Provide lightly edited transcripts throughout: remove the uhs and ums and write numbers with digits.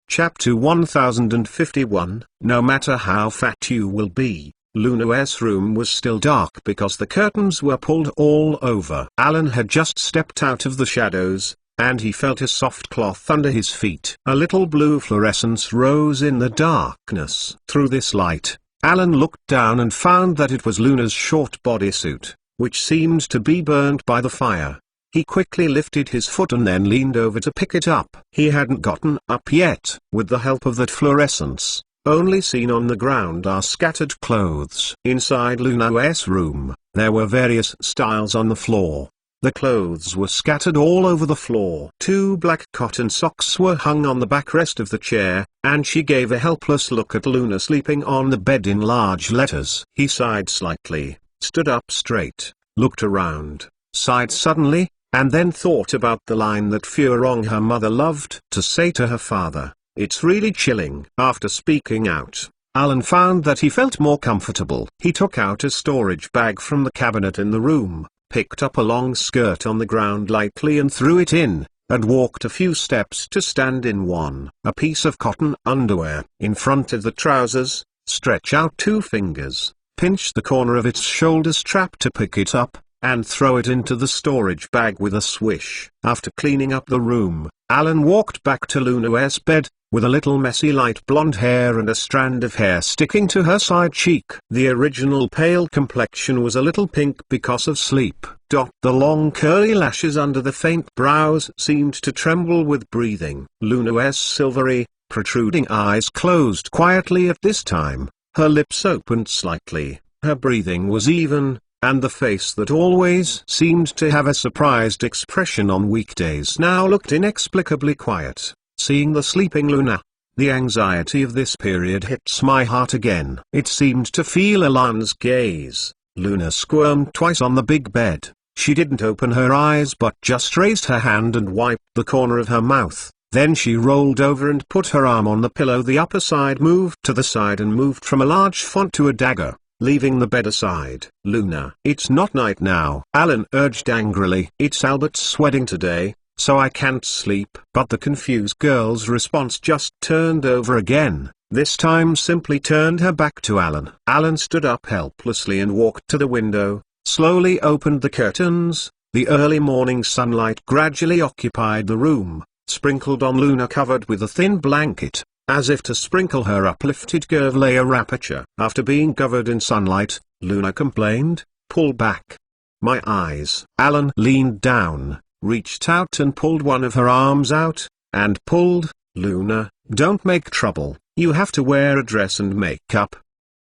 Chapter 1051. No matter how fat you will be, Luna's room was still dark because the curtains were pulled all over. Alan had just stepped out of the shadows, and he felt a soft cloth under his feet. A little blue fluorescence rose in the darkness. Through this light, Alan looked down and found that it was Luna's short bodysuit, which seemed to be burned by the fire. He quickly lifted his foot and then leaned over to pick it up. He hadn't gotten up yet. With the help of that fluorescence, only seen on the ground are scattered clothes. Inside Luna's room, there were various styles on the floor. The clothes were scattered all over the floor. 2 black cotton socks were hung on the backrest of the chair, and she gave a helpless look at Luna sleeping on the bed in large letters. He sighed slightly, stood up straight, looked around, sighed suddenly, and then thought about the line that Furong, her mother, loved to say to her father, "It's really chilling." After speaking out, Alan found that he felt more comfortable. He took out a storage bag from the cabinet in the room, picked up a long skirt on the ground lightly and threw it in, and walked a few steps to stand in one. A piece of cotton underwear in front of the trousers. Stretch out 2 fingers, pinch the corner of its shoulder strap to pick it up, and throw it into the storage bag with a swish. After cleaning up the room, Alan walked back to Luna's bed, with a little messy light blonde hair and a strand of hair sticking to her side cheek. The original pale complexion was a little pink because of sleep. The long curly lashes under the faint brows seemed to tremble with breathing. Luna's silvery, protruding eyes closed quietly at this time. Her lips opened slightly, her breathing was even, and the face that always seemed to have a surprised expression on weekdays now looked inexplicably quiet. Seeing the sleeping Luna, the anxiety of this period hits my heart again. It seemed to feel Alan's gaze. Luna squirmed twice on the big bed. She didn't open her eyes but just raised her hand and wiped the corner of her mouth. Then she rolled over and put her arm on the pillow. The upper side moved to the side and moved from a large font to a dagger, leaving the bed aside. "Luna, it's not night now," Alan urged angrily. "It's Albert's wedding today, so I can't sleep." But the confused girl's response just turned over again, this time simply turned her back to Alan. Alan stood up helplessly and walked to the window, slowly opened the curtains. The early morning sunlight gradually occupied the room, sprinkled on Luna covered with a thin blanket, as if to sprinkle her uplifted curve layer aperture. After being covered in sunlight, Luna complained, "Pull back. My eyes." Alan leaned down, reached out and pulled one of her arms out, and pulled. "Luna, don't make trouble. You have to wear a dress and makeup.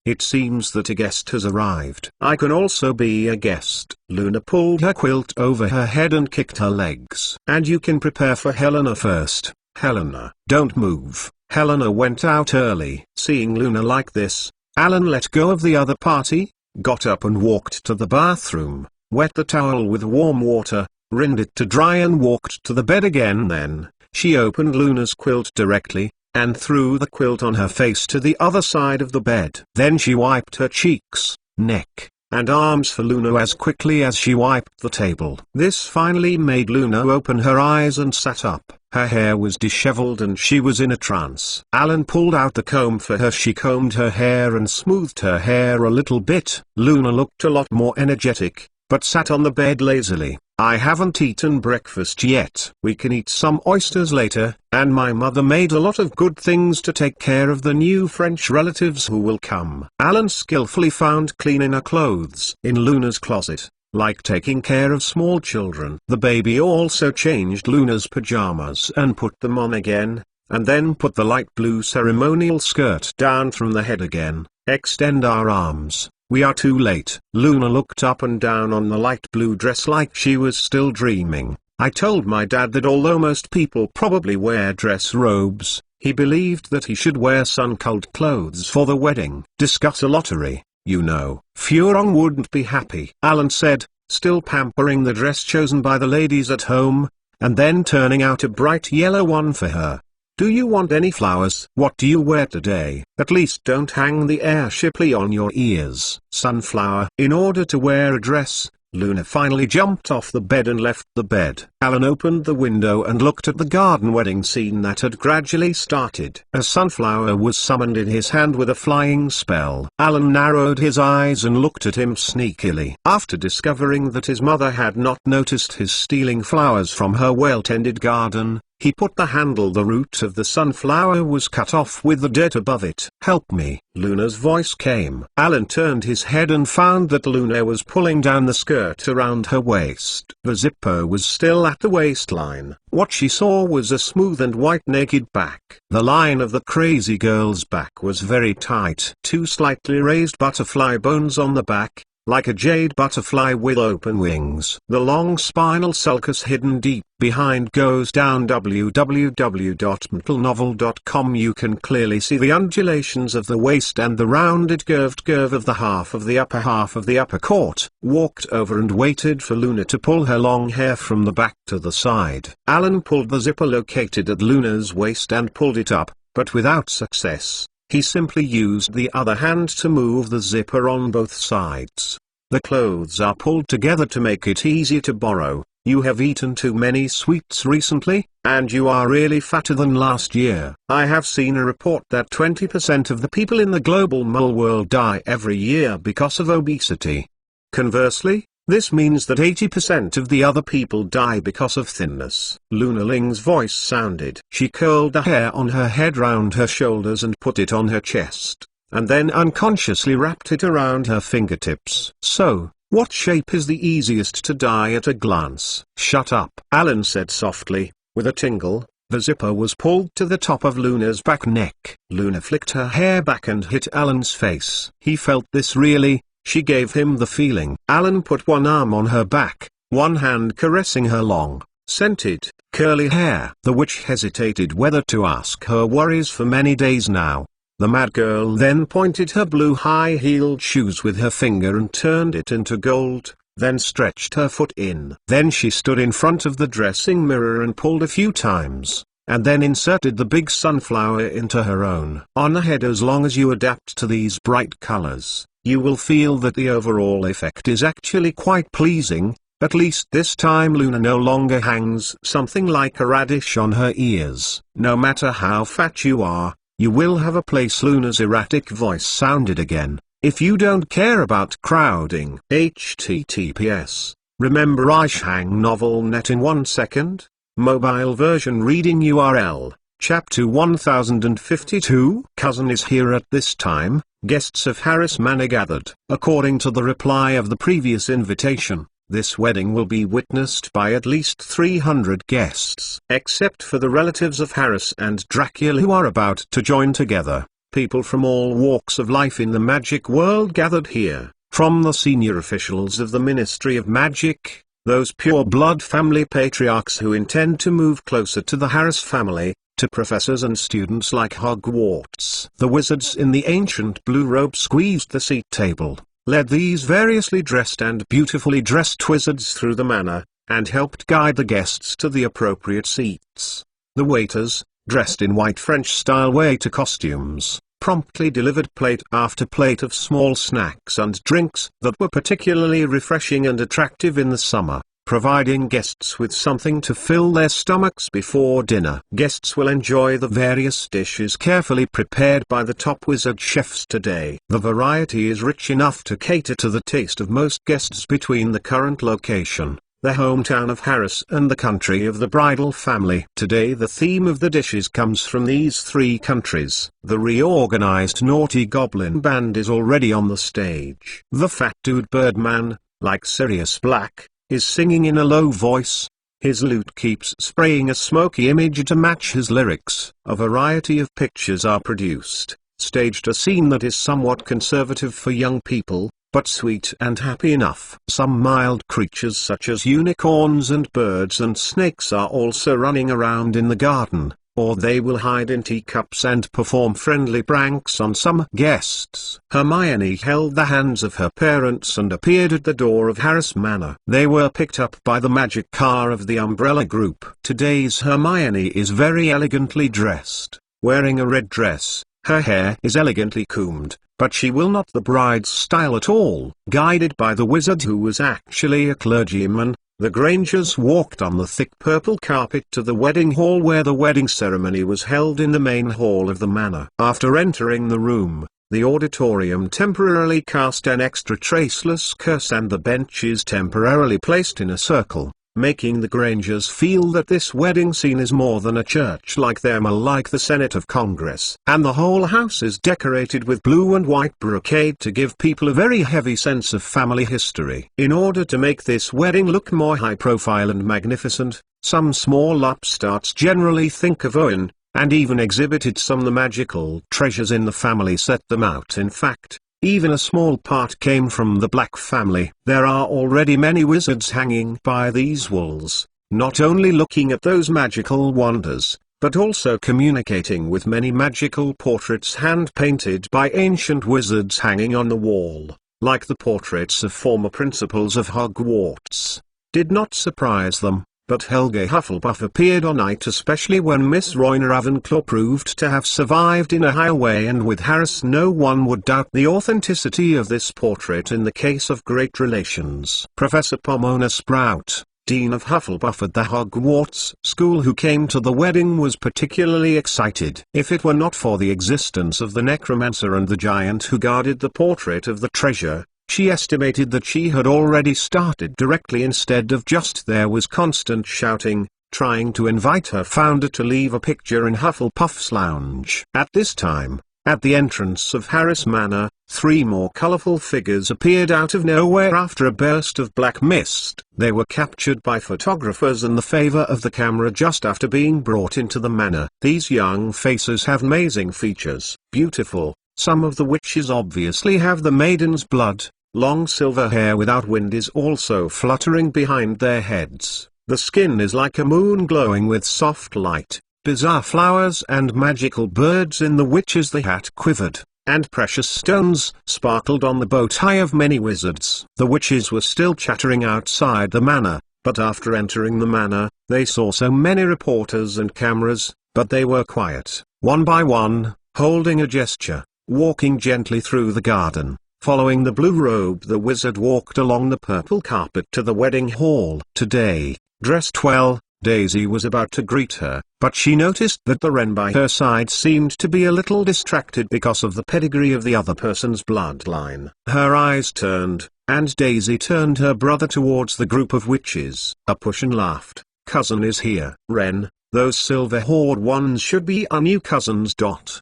It seems that a guest has arrived." "I can also be a guest." Luna pulled her quilt over her head and kicked her legs. "And you can prepare for Helena first." "Helena, don't move." Helena went out early. Seeing Luna like this, Alan let go of the other party, got up and walked to the bathroom, wet the towel with warm water, rinned it to dry and walked to the bed again. Then, she opened Luna's quilt directly, and threw the quilt on her face to the other side of the bed. Then she wiped her cheeks, neck, and arms for Luna as quickly as she wiped the table. This finally made Luna open her eyes and sat up. Her hair was disheveled and she was in a trance. Alan pulled out the comb for her. She combed her hair and smoothed her hair a little bit. Luna looked a lot more energetic, but sat on the bed lazily. "I haven't eaten breakfast yet. We can eat some oysters later, and my mother made a lot of good things to take care of the new French relatives who will come." Alan skillfully found clean inner clothes in Luna's closet, like taking care of small children. The baby also changed Luna's pajamas and put them on again, and then put the light blue ceremonial skirt down from the head again. "Extend our arms. We are too late." Luna looked up and down on the light blue dress like she was still dreaming. "I told my dad that although most people probably wear dress robes, he believed that he should wear sun-colored clothes for the wedding. Discuss a lottery, you know. Furong wouldn't be happy," Alan said, still pampering the dress chosen by the ladies at home, and then turning out a bright yellow one for her. "Do you want any flowers? What do you wear today? At least don't hang the air shipley on your ears." "Sunflower." In order to wear a dress, Luna finally jumped off the bed and left the bed. Alan opened the window and looked at the garden wedding scene that had gradually started. A sunflower was summoned in his hand with a flying spell. Alan narrowed his eyes and looked at him sneakily. After discovering that his mother had not noticed his stealing flowers from her well-tended garden, he put the root of the sunflower was cut off with the dirt above it. "Help me," Luna's voice came. Alan turned his head and found that Luna was pulling down the skirt around her waist. The zipper was still at the waistline. What she saw was a smooth and white naked back. The line of the crazy girl's back was very tight. Two slightly raised butterfly bones on the back, like a jade butterfly with open wings. The long spinal sulcus hidden deep behind goes down www.mentalnovel.com. You can clearly see the undulations of the waist and the rounded curved curve of the half of the upper court. Walked over and waited for Luna to pull her long hair from the back to the side. Alan pulled the zipper located at Luna's waist and pulled it up, but without success. He simply used the other hand to move the zipper on both sides. The clothes are pulled together to make it easy to borrow. You have eaten too many sweets recently, and you are really fatter than last year. I have seen a report that 20% of the people in the global mole world die every year because of obesity. Conversely, this means that 80% of the other people die because of thinness. Luna Ling's voice sounded. She curled the hair on her head round her shoulders and put it on her chest, and then unconsciously wrapped it around her fingertips. "So, what shape is the easiest to dye at a glance?" "Shut up," Alan said softly. With a tingle, the zipper was pulled to the top of Luna's back neck. Luna flicked her hair back and hit Alan's face. He felt this really. She gave him the feeling. Alan put one arm on her back, one hand caressing her long, scented, curly hair. The witch hesitated whether to ask her worries for many days now. The mad girl then pointed her blue high-heeled shoes with her finger and turned it into gold, then stretched her foot in. Then she stood in front of the dressing mirror and pulled a few times, and then inserted the big sunflower into her own. On ahead, as long as you adapt to these bright colors, you will feel that the overall effect is actually quite pleasing. At least this time Luna no longer hangs something like a radish on her ears. No matter how fat you are, you will have a place. Luna's erratic voice sounded again. If you don't care about crowding. HTTPS. Remember Ishang Novel Net in 1 second? Mobile version reading URL. Chapter 1052. Cousin is here at this time. Guests of Harris Manor gathered. According to the reply of the previous invitation, this wedding will be witnessed by at least 300 guests. Except for the relatives of Harris and Dracula who are about to join together, people from all walks of life in the magic world gathered here. From the senior officials of the Ministry of Magic, those pure-blood family patriarchs who intend to move closer to the Harris family, to professors and students like Hogwarts. The wizards in the ancient blue robe squeezed the seat table, led these variously dressed and beautifully dressed wizards through the manor, and helped guide the guests to the appropriate seats. The waiters, dressed in white French-style waiter costumes, promptly delivered plate after plate of small snacks and drinks that were particularly refreshing and attractive in the summer, providing guests with something to fill their stomachs before dinner. Guests will enjoy the various dishes carefully prepared by the top wizard chefs today. The variety is rich enough to cater to the taste of most guests between the current location, the hometown of Harris, and the country of the bridal family. Today the theme of the dishes comes from these three countries. The reorganized Naughty Goblin Band is already on the stage. The fat dude Birdman, like Sirius Black, is singing in a low voice. His lute keeps spraying a smoky image to match his lyrics. A variety of pictures are produced, staged a scene that is somewhat conservative for young people, but sweet and happy enough. Some mild creatures such as unicorns and birds and snakes are also running around in the garden, or they will hide in teacups and perform friendly pranks on some guests. Hermione held the hands of her parents and appeared at the door of Harris Manor. They were picked up by the magic car of the Umbrella Group. Today's Hermione is very elegantly dressed, wearing a red dress. Her hair is elegantly combed, but she will not the bride's style at all. Guided by the wizard who was actually a clergyman, the Grangers walked on the thick purple carpet to the wedding hall where the wedding ceremony was held in the main hall of the manor. After entering the room, the auditorium temporarily cast an extra traceless curse and the benches temporarily placed in a circle, making the Grangers feel that this wedding scene is more than a church like them, like the Senate of Congress. And the whole house is decorated with blue and white brocade to give people a very heavy sense of family history. In order to make this wedding look more high profile and magnificent, some small upstarts generally think of Owen, and even exhibited some of the magical treasures in the family set them out. In fact, even a small part came from the Black family. There are already many wizards hanging by these walls, not only looking at those magical wonders, but also communicating with many magical portraits hand-painted by ancient wizards hanging on the wall, like the portraits of former principals of Hogwarts. Did not surprise them. But Helga Hufflepuff appeared on night, especially when Miss Rowena Ravenclaw proved to have survived in a highway, and with Harris no one would doubt the authenticity of this portrait in the case of great relations. Professor Pomona Sprout, Dean of Hufflepuff at the Hogwarts school who came to the wedding, was particularly excited. If it were not for the existence of the necromancer and the giant who guarded the portrait of the treasure, she estimated that she had already started directly. Instead of just there was constant shouting, trying to invite her founder to leave a picture in Hufflepuff's lounge. At this time, at the entrance of Harris Manor, 3 more colorful figures appeared out of nowhere after a burst of black mist. They were captured by photographers and the favor of the camera just after being brought into the manor. These young faces have amazing features, beautiful. Some of the witches obviously have the maiden's blood. Long silver hair without wind is also fluttering behind their heads. The skin is like a moon glowing with soft light. Bizarre flowers and magical birds in the witches' the hat quivered, and precious stones sparkled on the bow tie of many wizards. The witches were still chattering outside the manor, but after entering the manor, they saw so many reporters and cameras, but they were quiet. One by one, holding a gesture, walking gently through the garden. Following the blue robe, the wizard walked along the purple carpet to the wedding hall. Today, dressed well, Daisy was about to greet her, but she noticed that the wren by her side seemed to be a little distracted because of the pedigree of the other person's bloodline. Her eyes turned, and Daisy turned her brother towards the group of witches. A Pushin laughed. "Cousin is here." "Wren, those silver-haired ones should be our new cousins.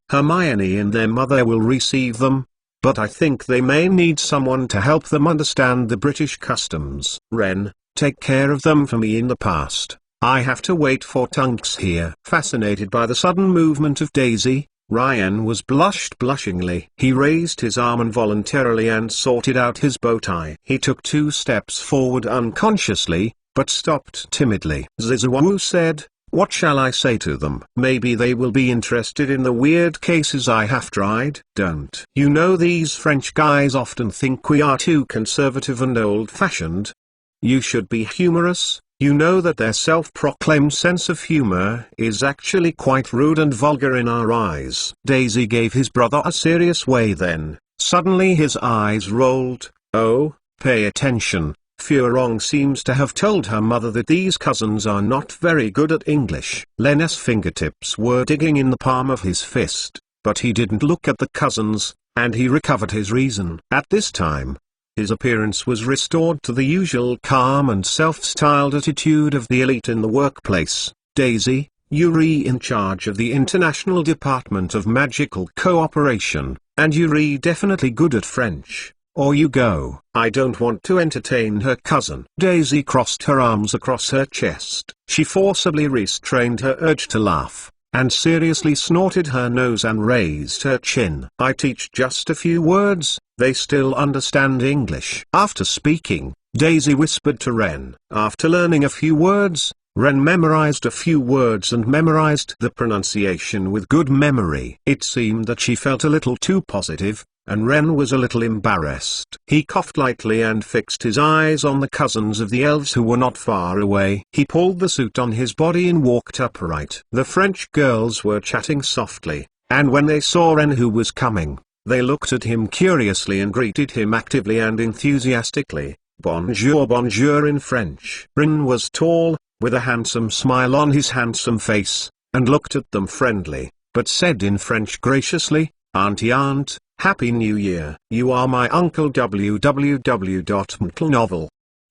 Hermione and their mother will receive them, but I think they may need someone to help them understand the British customs. Wren, take care of them for me in the past. I have to wait for Tunks here." Fascinated by the sudden movement of Daisy, Ryan was blushingly. He raised his arm involuntarily and sorted out his bow tie. He took 2 steps forward unconsciously, but stopped timidly. Zizawu said, "What shall I say to them? Maybe they will be interested in the weird cases I have tried." "Don't. You know these French guys often think we are too conservative and old-fashioned. You should be humorous. You know that their self-proclaimed sense of humor is actually quite rude and vulgar in our eyes." Daisy gave his brother a serious way, then, suddenly his eyes rolled. "Oh, pay attention. Furong seems to have told her mother that these cousins are not very good at English." Len's fingertips were digging in the palm of his fist, but he didn't look at the cousins, and he recovered his reason. At this time, his appearance was restored to the usual calm and self-styled attitude of the elite in the workplace. "Daisy, you're in charge of the International Department of Magical Cooperation, and you're definitely good at French. Or you go." "I don't want to entertain her cousin." Daisy crossed her arms across her chest. She forcibly restrained her urge to laugh, and seriously snorted her nose and raised her chin. "I teach just a few words, they still understand English." After speaking, Daisy whispered to Wren. After learning a few words, Wren memorized a few words and memorized the pronunciation with good memory. It seemed that she felt a little too positive, and Wren was a little embarrassed. He coughed lightly and fixed his eyes on the cousins of the elves who were not far away. He pulled the suit on his body and walked upright. The French girls were chatting softly, and when they saw Wren who was coming, They looked at him curiously and greeted him actively and enthusiastically. Bonjour bonjour in French. Rin was tall, with a handsome smile on his handsome face, and looked at them friendly, but said in French graciously, Auntie Aunt, Happy New Year. You are my uncle www.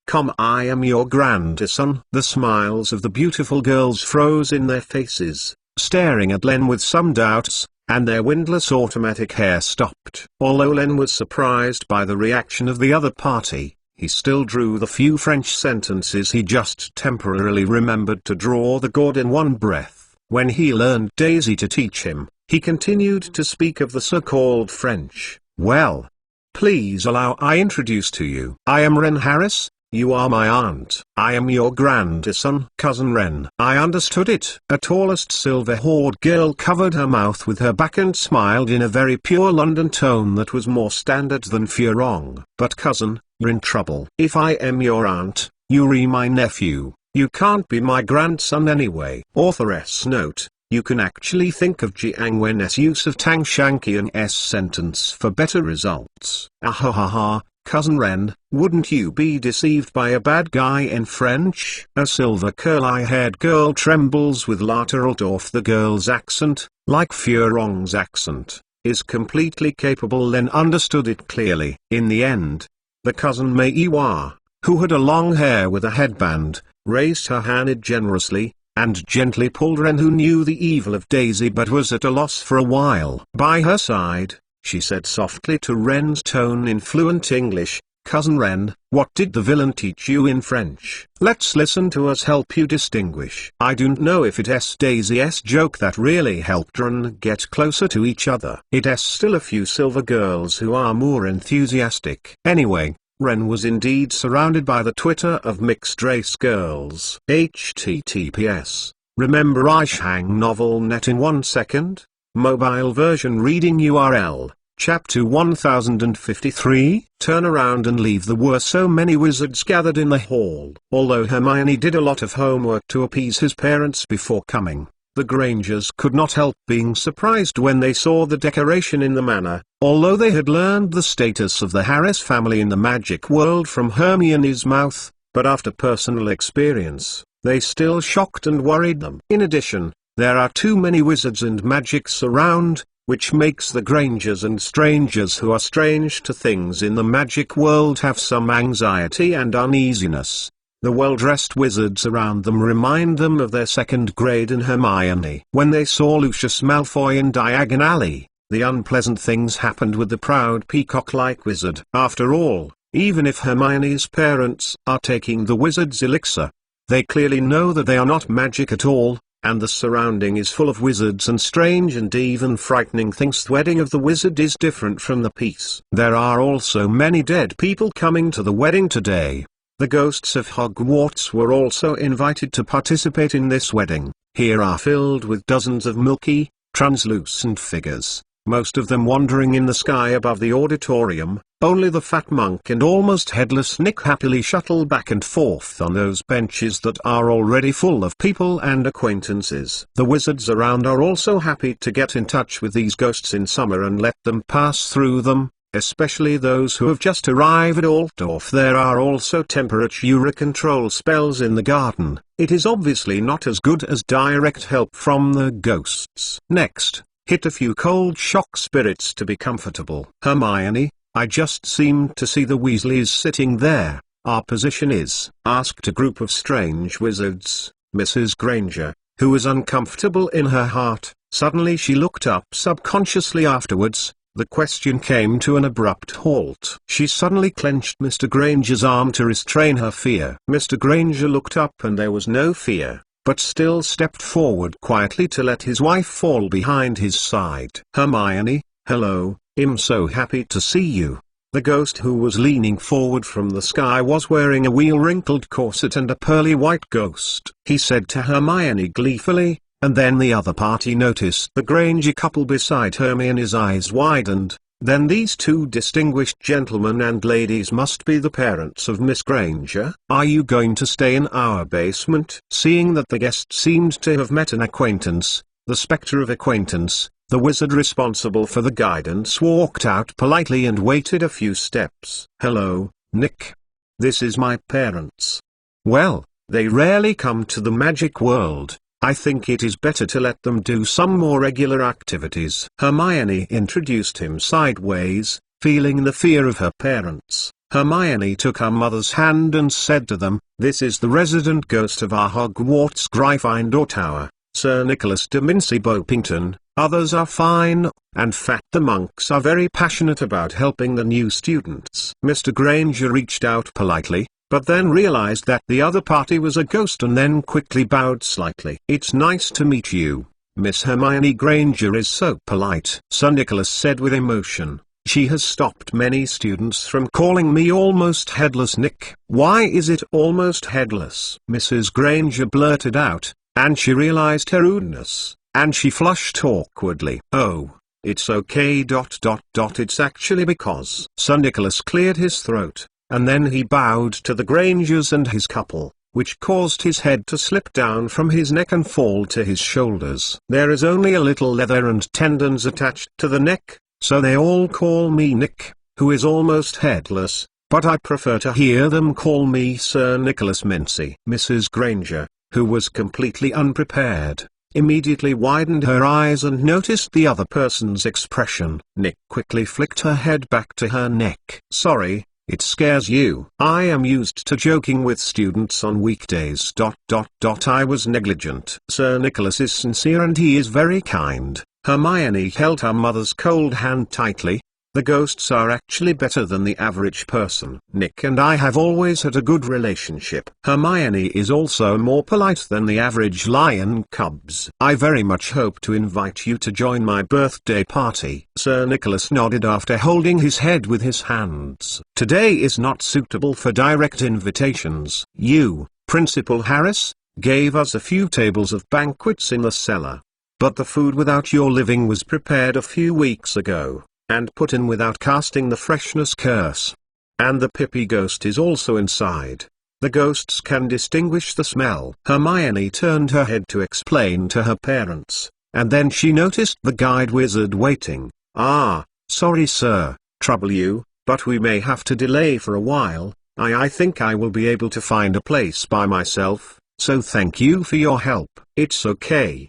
Come, I am your grandson. The smiles of the beautiful girls froze in their faces, staring at Len with some doubts, and their windlass automatic hair stopped. Although Len was surprised by the reaction of the other party, he still drew the few French sentences he just temporarily remembered to draw the gourd in one breath. When he learned Daisy to teach him, he continued to speak of the so-called French. Well, please allow I introduce to you. I am Ren Harris. You are my aunt. I am your grandson, Cousin Ren. I understood it. A tallest silver-haired girl covered her mouth with her back and smiled in a very pure London tone that was more standard than Furong. But cousin, you're in trouble. If I am your aunt, you're my nephew. You can't be my grandson anyway. Authoress note. You can actually think of Jiang Wen's use of Tang Shanqian's sentence for better results. Ahahaha. Cousin Ren, wouldn't you be deceived by a bad guy in French? A silver curly-haired girl trembles with laughter. The girl's accent, like Furong's accent, is completely capable. Len understood it clearly. In the end, the cousin Mei Iwa, who had a long hair with a headband, raised her hand generously, and gently pulled Ren, who knew the evil of Daisy but was at a loss for a while. By her side, she said softly to Ren's tone in fluent English, Cousin Ren, what did the villain teach you in French? Let's listen to us help you distinguish. I don't know if it's Daisy's joke that really helped Ren get closer to each other. It's still a few silver girls who are more enthusiastic. Anyway, Ren was indeed surrounded by the Twitter of mixed-race girls. HTTPS. Remember Ishang novel net in 1 second? Mobile version reading URL, Chapter 1053. Turn around and leave. There were so many wizards gathered in the hall. Although Hermione did a lot of homework to appease his parents before coming, the Grangers could not help being surprised when they saw the decoration in the manor. Although they had learned the status of the Harris family in the magic world from Hermione's mouth, but after personal experience, they still shocked and worried them. In addition, there are too many wizards and magics around, which makes the Grangers and strangers who are strange to things in the magic world have some anxiety and uneasiness. The well-dressed wizards around them remind them of their second grade in Hermione. When they saw Lucius Malfoy in Diagon Alley, the unpleasant things happened with the proud peacock-like wizard. After all, even if Hermione's parents are taking the wizard's elixir, they clearly know that they are not magic at all, and the surrounding is full of wizards and strange and even frightening things. The wedding of the wizard is different from the peace. There are also many dead people coming to the wedding today. The ghosts of Hogwarts were also invited to participate in this wedding. Here are filled with dozens of milky, translucent figures, most of them wandering in the sky above the auditorium. Only the fat monk and almost headless Nick happily shuttle back and forth on those benches that are already full of people and acquaintances. The wizards around are also happy to get in touch with these ghosts in summer and let them pass through them, especially those who have just arrived at Altdorf. There are also temperature control spells in the garden. It is obviously not as good as direct help from the ghosts. Next, hit a few cold shock spirits to be comfortable. Hermione, I just seemed to see the Weasleys sitting there. Our position is, asked a group of strange wizards. Mrs. Granger, who was uncomfortable in her heart, suddenly she looked up subconsciously afterwards. The question came to an abrupt halt. She suddenly clenched Mr. Granger's arm to restrain her fear. Mr. Granger looked up and there was no fear, but still stepped forward quietly to let his wife fall behind his side. Hermione, hello. I'm so happy to see you. The ghost who was leaning forward from the sky was wearing a wheel-wrinkled corset and a pearly white ghost. He said to Hermione gleefully, and then the other party noticed the Granger couple beside Hermione's eyes widened. Then these two distinguished gentlemen and ladies must be the parents of Miss Granger. Are you going to stay in our basement? Seeing that the guest seemed to have met an acquaintance, The spectre of acquaintance, the wizard responsible for the guidance, walked out politely and waited a few steps. "Hello, Nick. This is my parents. Well, they rarely come to the magic world. I think it is better to let them do some more regular activities." Hermione introduced him sideways, feeling the fear of her parents. Hermione took her mother's hand and said to them, "This is the resident ghost of our Hogwarts Gryffindor Tower, Sir Nicholas de Mincy Bopington. Others are fine, and fat. The monks are very passionate about helping the new students." Mr. Granger reached out politely, but then realized that the other party was a ghost and then quickly bowed slightly. "It's nice to meet you, Miss Hermione Granger is so polite," Sir Nicholas said with emotion. "She has stopped many students from calling me almost headless Nick." "Why is it almost headless?" Mrs. Granger blurted out, and she realized her rudeness, and she flushed awkwardly. "Oh, it's okay. It's actually because..." Sir Nicholas cleared his throat, and then he bowed to the Grangers and his couple, which caused his head to slip down from his neck and fall to his shoulders. "There is only a little leather and tendons attached to the neck, so they all call me Nick, who is almost headless, but I prefer to hear them call me Sir Nicholas Mincy." Mrs. Granger, who was completely unprepared, immediately widened her eyes and noticed the other person's expression. Nick quickly flicked her head back to her neck. "Sorry, it scares you. I am used to joking with students on weekdays. I was negligent." Sir Nicholas is sincere and he is very kind. Hermione held her mother's cold hand tightly. "The ghosts are actually better than the average person. Nick and I have always had a good relationship. Hermione is also more polite than the average lion cubs. I very much hope to invite you to join my birthday party." Sir Nicholas nodded after holding his head with his hands. "Today is not suitable for direct invitations. You, Principal Harris, gave us a few tables of banquets in the cellar. But the food without your living was prepared a few weeks ago, and put in without casting the freshness curse. And the Pippy ghost is also inside. The ghosts can distinguish the smell." Hermione turned her head to explain to her parents, and then she noticed the guide wizard waiting. "Ah, sorry sir, trouble you, but we may have to delay for a while. I think I will be able to find a place by myself, so thank you for your help." "It's okay."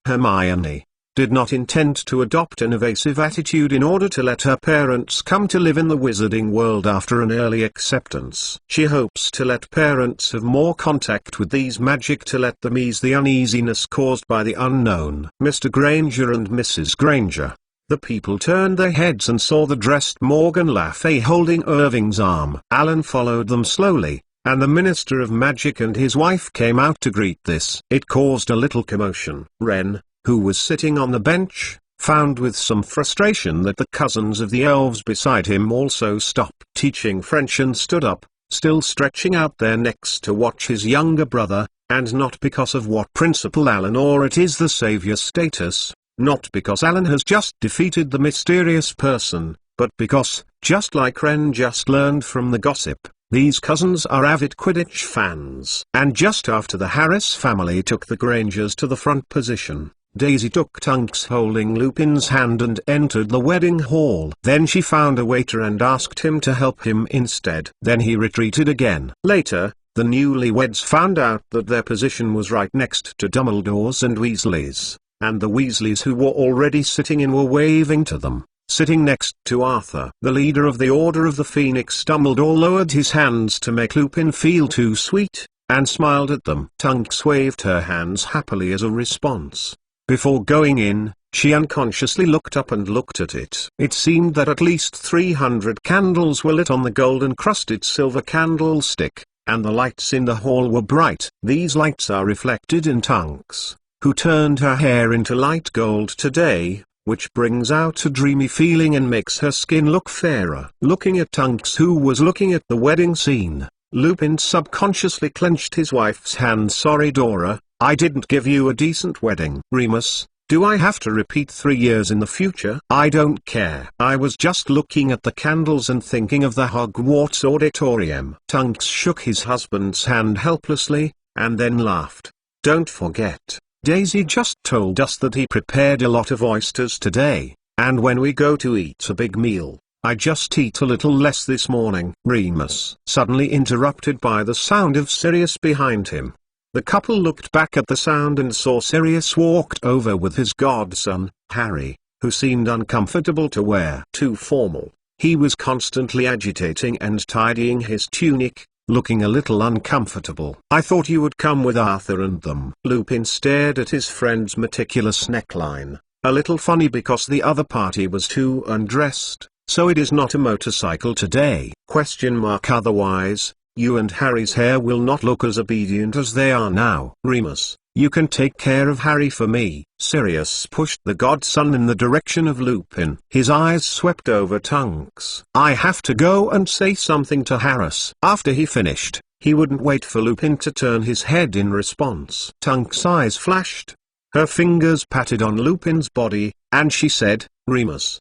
Hermione did not intend to adopt an evasive attitude in order to let her parents come to live in the wizarding world after an early acceptance. She hopes to let parents have more contact with these magic to let them ease the uneasiness caused by the unknown. Mr. Granger and Mrs. Granger. The people turned their heads and saw the dressed Morgan Le Fay holding Irving's arm. Alan followed them slowly, and the Minister of Magic and his wife came out to greet this. It caused a little commotion. Ren, who was sitting on the bench, found with some frustration that the cousins of the elves beside him also stopped teaching French and stood up, still stretching out their necks to watch his younger brother, and not because of what Principal Alan or it is the savior status, not because Alan has just defeated the mysterious person, but because, just like Ren just learned from the gossip, these cousins are avid Quidditch fans. And just after the Harris family took the Grangers to the front position, Daisy took Tunks holding Lupin's hand and entered the wedding hall. Then she found a waiter and asked him to help him instead. Then he retreated again. Later, the newlyweds found out that their position was right next to Dumbledore's and Weasley's, and the Weasleys who were already sitting in were waving to them. Sitting next to Arthur, the leader of the Order of the Phoenix, Dumbledore lowered his hands to make Lupin feel too sweet, and smiled at them. Tunks waved her hands happily as a response. Before going in, she unconsciously looked up and looked at it. It seemed that at least 300 candles were lit on the gold-encrusted silver candlestick, and the lights in the hall were bright. These lights are reflected in Tunks, who turned her hair into light gold today, which brings out a dreamy feeling and makes her skin look fairer. Looking at Tunks, who was looking at the wedding scene, Lupin subconsciously clenched his wife's hand. "Sorry Dora, I didn't give you a decent wedding." "Remus, do I have to repeat 3 years in the future?" "I don't care. I was just looking at the candles and thinking of the Hogwarts auditorium." Tunks shook his husband's hand helplessly, and then laughed. "Don't forget, Daisy just told us that he prepared a lot of oysters today, and when we go to eat a big meal, I just eat a little less this morning." Remus suddenly interrupted by the sound of Sirius behind him. The couple looked back at the sound and saw Sirius walked over with his godson, Harry, who seemed uncomfortable to wear too formal. He was constantly agitating and tidying his tunic, looking a little uncomfortable. "I thought you would come with Arthur and them." Lupin stared at his friend's meticulous neckline, a little funny because the other party was too undressed. "So it is not a motorcycle today? Otherwise, you and Harry's hair will not look as obedient as they are now." "Remus, you can take care of Harry for me." Sirius pushed the godson in the direction of Lupin. His eyes swept over Tunks. "I have to go and say something to Harris." After he finished, he wouldn't wait for Lupin to turn his head in response. Tunks' eyes flashed. Her fingers patted on Lupin's body, and she said, "Remus,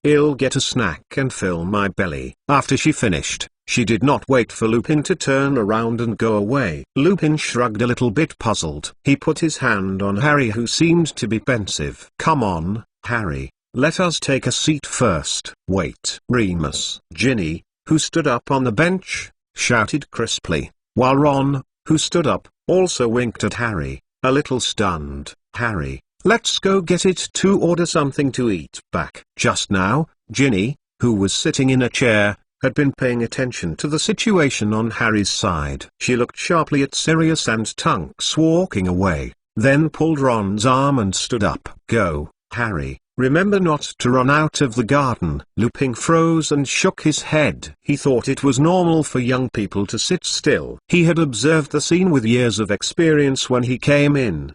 I'll get a snack and fill my belly." After she finished, she did not wait for Lupin to turn around and go away. Lupin shrugged a little bit puzzled. He put his hand on Harry, who seemed to be pensive. "Come on, Harry, let us take a seat first." "Wait." Remus. Ginny, who stood up on the bench, shouted crisply, while Ron, who stood up, also winked at Harry, a little stunned. "Harry, let's go get it to order something to eat." Back just now, Ginny, who was sitting in a chair, had been paying attention to the situation on Harry's side. She looked sharply at Sirius and Tunks walking away, then pulled Ron's arm and stood up. "Go, Harry, remember not to run out of the garden." Lupin froze and shook his head. He thought it was normal for young people to sit still. He had observed the scene with years of experience when he came in.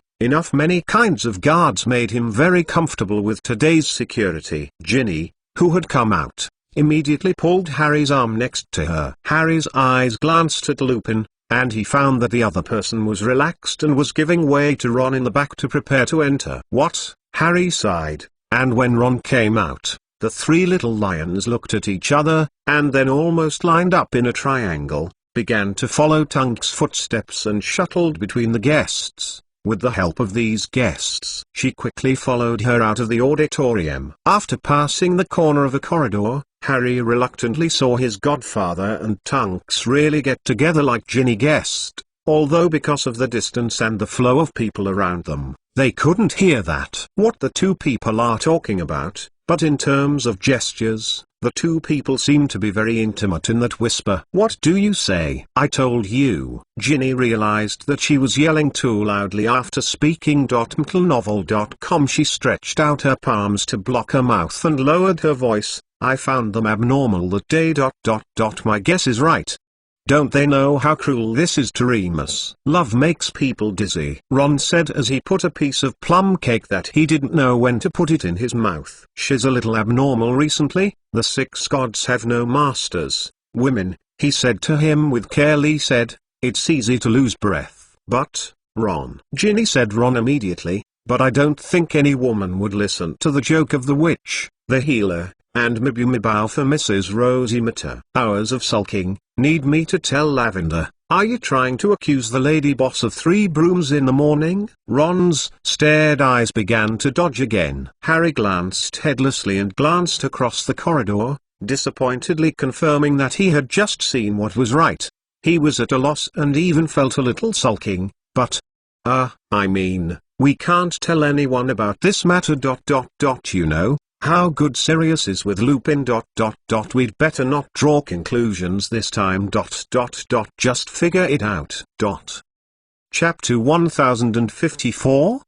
Many kinds of guards made him very comfortable with today's security. Ginny, who had come out, immediately pulled Harry's arm next to her. Harry's eyes glanced at Lupin, and he found that the other person was relaxed and was giving way to Ron in the back to prepare to enter. "What?" Harry sighed, and when Ron came out, the three little lions looked at each other, and then almost lined up in a triangle, began to follow Tunks' footsteps and shuttled between the guests. With the help of these guests, she quickly followed her out of the auditorium. After passing the corner of a corridor, Harry reluctantly saw his godfather and Tunks really get together like Ginny guessed, although because of the distance and the flow of people around them, they couldn't hear what the two people are talking about, but in terms of gestures, the two people seem to be very intimate in that whisper. "What do you say? I told you." Ginny realized that she was yelling too loudly after speaking. MTLnovel.com. She stretched out her palms to block her mouth and lowered her voice. "I found them abnormal that day. My guess is right. Don't they know how cruel this is to Remus? Love makes people dizzy," Ron said as he put a piece of plum cake that he didn't know when to put it in his mouth. "She's a little abnormal recently. The 6 gods have no masters, women," he said to him with care. Lee said, "It's easy to lose breath." "But, Ron," Ginny said. Ron immediately, "But I don't think any woman would listen to the joke of the witch, the healer, and Mibumibow for Mrs. Rosie Matter. Hours of sulking. Need me to tell Lavender? Are you trying to accuse the lady boss of 3 brooms in the morning?" Ron's stared eyes began to dodge again. Harry glanced heedlessly and glanced across the corridor, disappointedly confirming that he had just seen what was right. He was at a loss and even felt a little sulking, but, I mean, we can't tell anyone about this matter. You know how good Sirius is with Lupin. We'd better not draw conclusions this time. Just figure it out. Chapter 1054.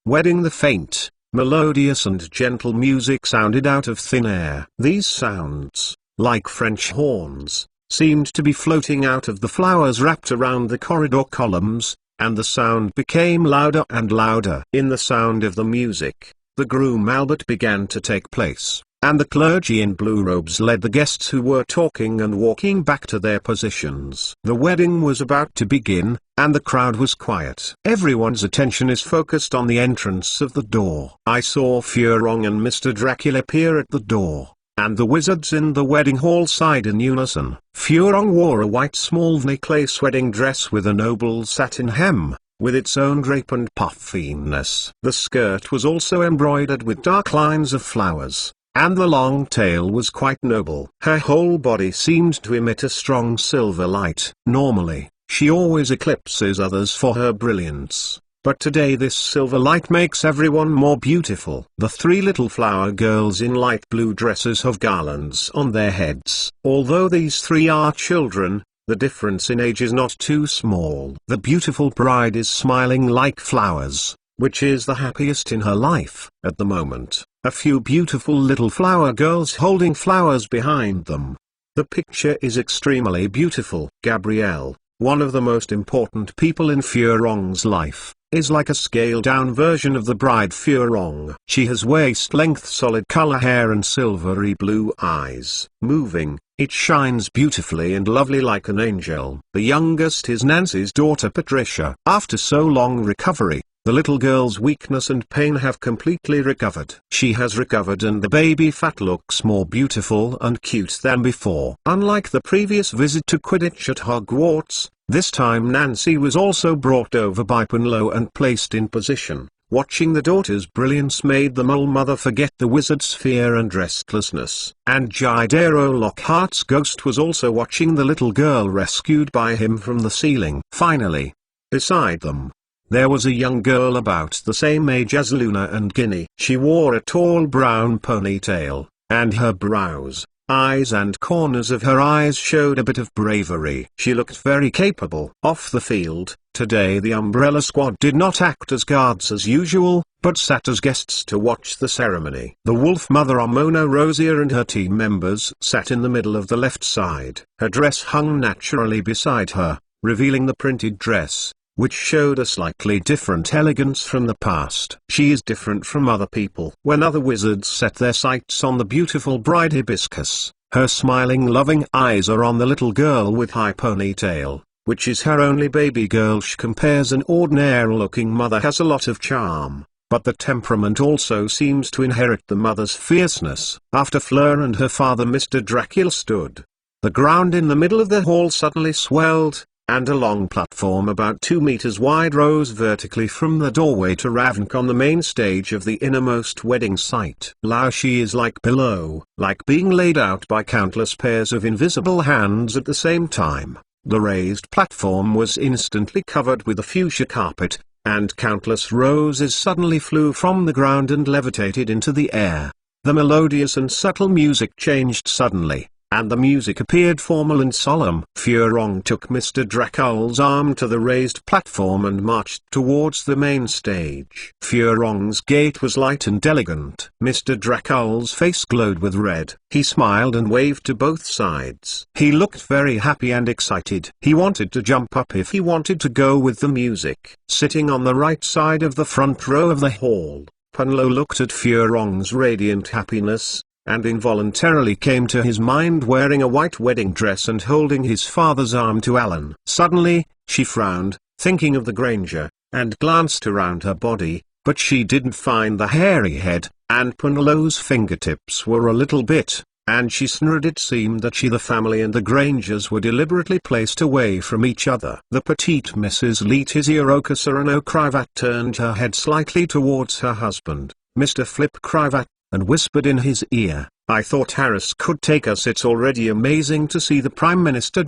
Wedding. The faint, melodious and gentle music sounded out of thin air. These sounds, like French horns, seemed to be floating out of the flowers wrapped around the corridor columns, and the sound became louder and louder. In the sound of the music, the groom Albert began to take place, and the clergy in blue robes led the guests who were talking and walking back to their positions. The wedding was about to begin, and the crowd was quiet. Everyone's attention is focused on the entrance of the door. I saw Furong and Mr. Dracula appear at the door, and the wizards in the wedding hall sighed in unison. Furong wore a white small necklace wedding dress with a noble satin hem, with its own drape and puffiness. The skirt was also embroidered with dark lines of flowers, and the long tail was quite noble. Her whole body seemed to emit a strong silver light. Normally, she always eclipses others for her brilliance, but today this silver light makes everyone more beautiful. The three little flower girls in light blue dresses have garlands on their heads. Although these three are children, the difference in age is not too small. The beautiful bride is smiling like flowers, which is the happiest in her life at the moment. A few beautiful little flower girls holding flowers behind them. The picture is extremely beautiful. Gabrielle, one of the most important people in Furong's life, is like a scaled-down version of the bride Furong. She has waist-length solid color hair and silvery blue eyes. Moving, it shines beautifully and lovely like an angel. The youngest is Nancy's daughter Patricia. After so long recovery, the little girl's weakness and pain have completely recovered. She has recovered and the baby fat looks more beautiful and cute than before. Unlike the previous visit to Quidditch at Hogwarts, this time Nancy was also brought over by Punlo and placed in position. Watching the daughter's brilliance made the mole mother forget the wizard's fear and restlessness. And Jidero Lockhart's ghost was also watching the little girl rescued by him from the ceiling. Finally, beside them, there was a young girl about the same age as Luna and Ginny. She wore a tall brown ponytail, and her brows, eyes and corners of her eyes showed a bit of bravery. She looked very capable. Off the field, today the Umbrella Squad did not act as guards as usual, but sat as guests to watch the ceremony. The Wolf Mother Armona Rosier and her team members sat in the middle of the left side. Her dress hung naturally beside her, revealing the printed dress, which showed a slightly different elegance from the past. She is different from other people. When other wizards set their sights on the beautiful bride Hibiscus, her smiling loving eyes are on the little girl with high ponytail, which is her only baby girl. She compares an ordinary-looking mother has a lot of charm, but the temperament also seems to inherit the mother's fierceness. After Fleur and her father Mr. Dracula stood, the ground in the middle of the hall suddenly swelled, and a long platform about 2 meters wide rose vertically from the doorway to Ravencon on the main stage of the innermost wedding site. Lao she is like below, like being laid out by countless pairs of invisible hands at the same time. The raised platform was instantly covered with a fuchsia carpet, and countless roses suddenly flew from the ground and levitated into the air. The melodious and subtle music changed suddenly, and the music appeared formal and solemn. Furong took Mr. Dracul's arm to the raised platform and marched towards the main stage. Furong's gait was light and elegant. Mr. Dracul's face glowed with red. He smiled and waved to both sides. He looked very happy and excited. He wanted to jump up if he wanted to go with the music. Sitting on the right side of the front row of the hall, Punlo looked at Furong's radiant happiness, and involuntarily came to his mind wearing a white wedding dress and holding his father's arm to Alan. Suddenly, she frowned, thinking of the Granger, and glanced around her body, but she didn't find the hairy head, and Punlo's fingertips were a little bit, and she snurred. It seemed that the family and the Grangers were deliberately placed away from each other. The petite Mrs. Letizia Ocasarano Crivat turned her head slightly towards her husband, Mr. Flip Crivat, and whispered in his ear, "I thought Harris could take us. It's already amazing to see the Prime Minister.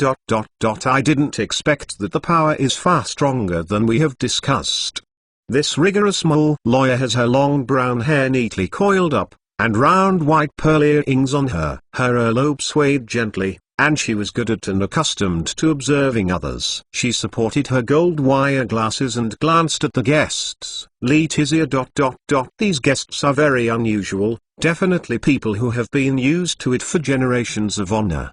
I didn't expect that the power is far stronger than we have discussed." This rigorous mole lawyer has her long brown hair neatly coiled up, and round white pearl earrings on her. Her earlobe swayed gently, and she was good at and accustomed to observing others. She supported her gold wire glasses and glanced at the guests. Letizia. These guests are very unusual, definitely people who have been used to it for generations of honor.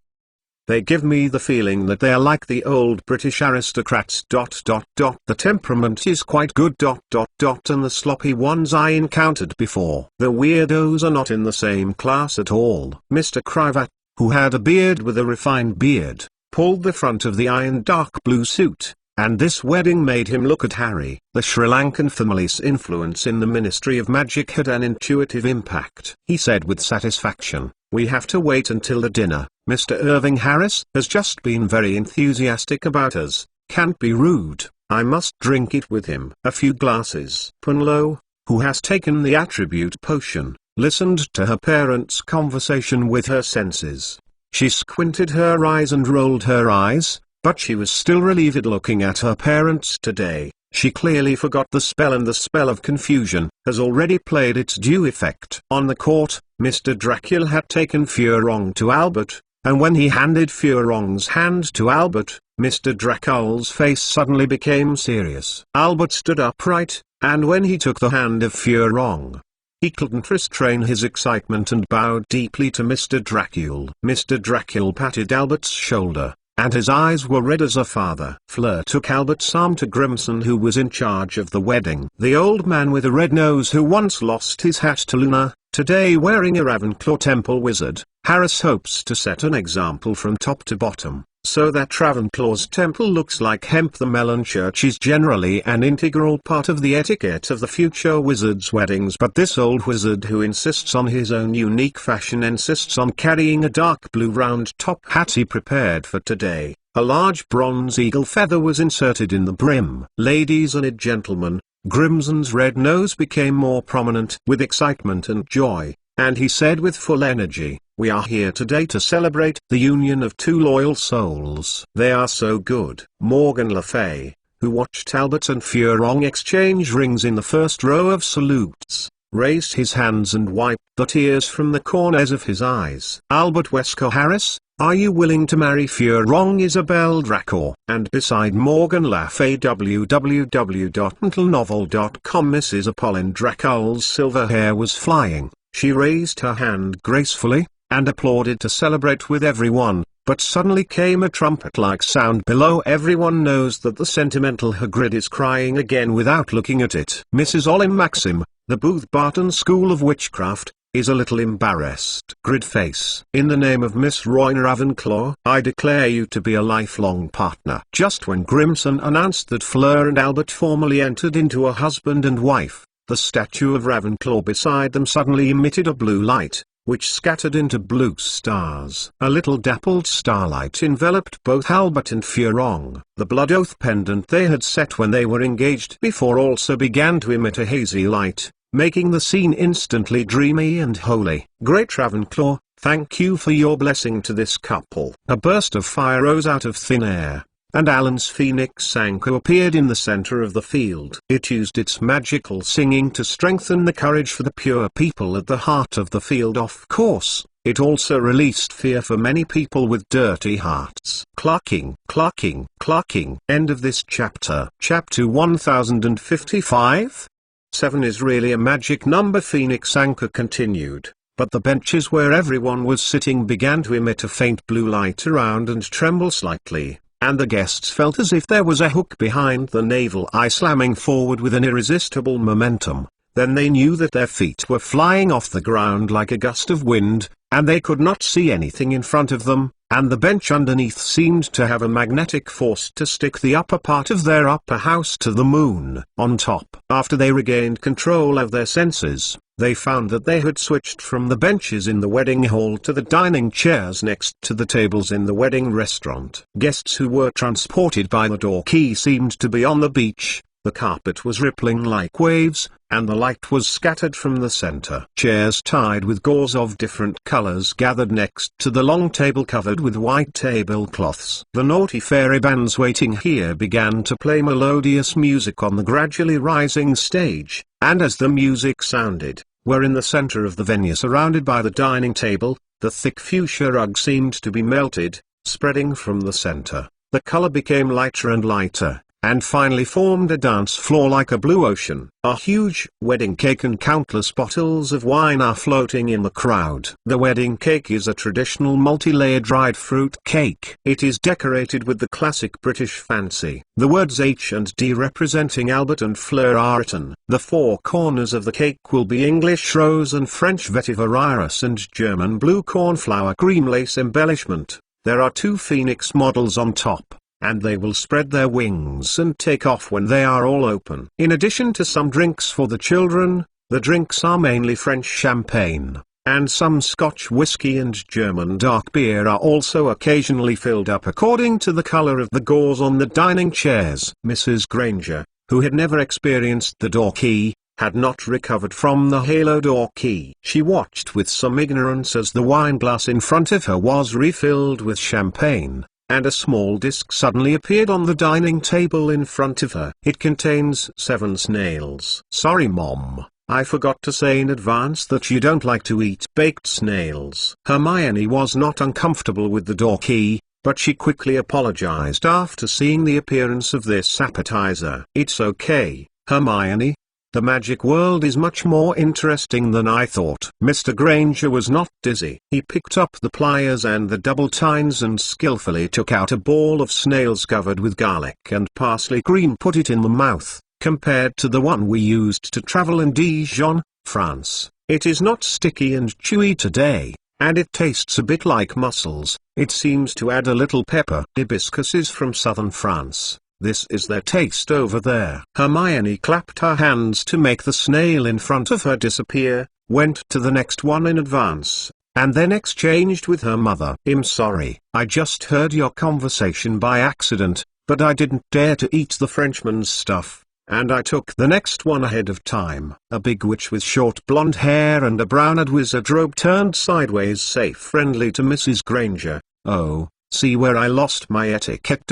They give me the feeling that they are like the old British aristocrats. The temperament is quite good. And the sloppy ones I encountered before. The weirdos are not in the same class at all. Mr. Crivat, who had a beard with a refined beard, pulled the front of the iron dark blue suit, and this wedding made him look at Harry. The Sri Lankan family's influence in the Ministry of Magic had an intuitive impact. He said with satisfaction, "We have to wait until the dinner. Mr. Irving Harris has just been very enthusiastic about us. Can't be rude." I must drink it with him. A few glasses. Punlo, who has taken the attribute potion, listened to her parents' conversation with her senses. She squinted her eyes and rolled her eyes, but she was still relieved looking at her parents today. She clearly forgot the spell, and the spell of confusion has already played its due effect. On the court, Mr. Dracula had taken Furong to Albert, and when he handed Furong's hand to Albert, Mr. Dracula's face suddenly became serious. Albert stood upright, and when he took the hand of Furong, he couldn't restrain his excitement and bowed deeply to Mr. Dracula. Mr. Dracula patted Albert's shoulder, and his eyes were red as a father. Fleur took Albert's arm to Grimson, who was in charge of the wedding. The old man with a red nose who once lost his hat to Luna, today wearing a Ravenclaw temple wizard. Harris hopes to set an example from top to bottom, so that Ravenclaw's temple looks like hemp. The melon church is generally an integral part of the etiquette of the future wizard's weddings, but this old wizard, who insists on his own unique fashion, insists on carrying a dark blue round top hat he prepared for today. A large bronze eagle feather was inserted in the brim. Ladies and gentlemen, Grimson's red nose became more prominent with excitement and joy, and he said with full energy, "We are here today to celebrate the union of two loyal souls. They are so good." Morgan Le Fay, who watched Albert and Furong exchange rings in the first row of salutes, raised his hands and wiped the tears from the corners of his eyes. "Albert Wesker Harris, are you willing to marry Furong Isabel Draco?" And beside Morgan Le Fay, www.mentalnovel.com, Mrs. Apollon Dracula's silver hair was flying. She raised her hand gracefully, and applauded to celebrate with everyone, but suddenly came a trumpet-like sound below. Everyone knows that the sentimental Hagrid is crying again without looking at it. Mrs. Olim Maxim, the Booth Barton School of Witchcraft, is a little embarrassed. Grid face. "In the name of Miss Royna Ravenclaw, I declare you to be a lifelong partner." Just when Grimson announced that Fleur and Albert formally entered into a husband and wife, the statue of Ravenclaw beside them suddenly emitted a blue light, which scattered into blue stars. A little dappled starlight enveloped both Albert and Furong. The blood oath pendant they had set when they were engaged before also began to emit a hazy light, making the scene instantly dreamy and holy. "Great Ravenclaw, thank you for your blessing to this couple." A burst of fire rose out of thin air, and Alan's phoenix anchor appeared in the center of the field. It used its magical singing to strengthen the courage for the pure people at the heart of the field. Of course, it also released fear for many people with dirty hearts. Clucking, clucking, clucking. End of this chapter. Chapter 1055? 7 is really a magic number. Phoenix anchor continued, but the benches where everyone was sitting began to emit a faint blue light around and tremble slightly, and the guests felt as if there was a hook behind the navel eye slamming forward with an irresistible momentum. Then they knew that their feet were flying off the ground like a gust of wind, and they could not see anything in front of them, and the bench underneath seemed to have a magnetic force to stick the upper part of their upper house to the moon. On top, after they regained control of their senses, they found that they had switched from the benches in the wedding hall to the dining chairs next to the tables in the wedding restaurant. Guests who were transported by the door key seemed to be on the beach. The carpet was rippling like waves, and the light was scattered from the center. Chairs tied with gauze of different colors gathered next to the long table covered with white tablecloths. The naughty fairy bands waiting here began to play melodious music on the gradually rising stage, and as the music sounded, were in the center of the venue surrounded by the dining table. The thick fuchsia rug seemed to be melted, spreading from the center. The color became lighter and lighter, and finally formed a dance floor like a blue ocean. A huge wedding cake and countless bottles of wine are floating in the crowd. The wedding cake is a traditional multi-layered dried fruit cake. It is decorated with the classic British fancy. The words H and D representing Albert and Fleur are written. The four corners of the cake will be English rose and French vetiver iris and German blue cornflower cream lace embellishment. There are 2 phoenix models on top, and they will spread their wings and take off when they are all open. In addition to some drinks for the children, the drinks are mainly French champagne. and some Scotch whiskey and German dark beer are also occasionally filled up according to the color of the gauze on the dining chairs. Mrs. Granger, who had never experienced the door key, had not recovered from the halo door key. She watched with some ignorance as the wine glass in front of her was refilled with champagne, and a small disc suddenly appeared on the dining table in front of her. It contains 7 snails. Sorry Mom, I forgot to say in advance that you don't like to eat baked snails. Hermione was not uncomfortable with the door key, but she quickly apologized after seeing the appearance of this appetizer. It's okay, Hermione. The magic world is much more interesting than I thought. Mr. Granger was not dizzy. He picked up the pliers and the double tines and skillfully took out a ball of snails covered with garlic and parsley cream. Put it in the mouth. Compared to the one we used to travel in Dijon, France, it is not sticky and chewy today, and it tastes a bit like mussels. It seems to add a little pepper. Hibiscus is from southern France. This is their taste over there. Hermione clapped her hands to make the snail in front of her disappear, went to the next one in advance, and then exchanged with her mother. I'm sorry, I just heard your conversation by accident, but I didn't dare to eat the Frenchman's stuff, and I took the next one ahead of time. A big witch with short blonde hair and a brown wizard robe turned sideways, safe friendly to Mrs. Granger. Oh, see where I lost my etiquette.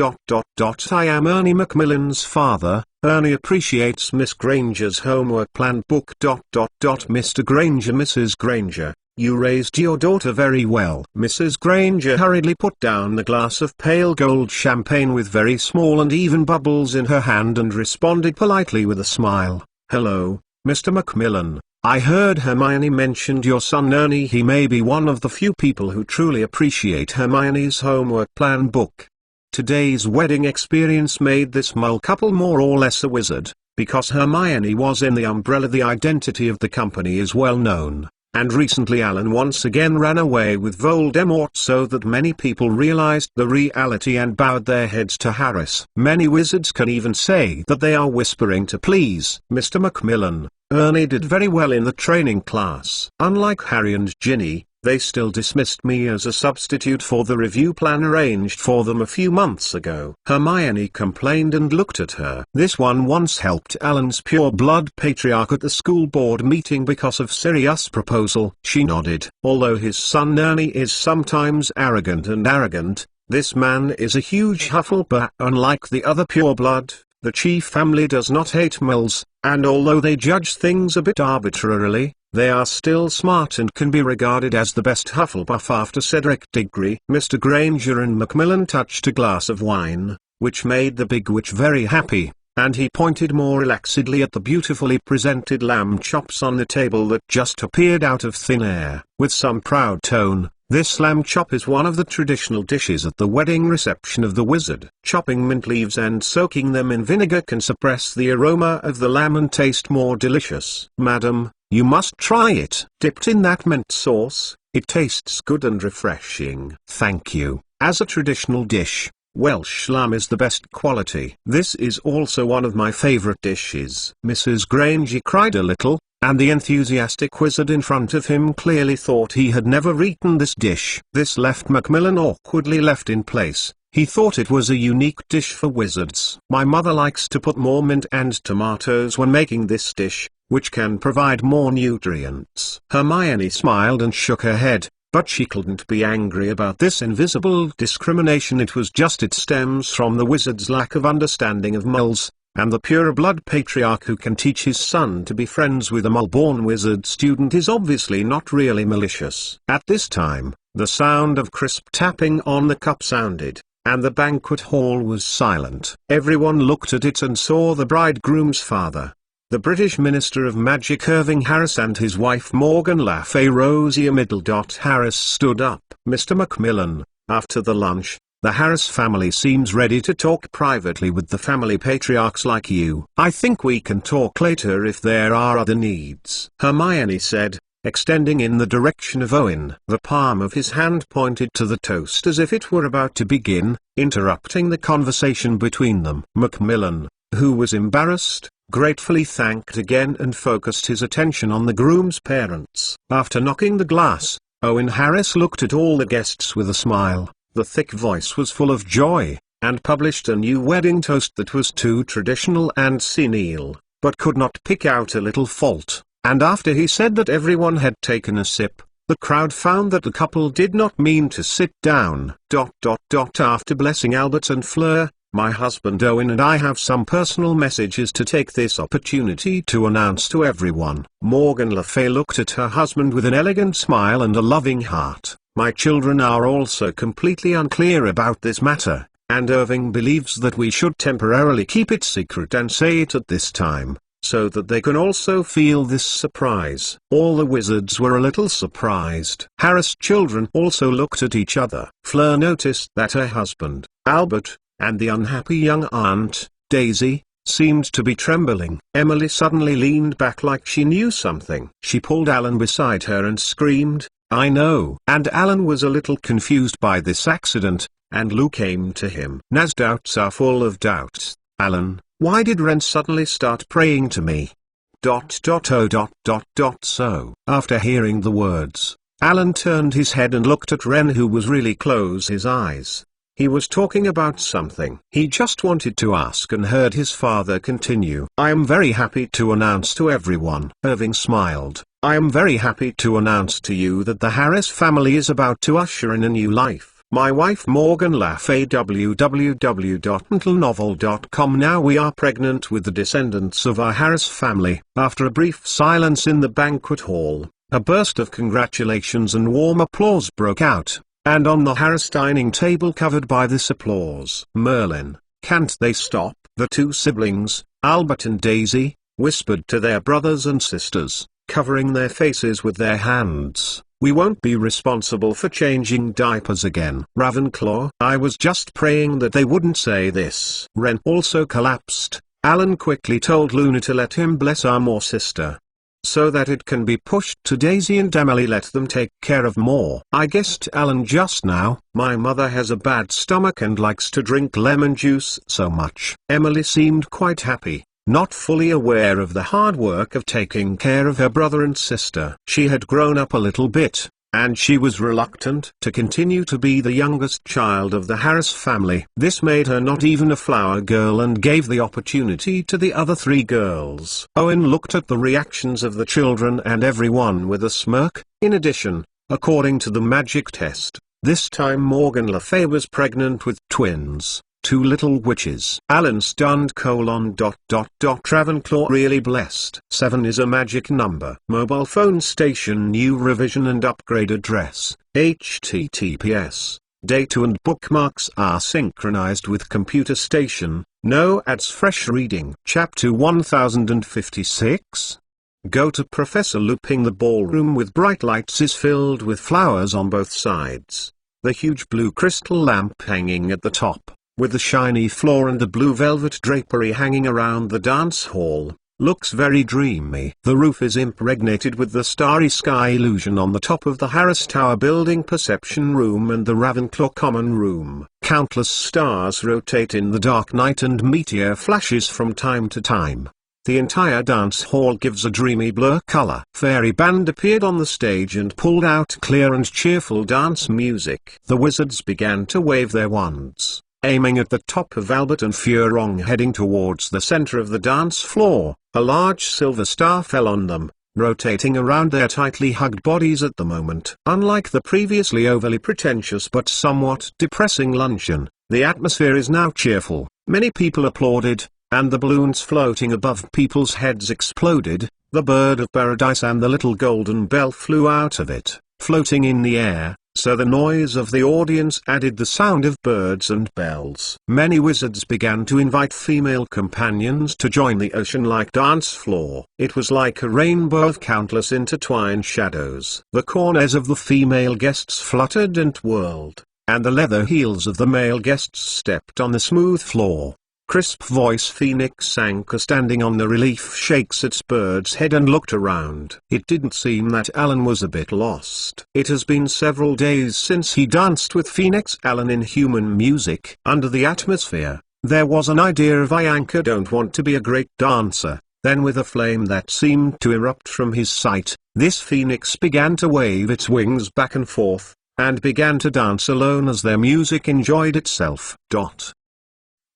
I am Ernie Macmillan's father. Ernie appreciates Miss Granger's homework plan book. Mr. Granger, Mrs. Granger, you raised your daughter very well. Mrs. Granger hurriedly put down the glass of pale gold champagne with very small and even bubbles in her hand and responded politely with a smile. Hello, Mr. Macmillan. I heard Hermione mentioned your son Ernie. He may be one of the few people who truly appreciate Hermione's homework plan book. Today's wedding experience made this Mull couple more or less a wizard, because Hermione was in the umbrella. The identity of the company is well known, and recently Alan once again ran away with Voldemort, so that many people realized the reality and bowed their heads to Harris. Many wizards can even say that they are whispering to please Mr. Macmillan. Ernie did very well in the training class. Unlike Harry and Ginny, they still dismissed me as a substitute for the review plan arranged for them a few months ago. Hermione complained and looked at her. This one once helped Alan's pure-blood patriarch at the school board meeting because of Sirius' proposal. She nodded. Although his son Ernie is sometimes arrogant, this man is a huge Hufflepuff. Unlike the other pure-blood, the chief family does not hate Mulls, and although they judge things a bit arbitrarily, they are still smart and can be regarded as the best Hufflepuff after Cedric Diggory. Mr. Granger and Macmillan touched a glass of wine, which made the big witch very happy, and he pointed more relaxedly at the beautifully presented lamb chops on the table that just appeared out of thin air. With some proud tone, this lamb chop is one of the traditional dishes at the wedding reception of the wizard. Chopping mint leaves and soaking them in vinegar can suppress the aroma of the lamb and taste more delicious. Madam, you must try it. Dipped in that mint sauce, it tastes good and refreshing. Thank you. As a traditional dish, Welsh lamb is the best quality. This is also one of my favorite dishes. Mrs. Granger cried a little, and the enthusiastic wizard in front of him clearly thought he had never eaten this dish. This left Macmillan awkwardly left in place. He thought it was a unique dish for wizards. My mother likes to put more mint and tomatoes when making this dish, which can provide more nutrients. Hermione smiled and shook her head, but she couldn't be angry about this invisible discrimination. It stems from the wizard's lack of understanding of Mulls, and the pure-blood patriarch who can teach his son to be friends with a Mull-born wizard student is obviously not really malicious. At this time, the sound of crisp tapping on the cup sounded, and the banquet hall was silent. Everyone looked at it and saw the bridegroom's father, the British Minister of Magic Irving Harris, and his wife Morgan Le Fay Rosier Middle. Harris stood up. Mr. Macmillan, after the lunch, the Harris family seems ready to talk privately with the family patriarchs like you. I think we can talk later if there are other needs, Hermione said, extending in the direction of Owen. The palm of his hand pointed to the toast as if it were about to begin, interrupting the conversation between them. Macmillan, who was embarrassed, gratefully thanked again and focused his attention on the groom's parents. After knocking the glass, Owen Harris looked at all the guests with a smile. The thick voice was full of joy, and published a new wedding toast that was too traditional and senile, but could not pick out a little fault. And after he said that everyone had taken a sip, the crowd found that the couple did not mean to sit down. After blessing Albert and Fleur, my husband Owen and I have some personal messages to take this opportunity to announce to everyone. Morgan Le Fay looked at her husband with an elegant smile and a loving heart. My children are also completely unclear about this matter, and Irving believes that we should temporarily keep it secret and say it at this time, so that they can also feel this surprise. All the wizards were a little surprised. Harris' children also looked at each other. Fleur noticed that her husband, Albert, and the unhappy young aunt, Daisy, seemed to be trembling. Emily suddenly leaned back like she knew something. She pulled Alan beside her and screamed, "I know!" And Alan was a little confused by this accident, and Lou came to him. Nas doubts are full of doubts. Alan, why did Ren suddenly start praying to me? So. After hearing the words, Alan turned his head and looked at Ren, who was really close his eyes. He was talking about something he just wanted to ask, and heard his father continue. I am very happy to announce to everyone. Irving smiled. I am very happy to announce to you that the Harris family is about to usher in a new life. My wife Morgan Le Fay, www.mentalnovel.com. Now we are pregnant with the descendants of our Harris family. After a brief silence in the banquet hall, a burst of congratulations and warm applause broke out, and on the Harris dining table covered by this applause, Merlin, can't they stop? The two siblings, Albert and Daisy, whispered to their brothers and sisters, covering their faces with their hands. We won't be responsible for changing diapers again. Ravenclaw, I was just praying that they wouldn't say this. Ren also collapsed. Alan quickly told Luna to let him bless our more sister, so that it can be pushed to Daisy and Emily. Let them take care of more. I guessed Alan just now. My mother has a bad stomach and likes to drink lemon juice so much. Emily seemed quite happy, not fully aware of the hard work of taking care of her brother and sister. She had grown up a little bit, and she was reluctant to continue to be the youngest child of the Harris family. This made her not even a flower girl and gave the opportunity to the other three girls. Owen looked at the reactions of the children and everyone with a smirk. In addition, according to the magic test, this time Morgan Le Fay was pregnant with twins. Two little witches. Alan stunned. Ravenclaw really blessed. 7 is a magic number. Mobile phone station new revision and upgrade address. HTTPS. Data and bookmarks are synchronized with computer station. No ads. Fresh reading. Chapter 1056. Go to Professor Looping. The ballroom with bright lights is filled with flowers on both sides. The huge blue crystal lamp hanging at the top, with the shiny floor and the blue velvet drapery hanging around the dance hall, looks very dreamy. The roof is impregnated with the starry sky illusion on the top of the Harris Tower building perception room and the Ravenclaw common room. Countless stars rotate in the dark night and meteor flashes from time to time. The entire dance hall gives a dreamy blur color. Fairy band appeared on the stage and pulled out clear and cheerful dance music. The wizards began to wave their wands, aiming at the top of Albert and Furong, heading towards the center of the dance floor. A large silver star fell on them, rotating around their tightly hugged bodies at the moment. Unlike the previously overly pretentious but somewhat depressing luncheon, the atmosphere is now cheerful. Many people applauded, and the balloons floating above people's heads exploded. The bird of paradise and the little golden bell flew out of it, floating in the air, so the noise of the audience added the sound of birds and bells. Many wizards began to invite female companions to join the ocean-like dance floor. It was like a rainbow of countless intertwined shadows. The corners of the female guests fluttered and whirled, and the leather heels of the male guests stepped on the smooth floor. Crisp voice Phoenix Sanka, standing on the relief, shakes its bird's head and looked around. It didn't seem that Alan was a bit lost. It has been several days since he danced with Phoenix Alan in human music. Under the atmosphere, There was an idea of Ianka don't want to be a great dancer. Then with a flame that seemed to erupt from his sight, this phoenix began to wave its wings back and forth, and began to dance alone as their music enjoyed itself.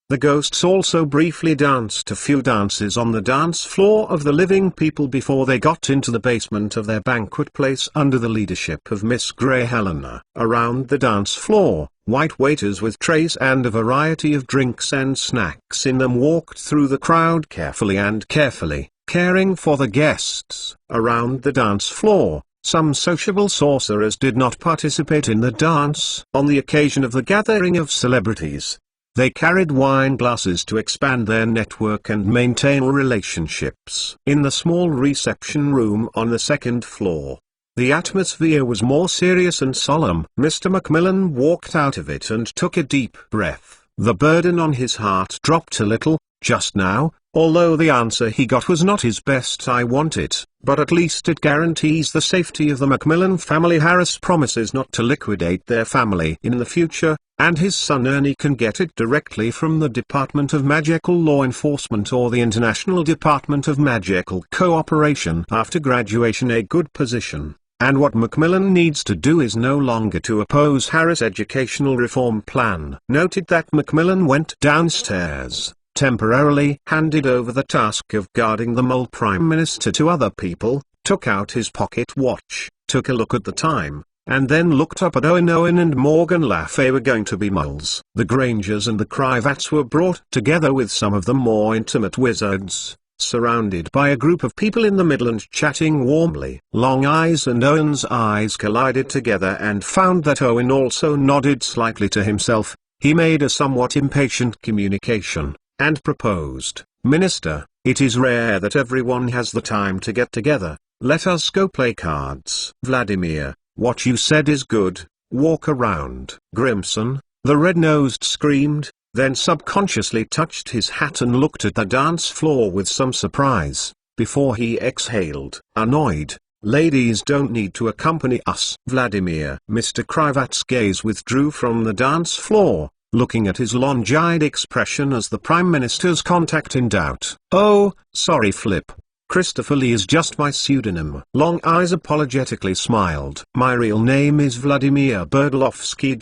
The ghosts also briefly danced a few dances on the dance floor of the living people before they got into the basement of their banquet place under the leadership of Miss Grey Helena. Around the dance floor, white waiters with trays and a variety of drinks and snacks in them walked through the crowd carefully, caring for the guests. Around the dance floor, some sociable sorcerers did not participate in the dance. On the occasion of the gathering of celebrities, they carried wine glasses to expand their network and maintain relationships. In the small reception room on the second floor, the atmosphere was more serious and solemn. Mr. Macmillan walked out of it and took a deep breath. The burden on his heart dropped a little, just now, although the answer he got was not his best "I want it," but at least it guarantees the safety of the Macmillan family. Harris promises not to liquidate their family in the future, and his son Ernie can get it directly from the Department of Magical Law Enforcement or the International Department of Magical Cooperation after graduation, a good position. And what Macmillan needs to do is no longer to oppose Harris' educational reform plan. Noted that Macmillan went downstairs, temporarily handed over the task of guarding the mole Prime Minister to other people, took out his pocket watch, took a look at the time, and then looked up at Owen. Owen and Morgan Le Fay were going to be moles. The Grangers and the Crivats were brought together with some of the more intimate wizards, surrounded by a group of people in the middle and chatting warmly. Long Eyes and Owen's eyes collided together and found that Owen also nodded slightly to himself. He made a somewhat impatient communication, and proposed, "Minister, it is rare that everyone has the time to get together. Let us go play cards." "Vladimir, what you said is good. Walk around." Grimson, the red-nosed, screamed, then subconsciously touched his hat and looked at the dance floor with some surprise, before he exhaled, annoyed, "Ladies don't need to accompany us." "Vladimir." Mr. Crivat's gaze withdrew from the dance floor, looking at his long-eyed expression as the Prime Minister's contact in doubt. "Oh, sorry Flip. Christopher Lee is just my pseudonym." Long Eyes apologetically smiled. "My real name is Vladimir Berdilovsky.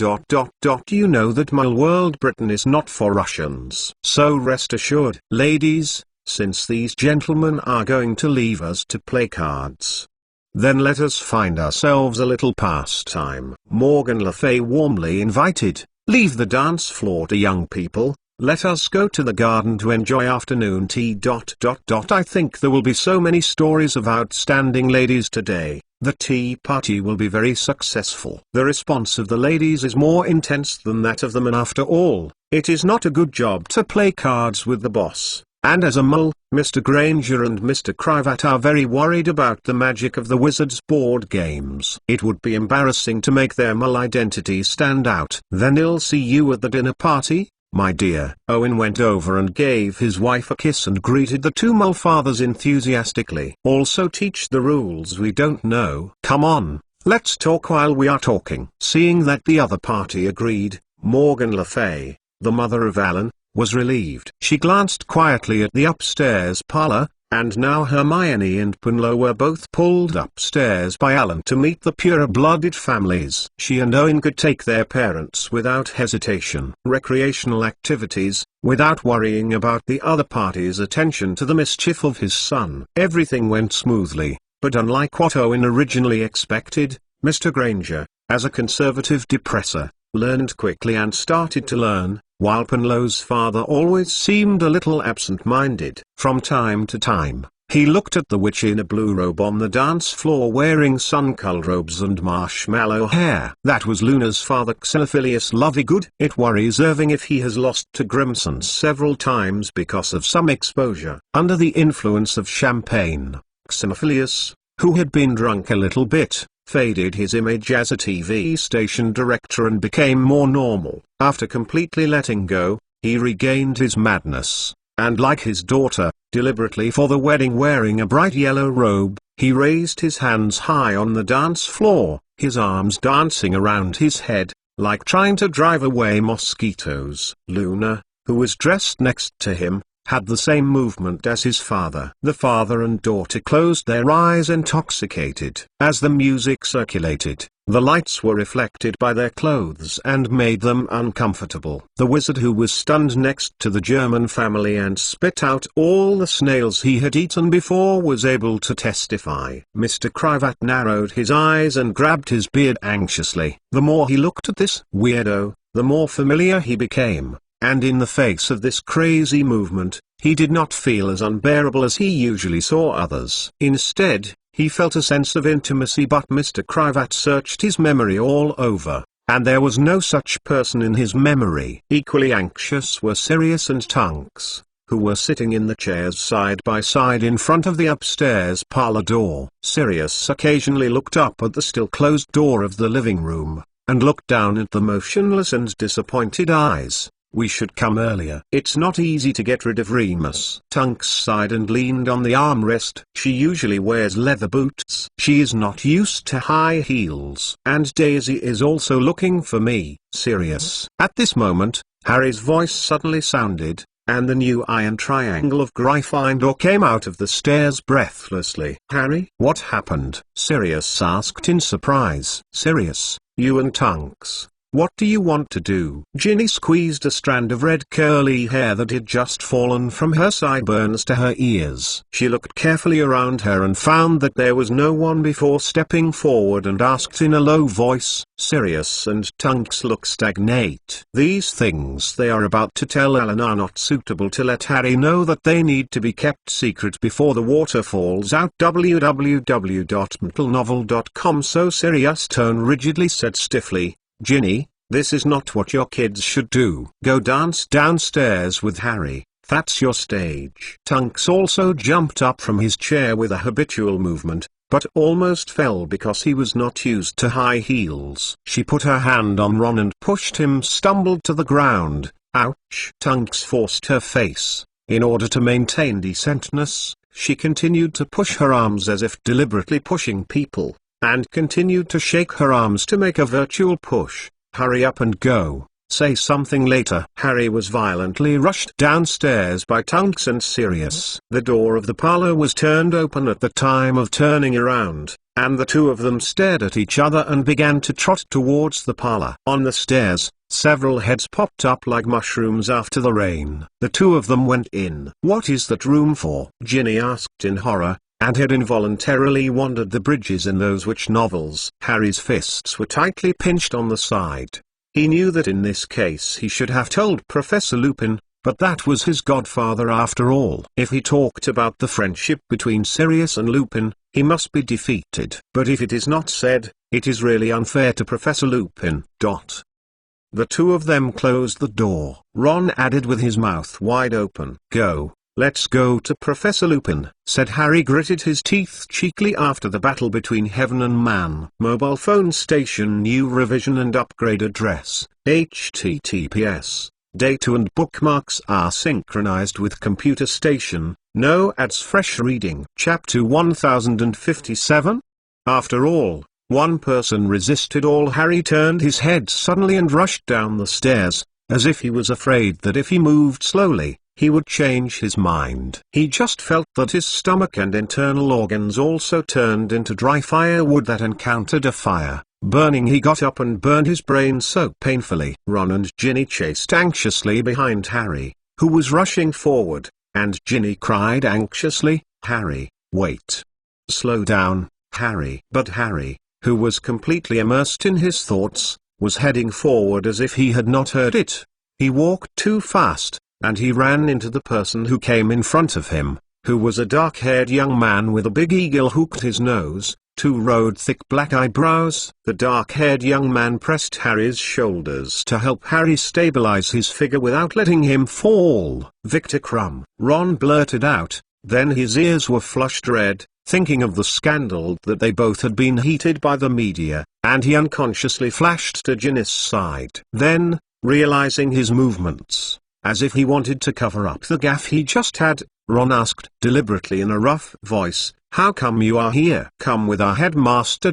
You know that my world Britain is not for Russians. So rest assured." "Ladies, since these gentlemen are going to leave us to play cards, then let us find ourselves a little pastime." Morgan Le Fay warmly invited, "Leave the dance floor to young people. Let us go to the garden to enjoy afternoon tea. I think there will be so many stories of outstanding ladies today. The tea party will be very successful." The response of the ladies is more intense than that of the men. After all, it is not a good job to play cards with the boss, and as a mole, Mr. Granger and Mr. Crivat are very worried about the magic of the Wizards board games. It would be embarrassing to make their mole identity stand out. "Then I'll see you at the dinner party, my dear." Owen went over and gave his wife a kiss and greeted the two mole fathers enthusiastically. "Also teach the rules we don't know." "Come on, let's talk while we are talking." Seeing that the other party agreed, Morgan Le Fay, the mother of Alan, was relieved. She glanced quietly at the upstairs parlor, and now Hermione and Punlo were both pulled upstairs by Alan to meet the pure-blooded families. She and Owen could take their parents without hesitation. Recreational activities, without worrying about the other party's attention to the mischief of his son. Everything went smoothly, but unlike what Owen originally expected, Mr. Granger, as a conservative depressor, learned quickly and started to learn, while Punlo's father always seemed a little absent-minded. From time to time, he looked at the witch in a blue robe on the dance floor wearing sun-colored robes and marshmallow hair. That was Luna's father, Xenophilius Lovegood. It worries Irving if he has lost to Grimson several times because of some exposure. Under the influence of champagne, Xenophilius, who had been drunk a little bit, faded his image as a TV station director and became more normal. After completely letting go, he regained his madness, and like his daughter, deliberately for the wedding wearing a bright yellow robe, he raised his hands high on the dance floor, his arms dancing around his head, like trying to drive away mosquitoes. "Luna, who was dressed next to him, had the same movement as his father. The father and daughter closed their eyes intoxicated. As the music circulated, the lights were reflected by their clothes and made them uncomfortable. The wizard, who was stunned next to the German family and spit out all the snails he had eaten before, was able to testify. Mr. Cravat narrowed his eyes and grabbed his beard anxiously. The more he looked at this weirdo, the more familiar he became. And in the face of this crazy movement, he did not feel as unbearable as he usually saw others. Instead, he felt a sense of intimacy. But Mr. Cravat searched his memory all over, and there was no such person in his memory. Equally anxious were Sirius and Tunks, who were sitting in the chairs side by side in front of the upstairs parlor door. Sirius occasionally looked up at the still closed door of the living room, and looked down at the motionless and disappointed eyes. "We should come earlier. It's not easy to get rid of Remus." Tunks sighed and leaned on the armrest. "She usually wears leather boots. She is not used to high heels. And Daisy is also looking for me, Sirius." At this moment, Harry's voice suddenly sounded, and the new iron triangle of Gryffindor came out of the stairs breathlessly. "Harry, what happened?" Sirius asked in surprise. "Sirius, you and Tunks, what do you want to do?" Ginny squeezed a strand of red curly hair that had just fallen from her sideburns to her ears. She looked carefully around her and found that there was no one before stepping forward and asked in a low voice, "Sirius and Tunks look stagnate. These things they are about to tell Alan are not suitable to let Harry know that they need to be kept secret before the water falls out." www.mentalnovel.com. So Sirius turned rigidly said stiffly, "Ginny, this is not what your kids should do. Go dance downstairs with Harry, that's your stage." Tunks also jumped up from his chair with a habitual movement, but almost fell because he was not used to high heels. She put her hand on Ron and pushed him, stumbled to the ground. "Ouch!" Tunks forced her face. In order to maintain decentness, she continued to push her arms as if deliberately pushing people, and continued to shake her arms to make a virtual push. "Hurry up and go. Say something later." Harry was violently rushed downstairs by Tunks and Sirius. The door of the parlor was turned open at the time of turning around, and the two of them stared at each other and began to trot towards the parlor. On the stairs, several heads popped up like mushrooms after the rain. The two of them went in. "What is that room for?" Ginny asked in horror, and had involuntarily wondered the bridges in those witch novels. Harry's fists were tightly pinched on the side. He knew that in this case he should have told Professor Lupin, but that was his godfather after all. If he talked about the friendship between Sirius and Lupin, he must be defeated. But if it is not said, it is really unfair to Professor Lupin. The two of them closed the door. Ron added with his mouth wide open. "Go. Let's go to Professor Lupin," said Harry, gritted his teeth cheekily after the battle between heaven and man. Mobile phone station, new revision and upgrade address, https. Data and bookmarks are synchronized with computer station, no ads. Fresh reading. Chapter 1057? After all, one person resisted all. Harry turned his head suddenly and rushed down the stairs, as if he was afraid that if he moved slowly, he would change his mind. He just felt that his stomach and internal organs also turned into dry firewood that encountered a fire. Burning. He got up and burned his brain so painfully. Ron and Ginny chased anxiously behind Harry, who was rushing forward, and Ginny cried anxiously, "Harry, wait. Slow down, Harry." But Harry, who was completely immersed in his thoughts, was heading forward as if he had not heard it. He walked too fast, and he ran into the person who came in front of him, who was a dark-haired young man with a big eagle hooked his nose, two-rowed thick black eyebrows. The dark-haired young man pressed Harry's shoulders to help Harry stabilize his figure without letting him fall. "Victor Crumb," Ron blurted out, then his ears were flushed red, thinking of the scandal that they both had been heated by the media, and he unconsciously flashed to Ginny's side. Then, realizing his movements, as if he wanted to cover up the gaffe he just had, Ron asked deliberately in a rough voice, "How come you are here?" "Come with our headmaster.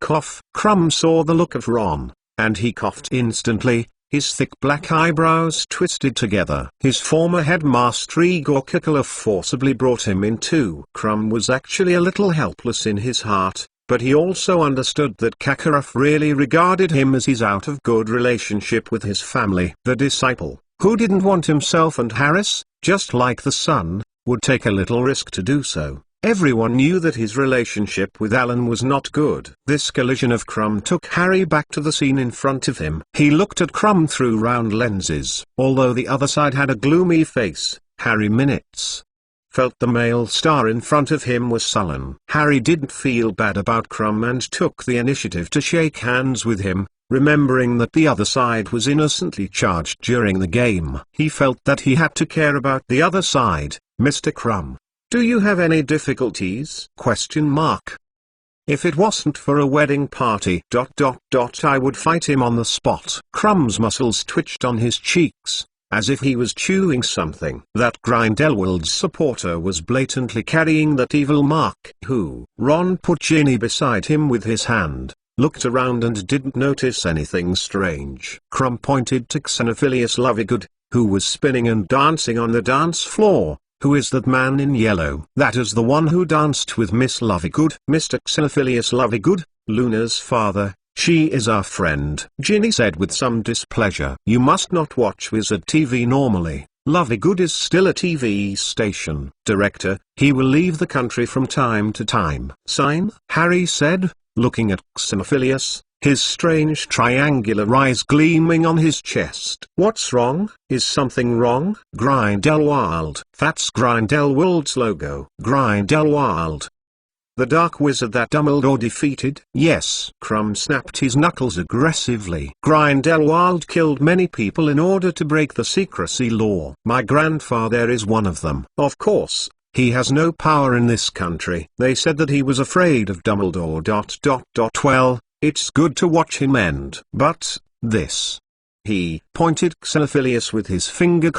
Cough." Crumb saw the look of Ron, and he coughed instantly, His thick black eyebrows twisted together. His former headmaster Igor Kukulov forcibly brought him in too. Krum was actually a little helpless in his heart, but he also understood that Kakarov really regarded him as his out of good relationship with his family. The disciple, who didn't want himself and Harris, just like the son, would take a little risk to do so. Everyone knew that his relationship with Alan was not good. This collision of Krum took Harry back to the scene in front of him. He looked at Krum through round lenses. Although the other side had a gloomy face, Harry Minutes felt the male star in front of him was sullen. Harry didn't feel bad about Krum and took the initiative to shake hands with him, remembering that the other side was innocently charged during the game. He felt that he had to care about the other side. Mr. Krum, do you have any difficulties? ? If it wasn't for a wedding party ... I would fight him on the spot. Krum's muscles twitched on his cheeks, as if he was chewing something. That Grindelwald's supporter was blatantly carrying that evil mark. Who? Ron put Ginny beside him with his hand, looked around and didn't notice anything strange. Krum pointed to Xenophilius Lovegood, who was spinning and dancing on the dance floor. Who is that man in yellow? That is the one who danced with Miss Lovegood. Mr. Xenophilius Lovegood, Luna's father. She is our friend, Ginny said with some displeasure. You must not watch Wizard TV normally. Lovegood is still a TV station director. He will leave the country from time to time. Sign? Harry said, looking at Xenophilius, his strange triangular eyes gleaming on his chest. What's wrong? Is something wrong? Grindelwald. That's Grindelwald's logo. Grindelwald. The dark wizard that Dumbledore defeated? Yes. Krum snapped his knuckles aggressively. Grindelwald killed many people in order to break the secrecy law. My grandfather is one of them. Of course, he has no power in this country. They said that he was afraid of Dumbledore. Well, it's good to watch him end. But, this. He pointed Xenophilius with his finger,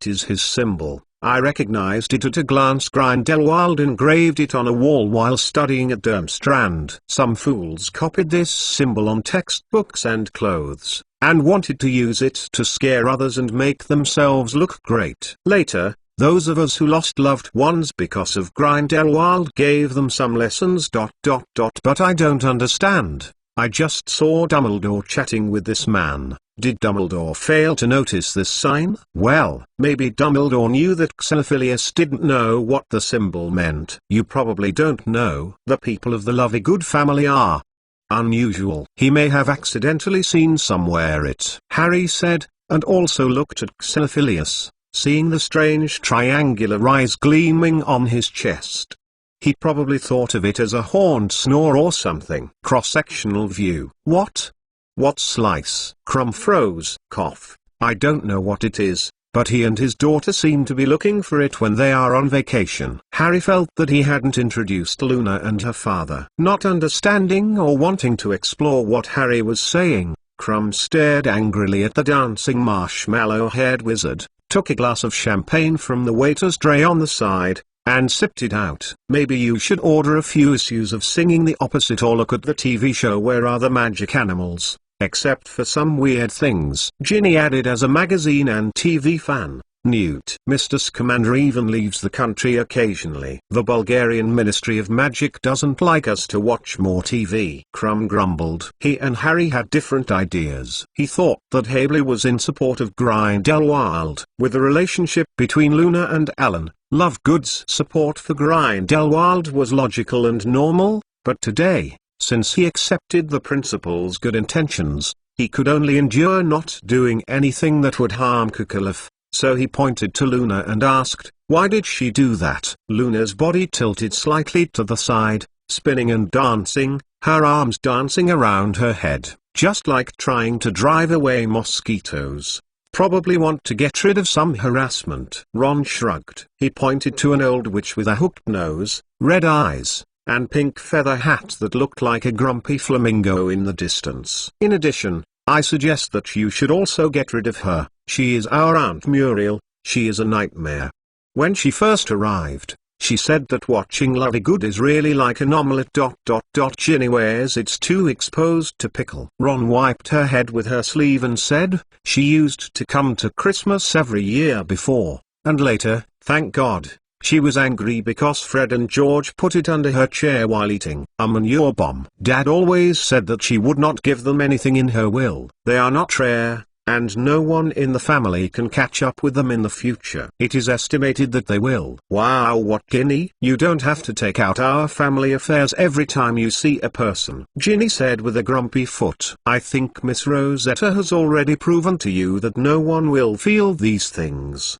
is his symbol. I recognized it at a glance. Grindelwald engraved it on a wall while studying at Durmstrand. Some fools copied this symbol on textbooks and clothes, and wanted to use it to scare others and make themselves look great. Later, those of us who lost loved ones because of Grindelwald gave them some lessons. But I don't understand. I just saw Dumbledore chatting with this man. Did Dumbledore fail to notice this sign? Well, maybe Dumbledore knew that Xenophilius didn't know what the symbol meant. You probably don't know. The people of the Lovegood family are unusual. He may have accidentally seen somewhere it. Harry said, and also looked at Xenophilius, seeing the strange triangular eyes gleaming on his chest. He probably thought of it as a horned snore or something. Cross-sectional view. What? What slice? Krum froze. Cough. I don't know what it is, but he and his daughter seem to be looking for it when they are on vacation. Harry felt that he hadn't introduced Luna and her father. Not understanding or wanting to explore what Harry was saying, Krum stared angrily at the dancing marshmallow-haired wizard, took a glass of champagne from the waiter's tray on the side, and sipped it out. Maybe you should order a few issues of Singing the Opposite or look at the TV show Where Are the Magic Animals, except for some weird things. Ginny added as a magazine and TV fan. Newt. Mr. Scamander even leaves the country occasionally. The Bulgarian Ministry of Magic doesn't like us to watch more TV. Krum grumbled. He and Harry had different ideas. He thought that Habley was in support of Grindelwald. With the relationship between Luna and Alan, Lovegood's support for Grindelwald was logical and normal, but today, since he accepted the principal's good intentions, he could only endure not doing anything that would harm Kukulov. So he pointed to Luna and asked, why did she do that? Luna's body tilted slightly to the side, spinning and dancing, her arms dancing around her head, just like trying to drive away mosquitoes. Probably want to get rid of some harassment. Ron shrugged. He pointed to an old witch with a hooked nose, red eyes, and pink feather hat that looked like a grumpy flamingo in the distance. In addition, I suggest that you should also get rid of her. She is our Aunt Muriel. She is a nightmare. When she first arrived, She said that watching Lovegood is really like an omelette. Ginny wears it's too exposed to pickle. Ron wiped her head with her sleeve and said, she used to come to Christmas every year before, and later, thank God. She was angry because Fred and George put it under her chair while eating a manure bomb. Dad always said that she would not give them anything in her will. They are not rare, and no one in the family can catch up with them in the future. It is estimated that they will. Wow, what, Ginny? You don't have to take out our family affairs every time you see a person, Ginny said with a grumpy foot. I think Miss Rosetta has already proven to you that no one will feel these things.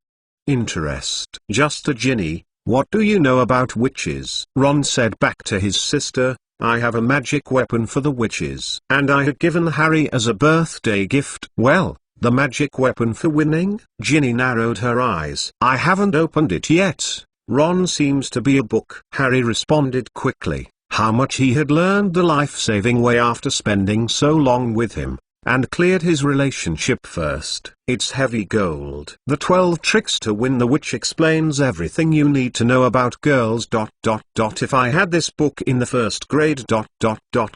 Interest. Just a Ginny, what do you know about witches? Ron said back to his sister, I have a magic weapon for the witches. And I had given Harry as a birthday gift. Well, the magic weapon for winning? Ginny narrowed her eyes. I haven't opened it yet. Ron seems to be a book. Harry responded quickly, how much he had learned the life-saving way after spending so long with him, and cleared his relationship first. It's heavy gold. The 12 Tricks to Win the Witch explains everything you need to know about girls. If I had this book in the first grade.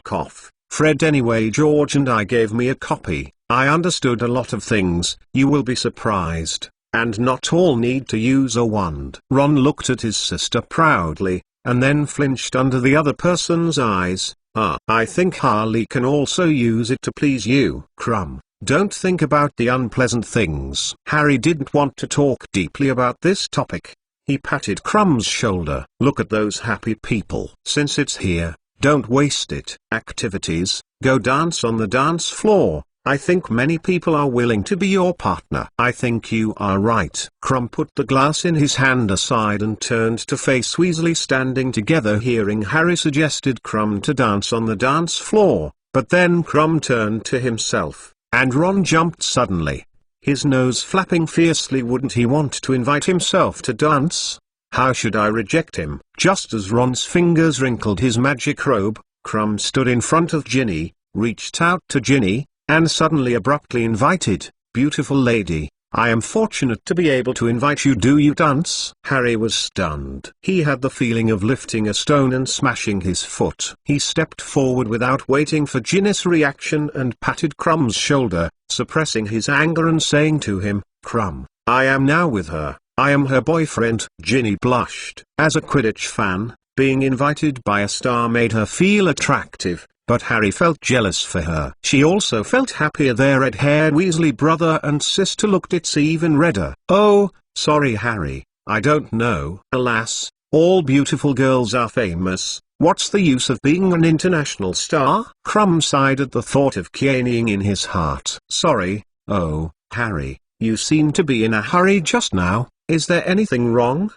Cough. Fred anyway George and I gave me a copy. I understood a lot of things, you will be surprised, and not all need to use a wand. Ron looked at his sister proudly, and then flinched under the other person's eyes. I think Harley can also use it to please you. Crumb, don't think about the unpleasant things. Harry didn't want to talk deeply about this topic. He patted Crumb's shoulder. Look at those happy people. Since it's here, don't waste it. Activities, go dance on the dance floor. I think many people are willing to be your partner. I think you are right. Crumb put the glass in his hand aside and turned to face Weasley standing together. Hearing Harry suggested Crumb to dance on the dance floor, but then Crumb turned to himself, and Ron jumped suddenly, his nose flapping fiercely. Wouldn't he want to invite himself to dance? How should I reject him? Just as Ron's fingers wrinkled his magic robe, Crumb stood in front of Ginny, reached out to Ginny, and suddenly abruptly invited, beautiful lady, I am fortunate to be able to invite you. Do you dance? Harry was stunned. He had the feeling of lifting a stone and smashing his foot. He stepped forward without waiting for Ginny's reaction and patted Crumb's shoulder, suppressing his anger and saying to him, Crumb, I am now with her. I am her boyfriend. Ginny blushed. As a Quidditch fan, being invited by a star made her feel attractive. But Harry felt jealous for her. She also felt happier. Their red-haired Weasley brother and sister looked it's even redder. Oh, sorry Harry, I don't know. Alas, all beautiful girls are famous. What's the use of being an international star? Crumb sighed at the thought of caning in his heart. Sorry. Oh, Harry, you seem to be in a hurry just now. Is there anything wrong?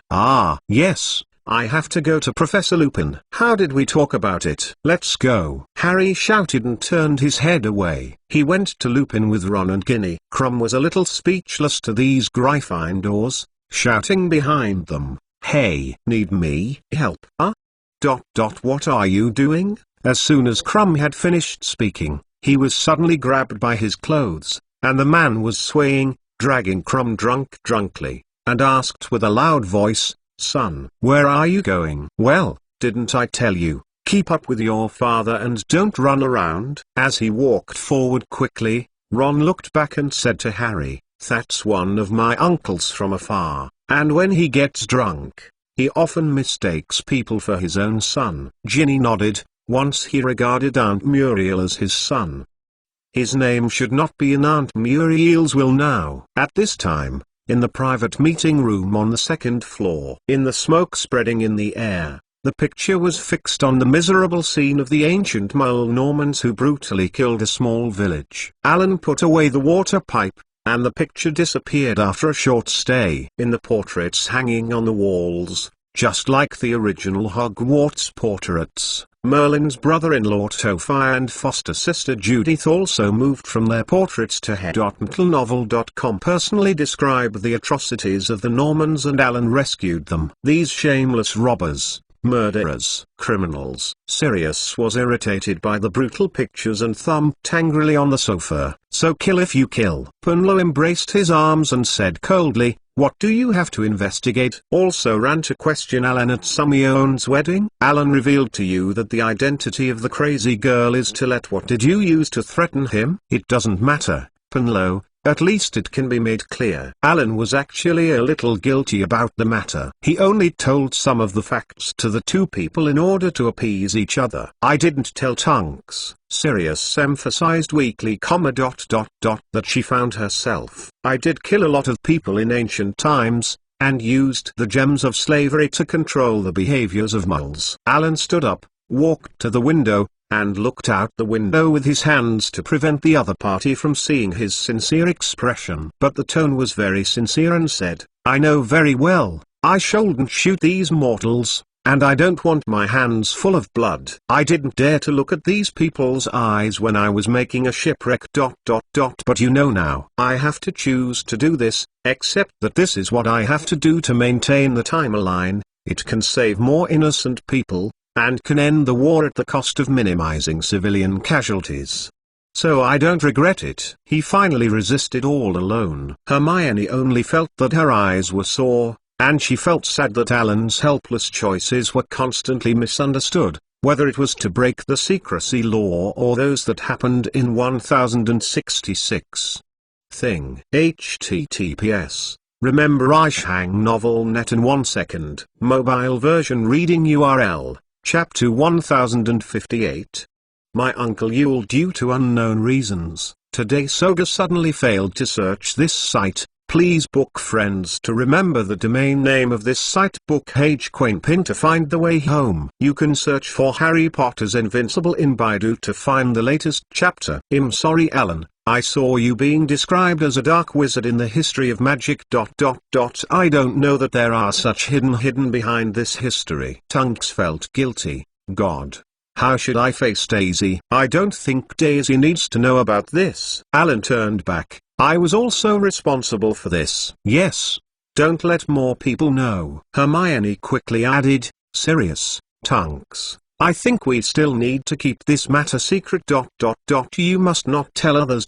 Yes. I have to go to Professor Lupin. How did we talk about it? Let's go. Harry shouted and turned his head away. He went to Lupin with Ron and Ginny. Crumb was a little speechless to these Gryffindors, shouting behind them, Hey, need me help? What are you doing? As soon as Crumb had finished speaking, he was suddenly grabbed by his clothes, and the man was swaying, dragging Crumb drunkly, and asked with a loud voice, Son, where are you going? Well, didn't I tell you, keep up with your father and don't run around? As he walked forward quickly, Ron looked back and said to Harry, that's one of my uncles from afar, and when he gets drunk, he often mistakes people for his own son. Ginny nodded. Once he regarded Aunt Muriel as his son. His name should not be in Aunt Muriel's will now. At this time, in the private meeting room on the second floor, in the smoke spreading in the air, the picture was fixed on the miserable scene of the ancient Mole Normans who brutally killed a small village. Alan put away the water pipe, and the picture disappeared after a short stay. In the portraits hanging on the walls, just like the original Hogwarts portraits, Merlin's brother-in-law Topher and foster sister Judith also moved from their portraits to head.mentalnovel.com personally describe the atrocities of the Normans, and Alan rescued them. These shameless robbers, murderers, criminals. Sirius was irritated by the brutal pictures and thumped angrily on the sofa. So kill if you kill. Punlo embraced his arms and said coldly, "What do you have to investigate?" Also ran to question Alan at Sumion's wedding. Alan revealed to you that the identity of the crazy girl is Tillette. What did you use to threaten him? It doesn't matter, Punlo. At least it can be made clear. Alan was actually a little guilty about the matter. He only told some of the facts to the two people in order to appease each other. I didn't tell Tunks, Sirius emphasized weakly, that she found herself. I did kill a lot of people in ancient times, and used the gems of slavery to control the behaviors of moles. Alan stood up, walked to the window, and looked out the window with his hands to prevent the other party from seeing his sincere expression. But the tone was very sincere and said, "I know very well, I shouldn't shoot these mortals, and I don't want my hands full of blood. I didn't dare to look at these people's eyes when I was making a shipwreck. But you know now. I have to choose to do this, except that this is what I have to do to maintain the timeline. It can save more innocent people, and can end the war at the cost of minimizing civilian casualties. So I don't regret it." He finally resisted all alone. Hermione only felt that her eyes were sore, and she felt sad that Alan's helpless choices were constantly misunderstood, whether it was to break the secrecy law or those that happened in 1066. Thing. https. Remember Ishang novel net in 1 second. Mobile version reading URL. Chapter 1058. My Uncle Yule. Due to unknown reasons, today Soga suddenly failed to search this site. Please book friends to remember the domain name of this site. Book H Quainpin to find the way home. You can search for Harry Potter's Invincible in Baidu to find the latest chapter. I'm sorry Alan, I saw you being described as a dark wizard in the history of magic. I don't know that there are such hidden behind this history. Tunks felt guilty. God. How should I face Daisy? I don't think Daisy needs to know about this. Alan turned back. I was also responsible for this. Yes. Don't let more people know. Hermione quickly added, Sirius, Tunks, I think we still need to keep this matter secret. You must not tell others.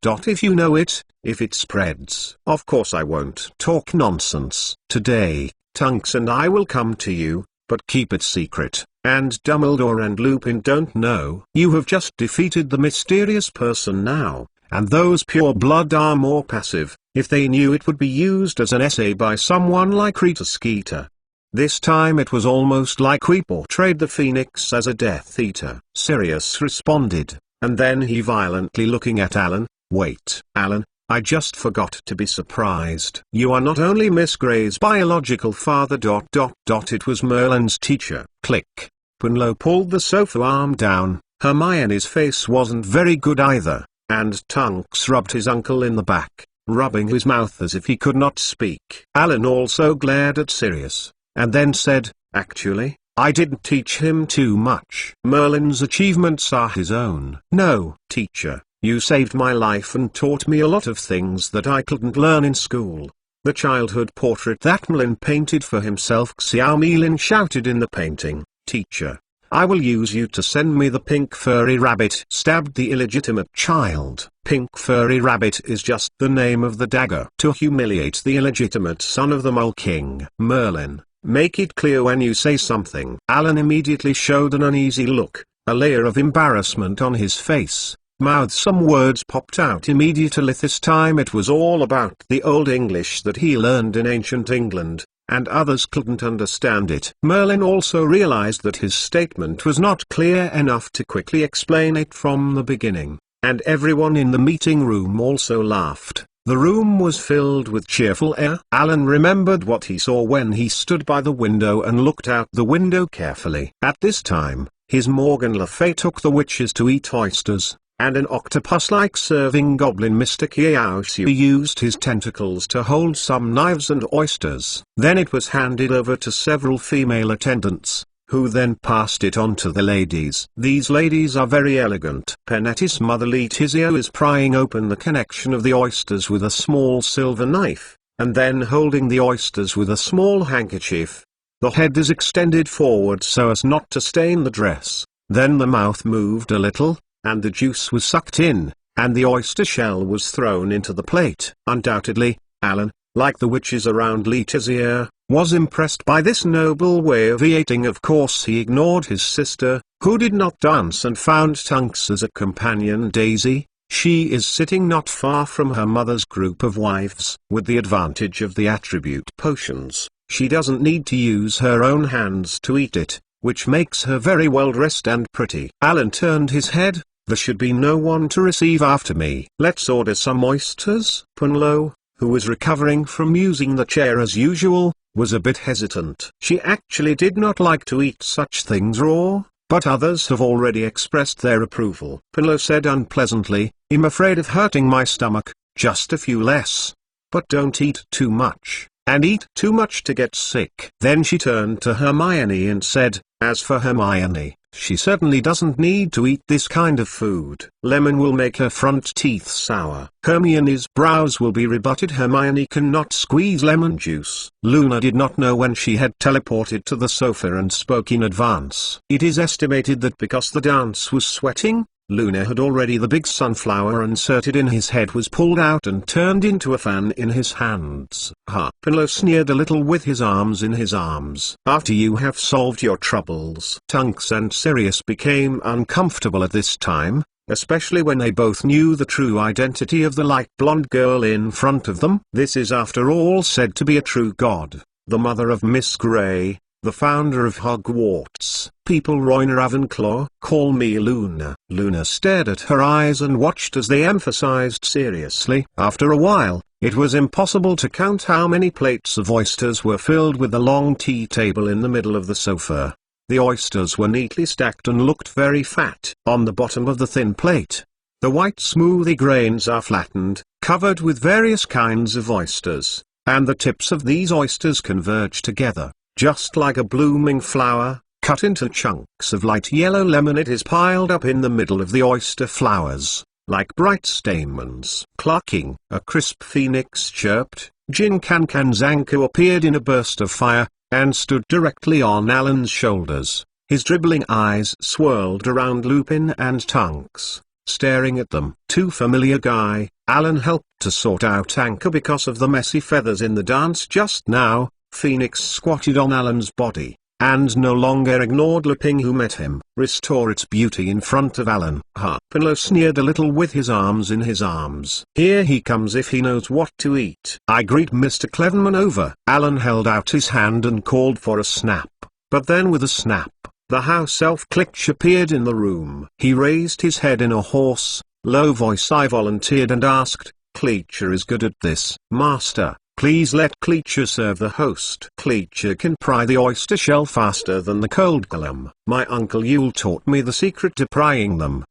If you know it, if it spreads. Of course I won't. Talk nonsense. Today, Tunks and I will come to you, but keep it secret. And Dumbledore and Lupin don't know. You have just defeated the mysterious person now, and those pure blood are more passive. If they knew, it would be used as an essay by someone like Rita Skeeter. This time it was almost like we portrayed the Phoenix as a Death Eater. Sirius responded, and then he violently looking at Alan. Wait, Alan, I just forgot to be surprised. You are not only Miss Grey's biological father. It was Merlin's teacher. Click. Punlo pulled the sofa arm down. Hermione's face wasn't very good either, and Tunks rubbed his uncle in the back, rubbing his mouth as if he could not speak. Alan also glared at Sirius, and then said, Actually, I didn't teach him too much. Merlin's achievements are his own. No, teacher, you saved my life and taught me a lot of things that I couldn't learn in school. The childhood portrait that Merlin painted for himself. Xiao Milin shouted in the painting, Teacher, I will use you to send me the pink furry rabbit. Stabbed the illegitimate child. Pink furry rabbit is just the name of the dagger. To humiliate the illegitimate son of the Mole King. Merlin, make it clear when you say something. Alan immediately showed an uneasy look, a layer of embarrassment on his face. Mouth. Some words popped out immediately. This time it was all about the Old English that he learned in ancient England, and others couldn't understand it. Merlin also realized that his statement was not clear enough to quickly explain it from the beginning, and everyone in the meeting room also laughed. The room was filled with cheerful air. Alan remembered what he saw when he stood by the window and looked out the window carefully. At this time, his Morgan Le Fay took the witches to eat oysters, and an octopus-like serving goblin Mr. Kiaoxiu used his tentacles to hold some knives and oysters. Then it was handed over to several female attendants, who then passed it on to the ladies. These ladies are very elegant. Penetti's mother Letizia is prying open the connection of the oysters with a small silver knife, and then holding the oysters with a small handkerchief. The head is extended forward so as not to stain the dress. Then the mouth moved a little, and the juice was sucked in, and the oyster shell was thrown into the plate. Undoubtedly, Alan, like the witches around Lita's ear, was impressed by this noble way of eating. Of course he ignored his sister, who did not dance, and found Tunks as a companion. Daisy, she is sitting not far from her mother's group of wives. With the advantage of the attribute potions, she doesn't need to use her own hands to eat it, which makes her very well dressed and pretty. Alan turned his head. There should be no one to receive after me. Let's order some oysters. Punlo, who was recovering from using the chair as usual, was a bit hesitant. She actually did not like to eat such things raw, but others have already expressed their approval. Punlo said unpleasantly, "I'm afraid of hurting my stomach, just a few less. But don't eat too much, and eat too much to get sick." Then she turned to Hermione and said, "As for Hermione, she certainly doesn't need to eat this kind of food. Lemon will make her front teeth sour." Hermione's brows will be rebutted. Hermione cannot squeeze lemon juice. Luna did not know when she had teleported to the sofa and spoke in advance. It is estimated that because the dance was sweating, Luna had already. The big sunflower inserted in his head was pulled out and turned into a fan in his hands. Punlo sneered a little with his arms in his arms. "After you have solved your troubles." Tunks and Sirius became uncomfortable at this time, especially when they both knew the true identity of the light blonde girl in front of them. This is after all said to be a true god, the mother of Miss Grey, the founder of Hogwarts. "People Royna Ravenclaw, call me Luna." Luna stared at her eyes and watched as they emphasized seriously. After a while, it was impossible to count how many plates of oysters were filled with the long tea table in the middle of the sofa. The oysters were neatly stacked and looked very fat. On the bottom of the thin plate, the white smoothie grains are flattened, covered with various kinds of oysters, and the tips of these oysters converge together, just like a blooming flower, cut into chunks of light yellow lemon. It is piled up in the middle of the oyster flowers, like bright stamens. Clucking, a crisp phoenix chirped. Jin Zanku appeared in a burst of fire, and stood directly on Alan's shoulders. His dribbling eyes swirled around Lupin and Tunks, staring at them. Too familiar guy. Alan helped to sort out Anka because of the messy feathers in the dance just now. Phoenix squatted on Alan's body, and no longer ignored Lupin, who met him. Restore its beauty in front of Alan. Punlo sneered a little with his arms in his arms. "Here he comes if he knows what to eat. I greet Mr. Cleverman over." Alan held out his hand and called for a snap, but then with a snap, the house elf Klitsch appeared in the room. He raised his head in a hoarse, low voice. I volunteered and asked, "Klitsch is good at this." "Master, please let Klitsch serve the host." "Klitsch can pry the oyster shell faster than the cold golem. My uncle Yule taught me the secret to prying them!"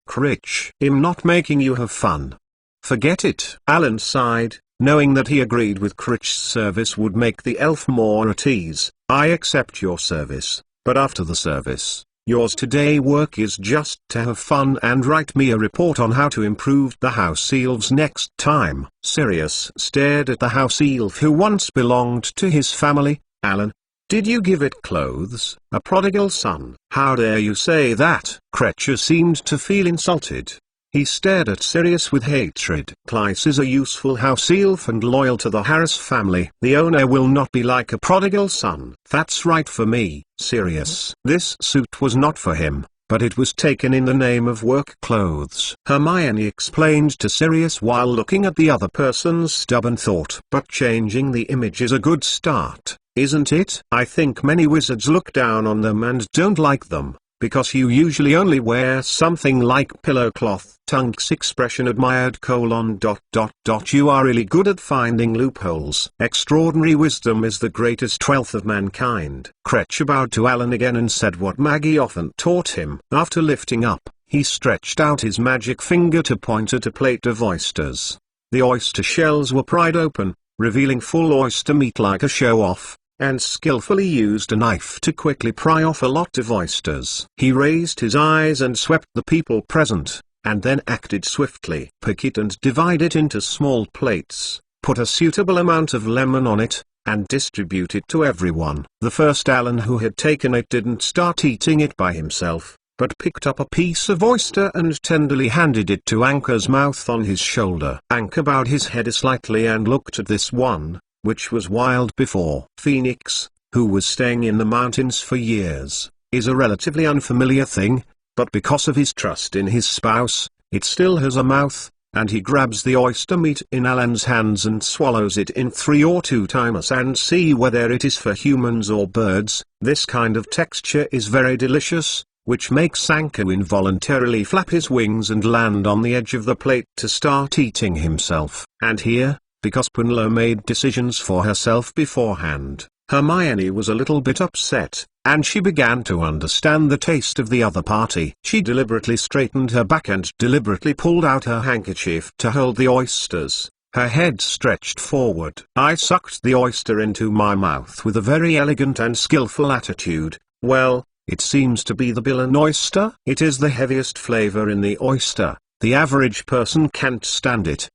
Critch, "I'm not making you have fun." "Forget it." Alan sighed, knowing that he agreed with Critch's service would make the elf more at ease. "I accept your service, but after the service, yours today work is just to have fun and write me a report on how to improve the house elves next time." Sirius stared at the house elf who once belonged to his family. "Alan, did you give it clothes? A prodigal son?" "How dare you say that?" Cretcher seemed to feel insulted. He stared at Sirius with hatred. "Clyce is a useful house elf and loyal to the Harris family. The owner will not be like a prodigal son." "That's right for me, Sirius." This suit was not for him, but it was taken in the name of work clothes. Hermione explained to Sirius while looking at the other person's stubborn thought. "But changing the image is a good start, isn't it? I think many wizards look down on them and don't like them, because you usually only wear something like pillow cloth." Tunk's expression admired: "You are really good at finding loopholes. Extraordinary wisdom is the greatest wealth of mankind." Cretch bowed to Alan again and said what Maggie often taught him. After lifting up, he stretched out his magic finger to point at a plate of oysters. The oyster shells were pried open, revealing full oyster meat like a show-off, and skillfully used a knife to quickly pry off a lot of oysters. He raised his eyes and swept the people present, and then acted swiftly. "Pick it and divide it into small plates, put a suitable amount of lemon on it, and distribute it to everyone. The first Alan who had taken it didn't start eating it by himself, but picked up a piece of oyster and tenderly handed it to Anka's mouth on his shoulder. Anka bowed his head slightly and looked at this one, which was wild before. Phoenix, who was staying in the mountains for years, is a relatively unfamiliar thing, but because of his trust in his spouse, it still has a mouth, and he grabs the oyster meat in Alan's hands and swallows it in 3 or 2 times and see whether it is for humans or birds. This kind of texture is very delicious, which makes Anka involuntarily flap his wings and land on the edge of the plate to start eating himself. And here, because Punlo made decisions for herself beforehand, Hermione was a little bit upset, and she began to understand the taste of the other party. She deliberately straightened her back and deliberately pulled out her handkerchief to hold the oysters, her head stretched forward. I sucked the oyster into my mouth with a very elegant and skillful attitude. Well, it seems to be the Billen oyster. It is the heaviest flavor in the oyster. The average person can't stand it.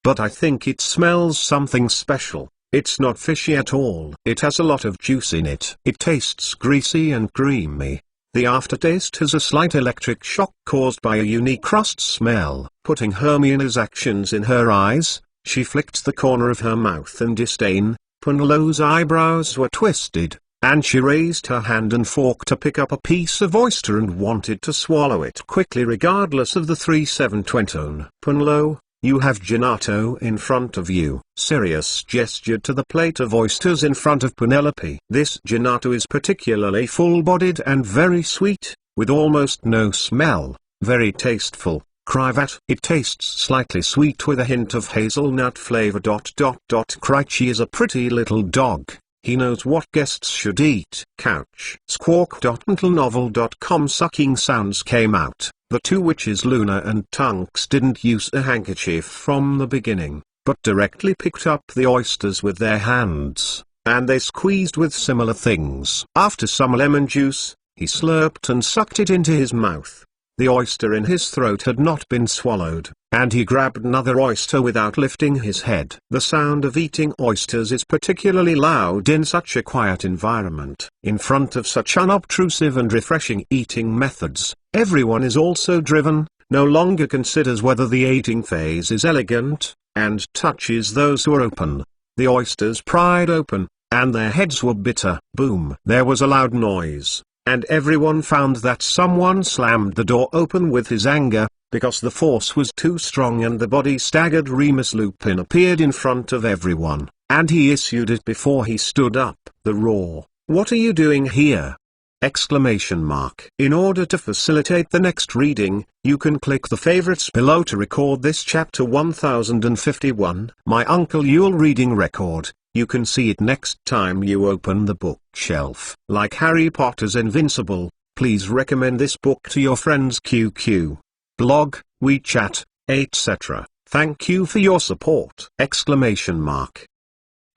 But I think it smells something special. It's not fishy at all. It has a lot of juice in it. It tastes greasy and creamy. The aftertaste has a slight electric shock caused by a unique crust smell. Putting Hermione's actions in her eyes, she flicked the corner of her mouth in disdain. Punlo's eyebrows were twisted, and she raised her hand and fork to pick up a piece of oyster and wanted to swallow it quickly regardless of the 3/7 tone. Punlo, you have gelato in front of you. Sirius gestured to the plate of oysters in front of Penelope. This gelato is particularly full-bodied and very sweet, with almost no smell, very tasteful. Cravat. It tastes slightly sweet with a hint of hazelnut flavor. Crychi is a pretty little dog. He knows what guests should eat. Couch. Squawk.mentalnovel.com. Sucking sounds came out. The 2 witches Luna and Tunks didn't use a handkerchief from the beginning, but directly picked up the oysters with their hands, and they squeezed with similar things. After some lemon juice, he slurped and sucked it into his mouth. The oyster in his throat had not been swallowed, and he grabbed another oyster without lifting his head. The sound of eating oysters is particularly loud in such a quiet environment. In front of such unobtrusive and refreshing eating methods, everyone is also driven, no longer considers whether the eating phase is elegant, and touches those who are open. The oysters pried open, and their heads were bitter. Boom! There was a loud noise, and everyone found that someone slammed the door open with his anger, because the force was too strong and the body staggered. Remus Lupin appeared in front of everyone, and he issued it before he stood up. The roar, "What are you doing here?" Exclamation mark. In order to facilitate the next reading, you can click the favorites below to record this chapter 1051, My Uncle Yule reading record. You can see it next time you open the bookshelf. Like Harry Potter's Invincible, please recommend this book to your friends. QQ, blog, WeChat, etc. Thank you for your support! Exclamation mark.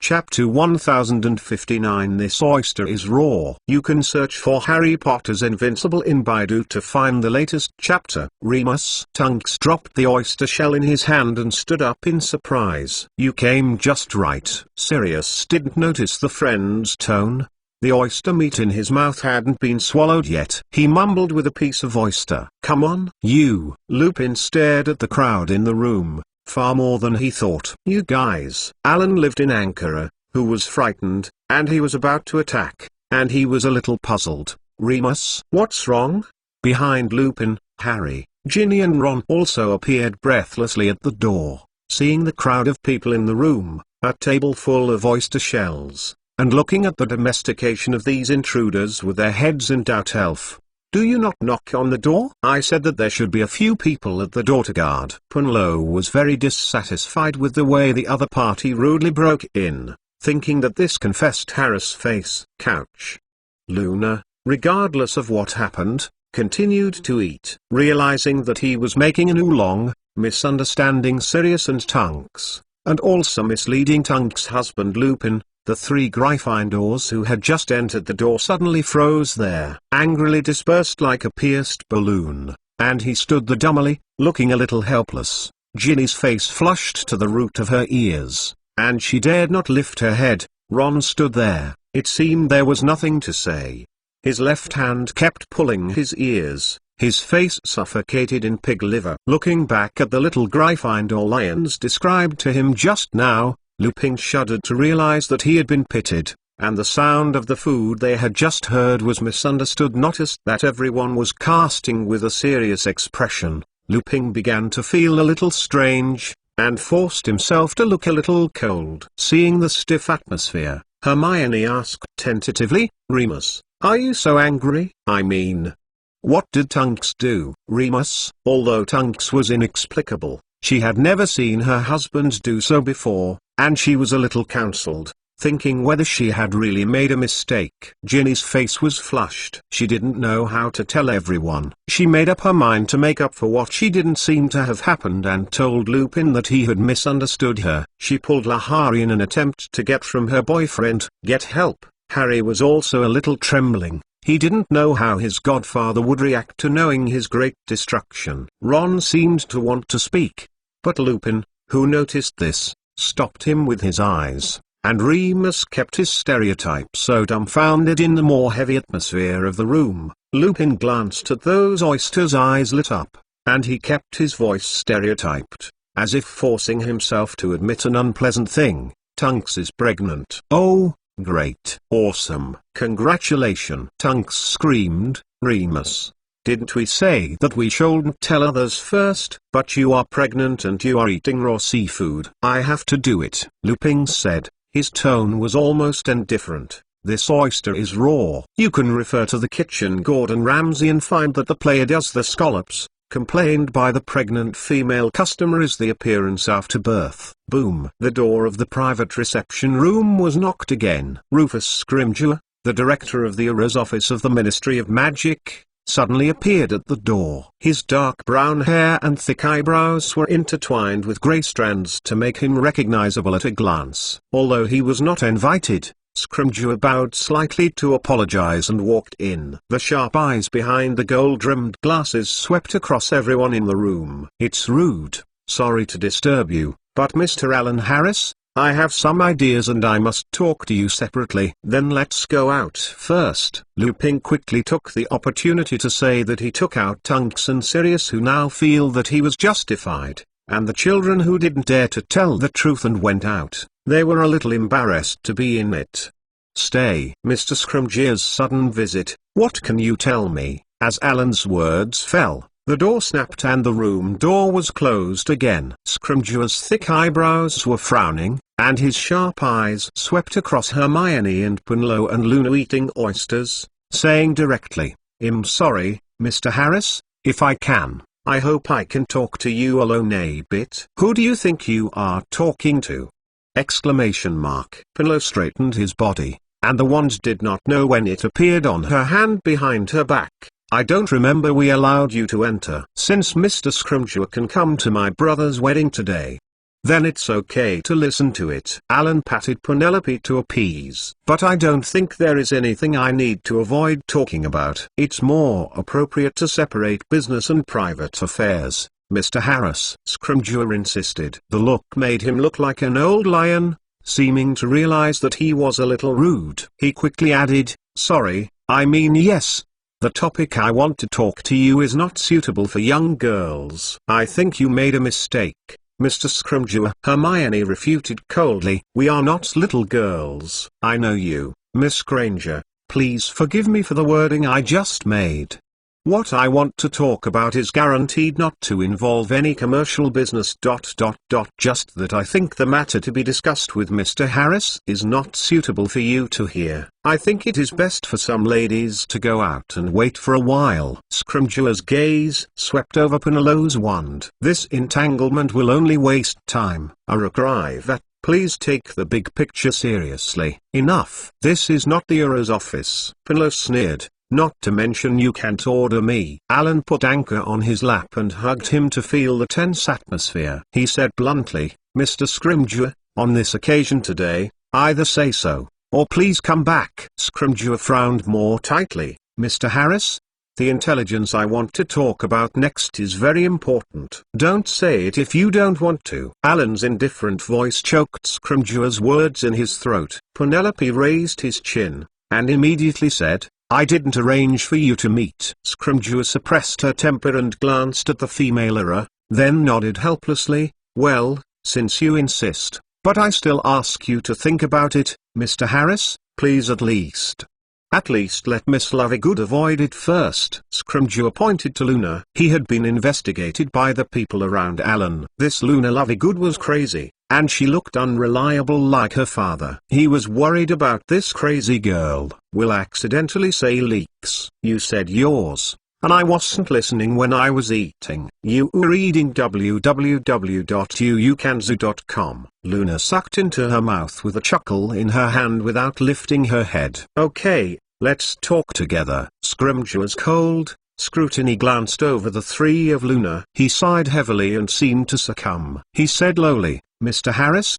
Chapter 1059. This oyster is raw. You can search for Harry Potter's Invincible in Baidu to find the latest chapter. Remus Tunks dropped the oyster shell in his hand and stood up in surprise. You came just right. Sirius didn't notice the friend's tone. The oyster meat in his mouth hadn't been swallowed yet. He mumbled with a piece of oyster. Come on, you. Lupin stared at the crowd in the room. Far more than he thought. You guys. Alan lived in Ankara, who was frightened, and he was about to attack, and he was a little puzzled. Remus, what's wrong? Behind Lupin, Harry, Ginny and Ron also appeared breathlessly at the door, seeing the crowd of people in the room, a table full of oyster shells, and looking at the domestication of these intruders with their heads in doubt. Elf, do you not knock on the door? I said that there should be a few people at the door to guard. Punlo was very dissatisfied with the way the other party rudely broke in, thinking that this confessed Harris face. Couch. Luna, regardless of what happened, continued to eat. Realizing that he was making an oolong, misunderstanding Sirius and Tunks, and also misleading Tunks' husband Lupin, the 3 Gryffindors who had just entered the door suddenly froze there, angrily dispersed like a pierced balloon, and he stood there dumbly, looking a little helpless. Ginny's face flushed to the root of her ears, and she dared not lift her head, Ron stood there. It seemed there was nothing to say. His left hand kept pulling his ears, his face suffocated in pig liver. Looking back at the little Gryffindor lions described to him just now, Lupin shuddered to realize that he had been pitted, and the sound of the food they had just heard was misunderstood. Noticed that everyone was casting with a serious expression. Lupin began to feel a little strange, and forced himself to look a little cold. Seeing the stiff atmosphere, Hermione asked tentatively, "Remus, are you so angry? I mean, what did Tonks do?" Remus, although Tonks was inexplicable, she had never seen her husband do so before, and she was a little counseled, thinking whether she had really made a mistake. Ginny's face was flushed. She didn't know how to tell everyone. She made up her mind to make up for what she didn't seem to have happened and told Lupin that he had misunderstood her. She pulled Lahari in an attempt to get from her boyfriend, "Get help." Harry was also a little trembling. He didn't know how his godfather would react to knowing his great destruction. Ron seemed to want to speak, but Lupin, who noticed this, stopped him with his eyes. And Remus kept his stereotype so dumbfounded in the more heavy atmosphere of the room. Lupin glanced at those oysters, eyes lit up, and he kept his voice stereotyped, as if forcing himself to admit an unpleasant thing. "Tonks is pregnant." "Oh, great. Awesome. Congratulations." Tonks screamed. "Remus, didn't we say that we shouldn't tell others first? But you are pregnant and you are eating raw seafood." "I have to do it," Lupin said. His tone was almost indifferent. "This oyster is raw." "You can refer to the kitchen, Gordon Ramsay, and find that the player does the scallops. Complained by the pregnant female customer is the appearance after birth." Boom. The door of the private reception room was knocked again. Rufus Scrimgeour, the director of the Auror's office of the Ministry of Magic, suddenly appeared at the door. His dark brown hair and thick eyebrows were intertwined with grey strands to make him recognizable at a glance. Although he was not invited, Scrimgeour bowed slightly to apologize and walked in. The sharp eyes behind the gold-rimmed glasses swept across everyone in the room. "It's rude. Sorry to disturb you, but Mr. Alan Harris, I have some ideas and I must talk to you separately." "Then let's go out first." Lupin quickly took the opportunity to say that he took out Tonks and Sirius, who now feel that he was justified, and the children who didn't dare to tell the truth and went out. They were a little embarrassed to be in it. "Stay." Mr. Scrimgeour's sudden visit. "What can you tell me?" As Alan's words fell, the door snapped and the room door was closed again. Scrimgeour's thick eyebrows were frowning, and his sharp eyes swept across Hermione and Punlo and Luna eating oysters, saying directly, "I'm sorry, Mr. Harris, if I can, I hope I can talk to you alone a bit." "Who do you think you are talking to?" Exclamation mark. Punlo straightened his body, and the wand did not know when it appeared on her hand behind her back. "I don't remember we allowed you to enter." "Since Mr. Scrimgeour can come to my brother's wedding today, then it's okay to listen to it." Alan patted Penelope to appease. "But I don't think there is anything I need to avoid talking about. It's more appropriate to separate business and private affairs, Mr. Harris," Scrimgeour insisted. The look made him look like an old lion, seeming to realize that he was a little rude. He quickly added, "Sorry, I mean yes. The topic I want to talk to you is not suitable for young girls." "I think you made a mistake, Mr. Scrimgeour," Hermione refuted coldly. "We are not little girls." "I know you, Miss Granger. Please forgive me for the wording I just made. What I want to talk about is guaranteed not to involve any commercial business. Just that I think the matter to be discussed with Mr. Harris is not suitable for you to hear. I think it is best for some ladies to go out and wait for a while." Scrimgeour's gaze swept over Penelope's wand. "This entanglement will only waste time. Aragriva, please take the big picture seriously." "Enough. This is not the Auror's office." Penelope sneered. "Not to mention you can't order me." Alan put Anchor on his lap and hugged him to feel the tense atmosphere. He said bluntly, "Mr. Scrimgeour, on this occasion today, either say so, or please come back." Scrimgeour frowned more tightly. "Mr. Harris, The intelligence I want to talk about next is very important. Don't say it if you don't want to. Alan's indifferent voice choked Scrimgeour's words in his throat. Penelope raised his chin, and immediately said, I didn't arrange for you to meet. Scrimgeour suppressed her temper and glanced at the female error, then nodded helplessly. Well, since you insist, but I still ask you to think about it, Mr. Harris, please at least. At least let Miss Lovegood avoid it first. Scrimgeour pointed to Luna. He had been investigated by the people around Alan. This Luna Lovegood was crazy, and she looked unreliable like her father. He was worried about this crazy girl. Will accidentally say leaks. You said yours, and I wasn't listening when I was eating. You were reading www.uukanzu.com. Luna sucked into her mouth with a chuckle in her hand without lifting her head. Okay, let's talk together. Scrimgeour's cold scrutiny glanced over the three of Luna. He sighed heavily and seemed to succumb. He said lowly, Mr. Harris.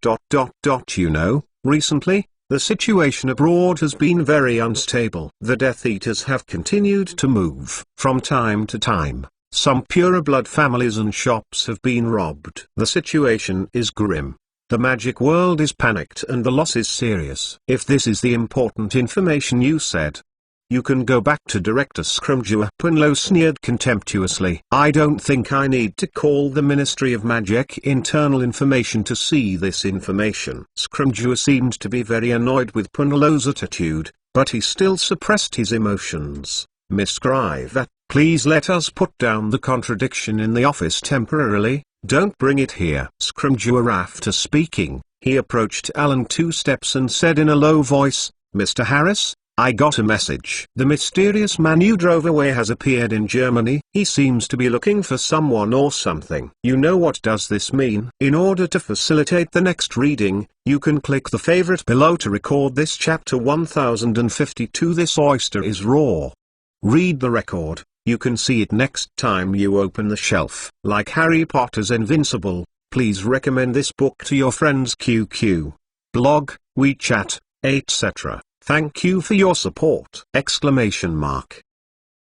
You know, recently, the situation abroad has been very unstable. The Death Eaters have continued to move. From time to time, some purer blood families and shops have been robbed. The situation is grim. The magic world is panicked and the loss is serious. If this is the important information you said, you can go back to Director Scrimgeour. Punlo sneered contemptuously. I don't think I need to call the Ministry of Magic Internal Information to see this information. Scrimgeour seemed to be very annoyed with Punlo's attitude, but he still suppressed his emotions. Miss Griver, please let us put down the contradiction in the office temporarily. Don't bring it here. Scrimgeour, after speaking, he approached Alan 2 steps and said in a low voice, Mr. Harris, I got a message. The mysterious man you drove away has appeared in Germany. He seems to be looking for someone or something. You know what does this mean? In order to facilitate the next reading, you can click the favorite below to record this chapter 1052. This oyster is raw. Read the record. You can see it next time you open the shelf. Like Harry Potter's Invincible, please recommend this book to your friends. QQ, blog, WeChat, etc. Thank you for your support!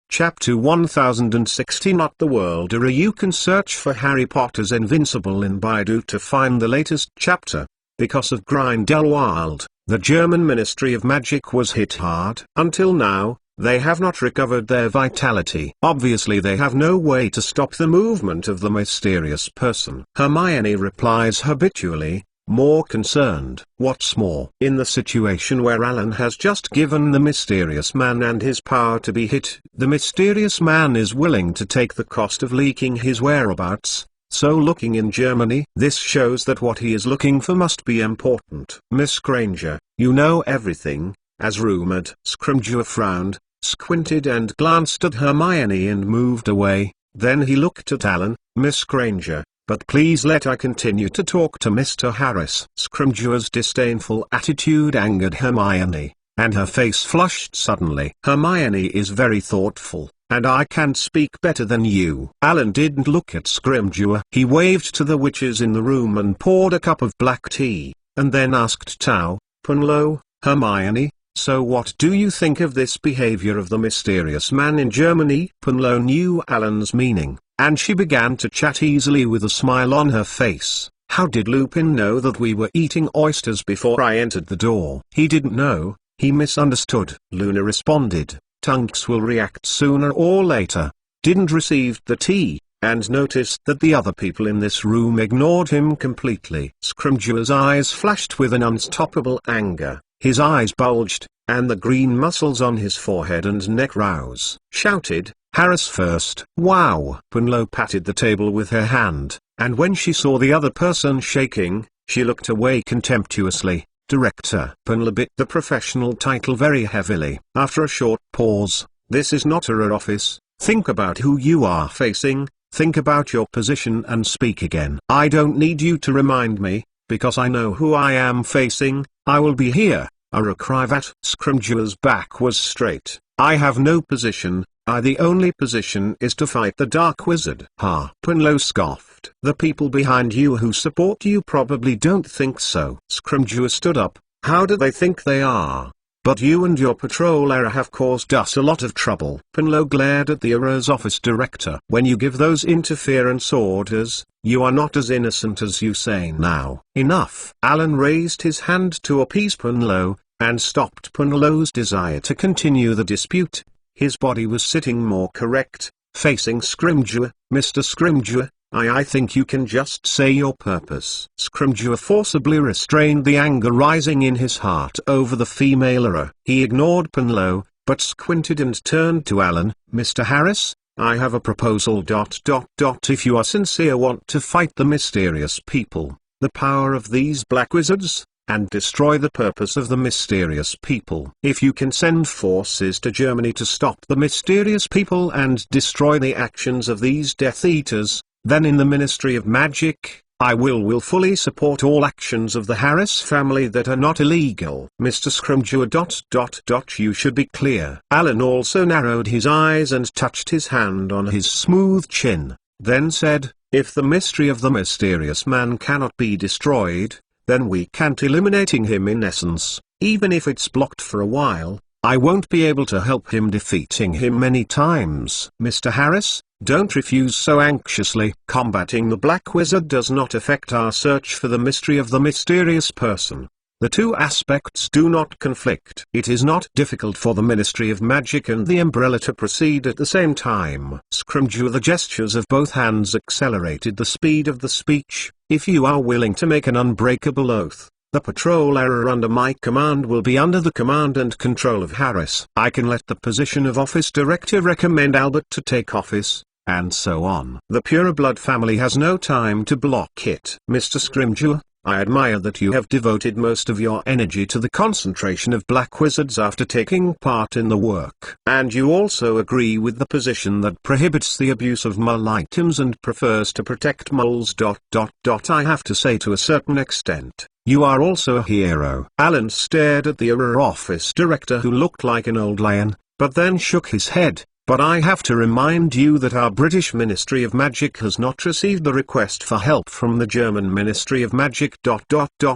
Chapter 1060. Not the World Era. You can search for Harry Potter's Invincible in Baidu to find the latest chapter. Because of Grindelwald, the German Ministry of Magic was hit hard. Until now, they have not recovered their vitality. Obviously they have no way to stop the movement of the mysterious person. Hermione replies habitually, more concerned. What's more, in the situation where Alan has just given the mysterious man and his power to be hit, the mysterious man is willing to take the cost of leaking his whereabouts, so looking in Germany. This shows that what he is looking for must be important. Miss Granger, you know everything, as rumored. Scrimgeour frowned, squinted and glanced at Hermione and moved away. Then he looked at Alan. Miss Granger, but please let I continue to talk to Mr. Harris. Scrimgeour's disdainful attitude angered Hermione, and her face flushed suddenly. Hermione is very thoughtful, and I can speak better than you. Alan didn't look at Scrimgeour. He waved to the witches in the room and poured a cup of black tea, and then asked Tao, Punlo, Hermione, so what do you think of this behavior of the mysterious man in Germany? Punlo knew Alan's meaning, and she began to chat easily with a smile on her face. How did Lupin know that we were eating oysters before I entered the door? He didn't know, he misunderstood. Luna responded, Tunks will react sooner or later. Didn't receive the tea, and noticed that the other people in this room ignored him completely. Scrimgeour's eyes flashed with an unstoppable anger. His eyes bulged, and the green muscles on his forehead and neck rose. Shouted, Harris first. Wow! Punlo patted the table with her hand, and when she saw the other person shaking, she looked away contemptuously. Director. Punlo bit the professional title very heavily. After a short pause, this is not our office. Think about who you are facing, think about your position and speak again. I don't need you to remind me, because I know who I am facing. I will be here. A cravat. Scrimgeour's back was straight. I have no position. The only position is to fight the Dark Wizard. Ha! Punlo scoffed. The people behind you who support you probably don't think so. Scrimgeour stood up. How do they think they are? but you and your patrol error have caused us a lot of trouble. Penlow glared at the error's office director. When you give those interference orders, you are not as innocent as you say now. Enough. Alan raised his hand to appease Penlow, and stopped Penlow's desire to continue the dispute. His body was sitting more correct, facing Scrimgeour. Mr. Scrimgeour, I think you can just say your purpose. Scrimgeour forcibly restrained the anger rising in his heart over the female error. He ignored Penlow, but squinted and turned to Alan. Mr. Harris, I have a proposal. If you are sincere, want to fight the mysterious people, the power of these black wizards, and destroy the purpose of the mysterious people. If you can send forces to Germany to stop the mysterious people and destroy the actions of these Death Eaters, then in the Ministry of Magic, I will fully support all actions of the Harris family that are not illegal. Mr. Scrimgeour. You should be clear. Alan also narrowed his eyes and touched his hand on his smooth chin, then said, if the mystery of the mysterious man cannot be destroyed, then we can't eliminating him in essence. Even if it's blocked for a while, I won't be able to help him defeating him many times. Mr. Harris, don't refuse so anxiously. Combating the Black Wizard does not affect our search for the mystery of the mysterious person. The two aspects do not conflict. It is not difficult for the Ministry of Magic and the Umbrella to proceed at the same time. Scrimgeour. The gestures of both hands accelerated the speed of the speech. If you are willing to make an unbreakable oath, the patrol error under my command will be under the command and control of Harris. I can let the position of office director recommend Albert to take office, and so on. The Pureblood family has no time to block it. Mr. Scrimgeour, I admire that you have devoted most of your energy to the concentration of black wizards after taking part in the work. And you also agree with the position that prohibits the abuse of mole items and prefers to protect moles. I have to say, to a certain extent, you are also a hero. Alan stared at the error office director, who looked like an old lion, but then shook his head. But I have to remind you that our British Ministry of Magic has not received the request for help from the German Ministry of Magic.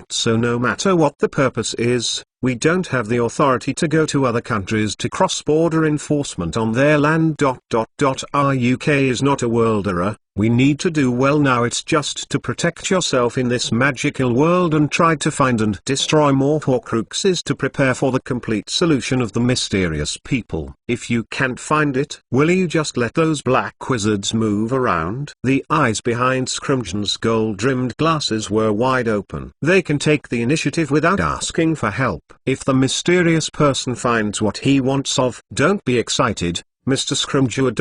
So no matter what the purpose is, we don't have the authority to go to other countries to cross-border enforcement on their land. Our UK is not a world error. We need to do well now. It's just to protect yourself in this magical world and try to find and destroy more Horcruxes to prepare for the complete solution of the mysterious people. If you can't find it, will you just let those black wizards move around? The eyes behind Scrimgeour's gold-rimmed glasses were wide open. They can take the initiative without asking for help. If the mysterious person finds what he wants of, don't be excited, Mr. Scrimgeour.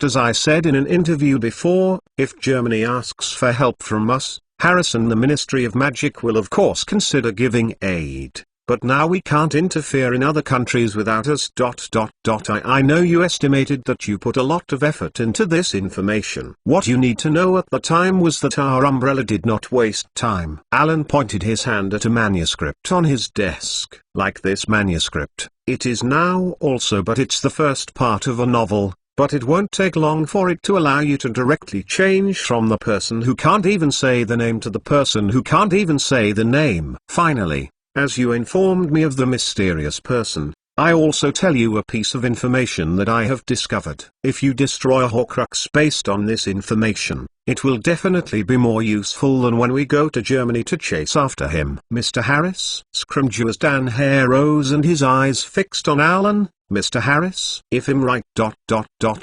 As I said in an interview before, if Germany asks for help from us, Harris and the Ministry of Magic will of course consider giving aid. But now we can't interfere in other countries without us. I know you estimated that you put a lot of effort into this information. What you need to know at the time was that our Umbrella did not waste time. Alan pointed his hand at a manuscript on his desk. Like this manuscript, it is now also, but it's the first part of a novel. But it won't take long for it to allow you to directly change from the person who can't even say the name to the person who can't even say the name. Finally, as you informed me of the mysterious person, I also tell you a piece of information that I have discovered. If you destroy a Horcrux based on this information, it will definitely be more useful than when we go to Germany to chase after him. Mr. Harris? Scrimgeour's tan hair rose and his eyes fixed on Alan. Mr. Harris? If I'm right.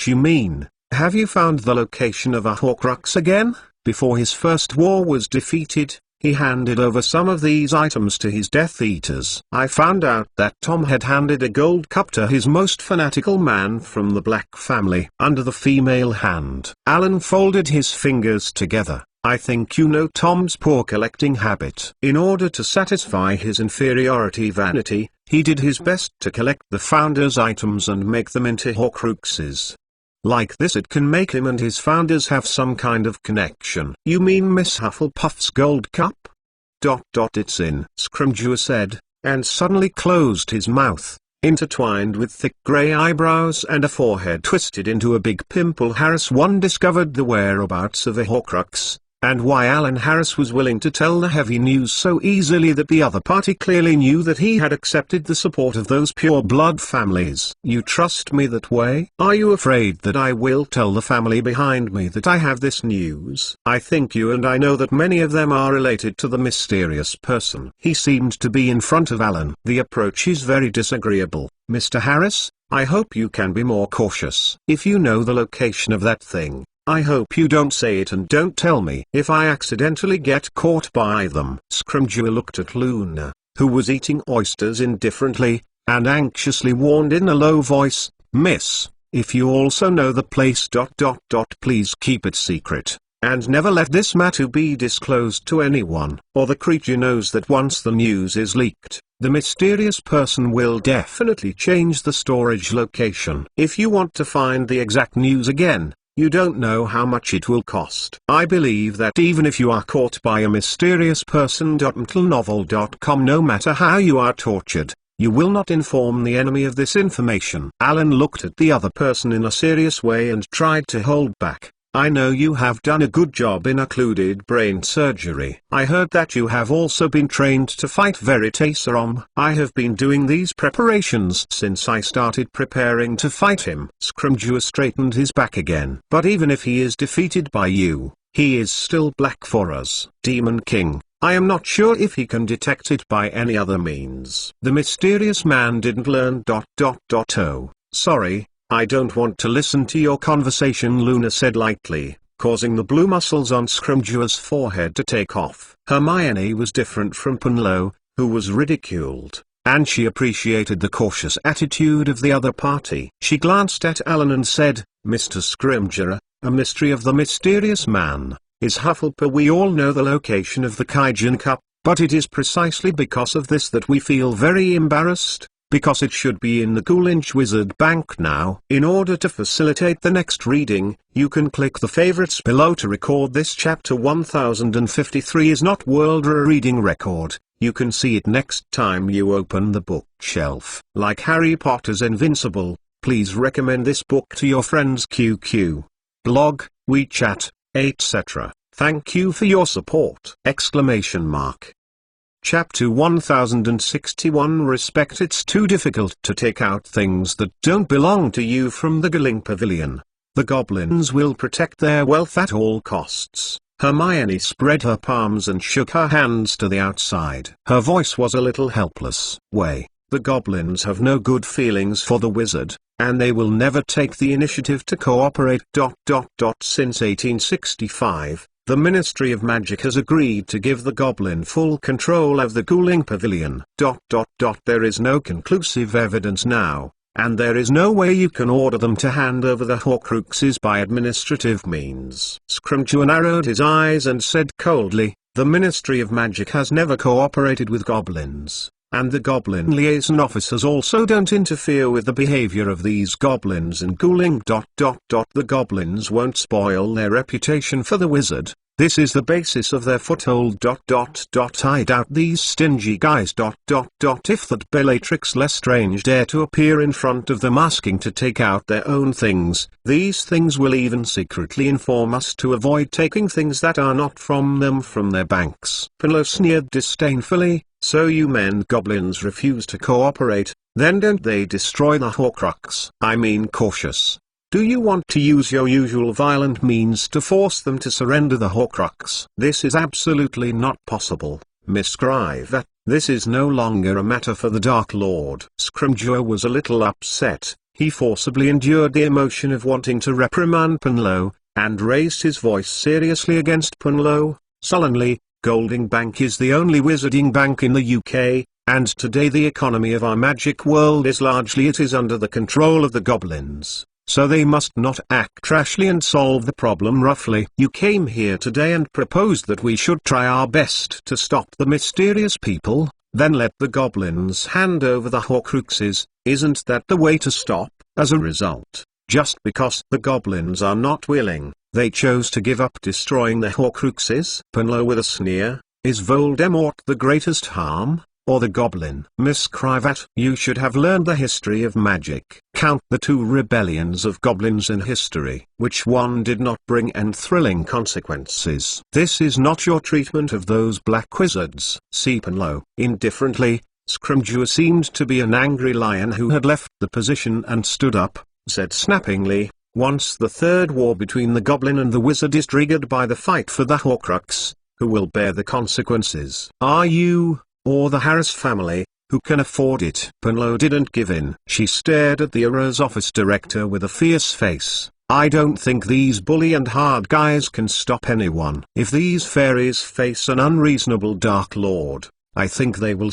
You mean, have you found the location of a Horcrux again? Before his first war was defeated, he handed over some of these items to his Death Eaters. I found out that Tom had handed a gold cup to his most fanatical man from the Black family. Under the female hand, Alan folded his fingers together. I think you know Tom's poor collecting habit. In order to satisfy his inferiority vanity, he did his best to collect the founder's items and make them into Horcruxes. Like this, it can make him and his founders have some kind of connection. You mean Miss Hufflepuff's gold cup? It's in, Scrimgeour said, and suddenly closed his mouth, intertwined with thick grey eyebrows and a forehead twisted into a big pimple. Harris 1 discovered the whereabouts of a Horcrux, and why Alan Harris was willing to tell the heavy news so easily that the other party clearly knew that he had accepted the support of those pure-blood families. You trust me that way? Are you afraid that I will tell the family behind me that I have this news? I think you and I know that many of them are related to the mysterious person. He seemed to be in front of Alan. The approach is very disagreeable, Mr. Harris. I hope you can be more cautious. If you know the location of that thing, I hope you don't say it and don't tell me if I accidentally get caught by them. Scrimgeour looked at Luna, who was eating oysters indifferently, and anxiously warned in a low voice, "Miss, if you also know the place... please keep it secret, and never let this matter be disclosed to anyone, or the creature knows that once the news is leaked, the mysterious person will definitely change the storage location. If you want to find the exact news again, you don't know how much it will cost. I believe that even if you are caught by a mysterious person. Novel.com, no matter how you are tortured, you will not inform the enemy of this information." Alan looked at the other person in a serious way and tried to hold back. "I know you have done a good job in occluded brain surgery. I heard that you have also been trained to fight Veritaserum. I have been doing these preparations since I started preparing to fight him." Scrimgeour straightened his back again. "But even if he is defeated by you, he is still black for us. Demon King, I am not sure if he can detect it by any other means." The mysterious man didn't learn... Oh, sorry. "I don't want to listen to your conversation," Luna said lightly, causing the blue muscles on Scrimgeour's forehead to take off. Hermione was different from Punlo, who was ridiculed, and she appreciated the cautious attitude of the other party. She glanced at Alan and said, "Mr. Scrimgeour, a mystery of the mysterious man is Hufflepuff. We all know the location of the Kaijin Cup, but it is precisely because of this that we feel very embarrassed, because it should be in the Ghoulinch Wizard Bank now." In order to facilitate the next reading, you can click the favorites below to record this. Chapter 1053 is not world reading record. You can see it next time you open the bookshelf. Like Harry Potter's Invincible, please recommend this book to your friends. QQ, blog, WeChat, etc. Thank you for your support! Chapter 1061 Respect. It's too difficult to take out things that don't belong to you from the Gling Pavilion. The goblins will protect their wealth at all costs. Hermione spread her palms and shook her hands to the outside. Her voice was a little helpless. The goblins have no good feelings for the wizard, and they will never take the initiative to cooperate. Since 1865, the Ministry of Magic has agreed to give the goblin full control of the Ghouling Pavilion. There is no conclusive evidence now, and there is no way you can order them to hand over the Horcruxes by administrative means. Scrimgeour narrowed his eyes and said coldly, "The Ministry of Magic has never cooperated with goblins, and the goblin liaison officers also don't interfere with the behavior of these goblins in Ghouling. The goblins won't spoil their reputation for the wizard. This is the basis of their foothold. I doubt these stingy guys. If that Bellatrix Lestrange dare to appear in front of them asking to take out their own things, these things will even secretly inform us to avoid taking things that are not from them from their banks." Pillow sneered disdainfully. "So you men goblins refuse to cooperate, then don't they destroy the Horcrux? I mean cautious. Do you want to use your usual violent means to force them to surrender the Horcrux?" "This is absolutely not possible, Miss Scriver. This is no longer a matter for the Dark Lord." Scrimgeour was a little upset. He forcibly endured the emotion of wanting to reprimand Punlo, and raised his voice seriously against Punlo, sullenly. "Golding Bank is the only wizarding bank in the UK, and today the economy of our magic world is largely under the control of the goblins. So they must not act rashly and solve the problem roughly. You came here today and proposed that we should try our best to stop the mysterious people, then let the goblins hand over the Horcruxes. Isn't that the way to stop? As a result, just because the goblins are not willing, they chose to give up destroying the Horcruxes." Punlo with a sneer, "Is Voldemort the greatest harm? or the goblin? Miss Cravat, you should have learned the history of magic. Count the 2 rebellions of goblins in history. Which one did not bring end thrilling consequences? This is not your treatment of those black wizards. Seepenlow, indifferently. Scrimgeour seemed to be an angry lion who had left the position and stood up, said snappingly, once the third war between the goblin and the wizard is triggered by the fight for the Horcrux, who will bear the consequences? Are you, or the Harris family, who can afford it? Penlow didn't give in. She stared at the Arrow's office director with a fierce face. I don't think these bully and hard guys can stop anyone. If these fairies face an unreasonable Dark Lord, I think they will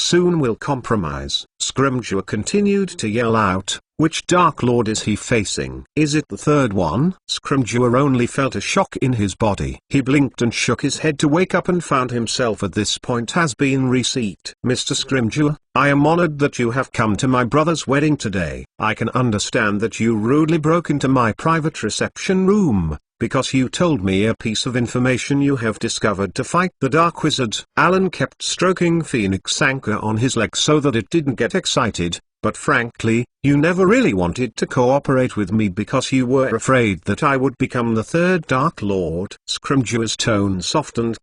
compromise. Scrimgeour continued to yell out, which Dark Lord is he facing? Is it the third one? Scrimgeour only felt a shock in his body. He blinked and shook his head to wake up and found himself at this point has been reseat. Mr. Scrimgeour, I am honored that you have come to my brother's wedding today. I can understand that you rudely broke into my private reception room, because you told me a piece of information you have discovered to fight the Dark Wizard. Alan kept stroking Phoenix Anchor on his leg so that it didn't get excited, but frankly, you never really wanted to cooperate with me because you were afraid that I would become the third Dark Lord. Scrimgeour's tone softened: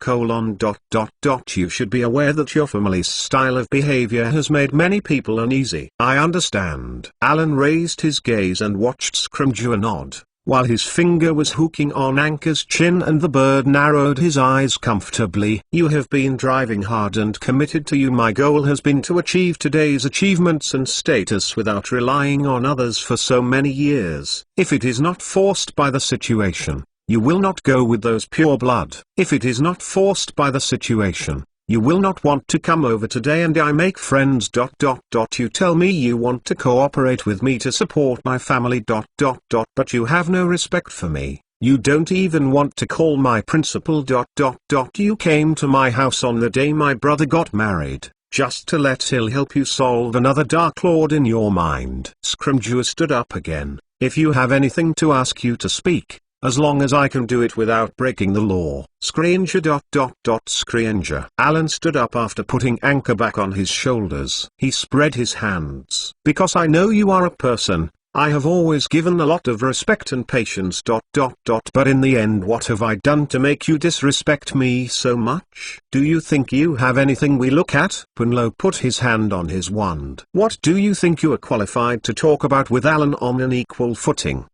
You should be aware that your family's style of behavior has made many people uneasy. I understand. Alan raised his gaze and watched Scrimgeour nod, while his finger was hooking on Anchor's chin and the bird narrowed his eyes comfortably. You have been driving hard and committed to you. My goal has been to achieve today's achievements and status without relying on others for so many years. If it is not forced by the situation, you will not go with those pure blood. If it is not forced by the situation, you will not want to come over today and I make friends. You tell me you want to cooperate with me to support my family. But you have no respect for me. You don't even want to call my principal. You came to my house on the day my brother got married, just to let Hill help you solve another Dark Lord in your mind. Scrimgeour stood up again. If you have anything to ask you to speak, as long as I can do it without breaking the law. Scrimgeour. Scrimgeour. Alan stood up after putting Anchor back on his shoulders. He spread his hands. Because I know you are a person I have always given a lot of respect and patience. But in the end, what have I done to make you disrespect me so much? Do you think you have anything we look at? Penlow put his hand on his wand. What do you think you are qualified to talk about with Alan on an equal footing?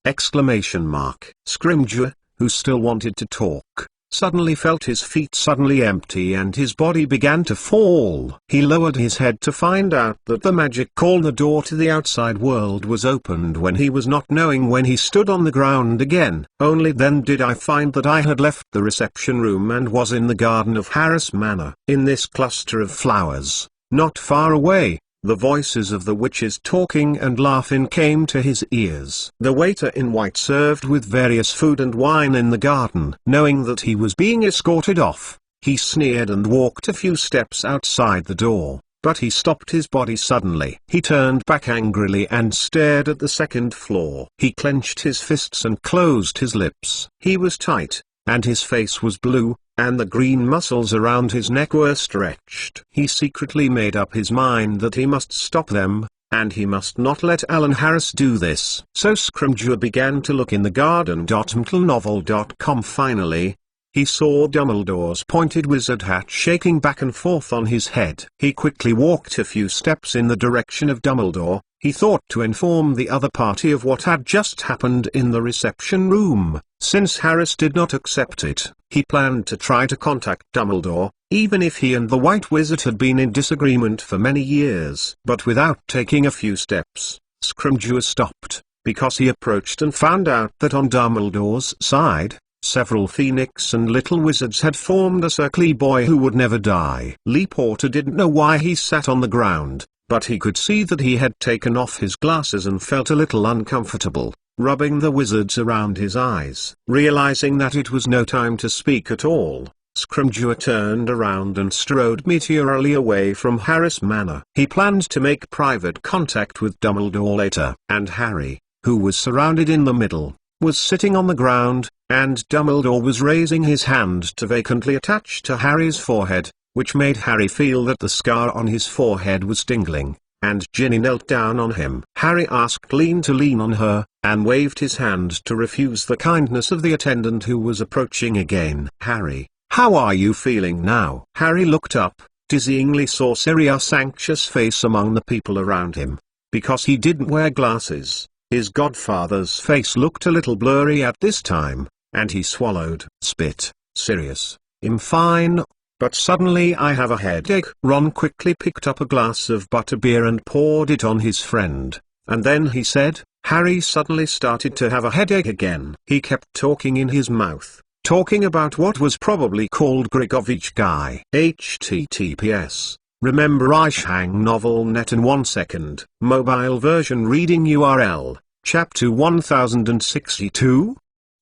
Scrimgeour, who still wanted to talk, suddenly felt his feet suddenly empty and his body began to fall. He lowered his head to find out that the magic call, the door to the outside world, was opened when he was not knowing when he stood on the ground again. Only then did I find that I had left the reception room and was in the garden of Harris Manor. In this cluster of flowers, not far away, the voices of the witches talking and laughing came to his ears. The waiter in white served with various food and wine in the garden. Knowing that he was being escorted off, he sneered and walked a few steps outside the door, but he stopped his body suddenly. He turned back angrily and stared at the second floor. He clenched his fists and closed his lips. He was tight, and his face was blue, and the green muscles around his neck were stretched. He secretly made up his mind that he must stop them, and he must not let Alan Harris do this. So Scrimgeour began to look in the garden. MTLnovel.com. Finally, he saw Dumbledore's pointed wizard hat shaking back and forth on his head. He quickly walked a few steps in the direction of Dumbledore. He thought to inform the other party of what had just happened in the reception room. Since Harris did not accept it, he planned to try to contact Dumbledore, even if he and the White Wizard had been in disagreement for many years. But without taking a few steps, Scrimgeour stopped, because he approached and found out that on Dumbledore's side, several Phoenix and Little Wizards had formed a circly boy who would never die. Lee Porter didn't know why he sat on the ground, but he could see that he had taken off his glasses and felt a little uncomfortable, rubbing the wizards around his eyes. Realizing that it was no time to speak at all, Scrimgeour turned around and strode meteorically away from Harris Manor. He planned to make private contact with Dumbledore later. And Harry, who was surrounded in the middle, was sitting on the ground, and Dumbledore was raising his hand to vacantly attach to Harry's forehead. which made Harry feel that the scar on his forehead was tingling, and Ginny knelt down on him. Harry asked Lean to lean on her, and waved his hand to refuse the kindness of the attendant who was approaching again. "Harry, how are you feeling now?" Harry looked up, dizzyingly saw Sirius' anxious face among the people around him. Because he didn't wear glasses, his godfather's face looked a little blurry at this time, and he swallowed. "Spit, Sirius, I'm fine. But suddenly I have a headache." Ron quickly picked up a glass of butterbeer and poured it on his friend, and then he said, Harry suddenly started to have a headache again. He kept talking in his mouth, talking about what was probably called Grigovich guy. HTTPS. Remember Ishang novel net in 1 second. Mobile version reading URL, chapter 1062?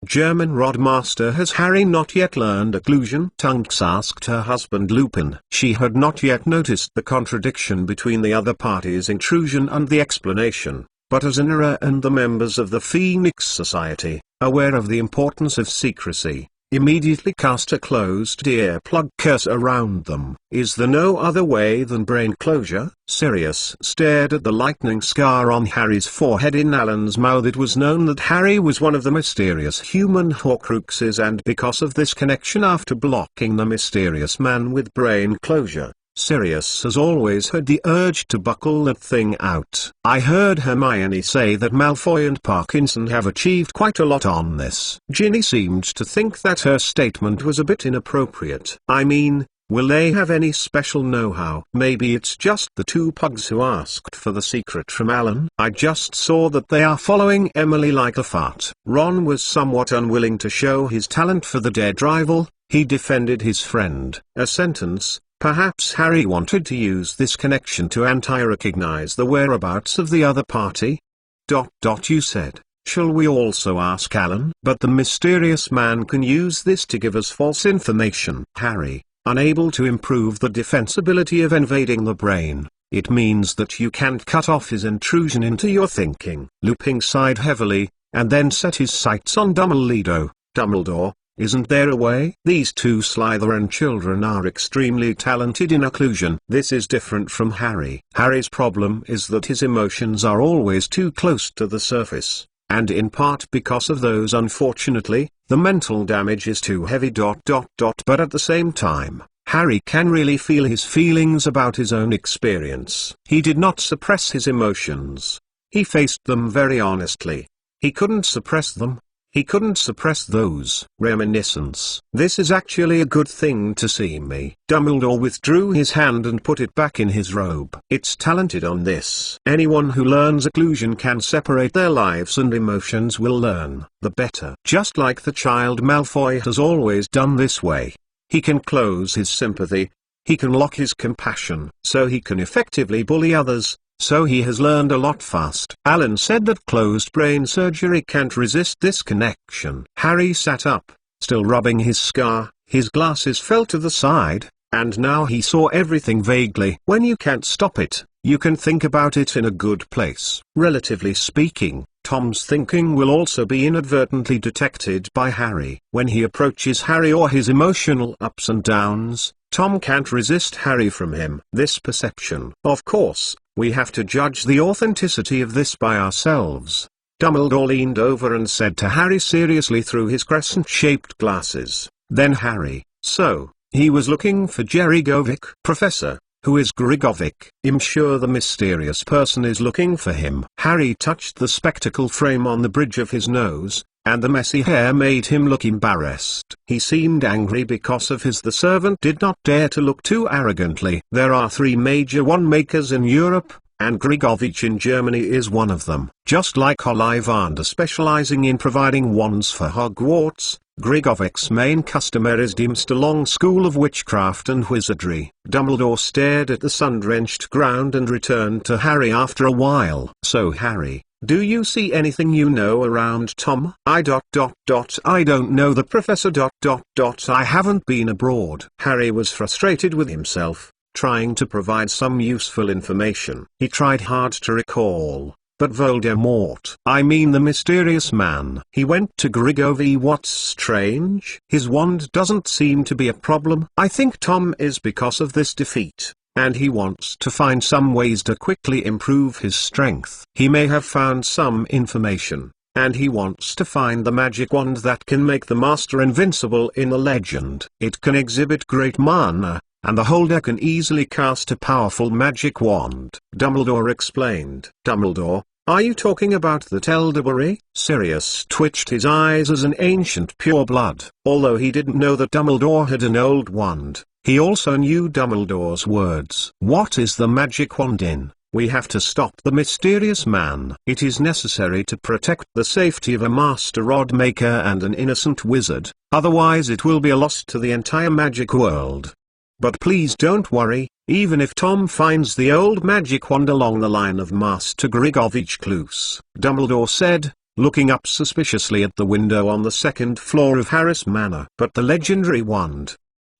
German Rodmaster. Has Harry not yet learned occlusion? Tonks asked her husband Lupin. She had not yet noticed the contradiction between the other party's intrusion and the explanation, but as Inara and the members of the Phoenix Society, aware of the importance of secrecy, immediately cast a closed earplug curse around them. Is there no other way than brain closure? Sirius stared at the lightning scar on Harry's forehead. In Alan's mouth it was known that Harry was one of the mysterious human Horcruxes, and because of this connection, after blocking the mysterious man with brain closure, Sirius has always had the urge to buckle that thing out. I heard Hermione say that Malfoy and Parkinson have achieved quite a lot on this. Ginny seemed to think that her statement was a bit inappropriate. I mean, will they have any special know-how? Maybe it's just the two pugs who asked for the secret from Alan. I just saw that they are following Emily like a fart. Ron was somewhat unwilling to show his talent for the dead rival. He defended his friend. A sentence. Perhaps Harry wanted to use this connection to anti-recognize the whereabouts of the other party? You said, shall we also ask Alan? But the mysterious man can use this to give us false information. Harry, unable to improve the defensibility of invading the brain, it means that you can't cut off his intrusion into your thinking. Lupin sighed heavily, and then set his sights on Dumbledore. Dumbledore, isn't there a way? These two Slytherin children are extremely talented in occlusion. This is different from Harry. Harry's problem is that his emotions are always too close to the surface, and in part because of those, unfortunately, the mental damage is too heavy. But at the same time, Harry can really feel his feelings about his own experience. He did not suppress his emotions. He faced them very honestly. He couldn't suppress them. He couldn't suppress those reminiscence. This is actually a good thing to see me. Dumbledore withdrew his hand and put it back in his robe. It's talented on this. Anyone who learns occlusion can separate their lives and emotions will learn, the better. Just like the child Malfoy has always done this way. He can close his sympathy. He can lock his compassion. So he can effectively bully others. So he has learned a lot fast. Alan said that closed brain surgery can't resist this connection. Harry sat up, still rubbing his scar. His glasses fell to the side, and now he saw everything vaguely. When you can't stop it, you can think about it in a good place. Relatively speaking, Tom's thinking will also be inadvertently detected by Harry. When he approaches Harry or his emotional ups and downs, Tom can't resist Harry from him. This perception. Of course, we have to judge the authenticity of this by ourselves. Dumbledore leaned over and said to Harry seriously through his crescent-shaped glasses. Then Harry, so, he was looking for Grigovic? Professor, who is Grigovic? I'm sure the mysterious person is looking for him. Harry touched the spectacle frame on the bridge of his nose, and the messy hair made him look embarrassed. He seemed angry because of his. The servant did not dare to look too arrogantly. There are 3 major wand makers in Europe, and Grigovich in Germany is one of them. Just like Ollivander specializing in providing wands for Hogwarts, Grigovic's main customer is Dimstalong School of Witchcraft and Wizardry. Dumbledore stared at the sun-drenched ground and returned to Harry after a while. So Harry, do you see anything you know around Tom? I don't know the professor. I haven't been abroad. Harry was frustrated with himself, trying to provide some useful information. He tried hard to recall, But Voldemort, I mean the mysterious man. He went to Grigory. What's strange? His wand doesn't seem to be a problem. I think Tom is because of this defeat, and he wants to find some ways to quickly improve his strength. He may have found some information, and he wants to find the magic wand that can make the master invincible in the legend. It can exhibit great mana, and the holder can easily cast a powerful magic wand. Dumbledore explained. Dumbledore, are you talking about that elderberry? Sirius twitched his eyes as an ancient pureblood. Although he didn't know that Dumbledore had an old wand, he also knew Dumbledore's words. What is the magic wand in? We have to stop the mysterious man. It is necessary to protect the safety of a master rod maker and an innocent wizard, otherwise it will be a loss to the entire magic world. But please don't worry, even if Tom finds the old magic wand along the line of Master Grigovich Cluse, Dumbledore said, looking up suspiciously at the window on the second floor of Harris Manor. But the legendary wand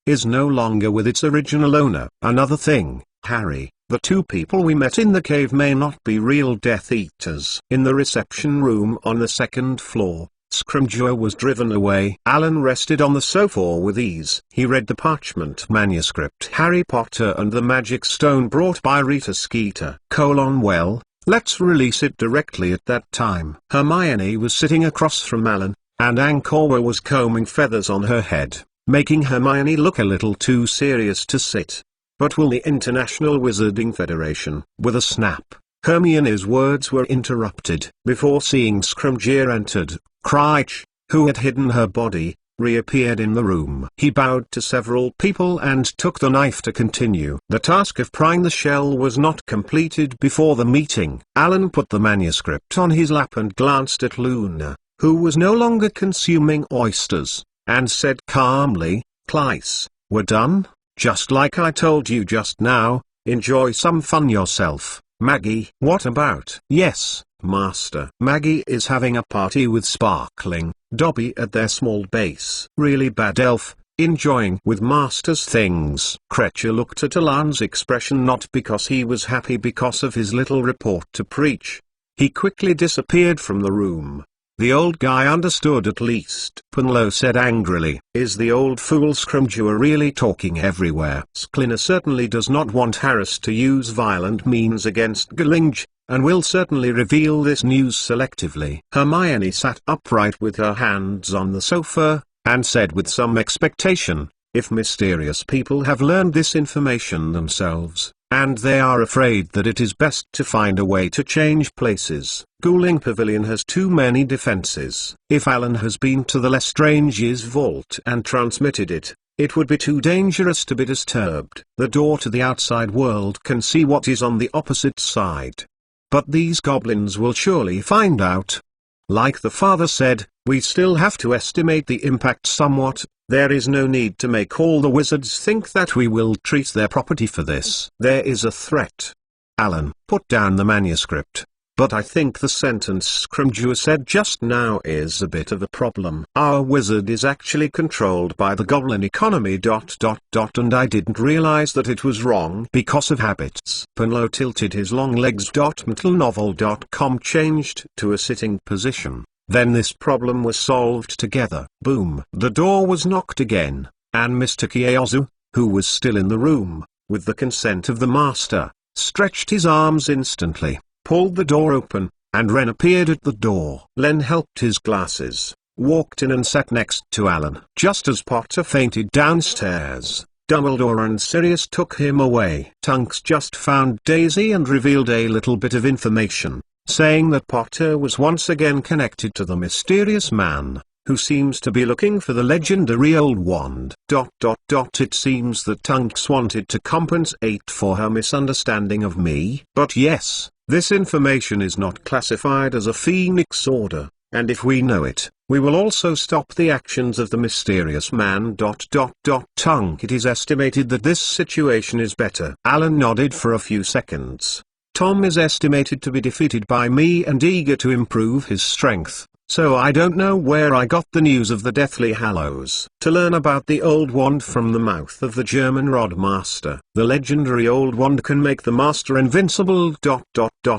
is no longer with its original owner. Another thing, Harry, the two people we met in the cave may not be real Death Eaters. In the reception room on the second floor, Scrimgeour was driven away. Alan rested on the sofa with ease. He read the parchment manuscript Harry Potter and the Magic Stone brought by Rita Skeeter. Well, let's release it directly. At that time, Hermione was sitting across from Alan, and Ankor was combing feathers on her head, making Hermione look a little too serious to sit. But will the International Wizarding Federation? With a snap, Hermione's words were interrupted. Before seeing Scrimgeour entered, Crouch, who had hidden her body, reappeared in the room. He bowed to several people and took the knife to continue. The task of prying the shell was not completed before the meeting. Alan put the manuscript on his lap and glanced at Luna, who was no longer consuming oysters, and said calmly, Clyce, we're done? Just like I told you just now, enjoy some fun yourself. Maggie, what about? Yes, Master. Maggie is having a party with Sparkling Dobby at their small base. Really bad elf, enjoying with Master's things. Cretcher looked at Alan's expression not because he was happy because of his little report to preach. He quickly disappeared from the room. The old guy understood at least. Punlo said angrily, is the old fool Scrimgeour really talking everywhere? Sklina certainly does not want Harris to use violent means against Galinge, and will certainly reveal this news selectively. Hermione sat upright with her hands on the sofa, and said with some expectation, if mysterious people have learned this information themselves, and they are afraid that it is best to find a way to change places. Gouling Pavilion has too many defenses. If Alan has been to the Lestrange's vault and transmitted it, it would be too dangerous to be disturbed. The door to the outside world can see what is on the opposite side. But these goblins will surely find out. Like the father said, we still have to estimate the impact somewhat. There is no need to make all the wizards think that we will treat their property for this. There is a threat. Alan, put down the manuscript. But I think the sentence Scrimgeour said just now is a bit of a problem. Our wizard is actually controlled by the goblin economy ... and I didn't realize that it was wrong because of habits. Punlo tilted his long legs. Mentalnovel.com changed to a sitting position. Then this problem was solved together. Boom. The door was knocked again, and Mr. Kieyozu, who was still in the room, with the consent of the master, stretched his arms instantly, pulled the door open, and Ren appeared at the door. Len helped his glasses, walked in and sat next to Alan. Just as Potter fainted downstairs, Dumbledore and Sirius took him away. Tunks just found Daisy and revealed a little bit of information, saying that Potter was once again connected to the mysterious man, who seems to be looking for the legendary old wand. It seems that Tunks wanted to compensate for her misunderstanding of me. But yes, this information is not classified as a Phoenix Order, and if we know it, we will also stop the actions of the mysterious man. Tunk. It is estimated that this situation is better. Alan nodded for a few seconds. Tom is estimated to be defeated by me and eager to improve his strength. so I don't know where I got the news of the Deathly Hallows. To learn about the old wand from the mouth of the German rod master. The legendary old wand can make the master invincible.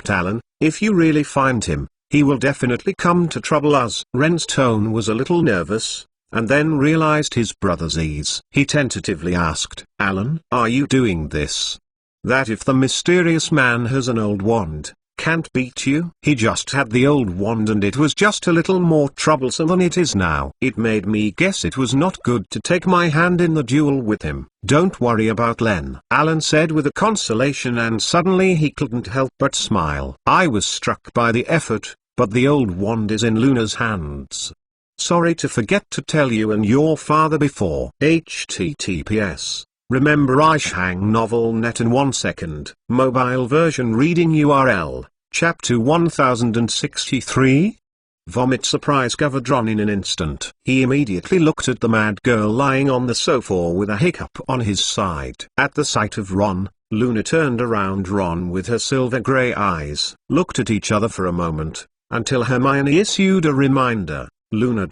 Alan, if you really find him, he will definitely come to trouble us. Ren's tone was a little nervous, and then realized his brother's ease. He tentatively asked, Alan, are you doing this? That if the mysterious man has an old wand, can't beat you? He just had the old wand and it was just a little more troublesome than it is now. It made me guess it was not good to take my hand in the duel with him. Don't worry about Len, Alan said with a consolation, and suddenly he couldn't help but smile. I was struck by the effort, but the old wand is in Luna's hands. Sorry to forget to tell you and your father before. HTTPS. Remember Ishang novel net in 1 second. Mobile version reading URL, chapter 1063? Vomit surprised Govardron in an instant. He immediately looked at the mad girl lying on the sofa with a hiccup on his side. At the sight of Ron, Luna turned around. Ron with her silver-grey eyes looked at each other for a moment, until Hermione issued a reminder. Luna ...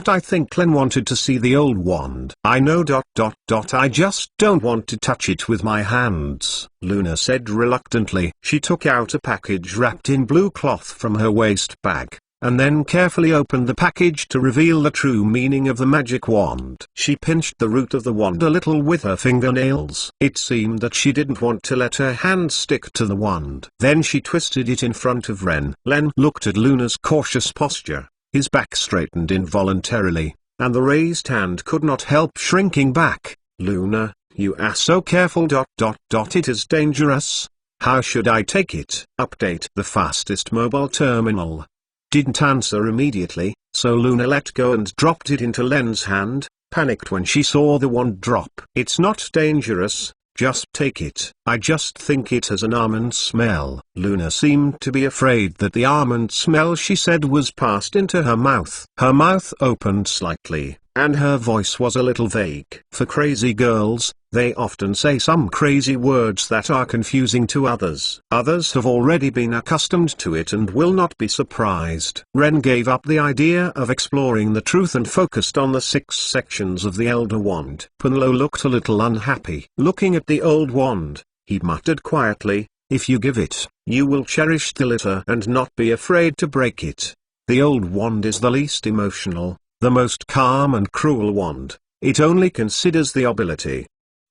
I think Len wanted to see the old wand. I know ... I just don't want to touch it with my hands, Luna said reluctantly. She took out a package wrapped in blue cloth from her waist bag, and then carefully opened the package to reveal the true meaning of the magic wand. She pinched the root of the wand a little with her fingernails. It seemed that she didn't want to let her hand stick to the wand. Then she twisted it in front of Ren. Len looked at Luna's cautious posture. His back straightened involuntarily, and the raised hand could not help shrinking back. Luna, you are so careful. It is dangerous. How should I take it? Update. The fastest mobile terminal didn't answer immediately, so Luna let go and dropped it into Len's hand, panicked when she saw the wand drop. It's not dangerous. Just take it. I just think it has an almond smell. Luna seemed to be afraid that the almond smell she said was passed into her mouth. Her mouth opened slightly, and her voice was a little vague. For crazy girls, they often say some crazy words that are confusing to others. Others have already been accustomed to it and will not be surprised. Ren gave up the idea of exploring the truth and focused on the 6 sections of the Elder Wand. Punlo looked a little unhappy. Looking at the old wand, he muttered quietly, if you give it, you will cherish the litter and not be afraid to break it. The old wand is the least emotional, the most calm and cruel wand. It only considers the ability.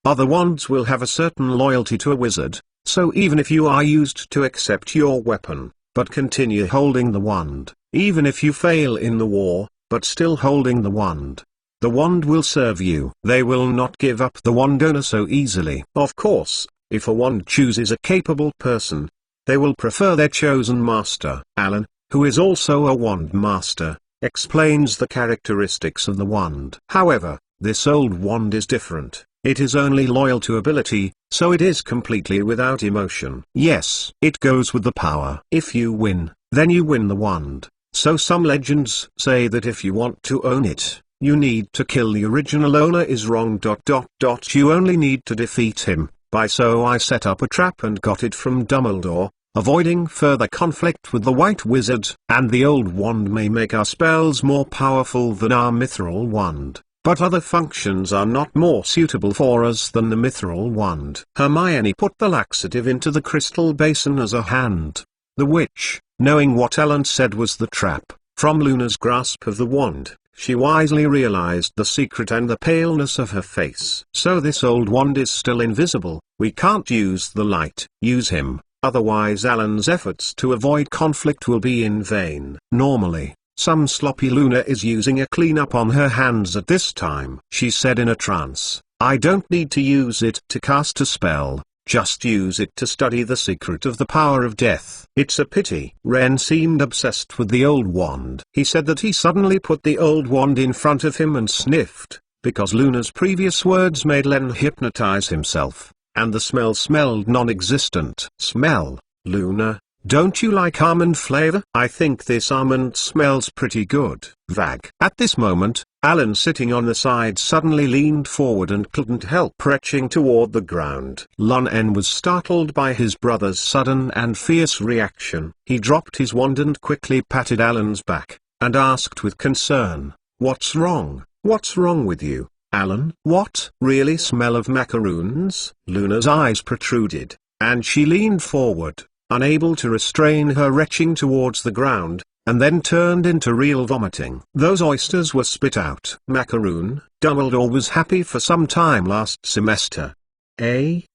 Other wands will have a certain loyalty to a wizard, so even if you are used to accept your weapon, but continue holding the wand, even if you fail in the war, but still holding the wand will serve you. They will not give up the wand owner so easily. Of course, if a wand chooses a capable person, they will prefer their chosen master. Alan, who is also a wand master, explains the characteristics of the wand. However, this old wand is different. It is only loyal to ability, so it is completely without emotion. Yes, it goes with the power. If you win, then you win the wand. So some legends say that if you want to own it, you need to kill the original owner is wrong. You only need to defeat him. So I set up a trap and got it from Dumbledore, avoiding further conflict with the White Wizard. And the old wand may make our spells more powerful than our mithril wand, but other functions are not more suitable for us than the mithril wand. Hermione put the laxative into the crystal basin as a hand. The witch, knowing what Ellen said was the trap, from Luna's grasp of the wand, she wisely realized the secret and the paleness of her face. So this old wand is still invisible. We can't use the light. Use him, otherwise Alan's efforts to avoid conflict will be in vain. Normally, some sloppy Luna is using a cleanup on her hands at this time. She said in a trance, I don't need to use it to cast a spell, just use it to study the secret of the power of death. It's a pity. Ren seemed obsessed with the old wand. He said that he suddenly put the old wand in front of him and sniffed, because Luna's previous words made Len hypnotize himself, and the smell smelled non-existent. Smell, Luna. Don't you like almond flavor? I think this almond smells pretty good. Vag. At this moment, Alan sitting on the side suddenly leaned forward and couldn't help retching toward the ground. Lon En was startled by his brother's sudden and fierce reaction. He dropped his wand and quickly patted Alan's back, and asked with concern, "What's wrong? What's wrong with you, Alan?" "What? Really smell of macaroons?" Luna's eyes protruded, and she leaned forward, unable to restrain her retching towards the ground, and then turned into real vomiting. "Those oysters were spit out." "Macaroon?" "Dumbledore was happy for some time last semester."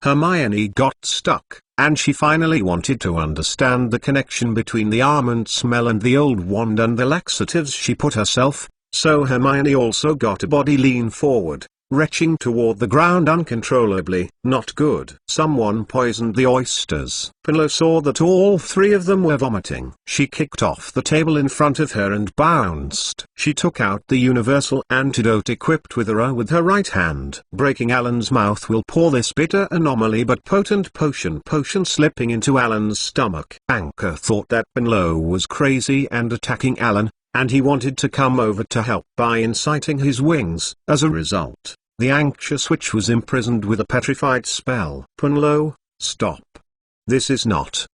Hermione got stuck, and she finally wanted to understand the connection between the almond smell and the old wand and the laxatives she put herself, so Hermione also got a body lean forward, retching toward the ground uncontrollably. "Not good. Someone poisoned the oysters." Pinlo saw that all three of them were vomiting. She kicked off the table in front of her and bounced. She took out the universal antidote equipped with her right hand. "Breaking Alan's mouth will pour this bitter anomaly but potent potion slipping into Alan's stomach." Anchor thought that Pinlo was crazy and attacking Alan, and he wanted to come over to help by inciting his wings. As a result, the anxious witch was imprisoned with a petrified spell. "Pinlo, stop. This is not."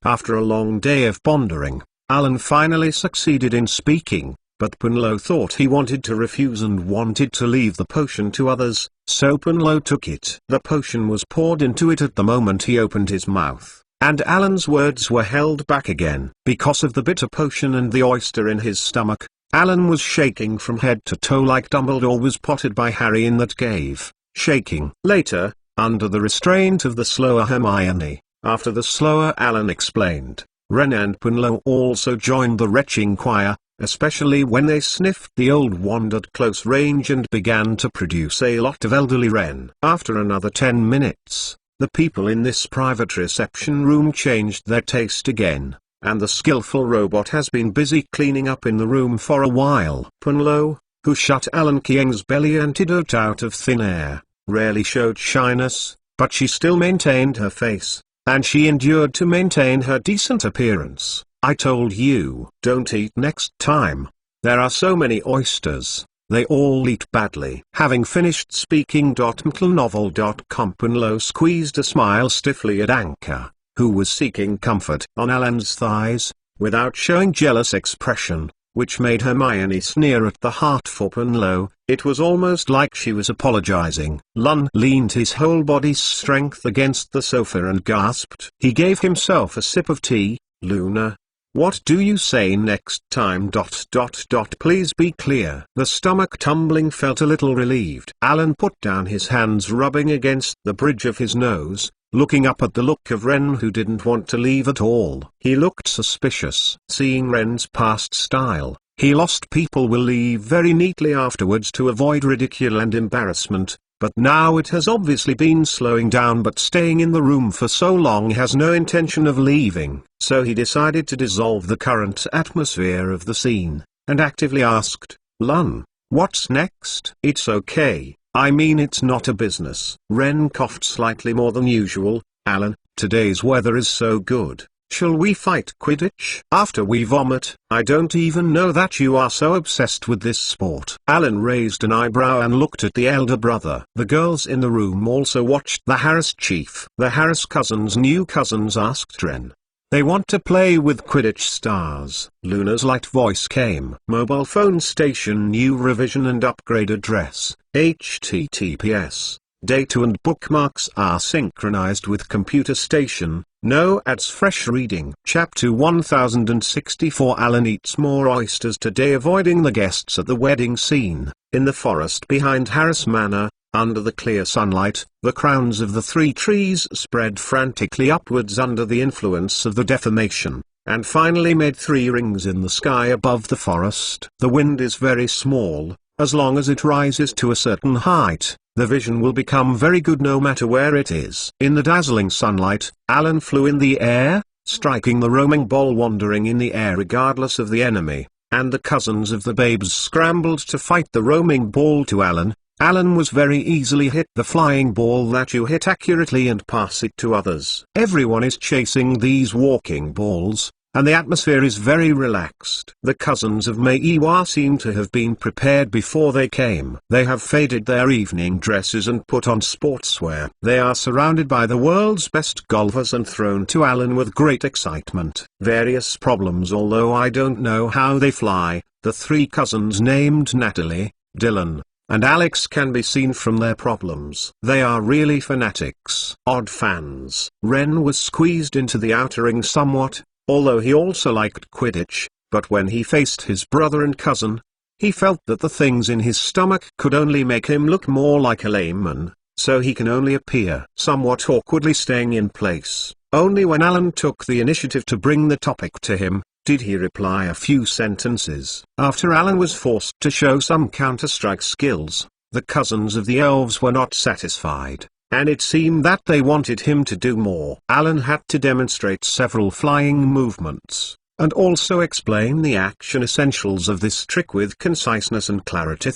After a long day of pondering, Alan finally succeeded in speaking, but Pinlo thought he wanted to refuse and wanted to leave the potion to others, so Pinlo took it. The potion was poured into it at the moment he opened his mouth, and Alan's words were held back again. Because of the bitter potion and the oyster in his stomach, Alan was shaking from head to toe like Dumbledore was potted by Harry in that cave, shaking. Later, under the restraint of the slower Hermione, after the slower Alan explained, Ren and Pinlo also joined the retching choir, especially when they sniffed the old wand at close range and began to produce a lot of elderly Ren. After another 10 minutes, the people in this private reception room changed their taste again, and the skillful robot has been busy cleaning up in the room for a while. Pinlo, who shot Alan Kieng's belly antidote out of thin air, rarely showed shyness, but she still maintained her face, and she endured to maintain her decent appearance. "I told you, don't eat next time. There are so many oysters. They all eat badly." Having finished speaking. mtlnovel.com. Pinlo squeezed a smile stiffly at Anchor, who was seeking comfort on Alan's thighs, without showing jealous expression, which made Hermione sneer at the heart for Pinlo. It was almost like she was apologizing. Lun leaned his whole body's strength against the sofa and gasped. He gave himself a sip of tea. "Luna, what do you say next time? Please be clear." The stomach tumbling felt a little relieved. Alan put down his hands rubbing against the bridge of his nose, looking up at the look of Ren who didn't want to leave at all. He looked suspicious. Seeing Ren's past style, he lost people will leave very neatly afterwards to avoid ridicule and embarrassment, but now it has obviously been slowing down, but staying in the room for so long has no intention of leaving. So he decided to dissolve the current atmosphere of the scene, and actively asked, "Lun, what's next?" "It's okay. I mean, it's not a business." Ren coughed slightly more than usual. "Alan, today's weather is so good. Shall we fight Quidditch after we vomit?" "I don't even know that you are so obsessed with this sport." Alan raised an eyebrow and looked at the elder brother. The girls in the room also watched the Harris chief. "The Harris cousins, new cousins?" asked Ren. "They want to play with Quidditch stars." Luna's light voice came. "Mobile phone station, new revision and upgrade address. https. Data and bookmarks are synchronized with computer station. No ads." Fresh reading. Chapter 1064. Alan eats more oysters today. Avoiding the guests at the wedding scene. In the forest behind Harris Manor, under the clear sunlight, the crowns of the 3 trees spread frantically upwards under the influence of the deformation, and finally made 3 rings in the sky above the forest. The wind is very small. As long as it rises to a certain height, the vision will become very good no matter where it is. In the dazzling sunlight, Alan flew in the air, striking the roaming ball wandering in the air regardless of the enemy, and the cousins of the babes scrambled to fight the roaming ball to Alan. Alan was very easily hit. The flying ball that you hit accurately and pass it to others. Everyone is chasing these walking balls, and the atmosphere is very relaxed. The cousins of Meiwa seem to have been prepared before they came. They have faded their evening dresses and put on sportswear. They are surrounded by the world's best golfers and thrown to Alan with great excitement. Various problems. Although I don't know how they fly, the three cousins named Natalie, Dylan, and Alex can be seen from their problems. They are really fanatics. Odd fans. Ren was squeezed into the outer ring somewhat, although he also liked Quidditch, but when he faced his brother and cousin, he felt that the things in his stomach could only make him look more like a layman, so he can only appear somewhat awkwardly staying in place. Only when Alan took the initiative to bring the topic to him, did he reply a few sentences. After Alan was forced to show some Counter-Strike skills, the cousins of the elves were not satisfied, and it seemed that they wanted him to do more. Alan had to demonstrate several flying movements, and also explain the action essentials of this trick with conciseness and clarity.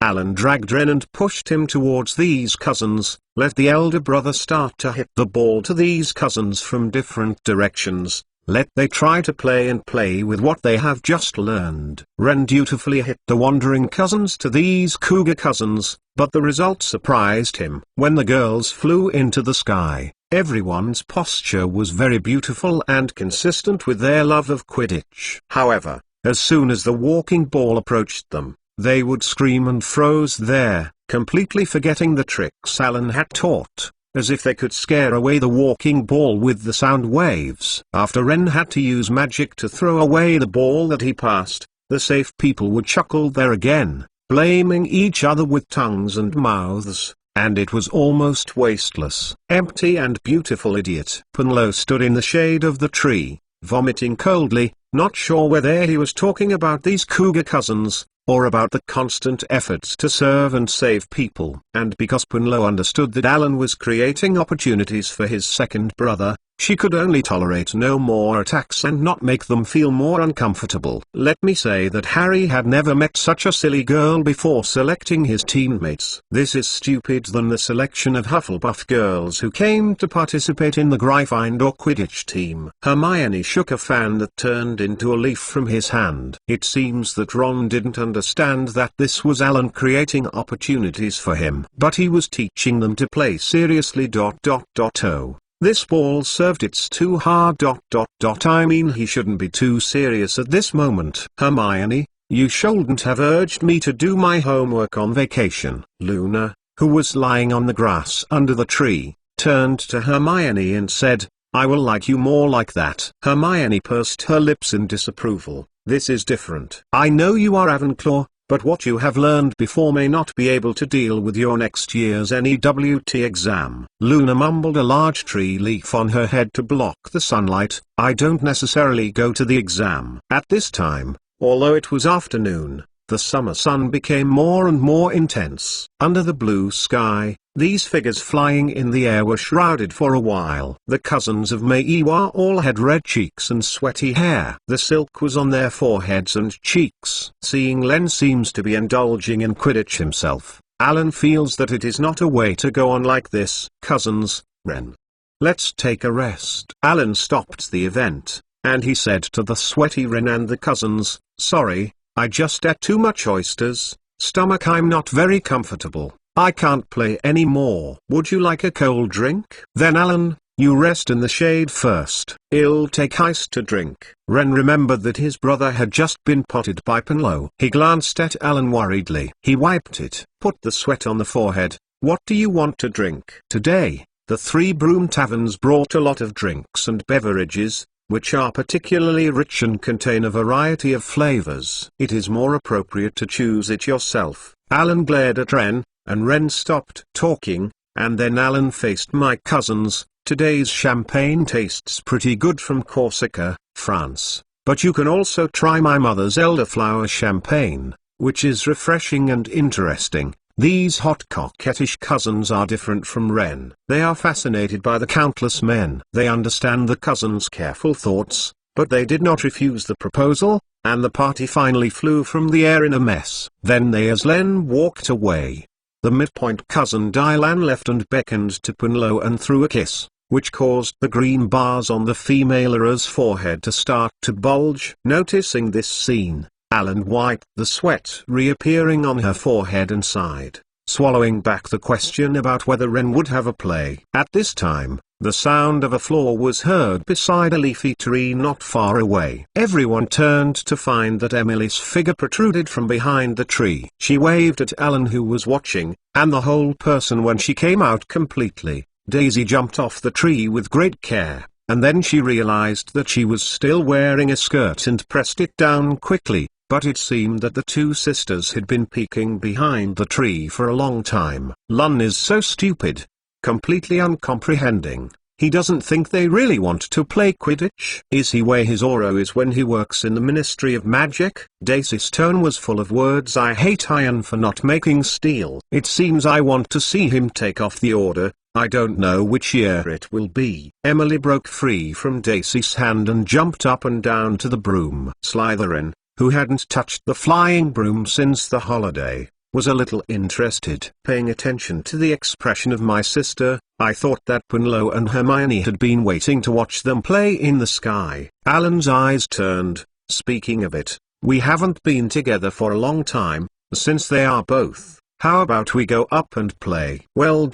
Alan dragged Ren and pushed him towards these cousins. Let the elder brother start to hit the ball to these cousins from different directions. Let they try to play with what they have just learned. Ren dutifully hit the wandering cousins to these cougar cousins, but the result surprised him. When the girls flew into the sky, everyone's posture was very beautiful and consistent with their love of Quidditch. However, as soon as the walking ball approached them, they would scream and froze there, completely forgetting the tricks Alan had taught, as if they could scare away the walking ball with the sound waves. After Ren had to use magic to throw away the ball that he passed, the safe people would chuckle there again, blaming each other with tongues and mouths, and it was almost wasteless. Empty and beautiful idiot. Punlo stood in the shade of the tree, vomiting coldly, not sure whether he was talking about these cougar cousins, or about the constant efforts to serve and save people. And because Punlo understood that Alan was creating opportunities for his second brother, she could only tolerate no more attacks and not make them feel more uncomfortable. Let me say that Harry had never met such a silly girl before selecting his teammates. This is stupid than the selection of Hufflepuff girls who came to participate in the Gryffindor Quidditch team. Hermione shook a fan that turned into a leaf from his hand. It seems that Ron didn't understand that this was Alan creating opportunities for him, but he was teaching them to play seriously. Oh. This ball served, it's too hard. I mean, he shouldn't be too serious at this moment. Hermione, you shouldn't have urged me to do my homework on vacation. Luna, who was lying on the grass under the tree, turned to Hermione and said, I will like you more like that. Hermione pursed her lips in disapproval. This is different. I know you are Ravenclaw, but what you have learned before may not be able to deal with your next year's NEWT exam. Luna mumbled, a large tree leaf on her head to block the sunlight. I don't necessarily go to the exam. At this time, although it was afternoon, the summer sun became more and more intense. Under the blue sky, these figures flying in the air were shrouded for a while. The cousins of Meiwa all had red cheeks and sweaty hair. The silk was on their foreheads and cheeks. Seeing Len seems to be indulging in Quidditch himself, Alan feels that it is not a way to go on like this. Cousins, Ren, let's take a rest. Alan stopped the event, and he said to the sweaty Ren and the cousins, sorry, I just ate too much oysters, stomach, I'm not very comfortable. I can't play anymore. Would you like a cold drink? Then Alan, you rest in the shade first. I'll take ice to drink. Ren remembered that his brother had just been potted by Punlo. He glanced at Alan worriedly. He wiped it, put the sweat on the forehead. What do you want to drink? Today, the Three Broom Taverns brought a lot of drinks and beverages, which are particularly rich and contain a variety of flavors. It is more appropriate to choose it yourself. Alan glared at Ren, and Ren stopped talking, and then Alan faced my cousins. Today's champagne tastes pretty good from Corsica, France, but you can also try my mother's elderflower champagne, which is refreshing and interesting. These hot coquettish cousins are different from Ren. They are fascinated by the countless men. They understand the cousins' careful thoughts, but they did not refuse the proposal, and the party finally flew from the air in a mess. Then they as Len walked away. The midpoint cousin Dylan left and beckoned to Punlo and threw a kiss. which caused the green bars on the female error's forehead to start to bulge. Noticing this scene, Alan wiped the sweat reappearing on her forehead and sighed, swallowing back the question about whether Ren would have a play. At this time, the sound of a floor was heard beside a leafy tree not far away. Everyone turned to find that Emily's figure protruded from behind the tree. She waved at Alan, who was watching, and the whole person when she came out completely. Daisy jumped off the tree with great care, and then she realized that she was still wearing a skirt and pressed it down quickly, but it seemed that the two sisters had been peeking behind the tree for a long time. Lun is so stupid. Completely uncomprehending. He doesn't think they really want to play Quidditch. Is he where his aura is when he works in the Ministry of Magic? Daisy's tone was full of words. I hate Iron for not making steel. It seems I want to see him take off the order. I don't know which year it will be. Emily broke free from Daisy's hand and jumped up and down to the broom. Slytherin, who hadn't touched the flying broom since the holiday, was a little interested. Paying attention to the expression of my sister, I thought that Punlo and Hermione had been waiting to watch them play in the sky. Alan's eyes turned. Speaking of it, we haven't been together for a long time, since they are both. How about we go up and play? Well,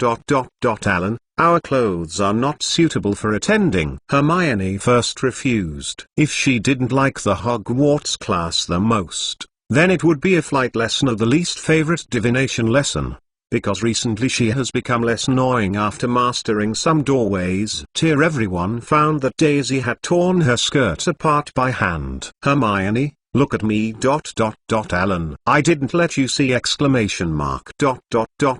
Alan, our clothes are not suitable for attending. Hermione first refused. If she didn't like the Hogwarts class the most, then it would be a flight lesson or the least favorite divination lesson, because recently she has become less annoying after mastering some doorways. Everyone found that Daisy had torn her skirt apart by hand. Hermione, look at me. Alan, I didn't let you see!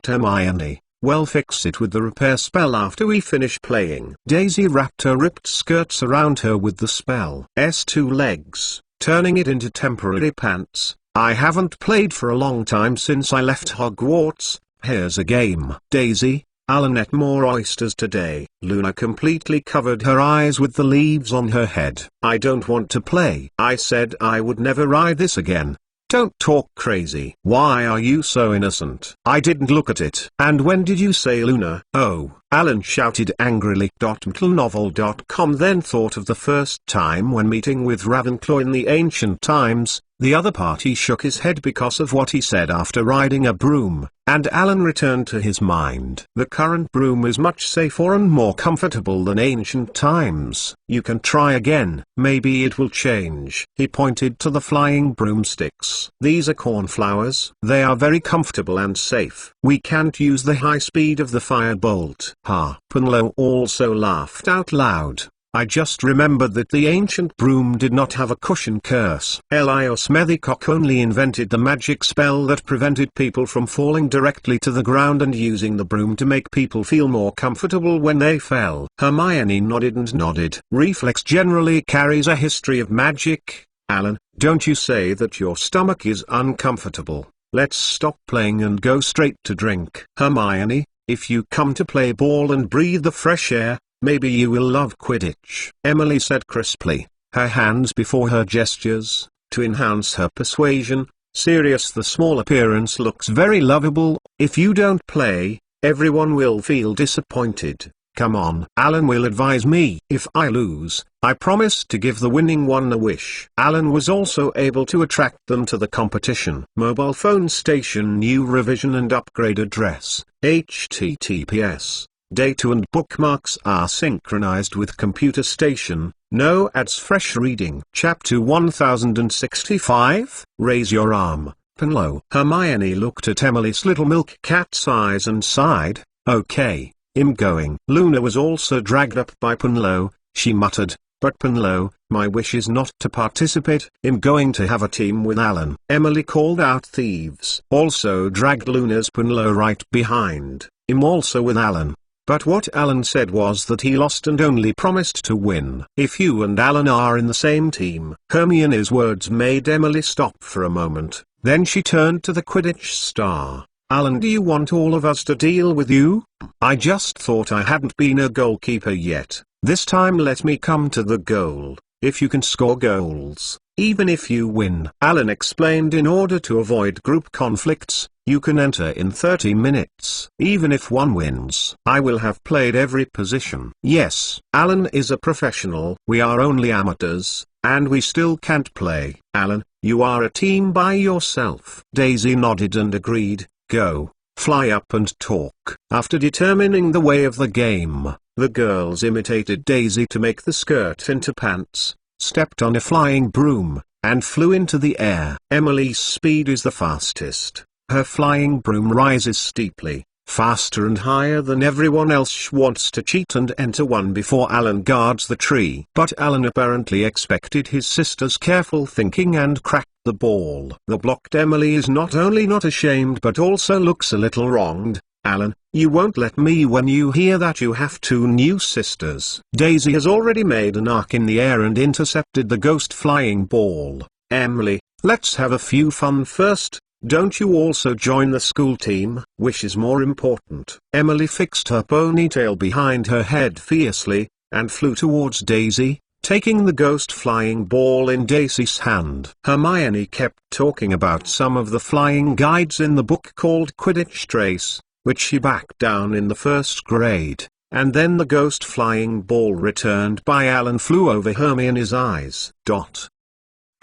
Hermione, well, fix it with the repair spell after we finish playing. Daisy wrapped her ripped skirts around her with the spell's two legs, turning it into temporary pants. I haven't played for a long time since I left Hogwarts. Here's a game. Daisy, Alan ate more oysters today. Luna completely covered her eyes with the leaves on her head. I don't want to play. I said I would never ride this again. Don't talk crazy. Why are you so innocent? I didn't look at it. And when did you say, Luna? Oh, Alan shouted angrily. McLenovel.com then thought of the first time when meeting with Ravenclaw in the ancient times. The other party shook his head because of what he said after riding a broom, and Alan returned to his mind. The current broom is much safer and more comfortable than ancient times. You can try again. Maybe it will change. He pointed to the flying broomsticks. These are cornflowers. They are very comfortable and safe. We can't use the high speed of the firebolt. Ha! Punlo also laughed out loud. I just remembered that the ancient broom did not have a cushion curse. Elias Medhicock only invented the magic spell that prevented people from falling directly to the ground and using the broom to make people feel more comfortable when they fell. Hermione nodded and nodded. Reflex generally carries a history of magic. Alan, don't you say that your stomach is uncomfortable. Let's stop playing and go straight to drink. Hermione, if you come to play ball and breathe the fresh air, maybe you will love Quidditch. Emily said crisply, her hands before her gestures, to enhance her persuasion. Sirius the small appearance looks very lovable. If you don't play, everyone will feel disappointed. Come on. Alan will advise me. If I lose, I promise to give the winning one a wish. Alan was also able to attract them to the competition. Mobile phone station new revision and upgrade address. HTTPS. Data and bookmarks are synchronized with computer station. No ads. Fresh reading. Chapter 1065. Raise your arm, Punlo. Hermione looked at Emily's little milk cat's eyes and sighed. Okay, I'm going. Luna was also dragged up by Punlo. She muttered, but Punlo, my wish is not to participate. I'm going to have a team with Alan. Emily called out thieves. Also dragged Luna's Punlo right behind. I'm also with Alan. But what Alan said was that he lost and only promised to win. If you and Alan are in the same team. Hermione's words made Emily stop for a moment. Then she turned to the Quidditch star. Alan, do you want all of us to deal with you? I just thought I hadn't been a goalkeeper yet. This time let me come to the goal. if you can score goals, even if you win. Alan explained in order to avoid group conflicts, you can enter in 30 minutes. Even if one wins, I will have played every position. Yes, Alan is a professional. We are only amateurs, and we still can't play. Alan, you are a team by yourself. Daisy nodded and agreed. Go, fly up and talk. After determining the way of the game, the girls imitated Daisy to make the skirt into pants, stepped on a flying broom, and flew into the air. Emily's speed is the fastest. Her flying broom rises steeply, faster and higher than everyone else. She wants to cheat and enter one before Alan guards the tree. But Alan apparently expected his sister's careful thinking and cracked the ball. The blocked Emily is not only not ashamed but also looks a little wronged. Alan, you won't let me when you hear that you have two new sisters. Daisy has already made an arc in the air and intercepted the ghost flying ball. Emily, let's have a few fun first. Don't you also join the school team? Which is more important? Emily fixed her ponytail behind her head fiercely, and flew towards Daisy, taking the ghost flying ball in Daisy's hand. Hermione kept talking about some of the flying guides in the book called Quidditch Trace, which she backed down in the first grade, and then the ghost flying ball returned by Alan flew over Hermione's eyes.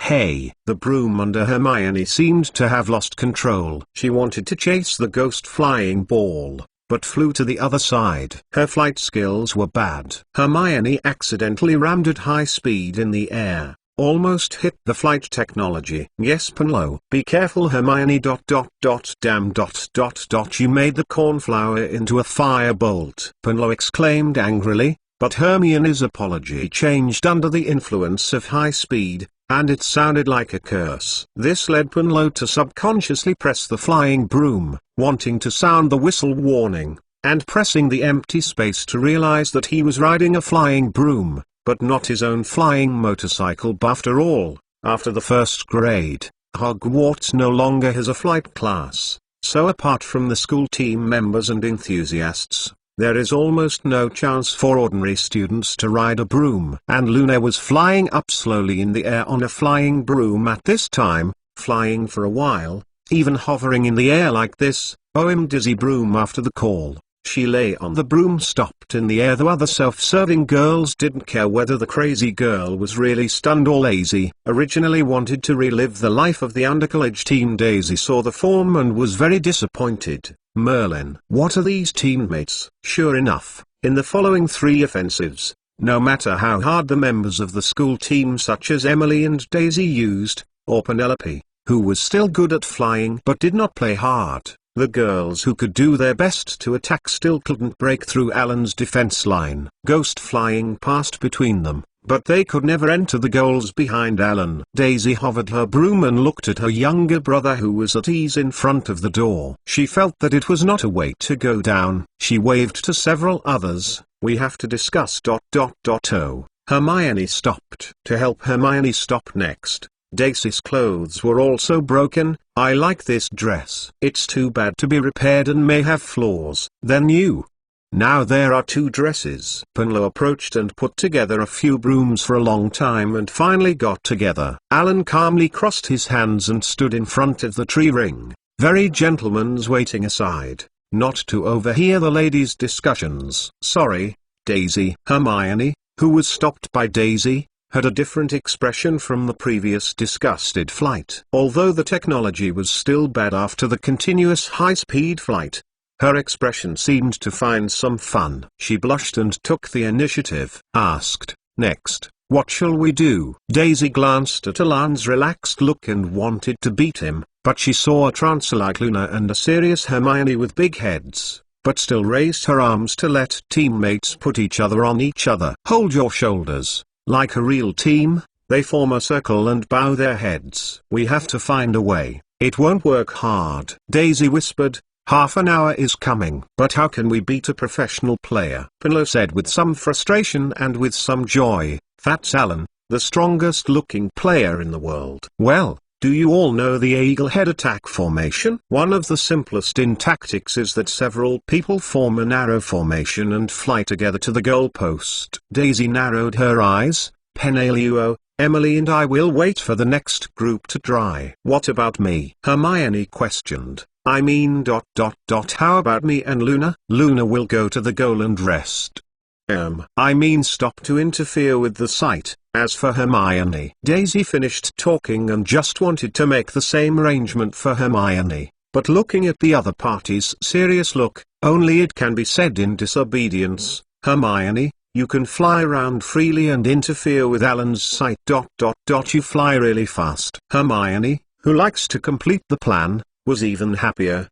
Hey! The broom under Hermione seemed to have lost control. She wanted to chase the ghost flying ball, but flew to the other side. Her flight skills were bad. Hermione accidentally rammed at high speed in the air, almost hit the flight technology. Yes, Penlow. Be careful, Hermione. Damn. You made the cornflower into a firebolt. Penlow exclaimed angrily, but Hermione's apology changed under the influence of high speed, and it sounded like a curse. This led Penlow to subconsciously press the flying broom, wanting to sound the whistle warning, and pressing the empty space to realize that he was riding a flying broom, but not his own flying motorcycle. After all, after the first grade, Hogwarts no longer has a flight class, so apart from the school team members and enthusiasts, there is almost no chance for ordinary students to ride a broom. And Luna was flying up slowly in the air on a flying broom at this time, flying for a while, even hovering in the air like this. Dizzy broom. After the call, she lay on the broom, stopped in the air. The other self-serving girls didn't care whether the crazy girl was really stunned or lazy. Originally wanted to relive the life of the undercollege team. Daisy saw the form and was very disappointed. Merlin. What are these teammates? Sure enough, in the following 3 offensives, no matter how hard the members of the school team such as Emily and Daisy used, or Penelope, who was still good at flying but did not play hard, the girls who could do their best to attack still couldn't break through Alan's defense line. Ghost flying passed between them, but they could never enter the goals behind Alan. Daisy hovered her broom and looked at her younger brother who was at ease in front of the door. She felt that it was not a way to go down. She waved to several others. We have to discuss. Oh. Hermione stopped. To help Hermione stop next, Daisy's clothes were also broken. I like this dress. It's too bad to be repaired and may have flaws. Then you. Now there are 2 dresses. Penlow approached and put together a few brooms for a long time and finally got together. Alan calmly crossed his hands and stood in front of the tree ring, very gentleman's waiting aside, not to overhear the ladies' discussions. Sorry, Daisy. Hermione, who was stopped by Daisy, had a different expression from the previous disgusted flight. Although the technology was still bad after the continuous high-speed flight, her expression seemed to find some fun. She blushed and took the initiative. Asked, next, what shall we do? Daisy glanced at Alan's relaxed look and wanted to beat him, but she saw a trancer like Luna and a serious Hermione with big heads, but still raised her arms to let teammates put each other on each other. Hold your shoulders. Like a real team, they form a circle and bow their heads. We have to find a way. It won't work hard. Daisy whispered. Half an hour is coming. But how can we beat a professional player? Penlow said with some frustration and with some joy. That's Alan, the strongest looking player in the world. Well, do you all know the eagle-head attack formation? One of the simplest in tactics is that several people form a narrow formation and fly together to the goal post. Daisy narrowed her eyes, Penelope, Emily and I will wait for the next group to dry. What about me? Hermione questioned. I mean ... How about me and Luna? Luna will go to the goal and rest. I mean stop to interfere with the sight. As for Hermione, Daisy finished talking and just wanted to make the same arrangement for Hermione, but looking at the other party's serious look, only it can be said in disobedience, Hermione, you can fly around freely and interfere with Alan's sight. You fly really fast. Hermione, who likes to complete the plan, was even happier.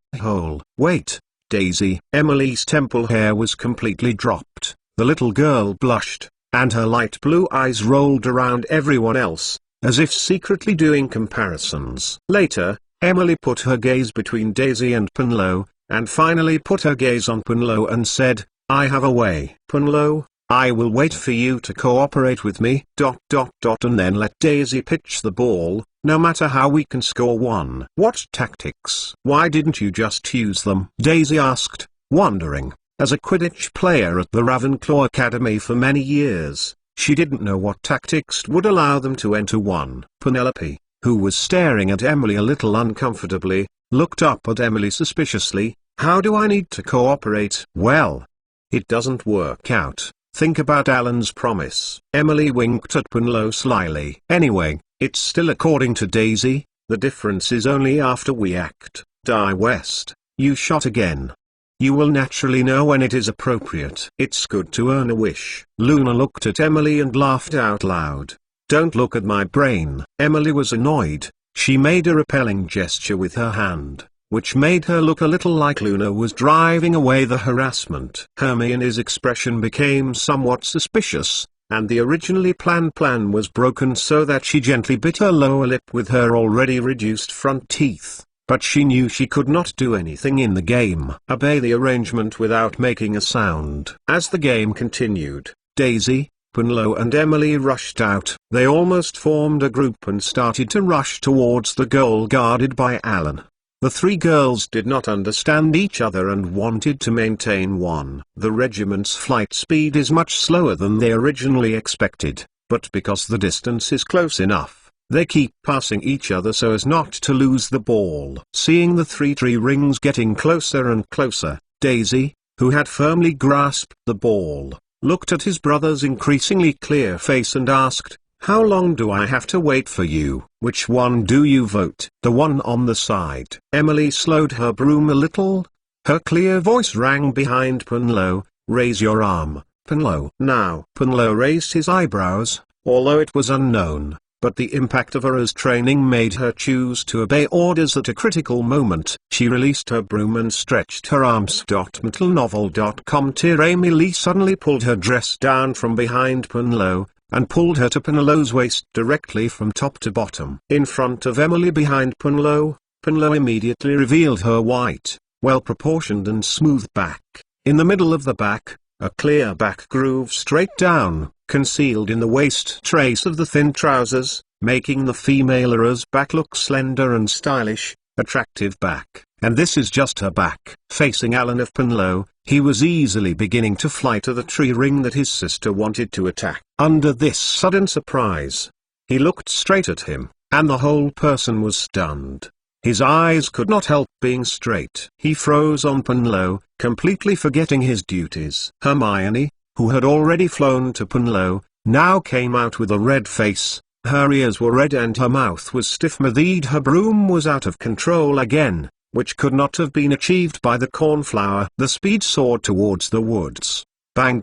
Wait, Daisy. Emily's temple hair was completely dropped. The little girl blushed, and her light blue eyes rolled around everyone else, as if secretly doing comparisons. Later, Emily put her gaze between Daisy and Penelope, and finally put her gaze on Penelope and said, I have a way. Penelope, I will wait for you to cooperate with me. And then let Daisy pitch the ball, no matter how we can score one. What tactics? Why didn't you just use them? Daisy asked, wondering. As a Quidditch player at the Ravenclaw Academy for many years, she didn't know what tactics would allow them to enter one. Penelope, who was staring at Emily a little uncomfortably, looked up at Emily suspiciously. How do I need to cooperate? Well, it doesn't work out. Think about Alan's promise. Emily winked at Penelope slyly. Anyway, it's still according to Daisy. The difference is only after we act. Die West, you shot again. You will naturally know when it is appropriate. It's good to earn a wish. Luna looked at Emily and laughed out loud. Don't look at my brain. Emily was annoyed. She made a repelling gesture with her hand, which made her look a little like Luna was driving away the harassment. Hermione's expression became somewhat suspicious, and the originally planned plan was broken so that she gently bit her lower lip with her already reduced front teeth. But she knew she could not do anything in the game. Obey the arrangement without making a sound. As the game continued, Daisy, Penelope and Emily rushed out. They almost formed a group and started to rush towards the goal guarded by Alan. The three girls did not understand each other and wanted to maintain one. The regiment's flight speed is much slower than they originally expected, but because the distance is close enough, they keep passing each other so as not to lose the ball. Seeing the three tree rings getting closer and closer, Daisy, who had firmly grasped the ball, looked at his brother's increasingly clear face and asked, how long do I have to wait for you? Which one do you vote? The one on the side. Emily slowed her broom a little. Her clear voice rang behind Penelope, raise your arm, Penelope. Now. Penelope raised his eyebrows, although it was unknown. But the impact of Aura's training made her choose to obey orders at a critical moment. She released her broom and stretched her arms. Mentalnovel.com/Emily suddenly pulled her dress down from behind Penelope, and pulled her to Penelope's waist directly from top to bottom. In front of Emily behind Penelope, Penelope immediately revealed her white, well-proportioned and smooth back. In the middle of the back, a clear back groove straight down, concealed in the waist trace of the thin trousers, making the female Aura's back look slender and stylish, attractive back. And this is just her back. Facing Alan of Penelope, he was easily beginning to fly to the tree ring that his sister wanted to attack. Under this sudden surprise, he looked straight at him, and the whole person was stunned. His eyes could not help being straight. He froze on Penelope, completely forgetting his duties. Hermione, who had already flown to Penelope, now came out with a red face. Her ears were red and her mouth was stiff. Her broom was out of control again, which could not have been achieved by the cornflower. The speed soared towards the woods. Bang ...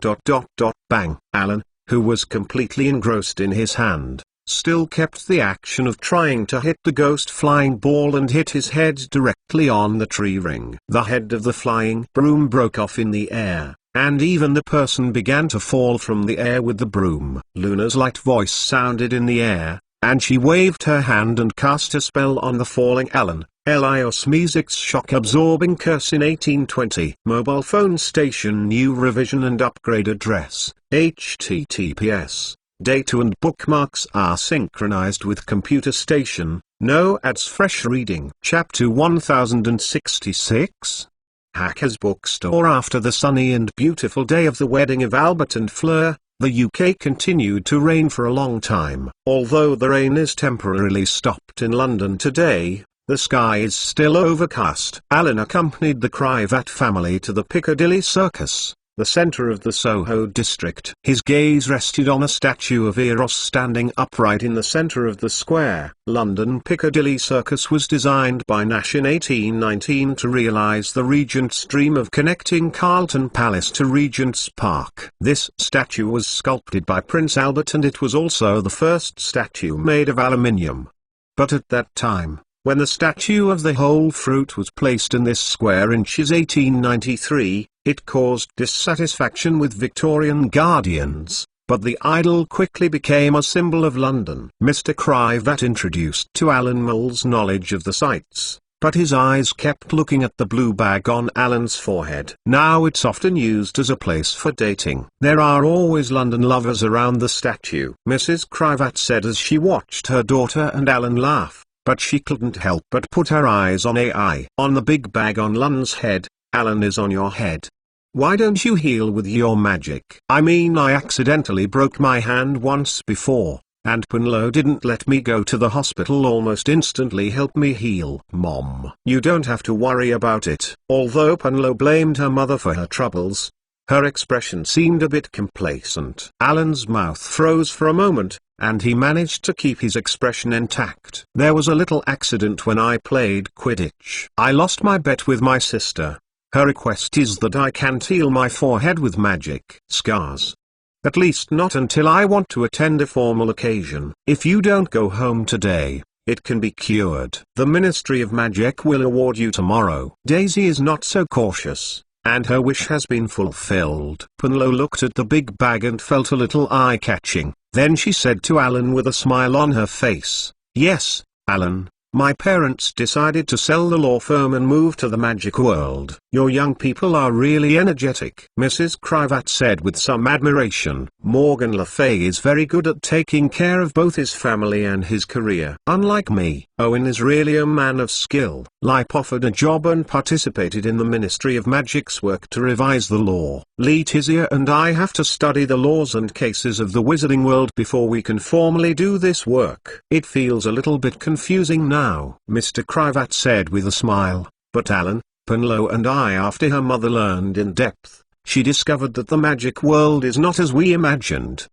Bang. Alan, who was completely engrossed in his hand, still kept the action of trying to hit the ghost flying ball and hit his head directly on the tree ring. The head of the flying broom broke off in the air, and even the person began to fall from the air with the broom. Luna's light voice sounded in the air, and she waved her hand and cast a spell on the falling Alan. Elios Music's shock-absorbing curse in 1820. Mobile phone station new revision and upgrade address. https. Data and bookmarks are synchronized with computer station. No ads. Fresh reading. Chapter 1066. Hacker's Bookstore. After the sunny and beautiful day of the wedding of Albert and Fleur, The UK continued to rain for a long time. Although the rain is temporarily stopped in London today, the sky is still overcast. Alan accompanied the Crivat family to the Piccadilly Circus, the centre of the Soho district. His gaze rested on a statue of Eros standing upright in the centre of the square. London Piccadilly Circus was designed by Nash in 1819 to realise the Regent's dream of connecting Carlton Palace to Regent's Park. This statue was sculpted by Prince Albert, and it was also the first statue made of aluminium. But at that time, when the statue of the whole fruit was placed in this square in 1893, it caused dissatisfaction with Victorian guardians, but the idol quickly became a symbol of London. Mr. Crivat introduced to Alan Mole's knowledge of the sights, but his eyes kept looking at the blue bag on Alan's forehead. Now it's often used as a place for dating. There are always London lovers around the statue, Mrs. Crivat said as she watched her daughter and Alan laugh. But she couldn't help but put her eyes on AI. On the big bag on Lun's head, Alan is on your head. Why don't you heal with your magic? I mean, I accidentally broke my hand once before, and Punlo didn't let me go to the hospital, almost instantly help me heal. Mom, you don't have to worry about it. Although Punlo blamed her mother for her troubles, her expression seemed a bit complacent. Alan's mouth froze for a moment, and he managed to keep his expression intact. There was a little accident when I played Quidditch. I lost my bet with my sister. Her request is that I can't heal my forehead with magic scars. At least not until I want to attend a formal occasion. If you don't go home today, it can be cured. The Ministry of Magic will award you tomorrow. Daisy is not so cautious, and her wish has been fulfilled. Punlo looked at the big bag and felt a little eye-catching. Then she said to Alan with a smile on her face, "Yes, Alan, my parents decided to sell the law firm and move to the magic world. Your young people are really energetic," Mrs. Crivat said with some admiration. Morgan Le Fay is very good at taking care of both his family and his career. Unlike me, Owen is really a man of skill. Lipe offered a job and participated in the Ministry of Magic's work to revise the law. Letizia and I have to study the laws and cases of the wizarding world before we can formally do this work. It feels a little bit confusing now, Mr. Crivat said with a smile, but Alan, Punlo and I, after her mother learned in depth, she discovered that the magic world is not as we imagined.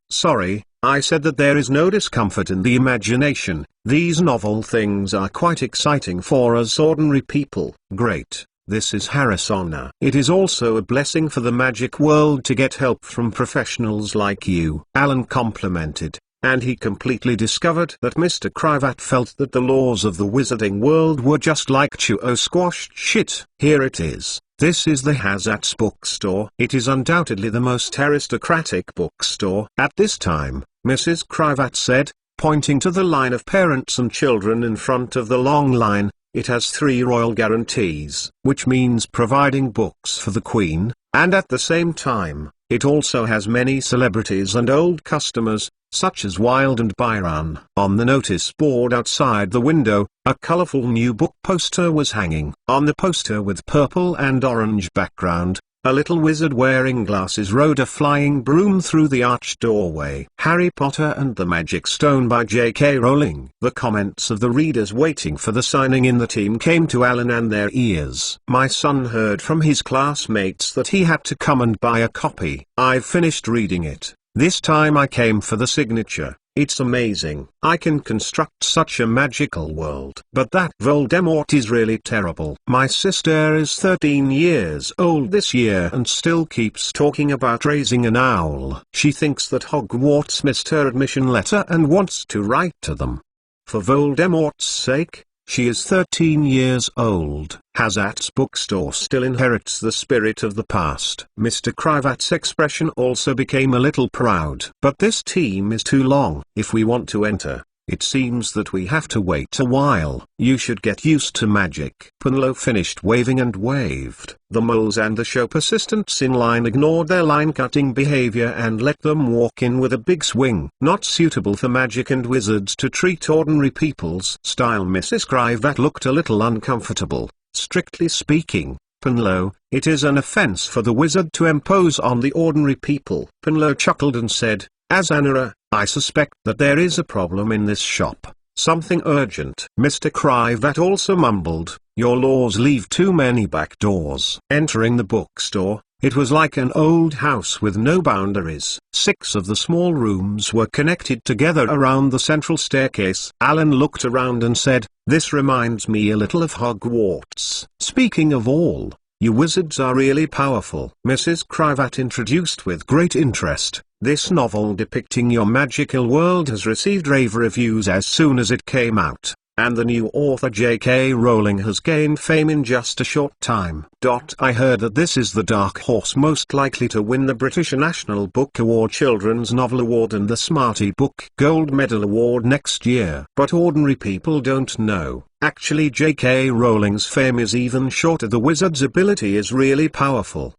Sorry, I said that there is no discomfort in the imagination. These novel things are quite exciting for us ordinary people. Great, this is Harrisona. It is also a blessing for the magic world to get help from professionals like you, Alan complimented. And he completely discovered that Mr. Crivat felt that the laws of the wizarding world were just like Chuo squashed shit. Here it is. This is the Hazard's bookstore. It is undoubtedly the most aristocratic bookstore. At this time, Mrs. Crivat said, pointing to the line of parents and children in front of the long line, it has 3 royal guarantees, which means providing books for the Queen, and at the same time, it also has many celebrities and old customers, such as Wilde and Byron. On the notice board outside the window, a colorful new book poster was hanging. On the poster with purple and orange background, a little wizard wearing glasses rode a flying broom through the arched doorway. Harry Potter and the Magic Stone by J.K. Rowling. The comments of the readers waiting for the signing in the team came to Alan and their ears. My son heard from his classmates that he had to come and buy a copy. I've finished reading it. This time I came for the signature. It's amazing. I can construct such a magical world. But that Voldemort is really terrible. My sister is 13 years old this year and still keeps talking about raising an owl. She thinks that Hogwarts missed her admission letter and wants to write to them. For Voldemort's sake, she is 13 years old. Hazard's bookstore still inherits the spirit of the past. Mr. Crivat's expression also became a little proud. But this team is too long. If we want to enter, it seems that we have to wait a while. You should get used to magic. Punlo finished waving and waved. The moles and the shop assistants in line ignored their line-cutting behavior and let them walk in with a big swing. Not suitable for magic and wizards to treat ordinary people's style. Mrs. Crivat looked a little uncomfortable. Strictly speaking, Penlow, it is an offense for the wizard to impose on the ordinary people. Penlow chuckled and said, as Anna, I suspect that there is a problem in this shop. Something urgent. Mr. Crivat also mumbled, your laws leave too many back doors. Entering the bookstore, it was like an old house with no boundaries. 6 of the small rooms were connected together around the central staircase. Alan looked around and said, this reminds me a little of Hogwarts. Speaking of all, you wizards are really powerful. Mrs. Crivat introduced with great interest. This novel depicting your magical world has received rave reviews as soon as it came out, and the new author J.K. Rowling has gained fame in just a short time. I heard that this is the dark horse most likely to win the British National Book Award Children's Novel Award and the Smarty Book Gold Medal Award next year. But ordinary people don't know. Actually, J.K. Rowling's fame is even shorter. The wizard's ability is really powerful,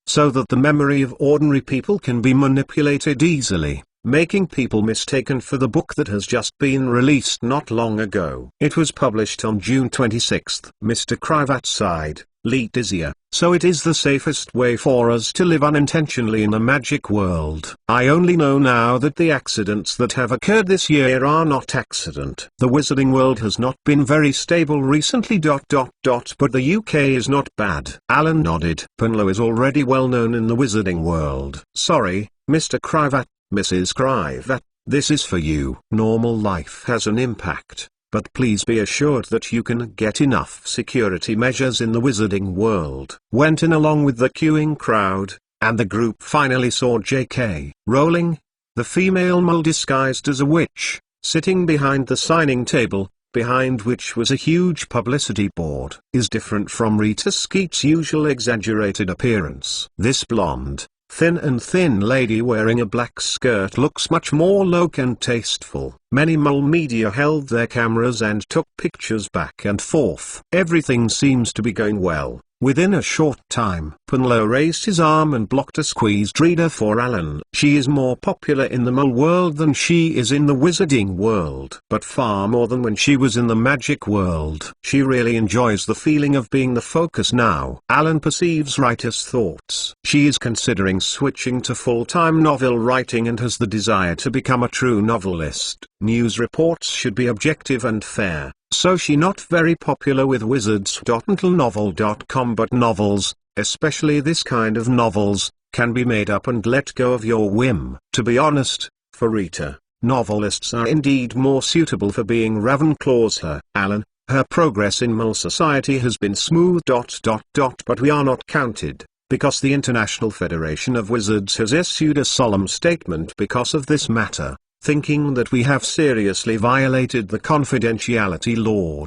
so that the memory of ordinary people can be manipulated easily, making people mistaken for the book that has just been released not long ago. It was published on June 26. Mr. Crivat sighed, Lee dizzier, so it is the safest way for us to live unintentionally in a magic world. I only know now that the accidents that have occurred this year are not accident. The wizarding world has not been very stable recently. But the UK is not bad. Alan nodded. Penlow is already well known in the wizarding world. Sorry, Mr. Crivat, Mrs. Crivat, this is for you. Normal life has an impact, but please be assured that you can get enough security measures in the wizarding world. Went in along with the queuing crowd, and the group finally saw J.K. Rowling, the female mole disguised as a witch, sitting behind the signing table, behind which was a huge publicity board. Is different from Rita Skeeter's usual exaggerated appearance. This blonde, thin lady wearing a black skirt looks much more low and tasteful. Many mole media held their cameras and took pictures back and forth. Everything seems to be going well. Within a short time, Penlow raised his arm and blocked a squeezed reader for Alan. She is more popular in the mole world than she is in the wizarding world, but far more than when she was in the magic world. She really enjoys the feeling of being the focus now. Alan perceives Rita's thoughts. She is considering switching to full-time novel writing and has the desire to become a true novelist. News reports should be objective and fair, so she not very popular with wizards. Until novel.com, but novels, especially this kind of novels, can be made up and let go of your whim. To be honest, for Rita, novelists are indeed more suitable for being Ravenclaws. Alan, her progress in mole society has been smooth. But we are not counted, because the International Federation of Wizards has issued a solemn statement because of this matter, thinking that we have seriously violated the confidentiality law.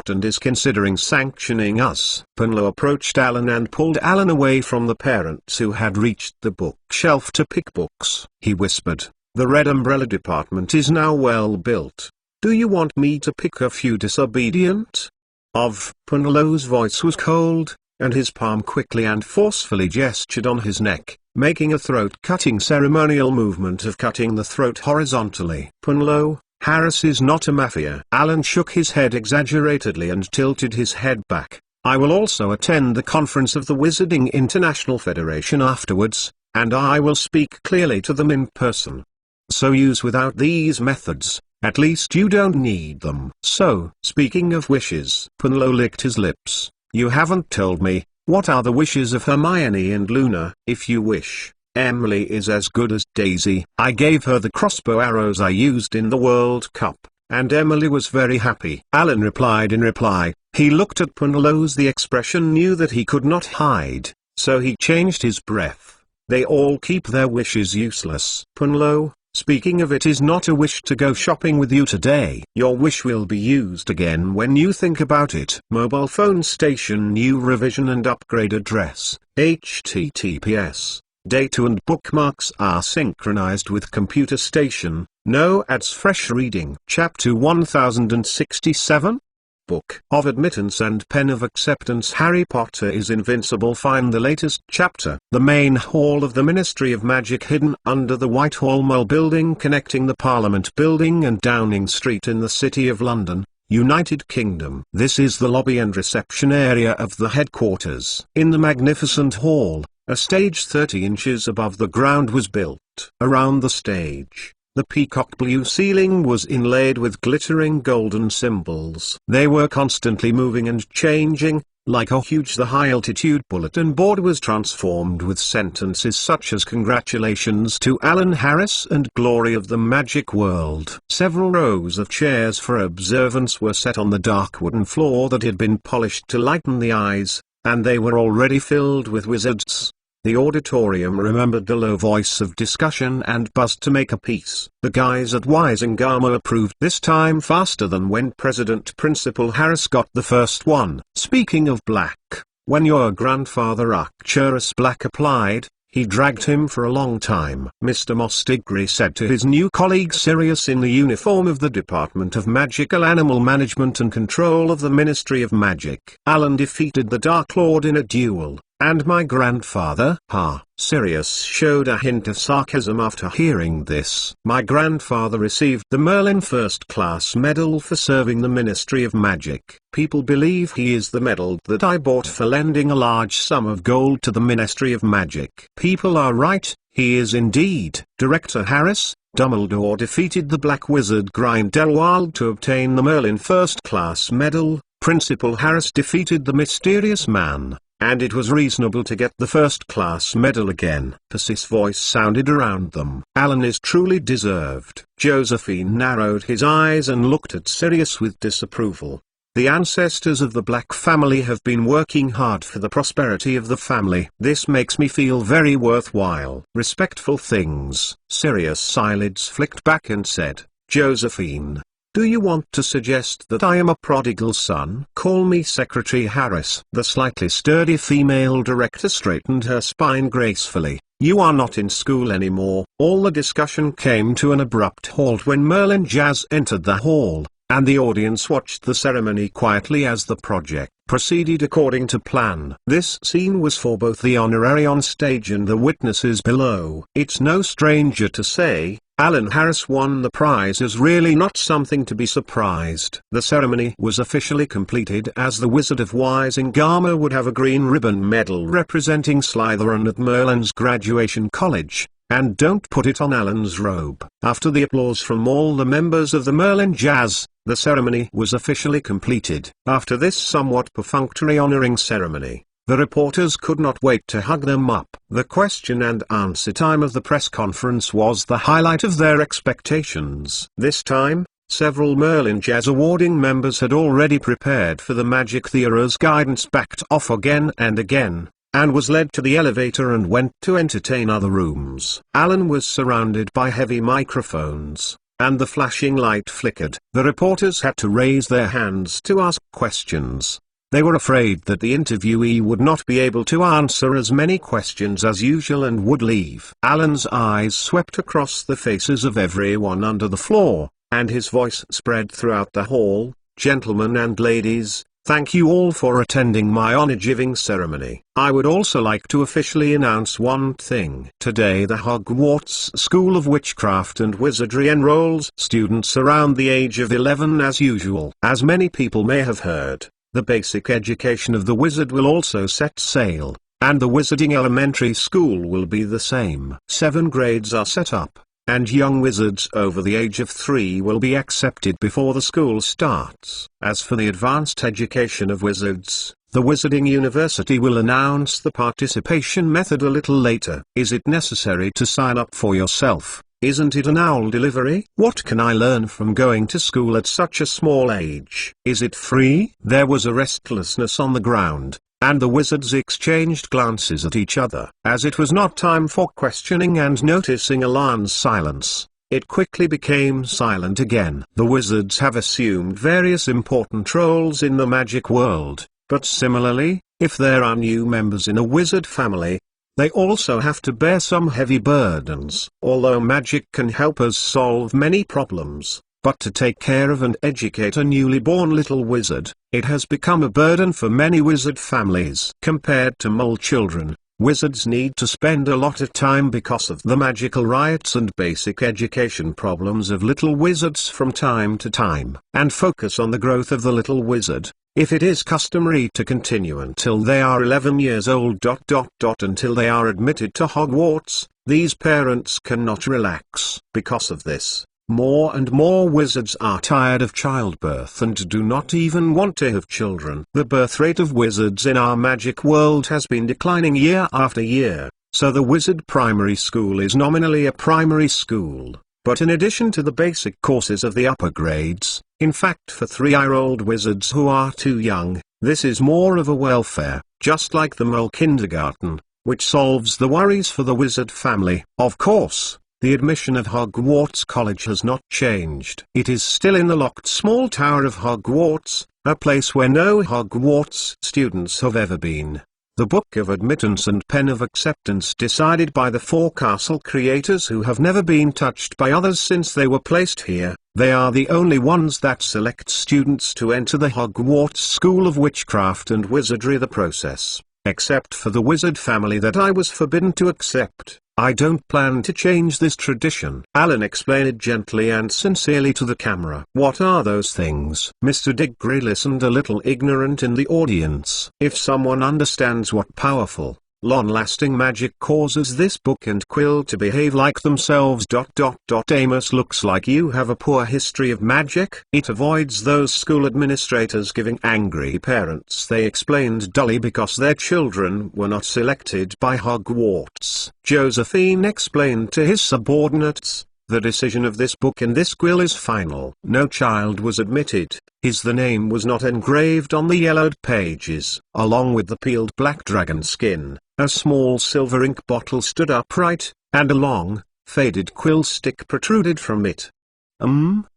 And is considering sanctioning us. Penlow approached Alan and pulled Alan away from the parents who had reached the bookshelf to pick books. He whispered, the Red Umbrella department is now well built. Do you want me to pick a few disobedient? Penlow's voice was cold, and his palm quickly and forcefully gestured on his neck, making a throat-cutting ceremonial movement of cutting the throat horizontally. Penlow, Harris is not a mafia. Alan shook his head exaggeratedly and tilted his head back. I will also attend the conference of the Wizarding International Federation afterwards, and I will speak clearly to them in person. So use without these methods, at least you don't need them. So, speaking of wishes, Penlow licked his lips. You haven't told me, what are the wishes of Hermione and Luna? If you wish, Emily is as good as Daisy. I gave her the crossbow arrows I used in the World Cup, and Emily was very happy. Alan replied in reply. He looked at Penlow's. The expression knew that he could not hide, so he changed his breath. They all keep their wishes useless. Penlow, speaking of it, is not a wish to go shopping with you today. Your wish will be used again when you think about it. Mobile phone station new revision and upgrade address. https. Data and bookmarks are synchronized with computer station. No ads. Fresh reading. Chapter 1067. Book of Admittance and Pen of Acceptance. Harry Potter is invincible. Find the latest chapter. The main hall of the Ministry of Magic, hidden under the Whitehall Mole building connecting the Parliament building and Downing Street in the City of London, United Kingdom. This is the lobby and reception area of the headquarters. In the magnificent hall, a stage 30 inches above the ground was built. Around the stage, the peacock blue ceiling was inlaid with glittering golden symbols. They were constantly moving and changing. Like a huge the high-altitude bulletin board was transformed with sentences such as "Congratulations to Alan Harris and glory of the magic world." Several rows of chairs for observance were set on the dark wooden floor that had been polished to lighten the eyes, and they were already filled with wizards. The auditorium remembered the low voice of discussion and buzzed to make a peace. The guys at Wisingama approved this time faster than when President Principal Harris got the first one. Speaking of Black, when your grandfather Arcturus Black applied, he dragged him for a long time. Mr. Mostigri said to his new colleague Sirius in the uniform of the Department of Magical Animal Management and Control of the Ministry of Magic. Alan defeated the Dark Lord in a duel. And my grandfather? Sirius showed a hint of sarcasm after hearing this. My grandfather received the Merlin First Class Medal for serving the Ministry of Magic. People believe he is the medal that I bought for lending a large sum of gold to the Ministry of Magic. People are right, he is indeed. Director Harris, Dumbledore defeated the Black Wizard Grindelwald to obtain the Merlin First Class Medal. Principal Harris defeated the Mysterious Man. And it was reasonable to get the first-class medal again. Percy's voice sounded around them. Alan is truly deserved. Josephine narrowed his eyes and looked at Sirius with disapproval. The ancestors of the Black family have been working hard for the prosperity of the family. This makes me feel very worthwhile. Respectful things. Sirius' eyelids flicked back and said, Josephine, do you want to suggest that I am a prodigal son? Call me Secretary Harris. The slightly sturdy female director straightened her spine gracefully. You are not in school anymore. All the discussion came to an abrupt halt when Merlin Jazz entered the hall, and the audience watched the ceremony quietly as the project proceeded according to plan. This scene was for both the honorary on stage and the witnesses below. It's no stranger to say, Alan Harris won the prize is really not something to be surprised. The ceremony was officially completed as the Wizard of Wisingama would have a green ribbon medal representing Slytherin at Merlin's graduation college, and don't put it on Alan's robe. After the applause from all the members of the Merlin Jazz, the ceremony was officially completed. After this somewhat perfunctory honoring ceremony, the reporters could not wait to hug them up. The question and answer time of the press conference was the highlight of their expectations. This time, several Merlin Jazz awarding members had already prepared for the Magic the Era's guidance backed off again and again, and was led to the elevator and went to entertain other rooms. Alan was surrounded by heavy microphones, and the flashing light flickered. The reporters had to raise their hands to ask questions. They were afraid that the interviewee would not be able to answer as many questions as usual and would leave. Alan's eyes swept across the faces of everyone under the floor, and his voice spread throughout the hall. Gentlemen and ladies, thank you all for attending my honor-giving ceremony. I would also like to officially announce one thing. Today the Hogwarts School of Witchcraft and Wizardry enrolls students around the age of 11 as usual. As many people may have heard, the basic education of the wizard will also set sail, and the Wizarding Elementary School will be the same. 7 grades are set up, and young wizards over the age of 3 will be accepted before the school starts. As for the advanced education of wizards, the Wizarding University will announce the participation method a little later. Is it necessary to sign up for yourself? Isn't it an owl delivery? What can I learn from going to school at such a small age? Is it free? There was a restlessness on the ground, and the wizards exchanged glances at each other. As it was not time for questioning and noticing Alan's silence, it quickly became silent again. The wizards have assumed various important roles in the magic world, but similarly, if there are new members in a wizard family, they also have to bear some heavy burdens. Although magic can help us solve many problems, but to take care of and educate a newly born little wizard, it has become a burden for many wizard families. Compared to mole children, Wizards need to spend a lot of time because of the magical riots and basic education problems of little wizards from time to time, and focus on the growth of the little wizard. If it is customary to continue until they are 11 years old. Until they are admitted to Hogwarts, these parents cannot relax. Because of this, more and more wizards are tired of childbirth and do not even want to have children. The birth rate of wizards in our magic world has been declining year after year, so the wizard primary school is nominally a primary school. But in addition to the basic courses of the upper grades, in fact for 3-year-old wizards who are too young, this is more of a welfare, just like the mole kindergarten, which solves the worries for the wizard family. Of course, the admission of Hogwarts College has not changed. It is still in the locked small tower of Hogwarts, a place where no Hogwarts students have ever been. The Book of Admittance and Pen of Acceptance decided by the 4 castle creators who have never been touched by others since they were placed here. They are the only ones that select students to enter the Hogwarts School of Witchcraft and Wizardry. The process, except for the wizard family that I was forbidden to accept. I don't plan to change this tradition. Alan explained gently and sincerely to the camera. What are those things? Mr. Diggory listened a little ignorant in the audience. If someone understands what powerful, long-lasting magic causes this book and quill to behave like themselves. Amos, looks like you have a poor history of magic. It avoids those school administrators giving angry parents, they explained dully, because their children were not selected by Hogwarts. Josephine explained to his subordinates, the decision of this book and this quill is final. No child was admitted. The name was not engraved on the yellowed pages. Along with the peeled black dragon skin, a small silver ink bottle stood upright, and a long, faded quill stick protruded from it.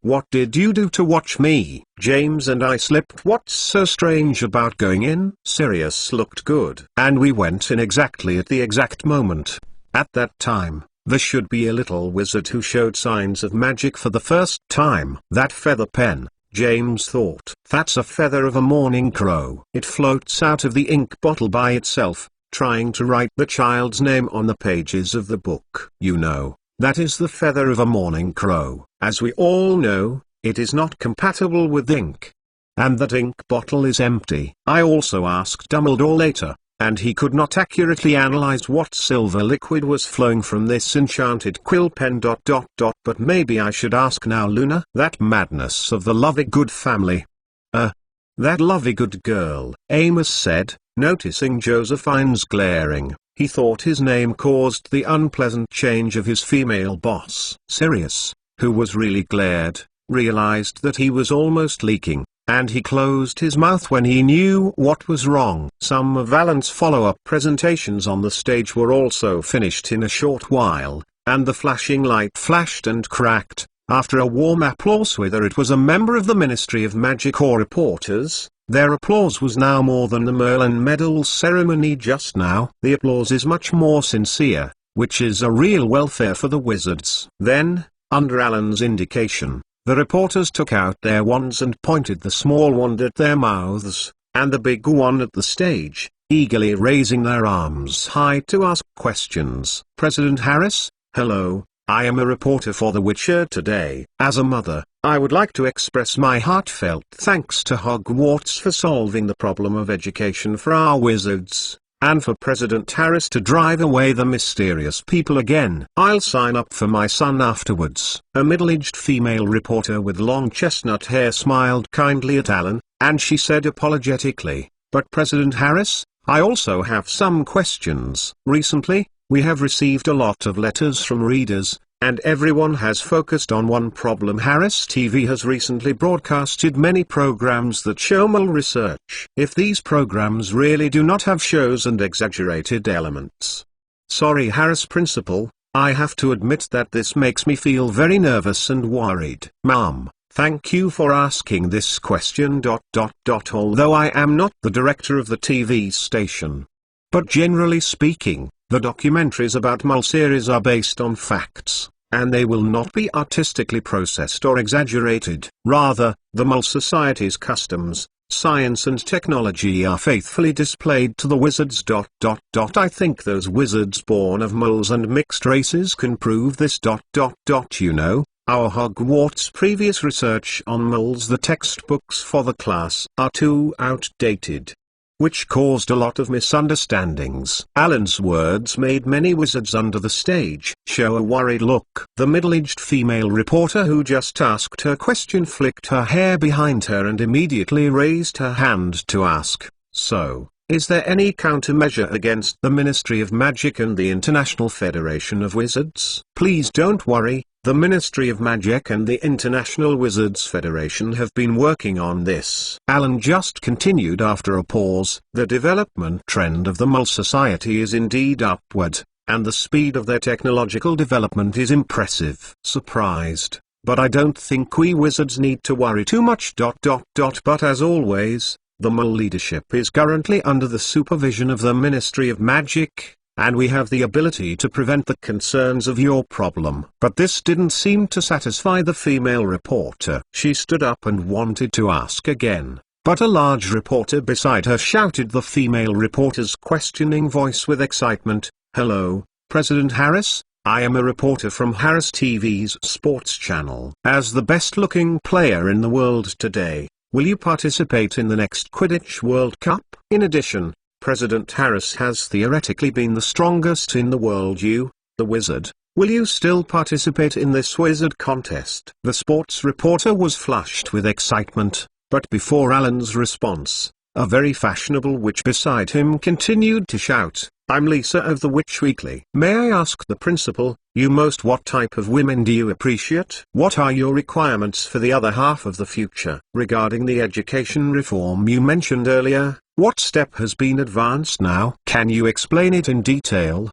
What did you do to watch me? James and I slipped. What's so strange about going in? Sirius looked good. And we went in exactly at the exact moment. At that time, there should be a little wizard who showed signs of magic for the first time. That feather pen, James thought. That's a feather of a morning crow. It floats out of the ink bottle by itself, trying to write the child's name on the pages of the book. You know, that is the feather of a morning crow. As we all know, it is not compatible with ink. And that ink bottle is empty. I also asked Dumbledore later, and he could not accurately analyze what silver liquid was flowing from this enchanted quill pen. But maybe I should ask now. Luna, that madness of the Lovegood family. That Lovegood girl, Amos said, noticing Josephine's glaring. He thought his name caused the unpleasant change of his female boss. Sirius, who was really glared, realized that he was almost leaking, and he closed his mouth when he knew what was wrong. Some of Alan's follow-up presentations on the stage were also finished in a short while, and the flashing light flashed and cracked, after a warm applause. Whether it was a member of the Ministry of Magic or reporters, their applause was now more than the Merlin Medal ceremony just now. The applause is much more sincere, which is a real welfare for the wizards. Then, under Alan's indication, the reporters took out their wands and pointed the small wand at their mouths, and the big one at the stage, eagerly raising their arms high to ask questions. President Harris, hello, I am a reporter for The Witcher today. As a mother, I would like to express my heartfelt thanks to Hogwarts for solving the problem of education for our wizards, and for President Harris to drive away the mysterious people again. I'll sign up for my son afterwards. A middle-aged female reporter with long chestnut hair smiled kindly at Alan, and she said apologetically, but President Harris, I also have some questions. Recently, we have received a lot of letters from readers, and everyone has focused on one problem. Harris TV has recently broadcasted many programs that show mole research. If these programs really do not have shows and exaggerated elements. Sorry Harris Principal, I have to admit that this makes me feel very nervous and worried. Ma'am, thank you for asking this question. Although I am not the director of the TV station. But generally speaking, the documentaries about mole series are based on facts, and they will not be artistically processed or exaggerated. Rather, the Mole Society's customs, science and technology are faithfully displayed to the wizards. I think those wizards born of moles and mixed races can prove this. You know, our Hogwarts previous research on moles, the textbooks for the class are too outdated, which caused a lot of misunderstandings. Alan's words made many wizards under the stage show a worried look. The middle-aged female reporter who just asked her question flicked her hair behind her and immediately raised her hand to ask, "So, is there any countermeasure against the Ministry of Magic and the International Federation of Wizards?" Please don't worry. The Ministry of Magic and the International Wizards Federation have been working on this. Alan just continued after a pause. The development trend of the Mole Society is indeed upward, and the speed of their technological development is impressive. Surprised, but I don't think we wizards need to worry too much. But as always, the Mole leadership is currently under the supervision of the Ministry of Magic, and we have the ability to prevent the concerns of your problem. But this didn't seem to satisfy the female reporter. She stood up and wanted to ask again, but a large reporter beside her shouted the female reporter's questioning voice with excitement, "Hello, President Harris, I am a reporter from Harris TV's sports channel. As the best-looking player in the world today, will you participate in the next Quidditch World Cup? In addition, President Harris has theoretically been the strongest in the world. You, the wizard, will you still participate in this wizard contest?" The sports reporter was flushed with excitement, but before Alan's response, a very fashionable witch beside him continued to shout, "I'm Lisa of the Witch Weekly. May I ask the principal, what type of women do you appreciate? What are your requirements for the other half of the future? Regarding the education reform you mentioned earlier, what step has been advanced now? Can you explain it in detail?"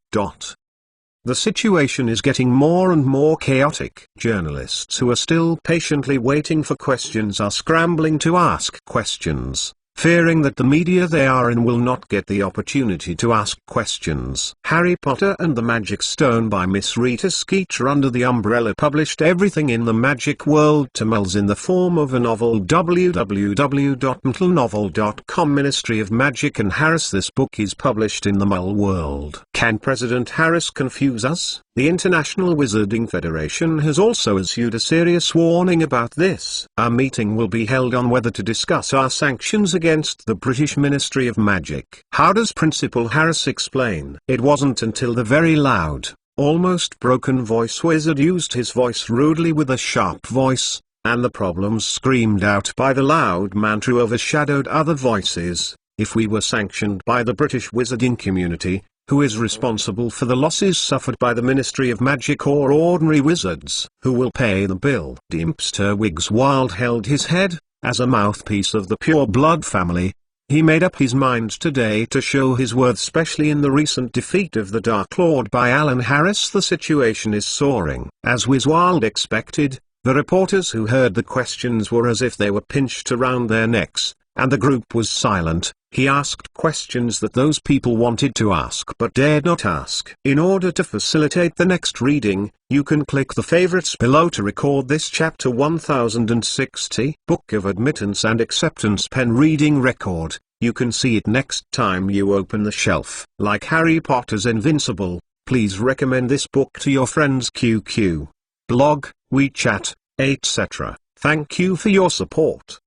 The situation is getting more and more chaotic. Journalists who are still patiently waiting for questions are scrambling to ask questions, fearing that the media they are in will not get the opportunity to ask questions. Harry Potter and the Magic Stone by Miss Rita Skeeter under the umbrella published everything in the magic world to moles in the form of a novel. www.mtlenovel.com Ministry of Magic and Harris. This book is published in the mole world. Can President Harris confuse us? The International Wizarding Federation has also issued a serious warning about this. A meeting will be held on whether to discuss our sanctions against the British Ministry of Magic. How does Principal Harris explain? It wasn't until the very loud, almost broken voice wizard used his voice rudely with a sharp voice, and the problems screamed out by the loud man who overshadowed other voices. If we were sanctioned by the British wizarding community, who is responsible for the losses suffered by the Ministry of Magic or ordinary wizards? Who will pay the bill? Mr. Wiggswild held his head. As a mouthpiece of the Pure Blood family, he made up his mind today to show his worth, especially in the recent defeat of the Dark Lord by Alan Harris. The situation is soaring. As Wiggswild expected, the reporters who heard the questions were as if they were pinched around their necks, and the group was silent. He asked questions that those people wanted to ask but dared not ask. In order to facilitate the next reading, you can click the favorites below to record this chapter 1060. Book of Admittance and Acceptance pen reading record. You can see it next time you open the shelf. Like Harry Potter's Invincible, please recommend this book to your friends. QQ, blog, WeChat, etc. Thank you for your support!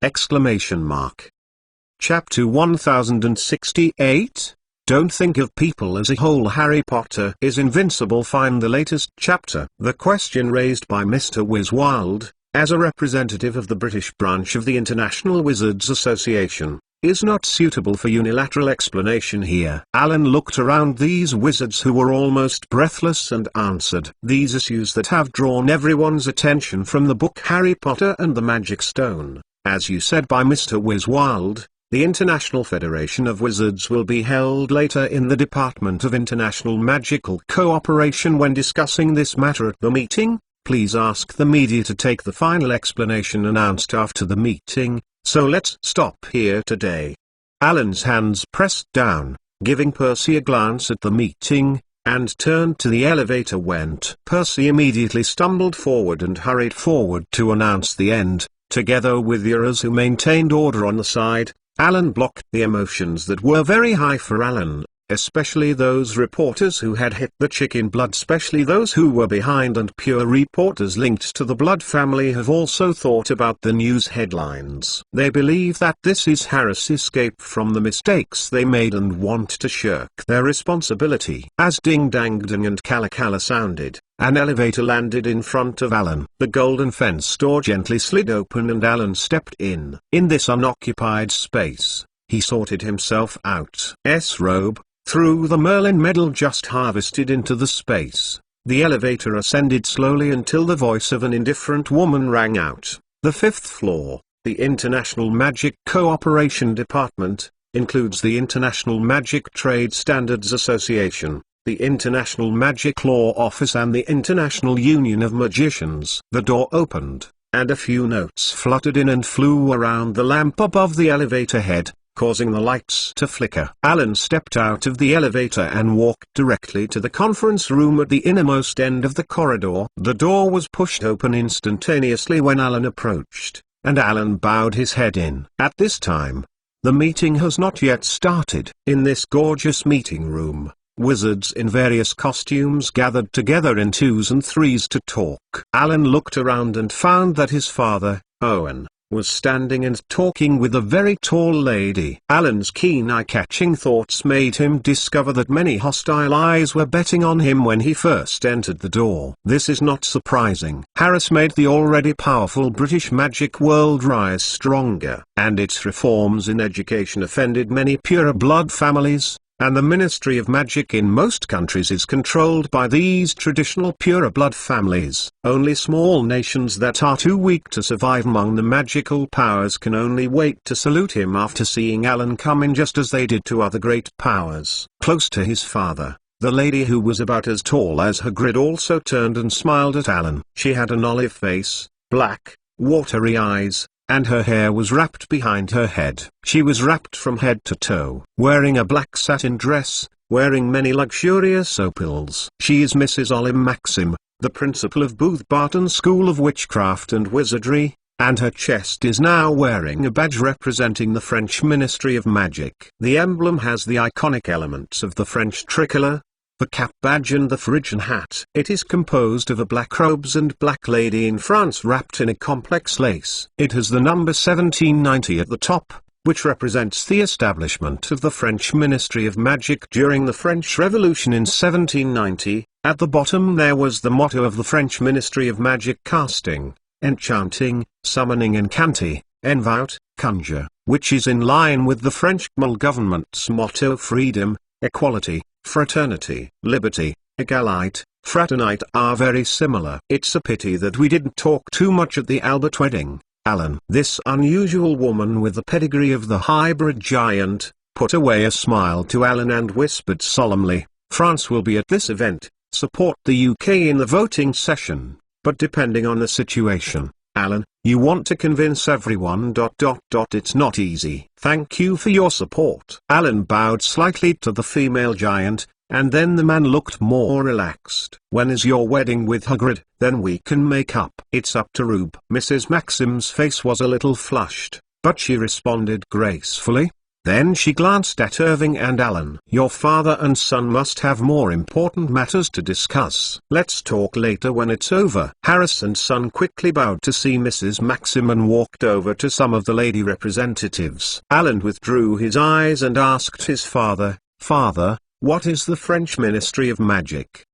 Chapter 1068, Don't think of people as a whole. Harry Potter is invincible. Find the latest chapter. The question raised by Mr. Wiggswild, as a representative of the British branch of the International Wizards Association, is not suitable for unilateral explanation here. Alan looked around these wizards who were almost breathless and answered. These issues that have drawn everyone's attention from the book Harry Potter and the Magic Stone, as you said by Mr. Wiggswild, the International Federation of Wizards will be held later in the Department of International Magical Cooperation. When discussing this matter at the meeting, please ask the media to take the final explanation announced after the meeting. So let's stop here today. Alan's hands pressed down, giving Percy a glance at the meeting, and turned to the elevator. Went. Percy immediately stumbled forward and hurried forward to announce the end, together with the others who maintained order on the side. Alan blocked the emotions that were very high for Alan, especially those reporters who had hit the chicken blood, especially those who were behind, and pure reporters linked to the Blood family have also thought about the news headlines. They believe that this is Harris' escape from the mistakes they made and want to shirk their responsibility. As ding dang ding and calla calla sounded, an elevator landed in front of Alan. The golden fence door gently slid open and Alan stepped in. In this unoccupied space, he sorted himself out. S-robe, threw the Merlin medal just harvested into the space. The elevator ascended slowly until the voice of an indifferent woman rang out. The 5th floor, the International Magic Cooperation Department, includes the International Magic Trade Standards Association, the International Magic Law Office and the International Union of Magicians. The door opened, and a few notes fluttered in and flew around the lamp above the elevator head, causing the lights to flicker. Alan stepped out of the elevator and walked directly to the conference room at the innermost end of the corridor. The door was pushed open instantaneously when Alan approached, and Alan bowed his head in. At this time, the meeting has not yet started. In this gorgeous meeting room, wizards in various costumes gathered together in 2s and 3s to talk. Alan looked around and found that his father, Owen, was standing and talking with a very tall lady. Alan's keen eye-catching thoughts made him discover that many hostile eyes were betting on him when he first entered the door. This is not surprising. Harris made the already powerful British magic world rise stronger, and its reforms in education offended many pure blood families, and the Ministry of Magic in most countries is controlled by these traditional pure blood families. Only small nations that are too weak to survive among the magical powers can only wait to salute him after seeing Alan come in, just as they did to other great powers. Close to his father, the lady who was about as tall as Hagrid also turned and smiled at Alan. She had an olive face, black, watery eyes, and her hair was wrapped behind her head. She was wrapped from head to toe, wearing a black satin dress, wearing many luxurious opals. She is Mrs. Olim Maxim, the principal of Booth Barton School of Witchcraft and Wizardry, and her chest is now wearing a badge representing the French Ministry of Magic. The emblem has the iconic elements of the French tricolour, the cap badge and the Phrygian hat. It is composed of a black robes and black lady in France wrapped in a complex lace. It has the number 1790 at the top, which represents the establishment of the French Ministry of Magic during the French Revolution in 1790. At the bottom there was the motto of the French Ministry of Magic: casting, enchanting, summoning, incanti, envout, conjure, which is in line with the French government's motto: freedom, equality, fraternity, liberty, egalite, fraternite are very similar. It's a pity that we didn't talk too much at the Albert wedding, Alan. This unusual woman with the pedigree of the hybrid giant, put away a smile to Alan and whispered solemnly, France will be at this event, support the UK in the voting session, but depending on the situation, Alan, you want to convince everyone. It's not easy. Thank you for your support. Alan bowed slightly to the female giant, and then the man looked more relaxed. When is your wedding with Hagrid? Then we can make up. It's up to Rube. Mrs. Maxim's face was a little flushed, but she responded gracefully. Then she glanced at Irving and Alan. Your father and son must have more important matters to discuss. Let's talk later when it's over. Harris and son quickly bowed to see Mrs. Maxim and walked over to some of the lady representatives. Alan withdrew his eyes and asked his father, Father, what is the French Ministry of Magic?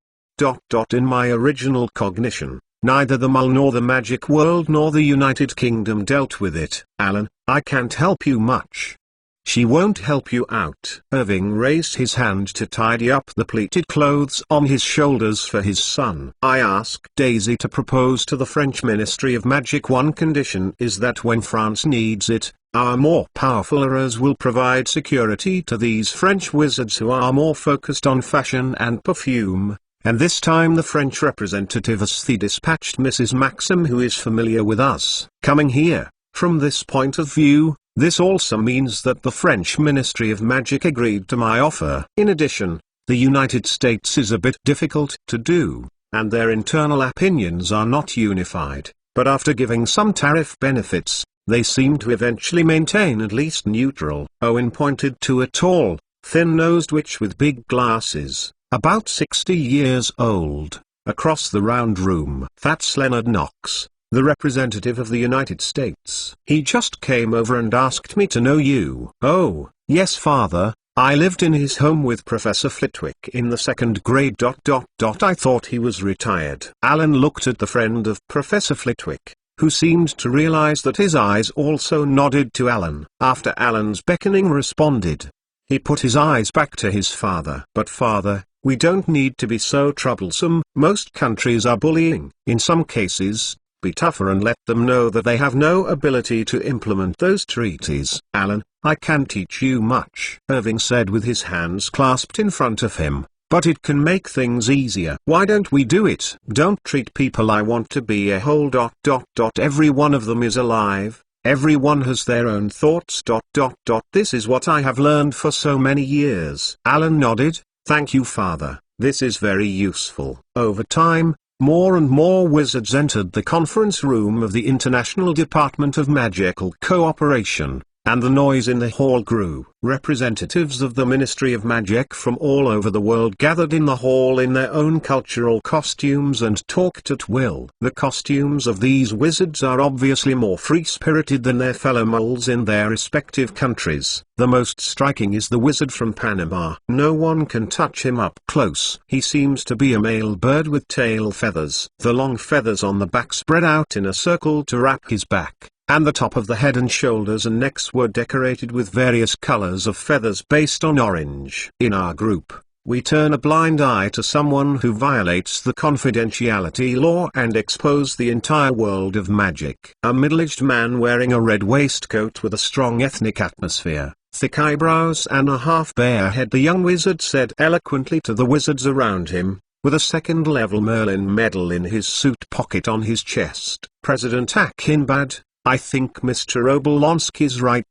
In my original cognition, neither the Mall nor the Magic World nor the United Kingdom dealt with it. Alan, I can't help you much. She won't help you out. Irving raised his hand to tidy up the pleated clothes on his shoulders for his son. I asked Daisy to propose to the French Ministry of Magic. One condition is that when France needs it, our more powerful eras will provide security to these French wizards who are more focused on fashion and perfume. And this time the French representative Asthi dispatched Mrs. Maxim, who is familiar with us, coming here. From this point of view, this also means that the French Ministry of Magic agreed to my offer. In addition, the United States is a bit difficult to do, and their internal opinions are not unified, but after giving some tariff benefits, They seem to eventually maintain at least neutral. Owen pointed to a tall, thin-nosed witch with big glasses, about 60 years old, across the round room. That's Leonard Knox, the representative of the United States. He just came over and asked me to know you. Oh, yes father, I lived in his home with Professor Flitwick in the second grade. I thought he was retired. Alan looked at the friend of Professor Flitwick, who seemed to realize that his eyes also nodded to Alan. After Alan's beckoning responded, he put his eyes back to his father. But father, we don't need to be so troublesome. Most countries are bullying. In some cases, be tougher and let them know that they have no ability to implement those treaties. Alan, I can teach you much, Irving said with his hands clasped in front of him, but it can make things easier. Why don't we do it? Don't treat people I want to be a whole. Every one of them is alive. Everyone has their own thoughts. This is what I have learned for so many years. Alan nodded. Thank you father, this is very useful. Over time, more and more wizards entered the conference room of the International Department of Magical Cooperation, and the noise in the hall grew. Representatives of the Ministry of Magic from all over the world gathered in the hall in their own cultural costumes and talked at will. The costumes of these wizards are obviously more free-spirited than their fellow moles in their respective countries. The most striking is the wizard from Panama. No one can touch him up close. He seems to be a male bird with tail feathers. The long feathers on the back spread out in a circle to wrap his back, and the top of the head and shoulders and necks were decorated with various colors of feathers based on orange. In our group, we turn a blind eye to someone who violates the confidentiality law and expose the entire world of magic. A middle-aged man wearing a red waistcoat with a strong ethnic atmosphere, thick eyebrows and a half-bare head, the young wizard said eloquently to the wizards around him, with a second-level Merlin medal in his suit pocket on his chest. President Akinbad, I think Mr. Obolonsky's right.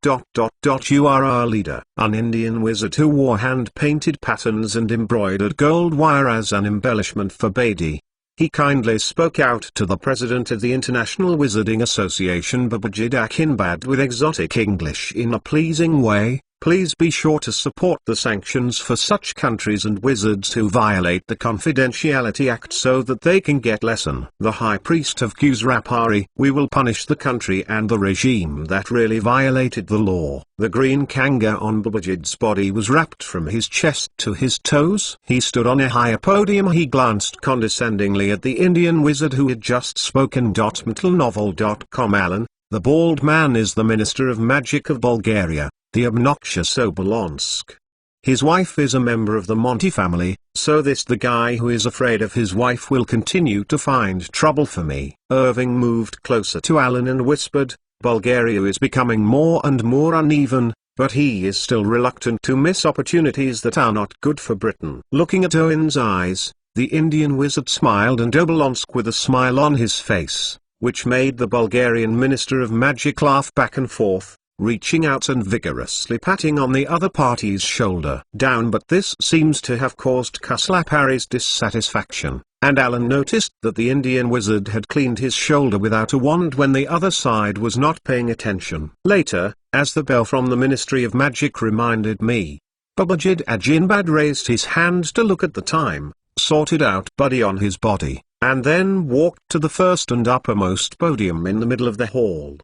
You are our leader. An Indian wizard who wore hand-painted patterns and embroidered gold wire as an embellishment forbade. He kindly spoke out to the president of the International Wizarding Association, Babajid Akinbad, with exotic English in a pleasing way. Please be sure to support the sanctions for such countries and wizards who violate the Confidentiality Act so that they can get lesson. The High Priest of Khusrapari, we will punish the country and the regime that really violated the law. The green kanga on Babajid's body was wrapped from his chest to his toes. He stood on a higher podium. He glanced condescendingly at the Indian wizard who had just spoken. Mentalnovel.com Alan, the bald man is the Minister of Magic of Bulgaria, the obnoxious Obolonsk. His wife is a member of the Monty family, so the guy who is afraid of his wife will continue to find trouble for me. Irving moved closer to Alan and whispered, Bulgaria is becoming more and more uneven, but he is still reluctant to miss opportunities that are not good for Britain. Looking at Owen's eyes, the Indian wizard smiled, and Obolonsk with a smile on his face, which made the Bulgarian Minister of Magic laugh back and forth, reaching out and vigorously patting on the other party's shoulder. But this seems to have caused Khusrapari's dissatisfaction, and Alan noticed that the Indian wizard had cleaned his shoulder without a wand when the other side was not paying attention. Later, as the bell from the Ministry of Magic reminded me, Babajid Akinbad raised his hand to look at the time, sorted out buddy on his body, and then walked to the first and uppermost podium in the middle of the hall.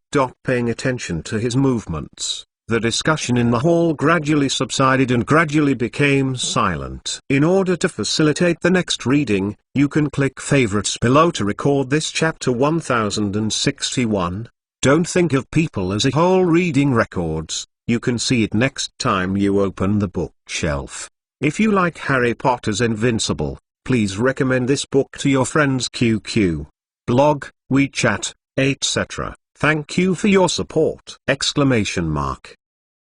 Paying attention to his movements, the discussion in the hall gradually subsided and gradually became silent. In order to facilitate the next reading, you can click favorites below to record this chapter 1061. Don't think of people as a whole reading records, you can see it next time you open the bookshelf. If you like Harry Potter's Invincible, please recommend this book to your friends QQ, blog, WeChat, etc. Thank you for your support!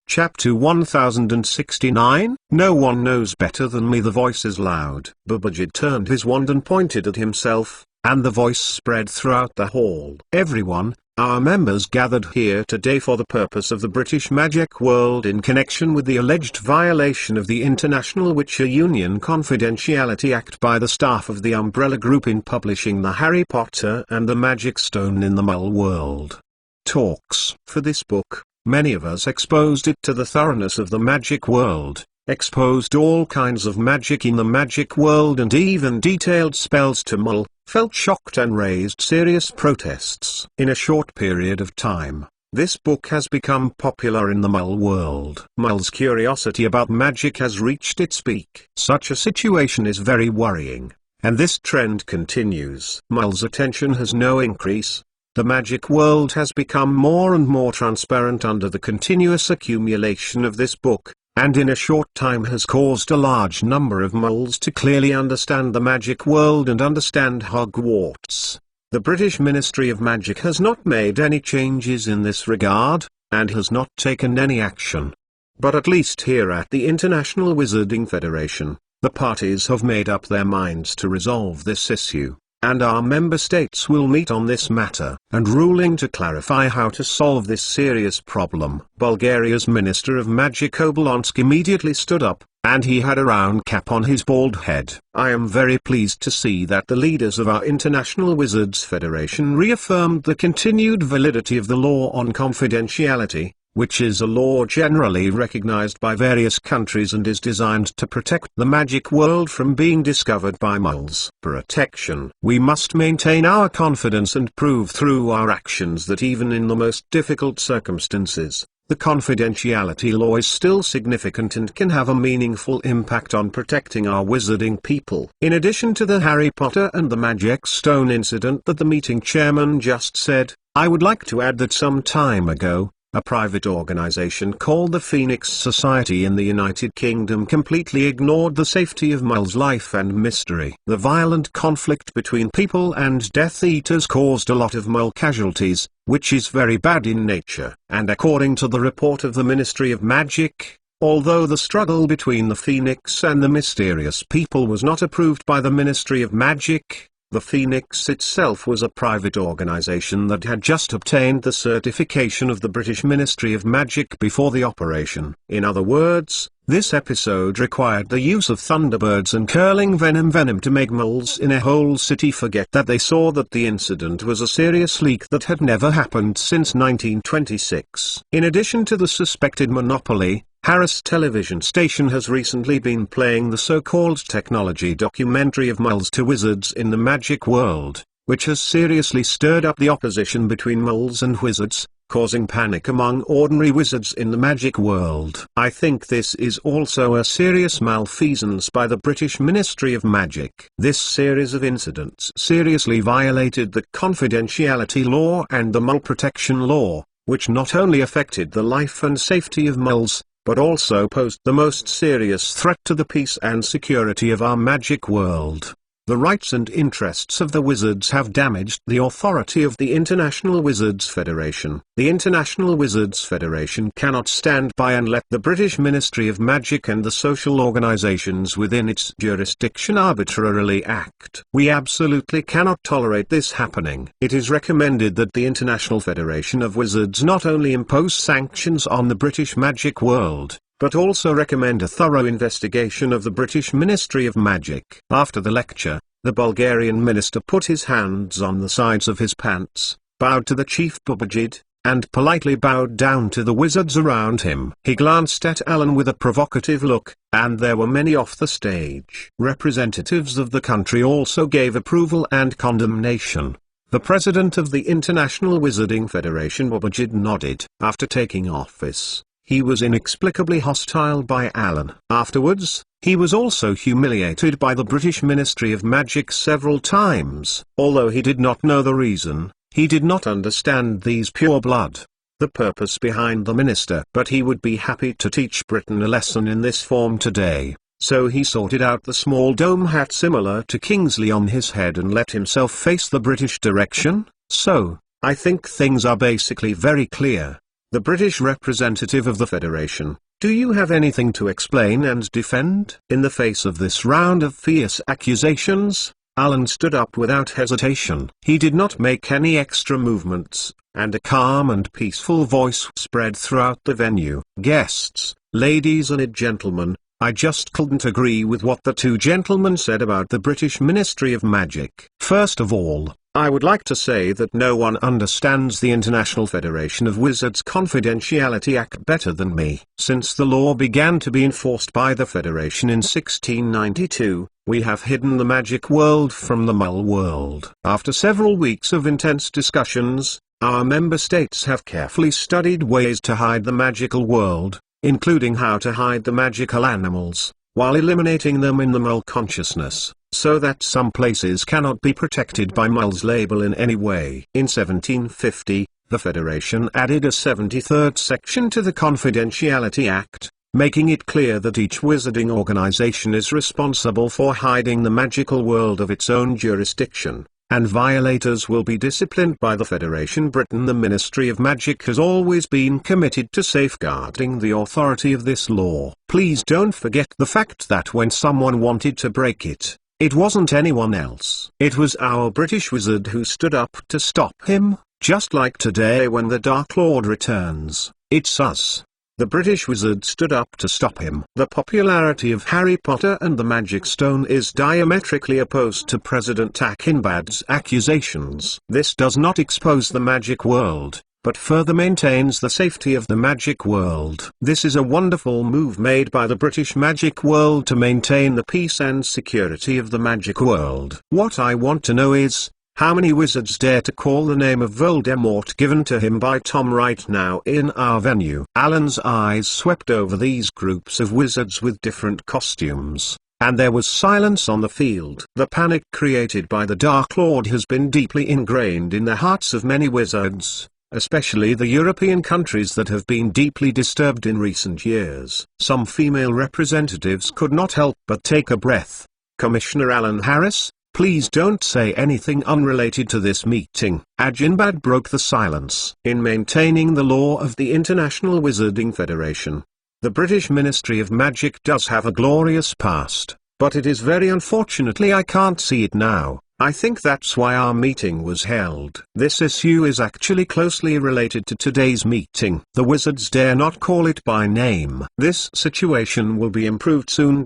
Chapter 1069. No one knows better than me. The voice is loud. Babajid turned his wand and pointed at himself, and the voice spread throughout the hall. Everyone, our members gathered here today for the purpose of the British magic world in connection with the alleged violation of the International Witcher Union Confidentiality Act by the staff of the Umbrella Group in publishing the Harry Potter and the Magic Stone in the Mole world. talks. For this book, many of us exposed it to the thoroughness of the magic world, exposed all kinds of magic in the magic world and even detailed spells to mull, felt shocked and raised serious protests. In a short period of time, this book has become popular in the mull world. Mull's curiosity about magic has reached its peak. Such a situation is very worrying, and this trend continues. Mull's attention has no increase. The magic world has become more and more transparent under the continuous accumulation of this book, and in a short time has caused a large number of mulls to clearly understand the magic world and understand Hogwarts. The British Ministry of Magic has not made any changes in this regard, and has not taken any action. But at least here at the International Wizarding Federation, the parties have made up their minds to resolve this issue, and our member states will meet on this matter and ruling to clarify how to solve this serious problem. Bulgaria's Minister of Magic Obolonsk immediately stood up, and he had a round cap on his bald head. I am very pleased to see that the leaders of our International Wizards Federation reaffirmed the continued validity of the law on confidentiality, which is a law generally recognized by various countries and is designed to protect the magic world from being discovered by mulls. Protection. We must maintain our confidence and prove through our actions that even in the most difficult circumstances, the confidentiality law is still significant and can have a meaningful impact on protecting our wizarding people. In addition to the Harry Potter and the Magic Stone incident that the meeting chairman just said, I would like to add that some time ago, a private organization called the Phoenix Society in the United Kingdom completely ignored the safety of mulls' life and mystery. The violent conflict between people and Death Eaters caused a lot of mull casualties, which is very bad in nature. And according to the report of the Ministry of Magic, although the struggle between the Phoenix and the mysterious people was not approved by the Ministry of Magic, the Phoenix itself was a private organization that had just obtained the certification of the British Ministry of Magic before the operation. In other words, this episode required the use of thunderbirds and curling venom to make mulls in a whole city forget that they saw that the incident was a serious leak that had never happened since 1926. In addition to the suspected monopoly, Harris television station has recently been playing the so-called technology documentary of mulls to wizards in the magic world, which has seriously stirred up the opposition between mulls and wizards, causing panic among ordinary wizards in the magic world. I think this is also a serious malfeasance by the British Ministry of Magic. This series of incidents seriously violated the confidentiality law and the mull protection law, which not only affected the life and safety of mulls, but also posed the most serious threat to the peace and security of our magic world. The rights and interests of the wizards have damaged the authority of the International Wizards Federation. The International Wizards Federation cannot stand by and let the British Ministry of Magic and the social organizations within its jurisdiction arbitrarily act. We absolutely cannot tolerate this happening. It is recommended that the International Federation of Wizards not only impose sanctions on the British magic world, but also recommend a thorough investigation of the British Ministry of Magic. After the lecture, the Bulgarian minister put his hands on the sides of his pants, bowed to the chief Babajid, and politely bowed down to the wizards around him. He glanced at Alan with a provocative look, and there were many off the stage. Representatives of the country also gave approval and condemnation. The president of the International Wizarding Federation Babajid nodded. After taking office, he was inexplicably hostile by Alan. Afterwards, he was also humiliated by the British Ministry of Magic several times. Although he did not know the reason, he did not understand these pure blood, the purpose behind the minister. But he would be happy to teach Britain a lesson in this form today. So he sorted out the small dome hat similar to Kingsley on his head and let himself face the British direction. So, I think things are basically very clear. The British representative of the Federation, do you have anything to explain and defend? In the face of this round of fierce accusations, Alan stood up without hesitation. He did not make any extra movements, and a calm and peaceful voice spread throughout the venue. Guests, ladies and gentlemen, I just couldn't agree with what the two gentlemen said about the British Ministry of Magic. First of all, I would like to say that no one understands the International Federation of Wizards Confidentiality Act better than me. Since the law began to be enforced by the Federation in 1692, we have hidden the magic world from the Mull world. After several weeks of intense discussions, our member states have carefully studied ways to hide the magical world, including how to hide the magical animals, while eliminating them in the Mull consciousness, so that some places cannot be protected by Mull's label in any way. In 1750, the Federation added a 73rd section to the Confidentiality Act, making it clear that each wizarding organization is responsible for hiding the magical world of its own jurisdiction, and violators will be disciplined by the Federation. Britain. The Ministry of Magic has always been committed to safeguarding the authority of this law. Please don't forget the fact that when someone wanted to break it, it wasn't anyone else. It was our British wizard who stood up to stop him, just like today when the Dark Lord returns, it's us. The British wizard stood up to stop him. The popularity of Harry Potter and the Magic Stone is diametrically opposed to President Akinbad's accusations. This does not expose the magic world, but further maintains the safety of the magic world. This is a wonderful move made by the British magic world to maintain the peace and security of the magic world. What I want to know is, how many wizards dare to call the name of Voldemort given to him by Tom right now in our venue? Alan's eyes swept over these groups of wizards with different costumes, and there was silence on the field. The panic created by the Dark Lord has been deeply ingrained in the hearts of many wizards, especially the European countries that have been deeply disturbed in recent years. Some female representatives could not help but take a breath. Commissioner Alan Harris, please don't say anything unrelated to this meeting. Akinbad broke the silence. In maintaining the law of the International Wizarding Federation, the British Ministry of Magic does have a glorious past, but it is very unfortunately I can't see it now. I think that's why our meeting was held. This issue is actually closely related to today's meeting. The wizards dare not call it by name. This situation will be improved soon.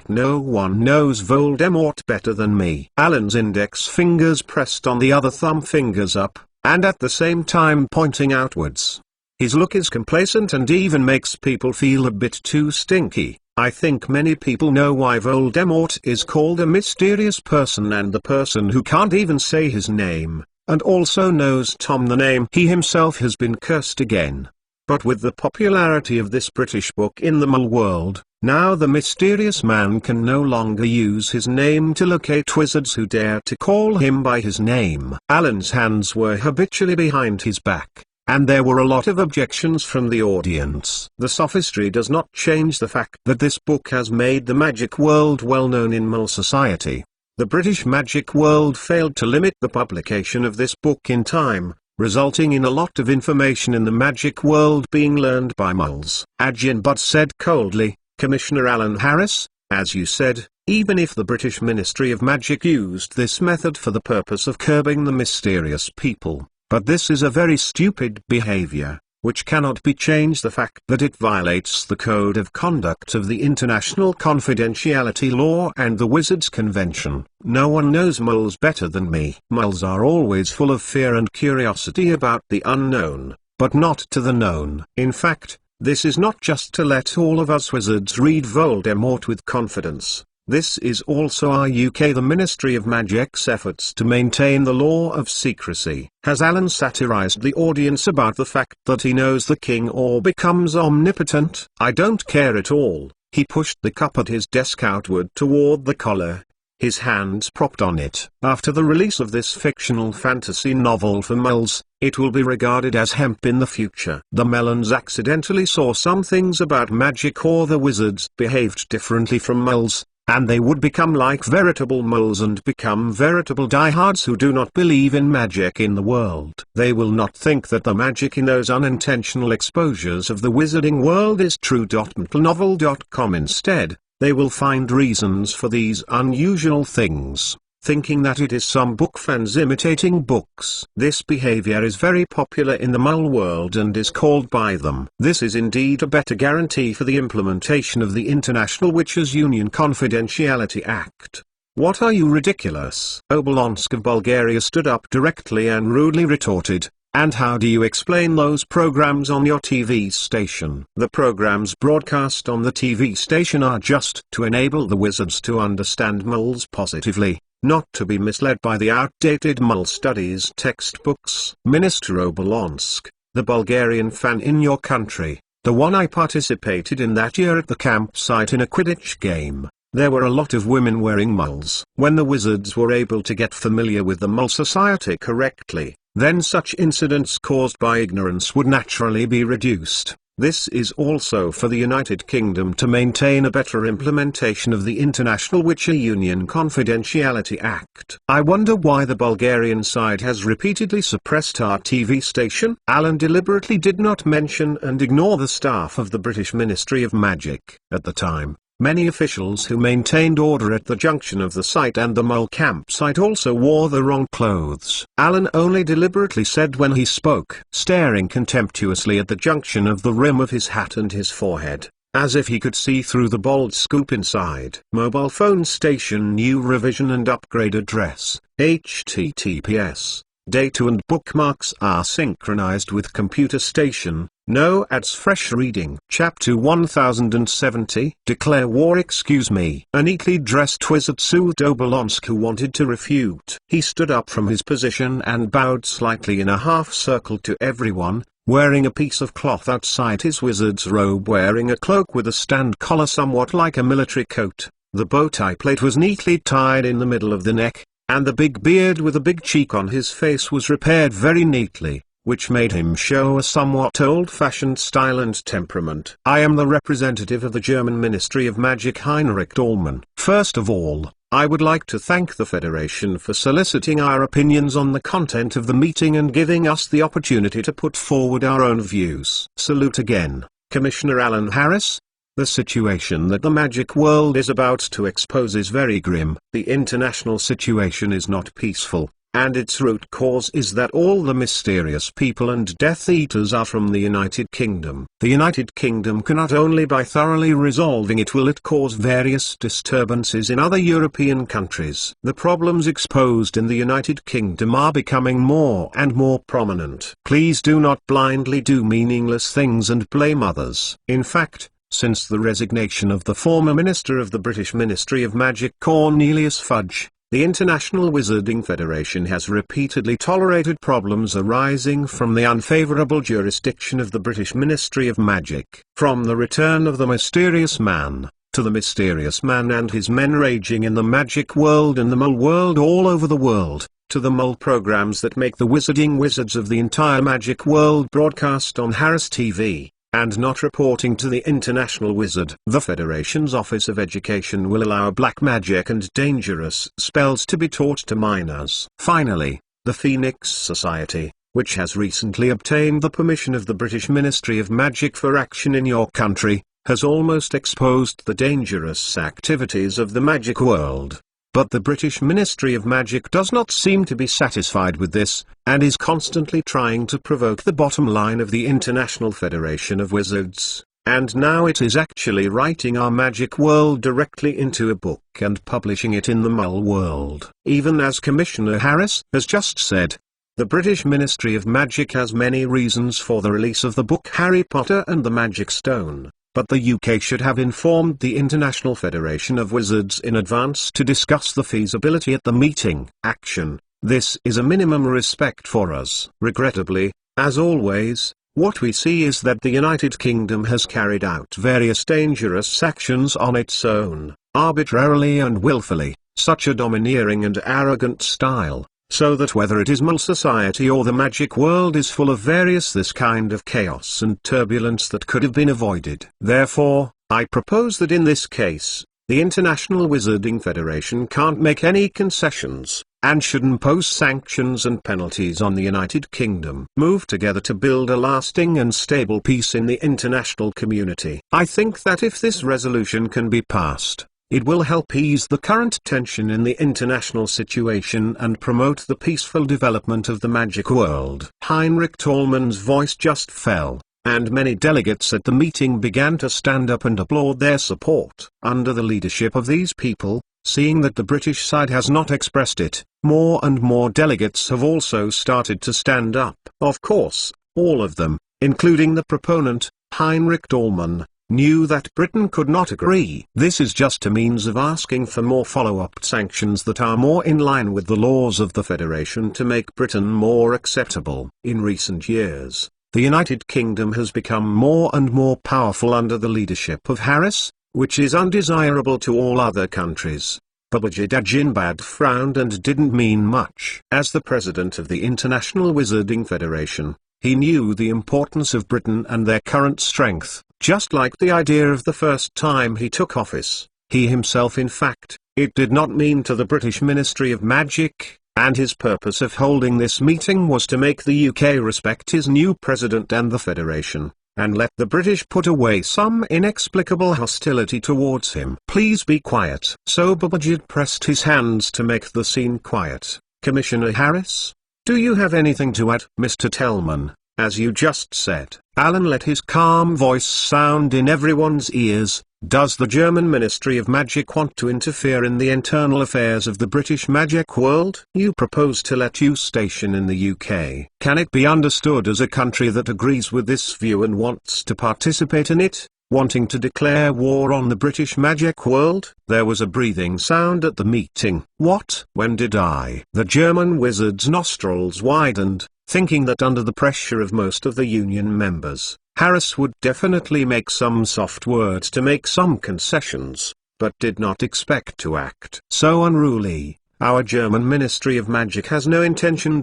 No one knows Voldemort better than me. Alan's index fingers pressed on the other thumb fingers up, and at the same time pointing outwards. His look is complacent and even makes people feel a bit too stinky. I think many people know why Voldemort is called a mysterious person and the person who can't even say his name, and also knows Tom the name. He himself has been cursed again. But with the popularity of this British book in the Mull world, now the mysterious man can no longer use his name to locate wizards who dare to call him by his name. Alan's hands were habitually behind his back, and there were a lot of objections from the audience. The sophistry does not change the fact that this book has made the magic world well known in Mull society. The British magic world failed to limit the publication of this book in time, resulting in a lot of information in the magic world being learned by Mulls. Akinbad said coldly, Commissioner Alan Harris, as you said, even if the British Ministry of Magic used this method for the purpose of curbing the mysterious people, but this is a very stupid behavior, which cannot be changed the fact that it violates the code of conduct of the International Confidentiality Law and the Wizards Convention. No one knows Mulls better than me. Mulls are always full of fear and curiosity about the unknown, but not to the known. In fact, this is not just to let all of us wizards read Voldemort with confidence. This is also our UK. The Ministry of Magic's efforts to maintain the law of secrecy. Has Alan satirized the audience about the fact that he knows the king or becomes omnipotent? I don't care at all. He pushed the cup at his desk outward toward the collar, his hands propped on it. After the release of this fictional fantasy novel for Mulls, it will be regarded as hemp in the future. The Mellons accidentally saw some things about magic or the wizards behaved differently from Mulls, and they would become like veritable Mulls and become veritable diehards who do not believe in magic in the world. They will not think that the magic in those unintentional exposures of the wizarding world is true. Novel.com. Instead, they will find reasons for these unusual things. thinking that it is some book fans imitating books. This behavior is very popular in the mole world and is called by them. This is indeed a better guarantee for the implementation of the International Witches Union Confidentiality Act. What are you, ridiculous? Obolonsk of Bulgaria stood up directly and rudely retorted, and how do you explain those programs on your TV station? The programs broadcast on the TV station are just to enable the wizards to understand moles positively, not to be misled by the outdated mole studies textbooks. Minister Obolonsk, the Bulgarian fan in your country, the one I participated in that year at the campsite in a Quidditch game. There were a lot of women wearing moles. When the wizards were able to get familiar with the mole society correctly, then such incidents caused by ignorance would naturally be reduced. This is also for the United Kingdom to maintain a better implementation of the International Witches Union Confidentiality Act. I wonder why the Bulgarian side has repeatedly suppressed our TV station. Alan deliberately did not mention and ignore the staff of the British Ministry of Magic. At the time, many officials who maintained order at the junction of the site and the mole campsite also wore the wrong clothes. Alan only deliberately said when he spoke, staring contemptuously at the junction of the rim of his hat and his forehead, as if he could see through the bald scoop inside. Mobile phone station new revision and upgrade address, https. Data and bookmarks are synchronized with computer station. No ads. Fresh reading. Chapter 1070. Declare war. Excuse me. A neatly dressed wizard sued Obolonsk, who wanted to refute. He stood up from his position and bowed slightly in a half circle to everyone, wearing a piece of cloth outside his wizard's robe, wearing a cloak with a stand collar somewhat like a military coat. The bow tie plate was neatly tied in the middle of the neck, and the big beard with a big cheek on his face was repaired very neatly, which made him show a somewhat old-fashioned style and temperament. I am the representative of the German Ministry of Magic, Heinrich Dahlmann. First of all, I would like to thank the Federation for soliciting our opinions on the content of the meeting and giving us the opportunity to put forward our own views. Salute again, Commissioner Alan Harris. The situation that the magic world is about to expose is very grim. The international situation is not peaceful, and its root cause is that all the mysterious people and Death Eaters are from the United Kingdom. The United Kingdom cannot only by thoroughly resolving it will it cause various disturbances in other European countries. The problems exposed in the United Kingdom are becoming more and more prominent. Please do not blindly do meaningless things and blame others. In fact, since the resignation of the former Minister of the British Ministry of Magic Cornelius Fudge, the International Wizarding Federation has repeatedly tolerated problems arising from the unfavourable jurisdiction of the British Ministry of Magic. From the return of the mysterious man, to the mysterious man and his men raging in the magic world and the mole world all over the world, to the mole programs that make the wizarding wizards of the entire magic world broadcast on Harris TV, and not reporting to the International Wizard. The Federation's Office of Education will allow black magic and dangerous spells to be taught to minors. Finally, the Phoenix Society, which has recently obtained the permission of the British Ministry of Magic for action in your country, has almost exposed the dangerous activities of the magic world. But the British Ministry of Magic does not seem to be satisfied with this, and is constantly trying to provoke the bottom line of the International Federation of Wizards, and now it is actually writing our magic world directly into a book and publishing it in the mole world. Even as Commissioner Harris has just said, the British Ministry of Magic has many reasons for the release of the book Harry Potter and the Magic Stone. But the UK should have informed the International Federation of Wizards in advance to discuss the feasibility at the meeting. Action. This is a minimum respect for us. Regrettably, as always, what we see is that the United Kingdom has carried out various dangerous actions on its own, arbitrarily and willfully, such a domineering and arrogant style, so that whether it is mole society or the magic world is full of various this kind of chaos and turbulence that could have been avoided. Therefore, I propose that in this case, the International Wizarding Federation can't make any concessions, and should impose sanctions and penalties on the United Kingdom. Move together to build a lasting and stable peace in the international community. I think that if this resolution can be passed, It will help ease the current tension in the international situation and promote the peaceful development of the magic world. Heinrich Tallmann's voice just fell, and many delegates at the meeting began to stand up and applaud their support. Under the leadership of these people, seeing that the British side has not expressed it, more and more delegates have also started to stand up. Of course, all of them, including the proponent, Heinrich Tallmann, knew that Britain could not agree. This is just a means of asking for more follow-up sanctions that are more in line with the laws of the Federation to make Britain more acceptable. In recent years, the United Kingdom has become more and more powerful under the leadership of Harris, which is undesirable to all other countries. Babajid Ajinbad frowned and didn't mean much. As the president of the International Wizarding Federation, he knew the importance of Britain and their current strength, just like the idea of the first time he took office. He himself, in fact, it did not mean to the British Ministry of Magic, and his purpose of holding this meeting was to make the UK respect his new president and the Federation, and let the British put away some inexplicable hostility towards him. Please be quiet. So Babajid pressed his hands to make the scene quiet. Commissioner Harris? Do you have anything to add? Mr. Tellman, as you just said. Alan let his calm voice sound in everyone's ears. Does the German Ministry of Magic want to interfere in the internal affairs of the British magic world? You propose to let you station in the UK. Can it be understood as a country that agrees with this view and wants to participate in it, wanting to declare war on the British magic world? There was a breathing sound at the meeting. What? When did I? The German wizard's nostrils widened, thinking that under the pressure of most of the Union members, Harris would definitely make some soft words to make some concessions, but did not expect to act so unruly. Our German Ministry of Magic has no intention ...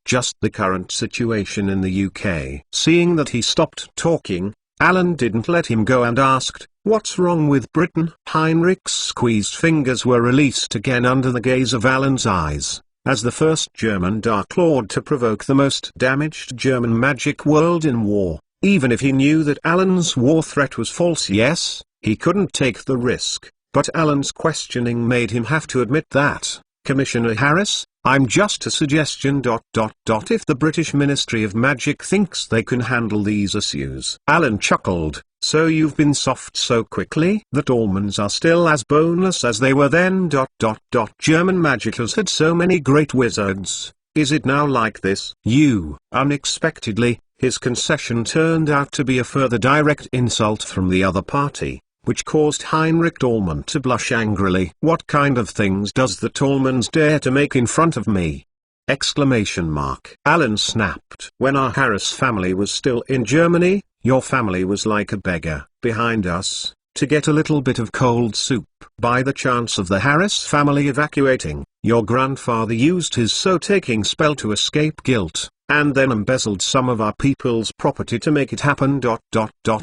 Just the current situation in the UK. Seeing that he stopped talking, Alan didn't let him go and asked, "What's wrong with Britain?" Heinrich's squeezed fingers were released again under the gaze of Alan's eyes. As the first German Dark Lord to provoke the most damaged German magic world in war, even if he knew that Alan's war threat was false, yes, he couldn't take the risk, but Alan's questioning made him have to admit that. Commissioner Harris, I'm just a suggestion ... If the British Ministry of Magic thinks they can handle these issues. Alan chuckled. So you've been soft so quickly? The Tallmans are still as boneless as they were then ... German magic has had so many great wizards. Is it now like this? Unexpectedly, his concession turned out to be a further direct insult from the other party, which caused Heinrich Tallman to blush angrily. What kind of things does the Tallmans dare to make in front of me? Alan snapped. When our Harris family was still in Germany, your family was like a beggar behind us, to get a little bit of cold soup. By the chance of the Harris family evacuating, your grandfather used his so-taking spell to escape guilt, and then embezzled some of our people's property to make it happen.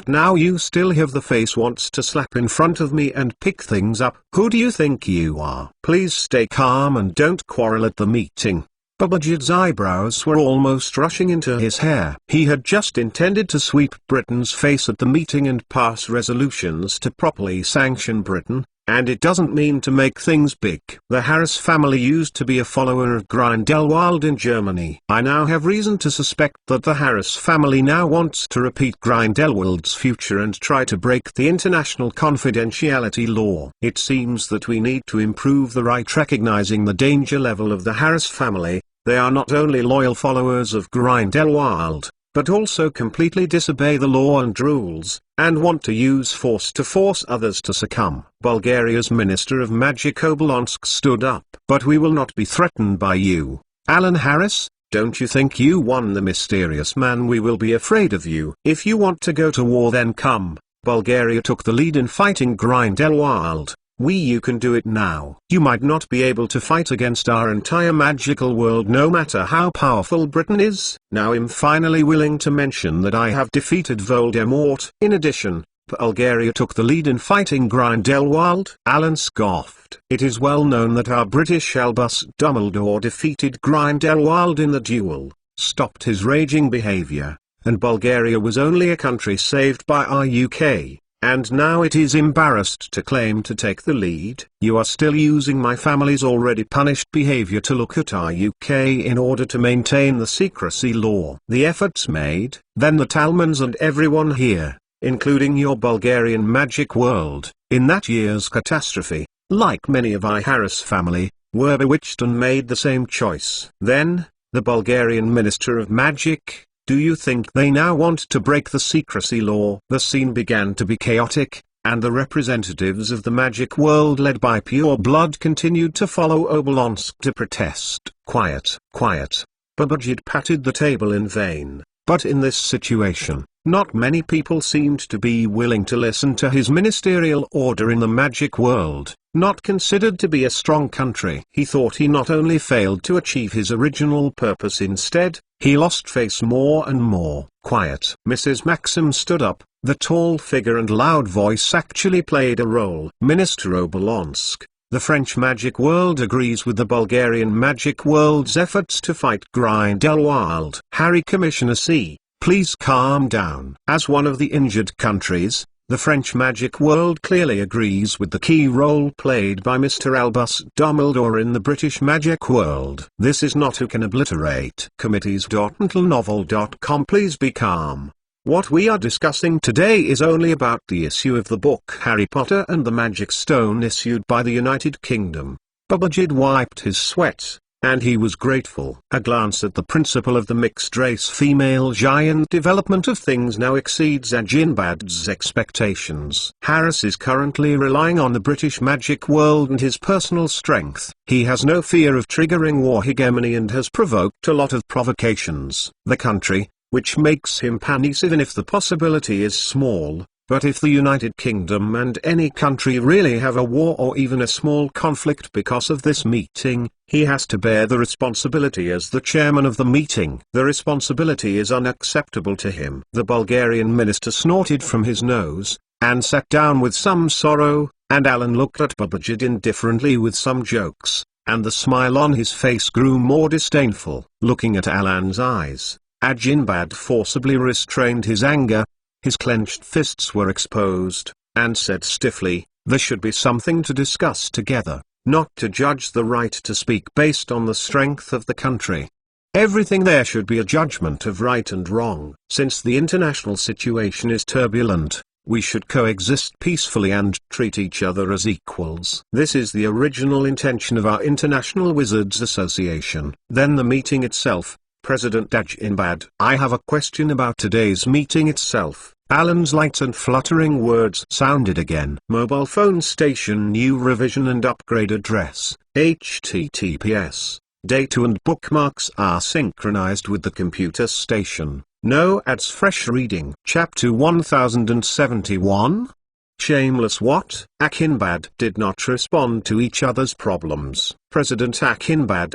Now you still have the face wants to slap in front of me and pick things up. Who do you think you are? Please stay calm and don't quarrel at the meeting. Babajid's eyebrows were almost rushing into his hair. He had just intended to sweep Britain's face at the meeting and pass resolutions to properly sanction Britain, and it doesn't mean to make things big. The Harris family used to be a follower of Grindelwald in Germany. I now have reason to suspect that the Harris family now wants to repeat Grindelwald's future and try to break the international confidentiality law. It seems that we need to improve the right recognizing the danger level of the Harris family. They are not only loyal followers of Grindelwald, but also completely disobey the law and rules, and want to use force to force others to succumb. Bulgaria's Minister of Magic Obolonsk stood up. But we will not be threatened by you. Alan Harris, don't you think you won the mysterious man? We will be afraid of you. If you want to go to war, then come. Bulgaria took the lead in fighting Grindelwald. You can do it now. You might not be able to fight against our entire magical world no matter how powerful Britain is. Now I'm finally willing to mention that I have defeated Voldemort. In addition, Bulgaria took the lead in fighting Grindelwald. Alan scoffed. It is well known that our British Albus Dumbledore defeated Grindelwald in the duel, stopped his raging behavior, and Bulgaria was only a country saved by our UK. and now it is embarrassed to claim to take the lead. You are still using my family's already punished behavior to look at our UK in order to maintain the secrecy law. The efforts made, then the Talmans and everyone here, including your Bulgarian magic world, in that year's catastrophe, like many of our Harris family, were bewitched and made the same choice. Then, the Bulgarian Minister of Magic, do you think they now want to break the secrecy law? The scene began to be chaotic, and the representatives of the magic world led by Pure Blood continued to follow Obolonsk to protest. Quiet, quiet. Babajid patted the table in vain, but in this situation, not many people seemed to be willing to listen to his ministerial order in the magic world, not considered to be a strong country. He thought he not only failed to achieve his original purpose, instead, he lost face more and more. Quiet. Mrs. Maxim stood up. The tall figure and loud voice actually played a role. Minister Obolonsk, the French magic world agrees with the Bulgarian magic world's efforts to fight Grindelwald. Harry Commissioner C, please calm down. As one of the injured countries, the French magic world clearly agrees with the key role played by Mr. Albus Dumbledore in the British magic world. This is not who can obliterate. Committees.mentalnovel.com. Please be calm. What we are discussing today is only about the issue of the book Harry Potter and the Magic Stone issued by the United Kingdom. Babajid wiped his sweat, and he was grateful. A glance at the principle of the mixed-race female giant development of things now exceeds Ajinbad's expectations. Harris is currently relying on the British magic world and his personal strength. He has no fear of triggering war hegemony and has provoked a lot of provocations. The country, which makes him panic even if the possibility is small. But if the United Kingdom and any country really have a war or even a small conflict because of this meeting, he has to bear the responsibility as the chairman of the meeting. The responsibility is unacceptable to him. The Bulgarian minister snorted from his nose, and sat down with some sorrow, and Alan looked at Babajid indifferently with some jokes, and the smile on his face grew more disdainful. Looking at Alan's eyes, Ajinbad forcibly restrained his anger. His clenched fists were exposed, and said stiffly, there should be something to discuss together, not to judge the right to speak based on the strength of the country. Everything there should be a judgment of right and wrong. Since the international situation is turbulent, we should coexist peacefully and treat each other as equals. This is the original intention of our International Wizards Association. Then the meeting itself. President Ajinbad, I have a question about today's meeting itself. Alan's light and fluttering words sounded again. Mobile phone station new revision and upgrade address, https. Data and bookmarks are synchronized with the computer station. No ads. Fresh reading. Chapter 1071. Shameless what? Ajinbad did not respond to each other's problems. President Ajinbad,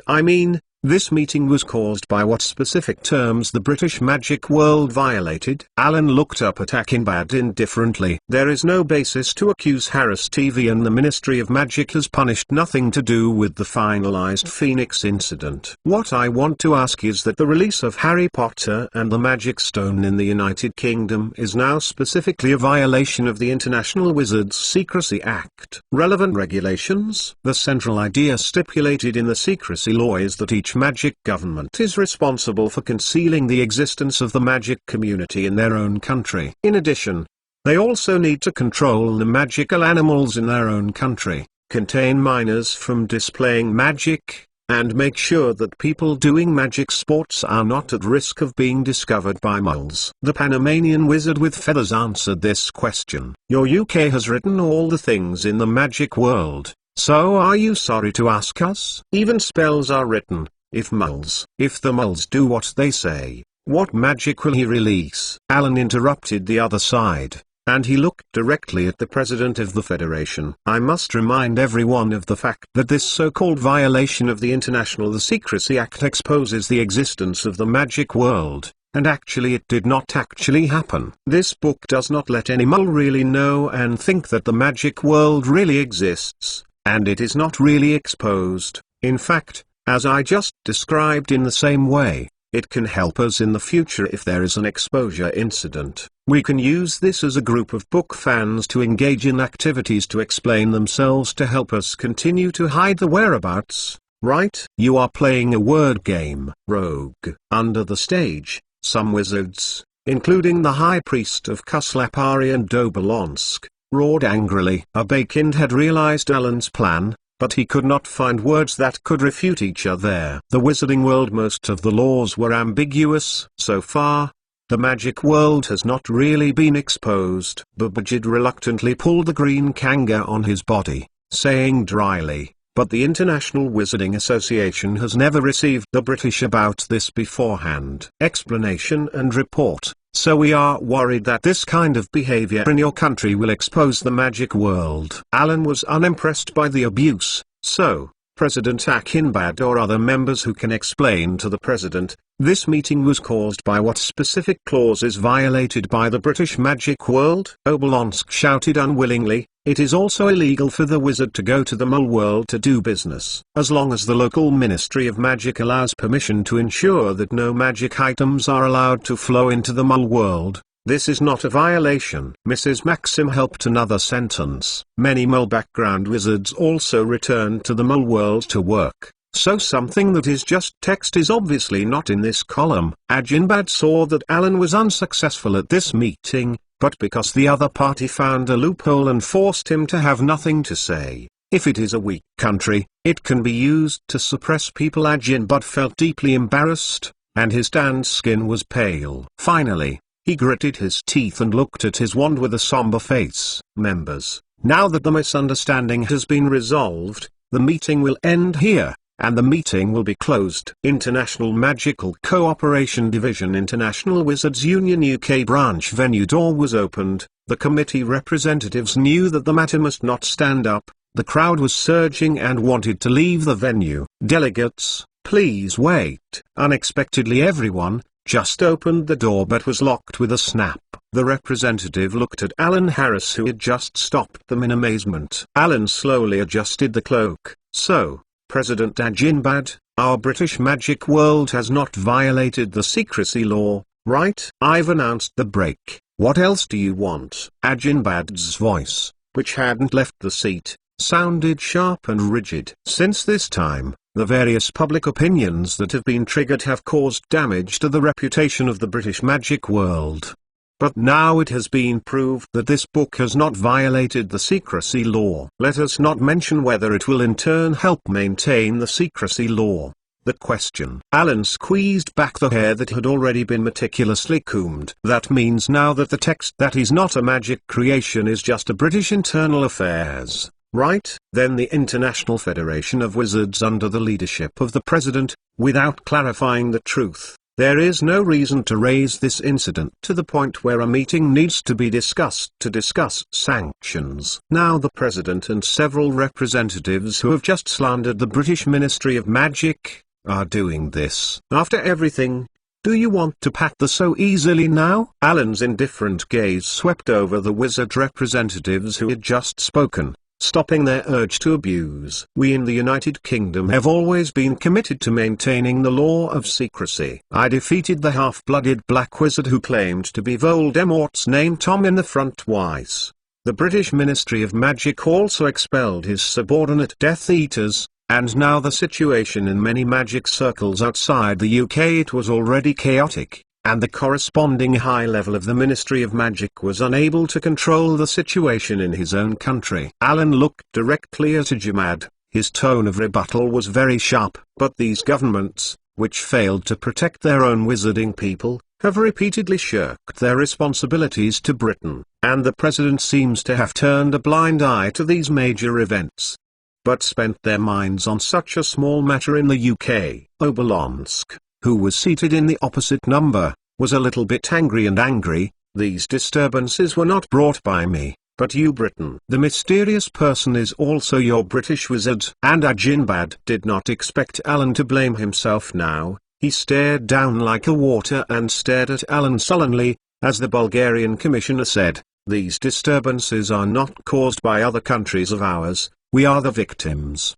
this meeting was caused by what specific terms the British magic world violated? Alan looked up at Ajinbad indifferently. There is no basis to accuse Harris TV and the Ministry of Magic has punished nothing to do with the finalized Phoenix incident. What I want to ask is that the release of Harry Potter and the Magic Stone in the United Kingdom is now specifically a violation of the International Wizards Secrecy Act. Relevant regulations? The central idea stipulated in the secrecy law is that each magic government is responsible for concealing the existence of the magic community in their own country. In addition, they also need to control the magical animals in their own country, contain minors from displaying magic, and make sure that people doing magic sports are not at risk of being discovered by moles. The Panamanian wizard with feathers answered this question. Your UK has written all the things in the magic world, so are you sorry to ask us? Even spells are written. If the moles do what they say, what magic will he release? Alan interrupted the other side, and he looked directly at the President of the Federation. I must remind everyone of the fact that this so-called violation of the Secrecy Act exposes the existence of the magic world, and actually it did not actually happen. This book does not let any mole really know and think that the magic world really exists, and it is not really exposed. In fact, as I just described in the same way, It can help us in the future if there is an exposure incident. We can use this as a group of book fans to engage in activities to explain themselves to help us continue to hide the whereabouts, right? You are playing a word game, rogue. Under the stage, some wizards, including the High Priest of Kuslapari and Dobolonsk, roared angrily. Abakind had realized Alan's plan, but he could not find words that could refute each other. The wizarding world, most of the laws were ambiguous. So far, the magic world has not really been exposed. Babajid reluctantly pulled the green kanga on his body, saying dryly, but the International Wizarding Association has never received the British about this beforehand. Explanation and report. So we are worried that this kind of behavior in your country will expose the magic world. Alan was unimpressed by the abuse, so, President Akinbad or other members who can explain to the President, this meeting was caused by what specific clause is violated by the British magic world? Obolonsk shouted unwillingly. It is also illegal for the wizard to go to the mole world to do business. As long as the local Ministry of Magic allows permission to ensure that no magic items are allowed to flow into the mole world, this is not a violation. Mrs. Maxim helped another sentence. Many mole background wizards also returned to the mole world to work. So something that is just text is obviously not in this column. Ajinbad saw that Alan was unsuccessful at this meeting, but because the other party found a loophole and forced him to have nothing to say. If it is a weak country, it can be used to suppress people. Ajinbad felt deeply embarrassed, and his tanned skin was pale. Finally, he gritted his teeth and looked at his wand with a somber face. Members, now that the misunderstanding has been resolved, the meeting will end here, and the meeting will be closed. International Magical Cooperation Division, International Wizards Union UK branch venue door was opened. The committee representatives knew that the matter must not stand up. The crowd was surging and wanted to leave the venue. Delegates, please wait. Unexpectedly everyone just opened the door but was locked with a snap. The representative looked at Alan Harris, who had just stopped them, in amazement. Alan slowly adjusted the cloak. So, President Ajinbad, our British magic world has not violated the secrecy law, right? I've announced the break. What else do you want? Ajinbad's voice, which hadn't left the seat, sounded sharp and rigid. Since this time, the various public opinions that have been triggered have caused damage to the reputation of the British magic world. But now it has been proved that this book has not violated the secrecy law. Let us not mention whether it will in turn help maintain the secrecy law. The question. Alan squeezed back the hair that had already been meticulously combed. That means now that the text that is not a magic creation is just a British internal affairs, right? Then the International Federation of Wizards under the leadership of the President, without clarifying the truth. There is no reason to raise this incident to the point where a meeting needs to be discussed to discuss sanctions. Now the President and several representatives who have just slandered the British Ministry of Magic are doing this. After everything, do you want to pat the so easily now? Alan's indifferent gaze swept over the wizard representatives who had just spoken, stopping their urge to abuse. We in the United Kingdom have always been committed to maintaining the law of secrecy. I defeated the half-blooded black wizard who claimed to be Voldemort's name Tom in the front twice. The British Ministry of Magic also expelled his subordinate Death Eaters, and now the situation in many magic circles outside the UK, it was already chaotic, and the corresponding high level of the Ministry of Magic was unable to control the situation in his own country. Alan looked directly at Ajimad. His tone of rebuttal was very sharp. But these governments, which failed to protect their own wizarding people, have repeatedly shirked their responsibilities to Britain, and the President seems to have turned a blind eye to these major events, but spent their minds on such a small matter in the UK. Obolonsk, who was seated in the opposite number, was a little bit angry. These disturbances were not brought by me, but you, Britain. The mysterious person is also your British wizard. And Ajinbad did not expect Alan to blame himself now. He stared down like a water and stared at Alan sullenly, as the Bulgarian commissioner said, these disturbances are not caused by other countries of ours, we are the victims.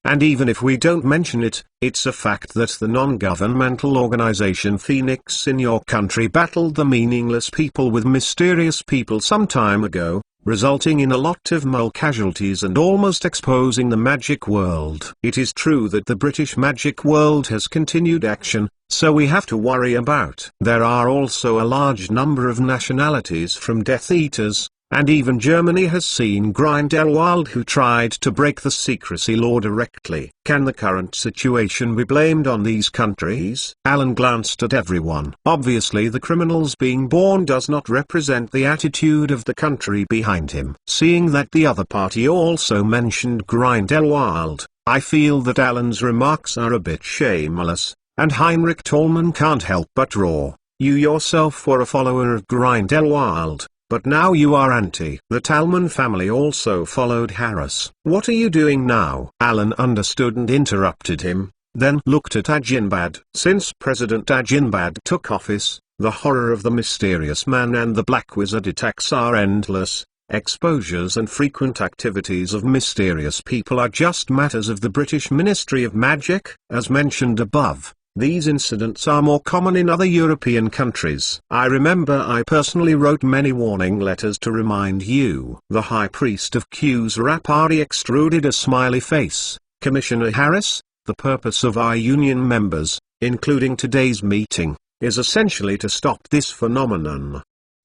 and even if we don't mention it, it's a fact that the non-governmental organization Phoenix in your country battled the meaningless people with mysterious people some time ago, resulting in a lot of mole casualties and almost exposing the magic world. It is true that the British magic world has continued action, so we have to worry about. There are also a large number of nationalities from Death Eaters, and even Germany has seen Grindelwald who tried to break the secrecy law directly. Can the current situation be blamed on these countries? Alan glanced at everyone. Obviously the criminals being born does not represent the attitude of the country behind him. Seeing that the other party also mentioned Grindelwald, I feel that Alan's remarks are a bit shameless, and Heinrich Tallman can't help but roar. You yourself were a follower of Grindelwald, but now you are anti. The Talman family also followed Harris. What are you doing now? Alan understood and interrupted him, then looked at Ajinbad. Since President Ajinbad took office, the horror of the mysterious man and the Black Wizard attacks are endless. Exposures and frequent activities of mysterious people are just matters of the British Ministry of Magic. As mentioned above, these incidents are more common in other European countries. I remember I personally wrote many warning letters to remind you. The High Priest of Q's Rapari extruded a smiley face. Commissioner Harris, the purpose of our union members, including today's meeting, is essentially to stop this phenomenon.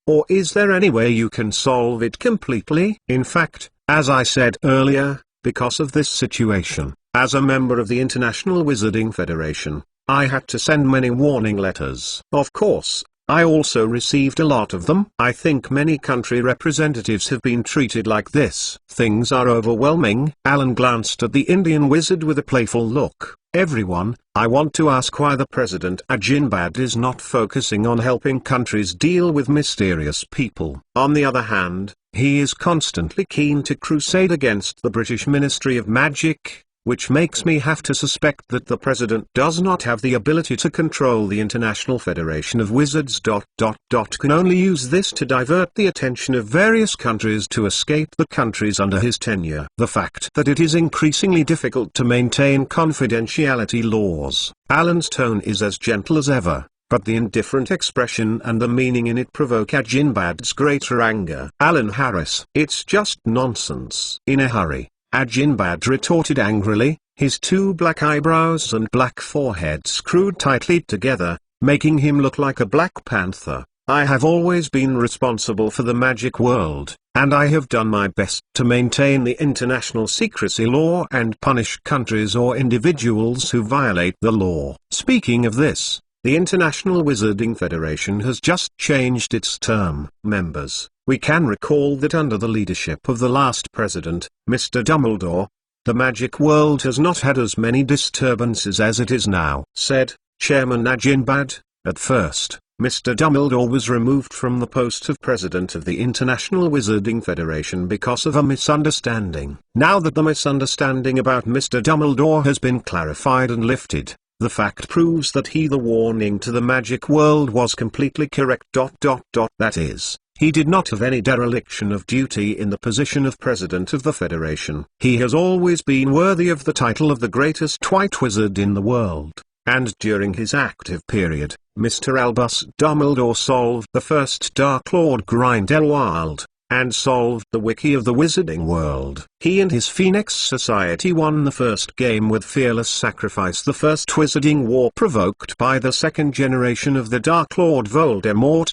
Or is there any way you can solve it completely? In fact, as I said earlier, because of this situation, as a member of the International Wizarding Federation, I had to send many warning letters. Of course, I also received a lot of them. I think many country representatives have been treated like this. Things are overwhelming. Alan glanced at the Indian wizard with a playful look. Everyone, I want to ask why the President Ajinbad is not focusing on helping countries deal with mysterious people. On the other hand, he is constantly keen to crusade against the British Ministry of Magic, which makes me have to suspect that the President does not have the ability to control the International Federation of Wizards. Can only use this to divert the attention of various countries to escape the countries under his tenure. The fact that it is increasingly difficult to maintain confidentiality laws. Alan's tone is as gentle as ever, but the indifferent expression and the meaning in it provoke Ajinbad's greater anger. Alan Harris. It's just nonsense. In a hurry, Ajinbad retorted angrily, his two black eyebrows and black forehead screwed tightly together, making him look like a black panther. I have always been responsible for the magic world, and I have done my best to maintain the international secrecy law and punish countries or individuals who violate the law. Speaking of this, the International Wizarding Federation has just changed its term. Members, we can recall that under the leadership of the last president, Mr. Dumbledore, the magic world has not had as many disturbances as it is now. Said Chairman Ajinbad. At first, Mr. Dumbledore was removed from the post of president of the International Wizarding Federation because of a misunderstanding. Now that the misunderstanding about Mr. Dumbledore has been clarified and lifted, the fact proves that the warning to the magic world was completely correct. That is, he did not have any dereliction of duty in the position of president of the Federation. He has always been worthy of the title of the greatest white wizard in the world, and during his active period, Mr. Albus Dumbledore solved the first Dark Lord Grindelwald, and solved the wiki of the wizarding world. He and his Phoenix Society won the first game with fearless sacrifice. The first wizarding war provoked by the second generation of the Dark Lord Voldemort.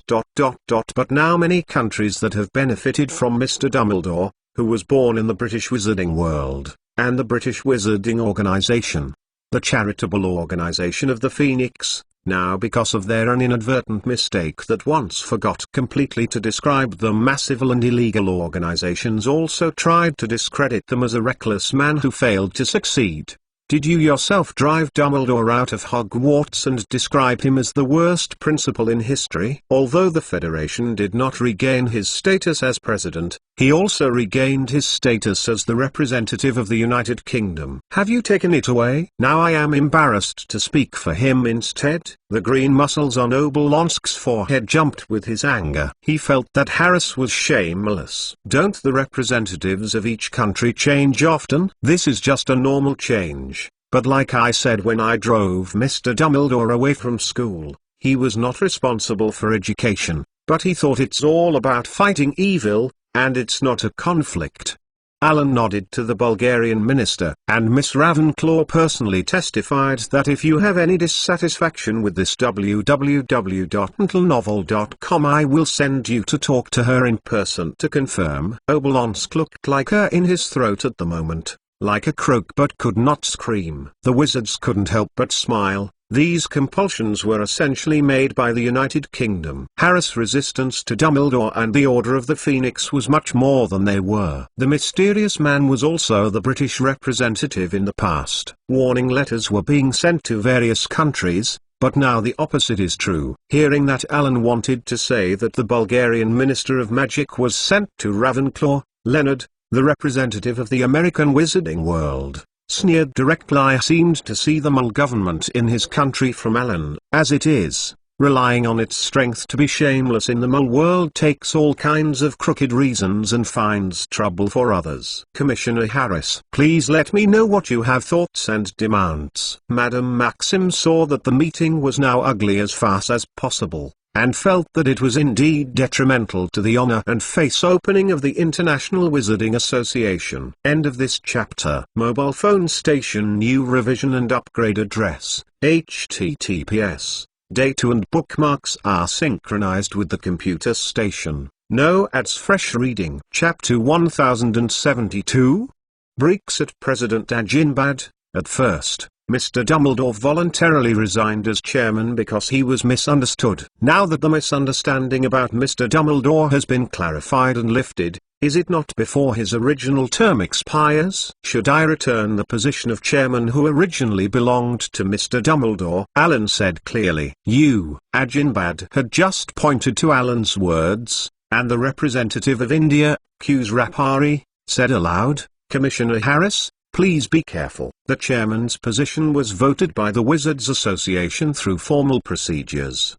But now many countries that have benefited from Mr. Dumbledore, who was born in the British wizarding world, and the British Wizarding Organization, the charitable organization of the Phoenix, now because of their an inadvertent mistake that once forgot completely to describe them, massive and illegal organizations also tried to discredit them as a reckless man who failed to succeed. Did you yourself drive Dumbledore out of Hogwarts and describe him as the worst principal in history? Although the Federation did not regain his status as president, He also regained his status as the representative of the United Kingdom. Have you taken it away? Now I am embarrassed to speak for him instead. The green muscles on Obolonsk's forehead jumped with his anger. He felt that Harris was shameless. Don't the representatives of each country change often? This is just a normal change. But like I said when I drove Mr. Dumbledore away from school, he was not responsible for education, but he thought it's all about fighting evil, and it's not a conflict. Alan nodded to the Bulgarian minister, and Miss Ravenclaw personally testified that if you have any dissatisfaction with this www.mentalnovel.com, I will send you to talk to her in person to confirm. Obolonsk looked like her in his throat at the moment, like a croak but could not scream. The wizards couldn't help but smile. These compulsions were essentially made by the United Kingdom. Harris' resistance to Dumbledore and the Order of the Phoenix was much more than they were. The mysterious man was also the British representative in the past. Warning letters were being sent to various countries, but now the opposite is true. Hearing that, Alan wanted to say that the Bulgarian Minister of Magic was sent to Ravenclaw. Leonard, the representative of the American wizarding world, sneered directly. I seemed to see the mole government in his country from Alan. As it is, relying on its strength to be shameless in the mole world takes all kinds of crooked reasons and finds trouble for others. Commissioner Harris, please let me know what you have thoughts and demands. Madame Maxim saw that the meeting was now ugly as fast as possible, and felt that it was indeed detrimental to the honor and face opening of the International Wizarding Association. End of this chapter. Mobile phone station new revision and upgrade address, https. Data and bookmarks are synchronized with the computer station. No ads. Fresh reading. Chapter 1072. Brexit. President Ajinbad. At first, Mr. Dumbledore voluntarily resigned as chairman because he was misunderstood. Now that the misunderstanding about Mr. Dumbledore has been clarified and lifted, is it not before his original term expires? Should I return the position of chairman who originally belonged to Mr. Dumbledore? Alan said clearly. You, Ajinbad, had just pointed to Alan's words, and the representative of India, Q's Rapari, said aloud, Commissioner Harris, please be careful. The chairman's position was voted by the Wizards Association through formal procedures!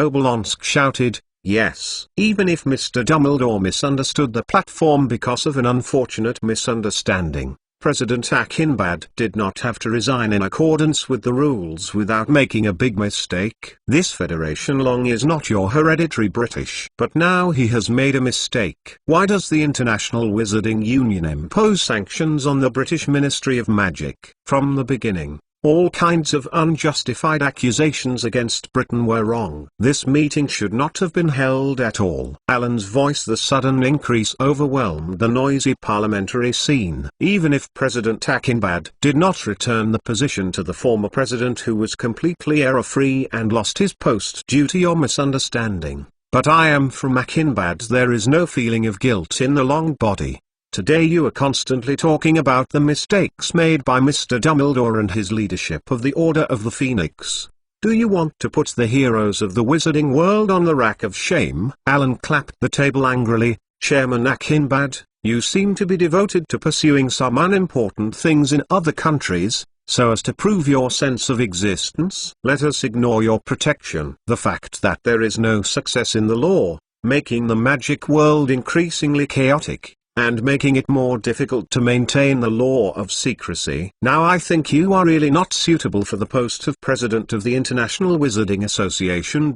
Obolonsk shouted, yes. Even if Mr. Dumbledore misunderstood the platform because of an unfortunate misunderstanding, President Ajinbad did not have to resign in accordance with the rules without making a big mistake. This Federation long is not your hereditary British. But now he has made a mistake. Why does the International Wizarding Union impose sanctions on the British Ministry of Magic? From the beginning, all kinds of unjustified accusations against Britain were wrong. This meeting should not have been held at all. Alan's voice. The sudden increase overwhelmed the noisy parliamentary scene. Even if President Ajinbad did not return the position to the former president who was completely error-free and lost his post due to your misunderstanding, but I am from Ajinbad, there is no feeling of guilt in the long body. Today you are constantly talking about the mistakes made by Mr. Dumbledore and his leadership of the Order of the Phoenix. Do you want to put the heroes of the wizarding world on the rack of shame? Alan clapped the table angrily. Chairman Ajinbad, you seem to be devoted to pursuing some unimportant things in other countries, so as to prove your sense of existence. Let us ignore your protection. The fact that there is no success in the law, making the magic world increasingly chaotic, and making it more difficult to maintain the law of secrecy. Now I think you are really not suitable for the post of President of the International Wizarding Association.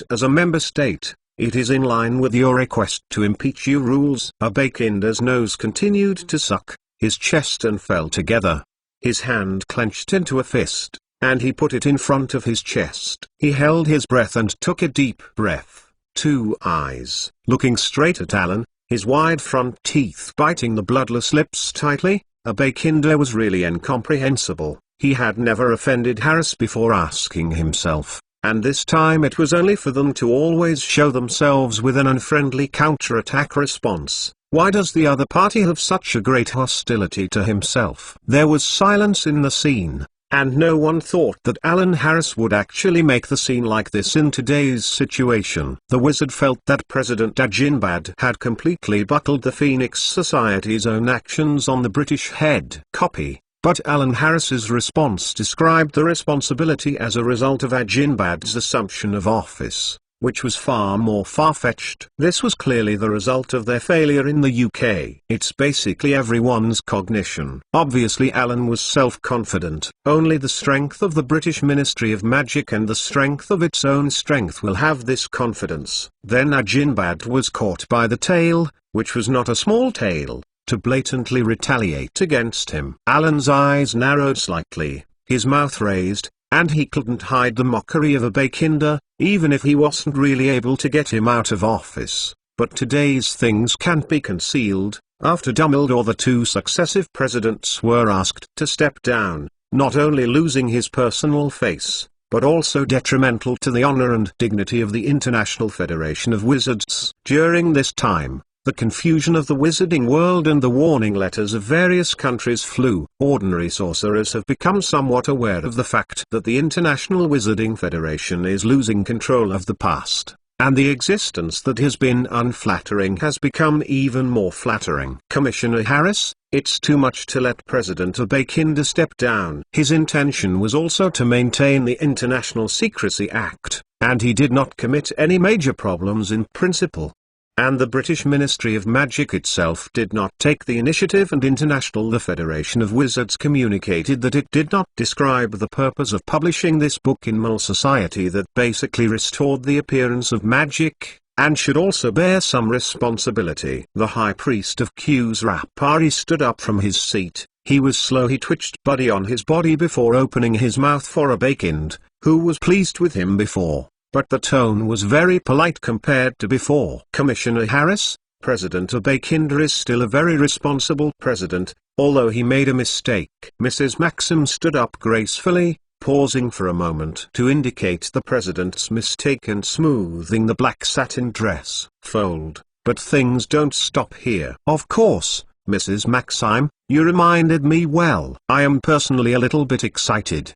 As a member state, it is in line with your request to impeach you rules. Abakinda's nose continued to suck, his chest and fell together. His hand clenched into a fist, and he put it in front of his chest. He held his breath and took a deep breath. Two eyes, looking straight at Alan, his wide front teeth biting the bloodless lips tightly. Abakinda was really incomprehensible. He had never offended Harris before asking himself, and this time it was only for them to always show themselves with an unfriendly counterattack response. Why does the other party have such a great hostility to himself? There was silence in the scene, And no one thought that Alan Harris would actually make the scene like this in today's situation. The wizard felt that President Ajinbad had completely buckled the Phoenix Society's own actions on the British head. Copy. But Alan Harris's response described the responsibility as a result of Ajinbad's assumption of office, which was far more far-fetched. This was clearly the result of their failure in the UK. It's basically everyone's cognition. Obviously Alan was self-confident. Only the strength of the British Ministry of Magic and the strength of its own strength will have this confidence. Then Ajinbad was caught by the tail, which was not a small tail, to blatantly retaliate against him. Alan's eyes narrowed slightly, his mouth raised, and he couldn't hide the mockery of a Bakinder, even if he wasn't really able to get him out of office. But today's things can't be concealed. After Dumbledore, the two successive presidents were asked to step down, not only losing his personal face, but also detrimental to the honor and dignity of the International Federation of Wizards. During this time, the confusion of the wizarding world and the warning letters of various countries flew. Ordinary sorcerers have become somewhat aware of the fact that the International Wizarding Federation is losing control of the past, and the existence that has been unflattering has become even more flattering. Commissioner Harris, it's too much to let President Bakinder step down. His intention was also to maintain the International Secrecy Act, and he did not commit any major problems in principle. And the British Ministry of Magic itself did not take the initiative, and the Federation of Wizards communicated that it did not describe the purpose of publishing this book in Mole Society that basically restored the appearance of magic, and should also bear some responsibility. The High Priest of Q's Rapari stood up from his seat. He was slow. He twitched Buddy on his body before opening his mouth for a Bakind, who was pleased with him before. But the tone was very polite compared to before. Commissioner Harris, President Bakinder is still a very responsible president, although he made a mistake. Mrs. Maxim stood up gracefully, pausing for a moment to indicate the president's mistake and smoothing the black satin dress fold. But things don't stop here. Of course, Mrs. Maxim, you reminded me well. I am personally a little bit excited.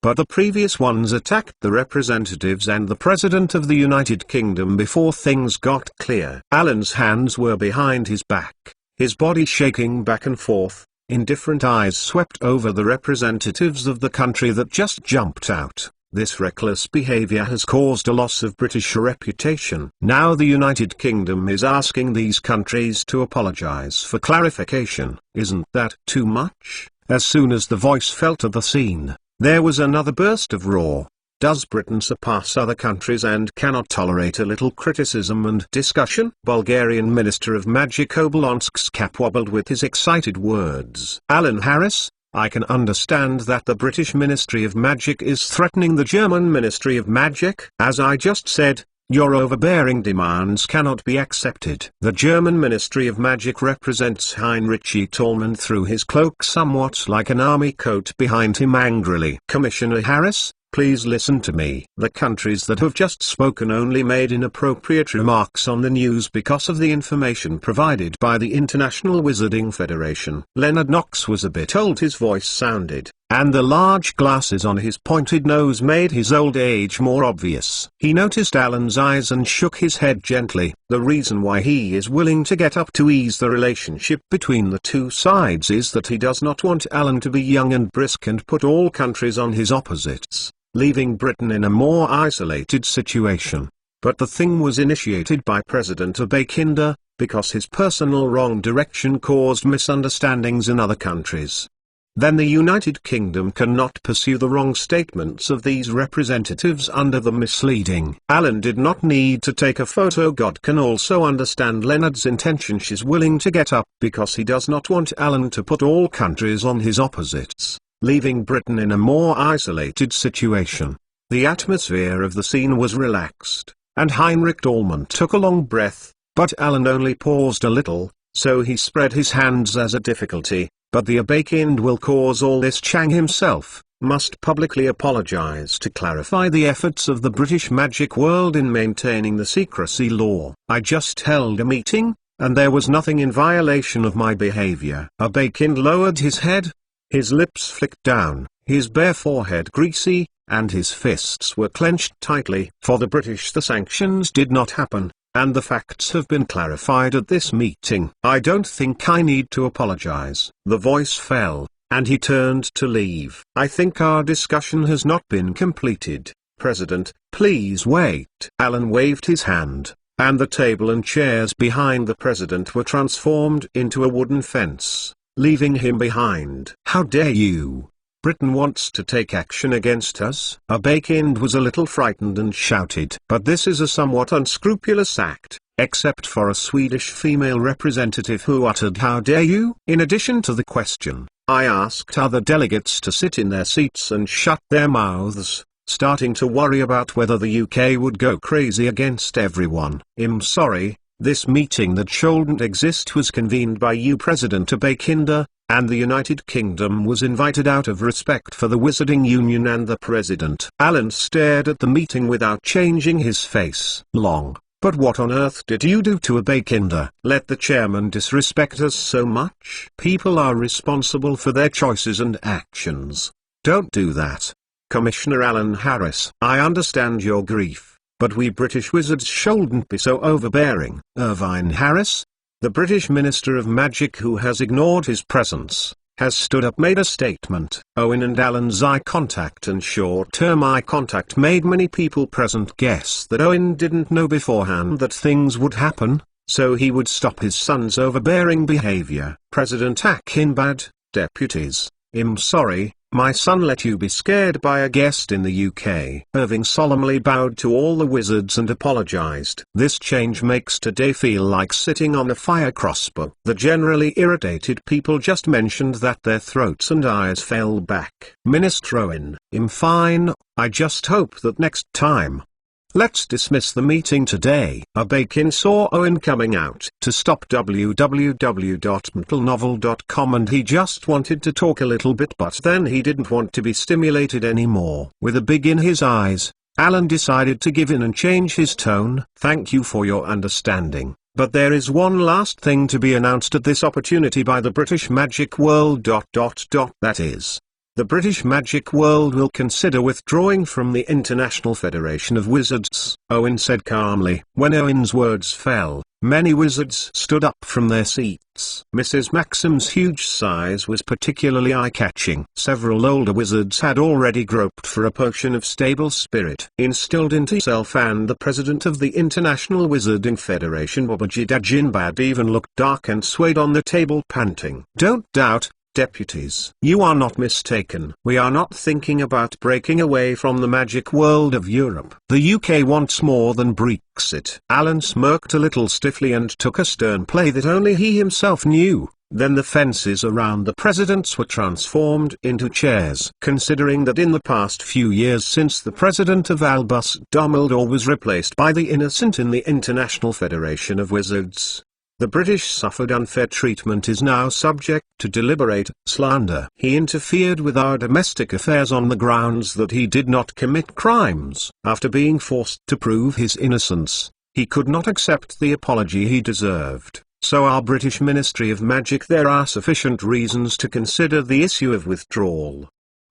But the previous ones attacked the representatives and the President of the United Kingdom before things got clear. Alan's hands were behind his back, his body shaking back and forth. Indifferent eyes swept over the representatives of the country that just jumped out. This reckless behavior has caused a loss of British reputation. Now the United Kingdom is asking these countries to apologize for clarification. Isn't that too much? As soon as the voice fell to the scene, there was another burst of roar. Does Britain surpass other countries and cannot tolerate a little criticism and discussion? Bulgarian Minister of Magic Obolonsk's cap wobbled with his excited words. Alan Harris, I can understand that the British Ministry of Magic is threatening the German Ministry of Magic. As I just said, your overbearing demands cannot be accepted. The German Ministry of Magic represents Heinrich Tallman through his cloak somewhat like an army coat behind him angrily. Commissioner Harris, please listen to me. The countries that have just spoken only made inappropriate remarks on the news because of the information provided by the International Wizarding Federation. Leonard Knox was a bit old, his voice sounded, and the large glasses on his pointed nose made his old age more obvious. He noticed Alan's eyes and shook his head gently. The reason why he is willing to get up to ease the relationship between the two sides is that he does not want Alan to be young and brisk and put all countries on his opposites, leaving Britain in a more isolated situation. But the thing was initiated by President Bakinder, because his personal wrong direction caused misunderstandings in other countries. Then the United Kingdom cannot pursue the wrong statements of these representatives under the misleading. Alan did not need to take a photo. God can also understand Leonard's intention. She's willing to get up because he does not want Alan to put all countries on his opposites, leaving Britain in a more isolated situation. The atmosphere of the scene was relaxed, and Heinrich Tallman took a long breath, but Alan only paused a little, so he spread his hands as a difficulty. But the Abakind will cause all this. Chang himself must publicly apologize to clarify the efforts of the British magic world in maintaining the secrecy law. I just held a meeting, and there was nothing in violation of my behavior. Abakind lowered his head. His lips flicked down, his bare forehead greasy, and his fists were clenched tightly. For the British, the sanctions did not happen, and the facts have been clarified at this meeting. I don't think I need to apologize. The voice fell, and he turned to leave. I think our discussion has not been completed. President, please wait. Alan waved his hand, and the table and chairs behind the president were transformed into a wooden fence, leaving him behind. How dare you! Britain wants to take action against us. Abekind was a little frightened and shouted. But this is a somewhat unscrupulous act, except for a Swedish female representative who uttered "How dare you?" In addition to the question, I asked other delegates to sit in their seats and shut their mouths, starting to worry about whether the UK would go crazy against everyone. I'm sorry, this meeting that shouldn't exist was convened by you, President Abekinder, and the United Kingdom was invited out of respect for the Wizarding Union and the President. Alan stared at the meeting without changing his face. Long. But what on earth did you do to Abekinder? Let the chairman disrespect us so much? People are responsible for their choices and actions. Don't do that. Commissioner Alan Harris. I understand your grief, but we British wizards shouldn't be so overbearing. Irvine Harris, the British Minister of Magic, who has ignored his presence, has stood up, made a statement. Owen and Alan's eye contact and short-term eye contact made many people present guess that Owen didn't know beforehand that things would happen, so he would stop his son's overbearing behavior. President Akinbad, deputies, I'm sorry, my son let you be scared by a guest in the UK. Irving solemnly bowed to all the wizards and apologized. This change makes today feel like sitting on a fire crossbow. The generally irritated people just mentioned that their throats and eyes fell back. Minister Owen, I'm fine, I just hope that next time. Let's dismiss the meeting today. Abekin saw Owen coming out to stop www.mentalnovel.com and he just wanted to talk a little bit, but then he didn't want to be stimulated anymore. With a big in his eyes, Alan decided to give in and change his tone. Thank you for your understanding, but there is one last thing to be announced at this opportunity by the British Magic World. That is, the British Magic World will consider withdrawing from the International Federation of Wizards, Owen said calmly. When Owen's words fell, many wizards stood up from their seats. Mrs. Maxim's huge size was particularly eye-catching. Several older wizards had already groped for a potion of stable spirit instilled into himself, and the president of the International Wizarding Federation, Babaji Dajinbad, even looked dark and swayed on the table, panting. Don't doubt, deputies. You are not mistaken. We are not thinking about breaking away from the magic world of Europe. The UK wants more than Brexit. Alan smirked a little stiffly and took a stern play that only he himself knew. Then the fences around the presidents were transformed into chairs. Considering that in the past few years since the president of Albus Dumbledore was replaced by the innocent in the International Federation of Wizards, the British suffered unfair treatment, is now subject to deliberate slander. He interfered with our domestic affairs on the grounds that he did not commit crimes. After being forced to prove his innocence, he could not accept the apology he deserved. So our British Ministry of Magic, there are sufficient reasons to consider the issue of withdrawal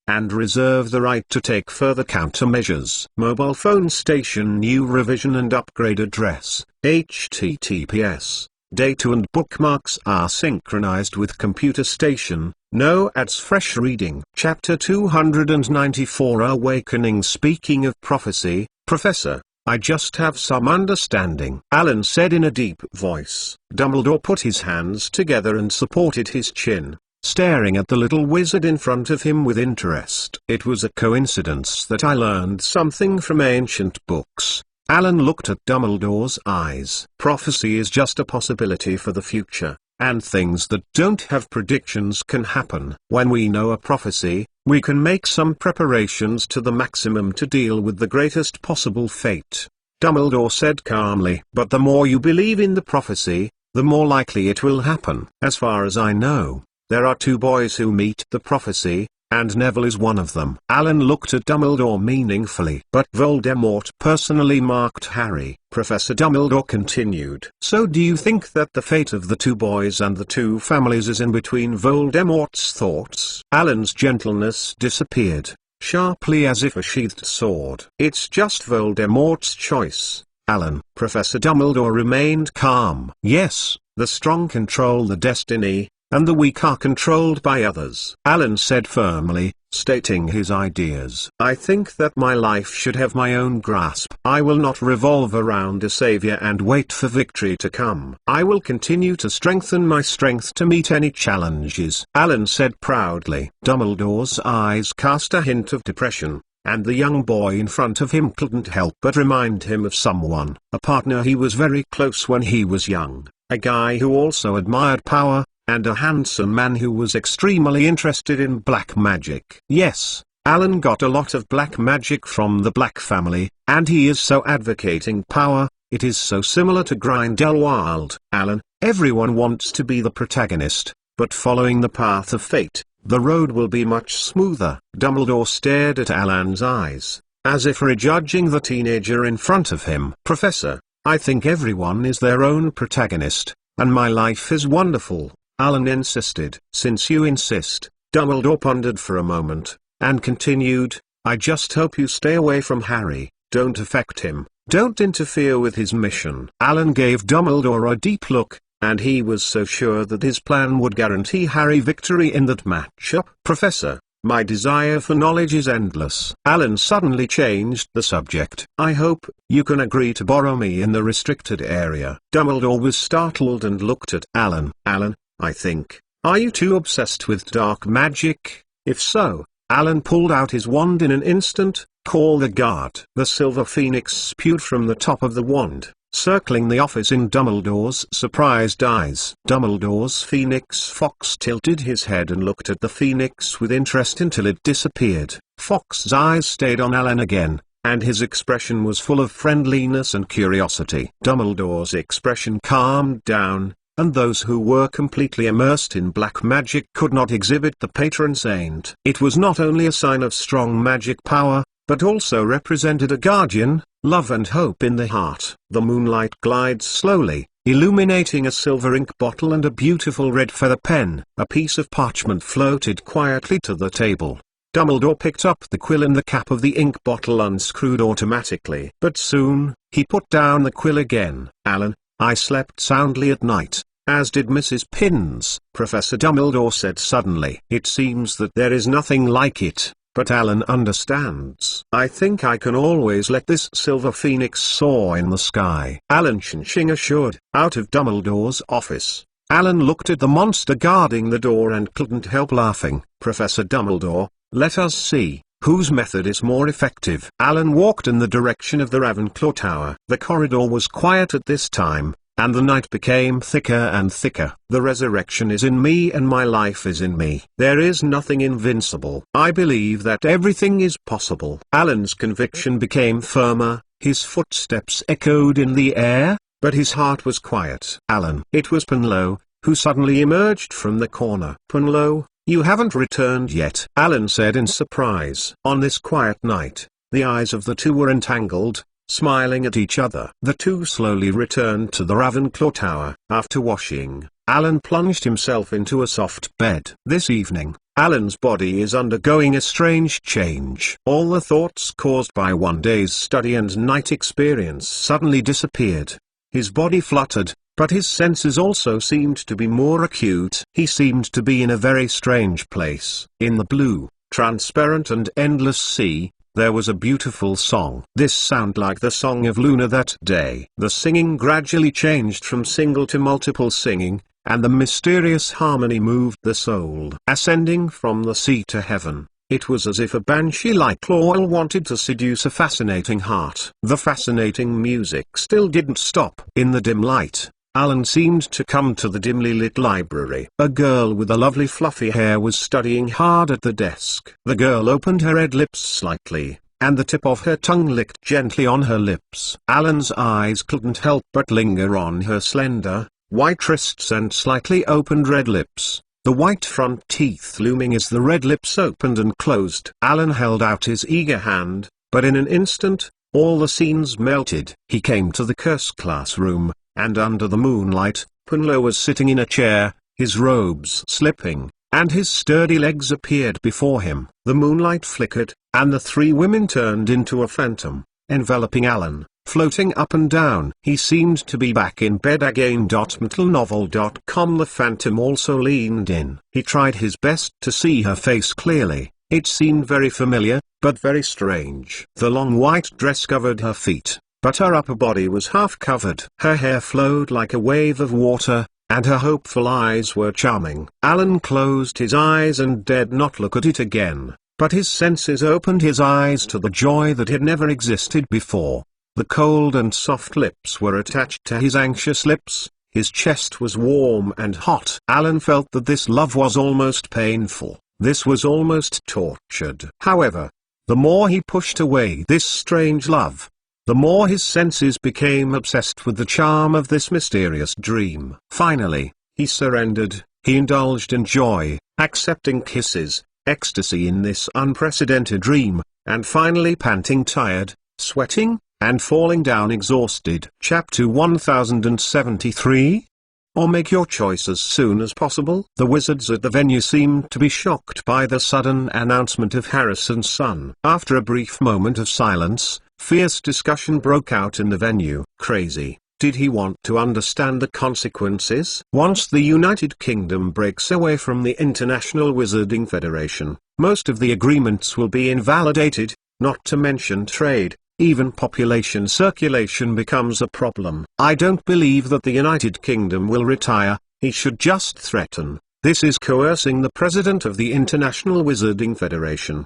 and reserve the right to take further countermeasures. Mobile phone station new revision and upgrade address. https Data and bookmarks are synchronized with computer station. No ads. Fresh reading. Chapter 294 Awakening. Speaking of prophecy, Professor, I just have some understanding, Alan said in a deep voice. Dumbledore put his hands together and supported his chin, staring at the little wizard in front of him with interest. It was a coincidence that I learned something from ancient books. Alan looked at Dumbledore's eyes. Prophecy is just a possibility for the future, and things that don't have predictions can happen. When we know a prophecy, we can make some preparations to the maximum to deal with the greatest possible fate. Dumbledore said calmly. But the more you believe in the prophecy, the more likely it will happen. As far as I know, there are two boys who meet the prophecy, and Neville is one of them. Alan looked at Dumbledore meaningfully. But Voldemort personally marked Harry. Professor Dumbledore continued. So do you think that the fate of the two boys and the two families is in between Voldemort's thoughts? Alan's gentleness disappeared, sharply as if a sheathed sword. It's just Voldemort's choice, Alan. Professor Dumbledore remained calm. Yes, the strong control the destiny, and the weak are controlled by others, Alan said firmly, stating his ideas. I think that my life should have my own grasp. I will not revolve around a savior and wait for victory to come. I will continue to strengthen my strength to meet any challenges, Alan said proudly. Dumbledore's eyes cast a hint of depression, and the young boy in front of him couldn't help but remind him of someone, a partner he was very close when he was young, a guy who also admired power, and a handsome man who was extremely interested in black magic. Yes, Alan got a lot of black magic from the Black family, and he is so advocating power. It is so similar to Grindelwald. Alan, everyone wants to be the protagonist, but following the path of fate, the road will be much smoother. Dumbledore stared at Alan's eyes, as if prejudging the teenager in front of him. Professor, I think everyone is their own protagonist, and my life is wonderful, Alan insisted. Since you insist, Dumbledore pondered for a moment, and continued, I just hope you stay away from Harry, don't affect him, don't interfere with his mission. Alan gave Dumbledore a deep look, and he was so sure that his plan would guarantee Harry victory in that matchup. Professor, my desire for knowledge is endless. Alan suddenly changed the subject. I hope you can agree to borrow me in the restricted area. Dumbledore was startled and looked at Alan. Alan, I think, are you too obsessed with dark magic? If so, Alan pulled out his wand in an instant. Call the guard. The silver phoenix spewed from the top of the wand, circling the office in Dumbledore's surprised eyes. Dumbledore's phoenix Fox tilted his head and looked at the phoenix with interest until it disappeared. Fox's eyes stayed on Alan again, and his expression was full of friendliness and curiosity. Dumbledore's expression calmed down, and those who were completely immersed in black magic could not exhibit the patron saint. It was not only a sign of strong magic power, but also represented a guardian, love and hope in the heart. The moonlight glides slowly, illuminating a silver ink bottle and a beautiful red feather pen. A piece of parchment floated quietly to the table. Dumbledore picked up the quill and the cap of the ink bottle unscrewed automatically. But soon, he put down the quill again. Alan, I slept soundly at night, as did Mrs. Pins, Professor Dumbledore said suddenly. It seems that there is nothing like it, but Alan understands. I think I can always let this silver phoenix soar in the sky, Alan Ching assured. Out of Dumbledore's office, Alan looked at the monster guarding the door and couldn't help laughing. Professor Dumbledore, let us see whose method is more effective. Alan walked in the direction of the Ravenclaw Tower. The corridor was quiet at this time, and the night became thicker and thicker. The resurrection is in me and my life is in me. There is nothing invincible. I believe that everything is possible. Alan's conviction became firmer, his footsteps echoed in the air, but his heart was quiet. Alan. It was Penlow, who suddenly emerged from the corner. Penlow, you haven't returned yet, Alan said in surprise. On this quiet night, the eyes of the two were entangled, smiling at each other. The two slowly returned to the Ravenclaw Tower. After washing, Alan plunged himself into a soft bed. This evening, Alan's body is undergoing a strange change. All the thoughts caused by one day's study and night experience suddenly disappeared. His body fluttered, but his senses also seemed to be more acute. He seemed to be in a very strange place. In the blue, transparent and endless sea, there was a beautiful song. This sounded like the song of Luna that day. The singing gradually changed from single to multiple singing, and the mysterious harmony moved the soul. Ascending from the sea to heaven, it was as if a banshee like Laurel wanted to seduce a fascinating heart. The fascinating music still didn't stop. In the dim light, Alan seemed to come to the dimly lit library. A girl with a lovely fluffy hair was studying hard at the desk. The girl opened her red lips slightly, and the tip of her tongue licked gently on her lips. Alan's eyes couldn't help but linger on her slender, white wrists and slightly opened red lips. the white front teeth looming as the red lips opened and closed. Alan held out his eager hand, but in an instant, all the scenes melted. He came to the curse classroom, and under the moonlight, Punlo was sitting in a chair, his robes slipping, and his sturdy legs appeared before him. The moonlight flickered, and the three women turned into a phantom, enveloping Alan, floating up and down. He seemed to be back in bed again. Mentalnovel.com. The phantom also leaned in. He tried his best to see her face clearly. It seemed very familiar, but very strange. The long white dress covered her feet, but her upper body was half covered. Her hair flowed like a wave of water, and her hopeful eyes were charming. Alan closed his eyes and dared not look at it again, but his senses opened his eyes to the joy that had never existed before. The cold and soft lips were attached to his anxious lips, his chest was warm and hot. Alan felt that this love was almost painful, this was almost tortured. However, the more he pushed away this strange love, the more his senses became obsessed with the charm of this mysterious dream. Finally, he surrendered, he indulged in joy, accepting kisses, ecstasy in this unprecedented dream, and finally panting, tired, sweating, and falling down exhausted. Chapter 1073? Or make your choice as soon as possible. The wizards at the venue seemed to be shocked by the sudden announcement of Harris and Son. After a brief moment of silence, fierce discussion broke out in the venue. Crazy. Did he want to understand the consequences? Once the United Kingdom breaks away from the International Wizarding Federation, most of the agreements will be invalidated, not to mention trade. Even population circulation becomes a problem. I don't believe that the United Kingdom will retire, he should just threaten. This is coercing the president of the International Wizarding Federation.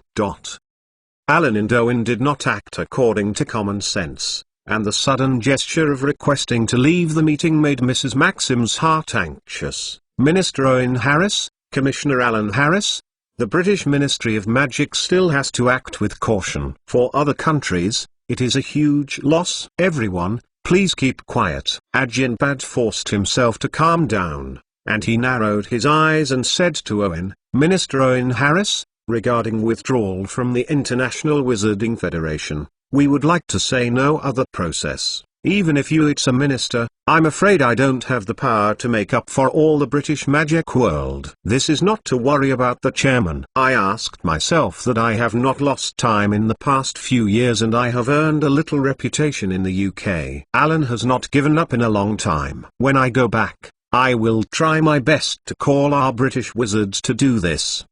Alan and Owen did not act according to common sense, and the sudden gesture of requesting to leave the meeting made Mrs. Maxim's heart anxious. Minister Owen Harris, Commissioner Alan Harris, the British Ministry of Magic still has to act with caution. For other countries, it is a huge loss. Everyone, please keep quiet. Ajinpad forced himself to calm down, and he narrowed his eyes and said to Owen, Minister Owen Harris, regarding withdrawal from the International Wizarding Federation, we would like to say no other process. Even if it's a minister, I'm afraid I don't have the power to make up for all the British magic world. This is not to worry about the chairman. I asked myself that I have not lost time in the past few years, and I have earned a little reputation in the UK. Alan has not given up in a long time. When I go back, I will try my best to call our British wizards to do this.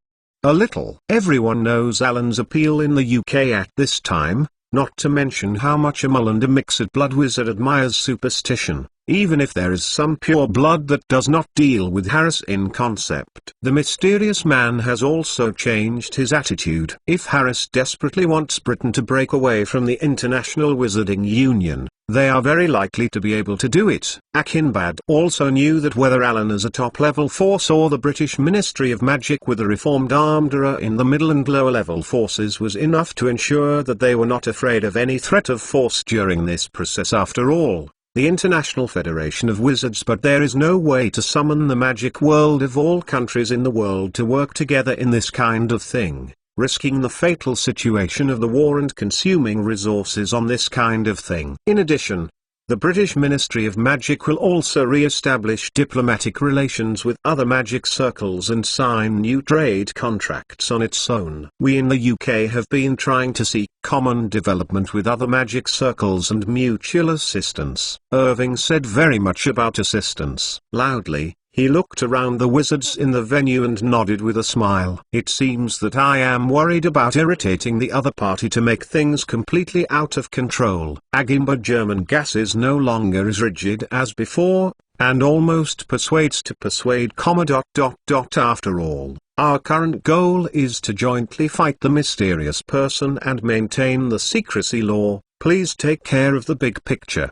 A little. Everyone knows Alan's appeal in the UK at this time. Not to mention how much a Mull and a mixed blood wizard admires superstition, even if there is some pure blood that does not deal with Harris in concept. The mysterious man has also changed his attitude. If Harris desperately wants Britain to break away from the International Wizarding Union, they are very likely to be able to do it. Akinbad also knew that whether Alan as a top-level force or the British Ministry of Magic with a reformed armourer in the middle and lower-level forces was enough to ensure that they were not afraid of any threat of force during this process. After all, the International Federation of Wizards, but there is no way to summon the magic world of all countries in the world to work together in this kind of thing, risking the fatal situation of the war and consuming resources on this kind of thing. In addition, the British Ministry of Magic will also re-establish diplomatic relations with other magic circles and sign new trade contracts on its own. We in the UK have been trying to seek common development with other magic circles and mutual assistance. Irving said very much about assistance. Loudly, he looked around the wizards in the venue and nodded with a smile. It seems that I am worried about irritating the other party to make things completely out of control. Agimba German gas is no longer as rigid as before, and almost persuades to persuade. After all, our current goal is to jointly fight the mysterious person and maintain the secrecy law. Please take care of the big picture.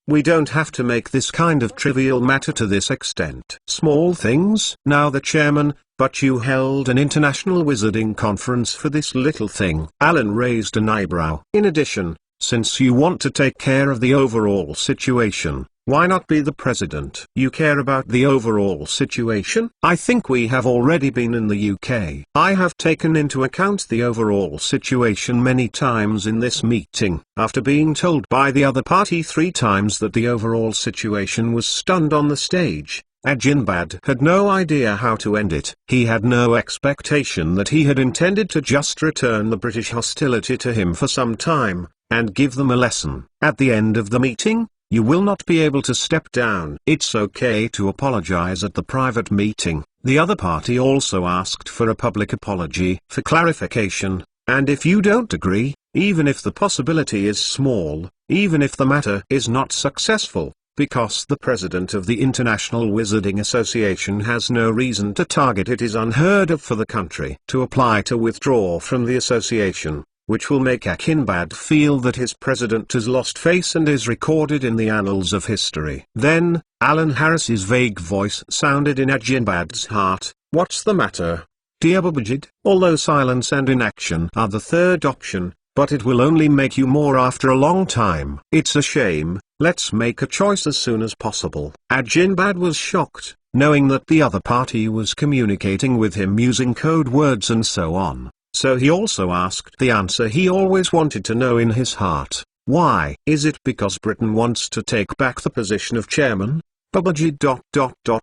We don't have to make this kind of trivial matter to this extent. Small things. Now the chairman, but you held an international wizarding conference for this little thing. Alan raised an eyebrow. In addition, since you want to take care of the overall situation, Why not be the president? You care about the overall situation? I think we have already been in the UK. I have taken into account the overall situation many times in this meeting. After being told by the other party 3 times that the overall situation was stunned on the stage, Ajinbad had no idea how to end it. He had no expectation that he had intended to just return the British hostility to him for some time, and give them a lesson. At the end of the meeting, you will not be able to step down. It's okay to apologize at the private meeting. The other party also asked for a public apology for clarification, and if you don't agree, even if the possibility is small, even if the matter is not successful, because the president of the International Wizarding Association has no reason to target, it is unheard of for the country to apply to withdraw from the association, which will make Akinbad feel that his president has lost face and is recorded in the annals of history. Then, Alan Harris's vague voice sounded in Ajinbad's heart. What's the matter, dear Babajid? Although silence and inaction are the third option, but it will only make you more after a long time. It's a shame, let's make a choice as soon as possible. Ajinbad was shocked, knowing that the other party was communicating with him using code words and so on. So he also asked the answer he always wanted to know in his heart. Why? Is it because Britain wants to take back the position of chairman? Babaji.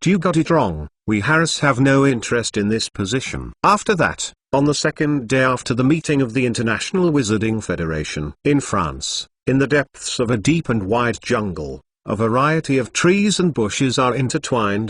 You got it wrong. We Harris have no interest in this position. After that, on the second day after the meeting of the International Wizarding Federation in France, in the depths of a deep and wide jungle, a variety of trees and bushes are intertwined,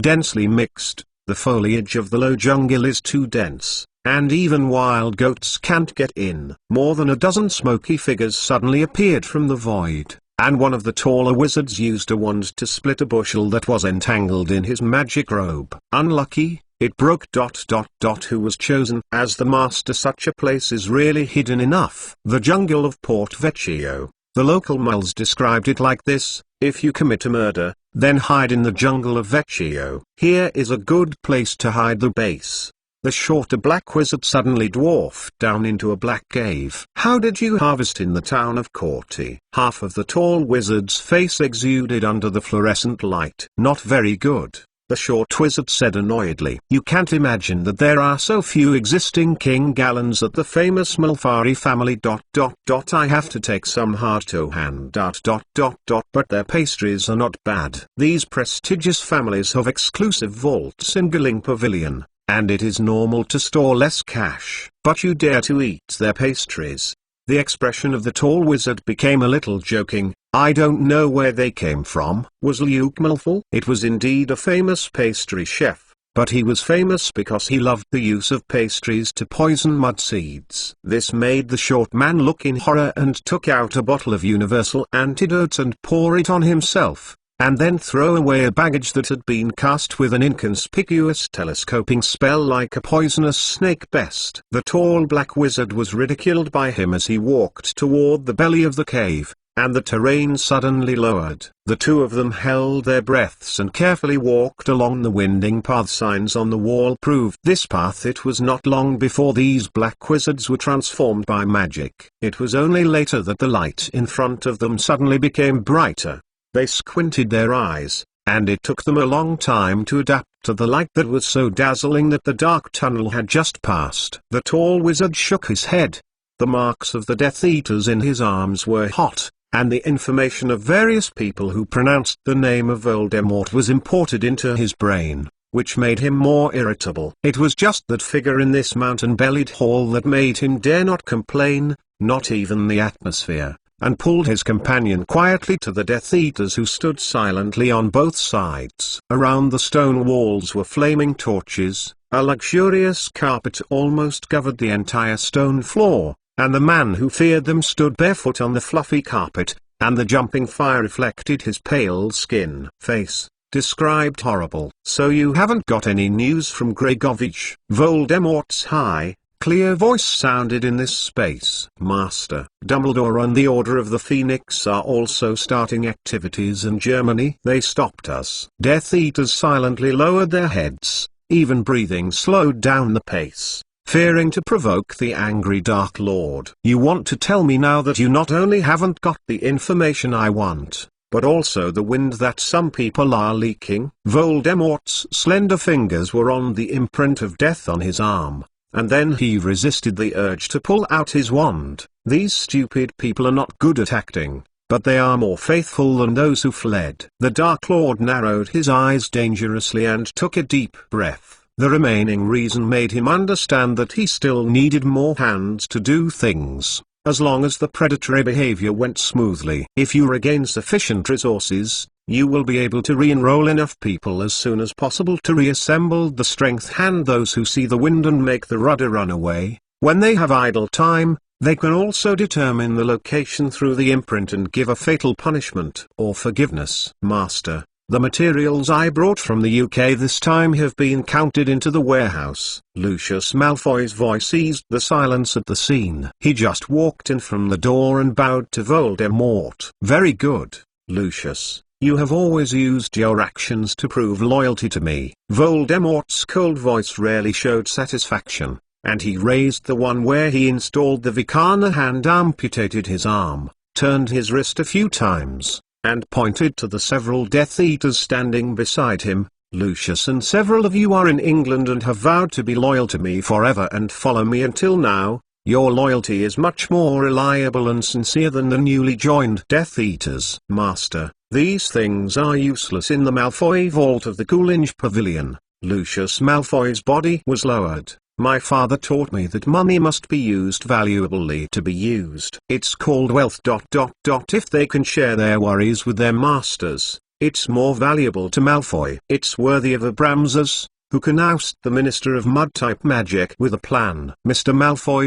densely mixed. The foliage of the low jungle is too dense, and even wild goats can't get in. More than a dozen smoky figures suddenly appeared from the void, and one of the taller wizards used a wand to split a bushel that was entangled in his magic robe. Unlucky, it broke. Who was chosen as the master? Such a place is really hidden enough. The jungle of Port Vecchio. The local muls described it like this: if you commit a murder, then hide in the jungle of Vecchio. Here is a good place to hide the base. The shorter black wizard suddenly dwarfed down into a black cave. How did you harvest in the town of Corti? Half of the tall wizard's face exuded under the fluorescent light. Not very good, the short wizard said annoyedly. You can't imagine that there are so few existing King Gallons at the famous Malfari family. I have to take some hard to hand. But their pastries are not bad. These prestigious families have exclusive vaults in Galing Pavilion, and it is normal to store less cash. But you dare to eat their pastries? The expression of the tall wizard became a little joking. I don't know where they came from. Was Luke Malfoy? It was indeed a famous pastry chef, but he was famous because he loved the use of pastries to poison mud seeds. This made the short man look in horror and took out a bottle of universal antidote and pour it on himself, and then throw away a baggage that had been cast with an inconspicuous telescoping spell like a poisonous snake best. The tall black wizard was ridiculed by him as he walked toward the belly of the cave, and the terrain suddenly lowered. The two of them held their breaths and carefully walked along the winding path. Signs on the wall proved this path. It was not long before these black wizards were transformed by magic. It was only later that the light in front of them suddenly became brighter. They squinted their eyes, and it took them a long time to adapt to the light that was so dazzling that the dark tunnel had just passed. The tall wizard shook his head. The marks of the Death Eaters in his arms were hot, and the information of various people who pronounced the name of Voldemort was imported into his brain, which made him more irritable. It was just that figure in this mountain-bellied hall that made him dare not complain, not even the atmosphere, and pulled his companion quietly to the Death Eaters, who stood silently on both sides. Around the stone walls were flaming torches, a luxurious carpet almost covered the entire stone floor, and the man who feared them stood barefoot on the fluffy carpet, and the jumping fire reflected his pale skin. Face, described horrible. So you haven't got any news from Gregovich? Voldemort's high, clear voice sounded in this space. Master, Dumbledore and the Order of the Phoenix are also starting activities in Germany. They stopped us. Death Eaters silently lowered their heads, even breathing slowed down the pace, fearing to provoke the angry Dark Lord. You want to tell me now that you not only haven't got the information I want, but also the wind that some people are leaking. Voldemort's slender fingers were on the imprint of death on his arm, and then he resisted the urge to pull out his wand. These stupid people are not good at acting, but they are more faithful than those who fled. The Dark Lord narrowed his eyes dangerously and took a deep breath. The remaining reason made him understand that he still needed more hands to do things, as long as the predatory behavior went smoothly. If you regain sufficient resources, you will be able to re-enroll enough people as soon as possible to reassemble the strength hand. Those who see the wind and make the rudder run away, when they have idle time, they can also determine the location through the imprint and give a fatal punishment or forgiveness. Master, the materials I brought from the UK this time have been counted into the warehouse. Lucius Malfoy's voice eased the silence at the scene. He just walked in from the door and bowed to Voldemort. Very good, Lucius. You have always used your actions to prove loyalty to me. Voldemort's cold voice rarely showed satisfaction, and he raised the one where he installed the Vicana hand, amputated his arm, turned his wrist a few times, and pointed to the several Death Eaters standing beside him. Lucius and several of you are in England and have vowed to be loyal to me forever and follow me until now. Your loyalty is much more reliable and sincere than the newly joined Death Eaters. Master, these things are useless in the Malfoy vault of the Coolidge Pavilion. Lucius Malfoy's body was lowered. My father taught me that money must be used valuably to be used. It's called wealth. If they can share their worries with their masters, it's more valuable to Malfoy. It's worthy of Abramsus, who can oust the Minister of Mud-type magic with a plan. Mr. Malfoy.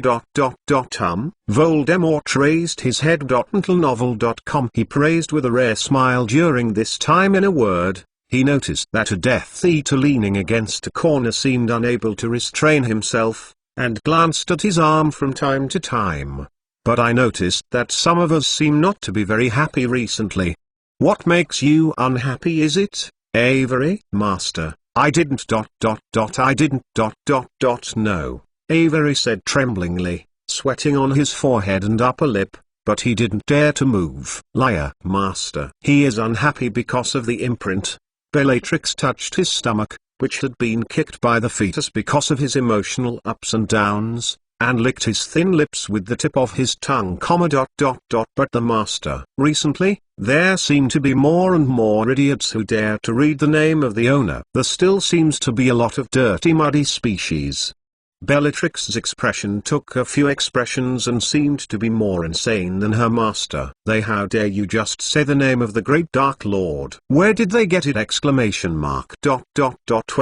Voldemort raised his head. Until novel.com. He praised with a rare smile during this time. In a word, he noticed that a Death Eater leaning against a corner seemed unable to restrain himself, and glanced at his arm from time to time. But I noticed that some of us seem not to be very happy recently. What makes you unhappy? Is it, Avery? Master, I didn't. I didn't. No, Avery said tremblingly, sweating on his forehead and upper lip, but he didn't dare to move. Liar. Master, he is unhappy because of the imprint. Bellatrix touched his stomach, which had been kicked by the fetus because of his emotional ups and downs, and licked his thin lips with the tip of his tongue. But the master, recently, there seem to be more and more idiots who dare to read the name of the owner. There still seems to be a lot of dirty, muddy species. Bellatrix's expression took a few expressions and seemed to be more insane than her master. How dare you just say the name of the great Dark Lord? Where did they get it? When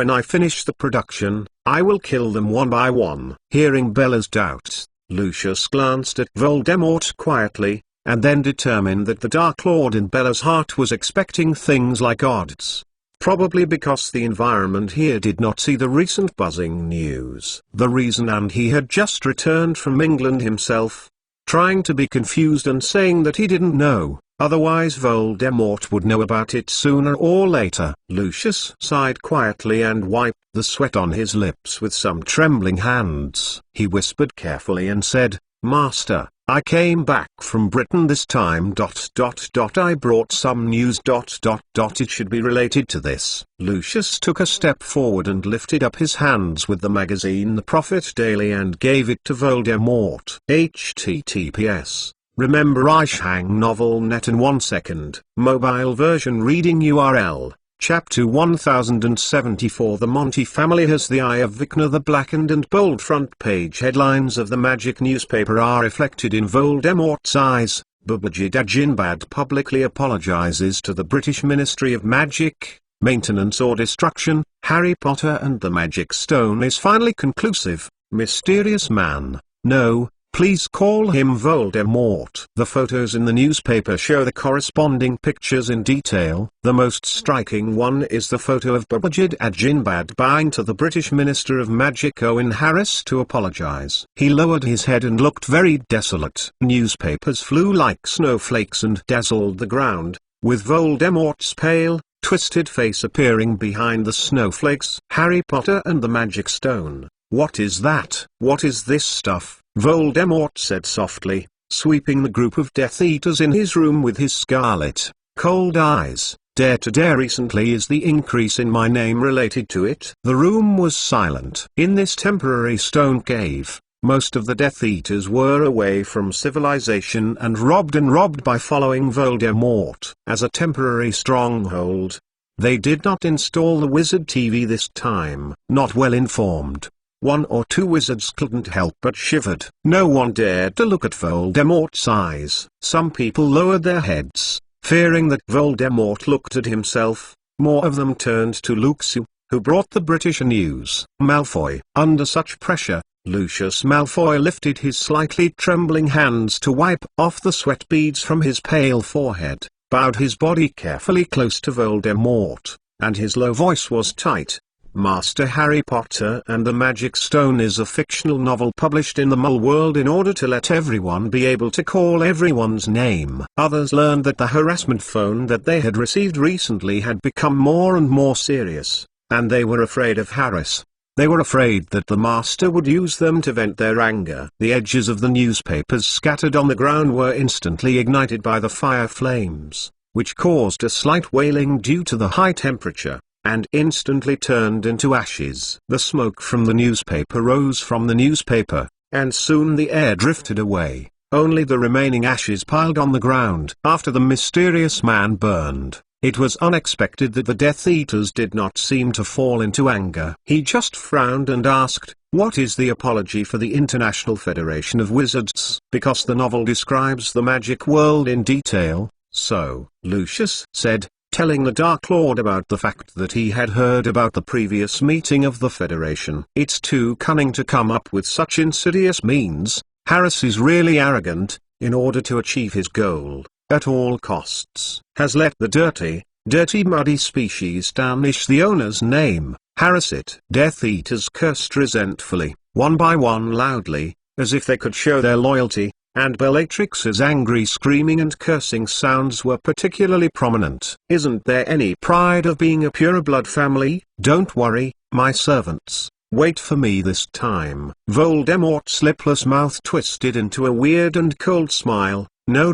I finish the production, I will kill them one by one. Hearing Bella's doubts, Lucius glanced at Voldemort quietly, and then determined that the Dark Lord in Bella's heart was expecting things like odds. Probably because the environment here did not see the recent buzzing news. The reason, and he had just returned from England himself, trying to be confused and saying that he didn't know, otherwise Voldemort would know about it sooner or later. Lucius sighed quietly and wiped the sweat on his lips with some trembling hands. He whispered carefully and said, Master, I came back from Britain this time. I brought some news. It should be related to this. Lucius took a step forward and lifted up his hands with the magazine The Prophet Daily and gave it to Voldemort. HTTPS. Remember Ishang novel net in 1 second. Mobile version reading URL. Chapter 1074. The Monty family has the eye of Vecna. The blackened and bold front page headlines of the magic newspaper are reflected in Voldemort's eyes. Babajid Ajinbad publicly apologizes to the British Ministry of Magic, Maintenance or Destruction. Harry Potter and the Magic Stone is finally conclusive. Mysterious man. No, please call him Voldemort. The photos in the newspaper show the corresponding pictures in detail. The most striking one is the photo of Babajid Ajinbad bowing to the British Minister of Magic Owen Harris to apologize. He lowered his head and looked very desolate. Newspapers flew like snowflakes and dazzled the ground, with Voldemort's pale, twisted face appearing behind the snowflakes. Harry Potter and the Magic Stone. What is that? What is this stuff? Voldemort said softly, sweeping the group of Death Eaters in his room with his scarlet, cold eyes. Dare to dare recently is the increase in my name related to it? The room was silent. In this temporary stone cave, most of the Death Eaters were away from civilization and robbed by following Voldemort as a temporary stronghold. They did not install the wizard TV this time. Not well informed, one or two wizards couldn't help but shivered. No one dared to look at Voldemort's eyes. Some people lowered their heads, fearing that Voldemort looked at himself. More of them turned to Lucius, who brought the British news. Malfoy. Under such pressure, Lucius Malfoy lifted his slightly trembling hands to wipe off the sweat beads from his pale forehead, bowed his body carefully close to Voldemort, and his low voice was tight. Master, Harry Potter and the Magic Stone is a fictional novel published in the Mole world in order to let everyone be able to call everyone's name. Others learned that the harassment phone that they had received recently had become more and more serious, and they were afraid of Harris. They were afraid that the master would use them to vent their anger. The edges of the newspapers scattered on the ground were instantly ignited by the fire flames, which caused a slight wailing due to the high temperature, and instantly turned into ashes. The smoke from the newspaper rose from the newspaper, and soon the air drifted away. Only the remaining ashes piled on the ground. After the mysterious man burned, it was unexpected that the Death Eaters did not seem to fall into anger. He just frowned and asked, "What is the apology for the International Federation of Wizards?" Because the novel describes the magic world in detail, so, Lucius said, telling the Dark Lord about the fact that he had heard about the previous meeting of the Federation. It's too cunning to come up with such insidious means. Harris is really arrogant, in order to achieve his goal, at all costs, has let the dirty, muddy species tarnish the owner's name. Harris it. Death Eaters cursed resentfully, one by one loudly, as if they could show their loyalty, and Bellatrix's angry screaming and cursing sounds were particularly prominent. "Isn't there any pride of being a pureblood family? Don't worry, my servants. Wait for me this time." Voldemort's lipless mouth twisted into a weird and cold smile. No.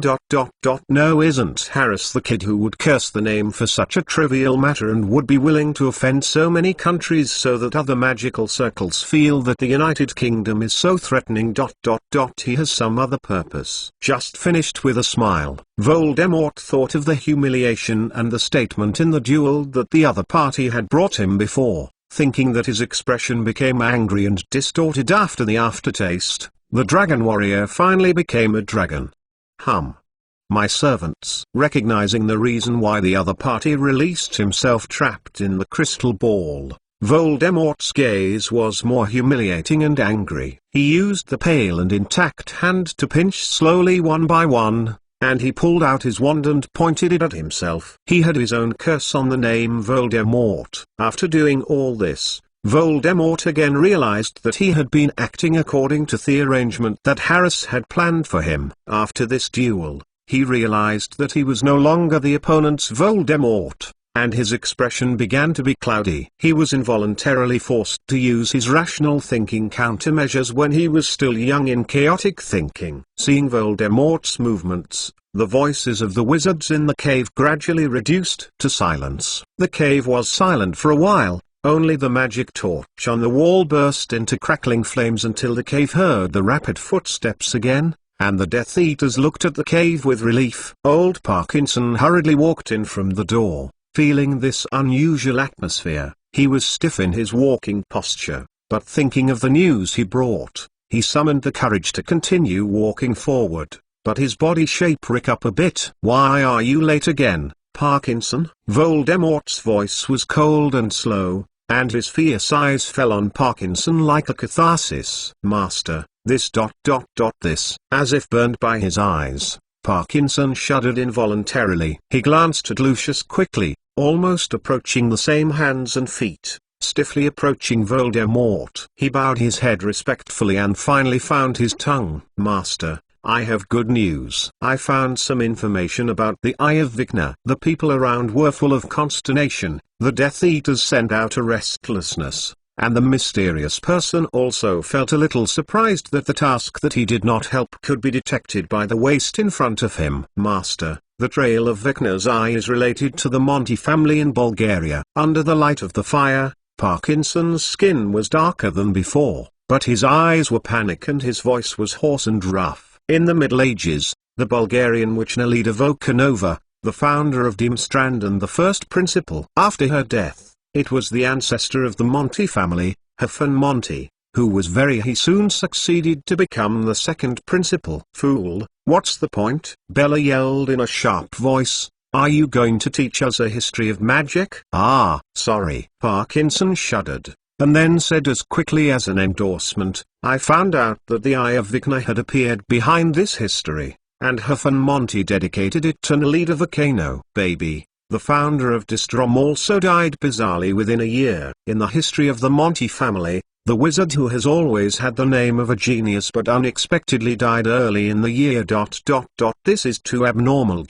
No, isn't Harris the kid who would curse the name for such a trivial matter and would be willing to offend so many countries so that other magical circles feel that the United Kingdom is so threatening. He has some other purpose. Just finished with a smile. Voldemort thought of the humiliation and the statement in the duel that the other party had brought him before, thinking that his expression became angry and distorted after the aftertaste. The dragon warrior finally became a dragon. My servants. Recognizing the reason why the other party released himself trapped in the crystal ball, Voldemort's gaze was more humiliating and angry. He used the pale and intact hand to pinch slowly one by one, and he pulled out his wand and pointed it at himself. He had his own curse on the name Voldemort. After doing all this, Voldemort again realized that he had been acting according to the arrangement that Harris had planned for him. After this duel, he realized that he was no longer the opponent's Voldemort, and his expression began to be cloudy. He was involuntarily forced to use his rational thinking countermeasures when he was still young in chaotic thinking. Seeing Voldemort's movements, the voices of the wizards in the cave gradually reduced to silence. The cave was silent for a while. Only the magic torch on the wall burst into crackling flames until the cave heard the rapid footsteps again, and the Death Eaters looked at the cave with relief. Old Parkinson hurriedly walked in from the door, feeling this unusual atmosphere. He was stiff in his walking posture, but thinking of the news he brought, he summoned the courage to continue walking forward, but his body shape shook up a bit. "Why are you late again, Parkinson?" Voldemort's voice was cold and slow, and his fierce eyes fell on Parkinson like a catharsis. "Master, this. This." As if burned by his eyes, Parkinson shuddered involuntarily. He glanced at Lucius quickly, almost approaching the same hands and feet, stiffly approaching Voldemort. He bowed his head respectfully and finally found his tongue. "Master, I have good news. I found some information about the Eye of Vecna." The people around were full of consternation. The Death Eaters sent out a restlessness, and the mysterious person also felt a little surprised that the task that he did not help could be detected by the waste in front of him. "Master, The trail of Vecna's eye is related to the Monty family in Bulgaria. Under the light of the fire, Parkinson's skin was darker than before, but his eyes were panic and his voice was hoarse and rough. In the Middle Ages, the Bulgarian witch Nelida Volkanova, the founder of Dimstrand and the first principal after her death, it was the ancestor of the Monty family, Herfan Monty, who was he soon succeeded to become the second principal. Fool, what's the point? Bella yelled in a sharp voice. Are you going to teach us a history of magic? Ah, sorry. Parkinson shuddered, and then said as quickly as an endorsement, I found out that the eye of Vecna had appeared behind this history, and Herfan Monty dedicated it to Nelida Volcano. Baby, the founder of Distrom also died bizarrely within a year. In the history of the Monty family, the wizard who has always had the name of a genius but unexpectedly died early in the year. This is too abnormal.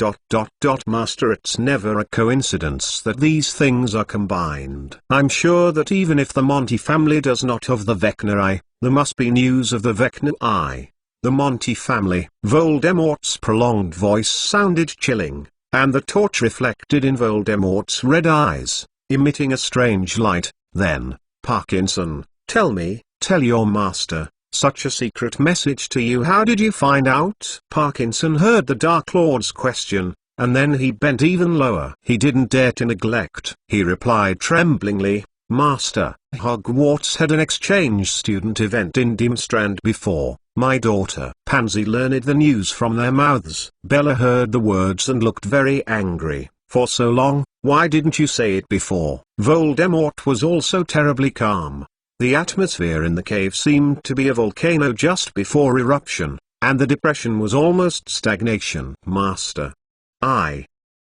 Master, it's never a coincidence that these things are combined. I'm sure that even if the Monty family does not have the Vecna eye, there must be news of the Vecna eye. The Monty family. Voldemort's prolonged voice sounded chilling, and the torch reflected in Voldemort's red eyes, emitting a strange light. Then, Parkinson, tell your master, such a secret message to you. How did you find out? Parkinson heard the Dark Lord's question, and then he bent even lower. He didn't dare to neglect. He replied tremblingly, Master, Hogwarts had an exchange student event in Dimstrand before. My daughter Pansy learned the news from their mouths. Bella heard the words and looked very angry. For so long, why didn't you say it before? Voldemort was also terribly calm. The atmosphere in the cave seemed to be a volcano just before eruption, and the depression was almost stagnation. Master,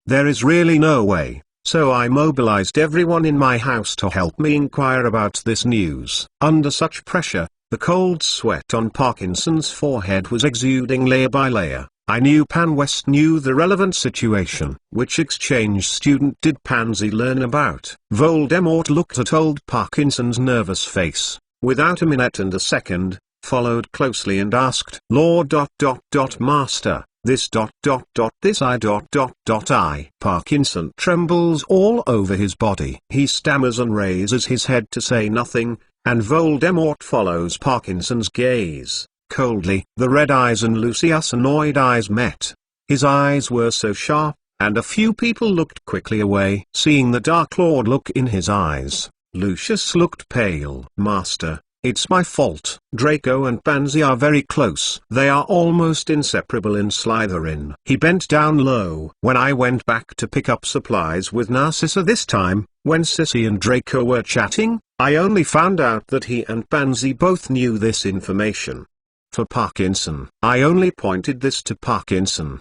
there is really no way, so I mobilized everyone in my house to help me inquire about this news. Under such pressure, the cold sweat on Parkinson's forehead was exuding layer by layer. I knew Pan West knew the relevant situation. Which exchange student did Pansy learn about? Voldemort looked at old Parkinson's nervous face, without a minute and a second, followed closely and asked, Lord Master, this I. Parkinson trembles all over his body. He stammers and raises his head to say nothing, and Voldemort follows Parkinson's gaze. Coldly, the red eyes and Lucius' annoyed eyes met. His eyes were so sharp, and a few people looked quickly away. Seeing the Dark Lord look in his eyes, Lucius looked pale. Master, it's my fault. Draco and Pansy are very close. They are almost inseparable in Slytherin. He bent down low. When I went back to pick up supplies with Narcissa this time, when Sissy and Draco were chatting, I only found out that he and Pansy both knew this information. For Parkinson, I only pointed this to Parkinson.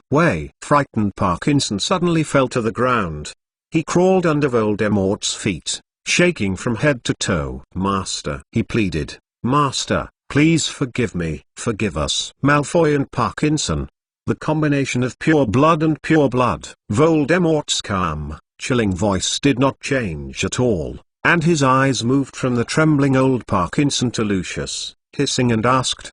Frightened Parkinson suddenly fell to the ground. He crawled under Voldemort's feet, shaking from head to toe. Master, he pleaded. Master, please forgive me. Forgive us. Malfoy and Parkinson. The combination of pure blood and pure blood. Voldemort's calm, chilling voice did not change at all, and his eyes moved from the trembling old Parkinson to Lucius. Hissing and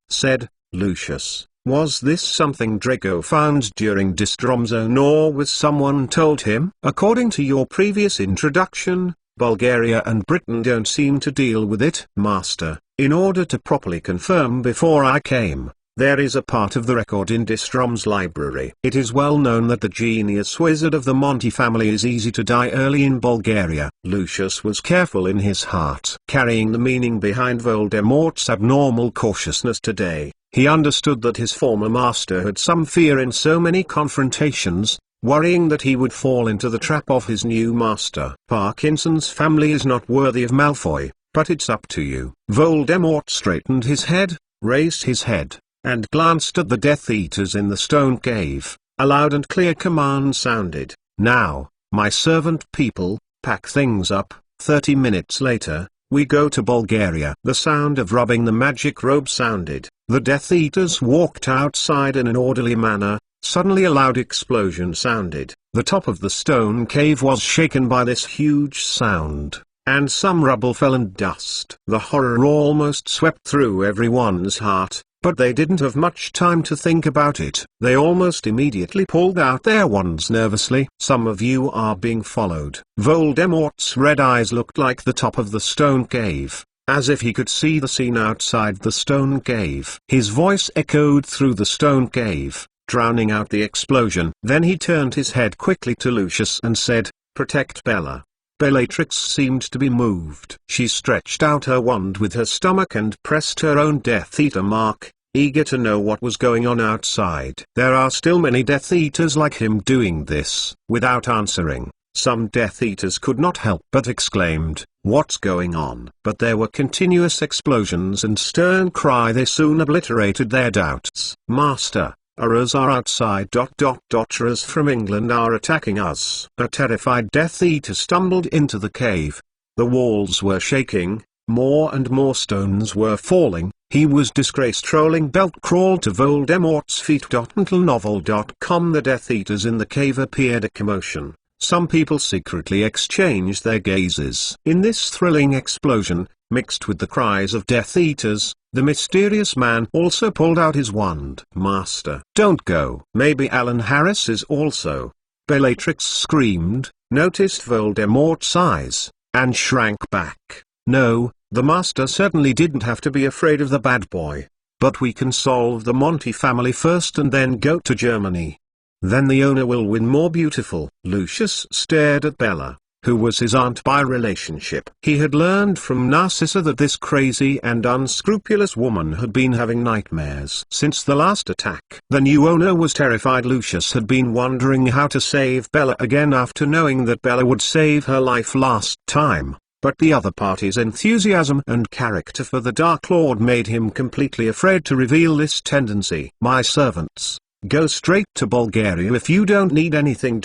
said, Lucius, was this something Draco found during Distrom's own or was someone told him? According to your previous introduction, Bulgaria and Britain don't seem to deal with it. Master, in order to properly confirm before I came, there is a part of the record in Distrom's library. It is well known that the genius wizard of the Monty family is easy to die early in Bulgaria. Lucius was careful in his heart. Carrying the meaning behind Voldemort's abnormal cautiousness today, he understood that his former master had some fear in so many confrontations, worrying that he would fall into the trap of his new master. Parkinson's family is not worthy of Malfoy, but it's up to you. Voldemort straightened his head, raised his head, and glanced at the Death Eaters in the stone cave. A loud and clear command sounded. Now, my servant people, pack things up. 30 minutes later, we go to Bulgaria. The sound of rubbing the magic robe sounded. The Death Eaters walked outside in an orderly manner. Suddenly a loud explosion sounded. The top of the stone cave was shaken by this huge sound, and some rubble fell and dust. The horror almost swept through everyone's heart. But they didn't have much time to think about it. They almost immediately pulled out their wands nervously. "Some of you are being followed." Voldemort's red eyes looked like the top of the stone cave, as if he could see the scene outside the stone cave. His voice echoed through the stone cave, drowning out the explosion. Then he turned his head quickly to Lucius and said, "Protect Bella." Bellatrix seemed to be moved. She stretched out her wand with her stomach and pressed her own Death Eater mark, eager to know what was going on outside. There are still many Death Eaters like him doing this. Without answering, some Death Eaters could not help but exclaimed, "What's going on?" But there were continuous explosions and stern cry. They soon obliterated their doubts. "Master, Horrors are outside. Horrors from England are attacking us." A terrified Death Eater stumbled into the cave. The walls were shaking, more and more stones were falling. He was disgraced. Trolling belt crawled to Voldemort's feet. Novel.com. The Death Eaters in the cave appeared a commotion. Some people secretly exchanged their gazes. In this thrilling explosion, mixed with the cries of Death Eaters, the mysterious man also pulled out his wand. "Master, don't go." "Maybe Alan Harris is also." Bellatrix screamed, noticed Voldemort's eyes, and shrank back. "No, the master certainly didn't have to be afraid of the bad boy. But we can solve the Monty family first and then go to Germany. Then the owner will win more beautiful." Lucius stared at Bella, who was his aunt by relationship. He had learned from Narcissa that this crazy and unscrupulous woman had been having nightmares since the last attack. The new owner was terrified. Lucius had been wondering how to save Bella again after knowing that Bella would save her life last time. But the other party's enthusiasm and character for the Dark Lord made him completely afraid to reveal this tendency. "My servants, go straight to Bulgaria if you don't need anything.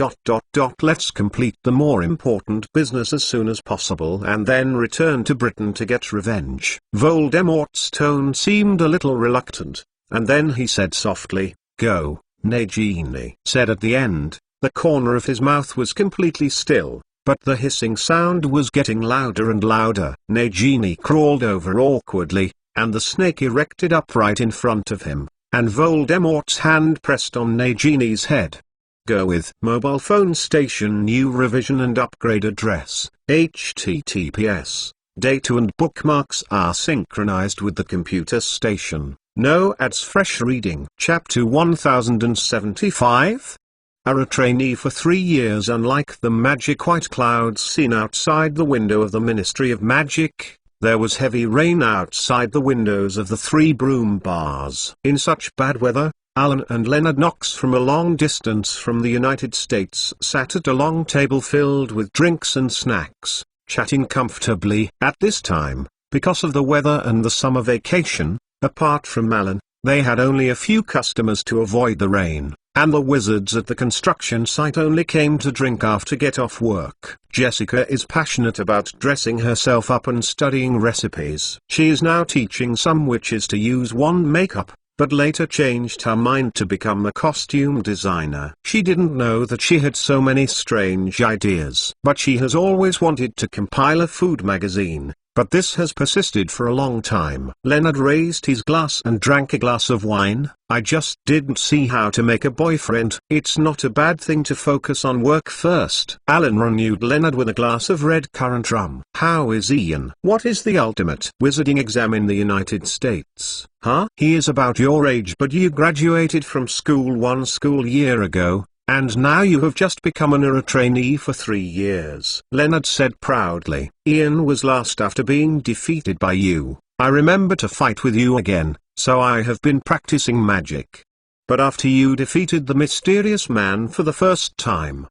Let's complete the more important business as soon as possible and then return to Britain to get revenge." Voldemort's tone seemed a little reluctant, and then he said softly, "Go, Nagini." Said at the end, the corner of his mouth was completely still, but the hissing sound was getting louder and louder. Nagini crawled over awkwardly, and the snake erected upright in front of him, and Voldemort's hand pressed on Nagini's head. "Go with mobile phone station new revision and upgrade address. https. Data and bookmarks are synchronized with the computer station. No ads. Fresh reading. Chapter 1075? A trainee for 3 years. Unlike the magic white clouds seen outside the window of the Ministry of Magic, there was heavy rain outside the windows of the 3 broom bars. In such bad weather, Alan and Leonard Knox from a long distance from the United States sat at a long table filled with drinks and snacks, chatting comfortably. At this time, because of the weather and the summer vacation, apart from Alan, they had only a few customers to avoid the rain, and the wizards at the construction site only came to drink after get off work. Jessica is passionate about dressing herself up and studying recipes. She is now teaching some witches to use wand makeup, but later changed her mind to become a costume designer. She didn't know that she had so many strange ideas. But she has always wanted to compile a food magazine. But this has persisted for a long time. Leonard raised his glass and drank a glass of wine. "I just didn't see how to make a boyfriend." "It's not a bad thing to focus on work first." Alan renewed Leonard with a glass of red currant rum. "How is Ian?" "What is the ultimate wizarding exam in the United States?" "Huh?" "He is about your age, but you graduated from school 1 school year ago. And now you have just become an ERA trainee for 3 years. Leonard said proudly. "Ian was last after being defeated by you. I remember to fight with you again, so I have been practicing magic. But after you defeated the mysterious man for the first time,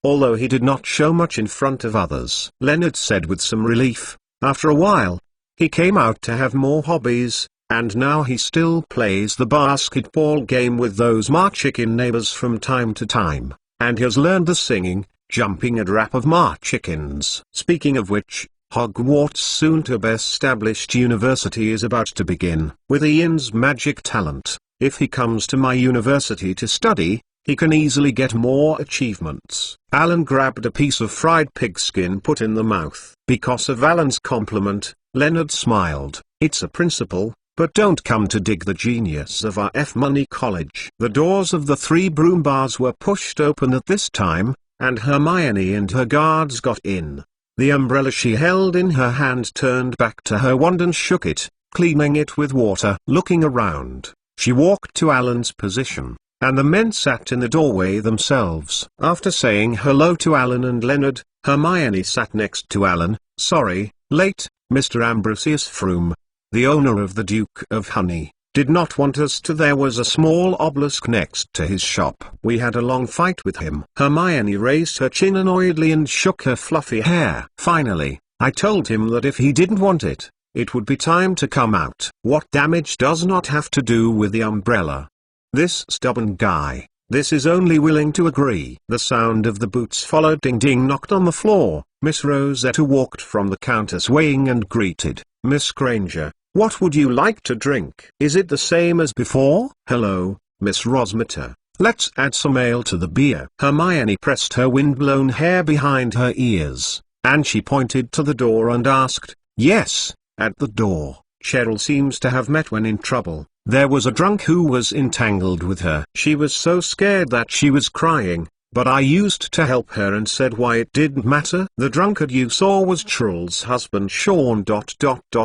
although he did not show much in front of others," Leonard said with some relief, "after a while, he came out to have more hobbies. And now he still plays the basketball game with those Marchicken neighbors from time to time, and he has learned the singing, jumping and rap of Marchickens. Speaking of which, Hogwarts' soon-to-be-established university is about to begin. With Ian's magic talent, if he comes to my university to study, he can easily get more achievements." Alan grabbed a piece of fried pigskin put in the mouth. Because of Alan's compliment, Leonard smiled. "It's a principle, but don't come to dig the genius of our F-Money College. The doors of the 3 broom bars were pushed open at this time, and Hermione and her guards got in. The umbrella she held in her hand turned back to her wand and shook it, cleaning it with water. Looking around, she walked to Alan's position, and the men sat in the doorway themselves. After saying hello to Alan and Leonard, Hermione sat next to Alan. "Sorry, late, Mr. Ambrosius Froome. The owner of the Duke of Honey did not want us to. There was a small obelisk next to his shop. We had a long fight with him." Hermione raised her chin annoyedly and shook her fluffy hair. "Finally, I told him that if he didn't want it, it would be time to come out. What damage does not have to do with the umbrella? This stubborn guy, this is only willing to agree." The sound of the boots followed. Ding-ding knocked on the floor. Miss Rosetta walked from the counter swaying and greeted, "Miss Granger, what would you like to drink? Is it the same as before?" "Hello, Miss Rosmeta. Let's add some ale to the beer." Hermione pressed her windblown hair behind her ears, and she pointed to the door and asked, "Yes, at the door. Cheryl seems to have met when in trouble. There was a drunk who was entangled with her. She was so scared that she was crying, but I used to help her and said why it didn't matter. The drunkard you saw was Cheryl's husband Sean.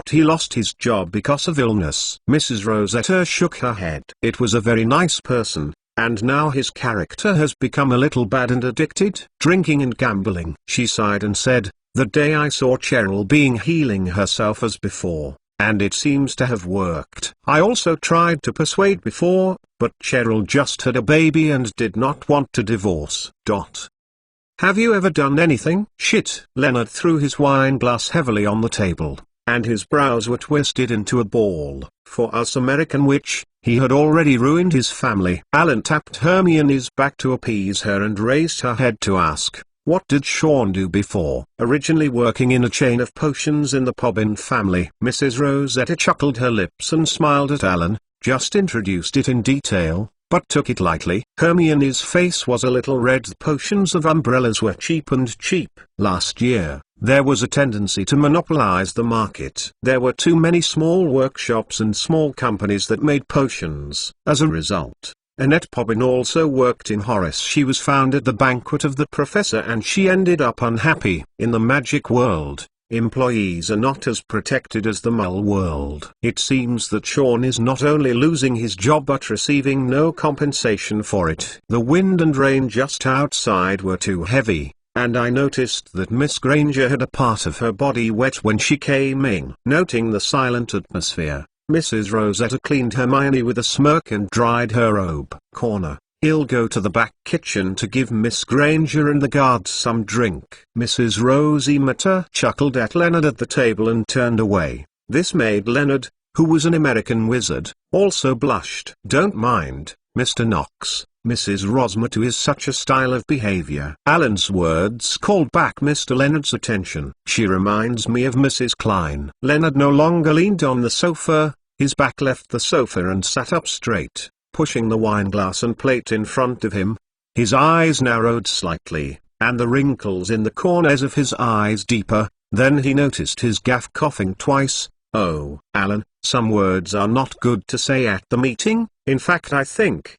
He lost his job because of illness." Mrs. Rosetta shook her head. "It was a very nice person, and now his character has become a little bad and addicted. Drinking and gambling." She sighed and said, "The day I saw Cheryl being healing herself as before, and it seems to have worked. I also tried to persuade before, but Cheryl just had a baby and did not want to divorce. Have you ever done anything?" "Shit." Leonard threw his wine glass heavily on the table, and his brows were twisted into a ball. For us American witch, he had already ruined his family. Alan tapped Hermione's back to appease her and raised her head to ask, "What did Sean do before?" "Originally working in a chain of potions in the Pobbin family." Mrs. Rosetta chuckled her lips and smiled at Alan. "Just introduced it in detail, but took it lightly." Hermione's face was a little red. The potions of umbrellas were cheap. Last year, there was a tendency to monopolize the market. There were too many small workshops and small companies that made potions. As a result, Annette Pobbin also worked in Horace. She was found at the banquet of the professor and she ended up unhappy. In the magic world, employees are not as protected as the Muggle world. It seems that Sean is not only losing his job but receiving no compensation for it. The wind and rain just outside were too heavy, and I noticed that Miss Granger had a part of her body wet when she came in. Noting the silent atmosphere, Mrs. Rosetta cleaned Hermione with a smirk and dried her robe. "Corner, he'll go to the back kitchen to give Miss Granger and the guards some drink." Mrs. Rosmeta chuckled at Leonard at the table and turned away. This made Leonard, who was an American wizard, also blushed. "Don't mind, Mr. Knox. Mrs. Rosmeta is such a style of behavior." Alan's words called back Mr. Leonard's attention. "She reminds me of Mrs. Klein." Leonard no longer leaned on the sofa, his back left the sofa and sat up straight, pushing the wineglass and plate in front of him. His eyes narrowed slightly, and the wrinkles in the corners of his eyes deeper. Then he noticed his gaff coughing twice. "Oh, Alan, some words are not good to say at the meeting. In fact I think...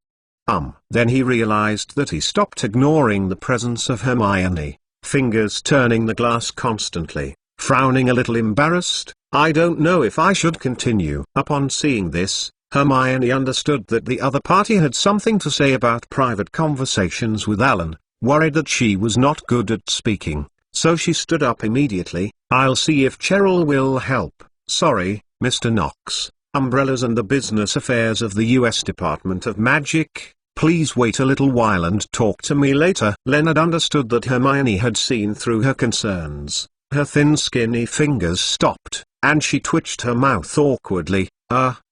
Then he realized that he stopped ignoring the presence of Hermione, fingers turning the glass constantly, frowning a little embarrassed. "I don't know if I should continue." Upon seeing this, Hermione understood that the other party had something to say about private conversations with Alan, worried that she was not good at speaking, so she stood up immediately. "I'll see if Cheryl will help. Sorry, Mr. Knox. Umbrellas and the business affairs of the U.S. Department of Magic. Please wait a little while and talk to me later." Leonard understood that Hermione had seen through her concerns. Her thin skinny fingers stopped, and she twitched her mouth awkwardly.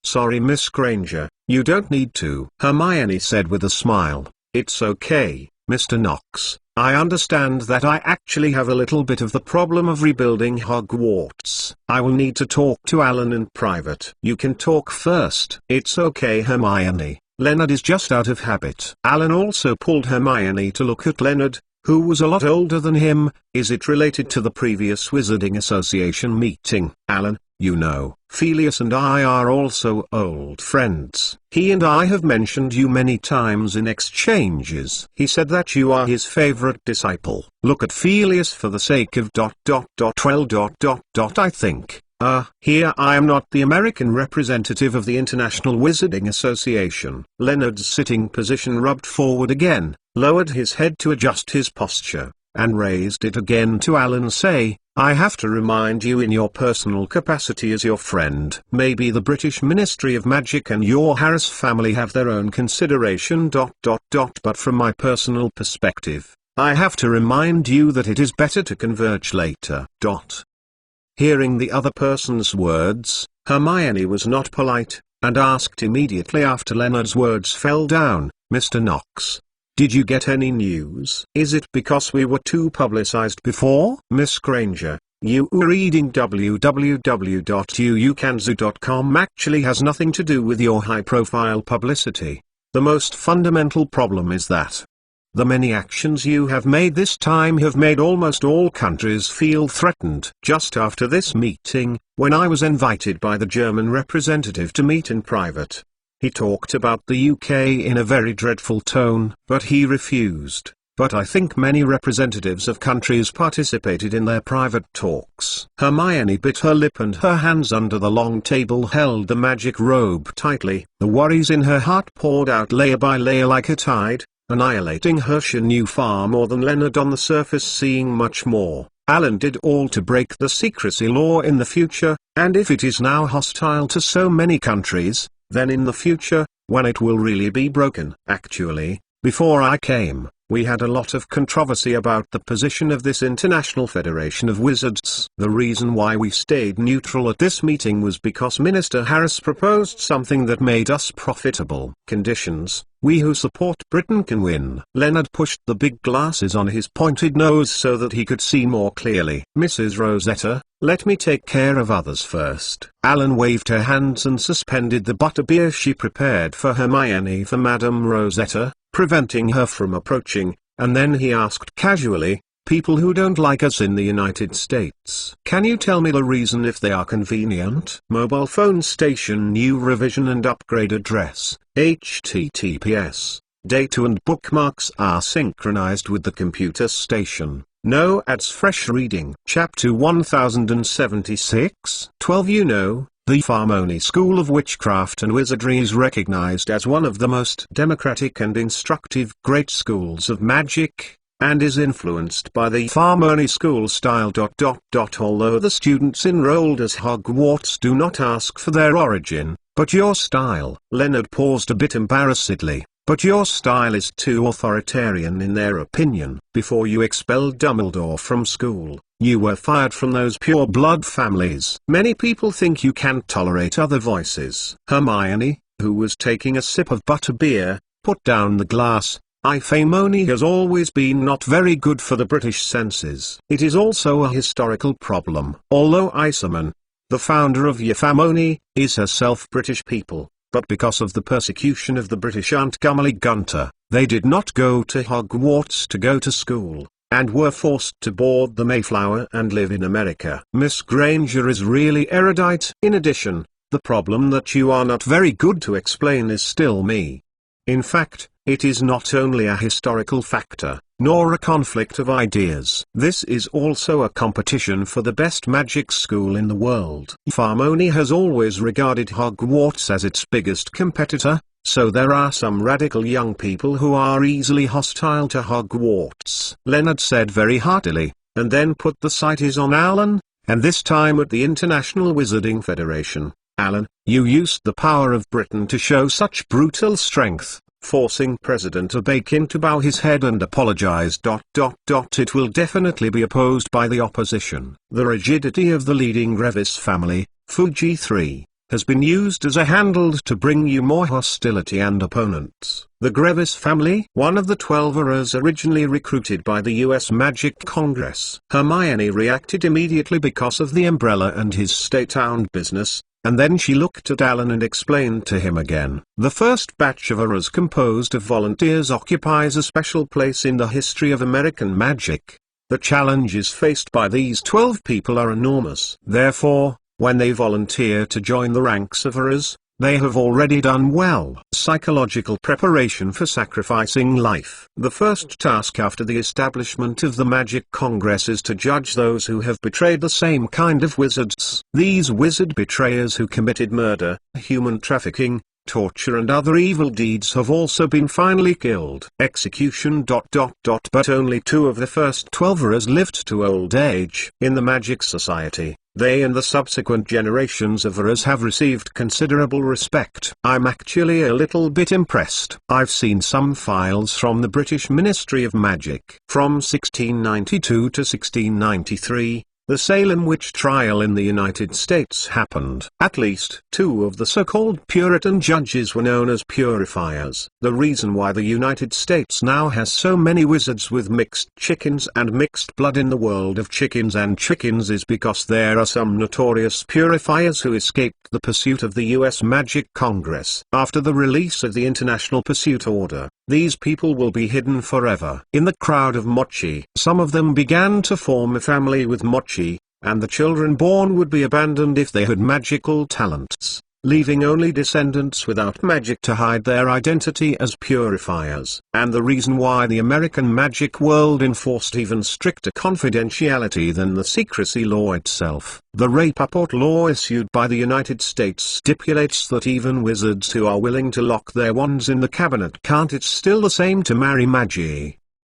Sorry Miss Granger, you don't need to." Hermione said with a smile. "It's okay, Mr. Knox. I understand that I actually have a little bit of the problem of rebuilding Hogwarts. I will need to talk to Alan in private." "You can talk first." "It's okay Hermione. Leonard is just out of habit." Alan also pulled Hermione to look at Leonard, who was a lot older than him. Is it related to the previous Wizarding Association meeting? Alan, you know, Phileas and I are also old friends. He and I have mentioned you many times in exchanges. He said that you are his favorite disciple. Look at Phileas for the sake of ... I think. Here I am not the American representative of the International Wizarding Association. Leonard's sitting position rubbed forward again, lowered his head to adjust his posture, and raised it again to Alan. Say, I have to remind you in your personal capacity as your friend. Maybe the British Ministry of Magic and your Harris family have their own consideration ... But from my personal perspective, I have to remind you that it is better to converge later. Hearing the other person's words, Hermione was not polite, and asked immediately after Leonard's words fell down, Mr. Knox, did you get any news? Is it because we were too publicized before? Miss Granger, you reading www.uukanzu.com actually has nothing to do with your high-profile publicity. The most fundamental problem is that the many actions you have made this time have made almost all countries feel threatened. Just after this meeting, when I was invited by the German representative to meet in private, he talked about the UK in a very dreadful tone, but he refused. But I think many representatives of countries participated in their private talks. Hermione bit her lip and her hands under the long table held the magic robe tightly. The worries in her heart poured out layer by layer like a tide, annihilating her. She knew far more than Leonard on the surface, seeing much more. Alan did all to break the secrecy law in the future, and if it is now hostile to so many countries, then in the future, when it will really be broken. Actually, before I came, we had a lot of controversy about the position of this International Federation of Wizards. The reason why we stayed neutral at this meeting was because Minister Harris proposed something that made us profitable. Conditions: we who support Britain can win. Leonard pushed the big glasses on his pointed nose so that he could see more clearly. Mrs. Rosetta, let me take care of others first. Alan waved her hands and suspended the butterbeer she prepared for Hermione for Madame Rosetta, preventing her from approaching, and then he asked casually, people who don't like us in the United States, can you tell me the reason if they are convenient? Mobile phone station new revision and upgrade address, https. Data and bookmarks are synchronized with the computer station. No ads. Fresh reading. Chapter 1076. 12. You know, the Farmoni School of Witchcraft and Wizardry is recognized as one of the most democratic and instructive great schools of magic, and is influenced by the Farmoni school style. Although the students enrolled as Hogwarts do not ask for their origin, but your style. Leonard paused a bit embarrassedly. But your style is too authoritarian in their opinion. Before you expelled Dumbledore from school, you were fired from those pure-blood families. Many people think you can't tolerate other voices. Hermione, who was taking a sip of butterbeer, put down the glass. Farmoni has always been not very good for the British senses. It is also a historical problem. Although Iserman, the founder of Farmoni, is herself British people, but because of the persecution of the British Aunt Gummerly Gunter, they did not go to Hogwarts to go to school, and were forced to board the Mayflower and live in America. Miss Granger is really erudite. In addition, the problem that you are not very good to explain is still me. In fact, it is not only a historical factor, nor a conflict of ideas. This is also a competition for the best magic school in the world. Farmoni has always regarded Hogwarts as its biggest competitor, so there are some radical young people who are easily hostile to Hogwarts. Leonard said very heartily, and then put the sights on Alan, and this time at the International Wizarding Federation. Alan, you used the power of Britain to show such brutal strength, forcing President Bacon to bow his head and apologize. It will definitely be opposed by the opposition. The rigidity of the leading Grevis family, Fuji 3, has been used as a handle to bring you more hostility and opponents. The Grevis family, one of the 12 Auras originally recruited by the US Magic Congress. Hermione reacted immediately because of the umbrella and his state-owned business, and then she looked at Alan and explained to him again. The first batch of Auras composed of volunteers occupies a special place in the history of American magic. The challenges faced by these 12 people are enormous. Therefore, when they volunteer to join the ranks of Auras, they have already done well. Psychological preparation for sacrificing life. The first task after the establishment of the Magic Congress is to judge those who have betrayed the same kind of wizards. These wizard betrayers who committed murder, human trafficking, torture and other evil deeds have also been finally killed. Execution. But only 2 of the first 12 Auras lived to old age. In the Magic Society, they and the subsequent generations of Auras have received considerable respect. I'm actually a little bit impressed. I've seen some files from the British Ministry of Magic. From 1692 to 1693, the Salem witch trial in the United States happened. At least 2 of the so-called Puritan judges were known as purifiers. The reason why the United States now has so many wizards with mixed chickens and mixed blood in the world of chickens and chickens is because there are some notorious purifiers who escaped the pursuit of the U.S. Magic Congress. After the release of the International Pursuit Order, these people will be hidden forever. In the crowd of Mochi, some of them began to form a family with Mochi, and the children born would be abandoned if they had magical talents, leaving only descendants without magic to hide their identity as purifiers. And the reason why the American magic world enforced even stricter confidentiality than the secrecy law itself. The Rapaport law issued by the United States stipulates that even wizards who are willing to lock their wands in the cabinet can't. It's still the same to marry Magi.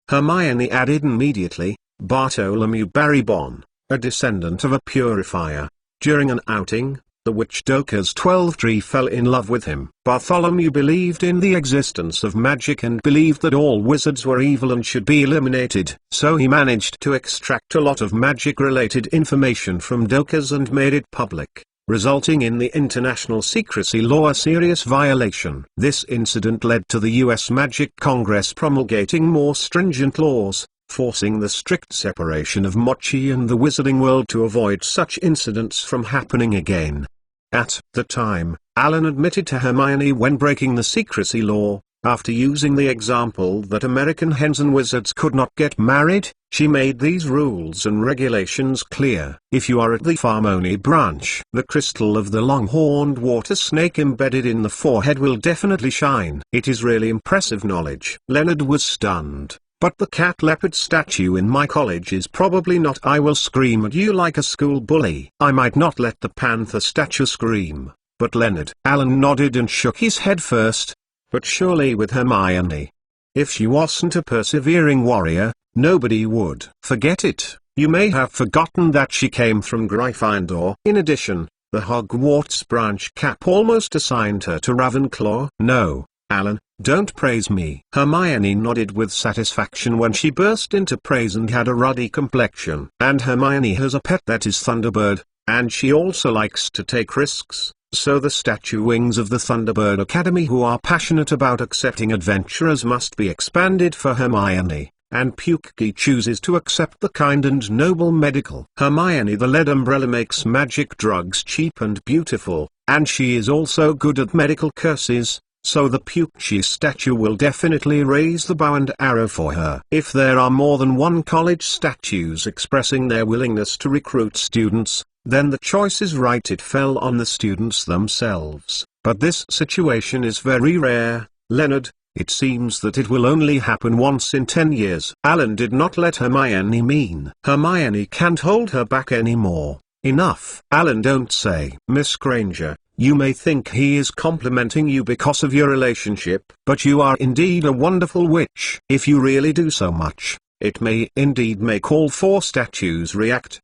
Hermione added immediately, Bartholomew Barrybon, a descendant of a purifier. During an outing, the witch Doka's 12 tree fell in love with him. Bartholomew believed in the existence of magic and believed that all wizards were evil and should be eliminated. So he managed to extract a lot of magic-related information from Doka's and made it public, resulting in the international secrecy law a serious violation. This incident led to the U.S. Magic Congress promulgating more stringent laws, forcing the strict separation of Mochi and the wizarding world to avoid such incidents from happening again. At the time, Alan admitted to Hermione when breaking the secrecy law, after using the example that American hens and wizards could not get married, she made these rules and regulations clear. If you are at the Farmoni branch, the crystal of the long-horned water snake embedded in the forehead will definitely shine. It is really impressive knowledge. Leonard was stunned. But the cat leopard statue in my college is probably not. I will scream at you like a school bully. I might not let the panther statue scream, but Leonard. Alan nodded and shook his head first, but surely with Hermione. If she wasn't a persevering warrior, nobody would. Forget it. You may have forgotten that she came from Gryffindor. In addition, the Hogwarts branch cap almost assigned her to Ravenclaw. No, Alan, don't praise me. Hermione nodded with satisfaction when she burst into praise and had a ruddy complexion. And Hermione has a pet that is Thunderbird, and she also likes to take risks. So the statue wings of the Thunderbird Academy who are passionate about accepting adventurers must be expanded for Hermione, and Pukki chooses to accept the kind and noble medical. Hermione the lead umbrella makes magic drugs cheap and beautiful, and she is also good at medical curses. So the Pukki statue will definitely raise the bow and arrow for her. If there are more than one college statues expressing their willingness to recruit students, then the choice is right. It fell on the students themselves. But this situation is very rare, Leonard. It seems that it will only happen once in 10 years. Alan did not let Hermione mean. Hermione can't hold her back anymore. Enough. Alan, don't say. Miss Granger, you may think he is complimenting you because of your relationship, but you are indeed a wonderful witch. If you really do so much, it may indeed make all 4 statues react.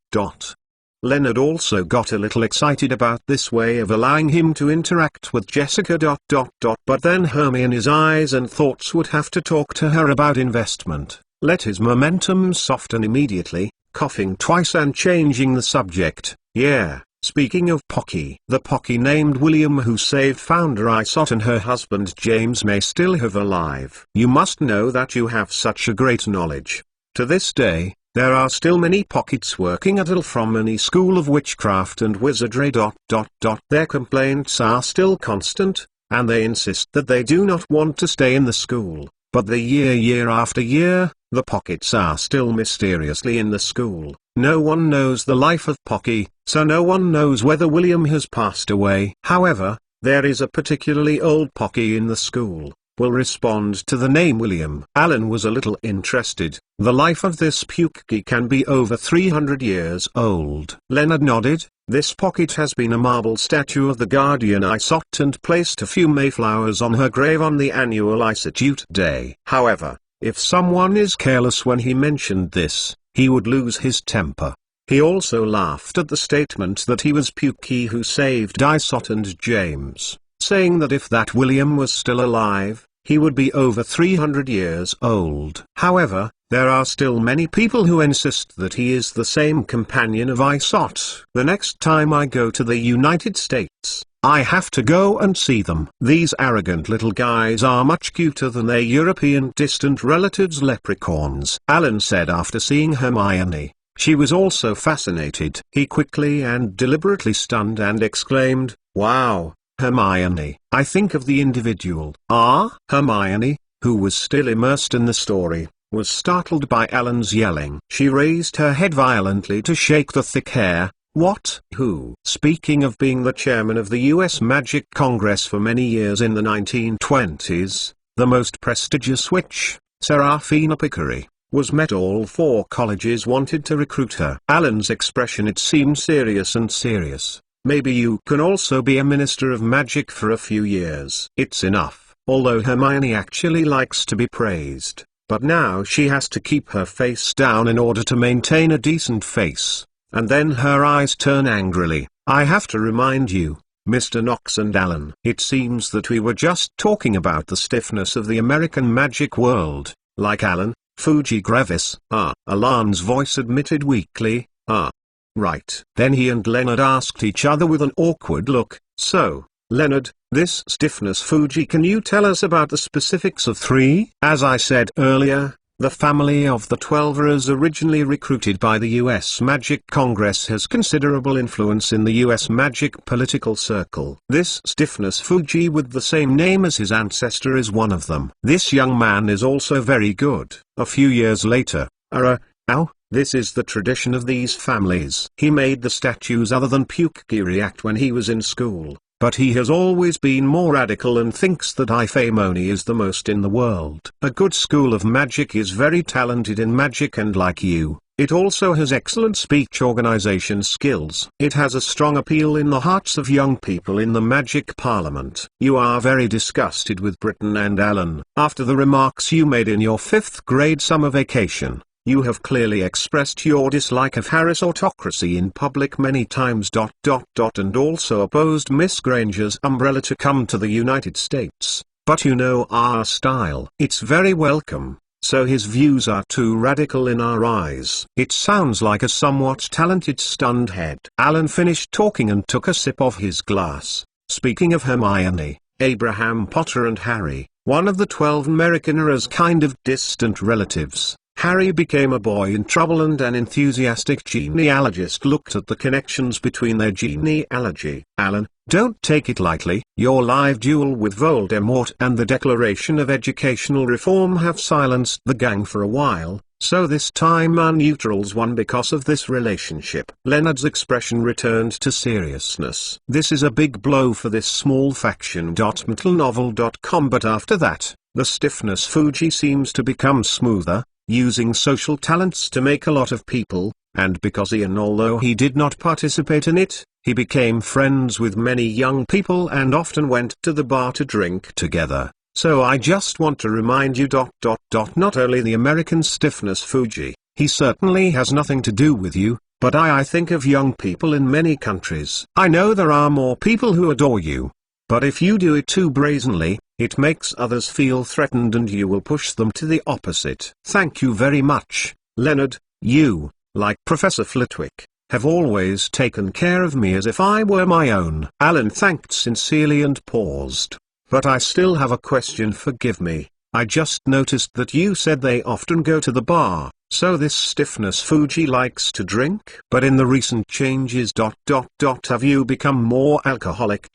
Leonard also got a little excited about this way of allowing him to interact with Jessica. But then Hermione's eyes and thoughts would have to talk to her about investment. Let his momentum soften immediately, coughing twice and changing the subject. Yeah. Speaking of Pocky, the Pocky named William who saved founder Isot and her husband James may still have alive. You must know that you have such a great knowledge. To this day, there are still many pockets working at Ilfromany School of Witchcraft and Wizardry. Their complaints are still constant, and they insist that they do not want to stay in the school, but year after year, the pockets are still mysteriously in the school. No one knows the life of Pocky, so no one knows whether William has passed away. However, there is a particularly old Pocky in the school, will respond to the name William. Alan was a little interested. The life of this Pukey can be over 300 years old. Leonard nodded. This pocket has been a marble statue of the guardian Isot and placed a few mayflowers on her grave on the annual Isotute Day. However, if someone is careless when he mentioned this, he would lose his temper. He also laughed at the statement that he was Pukey who saved Isot and James, saying that if that William was still alive, he would be over 300 years old. However, there are still many people who insist that he is the same companion of Isot. The next time I go to the United States, I have to go and see them. These arrogant little guys are much cuter than their European distant relatives leprechauns, Alan said after seeing Hermione. She was also fascinated. He quickly and deliberately stunned and exclaimed, "Wow, Hermione." I think of the individual. Ah? Hermione, who was still immersed in the story, was startled by Alan's yelling. She raised her head violently to shake the thick hair. What? Who? Speaking of being the chairman of the U.S. Magic Congress for many years in the 1920s, the most prestigious witch, Seraphina Picquery, was met. All 4 colleges wanted to recruit her. Alan's expression, it seemed serious and serious. Maybe you can also be a minister of magic for a few years. It's enough. Although Hermione actually likes to be praised, but now she has to keep her face down in order to maintain a decent face. And then her eyes turn angrily. I have to remind you, Mr. Knox and Alan. It seems that we were just talking about the stiffness of the American magic world, like Alan, Fuji Gravis. Alan's voice admitted weakly. Right. Then he and Leonard asked each other with an awkward look. So, Leonard, this stiffness Fuji, can you tell us about the specifics of 3? As I said earlier, the family of the Twelverers, originally recruited by the U.S. Magic Congress, has considerable influence in the U.S. magic political circle. This stiffness Fuji with the same name as his ancestor is one of them. This young man is also very good. A few years later, this is the tradition of these families. He made the statues other than Pukey react when he was in school, but he has always been more radical and thinks that Ifamoni is the most in the world. A good school of magic is very talented in magic, and like you, it also has excellent speech organization skills. It has a strong appeal in the hearts of young people in the magic parliament. You are very disgusted with Britain and Alan. After the remarks you made in your 5th grade summer vacation, you have clearly expressed your dislike of Harris autocracy in public many times. And also opposed Miss Granger's umbrella to come to the United States. But you know our style. It's very welcome, so his views are too radical in our eyes. It sounds like a somewhat talented stunned head. Alan finished talking and took a sip of his glass. Speaking of Hermione, Abraham Potter and Harry, one of the 12 Americaners' kind of distant relatives, Harry became a boy in trouble, and an enthusiastic genealogist looked at the connections between their genealogy. Alan, don't take it lightly. Your live duel with Voldemort and the declaration of educational reform have silenced the gang for a while, so this time our neutrals won because of this relationship. Leonard's expression returned to seriousness. This is a big blow for this small faction. Mentalnovel.com. But after that, the stiffness Fuji seems to become smoother, using social talents to make a lot of people, and because Ian, although he did not participate in it, he became friends with many young people and often went to the bar to drink together. So I just want to remind you. Not only the American stiffness Fuji, he certainly has nothing to do with you, but I think of young people in many countries. I know there are more people who adore you, but if you do it too brazenly, it makes others feel threatened and you will push them to the opposite. Thank you very much, Leonard. You, like Professor Flitwick, have always taken care of me as if I were my own. Alan thanked sincerely and paused. But I still have a question. Forgive me, I just noticed that you said they often go to the bar, So this stiffness Fuji likes to drink? But in the recent changes ... have you become more alcoholic ...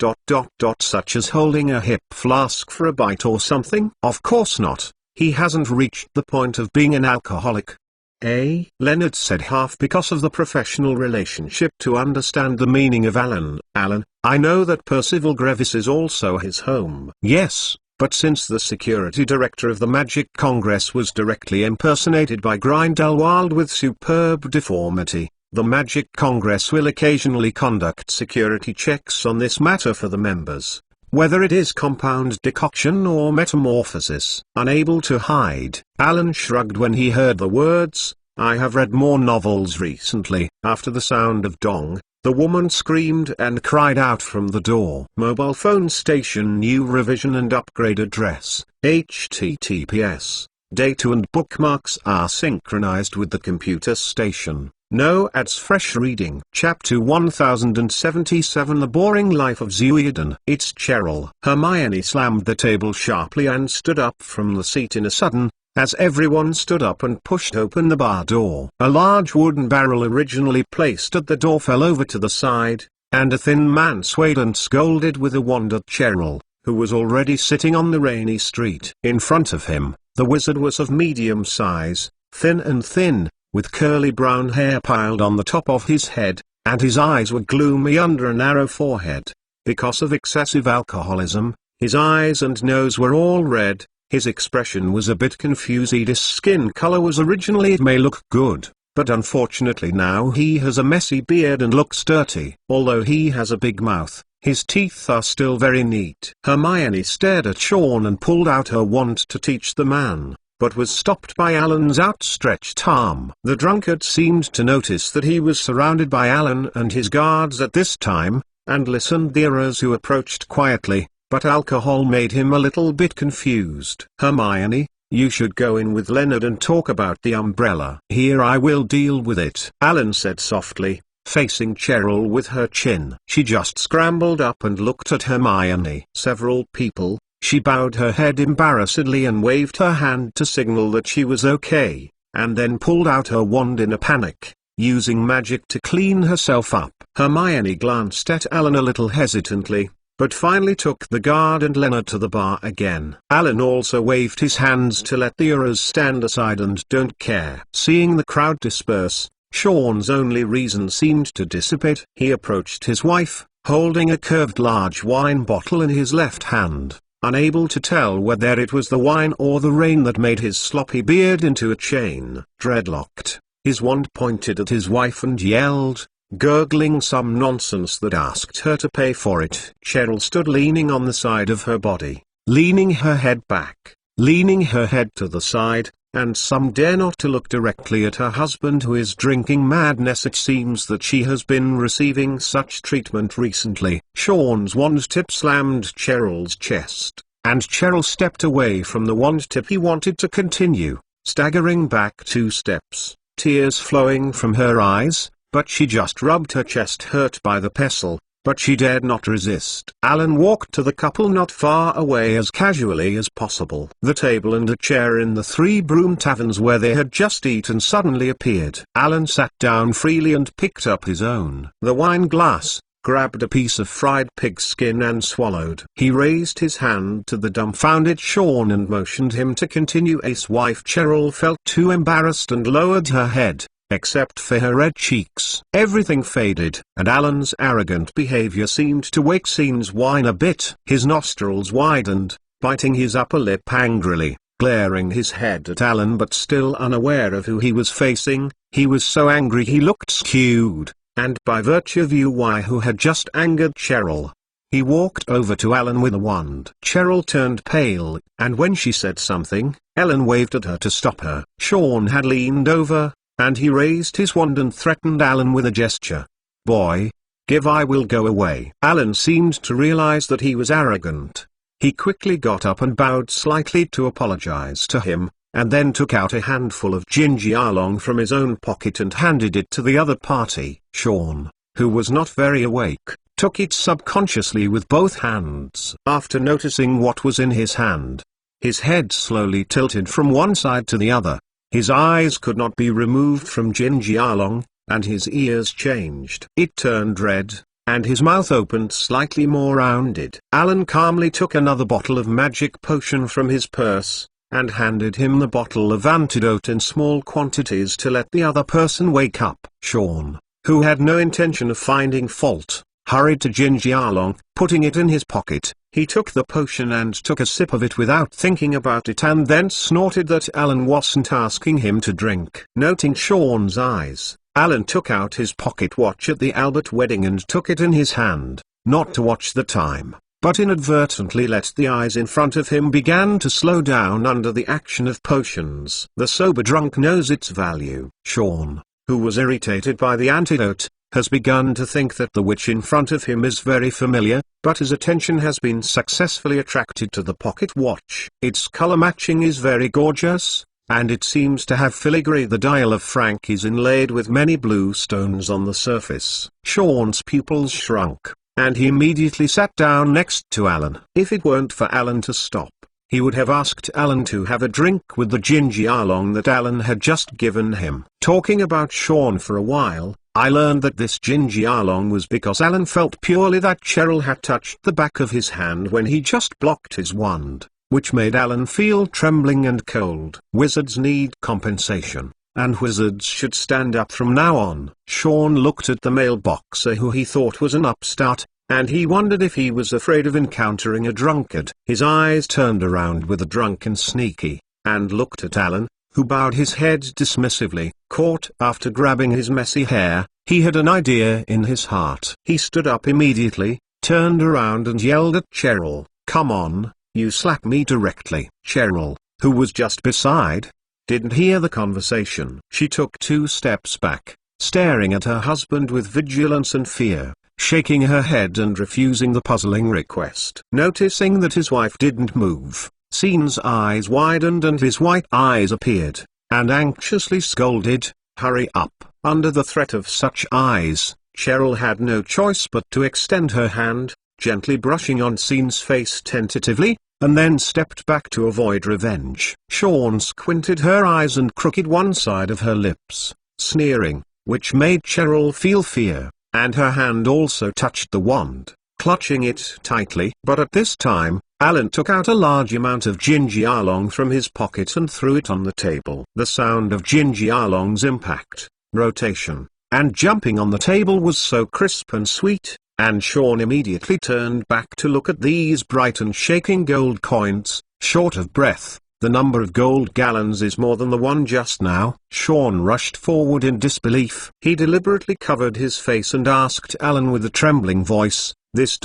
such as holding a hip flask for a bite or something? Of course not. He hasn't reached the point of being an alcoholic. Leonard said, half because of the professional relationship, to understand the meaning of Alan. Alan, I know that Percival Grevis is also his home. Yes, but since the security director of the Magic Congress was directly impersonated by Grindelwald with superb deformity, the Magic Congress will occasionally conduct security checks on this matter for the members. Whether it is compound decoction or metamorphosis. Unable to hide, Alan shrugged when he heard the words, I have read more novels recently. After the sound of dong, the woman screamed and cried out from the door. Mobile phone station, new revision and upgrade address. HTTPS. Data and bookmarks are synchronized with the computer station. No ads. Fresh reading. Chapter 1077. The Boring Life of Zuidan. It's Cheryl. Hermione slammed the table sharply and stood up from the seat in a sudden, as everyone stood up and pushed open the bar door. A large wooden barrel originally placed at the door fell over to the side, and a thin man swayed and scolded with a wand at Cheryl, who was already sitting on the rainy street. In front of him, the wizard was of medium size, thin, with curly brown hair piled on the top of his head, and his eyes were gloomy under a narrow forehead. Because of excessive alcoholism, his eyes and nose were all red, his expression was a bit confused. His skin color was originally it may look good, but unfortunately now he has a messy beard and looks dirty. Although he has a big mouth, his teeth are still very neat. Hermione stared at Sean and pulled out her wand to teach the man, but was stopped by Alan's outstretched arm. The drunkard seemed to notice that he was surrounded by Alan and his guards at this time, and listened the others who approached quietly, but alcohol made him a little bit confused. Hermione, you should go in with Leonard and talk about the umbrella. Here, I will deal with it, Alan said softly, facing Cheryl with her chin. She just scrambled up and looked at Hermione. Several people. She bowed her head embarrassedly and waved her hand to signal that she was okay, and then pulled out her wand in a panic, using magic to clean herself up. Hermione glanced at Alan a little hesitantly, but finally took the guard and Leonard to the bar again. Alan also waved his hands to let the others stand aside and don't care. Seeing the crowd disperse, Sean's only reason seemed to dissipate. He approached his wife, holding a curved large wine bottle in his left hand, unable to tell whether it was the wine or the rain that made his sloppy beard into a chain. Dreadlocked, his wand pointed at his wife and yelled, gurgling some nonsense that asked her to pay for it. Cheryl stood leaning on the side of her body, leaning her head back, leaning her head to the side, and some dare not to look directly at her husband, who is drinking madness. It seems that she has been receiving such treatment recently. Sean's wand tip slammed Cheryl's chest, and Cheryl stepped away from the wand tip. He wanted to continue, staggering back 2 steps, tears flowing from her eyes, but she just rubbed her chest, hurt by the pestle, but she dared not resist. Alan walked to the couple not far away as casually as possible. The table and a chair in the Three Broom Taverns where they had just eaten suddenly appeared. Alan sat down freely and picked up his own. The wine glass, grabbed a piece of fried pig skin and swallowed. He raised his hand to the dumbfounded Sean and motioned him to continue. His wife Cheryl felt too embarrassed and lowered her head, except for her red cheeks. Everything faded, and Alan's arrogant behavior seemed to wake Sean's wine a bit. His nostrils widened, biting his upper lip angrily, glaring his head at Alan but still unaware of who he was facing. He was so angry he looked skewed, and by virtue of who had just angered Cheryl. He walked over to Alan with a wand. Cheryl turned pale, and when she said something, Alan waved at her to stop her. Sean had leaned over, and he raised his wand and threatened Alan with a gesture. Boy, give, I will go away. Alan seemed to realize that he was arrogant. He quickly got up and bowed slightly to apologize to him, and then took out a handful of ginger oolong from his own pocket and handed it to the other party. Sean, who was not very awake, took it subconsciously with both hands. After noticing what was in his hand, his head slowly tilted from one side to the other. His eyes could not be removed from Jin Jialong, and his ears changed. It turned red, and his mouth opened slightly more rounded. Alan calmly took another bottle of magic potion from his purse, and handed him the bottle of antidote in small quantities to let the other person wake up. Sean, who had no intention of finding fault, hurried to Jin Jialong, putting it in his pocket. He took the potion and took a sip of it without thinking about it, and then snorted that Alan wasn't asking him to drink. Noting Sean's eyes, Alan took out his pocket watch at the Albert wedding and took it in his hand, not to watch the time, but inadvertently let the eyes in front of him began to slow down under the action of potions. The sober drunk knows its value. Sean, who was irritated by the antidote, has begun to think that the witch in front of him is very familiar, but his attention has been successfully attracted to the pocket watch. Its color matching is very gorgeous, and it seems to have filigree. The dial of Frank is inlaid with many blue stones on the surface. Sean's pupils shrunk, and he immediately sat down next to Alan. If it weren't for Alan to stop, he would have asked Alan to have a drink with the Jin Jialong that Alan had just given him. Talking about Sean for a while, I learned that this Jin Jialong was because Alan felt purely that Cheryl had touched the back of his hand when he just blocked his wand, which made Alan feel trembling and cold. Wizards need compensation, and wizards should stand up from now on. Sean looked at the male boxer who he thought was an upstart, and he wondered if he was afraid of encountering a drunkard. His eyes turned around with a drunken sneaky, and looked at Alan, who bowed his head dismissively. Caught after grabbing his messy hair, he had an idea in his heart. He stood up immediately, turned around and yelled at Cheryl, "Come on, you slap me directly." Cheryl, who was just beside, didn't hear the conversation. She took 2 steps back, staring at her husband with vigilance and fear, shaking her head and refusing the puzzling request. Noticing that his wife didn't move, Sean's eyes widened and his white eyes appeared, and anxiously scolded, "Hurry up." Under the threat of such eyes, Cheryl had no choice but to extend her hand, gently brushing on Sean's face tentatively, and then stepped back to avoid revenge. Sean squinted her eyes and crooked one side of her lips, sneering, which made Cheryl feel fear, and her hand also touched the wand, clutching it tightly. But at this time, Alan took out a large amount of Jin Jialong from his pocket and threw it on the table. The sound of Jin Jialong's impact, rotation, and jumping on the table was so crisp and sweet, and Sean immediately turned back to look at these bright and shaking gold coins. Short of breath, the number of gold gallons is more than the one just now. Sean rushed forward in disbelief. He deliberately covered his face and asked Alan with a trembling voice, this.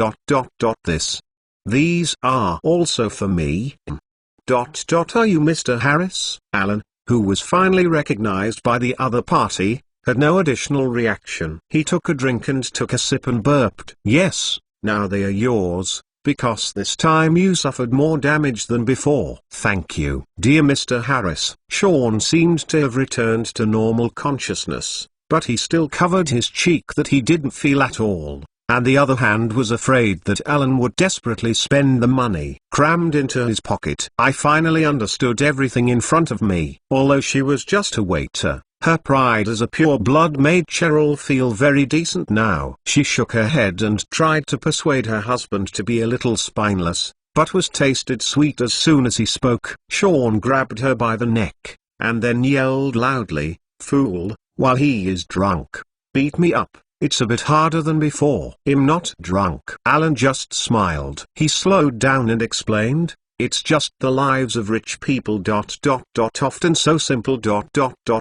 These are also for me? Are you Mr. Harris? Alan, who was finally recognized by the other party, had no additional reaction. He took a drink and took a sip and burped. Yes, now they are yours, because this time you suffered more damage than before. Thank you. Dear Mr. Harris. Sean seemed to have returned to normal consciousness, but he still covered his cheek that he didn't feel at all, and the other hand was afraid that Alan would desperately spend the money crammed into his pocket. I finally understood everything in front of me. Although she was just a waiter, her pride as a pure-blood made Cheryl feel very decent now. She shook her head and tried to persuade her husband to be a little spineless, but was tasted sweet as soon as he spoke. Sean grabbed her by the neck, and then yelled loudly, "Fool, while he is drunk, beat me up. It's a bit harder than before." "I'm not drunk." Alan just smiled. He slowed down and explained, "It's just the lives of rich people. Often so simple.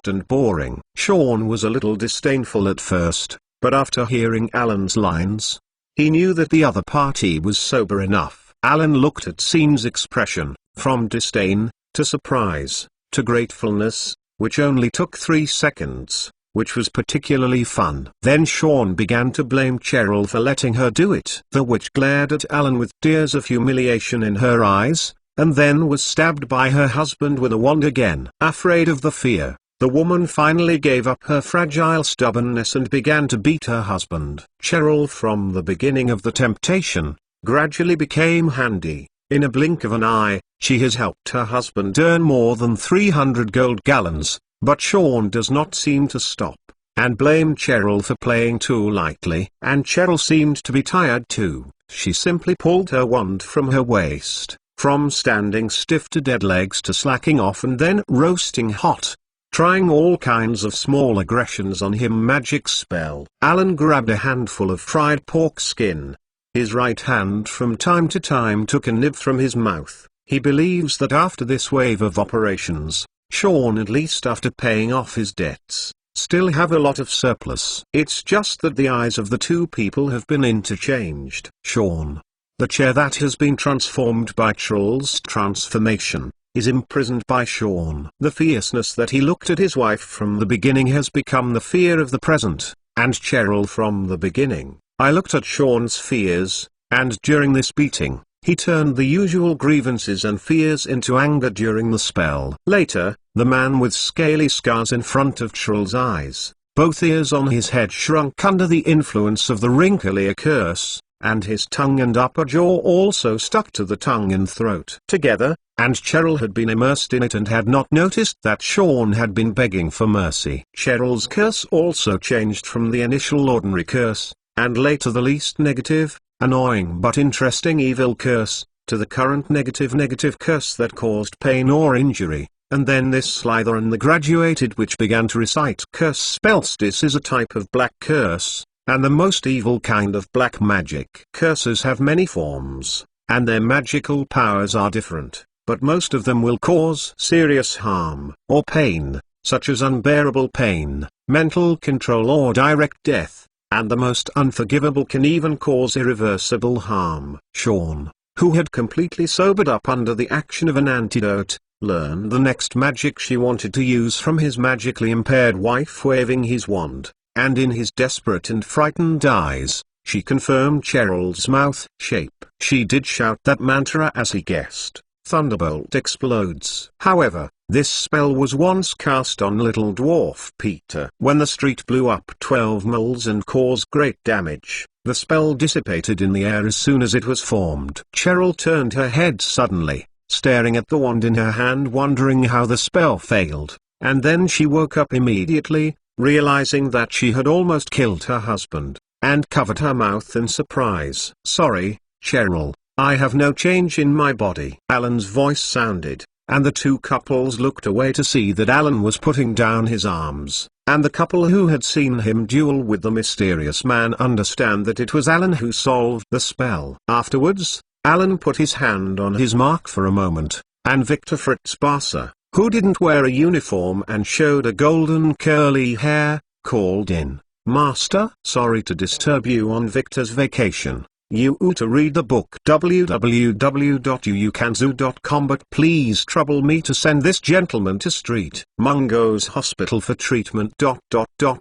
And boring." Sean was a little disdainful at first, but after hearing Alan's lines, he knew that the other party was sober enough. Alan looked at Sean's expression, from disdain, to surprise, to gratefulness, which only took 3 seconds, which was particularly fun. Then Sean began to blame Cheryl for letting her do it. The witch glared at Alan with tears of humiliation in her eyes, and then was stabbed by her husband with a wand again. Afraid of the fear, the woman finally gave up her fragile stubbornness and began to beat her husband. Cheryl, from the beginning of the temptation, gradually became handy. In a blink of an eye, she has helped her husband earn more than 300 gold gallons, but Sean does not seem to stop, and blamed Cheryl for playing too lightly. And Cheryl seemed to be tired too. She simply pulled her wand from her waist, from standing stiff to dead legs to slacking off and then roasting hot, trying all kinds of small aggressions on him. Magic spell. Alan grabbed a handful of fried pork skin. His right hand from time to time took a nib from his mouth. He believes that after this wave of operations, Sean, at least after paying off his debts, still have a lot of surplus. It's just that the eyes of the two people have been interchanged. Sean, the chair that has been transformed by Cheryl's transformation, is imprisoned by Sean. The fierceness that he looked at his wife from the beginning has become the fear of the present, and Cheryl from the beginning. I looked at Sean's fears, and during this beating, he turned the usual grievances and fears into anger during the spell. Later, the man with scaly scars in front of Cheryl's eyes, both ears on his head shrunk under the influence of the wrinkly curse, and his tongue and upper jaw also stuck to the tongue and throat together, and Cheryl had been immersed in it and had not noticed that Sean had been begging for mercy. Cheryl's curse also changed from the initial ordinary curse, and later the least negative, annoying but interesting evil curse, to the current negative curse that caused pain or injury, and then this Slytherin the graduated which began to recite curse spells. This is a type of black curse, and the most evil kind of black magic. Curses have many forms, and their magical powers are different, but most of them will cause serious harm, or pain, such as unbearable pain, mental control or direct death, and the most unforgivable can even cause irreversible harm. Sean, who had completely sobered up under the action of an antidote, learned the next magic she wanted to use from his magically impaired wife waving his wand, and in his desperate and frightened eyes, she confirmed Cheryl's mouth shape. She did shout that mantra as he guessed. Thunderbolt explodes. However, this spell was once cast on little dwarf Peter. When the street blew up 12 moles and caused great damage, the spell dissipated in the air as soon as it was formed. Cheryl turned her head suddenly, staring at the wand in her hand, wondering how the spell failed, and then she woke up immediately, realizing that she had almost killed her husband, and covered her mouth in surprise. "Sorry, Cheryl, I have no change in my body." Alan's voice sounded, and the two couples looked away to see that Alan was putting down his arms, and the couple who had seen him duel with the mysterious man understand that it was Alan who solved the spell. Afterwards, Alan put his hand on his mark for a moment, and Victor Fritz Barser, who didn't wear a uniform and showed a golden curly hair, called in. "Master, sorry to disturb you on Victor's vacation. You ought to read the book www.uukanzu.com, but please trouble me to send this gentleman to Street Mungo's hospital for treatment ...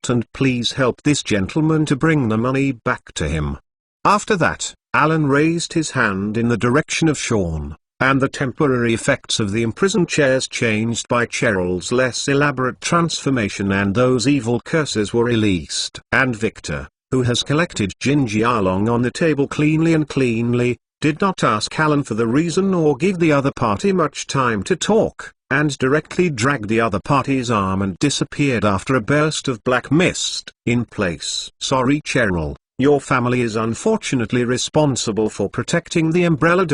and please help this gentleman to bring the money back to him." After that, Alan raised his hand in the direction of Sean, and the temporary effects of the imprisoned chairs changed by Cheryl's less elaborate transformation, and those evil curses were released. And Victor, who has collected Gingy along on the table cleanly, did not ask Alan for the reason or give the other party much time to talk, and directly dragged the other party's arm and disappeared after a burst of black mist in place. "Sorry, Cheryl. Your family is unfortunately responsible for protecting the umbrella ...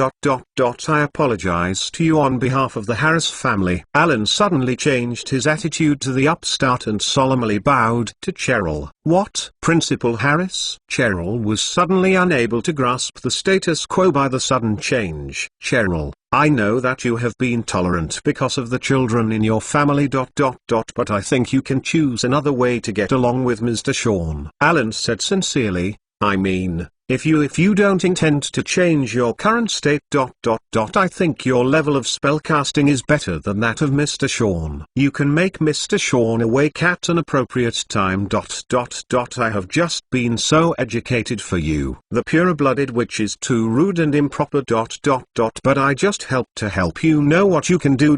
I apologize to you on behalf of the Harris family." Alan suddenly changed his attitude to the upstart and solemnly bowed to Cheryl. "What? Principal Harris?" Cheryl was suddenly unable to grasp the status quo by the sudden change. "Cheryl, I know that you have been tolerant because of the children in your family ... but I think you can choose another way to get along with Mr. Sean." Alan said sincerely, "I mean, if you don't intend to change your current state ... I think your level of spellcasting is better than that of Mr. Sean. You can make Mr. Sean awake at an appropriate time ... I have just been so educated for you. The pure-blooded witch is too rude and improper ... but I just help to help you know what you can do ...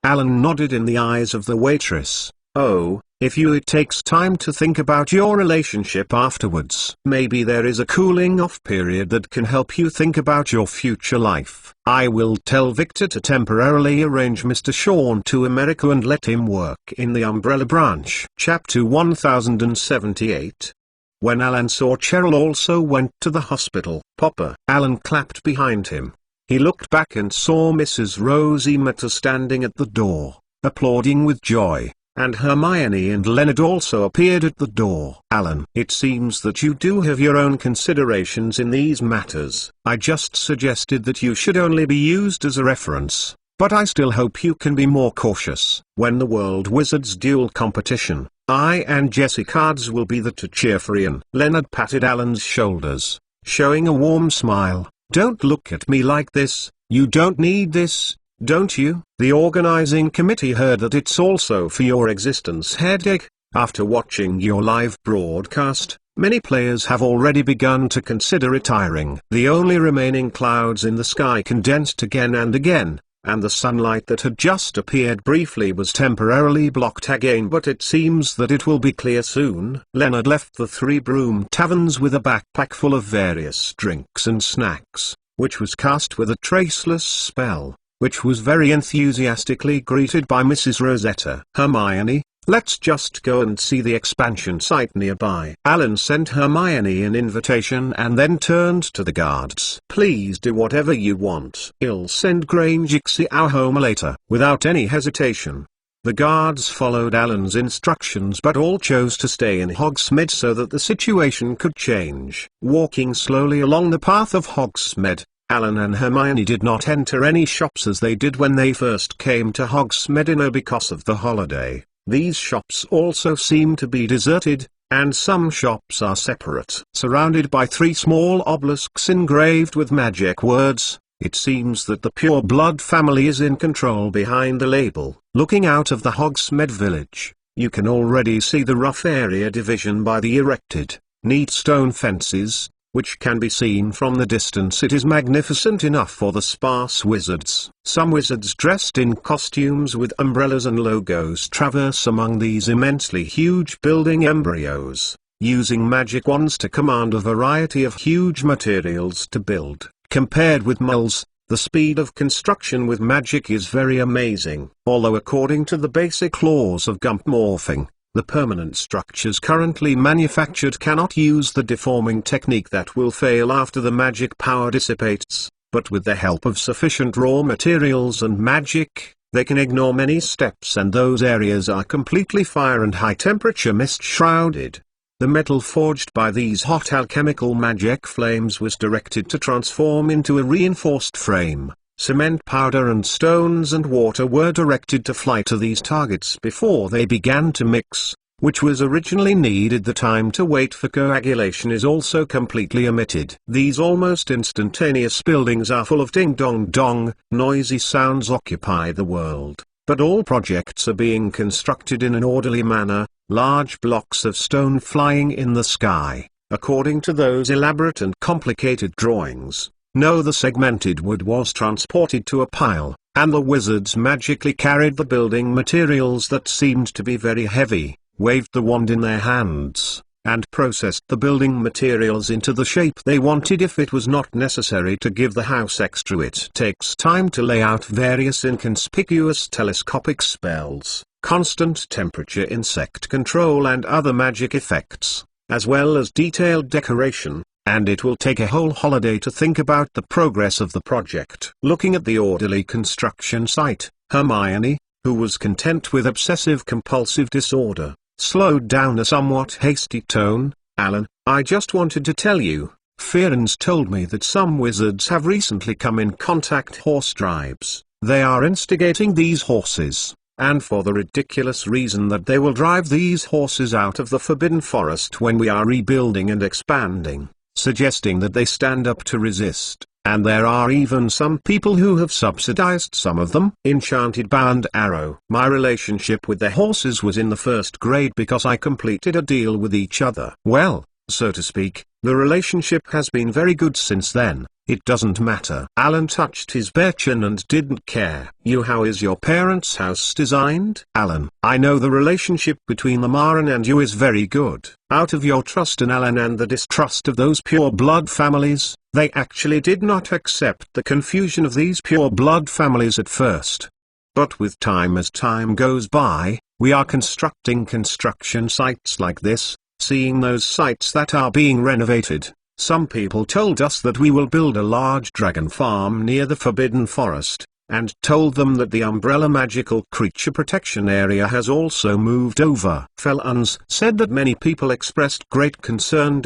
Alan nodded in the eyes of the waitress. "Oh, If it takes time to think about your relationship afterwards. Maybe there is a cooling off period that can help you think about your future life. I will tell Victor to temporarily arrange Mr. Sean to America and let him work in the umbrella branch. Chapter 1078. When Alan saw Cheryl also went to the hospital. Papa. Alan clapped behind him. He looked back and saw Mrs. Rosie Matter standing at the door, applauding with joy. And Hermione and Leonard also appeared at the door. Alan, it seems that you do have your own considerations in these matters. I just suggested that you should only be used as a reference, but I still hope you can be more cautious. When the World Wizards duel competition, I and Jessie Cards will be there to cheer for Ian. Leonard patted Alan's shoulders, showing a warm smile. Don't look at me like this, you don't need this. Don't you? The organizing committee heard that it's also for your existence headache. After watching your live broadcast, many players have already begun to consider retiring. The only remaining clouds in the sky condensed again and again, and the sunlight that had just appeared briefly was temporarily blocked again, but it seems that it will be clear soon. Leonard left the Three Broom Taverns with a backpack full of various drinks and snacks, which was cast with a traceless spell, which was very enthusiastically greeted by Mrs. Rosetta. Hermione, let's just go and see the expansion site nearby. Alan sent Hermione an invitation and then turned to the guards. Please do whatever you want. I'll send Grange our home later. Without any hesitation, the guards followed Alan's instructions, but all chose to stay in Hogsmeade so that the situation could change. Walking slowly along the path of Hogsmeade, Alan and Hermione did not enter any shops as they did when they first came to Hogsmeade because of the holiday. These shops also seem to be deserted, and some shops are separate. Surrounded by three small obelisks engraved with magic words, it seems that the Pure Blood family is in control behind the label. Looking out of the Hogsmeade village, you can already see the rough area division by the erected, neat stone fences, which can be seen from the distance. It is magnificent enough for the sparse wizards. Some wizards dressed in costumes with umbrellas and logos traverse among these immensely huge building embryos, using magic wands to command a variety of huge materials to build. Compared with muggles, the speed of construction with magic is very amazing. Although according to the basic laws of gump morphing, the permanent structures currently manufactured cannot use the deforming technique that will fail after the magic power dissipates, but with the help of sufficient raw materials and magic, they can ignore many steps, and those areas are completely fire and high-temperature mist-shrouded. The metal forged by these hot alchemical magic flames was directed to transform into a reinforced frame. Cement powder and stones and water were directed to fly to these targets before they began to mix, which was originally needed. The time to wait for coagulation is also completely omitted. These almost instantaneous buildings are full of ding-dong-dong, noisy sounds occupy the world, but all projects are being constructed in an orderly manner, large blocks of stone flying in the sky, according to those elaborate and complicated drawings. No, the segmented wood was transported to a pile, and the wizards magically carried the building materials that seemed to be very heavy, waved the wand in their hands, and processed the building materials into the shape they wanted. If it was not necessary to give the house extra, it takes time to lay out various inconspicuous telescopic spells, constant temperature, insect control and other magic effects, as well as detailed decoration. And it will take a whole holiday to think about the progress of the project. Looking at the orderly construction site, Hermione, who was content with obsessive-compulsive disorder, slowed down a somewhat hasty tone. Alan, I just wanted to tell you, Fearon's told me that some wizards have recently come in contact horse tribes. They are instigating these horses, and for the ridiculous reason that they will drive these horses out of the Forbidden Forest when we are rebuilding and expanding, suggesting that they stand up to resist, and there are even some people who have subsidized some of them. Enchanted bow and arrow. My relationship with the horses was in the first grade because I completed a deal with each other. Well, so to speak. The relationship has been very good since then. It doesn't matter. Alan touched his bare chin and didn't care. How is your parents' house designed? Alan: I know the relationship between the Maran and you is very good. Out of your trust in Alan and the distrust of those pure blood families, they actually did not accept the confusion of these pure blood families at first. But with time, as time goes by, we are construction sites like this, seeing those sites that are being renovated. Some people told us that we will build a large dragon farm near the Forbidden Forest, and told them that the Umbrella Magical Creature Protection Area has also moved over. Felons said that many people expressed great concern.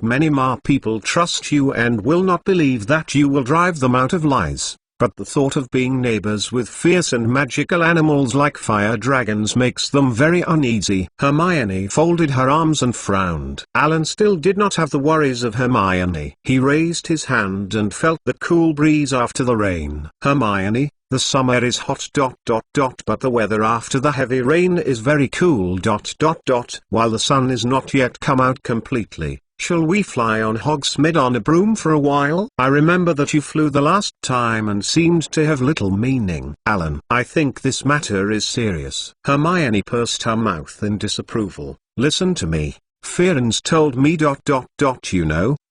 Many Ma people trust you and will not believe that you will drive them out of lies. But the thought of being neighbors with fierce and magical animals like fire dragons makes them very uneasy. Hermione folded her arms and frowned. Alan still did not have the worries of Hermione. He raised his hand and felt the cool breeze after the rain. Hermione, the summer is hot. But the weather after the heavy rain is very cool. While the sun is not yet come out completely. Shall we fly on Hogsmeade on a broom for a while? I remember that you flew the last time and seemed to have little meaning. Alan: I think this matter is serious. Hermione pursed her mouth in disapproval. Listen to me. Fearens told me.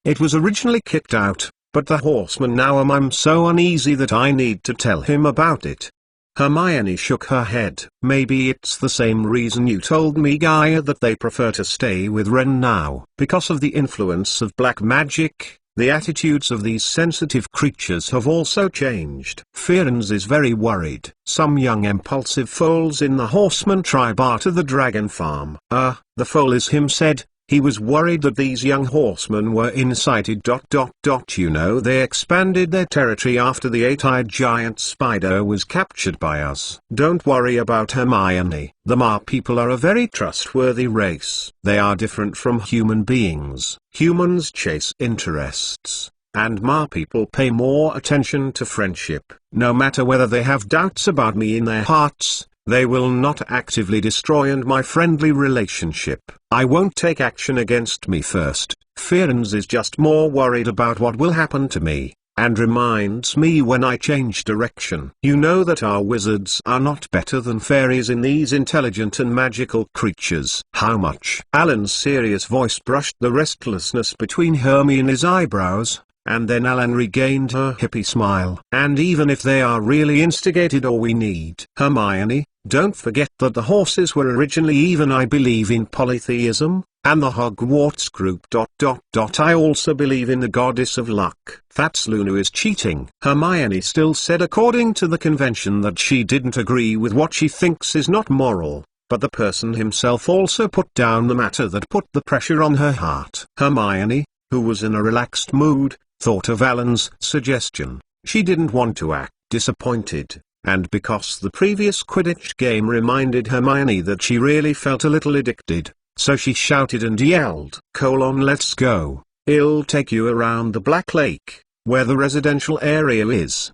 It was originally kicked out, but the horseman now I'm so uneasy that I need to tell him about it. Hermione shook her head. Maybe it's the same reason you told me, Gaia, that they prefer to stay with Ren now. Because of the influence of black magic, the attitudes of these sensitive creatures have also changed. Fearens is very worried. Some young impulsive foals in the horseman tribe are to the dragon farm. The foal is him said. He was worried that these young horsemen were incited. They expanded their territory after the eight-eyed giant spider was captured by us. Don't worry about Hermione. The Ma people are a very trustworthy race. They are different from human beings. Humans chase interests, and Ma people pay more attention to friendship. No matter whether they have doubts about me in their hearts, they will not actively destroy my friendly relationship. I won't take action against me first. Fearens is just more worried about what will happen to me, and reminds me when I change direction. You know that our wizards are not better than fairies in these intelligent and magical creatures. How much? Alan's serious voice brushed the restlessness between Hermione's eyebrows. And then Alan regained her hippie smile. And even if they are really instigated or we need Hermione, don't forget that the horses were originally even. I believe in polytheism, and the Hogwarts group. I also believe in the goddess of luck. That's Luna is cheating. Hermione still said according to the convention that she didn't agree with what she thinks is not moral. But the person himself also put down the matter that put the pressure on her heart. Hermione, who was in a relaxed mood, thought of Alan's suggestion. She didn't want to act disappointed, and because the previous Quidditch game reminded Hermione that she really felt a little addicted, so she shouted and yelled, "Let's go. I'll take you around the Black Lake, where the residential area is.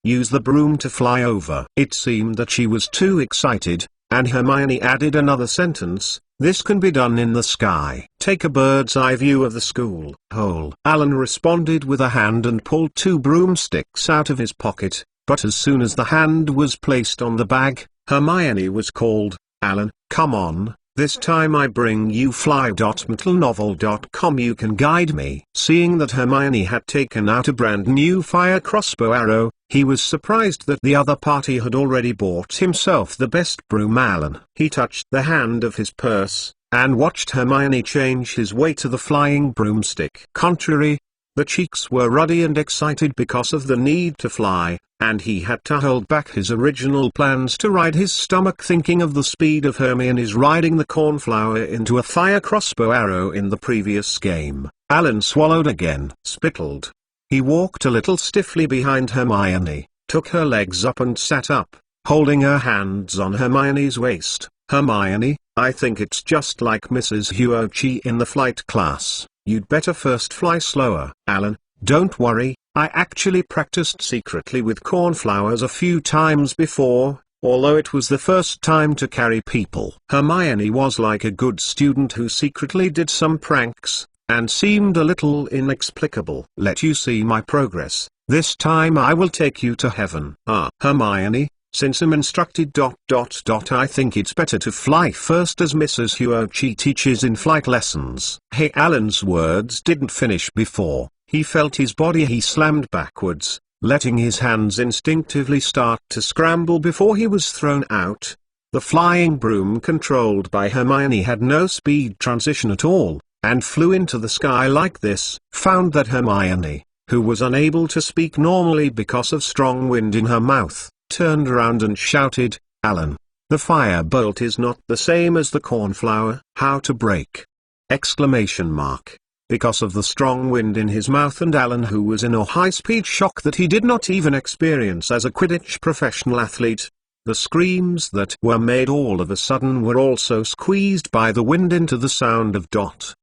Use the broom to fly over." It seemed that she was too excited, and Hermione added another sentence, "This can be done in the sky. Take a bird's eye view of the school hole." Alan responded with a hand and pulled two broomsticks out of his pocket, but as soon as the hand was placed on the bag, Hermione was called. "Alan, come on, this time I bring you fly.mentalnovel.com. You can guide me." Seeing that Hermione had taken out a brand new fire crossbow arrow, he was surprised that the other party had already bought himself the best broom. Alan. He touched the hand of his purse, and watched Hermione change his way to the flying broomstick. Contrary, the cheeks were ruddy and excited because of the need to fly, and he had to hold back his original plans to ride his stomach thinking of the speed of Hermione's riding the cornflower into a fire crossbow arrow in the previous game. Alan swallowed again. Spittled. He walked a little stiffly behind Hermione, took her legs up and sat up, holding her hands on Hermione's waist. "Hermione, I think it's just like Mrs. Huochi in the flight class. You'd better first fly slower." "Alan, don't worry, I actually practiced secretly with cornflowers a few times before, although it was the first time to carry people. Hermione was like a good student who secretly did some pranks, and seemed a little inexplicable. "Let you see my progress. This time I will take you to heaven." "Ah, Hermione, since I'm instructed ... I think it's better to fly first, as Mrs. Huochi teaches in flight lessons." Hey, Alan's words didn't finish before he felt his body. He slammed backwards, letting his hands instinctively start to scramble before he was thrown out. The flying broom controlled by Hermione had no speed transition at all, and flew into the sky like this. Found that Hermione, who was unable to speak normally because of strong wind in her mouth, turned around and shouted, "Alan, the firebolt is not the same as the cornflower." "How to break?" Exclamation mark. Because of the strong wind in his mouth, and Alan, who was in a high-speed shock that he did not even experience as a Quidditch professional athlete, the screams that were made all of a sudden were also squeezed by the wind into the sound of ...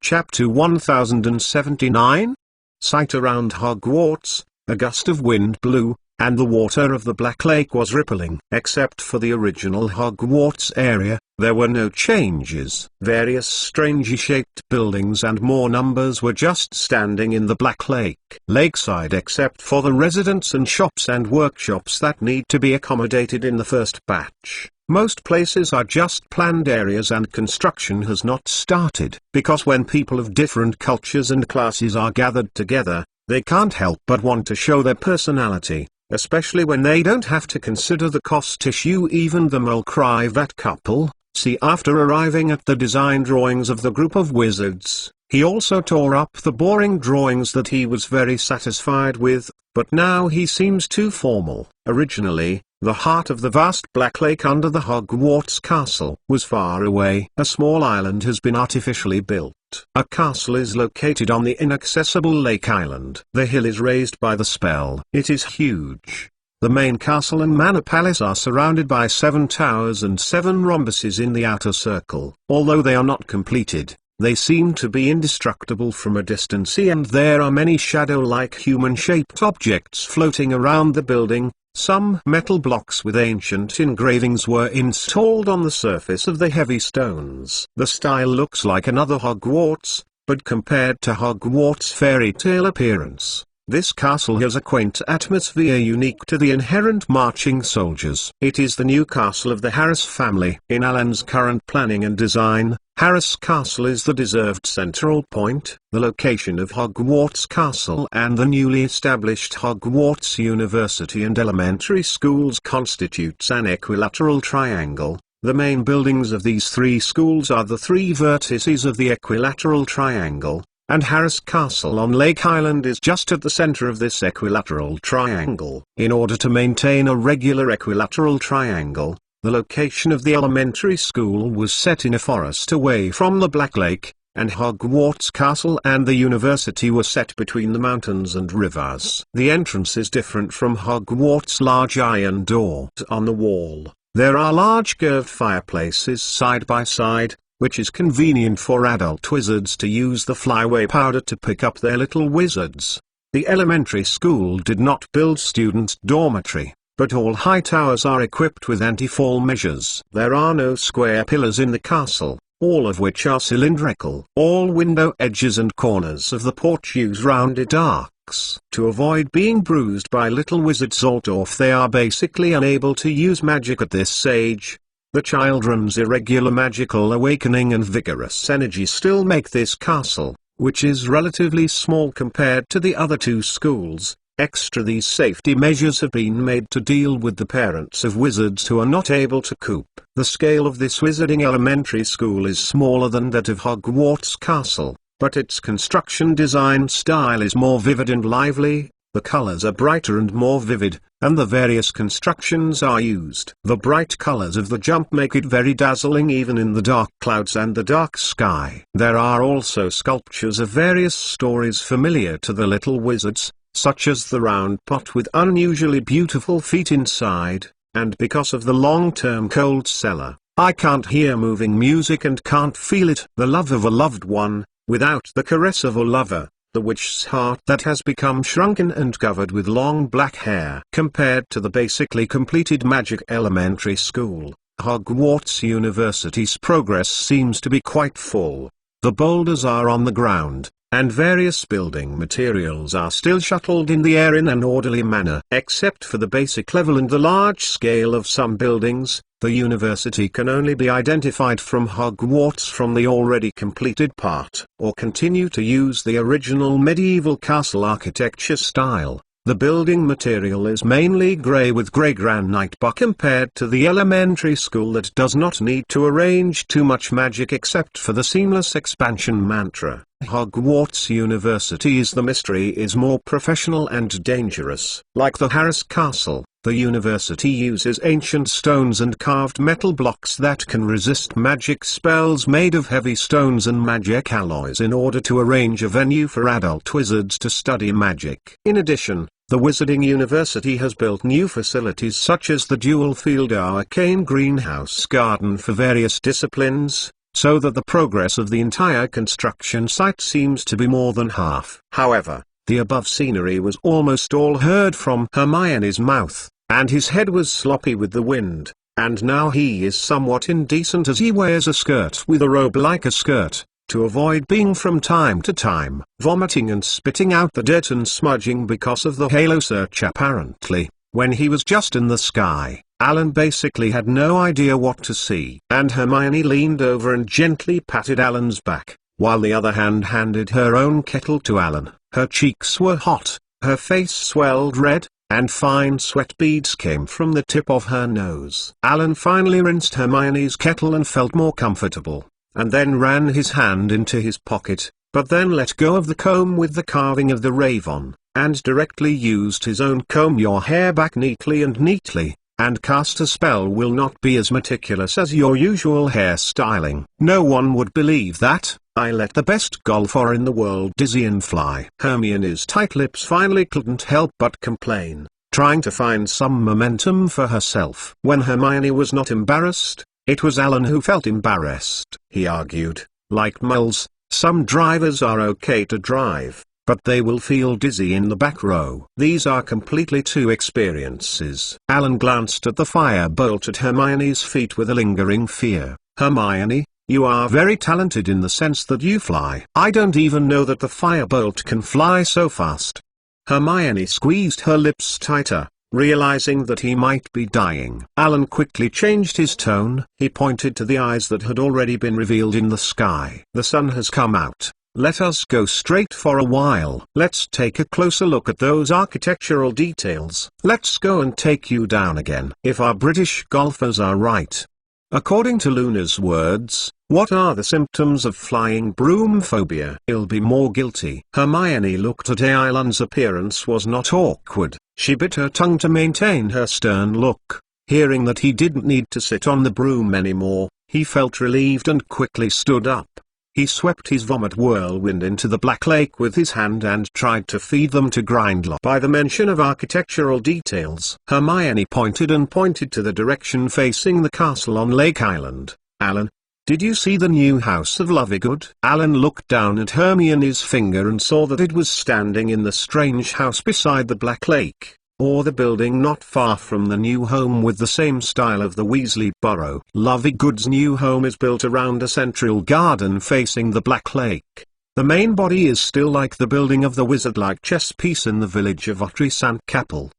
Chapter 1079? Sight around Hogwarts. A gust of wind blew, and the water of the Black Lake was rippling. Except for the original Hogwarts area, there were no changes. Various strangely shaped buildings and more numbers were just standing in the Black Lake. Lakeside, except for the residents and shops and workshops that need to be accommodated in the first batch. Most places are just planned areas and construction has not started. Because when people of different cultures and classes are gathered together, they can't help but want to show their personality, especially when they don't have to consider the cost issue. Even the Mulcrivat couple, see after arriving at the design drawings of the group of wizards, he also tore up the boring drawings that he was very satisfied with, but now he seems too formal. Originally, the heart of the vast Black Lake under the Hogwarts castle was far away. A small island has been artificially built. A castle is located on the inaccessible Lake Island. The hill is raised by the spell. It is huge. The main castle and manor palace are surrounded by 7 towers and 7 rhombuses in the outer circle. Although they are not completed, they seem to be indestructible from a distance, and there are many shadow-like human-shaped objects floating around the building. Some metal blocks with ancient engravings were installed on the surface of the heavy stones. The style looks like another Hogwarts, but compared to Hogwarts' fairy tale appearance, this castle has a quaint atmosphere unique to the inherent marching soldiers. It is the new castle of the Harris family. In Alan's current planning and design, Harris Castle is the deserved central point. The location of Hogwarts Castle and the newly established Hogwarts University and elementary schools constitutes an equilateral triangle. The main buildings of these 3 schools are the 3 vertices of the equilateral triangle, and Harris Castle on Lake Island is just at the center of this equilateral triangle. In order to maintain a regular equilateral triangle, the location of the elementary school was set in a forest away from the Black Lake, and Hogwarts Castle and the university were set between the mountains and rivers. The entrance is different from Hogwarts' large iron door. On the wall, there are large curved fireplaces side by side, which is convenient for adult wizards to use the flyway powder to pick up their little wizards. The elementary school did not build students' dormitory, but all high towers are equipped with anti-fall measures. There are no square pillars in the castle, all of which are cylindrical. All window edges and corners of the porch use rounded arcs. To avoid being bruised by little wizard Zoldorf, they are basically unable to use magic at this age. The children's irregular magical awakening and vigorous energy still make this castle, which is relatively small compared to the other 2 schools, extra. These safety measures have been made to deal with the parents of wizards who are not able to cope. The scale of this wizarding elementary school is smaller than that of Hogwarts Castle, but its construction design style is more vivid and lively. The colors are brighter and more vivid, and the various constructions are used. The bright colors of the jump make it very dazzling even in the dark clouds and the dark sky. There are also sculptures of various stories familiar to the little wizards, such as the round pot with unusually beautiful feet inside, and because of the long-term cold cellar, I can't hear moving music and can't feel it. The love of a loved one, without the caress of a lover, the witch's heart that has become shrunken and covered with long black hair. Compared to the basically completed Magic Elementary School, Hogwarts University's progress seems to be quite full. The boulders are on the ground, and various building materials are still shuttled in the air in an orderly manner. Except for the basic level and the large scale of some buildings, the university can only be identified from Hogwarts from the already completed part, or continue to use the original medieval castle architecture style. The building material is mainly grey with grey granite, but compared to the elementary school that does not need to arrange too much magic except for the seamless expansion mantra, Hogwarts University's the mystery is more professional and dangerous. Like the Harris Castle, the university uses ancient stones and carved metal blocks that can resist magic spells made of heavy stones and magic alloys in order to arrange a venue for adult wizards to study magic. In addition, the Wizarding University has built new facilities such as the dual-field arcane greenhouse garden for various disciplines, so that the progress of the entire construction site seems to be more than half. However, the above scenery was almost all heard from Hermione's mouth, and his head was sloppy with the wind, and now he is somewhat indecent as he wears a skirt with a robe like a skirt, to avoid being from time to time vomiting and spitting out the dirt and smudging because of the halo search apparently. When he was just in the sky, Alan basically had no idea what to see, and Hermione leaned over and gently patted Alan's back, while the other hand handed her own kettle to Alan. Her cheeks were hot, her face swelled red, and fine sweat beads came from the tip of her nose. Alan finally rinsed Hermione's kettle and felt more comfortable, and then ran his hand into his pocket, but then let go of the comb with the carving of the raven, and directly used his own comb your hair back neatly, and cast a spell will not be as meticulous as your usual hair styling. No one would believe that. I let the best golfer in the world dizzy and fly. Hermione's tight lips finally couldn't help but complain, trying to find some momentum for herself. When Hermione was not embarrassed, it was Alan who felt embarrassed. He argued, like mules, some drivers are okay to drive, but they will feel dizzy in the back row. These are completely two experiences. Alan glanced at the firebolt at Hermione's feet with a lingering fear. Hermione, you are very talented in the sense that you fly. I don't even know that the firebolt can fly so fast. Hermione squeezed her lips tighter, realizing that he might be dying. Alan quickly changed his tone. He pointed to the eyes that had already been revealed in the sky. The sun has come out. Let us go straight for a while. Let's take a closer look at those architectural details. Let's go and take you down again. If our British golfers are right. According to Luna's words, what are the symptoms of flying broom phobia? He'll be more guilty. Hermione looked at Alan's appearance was not awkward. She bit her tongue to maintain her stern look. Hearing that he didn't need to sit on the broom anymore, he felt relieved and quickly stood up. He swept his vomit whirlwind into the Black Lake with his hand and tried to feed them to Grindlock. By the mention of architectural details, Hermione pointed to the direction facing the castle on Lake Island. Alan, did you see the new house of Lovegood? Alan looked down at Hermione's finger and saw that it was standing in the strange house beside the Black Lake, or the building not far from the new home with the same style of the Weasley Burrow. Lovegood's new home is built around a central garden facing the Black Lake. The main body is still like the building of the wizard-like chess piece in the village of Ottery-St-Capel.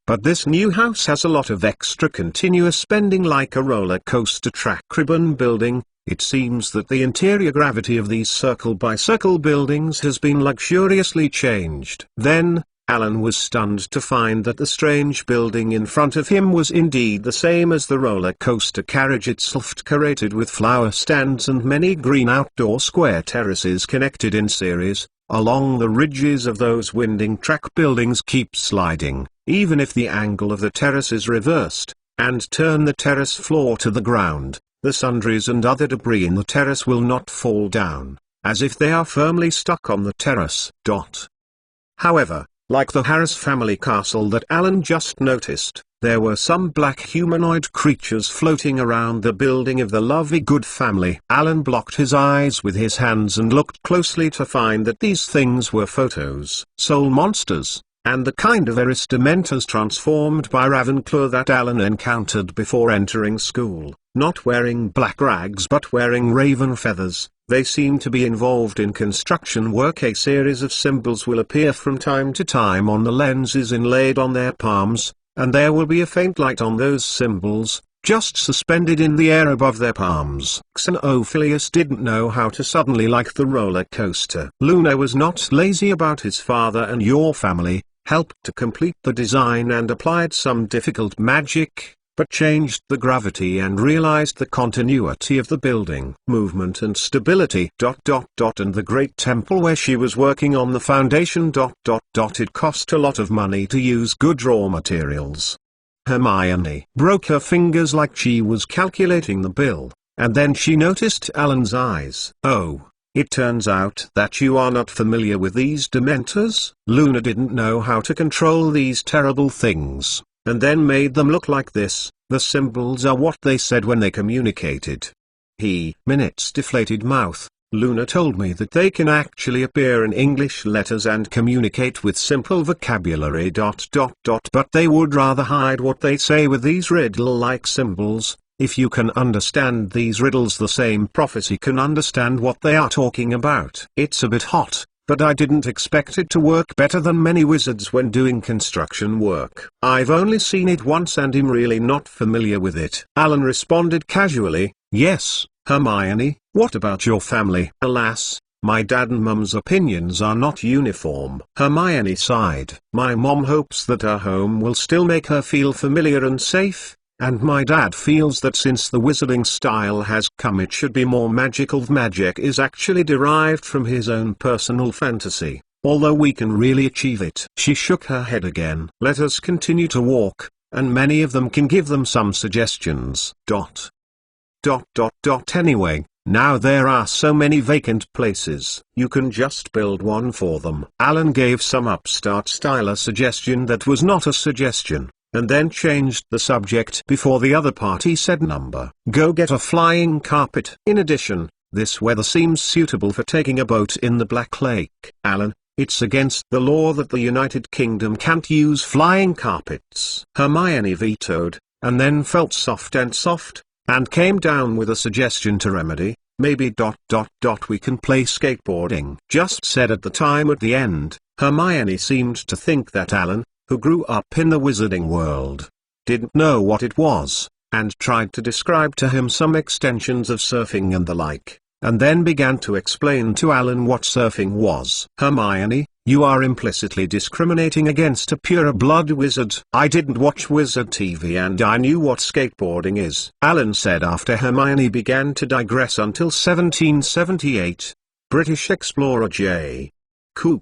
But this new house has a lot of extra continuous bending like a roller coaster track ribbon building. It seems that the interior gravity of these circle-by-circle buildings has been luxuriously changed. Then, Alan was stunned to find that the strange building in front of him was indeed the same as the roller coaster carriage itself, decorated with flower stands and many green outdoor square terraces connected in series. Along the ridges of those winding track buildings keep sliding, even if the angle of the terrace is reversed, and turn the terrace floor to the ground. The sundries and other debris in the terrace will not fall down, as if they are firmly stuck on the terrace. However, like the Harris family castle that Alan just noticed, There were some black humanoid creatures floating around the building of the Lovegood family. Alan blocked his eyes with his hands and looked closely to find that these things were photos. Soul monsters, and the kind of Dementors transformed by Ravenclaw that Alan encountered before entering school, not wearing black rags but wearing raven feathers. They seem to be involved in construction work. A series of symbols will appear from time to time on the lenses inlaid on their palms, and there will be a faint light on those symbols, just suspended in the air above their palms. Xenophilius didn't know how to suddenly like the roller coaster. Luna was not lazy about his father and your family, helped to complete the design and applied some difficult magic, but changed the gravity and realized the continuity of the building. Movement and stability ... and the great temple where she was working on the foundation ... It cost a lot of money to use good raw materials. Hermione broke her fingers like she was calculating the bill, and then she noticed Alan's eyes. Oh, it turns out that you are not familiar with these Dementors. Luna didn't know how to control these terrible things, and then made them look like this. The symbols are what they said when they communicated. Minutes deflated mouth. Luna told me that they can actually appear in English letters and communicate with simple vocabulary ... But they would rather hide what they say with these riddle-like symbols. If you can understand these riddles, the same prophecy can understand what they are talking about. It's a bit hot, but I didn't expect it to work better than many wizards when doing construction work. I've only seen it once and I'm really not familiar with it. Alan responded casually, yes, Hermione, what about your family? Alas, my dad and mum's opinions are not uniform. Hermione sighed. My mom hopes that our home will still make her feel familiar and safe, and my dad feels that since the wizarding style has come it should be more magical. Magic is actually derived from his own personal fantasy, although we can really achieve it. She shook her head again. Let us continue to walk, and many of them can give them some suggestions. Anyway, now there are so many vacant places. You can just build one for them. Alan gave some upstart style a suggestion that was not a suggestion, and then changed the subject before the other party said number. Go get a flying carpet. In addition, this weather seems suitable for taking a boat in the Black Lake. Alan, it's against the law that the United Kingdom can't use flying carpets. Hermione vetoed, and then felt soft, and came down with a suggestion to remedy. Maybe ... we can play skateboarding. Just said at the time at the end. Hermione seemed to think that Alan, who grew up in the wizarding world, didn't know what it was, and tried to describe to him some extensions of surfing and the like, and then began to explain to Alan what surfing was. Hermione, you are implicitly discriminating against a pure-blood wizard. I didn't watch wizard TV and I knew what skateboarding is, Alan said after Hermione began to digress until 1778. British explorer J.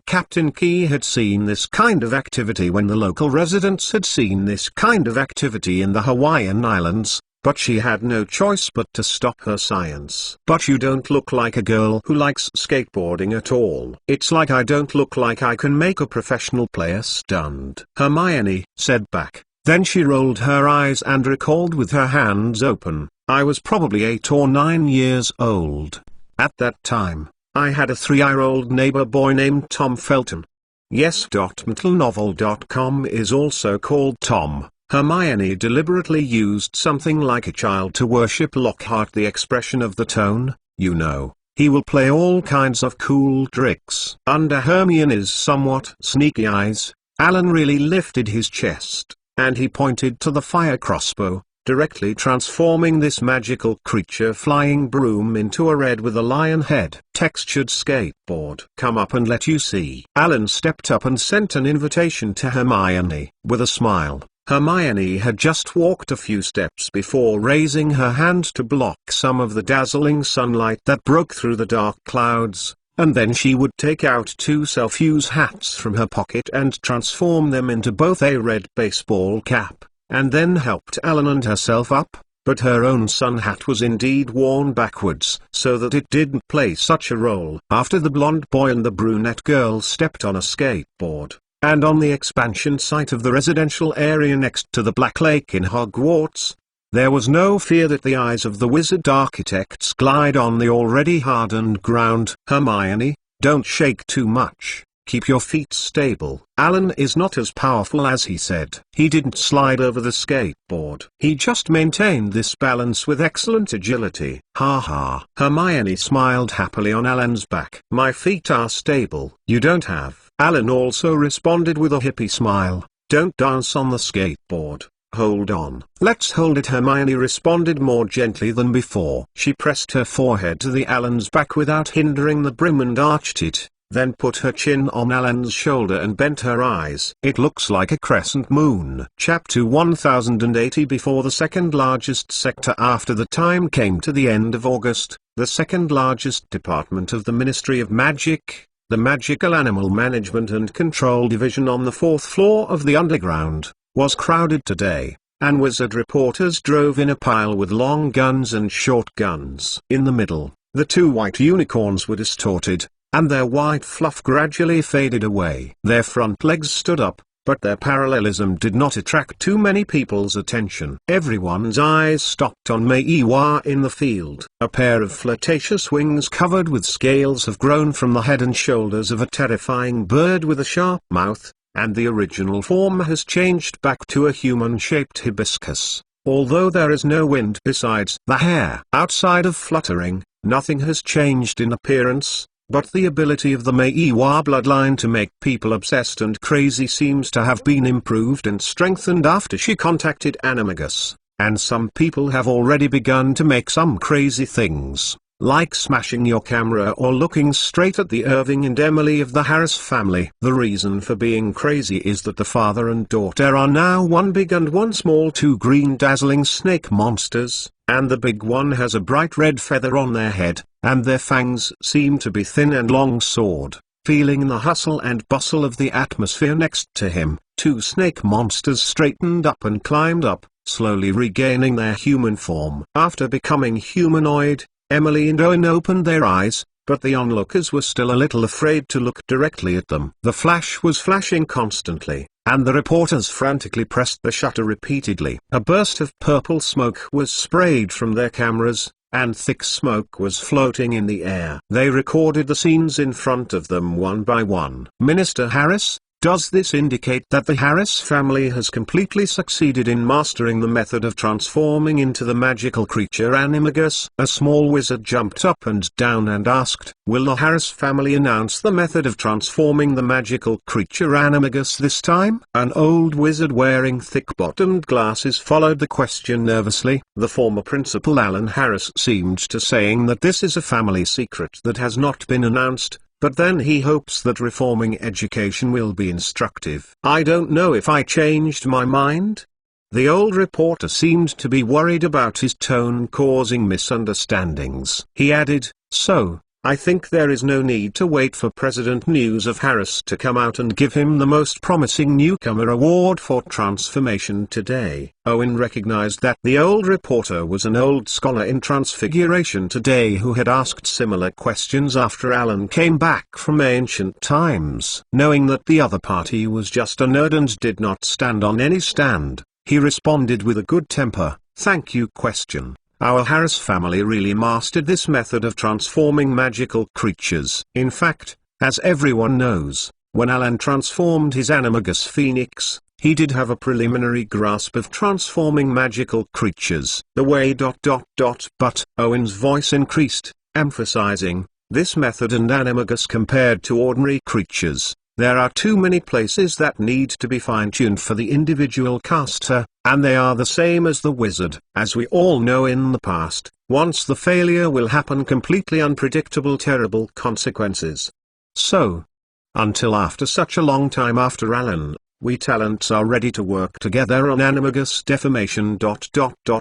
Captain Key had seen this kind of activity when the local residents had seen this kind of activity in the Hawaiian Islands, but she had no choice but to stop her science. But you don't look like a girl who likes skateboarding at all. It's like I don't look like I can make a professional player stunned. Hermione said back. Then she rolled her eyes and recalled with her hands open, I was probably 8 or 9 years old. At that time, I had a 3-year-old neighbor boy named Tom Felton. Yes. Mentalnovel.com is also called Tom. Hermione deliberately used something like a child to worship Lockhart. The expression of the tone, you know, he will play all kinds of cool tricks. Under Hermione's somewhat sneaky eyes, Alan really lifted his chest, and he pointed to the fire crossbow, directly transforming this magical creature flying broom into a red with a lion head textured skateboard. Come up and let you see. Alan stepped up and sent an invitation to Hermione. With a smile, Hermione had just walked a few steps before raising her hand to block some of the dazzling sunlight that broke through the dark clouds, and then she would take out 2 self-use hats from her pocket and transform them into both a red baseball cap, and then helped Alan and herself up, but her own sun hat was indeed worn backwards so that it didn't play such a role. After the blonde boy and the brunette girl stepped on a skateboard, And on the expansion site of the residential area next to the Black Lake in Hogwarts, there was no fear that the eyes of the wizard architects glide on the already hardened ground. Hermione, don't shake too much. Keep your feet stable. Alan is not as powerful as he said. He didn't slide over the skateboard. He just maintained this balance with excellent agility. Ha ha. Hermione smiled happily on Alan's back. My feet are stable. You don't have. Alan also responded with a hippie smile. Don't dance on the skateboard. Hold on. Let's hold it. Hermione responded more gently than before. She pressed her forehead to the Alan's back without hindering the brim and arched it, then put her chin on Alan's shoulder and bent her eyes. It looks like a crescent moon. Chapter 1080. Before the second largest sector after the time came to the end of August, the second largest department of the Ministry of Magic, the Magical Animal Management and Control Division on the 4th floor of the Underground, was crowded today, and wizard reporters drove in a pile with long guns and short guns. In the middle, the two white unicorns were distorted, and their white fluff gradually faded away. Their front legs stood up, but their parallelism did not attract too many people's attention. Everyone's eyes stopped on Maiwa in the field. A pair of flirtatious wings covered with scales have grown from the head and shoulders of a terrifying bird with a sharp mouth, and the original form has changed back to a human-shaped hibiscus. Although there is no wind besides the hair. Outside of fluttering, nothing has changed in appearance, but the ability of the Maiwa bloodline to make people obsessed and crazy seems to have been improved and strengthened after she contacted Animagus, and some people have already begun to make some crazy things, like smashing your camera or looking straight at the Irving and Emily of the Harris family. The reason for being crazy is that the father and daughter are now one big and one small, two green dazzling snake monsters, and the big one has a bright red feather on their head, and their fangs seem to be thin and long sword. Feeling the hustle and bustle of the atmosphere next to him, two snake monsters straightened up and climbed up, slowly regaining their human form. After becoming humanoid, Emily and Owen opened their eyes, but the onlookers were still a little afraid to look directly at them. The flash was flashing constantly, and the reporters frantically pressed the shutter repeatedly. A burst of purple smoke was sprayed from their cameras, and thick smoke was floating in the air. They recorded the scenes in front of them one by one. Minister Harris, does this indicate that the Harris family has completely succeeded in mastering the method of transforming into the magical creature Animagus? A small wizard jumped up and down and asked, will the Harris family announce the method of transforming the magical creature Animagus this time? An old wizard wearing thick-bottomed glasses followed the question nervously. The former principal Alan Harris seemed to saying that this is a family secret that has not been announced, but then he hopes that reforming education will be instructive. I don't know if I changed my mind. The old reporter seemed to be worried about his tone causing misunderstandings. He added, so, I think there is no need to wait for President News of Harris to come out and give him the Most Promising Newcomer Award for Transformation today. Owen recognized that the old reporter was an old scholar in Transfiguration today who had asked similar questions after Alan came back from ancient times. Knowing that the other party was just a nerd and did not stand on any stand, he responded with a good temper, thank you. Question. Our Harris family really mastered this method of transforming magical creatures. In fact, as everyone knows, when Alan transformed his Animagus Phoenix, he did have a preliminary grasp of transforming magical creatures. The way ... But Owen's voice increased, emphasizing, this method and Animagus compared to ordinary creatures, there are too many places that need to be fine-tuned for the individual caster, and they are the same as the wizard. As we all know in the past, once the failure will happen completely unpredictable terrible consequences. So, until after such a long time after Alan, we talents are ready to work together on Animagus defamation.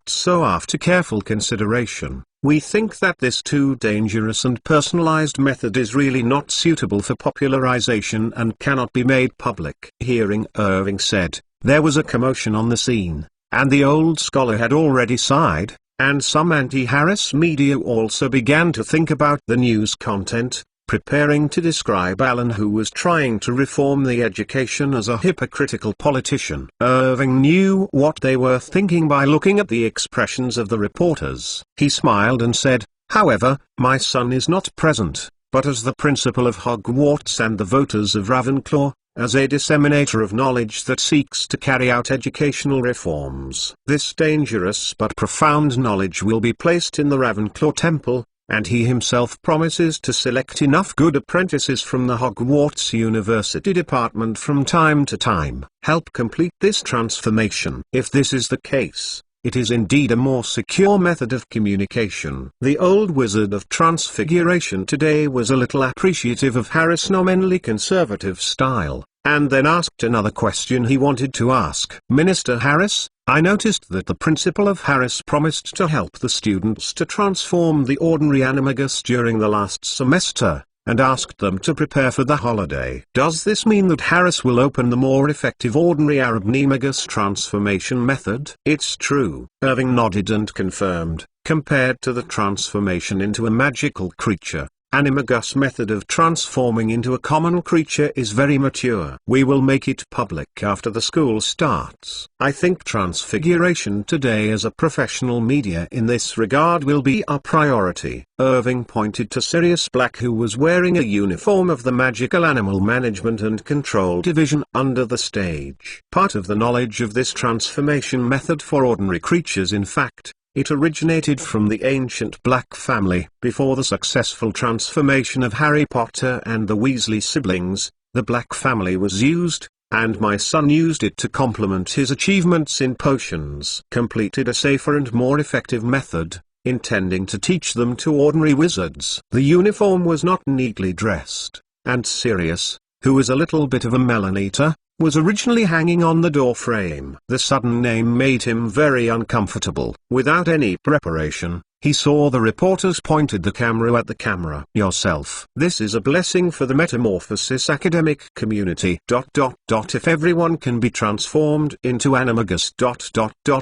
So after careful consideration, we think that this too dangerous and personalized method is really not suitable for popularization and cannot be made public. Hearing Irving said, there was a commotion on the scene, and the old scholar had already sighed, and some anti-Harris media also began to think about the news content, preparing to describe Alan, who was trying to reform the education, as a hypocritical politician. Irving knew what they were thinking by looking at the expressions of the reporters. He smiled and said, "However, my son is not present, but as the principal of Hogwarts and the voters of Ravenclaw, as a disseminator of knowledge that seeks to carry out educational reforms. This dangerous but profound knowledge will be placed in the Ravenclaw Temple, and he himself promises to select enough good apprentices from the Hogwarts University department from time to time, help complete this transformation. If this is the case, it is indeed a more secure method of communication." The old Wizard of Transfiguration today was a little appreciative of Harris' nominally conservative style, and then asked another question he wanted to ask. "Minister Harris, I noticed that the principal of Harris promised to help the students to transform the ordinary animagus during the last semester, and asked them to prepare for the holiday. Does this mean that Harris will open the more effective ordinary animagus transformation method?" "It's true," Irving nodded and confirmed. "Compared to the transformation into a magical creature, animagus method of transforming into a common creature is very mature. We will make it public after the school starts. I think transfiguration today as a professional media in this regard will be our priority." Irving pointed to Sirius Black, who was wearing a uniform of the Magical Animal Management and Control Division under the stage. "Part of the knowledge of this transformation method for ordinary creatures, in fact, it originated from the ancient Black family. Before the successful transformation of Harry Potter and the Weasley siblings, the Black family was used, and my son used it to complement his achievements in potions. Completed a safer and more effective method, intending to teach them to ordinary wizards." The uniform was not neatly dressed, and Sirius, who was a little bit of a melanator, was originally hanging on the door frame. The sudden name made him very uncomfortable. Without any preparation, he saw the reporters pointed the camera at the camera. "Yourself. This is a blessing for the metamorphosis academic community. If everyone can be transformed into animagus.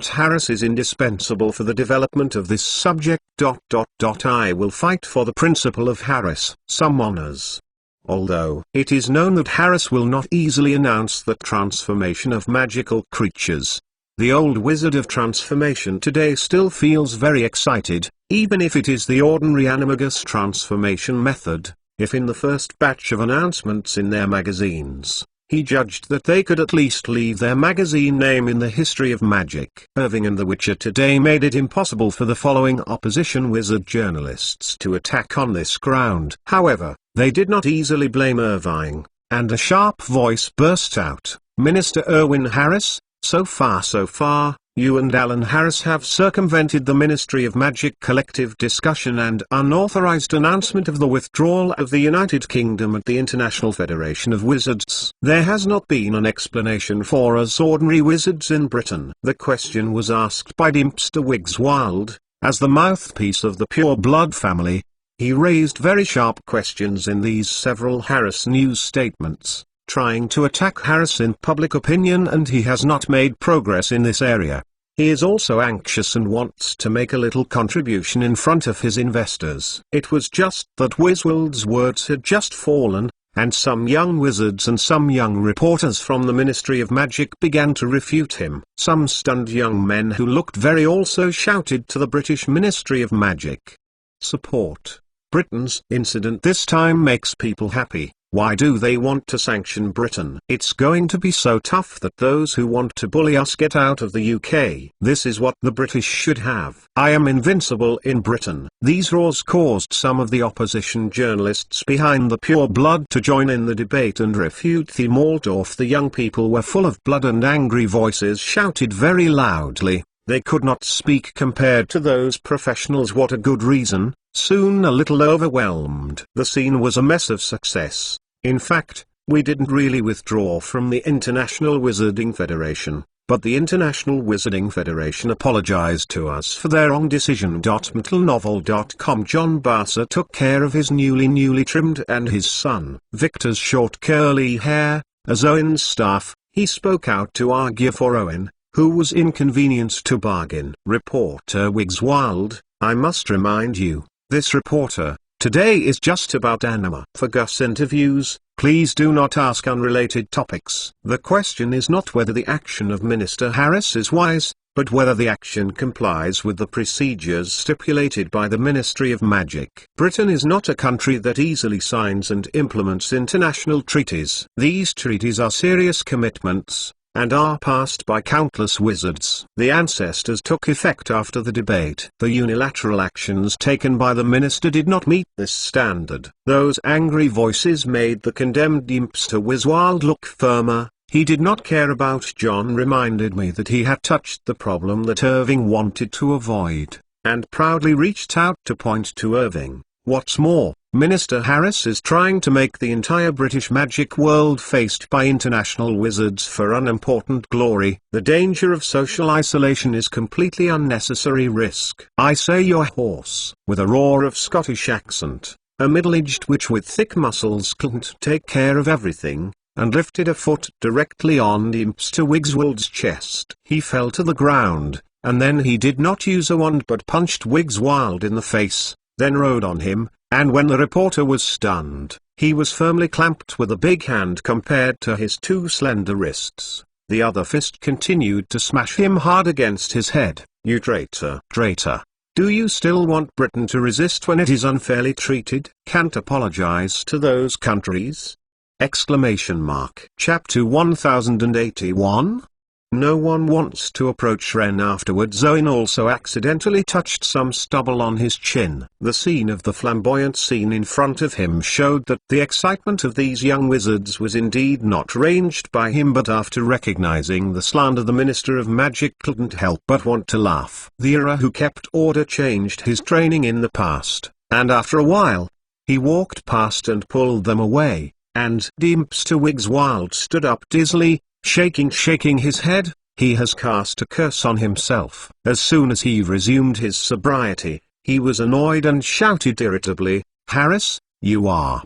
Harris is indispensable for the development of this subject. I will fight for the principal of Harris. Some honors. Although it is known that Harris will not easily announce the transformation of magical creatures, the old Wizard of Transformation today still feels very excited, even if it is the ordinary animagus transformation method. If in the first batch of announcements in their magazines, he judged that they could at least leave their magazine name in the history of magic. Irving and The Witcher today made it impossible for the following opposition wizard journalists to attack on this ground. However, they did not easily blame Irving, and a sharp voice burst out, "Minister Irwin Harris, so far, you and Alan Harris have circumvented the Ministry of Magic collective discussion and unauthorized announcement of the withdrawal of the United Kingdom at the International Federation of Wizards. There has not been an explanation for us ordinary wizards in Britain." The question was asked by Dempster Wiggswild, as the mouthpiece of the Pure Blood family. He raised very sharp questions in these several Harris news statements, trying to attack Harris in public opinion, and he has not made progress in this area. He is also anxious and wants to make a little contribution in front of his investors. It was just that Wiswild's words had just fallen, and some young wizards and some young reporters from the Ministry of Magic began to refute him. Some stunned young men who looked very also shouted to the British Ministry of Magic, "Support Britain's incident this time makes people happy. Why do they want to sanction Britain? It's going to be so tough that those who want to bully us get out of the UK. This is what the British should have. I am invincible in Britain." These roars caused some of the opposition journalists behind the Pure Blood to join in the debate and refute the Waldorf. The young people were full of blood and angry voices shouted very loudly. They could not speak compared to those professionals. What a good reason. Soon a little overwhelmed. The scene was a mess of success. In fact, we didn't really withdraw from the International Wizarding Federation, but the International Wizarding Federation apologized to us for their wrong decision. Mentalnovel.com. John Barser took care of his newly trimmed and his son Victor's short curly hair. As Owen's staff, he spoke out to argue for Owen, who was inconvenienced to bargain. Reporter Wiggswild, "I must remind you, this reporter, Today is just about anima. For Gus interviews, please do not ask unrelated topics. The question is not whether the action of Minister Harris is wise, but whether the action complies with the procedures stipulated by the Ministry of Magic. Britain is not a country that easily signs and implements international treaties. These treaties are serious commitments, and are passed by countless wizards. The ancestors took effect after the debate. The unilateral actions taken by the minister did not meet this standard. Those angry voices made the condemned Impster Wiswald look firmer. He did not care about John reminded me that he had touched the problem that Irving wanted to avoid, and proudly reached out to point to Irving. What's more, Minister Harris is trying to make the entire British magic world faced by international wizards for unimportant glory. The danger of social isolation is completely unnecessary risk. I say your horse, with a roar of Scottish accent, a middle-aged witch with thick muscles couldn't take care of everything, and lifted a foot directly on Impster Wigswald's chest. He fell to the ground, and then he did not use a wand but punched Wigswald in the face, then rode on him, and when the reporter was stunned, he was firmly clamped with a big hand compared to his two slender wrists. The other fist continued to smash him hard against his head. You traitor. Traitor. Do you still want Britain to resist when it is unfairly treated? Can't apologize to those countries? Exclamation mark. Chapter 1081? No one wants to approach Ren afterwards. Owen also accidentally touched some stubble on his chin. The scene of the flamboyant scene in front of him showed that the excitement of these young wizards was indeed not ranged by him, but after recognizing the slander the Minister of Magic couldn't help but want to laugh. The era who kept order changed his training in the past, and after a while, he walked past and pulled them away, and Impster Wigswald stood up dizzily, shaking his head. He has cast a curse on himself. As soon as he resumed his sobriety, he was annoyed and shouted irritably, Harris, you are.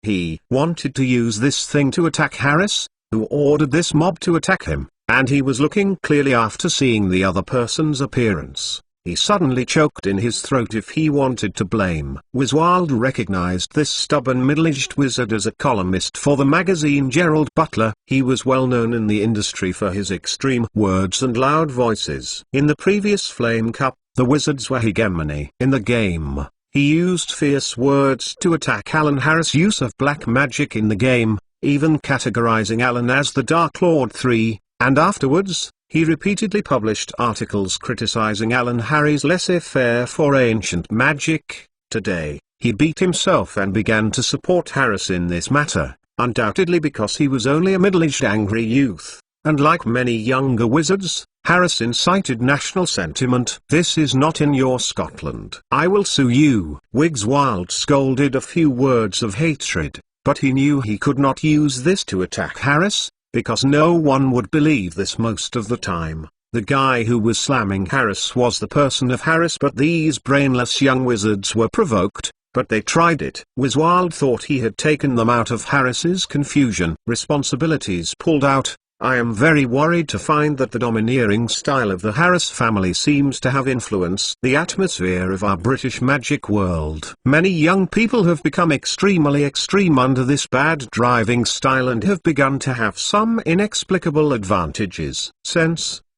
He wanted to use this thing to attack Harris, who ordered this mob to attack him, and he was looking clearly after seeing the other person's appearance. He suddenly choked in his throat if he wanted to blame. Wiswald recognized this stubborn middle-aged wizard as a columnist for the magazine Gerald Butler. He was well known in the industry for his extreme words and loud voices. In the previous Flame Cup, the wizards were hegemony. In the game, he used fierce words to attack Alan Harris' use of black magic in the game, even categorizing Alan as the Dark Lord 3, and afterwards, he repeatedly published articles criticizing Alan Harris' laissez-faire for ancient magic. Today, he beat himself and began to support Harris in this matter, undoubtedly because he was only a middle-aged angry youth, and like many younger wizards, Harris incited national sentiment. This is not in your Scotland. I will sue you. Wigswald scolded a few words of hatred, but he knew he could not use this to attack Harris, because no one would believe this most of the time. The guy who was slamming Harris was the person of Harris, but these brainless young wizards were provoked, but they tried it. Wiswald thought he had taken them out of Harris's confusion. Responsibilities pulled out. I am very worried to find that the domineering style of the Harris family seems to have influenced the atmosphere of our British magic world. Many young people have become extremely extreme under this bad driving style and have begun to have some inexplicable advantages.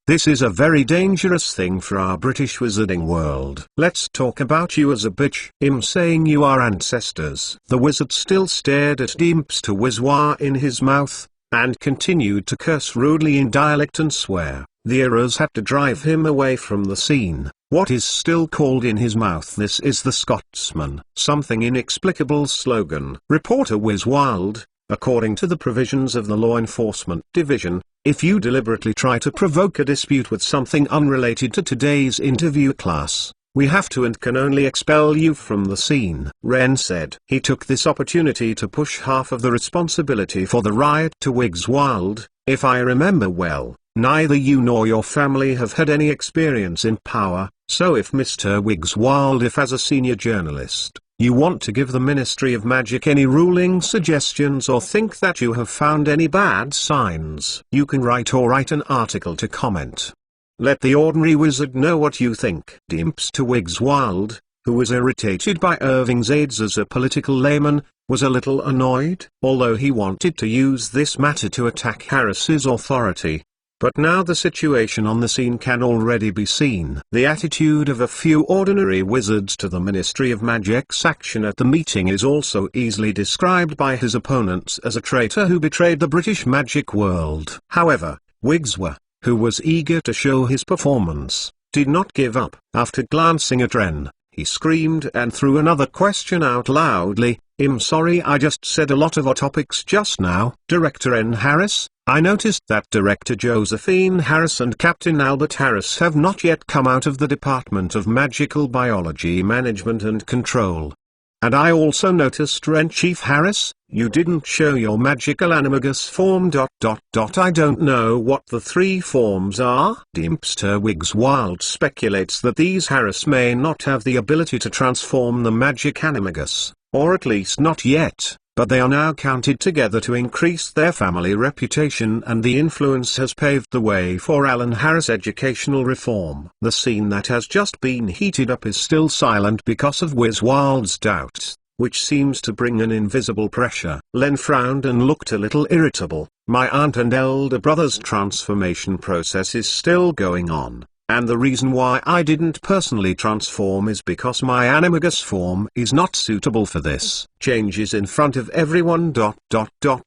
This is a very dangerous thing for our British wizarding world. Let's talk about you as a bitch. Him saying you are ancestors. The wizard still stared at Impster Wiswald in his mouth, and continued to curse rudely in dialect and swear. The errors had to drive him away from the scene. What is still called in his mouth? This is the Scotsman. Something inexplicable slogan. Reporter Wiswald, according to the provisions of the Law Enforcement Division, if you deliberately try to provoke a dispute with something unrelated to today's interview class, we have to and can only expel you from the scene. Wren said. He took this opportunity to push half of the responsibility for the riot to Wigswald. If I remember well, neither you nor your family have had any experience in power, so if Mr. Wigswald, if as a senior journalist, you want to give the Ministry of Magic any ruling suggestions or think that you have found any bad signs, you can write an article to comment. Let the ordinary wizard know what you think. Impster Wigswald, who was irritated by Irving's aids as a political layman, was a little annoyed, although he wanted to use this matter to attack Harris's authority. But now the situation on the scene can already be seen. The attitude of a few ordinary wizards to the Ministry of Magic's action at the meeting is also easily described by his opponents as a traitor who betrayed the British magic world. However, Wigsworth, who was eager to show his performance, did not give up. After glancing at Wren, he screamed and threw another question out loudly. "I'm sorry, I just said a lot of odd topics just now." Director N. Harris, I noticed that Director Josephine Harris and Captain Albert Harris have not yet come out of the Department of Magical Biology Management and Control. And I also noticed Ren Chief Harris, you didn't show your magical animagus form. I don't know what the three forms are. Dimpster Wigswild speculates that these Harris may not have the ability to transform the magic animagus, or at least not yet. But they are now counted together to increase their family reputation, and the influence has paved the way for Alan Harris' educational reform. The scene that has just been heated up is still silent because of Wiswild's doubts, which seems to bring an invisible pressure. Len frowned and looked a little irritable. My aunt and elder brother's transformation process is still going on. And the reason why I didn't personally transform is because my animagus form is not suitable for this. Changes in front of everyone. The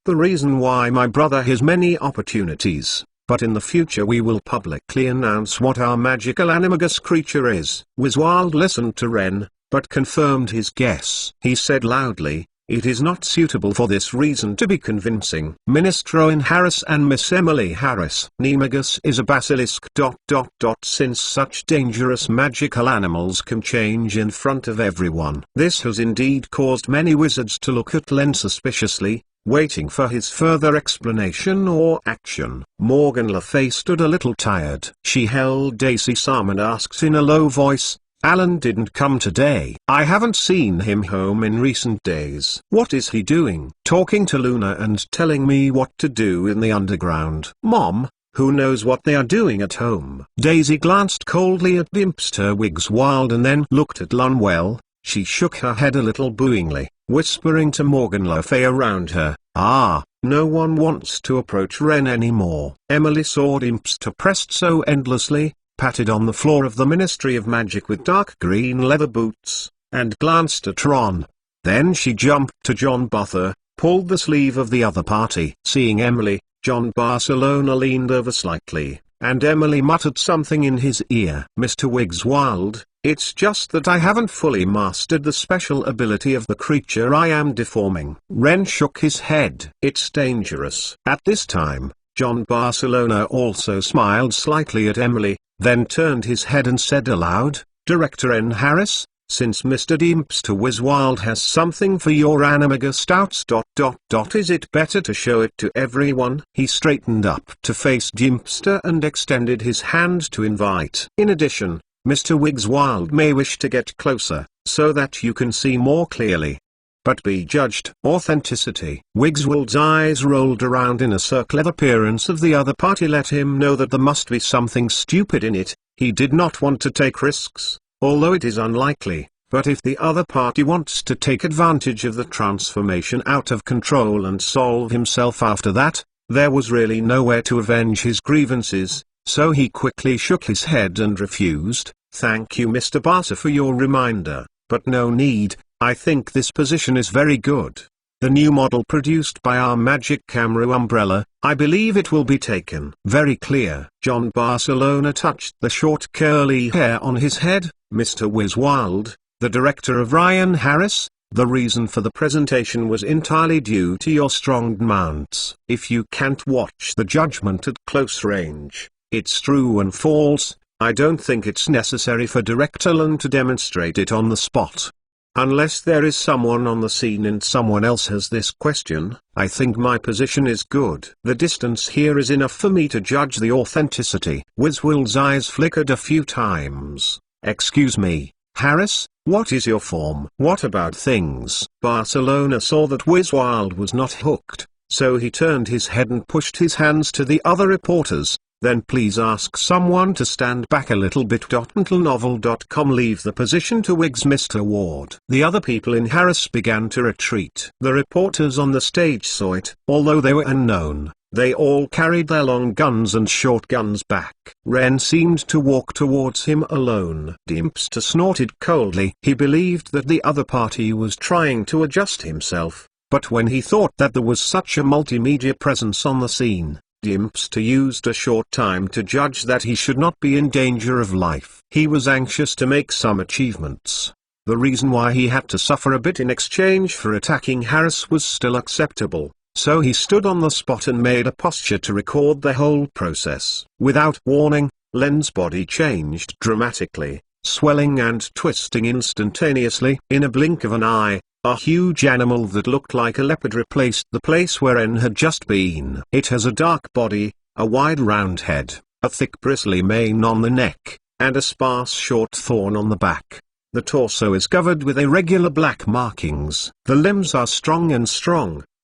reason why my brother has many opportunities, but in the future we will publicly announce what our magical animagus creature is. Wiswild listened to Ren, but confirmed his guess. He said loudly, "It is not suitable for this reason to be convincing." Minister Owen Harris and Miss Emily Harris. Nemagus is a basilisk. Since such dangerous magical animals can change in front of everyone. This has indeed caused many wizards to look at Len suspiciously, waiting for his further explanation or action. Morgan Le Fay stood a little tired. She held Daisy's arm and asked in a low voice, "Alan didn't come today. I haven't seen him home in recent days. What is he doing? Talking to Luna and telling me what to do in the underground." "Mom, who knows what they are doing at home?" Daisy glanced coldly at Dimpster Wigswild and then looked at Lunwell. She shook her head a little booingly, whispering to Morgan Le Fay around her, no one wants to approach Ren anymore." Emily saw Dimpster pressed so endlessly, patted on the floor of the Ministry of Magic with dark green leather boots, and glanced at Ron. Then she jumped to John Buther, pulled the sleeve of the other party. Seeing Emily, John Barcelona leaned over slightly, and Emily muttered something in his ear. "Mr. Wigswild, it's just that I haven't fully mastered the special ability of the creature I am deforming." Ren shook his head. "It's dangerous." At this time, John Barcelona also smiled slightly at Emily, then turned his head and said aloud, "Director N. Harris, since Mr. Dimpster Wiswild has something for your animagus doubts. Is it better to show it to everyone?" He straightened up to face Dimpster and extended his hand to invite. "In addition, Mr. Wigswild may wish to get closer, so that you can see more clearly. But be judged." Authenticity. Wigswild's eyes rolled around in a circle. The appearance of the other party let him know that there must be something stupid in it. He did not want to take risks, although it is unlikely. But if the other party wants to take advantage of the transformation out of control and solve himself after that, there was really nowhere to avenge his grievances, so he quickly shook his head and refused. "Thank you, Mr. Barcer, for your reminder, but no need. I think this position is very good. The new model produced by our magic camera umbrella, I believe it will be taken." "Very clear." John Barcelona touched the short curly hair on his head. "Mr. Wiswild, the director of Ryan Harris, the reason for the presentation was entirely due to your strong mounts. If you can't watch the judgment at close range, it's true and false. I don't think it's necessary for Director Lund to demonstrate it on the spot. Unless there is someone on the scene and someone else has this question, I think my position is good. The distance here is enough for me to judge the authenticity." Wiswild's eyes flickered a few times. "Excuse me, Harris, what is your form?" "What about things?" Barcelona saw that Wiswild was not hooked, so he turned his head and pushed his hands to the other reporters. then please ask someone to stand back a little bit. Until novel.com leave the position to Wiggs Mr. Ward. The other people in Harris began to retreat. The reporters on the stage saw it. Although they were unknown, they all carried their long guns and short guns back. Wren seemed to walk towards him alone. Dempster snorted coldly. He believed that the other party was trying to adjust himself, but when he thought that there was such a multimedia presence on the scene, Dempster used a short time to judge that he should not be in danger of life. He was anxious to make some achievements. The reason why he had to suffer a bit in exchange for attacking Harris was still acceptable, so he stood on the spot and made a posture to record the whole process. Without warning, Len's body changed dramatically, swelling and twisting instantaneously. In a blink of an eye, a huge animal that looked like a leopard replaced the place where N had just been. It has a dark body, a wide round head, a thick bristly mane on the neck, and a sparse short thorn on the back. The torso is covered with irregular black markings. The limbs are strong,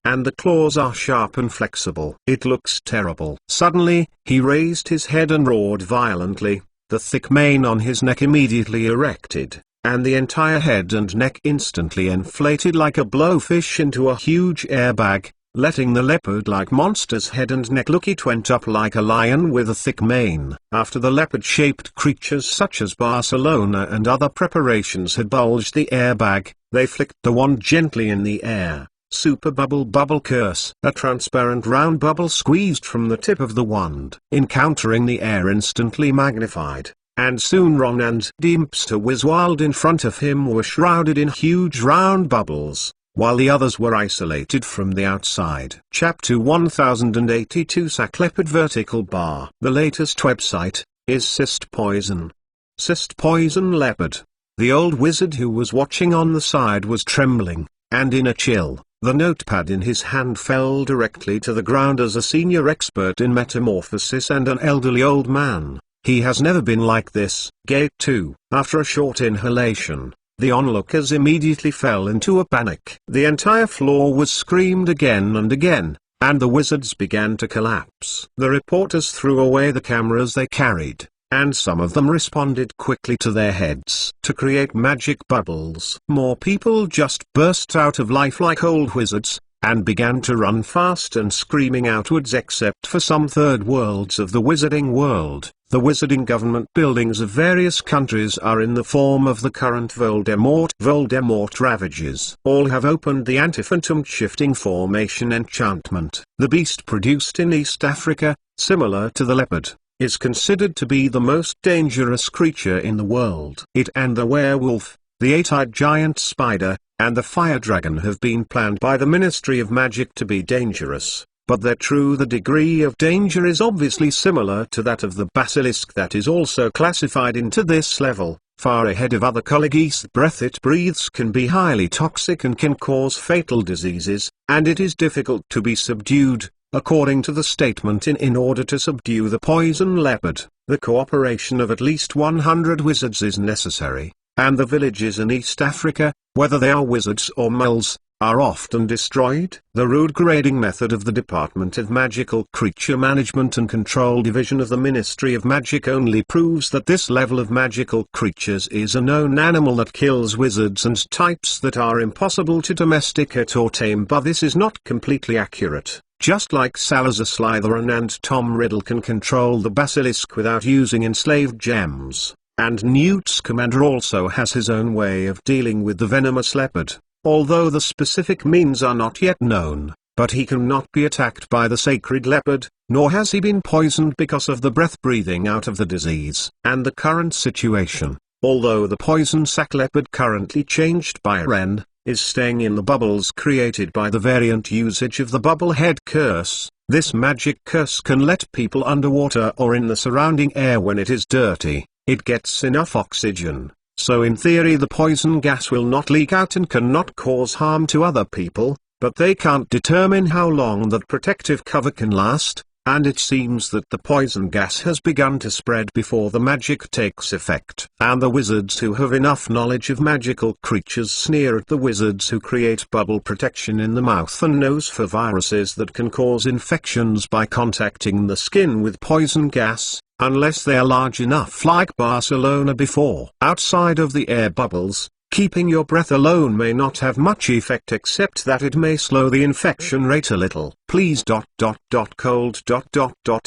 and the claws are sharp and flexible. It looks terrible. Suddenly, he raised his head and roared violently. The thick mane on his neck immediately erected, and the entire head and neck instantly inflated like a blowfish into a huge airbag, letting the leopard-like monster's head and neck look. It went up like a lion with a thick mane. After the leopard-shaped creatures such as Barcelona and other preparations had bulged the airbag, they flicked the wand gently in the air. Super bubble curse. A transparent round bubble squeezed from the tip of the wand, encountering the air instantly magnified. And soon Ron and Dempster Wiswild in front of him were shrouded in huge round bubbles, while the others were isolated from the outside. Chapter 1082 Sack Leopard Vertical Bar. The latest website is Cyst Poison. Cyst Poison Leopard. The old wizard who was watching on the side was trembling, and in a chill, the notepad in his hand fell directly to the ground. As a senior expert in metamorphosis and an elderly old man, he has never been like this. Gate 2. After a short inhalation, the onlookers immediately fell into a panic. The entire floor was screamed again and again, and the wizards began to collapse. The reporters threw away the cameras they carried, and some of them responded quickly to their heads to create magic bubbles. More people just burst out of life like old wizards, and began to run fast and screaming outwards, except for some third worlds of the wizarding world. The wizarding government buildings of various countries are in the form of the current Voldemort ravages. All have opened the Antiphantom shifting formation enchantment. The beast produced in East Africa, similar to the leopard, is considered to be the most dangerous creature in the world. It and the werewolf, the eight-eyed giant spider, and the fire dragon have been planned by the Ministry of Magic to be dangerous, but the degree of danger is obviously similar to that of the basilisk that is also classified into this level, far ahead of other colleagues. The breath it breathes can be highly toxic and can cause fatal diseases, and it is difficult to be subdued. According to the statement in order to subdue the poison leopard, the cooperation of at least 100 wizards is necessary, and the villages in East Africa, whether they are wizards or moles, are often destroyed. The rude grading method of the Department of Magical Creature Management and Control Division of the Ministry of Magic only proves that this level of magical creatures is a known animal that kills wizards and types that are impossible to domesticate or tame, but this is not completely accurate. Just like Salazar Slytherin and Tom Riddle can control the basilisk without using enslaved gems, and Newt Scamander also has his own way of dealing with the venomous leopard, although the specific means are not yet known. But he cannot be attacked by the sacred leopard, nor has he been poisoned because of the breath breathing out of the disease. And the current situation, although the poison sac leopard currently changed by Ren, is staying in the bubbles created by the variant usage of the bubblehead curse. This magic curse can let people underwater or in the surrounding air when it is dirty. It gets enough oxygen, so in theory the poison gas will not leak out and cannot cause harm to other people, but they can't determine how long that protective cover can last. and it seems that the poison gas has begun to spread before the magic takes effect. And the wizards who have enough knowledge of magical creatures sneer at the wizards who create bubble protection in the mouth and nose for viruses that can cause infections by contacting the skin with poison gas, unless they are large enough like Barcelona before. Outside of the air bubbles, keeping your breath alone may not have much effect except that it may slow the infection rate a little. Please cold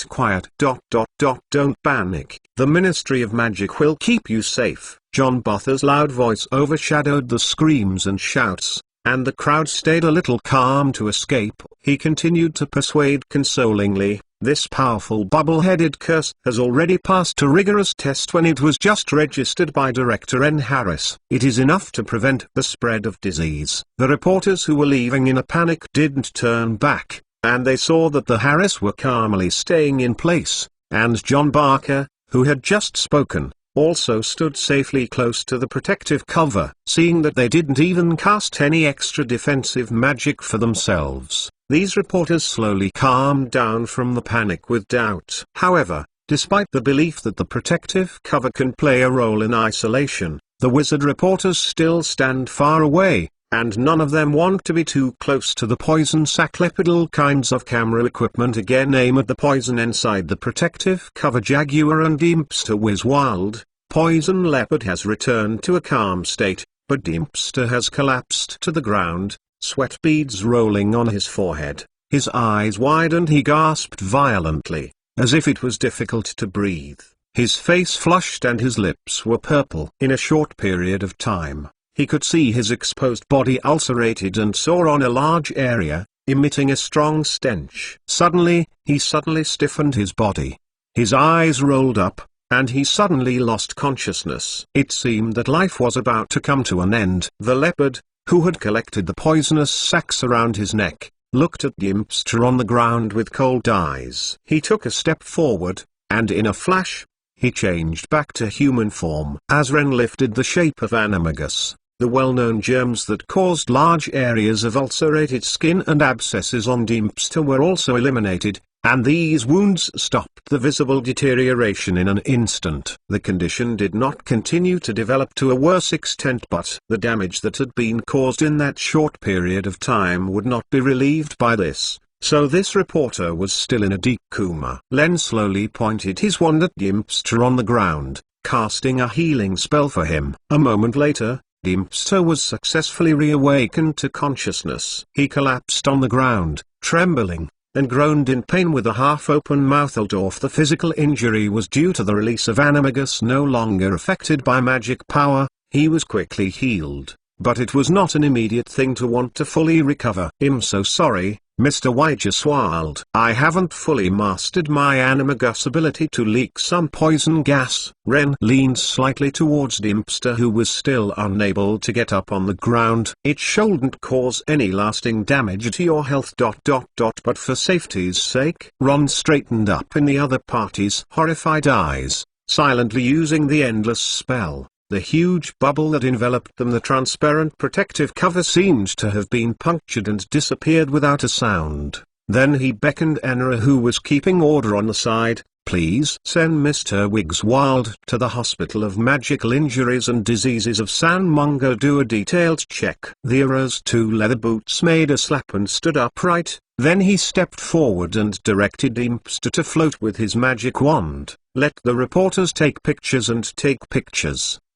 quiet don't panic. The Ministry of Magic will keep you safe. John Botha's loud voice overshadowed the screams and shouts, and the crowd stayed a little calm to escape. He continued to persuade consolingly, "This powerful bubble-headed curse has already passed a rigorous test when it was just registered by Director N. Harris. It is enough to prevent the spread of disease." The reporters who were leaving in a panic didn't turn back, and they saw that the Harris were calmly staying in place, and John Barker, who had just spoken, also stood safely close to the protective cover. Seeing that they didn't even cast any extra defensive magic for themselves, these reporters slowly calmed down from the panic with doubt. However, despite the belief that the protective cover can play a role in isolation, the wizard reporters still stand far away, and none of them want to be too close to the poison sac. Lepidal kinds of camera equipment again aim at the poison inside the protective cover. Jaguar and Deempster whiz wild. Poison Leopard has returned to a calm state, but Deempster has collapsed to the ground, sweat beads rolling on his forehead. His eyes widened. He gasped violently, as if it was difficult to breathe. His face flushed and his lips were purple. In a short period of time, he could see his exposed body ulcerated and sore on a large area, emitting a strong stench. Suddenly, he stiffened his body. His eyes rolled up, and he suddenly lost consciousness. It seemed that life was about to come to an end. The leopard, who had collected the poisonous sacs around his neck, looked at Deempster on the ground with cold eyes. He took a step forward, and in a flash, he changed back to human form. As Ren lifted the shape of Animagus, the well-known germs that caused large areas of ulcerated skin and abscesses on Deempster were also eliminated, and these wounds stopped the visible deterioration in an instant. The condition did not continue to develop to a worse extent, but the damage that had been caused in that short period of time would not be relieved by this. So this reporter was still in a deep coma. Len slowly pointed his wand at Deempster on the ground, casting a healing spell for him. A moment later, Deempster was successfully reawakened to consciousness. He collapsed on the ground, trembling, and groaned in pain with a half-open mouth. Although the physical injury was due to the release of Animagus no longer affected by magic power, he was quickly healed. But it was not an immediate thing to want to fully recover. "I'm so sorry, Mr. Weijeswald. I haven't fully mastered my Animagus ability to leak some poison gas." Ren leaned slightly towards Deempster, who was still unable to get up on the ground. "It shouldn't cause any lasting damage to your health. But for safety's sake." Ron straightened up in the other party's horrified eyes, silently using the endless spell. The huge bubble that enveloped them, the transparent protective cover, seemed to have been punctured and disappeared without a sound. Then he beckoned Enra, who was keeping order on the side. "Please send Mr. Wigswild to the Hospital of Magical Injuries and Diseases of San Mungo. Do a detailed check." The Era's two leather boots made a slap and stood upright. Then he stepped forward and directed Deempster to float with his magic wand. "Let the reporters take pictures,"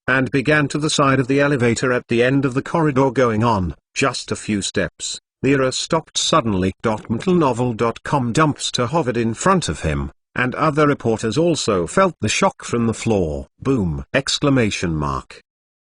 and began to the side of the elevator at the end of the corridor. Going on just a few steps, the Era stopped suddenly. Mentalnovel.com. Dumpster hovered in front of him, and other reporters also felt the shock from the floor. Boom! Exclamation mark.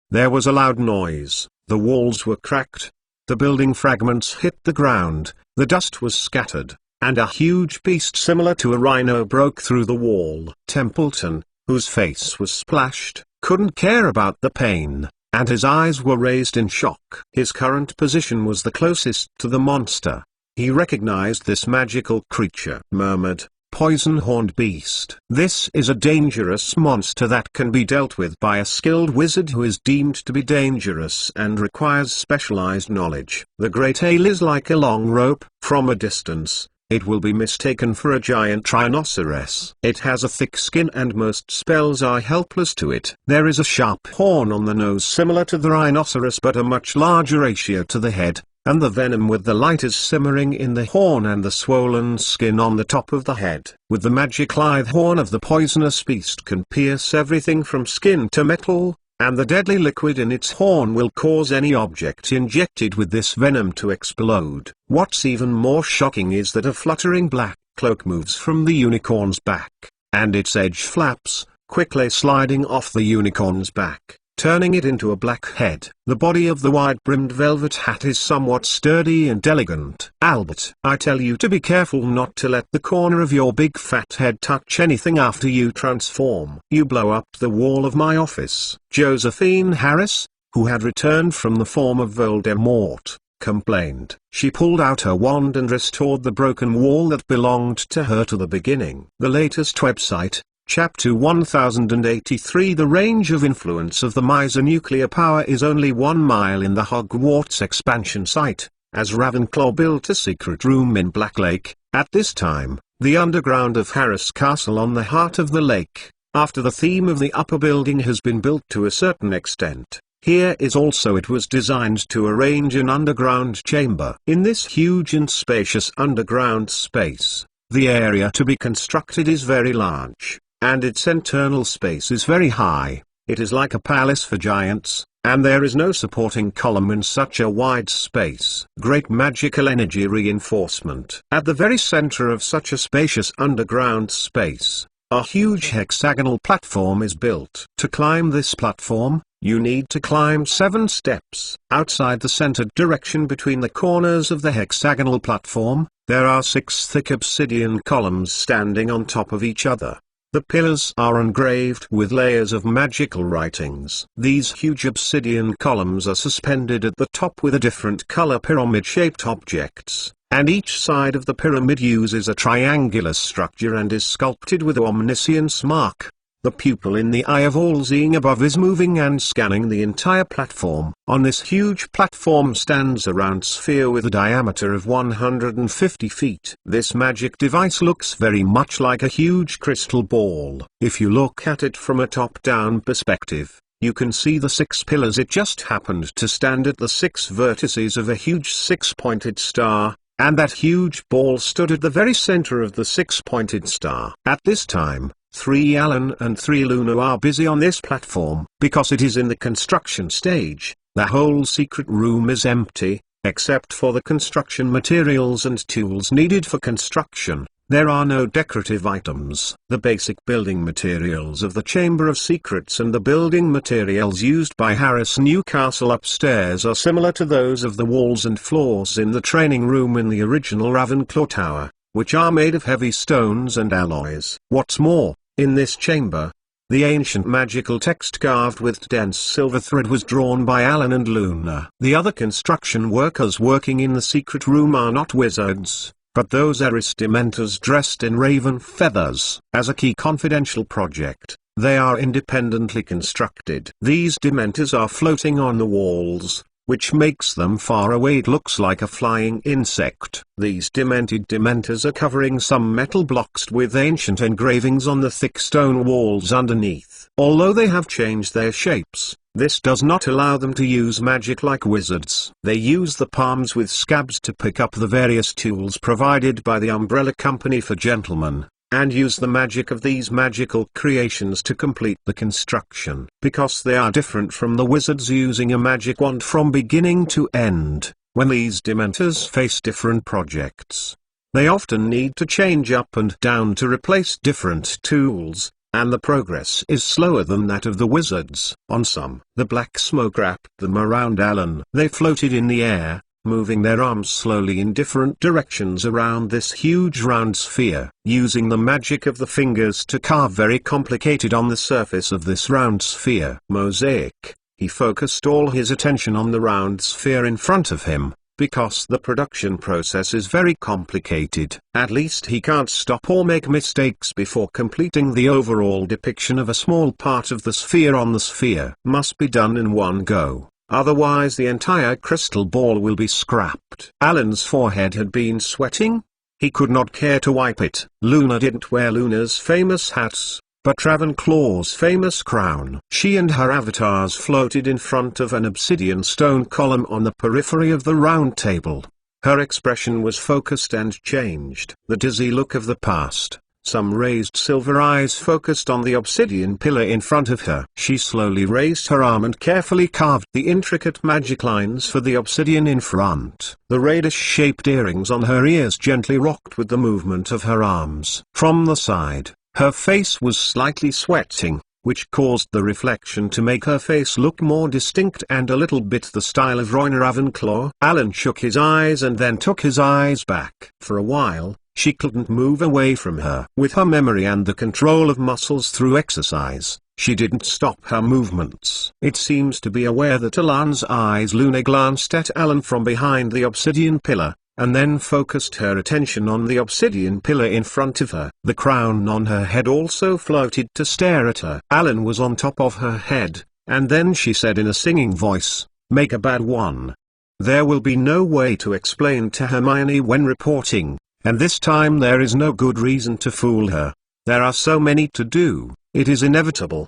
There was a loud noise, the walls were cracked, the building fragments hit the ground, the dust was scattered, and a huge beast similar to a rhino broke through the wall. Templeton, whose face was splashed, couldn't care about the pain, and his eyes were raised in shock. His current position was the closest to the monster. He recognized this magical creature. Murmured, "Poison-horned beast. This is a dangerous monster that can be dealt with by a skilled wizard who is deemed to be dangerous and requires specialized knowledge. The great ale is like a long rope. From a distance, it will be mistaken for a giant rhinoceros. It has a thick skin and most spells are helpless to it. There is a sharp horn on the nose similar to the rhinoceros but a much larger ratio to the head, and the venom with the light is simmering in the horn and the swollen skin on the top of the head. With the magic lithe horn of the poisonous beast can pierce everything from skin to metal, and the deadly liquid in its horn will cause any object injected with this venom to explode. What's even more shocking is that a fluttering black cloak moves from the unicorn's back, and its edge flaps, quickly sliding off the unicorn's back, turning it into a black head. The body of the wide-brimmed velvet hat is somewhat sturdy and elegant. Albert, I tell you to be careful not to let the corner of your big fat head touch anything after you transform. You blow up the wall of my office. Josephine Harris, who had returned from the form of Voldemort, complained. She pulled out her wand and restored the broken wall that belonged to her to the beginning. The latest website, Chapter 1083. The range of influence of the miser nuclear power is only 1 mile in the Hogwarts expansion site, as Ravenclaw built a secret room in Black Lake, at this time, the underground of Harris Castle on the heart of the lake, after the theme of the upper building has been built to a certain extent. Here is also it was designed to arrange an underground chamber. In this huge and spacious underground space, the area to be constructed is very large, and its internal space is very high. It is like a palace for giants, and there is no supporting column in such a wide space. Great magical energy reinforcement. At the very center of such a spacious underground space, a huge hexagonal platform is built. To climb this platform, you need to climb 7 steps. Outside the centered direction between the corners of the hexagonal platform, there are 6 thick obsidian columns standing on top of each other. The pillars are engraved with layers of magical writings. These huge obsidian columns are suspended at the top with a different color pyramid-shaped objects, and each side of the pyramid uses a triangular structure and is sculpted with omniscience mark. The pupil in the eye of all-seeing above is moving and scanning the entire platform. On this huge platform stands a round sphere with a diameter of 150 feet. This magic device looks very much like a huge crystal ball. If you look at it from a top-down perspective, you can see the 6 pillars. It just happened to stand at the 6 vertices of a huge 6-pointed star, and that huge ball stood at the very center of the 6-pointed star. At this time, 3 Alan and 3 Luna are busy on this platform. Because it is in the construction stage, the whole secret room is empty, except for the construction materials and tools needed for construction. There are no decorative items. The basic building materials of the Chamber of Secrets and the building materials used by Harris Newcastle upstairs are similar to those of the walls and floors in the training room in the original Ravenclaw Tower, which are made of heavy stones and alloys. What's more, in this chamber, the ancient magical text carved with dense silver thread was drawn by Alan and Luna. The other construction workers working in the secret room are not wizards, but those Dementors dressed in raven feathers. As a key confidential project, they are independently constructed. These Dementors are floating on the walls, which makes them far away. It looks like a flying insect. These demented Dementors are covering some metal blocks with ancient engravings on the thick stone walls underneath. Although they have changed their shapes, this does not allow them to use magic like wizards. They use the palms with scabs to pick up the various tools provided by the Umbrella Company for gentlemen, and use the magic of these magical creations to complete the construction. Because they are different from the wizards using a magic wand from beginning to end, when these Dementors face different projects, they often need to change up and down to replace different tools, and the progress is slower than that of the wizards. On some, the black smoke wrapped them around Alan. They floated in the air, moving their arms slowly in different directions around this huge round sphere, using the magic of the fingers to carve very complicated on the surface of this round sphere mosaic. He focused all his attention on the round sphere in front of him. Because the production process is very complicated, at least he can't stop or make mistakes before completing the overall depiction of a small part of the sphere on the sphere. Must be done in one go. Otherwise the entire crystal ball will be scrapped. Alan's forehead had been sweating. he could not care to wipe it. Luna didn't wear Luna's famous hats, but Ravenclaw's famous crown. She and her avatars floated in front of an obsidian stone column on the periphery of the round table. Her expression was focused and changed. The dizzy look of the past, some raised silver eyes focused on the obsidian pillar in front of her. She slowly raised her arm and carefully carved the intricate magic lines for the obsidian in front. The radish-shaped earrings on her ears gently rocked with the movement of her arms. From the side, her face was slightly sweating, which caused the reflection to make her face look more distinct and a little bit the style of Roy Ravenclaw. Alan shook his eyes and then took his eyes back. For a while, she couldn't move away from her. With her memory and the control of muscles through exercise, she didn't stop her movements. It seems to be aware that Alan's eyes. Luna glanced at Alan from behind the obsidian pillar, and then focused her attention on the obsidian pillar in front of her. The crown on her head also floated to stare at her. Alan was on top of her head, and then she said in a singing voice, "Make a bad one." There will be no way to explain to Hermione when reporting, and this time there is no good reason to fool her. There are so many to do, it is inevitable.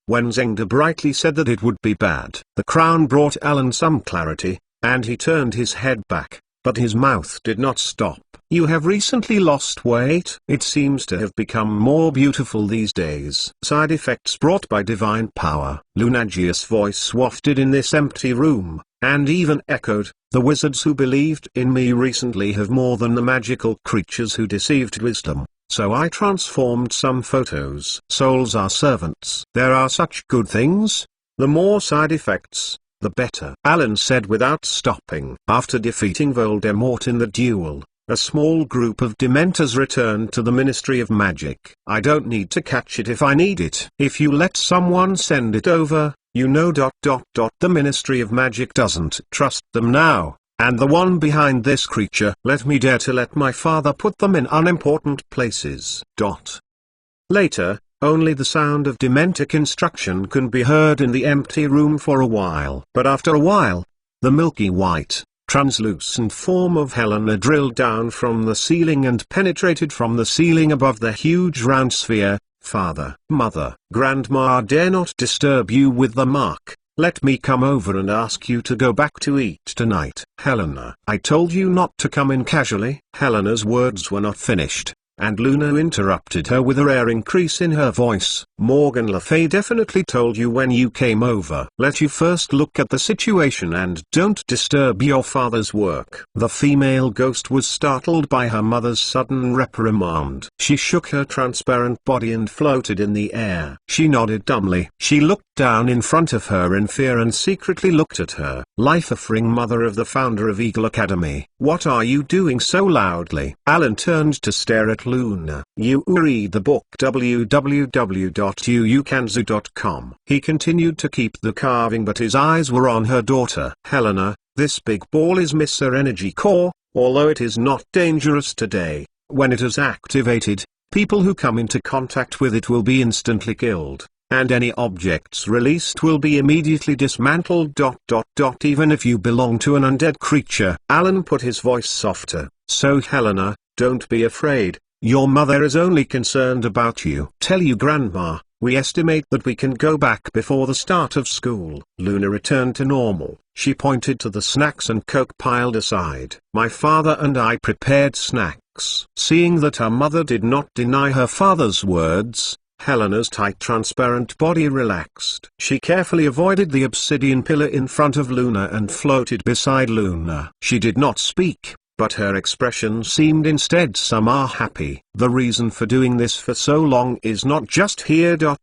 When Zengda brightly said that it would be bad, the crown brought Alan some clarity, and he turned his head back. But his mouth did not stop. "You have recently lost weight. It seems to have become more beautiful these days." Side effects brought by divine power. Lunagia's voice wafted in this empty room, and even echoed, "The wizards who believed in me recently have more than the magical creatures who deceived wisdom. So I transformed some photos. Souls are servants. There are such good things. The more side effects, the better," Alan said without stopping. After defeating Voldemort in the duel, a small group of Dementors returned to the Ministry of Magic. "I don't need to catch it if I need it. If you let someone send it over, you know. The Ministry of Magic doesn't trust them now, and the one behind this creature. Let me dare to let my father put them in unimportant places." Later, only the sound of Dementor construction can be heard in the empty room for a while. But after a while, the milky white, translucent form of Helena drilled down from the ceiling and penetrated from the ceiling above the huge round sphere. "Father, Mother, Grandma, I dare not disturb you with the mark. Let me come over and ask you to go back to eat tonight." "Helena, I told you not to come in casually." Helena's words were not finished, and Luna interrupted her with a rare increase in her voice. "Morgan Le Fay definitely told you when you came over. Let you first look at the situation and don't disturb your father's work." The female ghost was startled by her mother's sudden reprimand. She shook her transparent body and floated in the air. She nodded dumbly. She looked down in front of her in fear and secretly looked at her. Life-offering mother of the founder of Eagle Academy. "What are you doing so loudly?" Alan turned to stare at Luna. "You read the book www.uukanzu.com. He continued to keep the carving, but his eyes were on her daughter. "Helena, this big ball is Mr. Energy Core. Although it is not dangerous today, when it is activated, people who come into contact with it will be instantly killed, and any objects released will be immediately dismantled. Even if you belong to an undead creature." Alan put his voice softer. "So Helena, don't be afraid. Your mother is only concerned about you." "Tell you Grandma, we estimate that we can go back before the start of school." Luna returned to normal. She pointed to the snacks and coke piled aside. "My father and I prepared snacks." Seeing that her mother did not deny her father's words, Helena's tight transparent body relaxed. She carefully avoided the obsidian pillar in front of Luna and floated beside Luna. She did not speak, but her expression seemed instead somehow happy. The reason for doing this for so long is not just here. The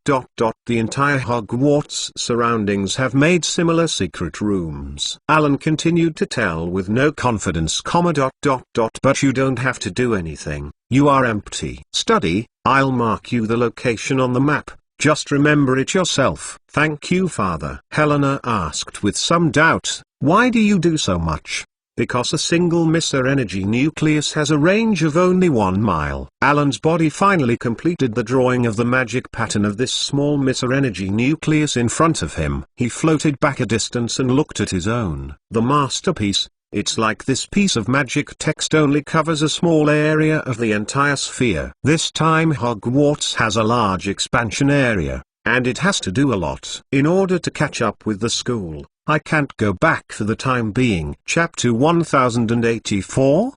entire Hogwarts surroundings have made similar secret rooms. Alan continued to tell with no confidence, But you don't have to do anything. You are empty. Study, I'll mark you the location on the map. Just remember it yourself." "Thank you, Father." Helena asked with some doubt, "Why do you do so much?" "Because a single Mr. Energy nucleus has a range of only 1 mile. Alan's body finally completed the drawing of the magic pattern of this small Mr. Energy nucleus in front of him. He floated back a distance and looked at his own. The masterpiece, It's like this piece of magic text only covers a small area of the entire sphere. This time Hogwarts has a large expansion area, and it has to do a lot. In order to catch up with the school, I can't go back for the time being. Chapter 1084?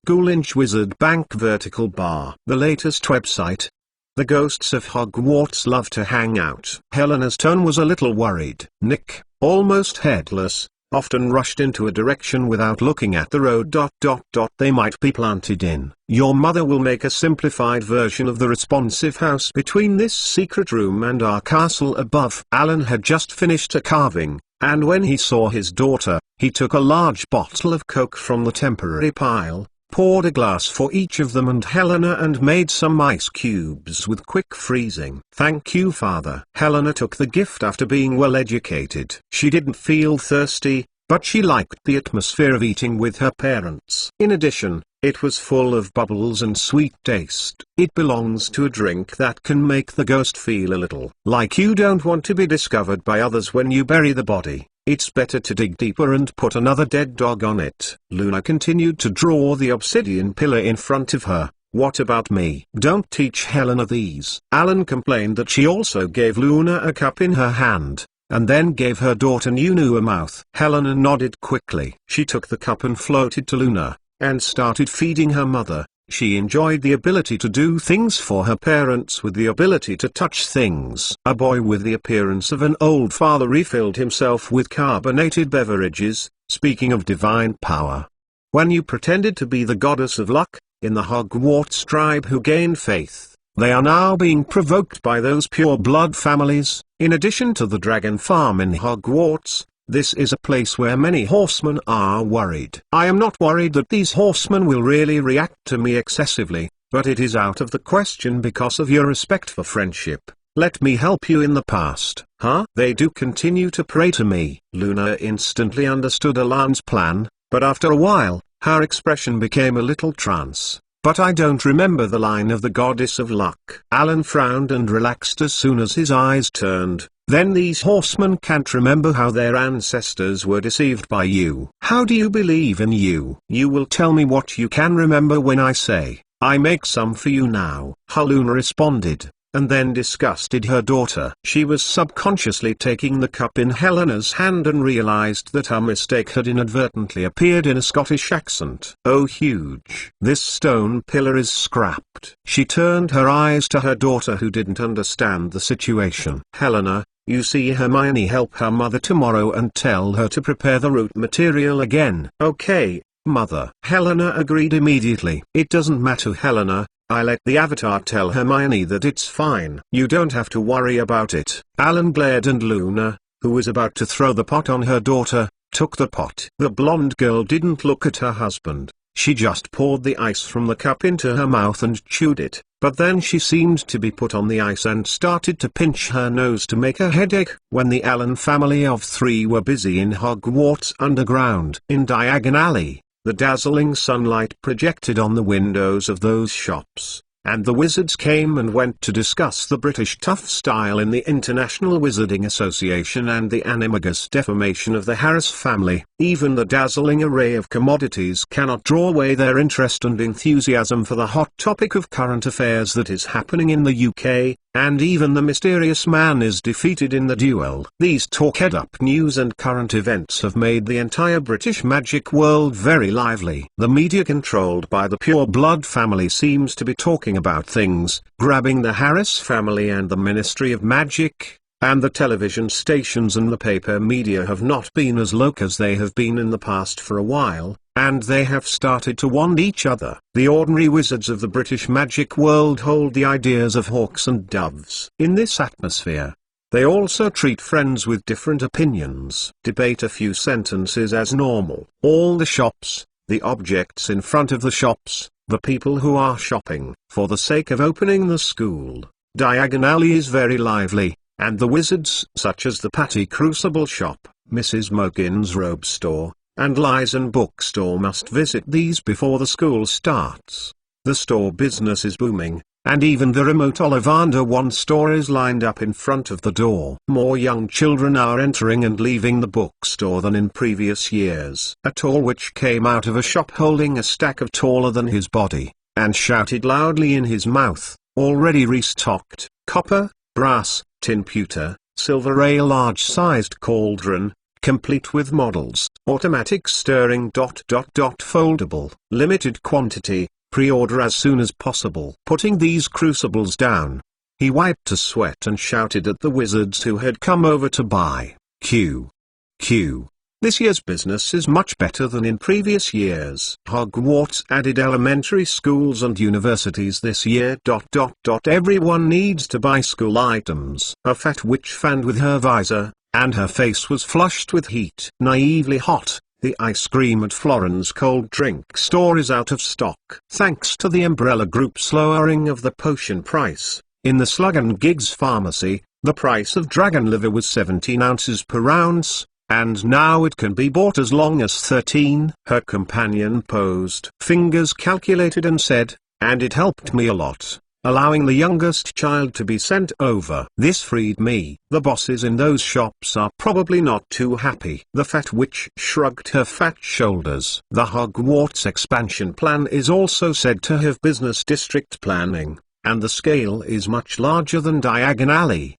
Goulinch Wizard Bank Vertical Bar. The latest website. The ghosts of Hogwarts love to hang out. Helena's tone was a little worried. Nick, almost headless, often rushed into a direction without looking at the road. They might be planted in. Your mother will make a simplified version of the responsive house between this secret room and our castle above. Alan had just finished a carving, and when he saw his daughter, he took a large bottle of Coke from the temporary pile, poured a glass for each of them and Helena, and made some ice cubes with quick freezing. Thank you, Father. Helena took the gift after being well educated. She didn't feel thirsty, but she liked the atmosphere of eating with her parents. In addition, it was full of bubbles and sweet taste. It belongs to a drink that can make the ghost feel a little like you don't want to be discovered by others when you bury the body. It's better to dig deeper and put another dead dog on it. Luna continued to draw the obsidian pillar in front of her. What about me? Don't teach Helena these. Alan complained that she also gave Luna a cup in her hand, and then gave her daughter Nunu a mouth. Helena nodded quickly. She took the cup and floated to Luna, and started feeding her mother. She enjoyed the ability to do things for her parents with the ability to touch things. A boy with the appearance of an old father refilled himself with carbonated beverages, speaking of divine power. When you pretended to be the goddess of luck, in the Hogwarts tribe who gained faith, they are now being provoked by those pure blood families. In addition to the dragon farm in Hogwarts, this is a place where many horsemen are worried. I am not worried that these horsemen will really react to me excessively, but it is out of the question because of your respect for friendship. Let me help you in the past. Huh? They do continue to pray to me. Luna instantly understood Alan's plan, but after a while, her expression became a little trance. But I don't remember the line of the goddess of luck. Alan frowned and relaxed as soon as his eyes turned. Then these horsemen can't remember how their ancestors were deceived by you. How do you believe in you? You will tell me what you can remember when I say, I make some for you now. Haluna responded, and then disgusted her daughter. She was subconsciously taking the cup in Helena's hand and realized that her mistake had inadvertently appeared in a Scottish accent. Oh, huge. This stone pillar is scrapped. She turned her eyes to her daughter, who didn't understand the situation. Helena, you see Hermione help her mother tomorrow and tell her to prepare the root material again. Okay, mother. Helena agreed immediately. It doesn't matter, Helena. I let the Avatar tell Hermione that it's fine. You don't have to worry about it. Alan glared, and Luna, who was about to throw the pot on her daughter, took the pot. The blonde girl didn't look at her husband. She just poured the ice from the cup into her mouth and chewed it, but then she seemed to be put on the ice and started to pinch her nose to make a headache. When the Allen family of 3 were busy in Hogwarts Underground in Diagon Alley, the dazzling sunlight projected on the windows of those shops, and the wizards came and went to discuss the British tough style in the International Wizarding Association and the animagus deformation of the Harris family. Even the dazzling array of commodities cannot draw away their interest and enthusiasm for the hot topic of current affairs that is happening in the UK, and even the mysterious man is defeated in the duel. These talk-ed-up news and current events have made the entire British magic world very lively. The media controlled by the pure blood family seems to be talking about things, grabbing the Harris family and the Ministry of Magic, and the television stations and the paper media have not been as low as they have been in the past for a while, and they have started to wand each other. The ordinary wizards of the British magic world hold the ideas of hawks and doves. In this atmosphere, they also treat friends with different opinions. Debate a few sentences as normal. All the shops, the objects in front of the shops, the people who are shopping. For the sake of opening the school, Diagon Alley is very lively, and the wizards such as the Patty Crucible shop, Mrs. Mogin's robe store, and Lyson bookstore must visit these before the school starts. The store business is booming, and even the remote Ollivander 1 store is lined up in front of the door. More young children are entering and leaving the bookstore than in previous years. A tall witch came out of a shop holding a stack of taller than his body, and shouted loudly in his mouth, already restocked, copper, brass, tin pewter, silver, a large-sized cauldron, complete with models, automatic stirring ... foldable, limited quantity, pre-order as soon as possible. Putting these crucibles down, he wiped a sweat and shouted at the wizards who had come over to buy. Q. This year's business is much better than in previous years. Hogwarts added elementary schools and universities this year. Everyone needs to buy school items. A fat witch fanned with her visor, and her face was flushed with heat. Naively hot, the ice cream at Floren's cold drink store is out of stock. Thanks to the Umbrella Group's lowering of the potion price, in the Slug and Gigs pharmacy, the price of dragon liver was 17 ounces per ounce, and now it can be bought as long as 13. Her companion posed. Fingers calculated and said, and it helped me a lot, allowing the youngest child to be sent over. This freed me. The bosses in those shops are probably not too happy. The fat witch shrugged her fat shoulders. The Hogwarts expansion plan is also said to have business district planning, and the scale is much larger than Diagon Alley.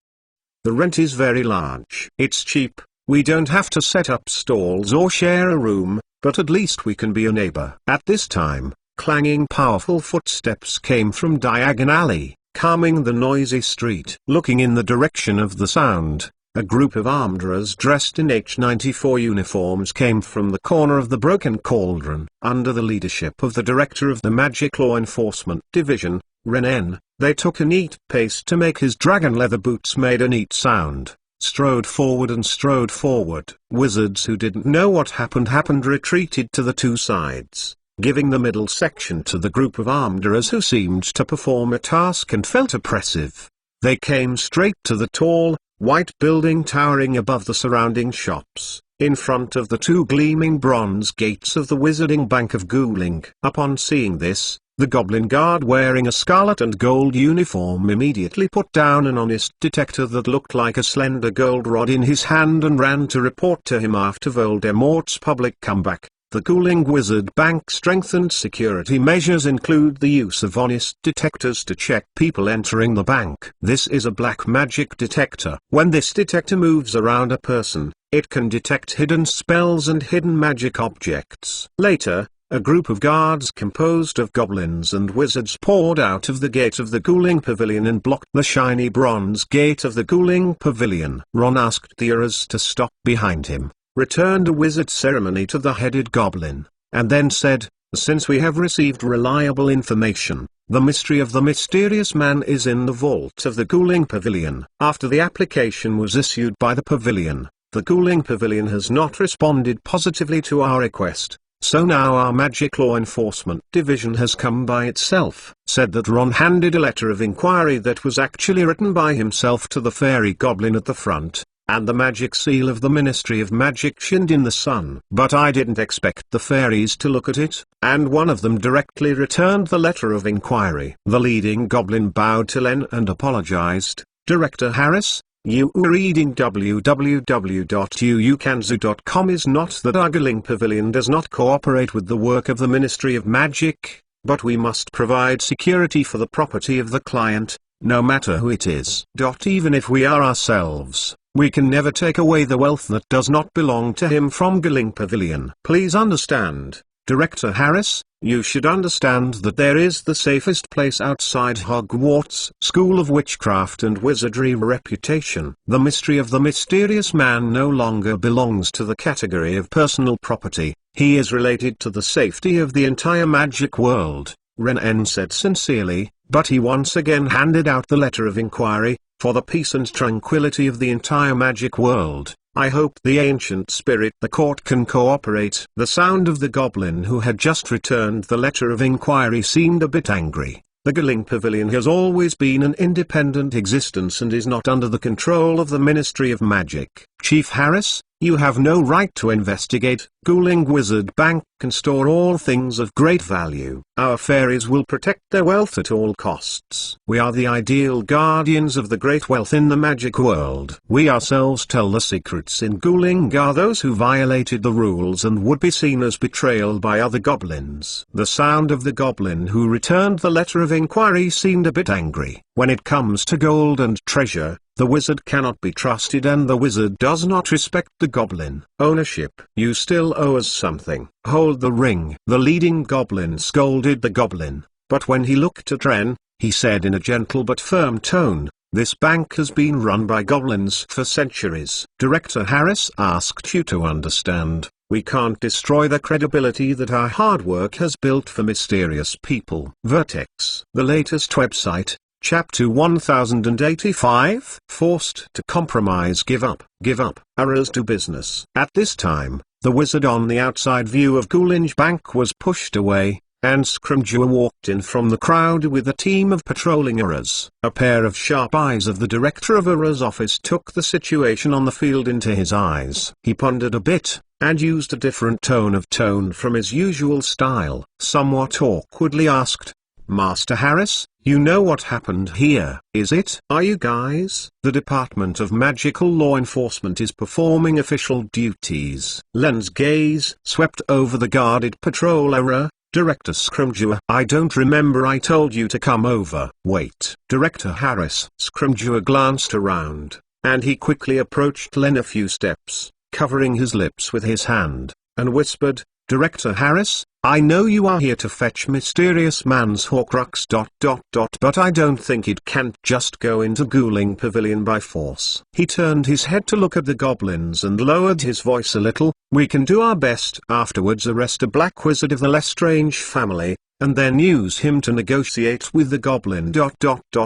The rent is very large. It's cheap. We don't have to set up stalls or share a room, but at least we can be a neighbor. At this time, clanging powerful footsteps came from Diagon Alley, calming the noisy street. Looking in the direction of the sound, a group of armorers dressed in H-94 uniforms came from the corner of the Broken Cauldron. Under the leadership of the director of the Magic Law Enforcement Division, Renan, they took a neat pace to make his dragon leather boots made a neat sound. Strode forward. Wizards who didn't know what happened retreated to the two sides, giving the middle section to the group of armorers who seemed to perform a task and felt oppressive. They came straight to the tall, white building towering above the surrounding shops, in front of the two gleaming bronze gates of the Wizarding Bank of Ghouling. Upon seeing this, the goblin guard wearing a scarlet and gold uniform immediately put down an honest detector that looked like a slender gold rod in his hand and ran to report to him after Voldemort's public comeback. The Ghouling Wizard Bank strengthened security measures include the use of honest detectors to check people entering the bank. This is a black magic detector. When this detector moves around a person, it can detect hidden spells and hidden magic objects. Later, a group of guards composed of goblins and wizards poured out of the gate of the Ghouling Pavilion and blocked the shiny bronze gate of the Ghouling Pavilion. Ron asked the others to stop behind him, returned a wizard ceremony to the headed goblin, and then said, "Since we have received reliable information, the mystery of the mysterious man is in the vault of the Ghouling Pavilion." After the application was issued by the pavilion, the Ghouling Pavilion has not responded positively to our request. So now our Magic Law Enforcement Division has come by itself. Said that Ron handed a letter of inquiry that was actually written by himself to the fairy goblin at the front, and the magic seal of the Ministry of Magic shined in the sun. But I didn't expect the fairies to look at it, and one of them directly returned the letter of inquiry. The leading goblin bowed to Len and apologized. "Director Harris, you were reading www.uukanzu.com is not that our Ghouling Pavilion does not cooperate with the work of the Ministry of Magic, but we must provide security for the property of the client, no matter who it is. Even if we are ourselves, we can never take away the wealth that does not belong to him from Ghouling Pavilion. Please understand, Director Harris, you should understand that there is the safest place outside Hogwarts School of Witchcraft and Wizardry reputation. The mystery of the mysterious man no longer belongs to the category of personal property, he is related to the safety of the entire magic world," Renan said sincerely, but he once again handed out the letter of inquiry, "For the peace and tranquility of the entire magic world, I hope the ancient spirit the court can cooperate." The sound of the goblin who had just returned the letter of inquiry seemed a bit angry. The Ghouling Pavilion has always been an independent existence and is not under the control of the Ministry of Magic. "Chief Harris, You have no right to investigate. Guling Wizard Bank can store all things of great value. Our fairies will protect their wealth at all costs. We are the ideal guardians of the great wealth in the magic world. We ourselves tell the secrets in Guling are those who violated the rules and would be seen as betrayal by other goblins. The sound of the goblin who returned the letter of inquiry seemed a bit angry. When it comes to gold and treasure, the wizard cannot be trusted and the wizard does not respect the goblin. Ownership. You still owe us something. Hold the ring. The leading goblin scolded the goblin, but when he looked at Ren, he said in a gentle but firm tone, "This bank has been run by goblins for centuries." Director Harris asked you to understand, we can't destroy the credibility that our hard work has built for mysterious people. Vertex. The latest website. Chapter 1085. Forced to compromise. Give up. Arrows to business. At this time, the wizard on the outside view of Gulinge Bank was pushed away, and Scrimgeour walked in from the crowd with a team of patrolling arrows. A pair of sharp eyes of the director of Arrows office took the situation on the field into his eyes. He pondered a bit, and used a different tone from his usual style. Somewhat awkwardly asked, "Master Harris, you know what happened here, is it? Are you guys?" The Department of Magical Law Enforcement is performing official duties. Len's gaze swept over the guarded patrol area. Director Scrimgeour. "I don't remember I told you to come over." "Wait." Director Harris. Scrimgeour glanced around, and he quickly approached Len a few steps, covering his lips with his hand, and whispered, "Director Harris, I know you are here to fetch mysterious man's Horcrux ... but I don't think it can just go into Guling Pavilion by force." He turned his head to look at the goblins and lowered his voice a little. "We can do our best. Afterwards arrest a black wizard of the Lestrange family, and then use him to negotiate with the goblin ...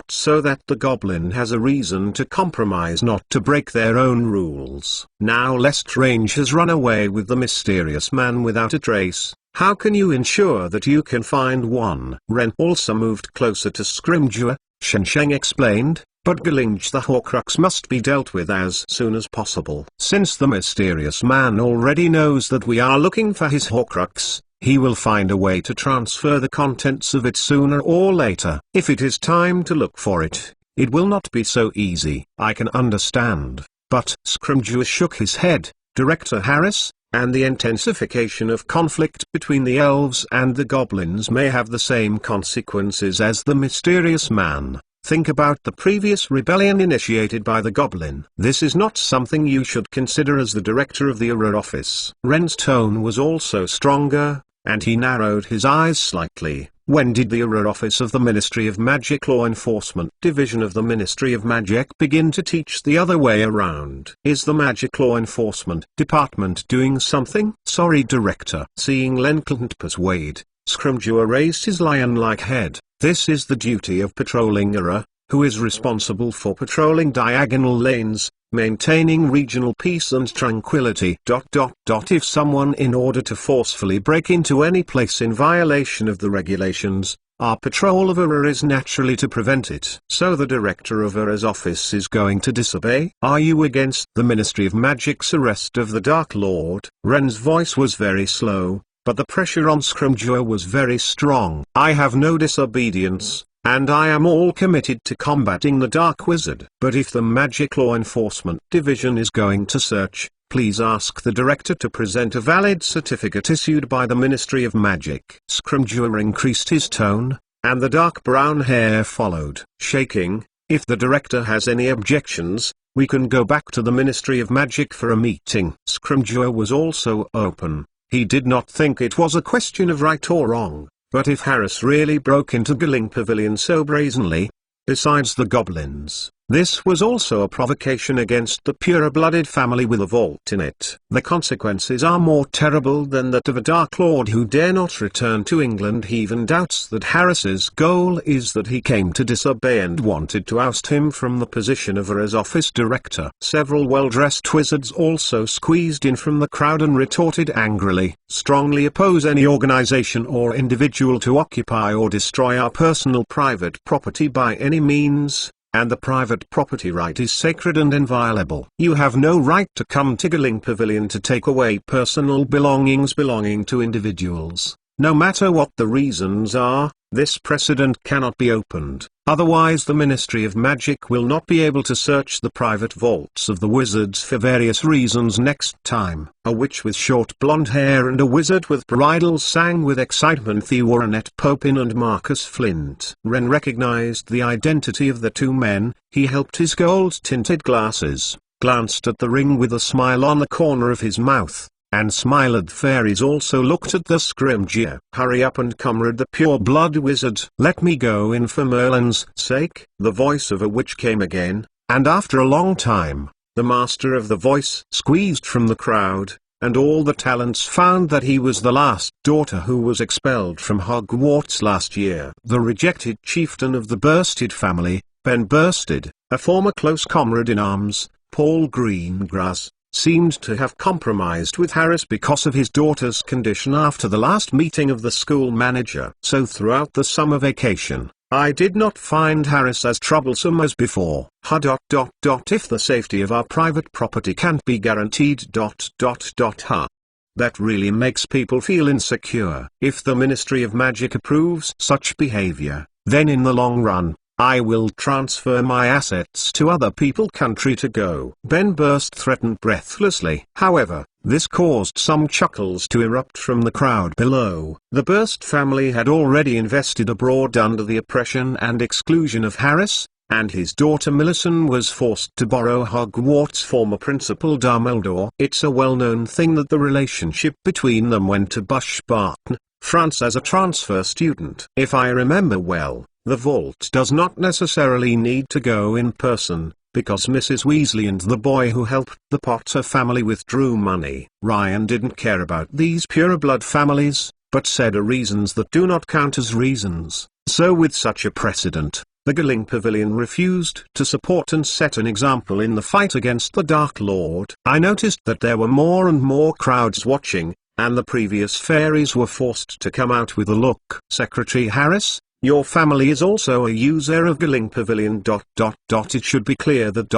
so that the goblin has a reason to compromise not to break their own rules. Now Lestrange has run away with the mysterious man without a trace. How can you ensure that you can find one?" Ren also moved closer to Scrimgeour. Shensheng explained, "But Gulinge the Horcrux must be dealt with as soon as possible. Since the mysterious man already knows that we are looking for his Horcrux, he will find a way to transfer the contents of it sooner or later. If it is time to look for it, it will not be so easy." "I can understand, but..." Scrimgeour shook his head. "Director Harris, and the intensification of conflict between the elves and the goblins may have the same consequences as the mysterious man. Think about the previous rebellion initiated by the goblin. This is not something you should consider as the director of the Auror office." Ren's tone was also stronger, and he narrowed his eyes slightly. "When did the Auror office of the Ministry of Magic Law Enforcement Division of the Ministry of Magic begin to teach the other way around? Is the Magic Law Enforcement Department doing something?" "Sorry, Director." Seeing Len couldn't persuade, Scrimgeour raised his lion-like head. "This is the duty of patrolling Auror, who is responsible for patrolling diagonal lanes, maintaining regional peace and tranquility. If someone in order to forcefully break into any place in violation of the regulations, our patrol of Auror is naturally to prevent it. So the director of Auror's office is going to disobey? Are you against the Ministry of Magic's arrest of the Dark Lord?" Ren's voice was very slow, but the pressure on Scrimgeour was very strong. "I have no disobedience, and I am all committed to combating the Dark Wizard. But if the Magic Law Enforcement Division is going to search, please ask the director to present a valid certificate issued by the Ministry of Magic." Scrimgeour increased his tone, and the dark brown hair followed. Shaking, "If the director has any objections, we can go back to the Ministry of Magic for a meeting." Scrimgeour was also open. He did not think it was a question of right or wrong. But if Harris really broke into Guling Pavilion so brazenly, besides the goblins, this was also a provocation against the pure-blooded family with a vault in it. The consequences are more terrible than that of a Dark Lord who dare not return to England. He even doubts that Harris's goal is that he came to disobey and wanted to oust him from the position of Auror's office director. Several well-dressed wizards also squeezed in from the crowd and retorted angrily, "Strongly oppose any organization or individual to occupy or destroy our personal private property by any means. and the private property right is sacred and inviolable. You have no right to come to Galing Pavilion to take away personal belongings belonging to individuals. No matter what the reasons are, this precedent cannot be opened. Otherwise the Ministry of Magic will not be able to search the private vaults of the wizards for various reasons next time. A witch with short blonde hair and a wizard with bridles sang with excitement. The Warrenet Popin and Marcus Flint. Wren recognized the identity of the two men. He helped his gold-tinted glasses, glanced at the ring with a smile on the corner of his mouth, and Smiled Fairies also looked at the Scrimgeour. Hurry up and comrade the pure-blood wizard. Let me go in for Merlin's sake. The voice of a witch came again, and after a long time, the master of the voice squeezed from the crowd, and all the talents found that he was the last daughter who was expelled from Hogwarts last year. The rejected chieftain of the Bursted family, Ben Bursted, a former close comrade in arms, Paul Greengrass, seemed to have compromised with Harris because of his daughter's condition after the last meeting of the school manager. So throughout the summer vacation, I did not find Harris as troublesome as before. If the safety of our private property can't be guaranteed. That really makes people feel insecure. If the Ministry of Magic approves such behavior, then in the long run, I will transfer my assets to other people country to go. Ben Burst threatened breathlessly. However, this caused some chuckles to erupt from the crowd below. The Burst family had already invested abroad under the oppression and exclusion of Harris, and his daughter Millicent was forced to borrow Hogwarts' former principal Dumbledore. It's a well-known thing that the relationship between them went to Bushbarton, France as a transfer student. If I remember well, the vault does not necessarily need to go in person, because Mrs. Weasley and the boy who helped the Potter family withdrew money. Ryan didn't care about these pureblood families, but said reasons that do not count as reasons. So with such a precedent, the Galing Pavilion refused to support and set an example in the fight against the Dark Lord. I noticed that there were more and more crowds watching, and the previous fairies were forced to come out with a look. Secretary Harris, your family is also a user of Galing Pavilion. It should be clear that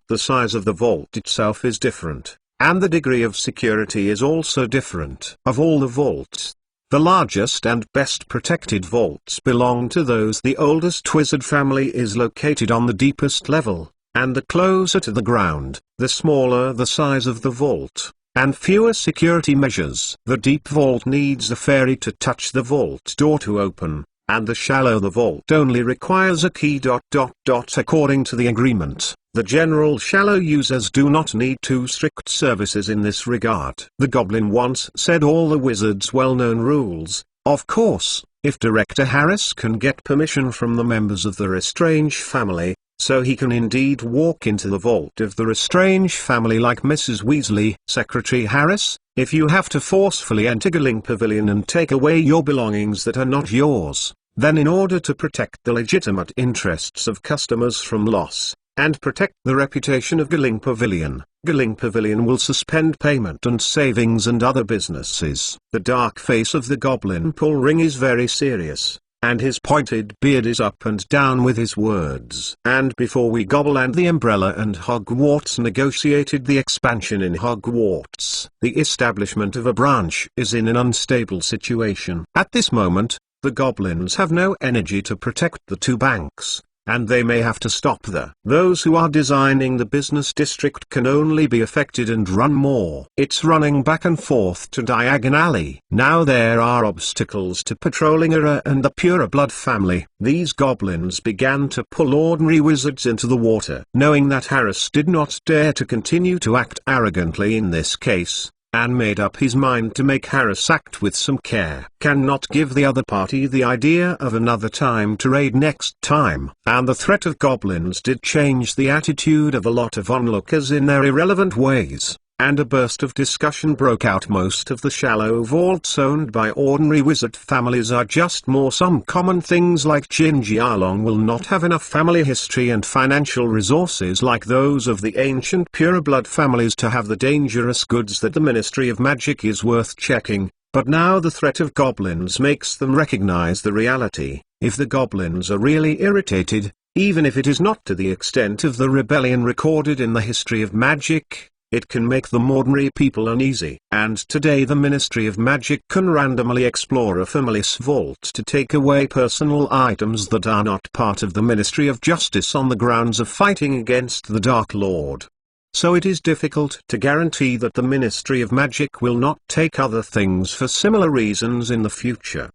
the size of the vault itself is different, and the degree of security is also different. Of all the vaults, the largest and best protected vaults belong to those. The oldest wizard family is located on the deepest level, and the closer to the ground, the smaller the size of the vault, and fewer security measures. The deep vault needs a fairy to touch the vault door to open, and the shallow the vault only requires a key. According to the agreement, the general shallow users do not need too strict services in this regard. The Goblin once said all the wizards' well-known rules. Of course, if Director Harris can get permission from the members of the Lestrange family, so he can indeed walk into the vault of the Lestrange family like Mrs. Weasley. Secretary Harris, if you have to forcefully enter Galing Pavilion and take away your belongings that are not yours, then in order to protect the legitimate interests of customers from loss, and protect the reputation of Galing Pavilion will suspend payment and savings and other businesses. The dark face of the Goblin Pull Ring is very serious, and his pointed beard is up and down with his words. And before we gobble and the Umbrella and Hogwarts negotiated the expansion in Hogwarts, the establishment of a branch is in an unstable situation. At this moment, the goblins have no energy to protect the two banks, and they may have to stop those who are designing the business district can only be affected and run more. It's running back and forth to Diagon Alley. Now there are obstacles to patrolling Era and the Pureblood family. These goblins began to pull ordinary wizards into the water. Knowing that Harris did not dare to continue to act arrogantly in this case, and made up his mind to make Harris act with some care. Cannot give the other party the idea of another time to raid next time. And the threat of goblins did change the attitude of a lot of onlookers in their irrelevant ways, and a burst of discussion broke out. Most of the shallow vaults owned by ordinary wizard families are just more some common things like Jinjialong will not have enough family history and financial resources like those of the ancient pureblood families to have the dangerous goods that the Ministry of Magic is worth checking, but now the threat of goblins makes them recognize the reality. If the goblins are really irritated, Even if it is not to the extent of the rebellion recorded in the history of magic, it can make them ordinary people uneasy. And today the Ministry of Magic can randomly explore a family's vault to take away personal items that are not part of the Ministry of Justice on the grounds of fighting against the Dark Lord. So it is difficult to guarantee that the Ministry of Magic will not take other things for similar reasons in the future.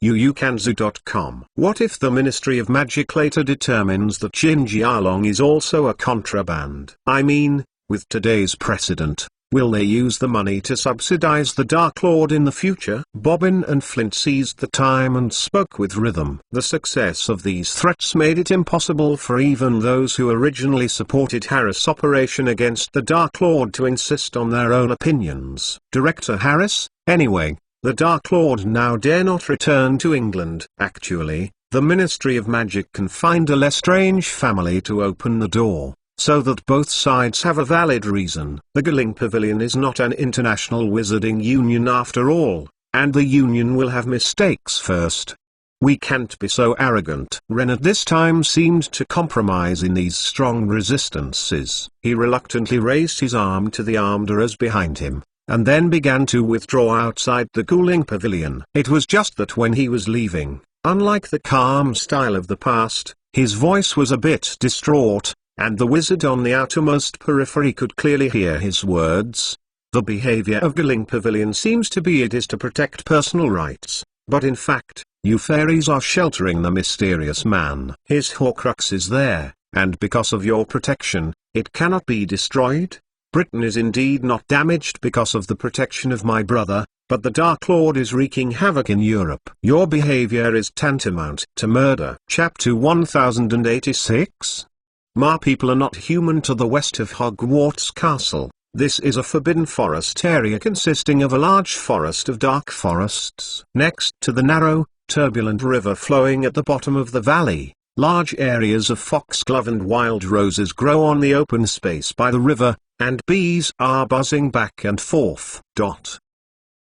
UUkanzu.com. What if the Ministry of Magic later determines that Jinjialong is also a contraband? I mean, with today's precedent, will they use the money to subsidize the Dark Lord in the future? Bobbin and Flint seized the time and spoke with rhythm. The success of these threats made it impossible for even those who originally supported Harris' operation against the Dark Lord to insist on their own opinions. Director Harris, anyway, the Dark Lord now dare not return to England. Actually, the Ministry of Magic can find a Lestrange family to open the door, so that both sides have a valid reason. The Galing Pavilion is not an international wizarding union after all, and the union will have mistakes first. We can't be so arrogant. Ren at this time seemed to compromise in these strong resistances. He reluctantly raised his arm to the armorers behind him, and then began to withdraw outside the Galing Pavilion. It was just that when he was leaving, unlike the calm style of the past, his voice was a bit distraught, and the wizard on the outermost periphery could clearly hear his words. The behavior of Galing Pavilion seems to be it is to protect personal rights, but in fact, you fairies are sheltering the mysterious man. His Horcrux is there, and because of your protection, it cannot be destroyed. Britain is indeed not damaged because of the protection of my brother, but the Dark Lord is wreaking havoc in Europe. Your behavior is tantamount to murder. Chapter 1086. Ma people are not human to the west of Hogwarts Castle. This is a forbidden forest area consisting of a large forest of dark forests. Next to the narrow, turbulent river flowing at the bottom of the valley, large areas of foxglove and wild roses grow on the open space by the river, and bees are buzzing back and forth.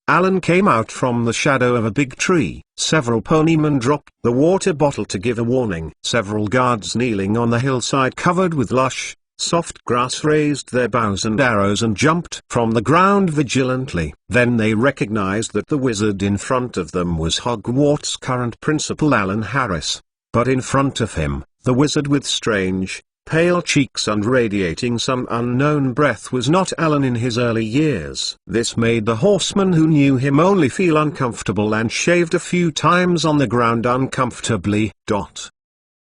Alan came out from the shadow of a big tree. Several ponymen dropped the water bottle to give a warning. Several guards kneeling on the hillside covered with lush, soft grass raised their bows and arrows and jumped from the ground vigilantly. Then they recognized that the wizard in front of them was Hogwarts' current principal Alan Harris. But in front of him, the wizard with strange, pale cheeks and radiating some unknown breath was not Alan in his early years. This made the horseman who knew him only feel uncomfortable and shaved a few times on the ground uncomfortably.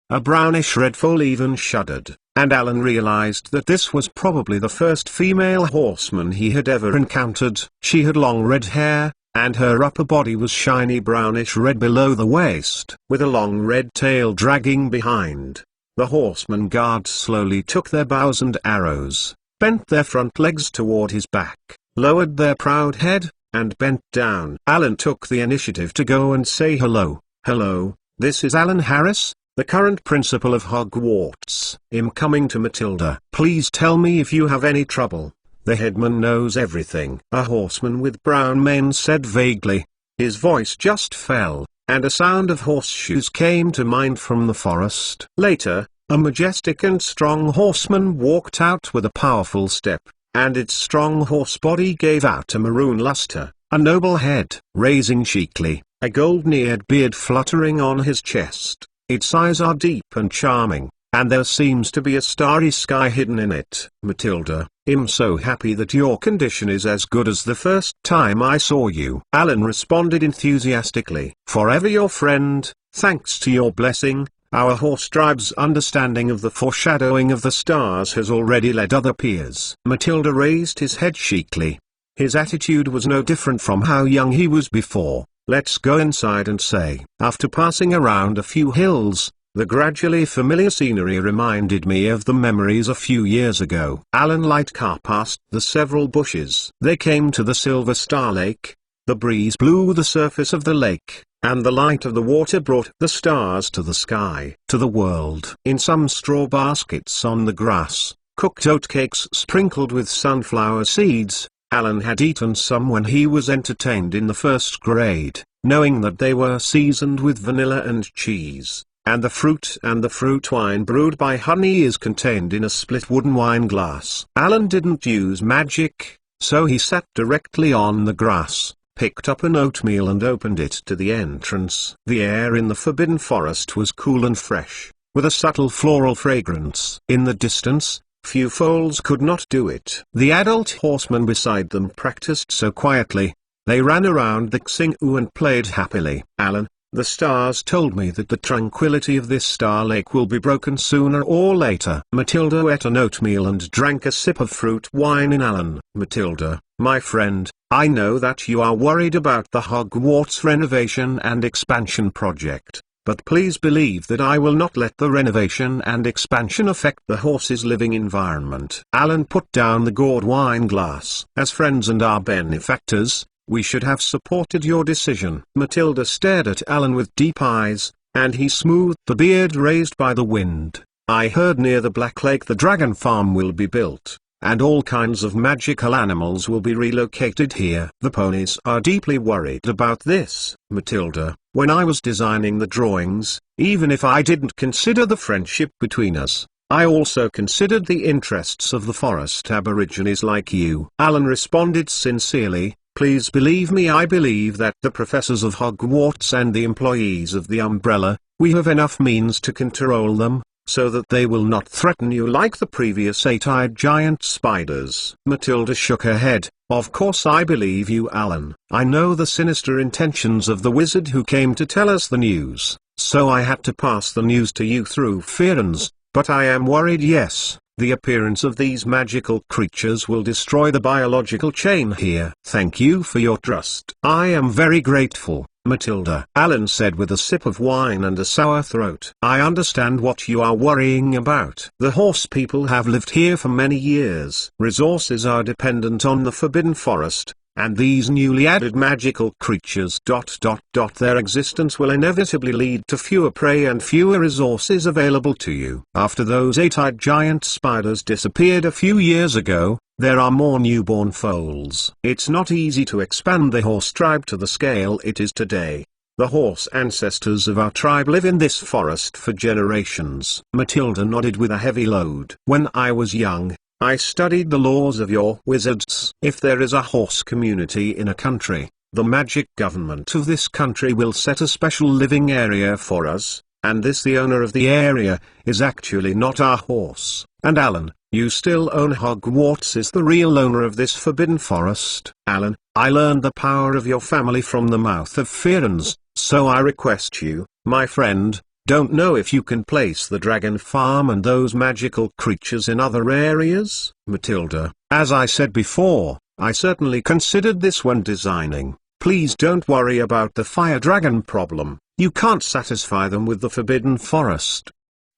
A brownish red foal even shuddered, and Alan realized that this was probably the first female horseman he had ever encountered. She had long red hair, and her upper body was shiny brownish red below the waist, with a long red tail dragging behind. The horsemen guards slowly took their bows and arrows, bent their front legs toward his back, lowered their proud head, and bent down. Alan took the initiative to go and say hello. Hello, this is Alan Harris, the current principal of Hogwarts. I'm coming to Matilda. Please tell me if you have any trouble. The headman knows everything. A horseman with brown mane said vaguely. His voice just fell, and a sound of horseshoes came to mind from the forest. Later, a majestic and strong horseman walked out with a powerful step, and its strong horse body gave out a maroon luster, a noble head, raising cheekily, a gold-eared beard fluttering on his chest. Its eyes are deep and charming, and there seems to be a starry sky hidden in it. Matilda, I'm so happy that your condition is as good as the first time I saw you. Alan responded enthusiastically. Forever your friend, thanks to your blessing. Our horse tribe's understanding of the foreshadowing of the stars has already led other peers. Matilda raised his head cheekily. His attitude was no different from how young he was before. Let's go inside and say. After passing around a few hills, the gradually familiar scenery reminded me of the memories a few years ago. Alan light car passed the several bushes. They came to the Silver Star Lake. The breeze blew the surface of the lake, and the light of the water brought the stars to the sky, to the world. In some straw baskets on the grass, cooked oatcakes sprinkled with sunflower seeds. Alan had eaten some when he was entertained in the first grade, knowing that they were seasoned with vanilla and cheese. and the fruit wine brewed by honey is contained in a split wooden wine glass. Alan didn't use magic, so he sat directly on the grass, picked up an oatmeal and opened it to the entrance. The air in the Forbidden Forest was cool and fresh, with a subtle floral fragrance. In the distance, few foals could not do it. The adult horsemen beside them practiced so quietly. They ran around the Xingu and played happily. Alan, the stars told me that the tranquility of this star lake will be broken sooner or later. Matilda ate an oatmeal and drank a sip of fruit wine in Alan. Matilda, my friend, I know that you are worried about the Hogwarts renovation and expansion project, but please believe that I will not let the renovation and expansion affect the horse's living environment. Alan put down the gourd wine glass. As friends and our benefactors, we should have supported your decision. Matilda stared at Alan with deep eyes, and he smoothed the beard raised by the wind. I heard near the Black Lake the dragon farm will be built, and all kinds of magical animals will be relocated here. The ponies are deeply worried about this, Matilda. When I was designing the drawings, even if I didn't consider the friendship between us, I also considered the interests of the forest aborigines like you. Alan responded sincerely, please believe me, I believe that the professors of Hogwarts and the employees of the Umbrella, we have enough means to control them, so that they will not threaten you like the previous 8-eyed giant spiders. Matilda shook her head. Of course I believe you, Alan. I know the sinister intentions of the wizard who came to tell us the news, so I had to pass the news to you through Fearns, but I am worried. Yes, the appearance of these magical creatures will destroy the biological chain here. Thank you for your trust. I am very grateful, Matilda, Alan said with a sip of wine and a sour throat. I understand what you are worrying about. The horse people have lived here for many years. Resources are dependent on the Forbidden Forest, and these newly added magical creatures. Their existence will inevitably lead to fewer prey and fewer resources available to you. After those 8-eyed giant spiders disappeared a few years ago, there are more newborn foals. It's not easy to expand the horse tribe to the scale it is today. The horse ancestors of our tribe live in this forest for generations. Matilda nodded with a heavy load. When I was young, I studied the laws of your wizards. If there is a horse community in a country, the magic government of this country will set a special living area for us, and the owner of the area, is actually not our horse. And Alan, you still own Hogwarts, is the real owner of this Forbidden Forest. Alan, I learned the power of your family from the mouth of Fearns, so I request you, my friend, don't know if you can place the dragon farm and those magical creatures in other areas? Matilda, as I said before, I certainly considered this when designing. Please don't worry about the fire dragon problem. You can't satisfy them with the Forbidden Forest.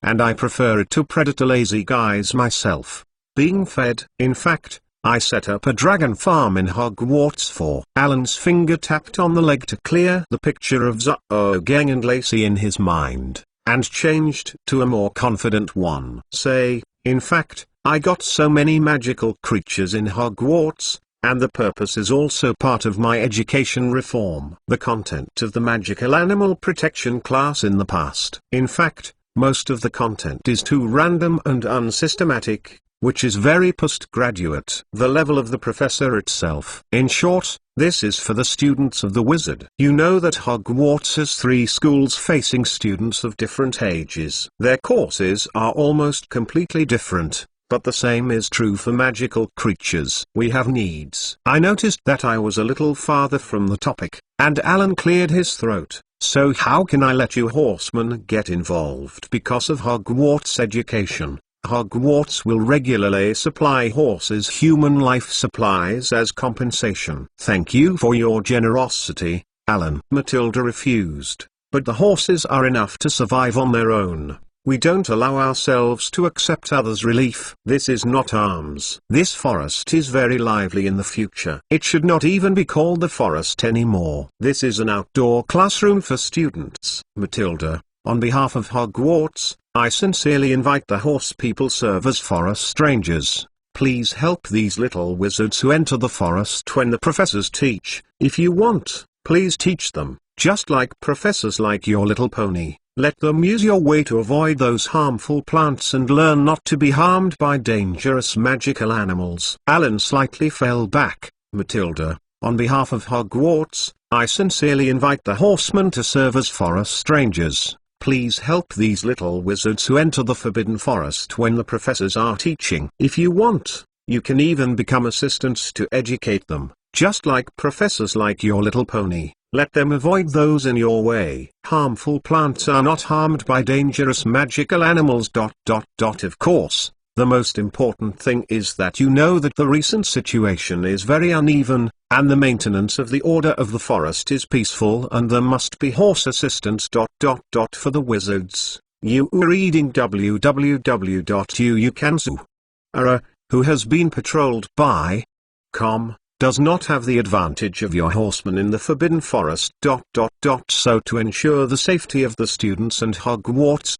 And I prefer it to predator lazy guys myself. Being fed. In fact, I set up a dragon farm in Hogwarts for. Alan's finger tapped on the leg to clear the picture of Zogeng and Lacey in his mind, and changed to a more confident one. In fact, I got so many magical creatures in Hogwarts, and the purpose is also part of my education reform. The content of the magical animal protection class in the past. In fact, most of the content is too random and unsystematic, which is very postgraduate. The level of the professor itself. In short, this is for the students of the wizard. You know that Hogwarts has 3 schools facing students of different ages. Their courses are almost completely different, but the same is true for magical creatures. We have needs. I noticed that I was a little farther from the topic, and Alan cleared his throat. So how can I let you horsemen get involved? Because of Hogwarts education, Hogwarts will regularly supply horses human life supplies as compensation. Thank you for your generosity, Alan. Matilda refused, but the horses are enough to survive on their own. We don't allow ourselves to accept others' relief. This is not arms. This forest is very lively in the future. It should not even be called the forest anymore. This is an outdoor classroom for students. Matilda, on behalf of Hogwarts, I sincerely invite the horse people serve as forest strangers. Please help these little wizards who enter the forest when the professors teach. If you want, please teach them, just like professors like your little pony. Let them use your way to avoid those harmful plants and learn not to be harmed by dangerous magical animals. Alan slightly fell back. Matilda, on behalf of Hogwarts, I sincerely invite the horsemen to serve as forest rangers. Please help these little wizards who enter the Forbidden Forest when the professors are teaching. If you want, you can even become assistants to educate them, just like professors like your little pony. Let them avoid those in your way. Harmful plants are not harmed by dangerous magical animals. Of course, the most important thing is that you know that the recent situation is very uneven, and the maintenance of the order of the forest is peaceful, and there must be horse assistants. For the wizards, you are reading www.uukanzu. Who has been patrolled by does not have the advantage of your horsemen in the Forbidden Forest. So to ensure the safety of the students and Hogwarts.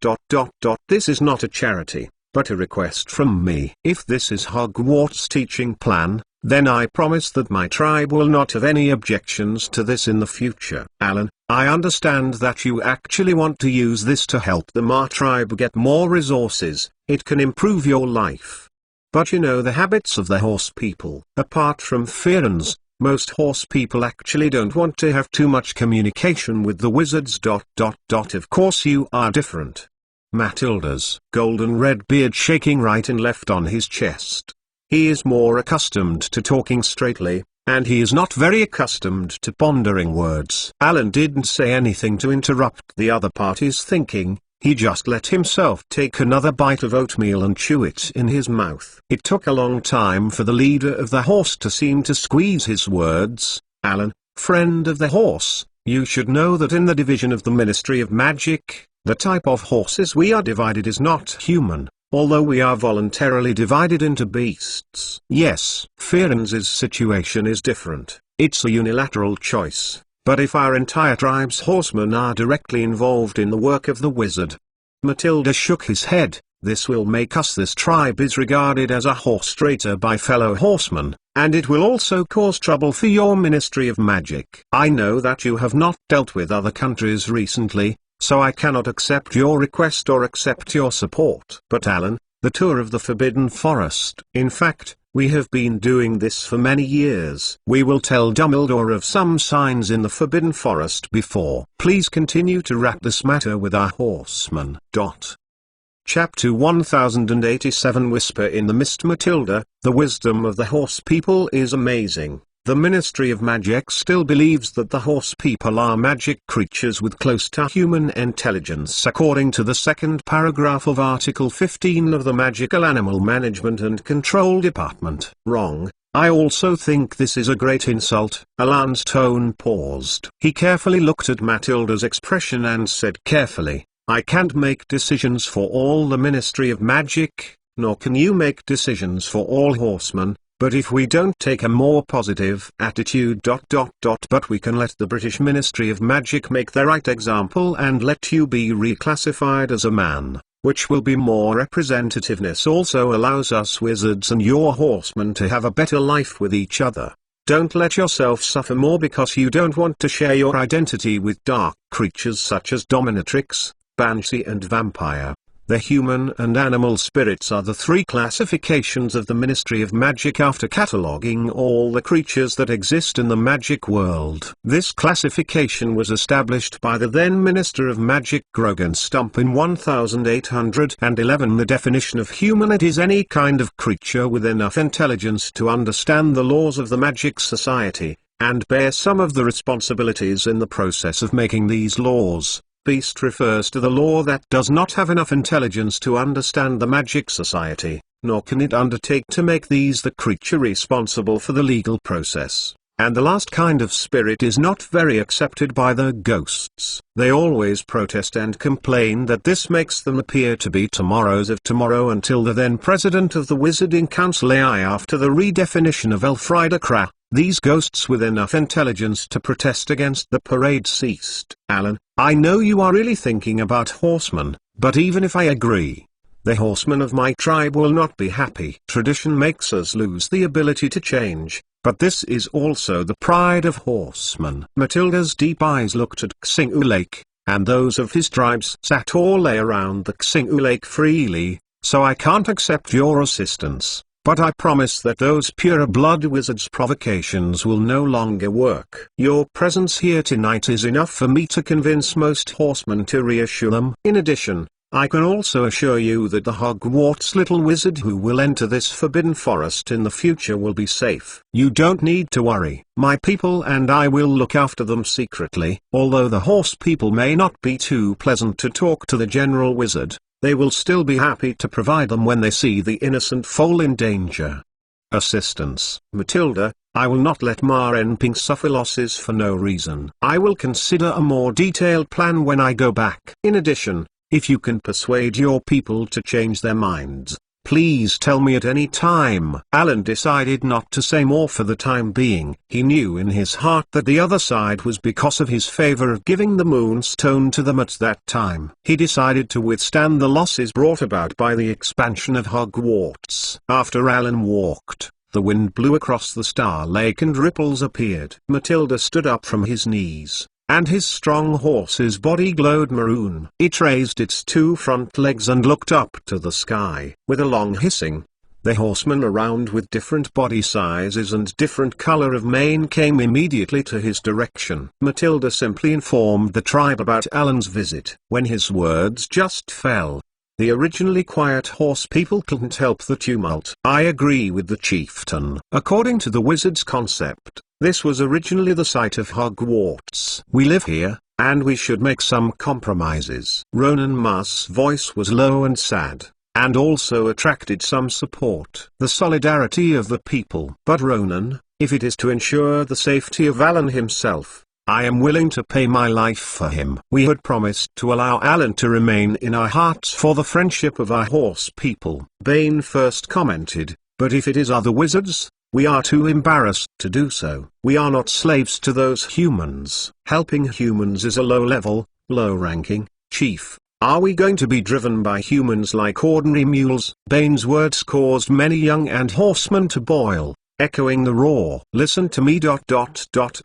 This is not a charity, but a request from me. If this is Hogwarts' teaching plan, then I promise that my tribe will not have any objections to this in the future. Alan, I understand that you actually want to use this to help the Ma tribe get more resources. It can improve your life. But you know the habits of the horse people. Apart from Fearns, most horse people actually don't want to have too much communication with the wizards. Of course you are different. Matilda's golden red beard shaking right and left on his chest. He is more accustomed to talking straightly, and he is not very accustomed to pondering words. Alan didn't say anything to interrupt the other party's thinking. He just let himself take another bite of oatmeal and chew it in his mouth. It took a long time for the leader of the horse to seem to squeeze his words. Alan, friend of the horse, you should know that in the division of the Ministry of Magic, the type of horses we are divided is not human, although we are voluntarily divided into beasts. Yes, Fearns' situation is different. It's a unilateral choice. But if our entire tribe's horsemen are directly involved in the work of the wizard. Matilda shook his head. This will make us. This tribe is regarded as a horse traitor by fellow horsemen, and it will also cause trouble for your Ministry of Magic. I know that you have not dealt with other countries recently, so I cannot accept your request or accept your support. But Alan, the tour of the Forbidden Forest. In fact, we have been doing this for many years. We will tell Dumbledore of some signs in the Forbidden Forest before. Please continue to wrap this matter with our horsemen. Chapter 1087 Whisper in the Mist. Matilda, the wisdom of the horse people is amazing. The Ministry of Magic still believes that the horse people are magic creatures with close to human intelligence according to the second paragraph of Article 15 of the Magical Animal Management and Control Department. Wrong. I also think this is a great insult. Alan's tone paused. He carefully looked at Matilda's expression and said carefully, I can't make decisions for all the Ministry of Magic, nor can you make decisions for all horsemen. But if we don't take a more positive attitude. But we can let the British Ministry of Magic make the right example and let you be reclassified as a man, which will be more representativeness. Also allows us wizards and your horsemen to have a better life with each other. Don't let yourself suffer more because you don't want to share your identity with dark creatures such as dominatrix, banshee and vampire. The human and animal spirits are the three classifications of the Ministry of Magic after cataloguing all the creatures that exist in the magic world. This classification was established by the then Minister of Magic Grogan Stump in 1811. The definition of human: it is any kind of creature with enough intelligence to understand the laws of the Magic Society, and bear some of the responsibilities in the process of making these laws. Beast refers to the law that does not have enough intelligence to understand the Magic Society, nor can it undertake to make these the creature responsible for the legal process. And the last kind of spirit is not very accepted by the ghosts. They always protest and complain that this makes them appear to be tomorrows of tomorrow until the then president of the Wizarding Council AI after the redefinition of Elfrida Cra. These ghosts with enough intelligence to protest against the parade ceased. Alan, I know you are really thinking about horsemen, but even if I agree, the horsemen of my tribe will not be happy. Tradition makes us lose the ability to change, but this is also the pride of horsemen. Matilda's deep eyes looked at Xing'u Lake. and those of his tribes sat or lay around the Xingu Lake freely, so I can't accept your assistance. But I promise that those pure-blood wizards' provocations will no longer work. Your presence here tonight is enough for me to convince most horsemen to reassure them. In addition, I can also assure you that the Hogwarts little wizard who will enter this forbidden forest in the future will be safe. You don't need to worry. My people and I will look after them secretly. Although the horse people may not be too pleasant to talk to the general wizard, they will still be happy to provide them when they see the innocent foal in danger. Assistance. Matilda, I will not let Ma Renping suffer losses for no reason. I will consider a more detailed plan when I go back. In addition, if you can persuade your people to change their minds, please tell me at any time. Alan decided not to say more for the time being. He knew in his heart that the other side was because of his favor of giving the Moonstone to them at that time. He decided to withstand the losses brought about by the expansion of Hogwarts. After Alan walked, the wind blew across the Star Lake and ripples appeared. Matilda stood up from his knees, and his strong horse's body glowed maroon. It raised its two front legs and looked up to the sky. With a long hissing, the horsemen around with different body sizes and different color of mane came immediately to his direction. Matilda simply informed the tribe about Alan's visit. When his words just fell, the originally quiet horse people couldn't help the tumult. I agree with the chieftain. According to the wizard's concept, this was originally the site of Hogwarts. We live here, and we should make some compromises. Ronan Mars' voice was low and sad, and also attracted some support. The solidarity of the people. But Ronan, if it is to ensure the safety of Alan himself, I am willing to pay my life for him. We had promised to allow Alan to remain in our hearts for the friendship of our horse people. Bane first commented, but if it is other wizards, we are too embarrassed to do so. We are not slaves to those humans. Helping humans is a low-level, low-ranking chief. Are we going to be driven by humans like ordinary mules? Bane's words caused many young and horsemen to boil, echoing the roar. Listen to me.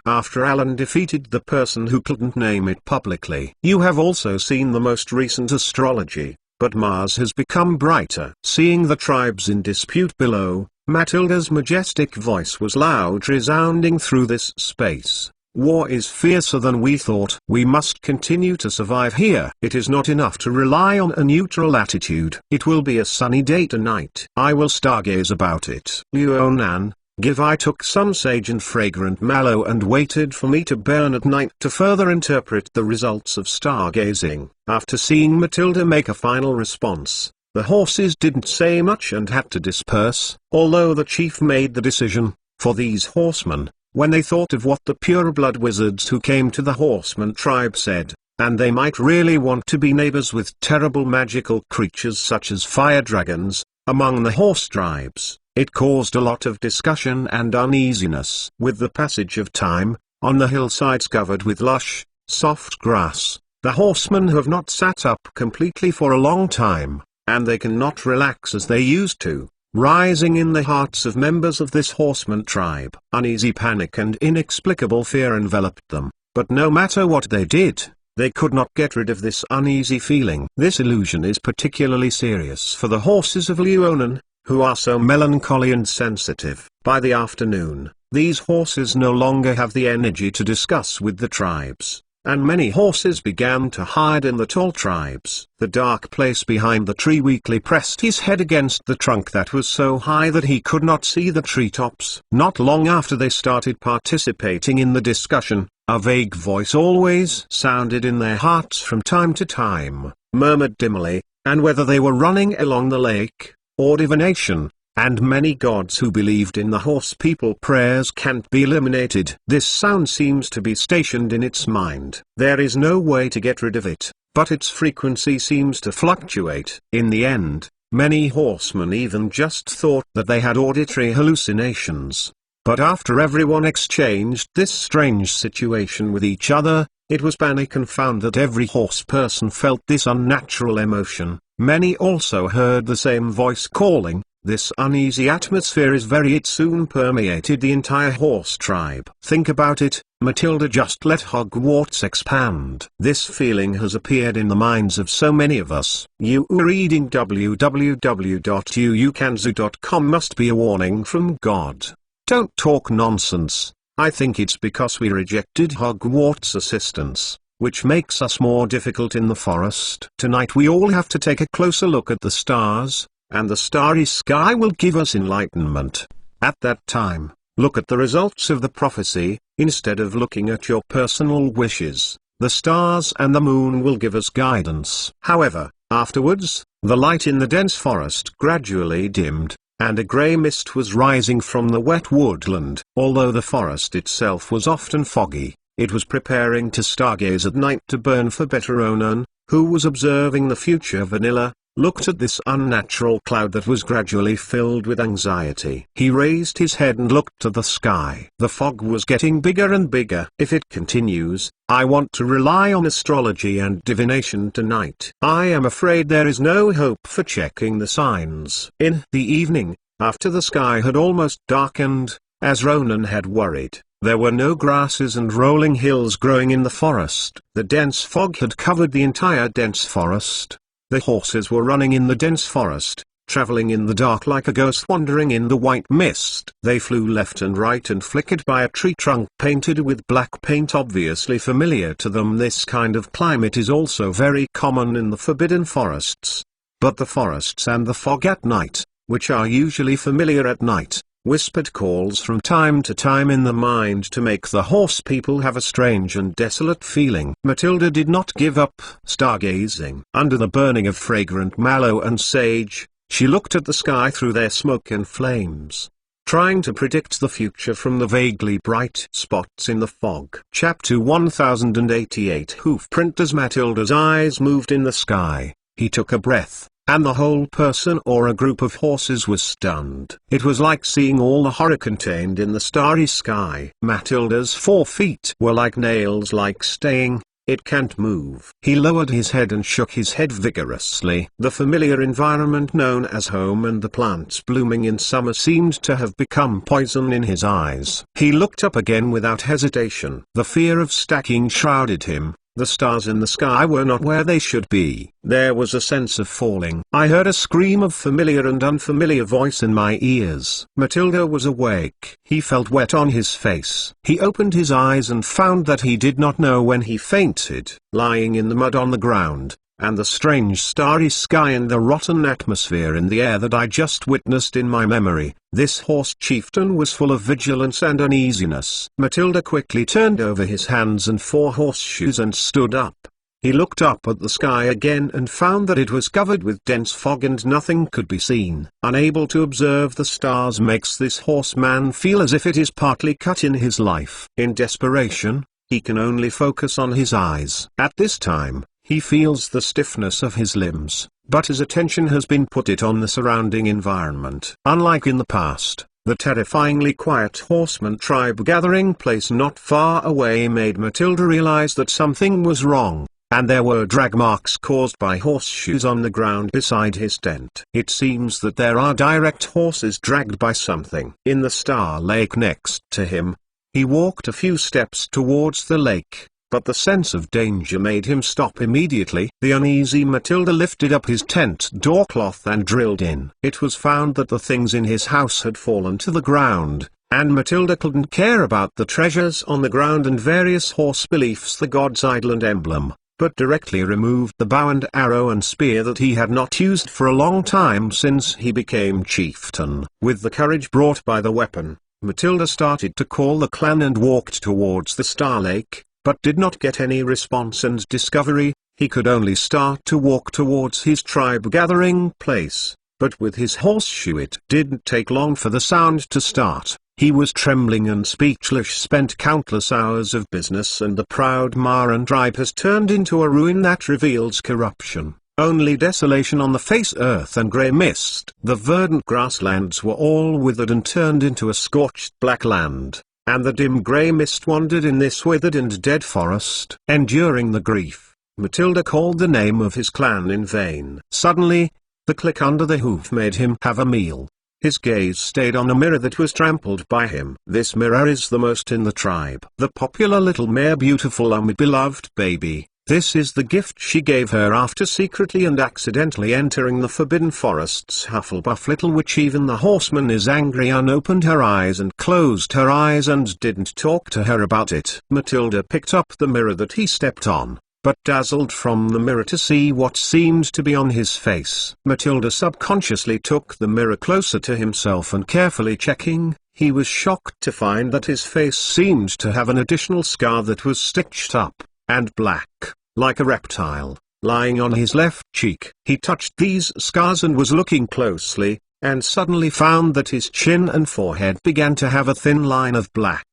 After Alan defeated the person who couldn't name it publicly. You have also seen the most recent astrology, but Mars has become brighter. Seeing the tribes in dispute below, Matilda's majestic voice was loud, resounding through this space. War is fiercer than we thought. We must continue to survive here. It is not enough to rely on a neutral attitude. It will be a sunny day tonight. I will stargaze about it. Luonan, I took some sage and fragrant mallow and waited for me to burn at night to further interpret the results of stargazing. After seeing Matilda make a final response, the horses didn't say much and had to disperse. Although the chief made the decision, for these horsemen, when they thought of what the pure-blood wizards who came to the horseman tribe said, and they might really want to be neighbors with terrible magical creatures such as fire dragons, among the horse tribes, it caused a lot of discussion and uneasiness. With the passage of time, on the hillsides covered with lush, soft grass, the horsemen have not sat up completely for a long time, and they cannot relax as they used to, rising in the hearts of members of this horseman tribe. Uneasy panic and inexplicable fear enveloped them, but no matter what they did, they could not get rid of this uneasy feeling. This illusion is particularly serious for the horses of Leonin, who are so melancholy and sensitive. By the afternoon, these horses no longer have the energy to discuss with the tribes, and many horses began to hide in the tall tribes. The dark place behind the tree weakly pressed his head against the trunk that was so high that he could not see the treetops. Not long after they started participating in the discussion, a vague voice always sounded in their hearts from time to time, murmured dimly, and whether they were running along the lake, or divination, and many gods who believed in the horse people prayers can't be eliminated. This sound seems to be stationed in its mind. There is no way to get rid of it, but its frequency seems to fluctuate. In the end, many horsemen even just thought that they had auditory hallucinations. But after everyone exchanged this strange situation with each other, it was panic and found that every horse person felt this unnatural emotion. Many also heard the same voice calling, This uneasy atmosphere it soon permeated the entire horse tribe. Think about it, Matilda just let Hogwarts expand. This feeling has appeared in the minds of so many of us. You reading www.uukanzu.com must be a warning from God. Don't talk nonsense. I think it's because we rejected Hogwarts assistance, which makes us more difficult in the forest. Tonight we all have to take a closer look at the stars, and the starry sky will give us enlightenment. At that time, look at the results of the prophecy. Instead of looking at your personal wishes, the stars and the moon will give us guidance. However, afterwards, the light in the dense forest gradually dimmed, and a grey mist was rising from the wet woodland. Although the forest itself was often foggy, it was preparing to stargaze at night to burn for better. Ronan, who was observing the future vanilla, looked at this unnatural cloud that was gradually filled with anxiety. He raised his head and looked to the sky. The fog was getting bigger and bigger. If it continues, I want to rely on astrology and divination tonight. I am afraid there is no hope for checking the signs. In the evening, after the sky had almost darkened, as Ronan had worried, there were no grasses and rolling hills growing in the forest. The dense fog had covered the entire dense forest. The horses were running in the dense forest, traveling in the dark like a ghost wandering in the white mist. They flew left and right and flickered by a tree trunk painted with black paint, obviously familiar to them. This kind of climate is also very common in the forbidden forests. But the forests and the fog at night, which are usually familiar at night, whispered calls from time to time in the mind to make the horse people have a strange and desolate feeling. Matilda did not give up stargazing. Under the burning of fragrant mallow and sage, she looked at the sky through their smoke and flames, trying to predict the future from the vaguely bright spots in the fog. Chapter 1088. Hoofprint. As Matilda's eyes moved in the sky, he took a breath, and the whole person or a group of horses was stunned. It was like seeing all the horror contained in the starry sky. Matilda's 4 feet were like nails, like staying. It can't move. He lowered his head and shook his head vigorously. The familiar environment known as home and the plants blooming in summer seemed to have become poison in his eyes. He looked up again without hesitation. The fear of stacking shrouded him. The stars in the sky were not where they should be. There was a sense of falling. I heard a scream of familiar and unfamiliar voice in my ears. Matilda was awake. He felt wet on his face. He opened his eyes and found that he did not know when he fainted. Lying in the mud on the ground, and the strange starry sky and the rotten atmosphere in the air that I just witnessed in my memory, this horse chieftain was full of vigilance and uneasiness. Matilda quickly turned over his hands and 4 horseshoes and stood up. He looked up at the sky again and found that it was covered with dense fog and nothing could be seen. Unable to observe the stars makes this horseman feel as if it is partly cut in his life. In desperation, he can only focus on his eyes. At this time, he feels the stiffness of his limbs, but his attention has been put on the surrounding environment. Unlike in the past, the terrifyingly quiet horseman tribe gathering place not far away made Matilda realize that something was wrong, and there were drag marks caused by horseshoes on the ground beside his tent. It seems that there are direct horses dragged by something. In the Star Lake next to him, he walked a few steps towards the lake. But the sense of danger made him stop immediately. The uneasy Matilda lifted up his tent door cloth and drilled in. It was found that the things in his house had fallen to the ground, and Matilda couldn't care about the treasures on the ground and various horse beliefs, the god's idol and emblem, but directly removed the bow and arrow and spear that he had not used for a long time since he became chieftain. With the courage brought by the weapon, Matilda started to call the clan and walked towards the Star Lake, but did not get any response and discovery. He could only start to walk towards his tribe gathering place, but with his horseshoe it didn't take long for the sound to start. He was trembling and speechless, spent countless hours of business, and the proud Maran tribe has turned into a ruin that reveals corruption. Only desolation on the face, earth and grey mist. The verdant grasslands were all withered and turned into a scorched black land, and the dim grey mist wandered in this withered and dead forest. Enduring the grief, Matilda called the name of his clan in vain. Suddenly, The click under the hoof made him have a meal. His gaze stayed on a mirror that was trampled by him. This mirror is the most in the tribe. The popular little mare, beautiful beloved baby. This is the gift she gave her after secretly and accidentally entering the Forbidden Forest's Hufflepuff Little Witch. Even the horseman is angry and opened her eyes and closed her eyes and didn't talk to her about it. Matilda picked up the mirror that he stepped on, but dazzled from the mirror to see what seemed to be on his face. Matilda subconsciously took the mirror closer to himself and carefully checking, he was shocked to find that his face seemed to have an additional scar that was stitched up, and black, like a reptile, lying on his left cheek. He touched these scars and was looking closely, and suddenly found that his chin and forehead began to have a thin line of black,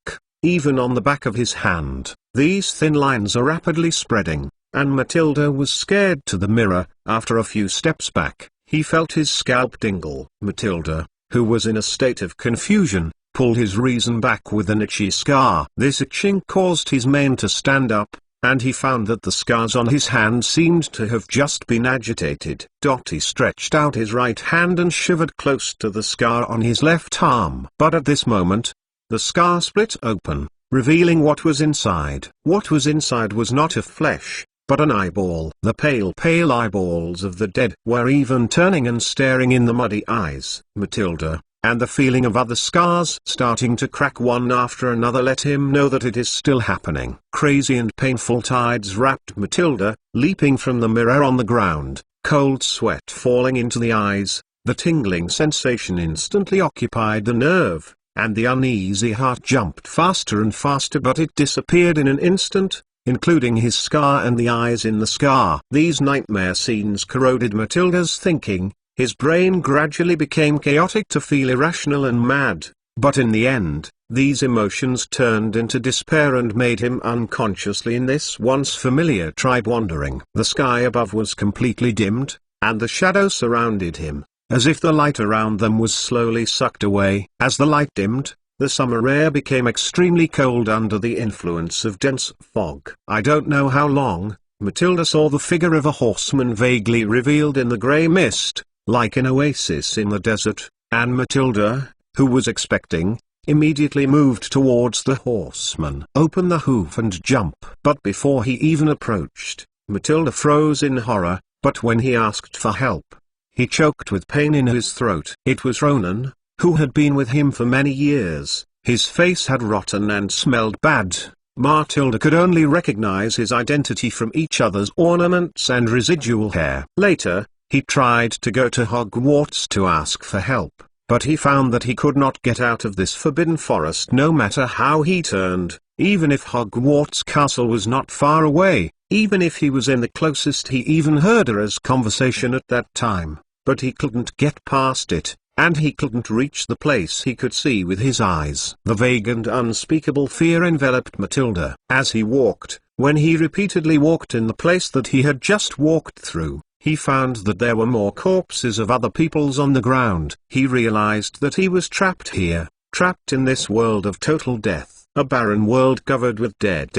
even on the back of his hand. These thin lines are rapidly spreading, and Matilda was scared to the mirror. After a few steps back, he felt his scalp tingle. Matilda, who was in a state of confusion, pulled his reason back with an itchy scar. This itching caused his mane to stand up, and he found that the scars on his hand seemed to have just been agitated. He stretched out his right hand and shivered close to the scar on his left arm. But at this moment, the scar split open, revealing what was inside. What was inside was not of flesh, but an eyeball. The pale eyeballs of the dead were even turning and staring in the muddy eyes. Matilda, and the feeling of other scars starting to crack one after another let him know that it is still happening. Crazy and painful tides wrapped Matilda, leaping from the mirror on the ground, cold sweat falling into the eyes. The tingling sensation instantly occupied the nerve, and the uneasy heart jumped faster and faster, but it disappeared in an instant, including his scar and the eyes in the scar. These nightmare scenes corroded Matilda's thinking. His brain gradually became chaotic to feel irrational and mad, but in the end, these emotions turned into despair and made him unconsciously in this once familiar tribe wandering. The sky above was completely dimmed, and the shadow surrounded him, as if the light around them was slowly sucked away. As the light dimmed, the summer air became extremely cold under the influence of dense fog. I don't know how long, Matilda saw the figure of a horseman vaguely revealed in the grey mist, like an oasis in the desert, and Matilda, who was expecting, immediately moved towards the horseman. Open the hoof and jump. But before he even approached, Matilda froze in horror, but when he asked for help, he choked with pain in his throat. It was Ronan, who had been with him for many years. His face had rotten and smelled bad. Matilda could only recognize his identity from each other's ornaments and residual hair. Later, he tried to go to Hogwarts to ask for help, but he found that he could not get out of this forbidden forest no matter how he turned, even if Hogwarts Castle was not far away, even if he was in the closest. He even heard Era's conversation at that time, but he couldn't get past it, and he couldn't reach the place he could see with his eyes. The vague and unspeakable fear enveloped Matilda. As he walked, when he repeatedly walked in the place that he had just walked through, he found that there were more corpses of other peoples on the ground. He realized that he was trapped here, trapped in this world of total death, a barren world covered with dead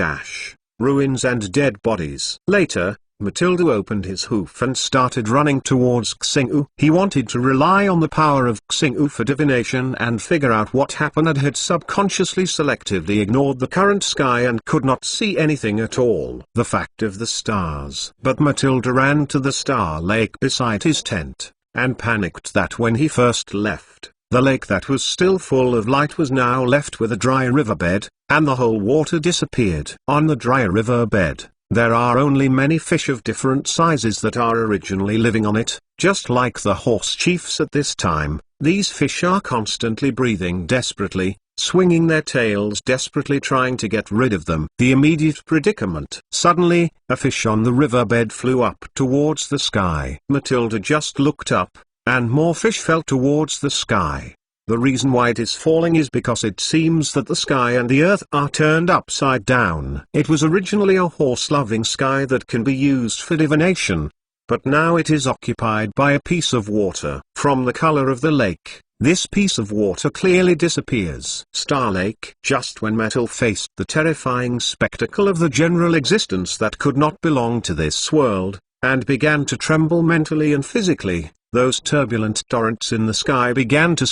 ruins and dead bodies. Later, Matilda opened his hoof and started running towards Xing'u. He wanted to rely on the power of Xing'u for divination and figure out what happened, and had subconsciously selectively ignored the current sky and could not see anything at all. The fact of the stars. But Matilda ran to the star lake beside his tent, and panicked that when he first left, the lake that was still full of light was now left with a dry riverbed, and the whole water disappeared. On the dry riverbed, there are only many fish of different sizes that are originally living on it. Just like the horse chiefs at this time, these fish are constantly breathing desperately, swinging their tails desperately, trying to get rid of them. The immediate predicament. Suddenly, a fish on the riverbed flew up towards the sky. Matilda just looked up, and more fish fell towards the sky. The reason why it is falling is because it seems that the sky and the earth are turned upside down. It was originally a horse-loving sky that can be used for divination, but now it is occupied by a piece of water. From the color of the lake, this piece of water clearly disappears. Star Lake. Just when Metal faced the terrifying spectacle of the general existence that could not belong to this world, and began to tremble mentally and physically, those turbulent torrents in the sky began to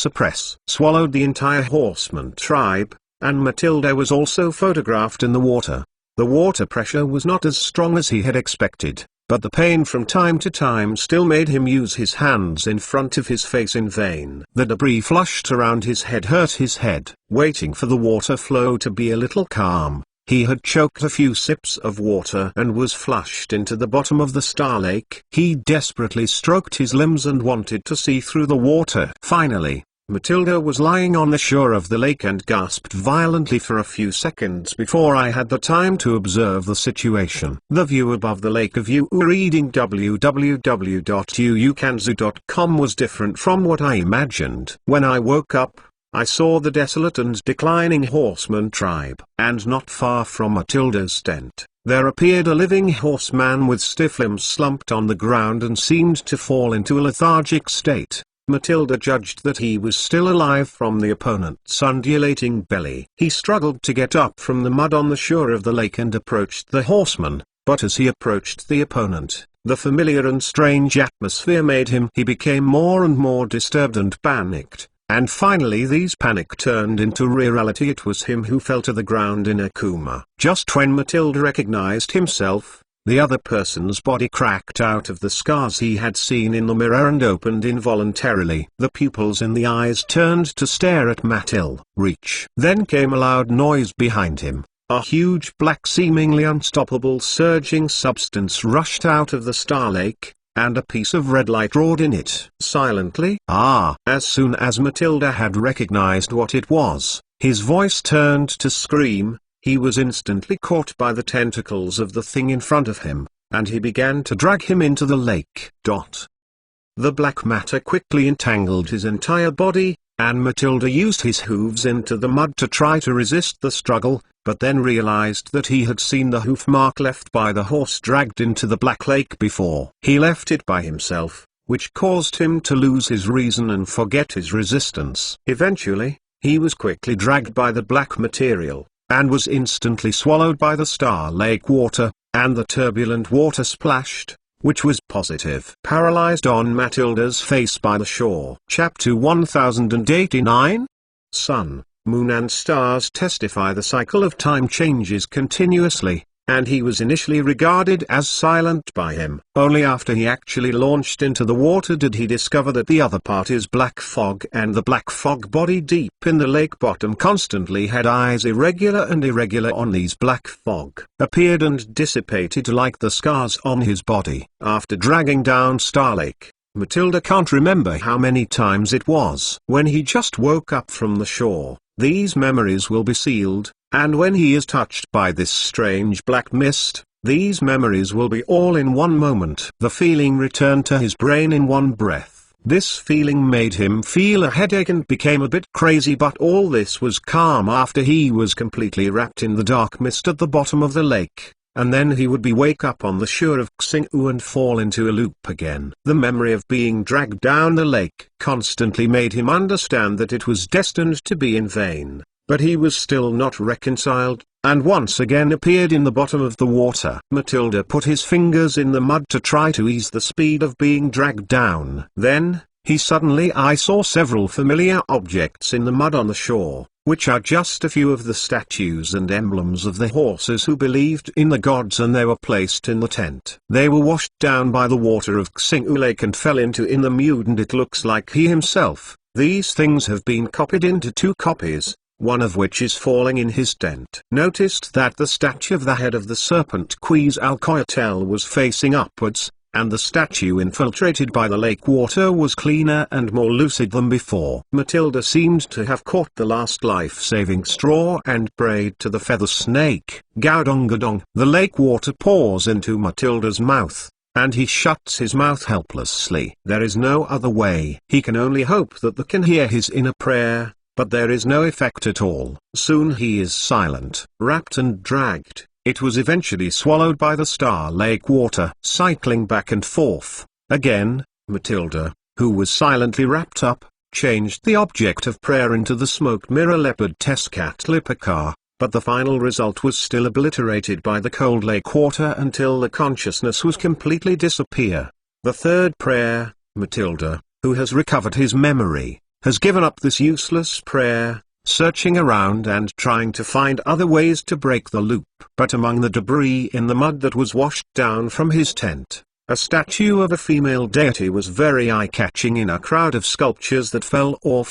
swallowed the entire horseman tribe, and Matilda was also photographed in the water. The water pressure was not as strong as he had expected, but the pain from time to time still made him use his hands in front of his face in vain. The debris flushed around his head hurt his head. Waiting for the water flow to be a little calm, he had choked a few sips of water and was flushed into the bottom of the star lake. He desperately stroked his limbs and wanted to see through the water. Finally, Matilda was lying on the shore of the lake and gasped violently for a few seconds before I had the time to observe the situation. The view above the lake of you reading www.uukanzu.com was different from what I imagined. When I woke up, I saw the desolate and declining horseman tribe, and not far from Matilda's tent, there appeared a living horseman with stiff limbs slumped on the ground and seemed to fall into a lethargic state. Matilda judged that he was still alive from the opponent's undulating belly. He struggled to get up from the mud on the shore of the lake and approached the horseman, but as he approached the opponent, the familiar and strange atmosphere made him. He became more and more disturbed and panicked, and finally these panic turned into reality. It was him who fell to the ground in a coma. Just when Matilda recognized himself, the other person's body cracked out of the scars he had seen in the mirror and opened involuntarily. The pupils in the eyes turned to stare at Matilda. Reach. Then came a loud noise behind him. A huge black seemingly unstoppable surging substance rushed out of the star lake, and a piece of red light roared in it. Silently. As soon as Matilda had recognized what it was, his voice turned to scream. He was instantly caught by the tentacles of the thing in front of him, and he began to drag him into the lake. The black matter quickly entangled his entire body, and Matilda used his hooves into the mud to try to resist the struggle, but then realized that he had seen the hoof mark left by the horse dragged into the black lake before. He left it by himself, which caused him to lose his reason and forget his resistance. Eventually, he was quickly dragged by the black material, and was instantly swallowed by the star lake water, and the turbulent water splashed, which was positive. Paralyzed on Matilda's face by the shore. Chapter 1089? Sun, moon and stars testify the cycle of time changes continuously, and he was initially regarded as silent by him. Only after he actually launched into the water did he discover that the other part is black fog, and the black fog body deep in the lake bottom constantly had eyes irregular on these black fog, appeared and dissipated like the scars on his body. After dragging down Star Lake, Matilda can't remember how many times it was. When he just woke up from the shore, these memories will be sealed, and when he is touched by this strange black mist, these memories will be all in one moment. The feeling returned to his brain in one breath. This feeling made him feel a headache and became a bit crazy, but all this was calm after he was completely wrapped in the dark mist at the bottom of the lake, and then he would wake up on the shore of Xingu and fall into a loop again. The memory of being dragged down the lake constantly made him understand that it was destined to be in vain, but he was still not reconciled, and once again appeared in the bottom of the water. Matilda put his fingers in the mud to try to ease the speed of being dragged down. Then, I saw several familiar objects in the mud on the shore, which are just a few of the statues and emblems of the horses who believed in the gods, and they were placed in the tent. They were washed down by the water of Xingu Lake and fell into in the mud, and it looks like he himself. These things have been copied into 2 copies, one of which is falling in his tent. Noticed that the statue of the head of the serpent Quetzalcoatl was facing upwards, and the statue infiltrated by the lake water was cleaner and more lucid than before. Matilda seemed to have caught the last life-saving straw and prayed to the feather snake. Gaodong. The lake water pours into Matilda's mouth, and he shuts his mouth helplessly. There is no other way. He can only hope that they can hear his inner prayer, but there is no effect at all. Soon he is silent, wrapped and dragged. It was eventually swallowed by the star lake water. Cycling back and forth, again, Matilda, who was silently wrapped up, changed the object of prayer into the smoke mirror leopard Tezcatlipoca, but the final result was still obliterated by the cold lake water until the consciousness was completely disappear. The third prayer, Matilda, who has recovered his memory, has given up this useless prayer, searching around and trying to find other ways to break the loop. But among the debris in the mud that was washed down from his tent, a statue of a female deity was very eye-catching in a crowd of sculptures that fell or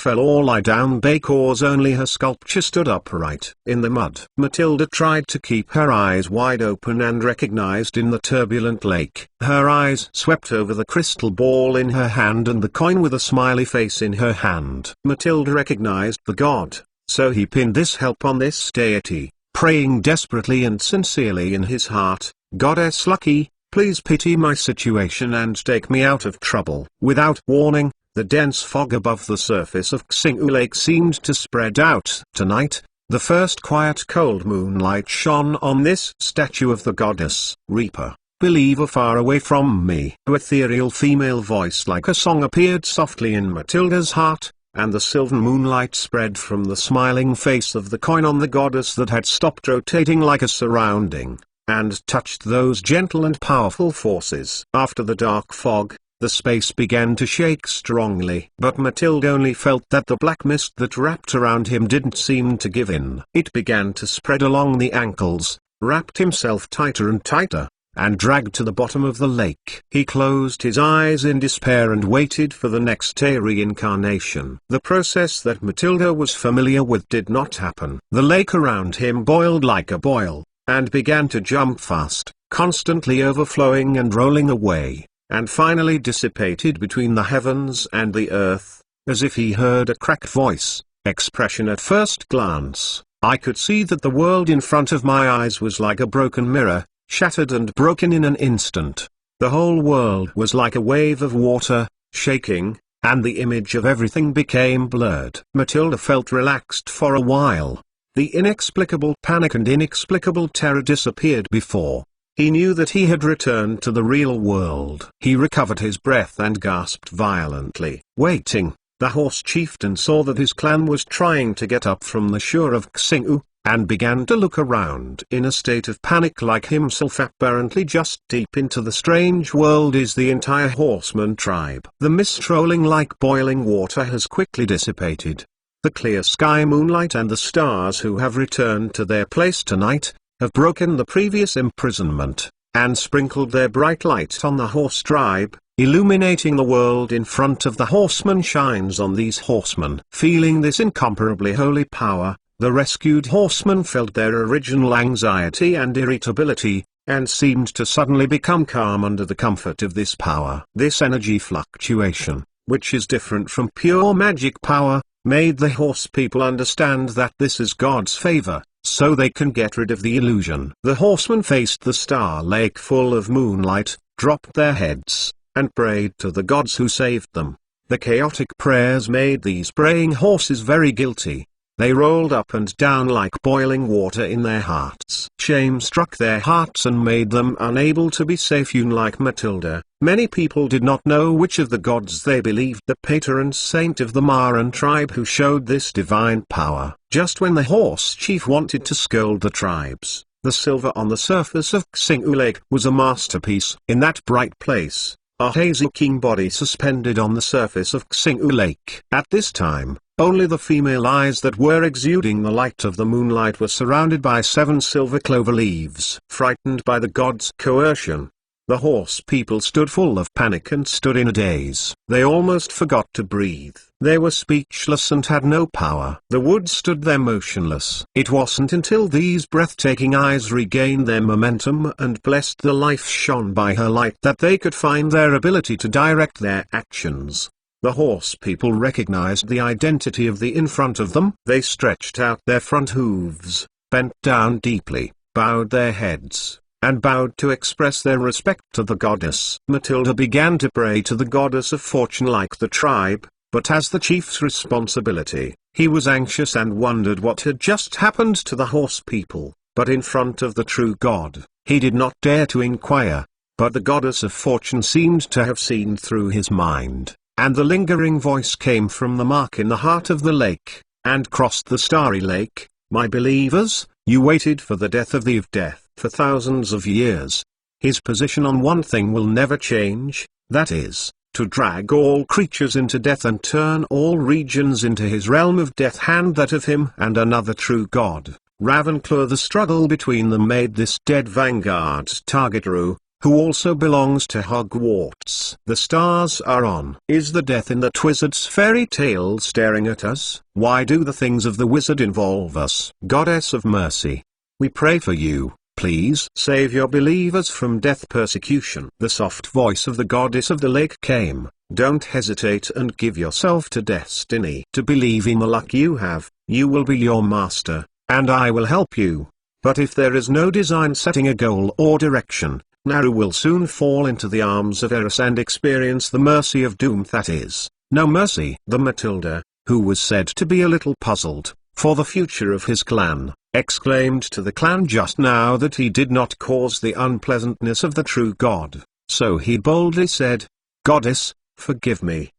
lie down because only her sculpture stood upright in the mud. Matilda tried to keep her eyes wide open and recognized in the turbulent lake. Her eyes swept over the crystal ball in her hand and the coin with a smiley face in her hand. Matilda recognized the god, so he pinned this help on this deity, praying desperately and sincerely in his heart, "Goddess Lucky, please pity my situation and take me out of trouble." Without warning, the dense fog above the surface of Xing'u Lake seemed to spread out. Tonight, the first quiet cold moonlight shone on this statue of the goddess. "Reaper, believer far away from me." An ethereal female voice like a song appeared softly in Matilda's heart, and the silver moonlight spread from the smiling face of the coin on the goddess that had stopped rotating like a surrounding, and touched those gentle and powerful forces. After the dark fog, the space began to shake strongly. But Matilda only felt that the black mist that wrapped around him didn't seem to give in. It began to spread along the ankles, wrapped himself tighter and tighter, and dragged to the bottom of the lake. He closed his eyes in despair and waited for the next reincarnation. The process that Matilda was familiar with did not happen. The lake around him boiled like a boil, and began to jump fast, constantly overflowing and rolling away, and finally dissipated between the heavens and the earth, as if he heard a cracked voice, expression at first glance. I could see that the world in front of my eyes was like a broken mirror, shattered and broken in an instant. The whole world was like a wave of water, shaking, and the image of everything became blurred. Matilda felt relaxed for a while. The inexplicable panic and inexplicable terror disappeared before he knew that he had returned to the real world. He recovered his breath and gasped violently. Waiting, the horse chieftain saw that his clan was trying to get up from the shore of Xing'u, and began to look around. In a state of panic like himself, apparently just deep into the strange world is the entire horseman tribe. The mist rolling like boiling water has quickly dissipated. The clear sky, moonlight and the stars who have returned to their place tonight, have broken the previous imprisonment, and sprinkled their bright light on the horse tribe, illuminating the world in front of the horseman shines on these horsemen. Feeling this incomparably holy power, the rescued horsemen felt their original anxiety and irritability, and seemed to suddenly become calm under the comfort of this power. This energy fluctuation, which is different from pure magic power, made the horse people understand that this is God's favor, so they can get rid of the illusion. The horsemen faced the star lake full of moonlight, dropped their heads, and prayed to the gods who saved them. The chaotic prayers made these praying horses very guilty. They rolled up and down like boiling water in their hearts. Shame struck their hearts and made them unable to be safe. Like Matilda, many people did not know which of the gods they believed. The patron saint of the Maran tribe who showed this divine power. Just when the horse chief wanted to scold the tribes, the silver on the surface of Xing'u Lake was a masterpiece. In that bright place, a hazy king body suspended on the surface of Xing'u Lake. At this time, only the female eyes that were exuding the light of the moonlight were surrounded by 7 silver clover leaves. Frightened by the god's coercion, the horse people stood full of panic and stood in a daze. They almost forgot to breathe. They were speechless and had no power. The wood stood there motionless. It wasn't until these breathtaking eyes regained their momentum and blessed the life shone by her light that they could find their ability to direct their actions. The horse people recognized the identity of the in front of them. They stretched out their front hooves, bent down deeply, bowed their heads, and bowed to express their respect to the goddess. Matilda began to pray to the goddess of fortune like the tribe, but as the chief's responsibility, he was anxious and wondered what had just happened to the horse people. But in front of the true god, he did not dare to inquire. But the goddess of fortune seemed to have seen through his mind. And the lingering voice came from the mark in the heart of the lake, and crossed the starry lake. My believers, you waited for the death of the of death for thousands of years. His position on one thing will never change, that is, to drag all creatures into death and turn all regions into his realm of death, and that of him and another true God, Ravenclaw. The struggle between them made this dead vanguard's target Rue, who also belongs to Hogwarts. The stars are on. Is the death in that wizard's fairy tale staring at us? Why do the things of the wizard involve us? Goddess of mercy, we pray for you. Please save your believers from death persecution. The soft voice of the goddess of the lake came. Don't hesitate and give yourself to destiny. To believe in the luck you have, you will be your master, and I will help you. But if there is no design setting a goal or direction, Naru will soon fall into the arms of Eris and experience the mercy of doom, that is, no mercy. The Matilda, who was said to be a little puzzled for the future of his clan, exclaimed to the clan just now that he did not cause the unpleasantness of the true God. So he boldly said, "Goddess, forgive me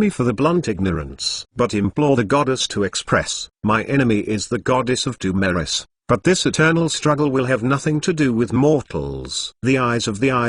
for the blunt ignorance." But implore the goddess to express, "My enemy is the goddess of doom, Eris. But this eternal struggle will have nothing to do with mortals." The eyes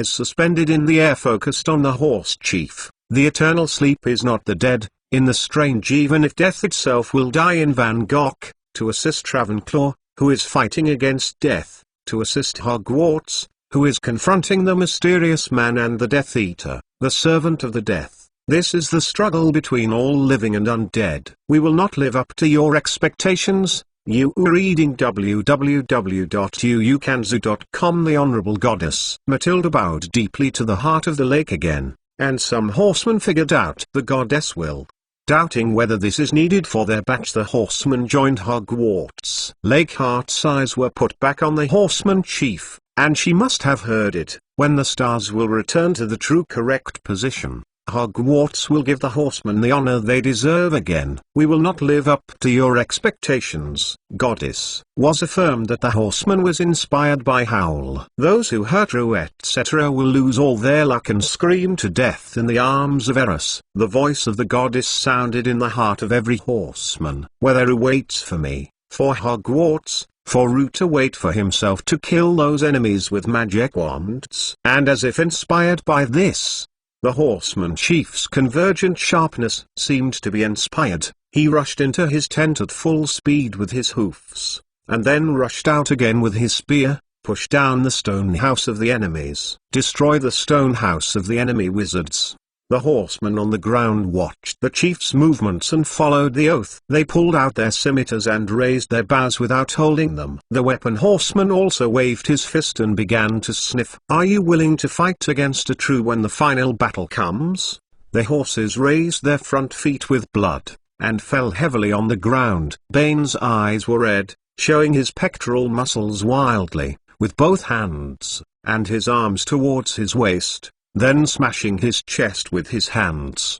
suspended in the air focused on the horse chief. The eternal sleep is not the dead, in the strange even if death itself will die in Van Gogh, to assist Ravenclaw, who is fighting against death, to assist Hogwarts, who is confronting the mysterious man and the Death Eater, the servant of the death. This is the struggle between all living and undead. We will not live up to your expectations. You are reading www.uukanzu.com. The Honorable Goddess Matilda bowed deeply to the heart of the lake again, and some horsemen figured out the goddess will. Doubting whether this is needed for their batch, the horsemen joined Hogwarts. Lakeheart's eyes were put back on the horseman chief, and she must have heard it. When the stars will return to the true correct position, Hogwarts will give the horsemen the honor they deserve again. We will not live up to your expectations, Goddess. Was affirmed that the horseman was inspired by Howl. Those who hurt Rue etc. will lose all their luck and scream to death in the arms of Eris. The voice of the goddess sounded in the heart of every horseman. Whether Rue waits for me, for Hogwarts, for Rue to wait for himself to kill those enemies with magic wands. And as if inspired by this, the horseman chief's convergent sharpness seemed to be inspired. He rushed into his tent at full speed with his hoofs, and then rushed out again with his spear, push down the stone house of the enemies, destroy the stone house of the enemy wizards. The horsemen on the ground watched the chief's movements and followed the oath. They pulled out their scimitars and raised their bows without holding them. The weapon horseman also waved his fist and began to sniff. Are you willing to fight against a true when the final battle comes? The horses raised their front feet with blood, and fell heavily on the ground. Bane's eyes were red, showing his pectoral muscles wildly, with both hands, and his arms towards his waist, then smashing his chest with his hands.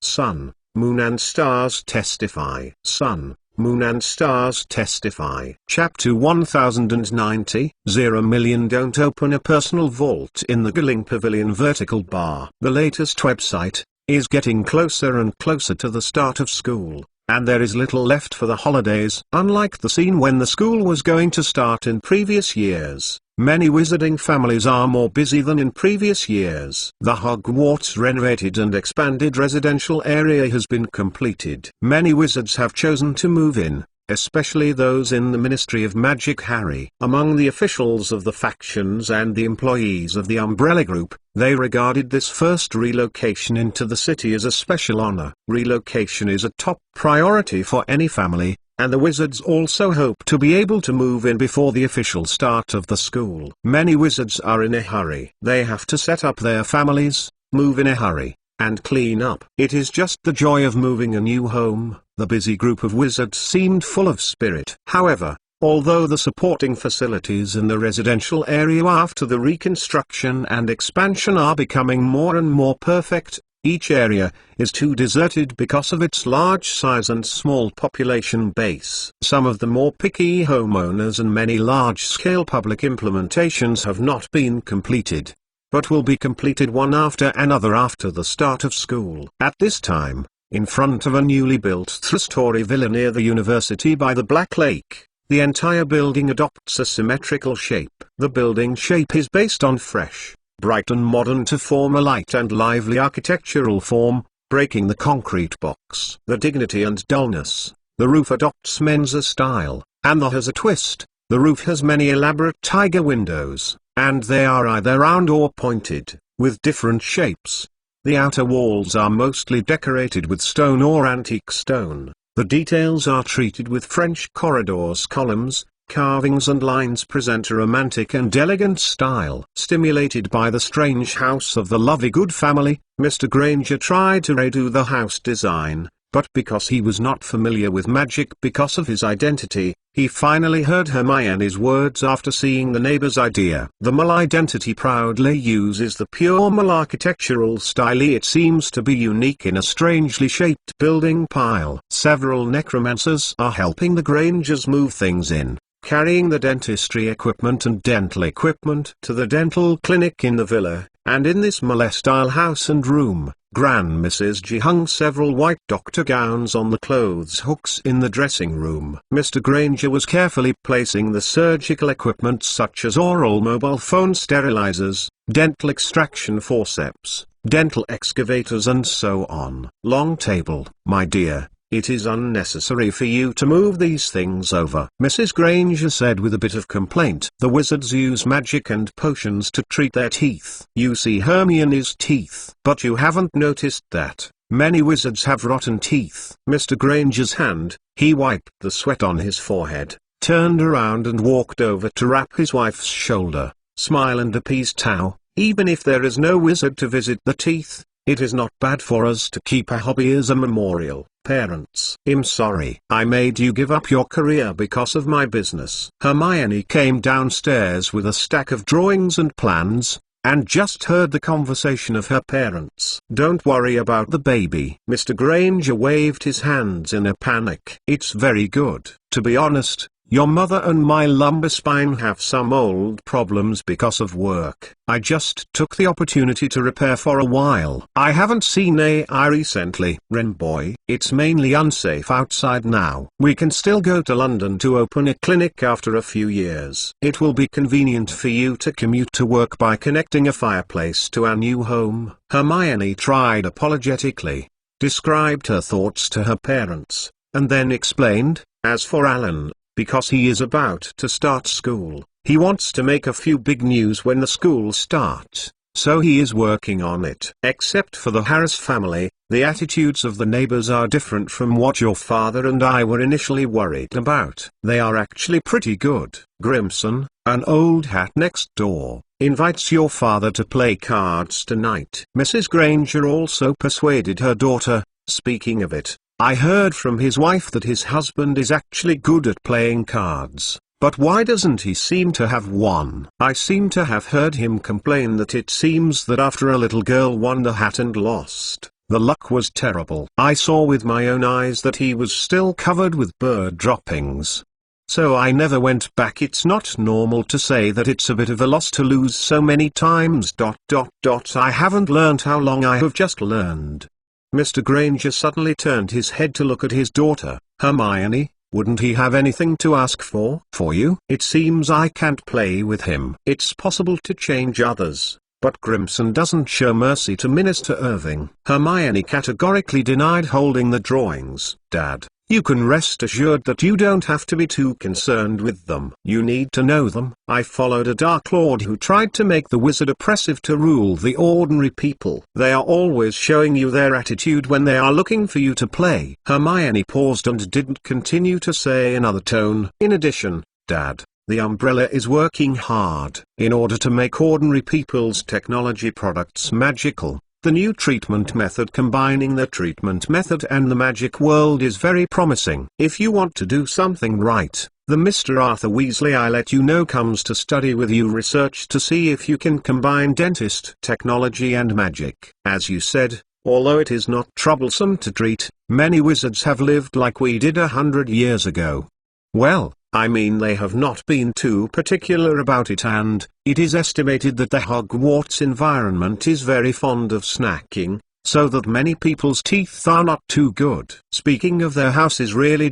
Sun, moon and stars testify. Sun, moon and stars testify. Chapter 1090, 0 million. Don't open a personal vault in the Gilling Pavilion vertical bar. The latest website is getting closer and closer to the start of school, and there is little left for the holidays. Unlike the scene when the school was going to start in previous years, many wizarding families are more busy than in previous years. The Hogwarts renovated and expanded residential area has been completed. Many wizards have chosen to move in, especially those in the Ministry of Magic. Harry. Among the officials of the factions and the employees of the Umbrella Group, they regarded this first relocation into the city as a special honor. Relocation is a top priority for any family, and the wizards also hope to be able to move in before the official start of the school. Many wizards are in a hurry. They have to set up their families, move in a hurry, and clean up. It is just the joy of moving a new home. The busy group of wizards seemed full of spirit. However, although the supporting facilities in the residential area after the reconstruction and expansion are becoming more and more perfect, each area is too deserted because of its large size and small population base. Some of the more picky homeowners and many large-scale public implementations have not been completed, but will be completed one after another after the start of school. At this time, in front of a newly built three-story villa near the university by the Black Lake, the entire building adopts a symmetrical shape. The building shape is based on fresh, bright and modern to form a light and lively architectural form, breaking the concrete box. The dignity and dullness. The roof adopts Mensa style, and has a twist. The roof has many elaborate tiger windows, and they are either round or pointed, with different shapes. The outer walls are mostly decorated with stone or antique stone. The details are treated with French corridors, columns, carvings and lines present a romantic and elegant style. Stimulated by the strange house of the Lovegood family, Mr. Granger tried to redo the house design, but because he was not familiar with magic because of his identity, he finally heard Hermione's words after seeing the neighbor's idea. The Mole identity proudly uses the pure Mole architectural style. It seems to be unique in a strangely shaped building pile. Several necromancers are helping the Grangers move things in, carrying the dentistry equipment and dental equipment to the dental clinic in the villa, and in this Mole-style house and room, Grand Mrs. G hung several white doctor gowns on the clothes hooks in the dressing room. Mr. Granger was carefully placing the surgical equipment such as oral mobile phone sterilizers, dental extraction forceps, dental excavators and so on. Long table. My dear, it is unnecessary for you to move these things over, Mrs. Granger said with a bit of complaint. The wizards use magic and potions to treat their teeth. You see Hermione's teeth. But you haven't noticed that many wizards have rotten teeth. Mr. Granger's hand, he wiped the sweat on his forehead, turned around and walked over to wrap his wife's shoulder, smile and appease Tao. Even if there is no wizard to visit the teeth, it is not bad for us to keep a hobby as a memorial. Parents, I'm sorry I made you give up your career because of my business. Hermione came downstairs with a stack of drawings and plans, and just heard the conversation of her parents. Don't worry about the baby. Mr. Granger waved his hands in a panic. It's very good. To be honest, your mother and my lumbar spine have some old problems because of work. I just took the opportunity to repair for a while. I haven't seen AI recently. Ren boy, it's mainly unsafe outside now. We can still go to London to open a clinic after a few years. It will be convenient for you to commute to work by connecting a fireplace to our new home. Hermione tried apologetically, described her thoughts to her parents, and then explained, as for Alan, because he is about to start school, he wants to make a few big news when the school starts, so he is working on it. Except for the Harris family, the attitudes of the neighbors are different from what your father and I were initially worried about. They are actually pretty good. Grimson, an old hat next door, invites your father to play cards tonight. Mrs. Granger also persuaded her daughter, speaking of it, I heard from his wife that his husband is actually good at playing cards, but why doesn't he seem to have won? I seem to have heard him complain that it seems that after a little girl won the hat and lost, the luck was terrible. I saw with my own eyes that he was still covered with bird droppings. So I never went back. It's not normal to say that it's a bit of a loss to lose so many times. I haven't learned how long I have just learned. Mr. Granger suddenly turned his head to look at his daughter. Hermione, wouldn't he have anything to ask for you? It seems I can't play with him. It's possible to change others, but Grimson doesn't show mercy to Minister Irving. Hermione categorically denied holding the drawings. Dad, you can rest assured that you don't have to be too concerned with them. You need to know them. I followed a Dark Lord who tried to make the wizard oppressive to rule the ordinary people. They are always showing you their attitude when they are looking for you to play. Hermione paused and didn't continue to say in another tone. In addition, Dad, the Umbrella is working hard in order to make ordinary people's technology products magical. The new treatment method combining the treatment method and the magic world is very promising. If you want to do something right, the Mr. Arthur Weasley I let you know comes to study with you research to see if you can combine dentist technology and magic. As you said, although it is not troublesome to treat, many wizards have lived like we did 100 years ago. Well, I mean they have not been too particular about it, and it is estimated that the Hogwarts environment is very fond of snacking, so that many people's teeth are not too good. Speaking of their house is really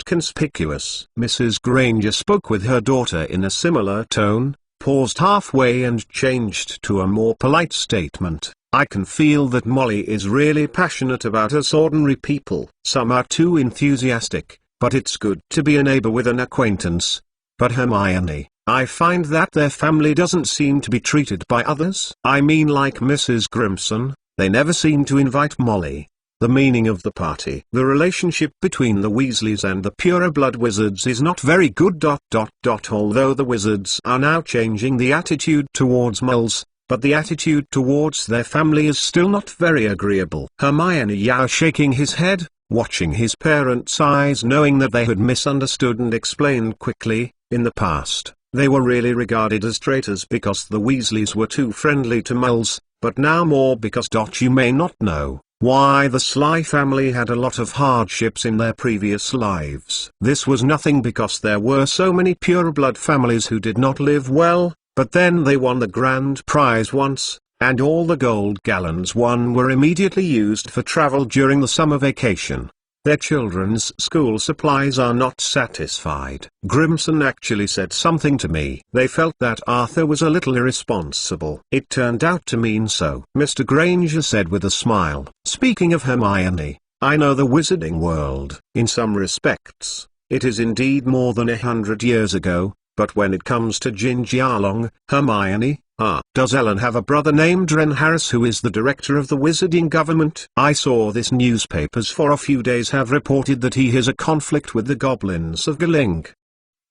conspicuous. Mrs. Granger spoke with her daughter in a similar tone, paused halfway and changed to a more polite statement. I can feel that Molly is really passionate about us ordinary people. Some are too enthusiastic, but it's good to be a neighbor with an acquaintance. But Hermione, I find that their family doesn't seem to be treated by others. I mean like Mrs. Grimson, they never seem to invite Molly. The meaning of the party. The relationship between the Weasleys and the pureblood wizards is not very good. Although the wizards are now changing the attitude towards muggles, but the attitude towards their family is still not very agreeable. Hermione Yao shaking his head, watching his parents' eyes, knowing that they had misunderstood, and explained quickly, in the past, they were really regarded as traitors because the Weasleys were too friendly to muggles, but now more because you may not know why the Sly family had a lot of hardships in their previous lives. This was nothing because there were so many pureblood families who did not live well, but then they won the grand prize once, and all the gold gallons won were immediately used for travel during the summer vacation. Their children's school supplies are not satisfied. Grimson actually said something to me. They felt that Arthur was a little irresponsible. It turned out to mean so. Mr. Granger said with a smile. Speaking of Hermione, I know the wizarding world. In some respects, it is indeed more than 100 years ago, but when it comes to Jinjialong, Hermione, does Ellen have a brother named Ren Harris who is the director of the wizarding government? I saw this newspapers for a few days have reported that he has a conflict with the goblins of Galing.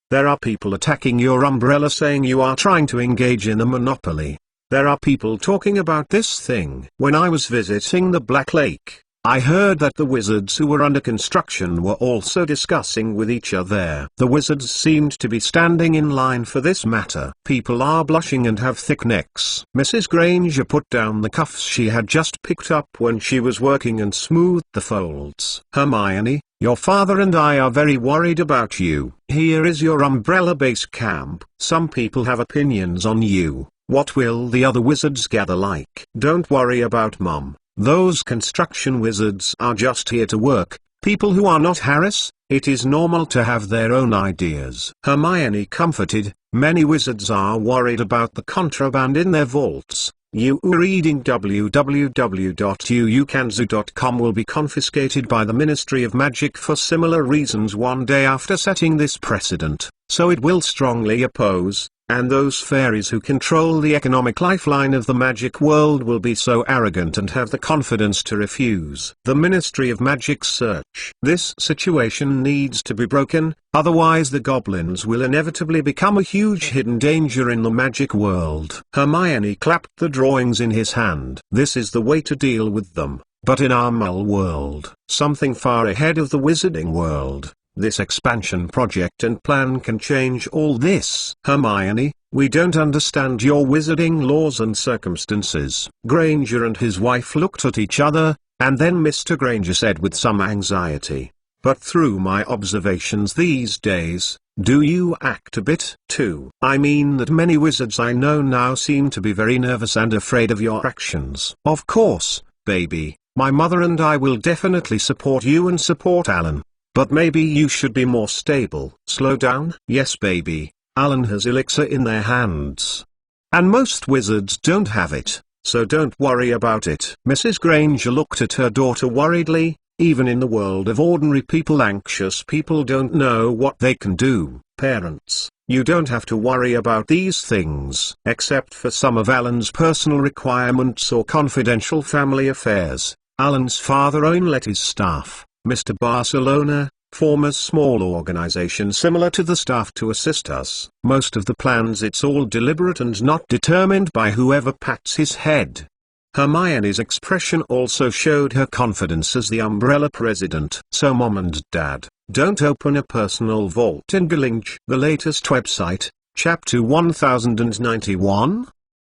There are people attacking your umbrella saying you are trying to engage in a monopoly. There are people talking about this thing. When I was visiting the Black Lake, I heard that the wizards who were under construction were also discussing with each other. The wizards seemed to be standing in line for this matter. People are blushing and have thick necks. Mrs. Granger put down the cuffs she had just picked up when she was working and smoothed the folds. Hermione, your father and I are very worried about you. Here is your umbrella base camp. Some people have opinions on you. What will the other wizards gather like? Don't worry about Mom. Those construction wizards are just here to work. People who are not Harris, it is normal to have their own ideas. Hermione comforted, many wizards are worried about the contraband in their vaults. You reading www.uukanzu.com will be confiscated by the Ministry of Magic for similar reasons one day after setting this precedent, so it will strongly oppose. And those fairies who control the economic lifeline of the magic world will be so arrogant and have the confidence to refuse the Ministry of Magic's search. This situation needs to be broken, otherwise the goblins will inevitably become a huge hidden danger in the magic world. Hermione clapped the drawings in his hand. This is the way to deal with them, but in our Muggle world, something far ahead of the wizarding world. This expansion project and plan can change all this. Hermione, we don't understand your wizarding laws and circumstances. Granger and his wife looked at each other, and then Mr. Granger said with some anxiety, but through my observations these days, do you act a bit too? I mean that many wizards I know now seem to be very nervous and afraid of your actions. Of course, baby, my mother and I will definitely support you and support Alan. But maybe you should be more stable. Slow down. Yes baby, Alan has elixir in their hands. And most wizards don't have it, so don't worry about it. Mrs. Granger looked at her daughter worriedly. Even in the world of ordinary people, anxious people don't know what they can do. Parents, you don't have to worry about these things. Except for some of Alan's personal requirements or confidential family affairs. Alan's father only let his staff, Mr. Barcelona, form a small organization similar to the staff to assist us. Most of the plans, it's all deliberate and not determined by whoever pats his head. Hermione's expression also showed her confidence as the umbrella president. So Mom and Dad, don't open a personal vault in Galinge. The latest website, Chapter 1091?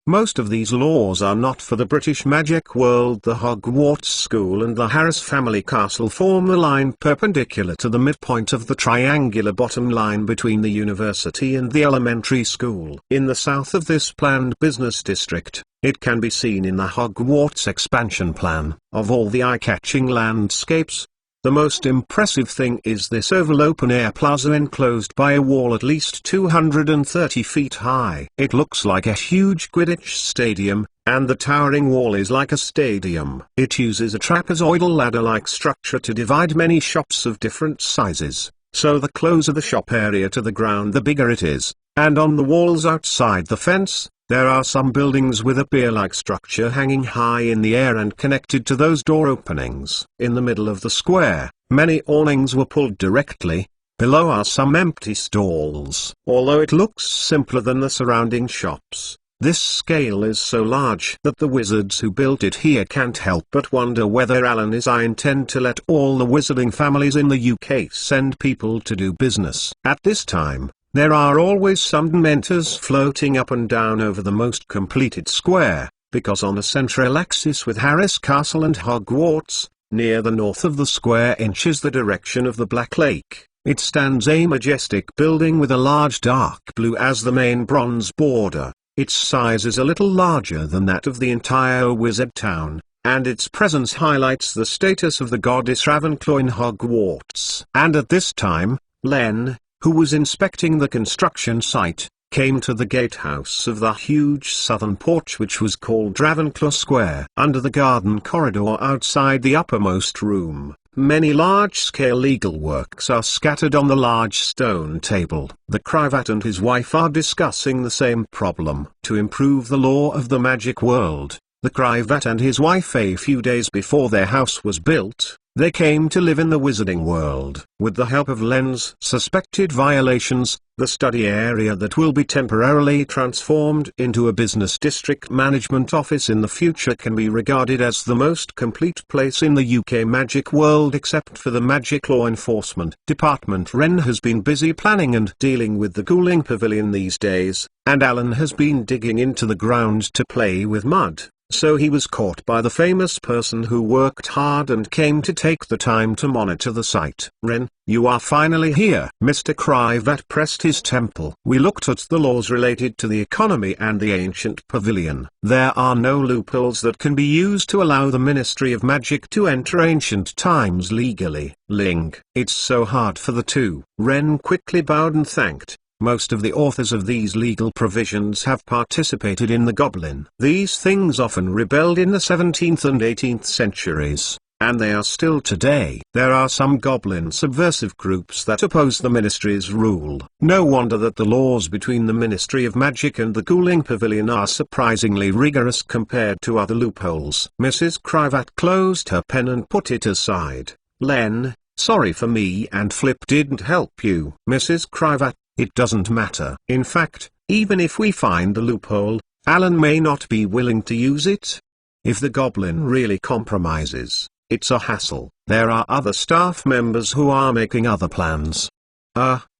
Most of these laws are not for the British magic world. The Hogwarts School and the Harris family castle form a line perpendicular to the midpoint of the triangular bottom line between the university and the elementary school. In the south of this planned business district, it can be seen in the Hogwarts expansion plan, of all the eye-catching landscapes, The most impressive thing is this oval open-air plaza enclosed by a wall at least 230 feet high. It looks like a huge Quidditch stadium, and the towering wall is like a stadium. It uses a trapezoidal ladder-like structure to divide many shops of different sizes, so the closer the shop area to the ground the bigger it is, and on the walls outside the fence, there are some buildings with a pier-like structure hanging high in the air and connected to those door openings. In the middle of the square, many awnings were pulled directly. Below are some empty stalls. Although it looks simpler than the surrounding shops, this scale is so large that the wizards who built it here can't help but wonder whether Alan is I intend to let all the wizarding families in the UK send people to do business. At this time, there are always some dementors floating up and down over the most completed square, because on a central axis with Harris Castle and Hogwarts, near the north of the square inches the direction of the Black Lake, it stands a majestic building with a large dark blue as the main bronze border. Its size is a little larger than that of the entire wizard town, and its presence highlights the status of the goddess Ravenclaw in Hogwarts. And at this time, Len, who was inspecting the construction site, came to the gatehouse of the huge southern porch which was called Ravenclaw Square. Under the garden corridor outside the uppermost room, many large-scale legal works are scattered on the large stone table. The Cravat and his wife are discussing the same problem. To improve the law of the magic world, the Cravat and his wife, a few days before their house was built, they came to live in the wizarding world. With the help of Len's suspected violations, the study area that will be temporarily transformed into a business district management office in the future can be regarded as the most complete place in the UK magic world except for the Magic Law Enforcement Department. Ren has been busy planning and dealing with the cooling pavilion these days, and Alan has been digging into the ground to play with mud. So he was caught by the famous person who worked hard and came to take the time to monitor the site. Ren, you are finally here. Mr. Cravat pressed his temple. We looked at the laws related to the economy and the ancient pavilion. There are no loopholes that can be used to allow the Ministry of Magic to enter ancient times legally. Ling, it's so hard for the two. Ren quickly bowed and thanked. Most of the authors of these legal provisions have participated in the Goblin. These things often rebelled in the 17th and 18th centuries, and they are still today. There are some Goblin subversive groups that oppose the Ministry's rule. No wonder that the laws between the Ministry of Magic and the Cooling Pavilion are surprisingly rigorous compared to other loopholes. Mrs. Cravat closed her pen and put it aside. Len, sorry for me and Flip didn't help you. Mrs. Cravat, it doesn't matter. In fact, even if we find a loophole, Alan may not be willing to use it. If the Goblin really compromises, it's a hassle. There are other staff members who are making other plans.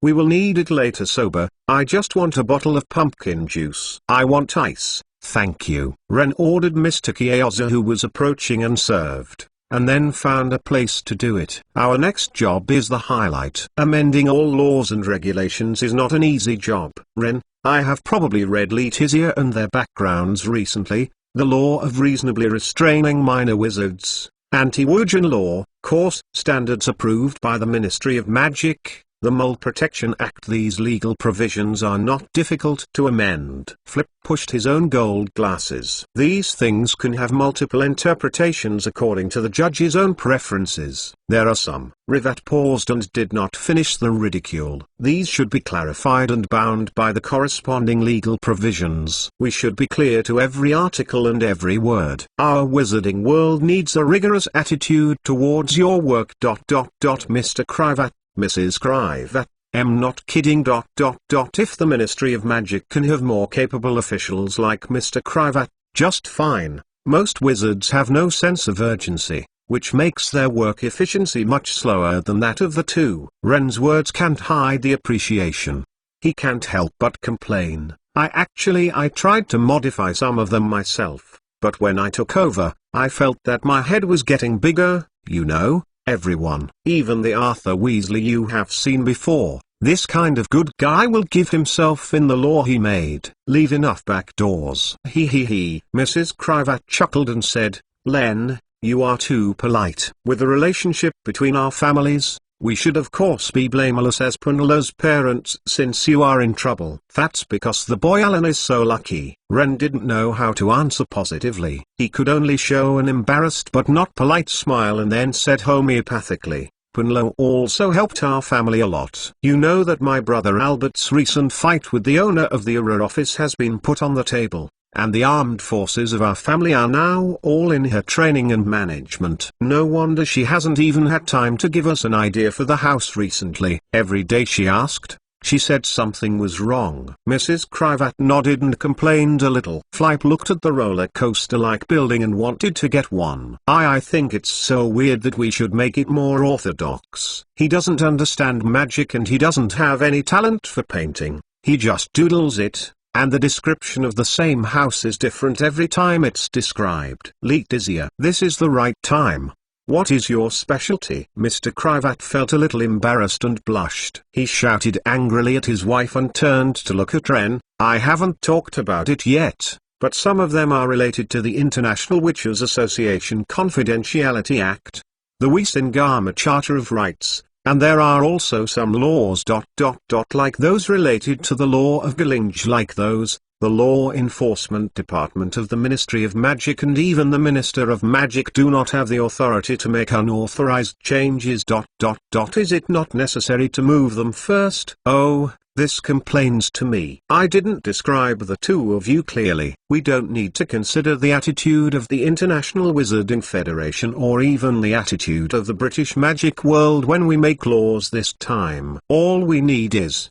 We will need it later sober. I just want a bottle of pumpkin juice. I want ice, thank you. Ren ordered Mr. Kyoza, who was approaching, and served, and then found a place to do it. Our next job is the highlight. Amending all laws and regulations is not an easy job. Ren, I have probably read Letizia and their backgrounds recently, the law of reasonably restraining minor wizards, anti-Wujan law, course standards approved by the Ministry of Magic, the Mole Protection Act. These legal provisions are not difficult to amend. Flip pushed his own gold glasses. These things can have multiple interpretations according to the judge's own preferences. There are some. Rivat paused and did not finish the ridicule. These should be clarified and bound by the corresponding legal provisions. We should be clear to every article and every word. Our wizarding world needs a rigorous attitude towards your work. Mr. Cravat, Mrs. Cravat, I'm not kidding. If the Ministry of Magic can have more capable officials like Mr. Cravat, just fine. Most wizards have no sense of urgency, which makes their work efficiency much slower than that of the two. Ren's words can't hide the appreciation. He can't help but complain. I tried to modify some of them myself, but when I took over, I felt that my head was getting bigger, you know. Everyone, even the Arthur Weasley you have seen before, this kind of good guy will give himself in the law he made. Leave enough back doors. He. Mrs. Cravat chuckled and said, Len, You are too polite. With the relationship between our families, we should of course be blameless as Punalo's parents since you are in trouble. That's because the boy Alan is so lucky. Ren didn't know how to answer positively. He could only show an embarrassed but not polite smile and then said homeopathically, Punlo also helped our family a lot. You know that my brother Albert's recent fight with the owner of the Ura office has been put on the table, and the armed forces of our family are now all in her training and management. No wonder she hasn't even had time to give us an idea for the house recently. Every day she asked, she said something was wrong. Mrs. Krivat nodded and complained a little. Flipe looked at the roller coaster-like building and wanted to get one. I think it's so weird that we should make it more orthodox. He doesn't understand magic and he doesn't have any talent for painting. He just doodles it, and the description of the same house is different every time it's described. Letizia, this is the right time. What is your specialty? Mr. Krivat felt a little embarrassed and blushed. He shouted angrily at his wife and turned to look at Ren. I haven't talked about it yet, but some of them are related to the International Witches Association Confidentiality Act, the Wisengama Charter of Rights, and there are also some laws like those related to the law of Galinge, like those, the Law Enforcement Department of the Ministry of Magic and even the Minister of Magic do not have the authority to make unauthorized changes. Is it not necessary to move them first? Oh, this complains to me. I didn't describe the two of you clearly. We don't need to consider the attitude of the International Wizarding Federation or even the attitude of the British magic world when we make laws this time. All we need is,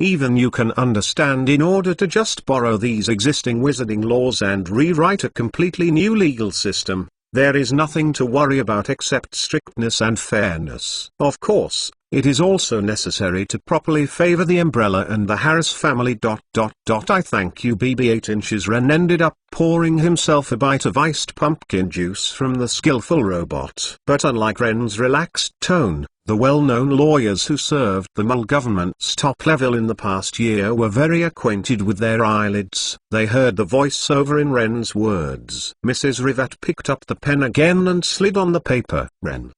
even you can understand, in order to just borrow these existing wizarding laws and rewrite a completely new legal system, there is nothing to worry about except strictness and fairness. Of course, it is also necessary to properly favor the Umbrella and the Harris family. I thank you, BB 8 inches. Ren ended up pouring himself a bite of iced pumpkin juice from the skillful robot. But unlike Ren's relaxed tone, the well-known lawyers who served the Mole government's top level in the past year were very acquainted with their eyelids. They heard the voice-over in Ren's words. Mrs. Rivat picked up the pen again and slid on the paper. Ren.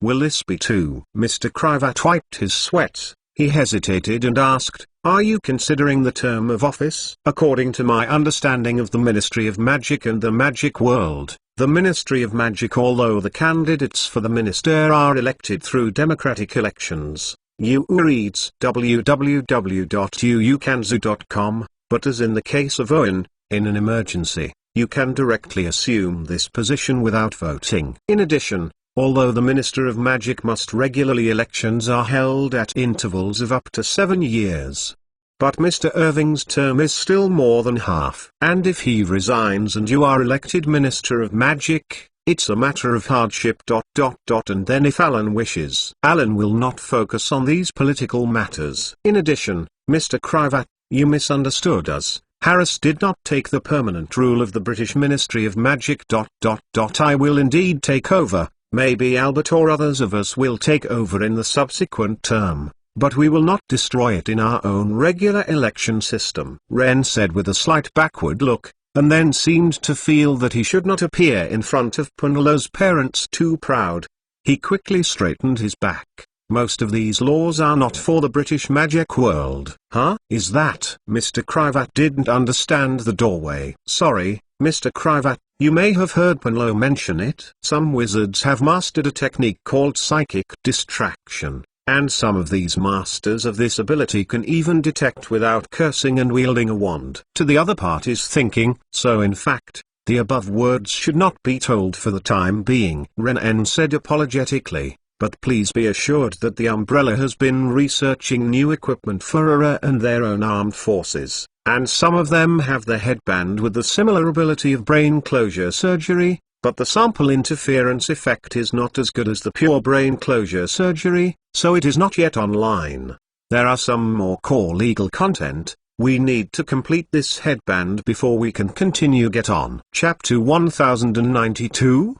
Will this be too? Mr. Krivat wiped his sweat. He hesitated and asked, are you considering the term of office? According to my understanding of the Ministry of Magic and the magic world, the Ministry of Magic, although the candidates for the minister are elected through democratic elections, reads www.uukanzu.com, but as in the case of Owen, in an emergency, you can directly assume this position without voting. In addition, although the Minister of Magic must regularly, elections are held at intervals of up to 7 years. But Mr. Irving's term is still more than half. And if he resigns and you are elected Minister of Magic, it's a matter of hardship. And then if Alan wishes, Alan will not focus on these political matters. In addition, Mr. Krivat, you misunderstood us. Harris did not take the permanent rule of the British Ministry of Magic. I will indeed take over. Maybe Albert or others of us will take over in the subsequent term, but we will not destroy it in our own regular election system. Ren said with a slight backward look, and then seemed to feel that he should not appear in front of Punalo's parents too proud. He quickly straightened his back. Most of these laws are not for the British magic world. Huh? Is that? Mr. Krivat didn't understand the doorway. Sorry, Mr. Krivat. You may have heard Punlo mention it. Some wizards have mastered a technique called psychic distraction, and some of these masters of this ability can even detect without cursing and wielding a wand. To the other party's thinking, so in fact, the above words should not be told for the time being. Ren said apologetically, but please be assured that the Umbrella has been researching new equipment for Ura and their own armed forces. And some of them have the headband with the similar ability of brain closure surgery, but the sample interference effect is not as good as the pure brain closure surgery, so it is not yet online. There are some more core legal content. We need to complete this headband before we can continue. Get on. Chapter 1092?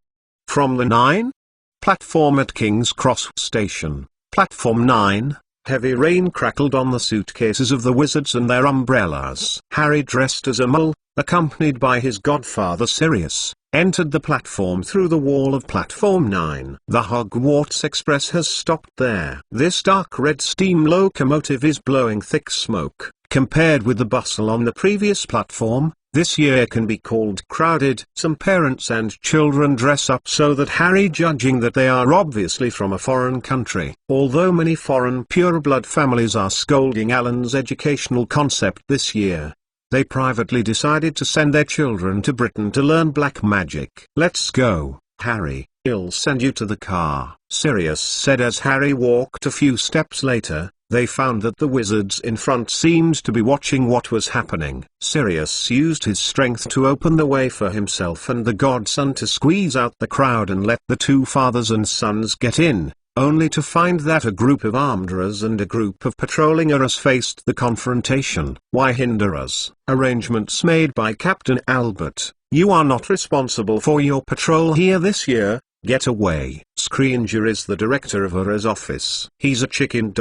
From the 9? Platform at King's Cross Station. Platform 9. Heavy rain crackled on the suitcases of the wizards and their umbrellas. Harry, dressed as a mole, accompanied by his godfather Sirius, entered the platform through the wall of platform 9. The Hogwarts Express has stopped there. This dark red steam locomotive is blowing thick smoke. Compared with the bustle on the previous platform, this year can be called crowded. Some parents and children dress up so that Harry, judging that they are obviously from a foreign country. Although many foreign pureblood families are scolding Alan's educational concept this year, they privately decided to send their children to Britain to learn black magic. "Let's go, Harry, I'll send you to the car," Sirius said as Harry walked a few steps later. They found that the wizards in front seemed to be watching what was happening. Sirius used his strength to open the way for himself and the godson to squeeze out the crowd and let the two fathers and sons get in, only to find that a group of armorers and a group of patrolling Urus faced the confrontation. "Why hinder us? Arrangements made by Captain Albert. You are not responsible for your patrol here this year. Get away." Scringer is the director of Ura's office. "He's a chicken.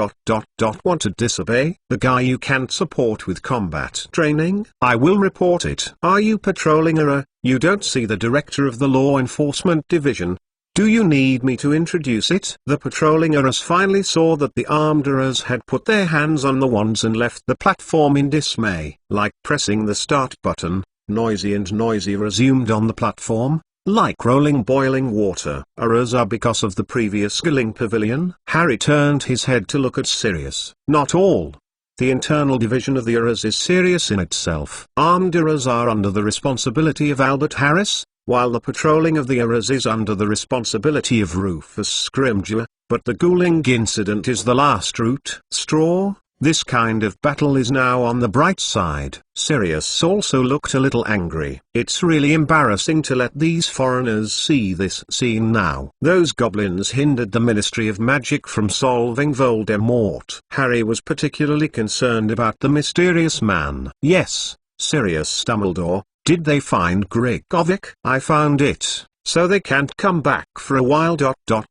Want to disobey? The guy you can't support with combat training? I will report it." "Are you patrolling Ura? You don't see the director of the law enforcement division? Do you need me to introduce it?" The patrolling Urus finally saw that the armed Urus had put their hands on the wands and left the platform in dismay. Like pressing the start button, Noisy resumed on the platform, like rolling boiling water. "Urus are because of the previous skilling pavilion?" Harry turned his head to look at Sirius. "Not all. The internal division of the Urus is serious in itself. Armed Urus are under the responsibility of Albert Harris, while the patrolling of the Urus is under the responsibility of Rufus Scrimgeour, but the Ghouling incident is the last root straw. This kind of battle is now on the bright side." Sirius also looked a little angry. "It's really embarrassing to let these foreigners see this scene now. Those goblins hindered the Ministry of Magic from solving Voldemort." Harry was particularly concerned about the mysterious man. "Yes," Sirius Dumbledore, "did they find Grigovic?" "I found it. So they can't come back for a while.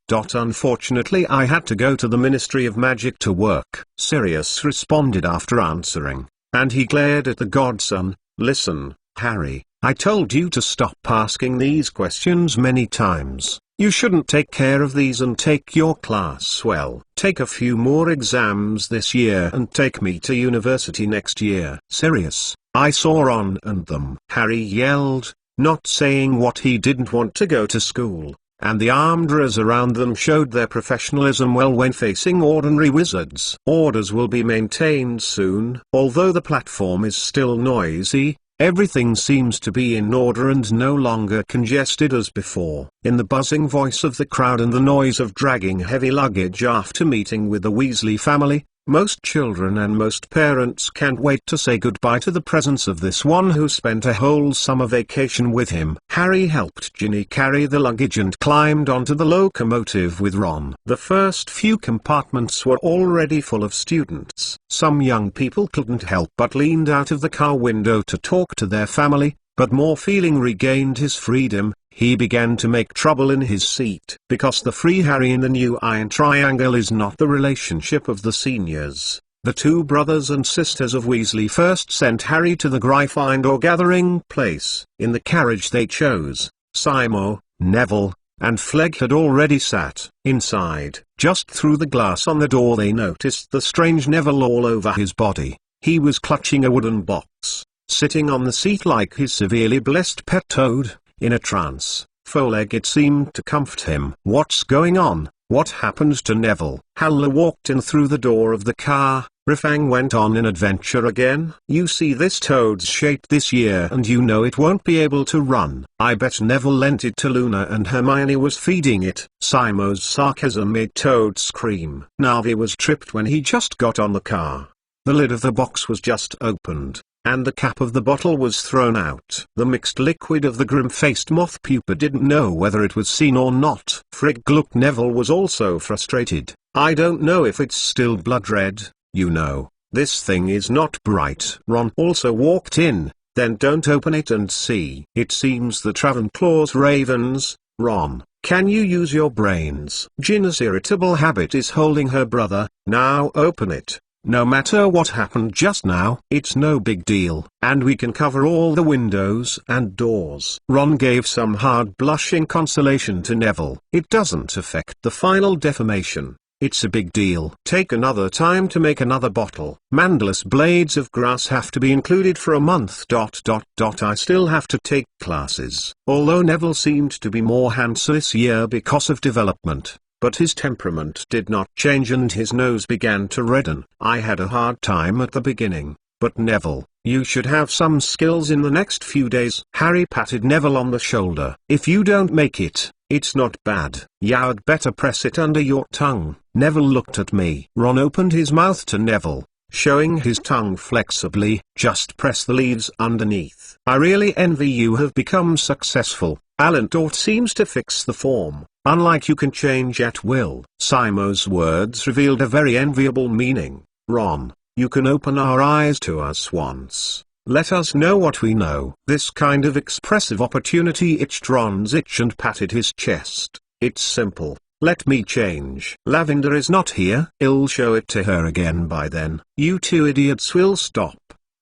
Unfortunately I had to go to the Ministry of Magic to work," Sirius responded after answering, and he glared at the godson. "Listen, Harry, I told you to stop asking these questions many times. You shouldn't take care of these and take your class well. Take a few more exams this year and take me to university next year." "Sirius, I saw Ron and them," Harry yelled, not saying what he didn't want to go to school, and the armorers around them showed their professionalism well when facing ordinary wizards. "Orders will be maintained soon." Although the platform is still noisy, everything seems to be in order and no longer congested as before. In the buzzing voice of the crowd and the noise of dragging heavy luggage after meeting with the Weasley family, most children and most parents can't wait to say goodbye to the presence of this one who spent a whole summer vacation with him. Harry helped Ginny carry the luggage and climbed onto the locomotive with Ron. The first few compartments were already full of students. Some young people couldn't help but leaned out of the car window to talk to their family, but more feeling regained his freedom. He began to make trouble in his seat. Because the free Harry in the new Iron Triangle is not the relationship of the seniors, the two brothers and sisters of Weasley first sent Harry to the Gryffindor gathering place. In the carriage they chose, Simo, Neville, and Fleg had already sat inside. Just through the glass on the door they noticed the strange Neville all over his body. He was clutching a wooden box, sitting on the seat like his severely blessed pet toad. In a trance, Four-legged seemed to comfort him. "What's going on? What happened to Neville?" Howler walked in through the door of the car. "Riffang went on an adventure again. You see this toad's shape this year and you know it won't be able to run. I bet Neville lent it to Luna and Hermione was feeding it." Simo's sarcasm made Toad scream. Navi was tripped when he just got on the car. The lid of the box was just opened, and the cap of the bottle was thrown out. The mixed liquid of the grim-faced moth pupa didn't know whether it was seen or not. Frigg looked. Neville was also frustrated. "I don't know if it's still blood red, you know. This thing is not bright." Ron also walked in. "Then don't open it and see." "It seems the Ravenclaw's ravens, Ron. Can you use your brains?" Ginny's irritable habit is holding her brother. "Now open it." no matter what happened just now. It's no big deal, and we can cover all the windows and doors." Ron gave some hard blushing consolation to Neville. "It doesn't affect the final defamation. It's a big deal. Take another time to make another bottle. Mandless blades of grass have to be included for a month. I still have to take classes." Although Neville seemed to be more handsome this year because of development, but his temperament did not change and his nose began to redden. "I had a hard time at the beginning, but Neville, you should have some skills in the next few days." Harry patted Neville on the shoulder. "If you don't make it, it's not bad. You'd better press it under your tongue." Neville looked at me. Ron opened his mouth to Neville, showing his tongue flexibly. "Just press the leaves underneath." "I really envy you. Have become successful." Alan taught seems to fix the form, unlike you can change at will. Simo's words revealed a very enviable meaning. "Ron, you can open our eyes to us once. Let us know what we know." This kind of expressive opportunity itched Ron's itch and patted his chest. "It's simple. Let me change." "Lavender is not here." "I'll show it to her again by then." "You two idiots will stop.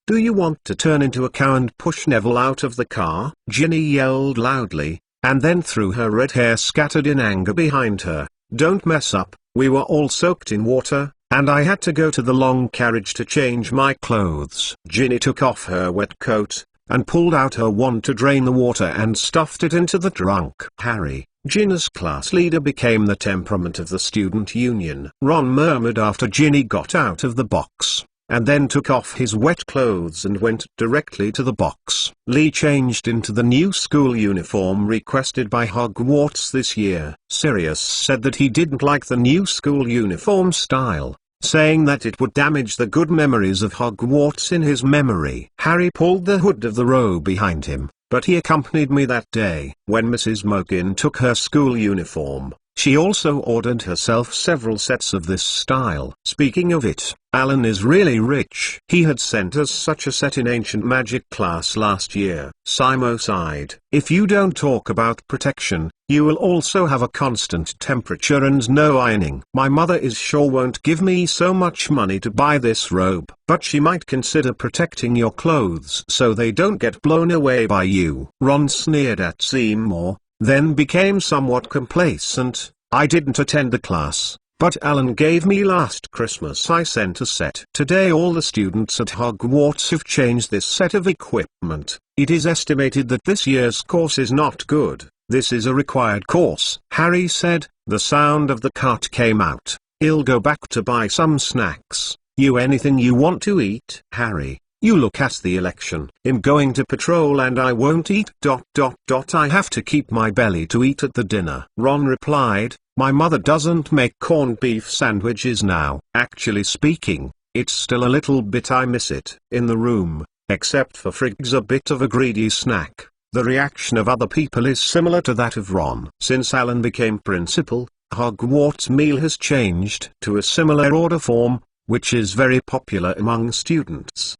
Do you want to turn into a cow and push Neville out of the car?" Ginny yelled loudly, and then threw her red hair scattered in anger behind her. "Don't mess up. We were all soaked in water, and I had to go to the long carriage to change my clothes." Ginny took off her wet coat, and pulled out her wand to drain the water and stuffed it into the trunk. Harry, Ginny's class leader, became the temperament of the student union. Ron murmured after Ginny got out of the box, and then took off his wet clothes and went directly to the box. Lee changed into the new school uniform requested by Hogwarts this year. Sirius said that he didn't like the new school uniform style, saying that it would damage the good memories of Hogwarts in his memory. Harry pulled the hood of the robe behind him, but he accompanied me that day. When Mrs. Mokin took her school uniform, she also ordered herself several sets of this style. Speaking of it, Alan is really rich. He had sent us such a set in ancient magic class last year. Simo sighed. "If you don't talk about protection, you will also have a constant temperature and no ironing." "My mother is sure won't give me so much money to buy this robe, but she might consider protecting your clothes so they don't get blown away by you." Ron sneered at Seymour, then became somewhat complacent. "I didn't attend the class, but Alan gave me last Christmas. I sent a set. Today all the students at Hogwarts have changed this set of equipment. It is estimated that this year's course is not good. This is a required course," Harry said. The sound of the cart came out. "I'll go back to buy some snacks. You anything you want to eat?" "Harry, you look at the election." "I'm going to patrol and I won't eat. I have to keep my belly to eat at the dinner." Ron replied, "My mother doesn't make corned beef sandwiches now. Actually speaking, it's still a little bit I miss it." In the room, except for Frigg's a bit of a greedy snack, the reaction of other people is similar to that of Ron. Since Alan became principal, Hogwarts meal has changed to a similar order form, which is very popular among students.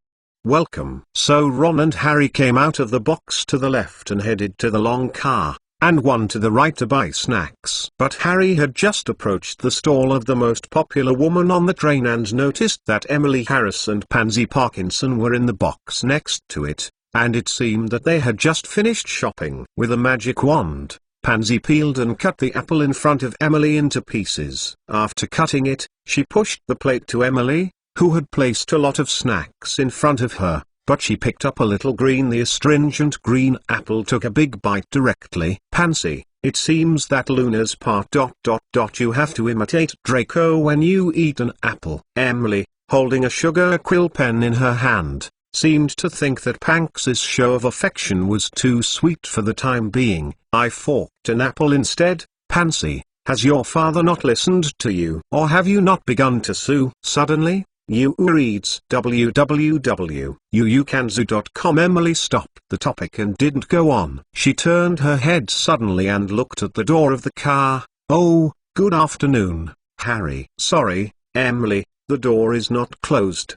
"Welcome." So Ron and Harry came out of the box to the left and headed to the long car, and one to the right to buy snacks. But Harry had just approached the stall of the most popular woman on the train and noticed that Emily Harris and Pansy Parkinson were in the box next to it, and it seemed that they had just finished shopping. With a magic wand, Pansy peeled and cut the apple in front of Emily into pieces. After cutting it, she pushed the plate to Emily, who had placed a lot of snacks in front of her, but she picked up a little green. The astringent green apple took a big bite directly. "Pansy, it seems that Luna's part. You have to imitate Draco when you eat an apple." Emily, holding a sugar quill pen in her hand, seemed to think that Panks's show of affection was too sweet for the time being. "I forked an apple instead." "Pansy, has your father not listened to you? Or have you not begun to sue?" Suddenly, reads www.uukanzu.com. Emily stopped the topic and didn't go on. She turned her head suddenly and looked at the door of the car. "Oh, good afternoon, Harry." "Sorry, Emily, the door is not closed."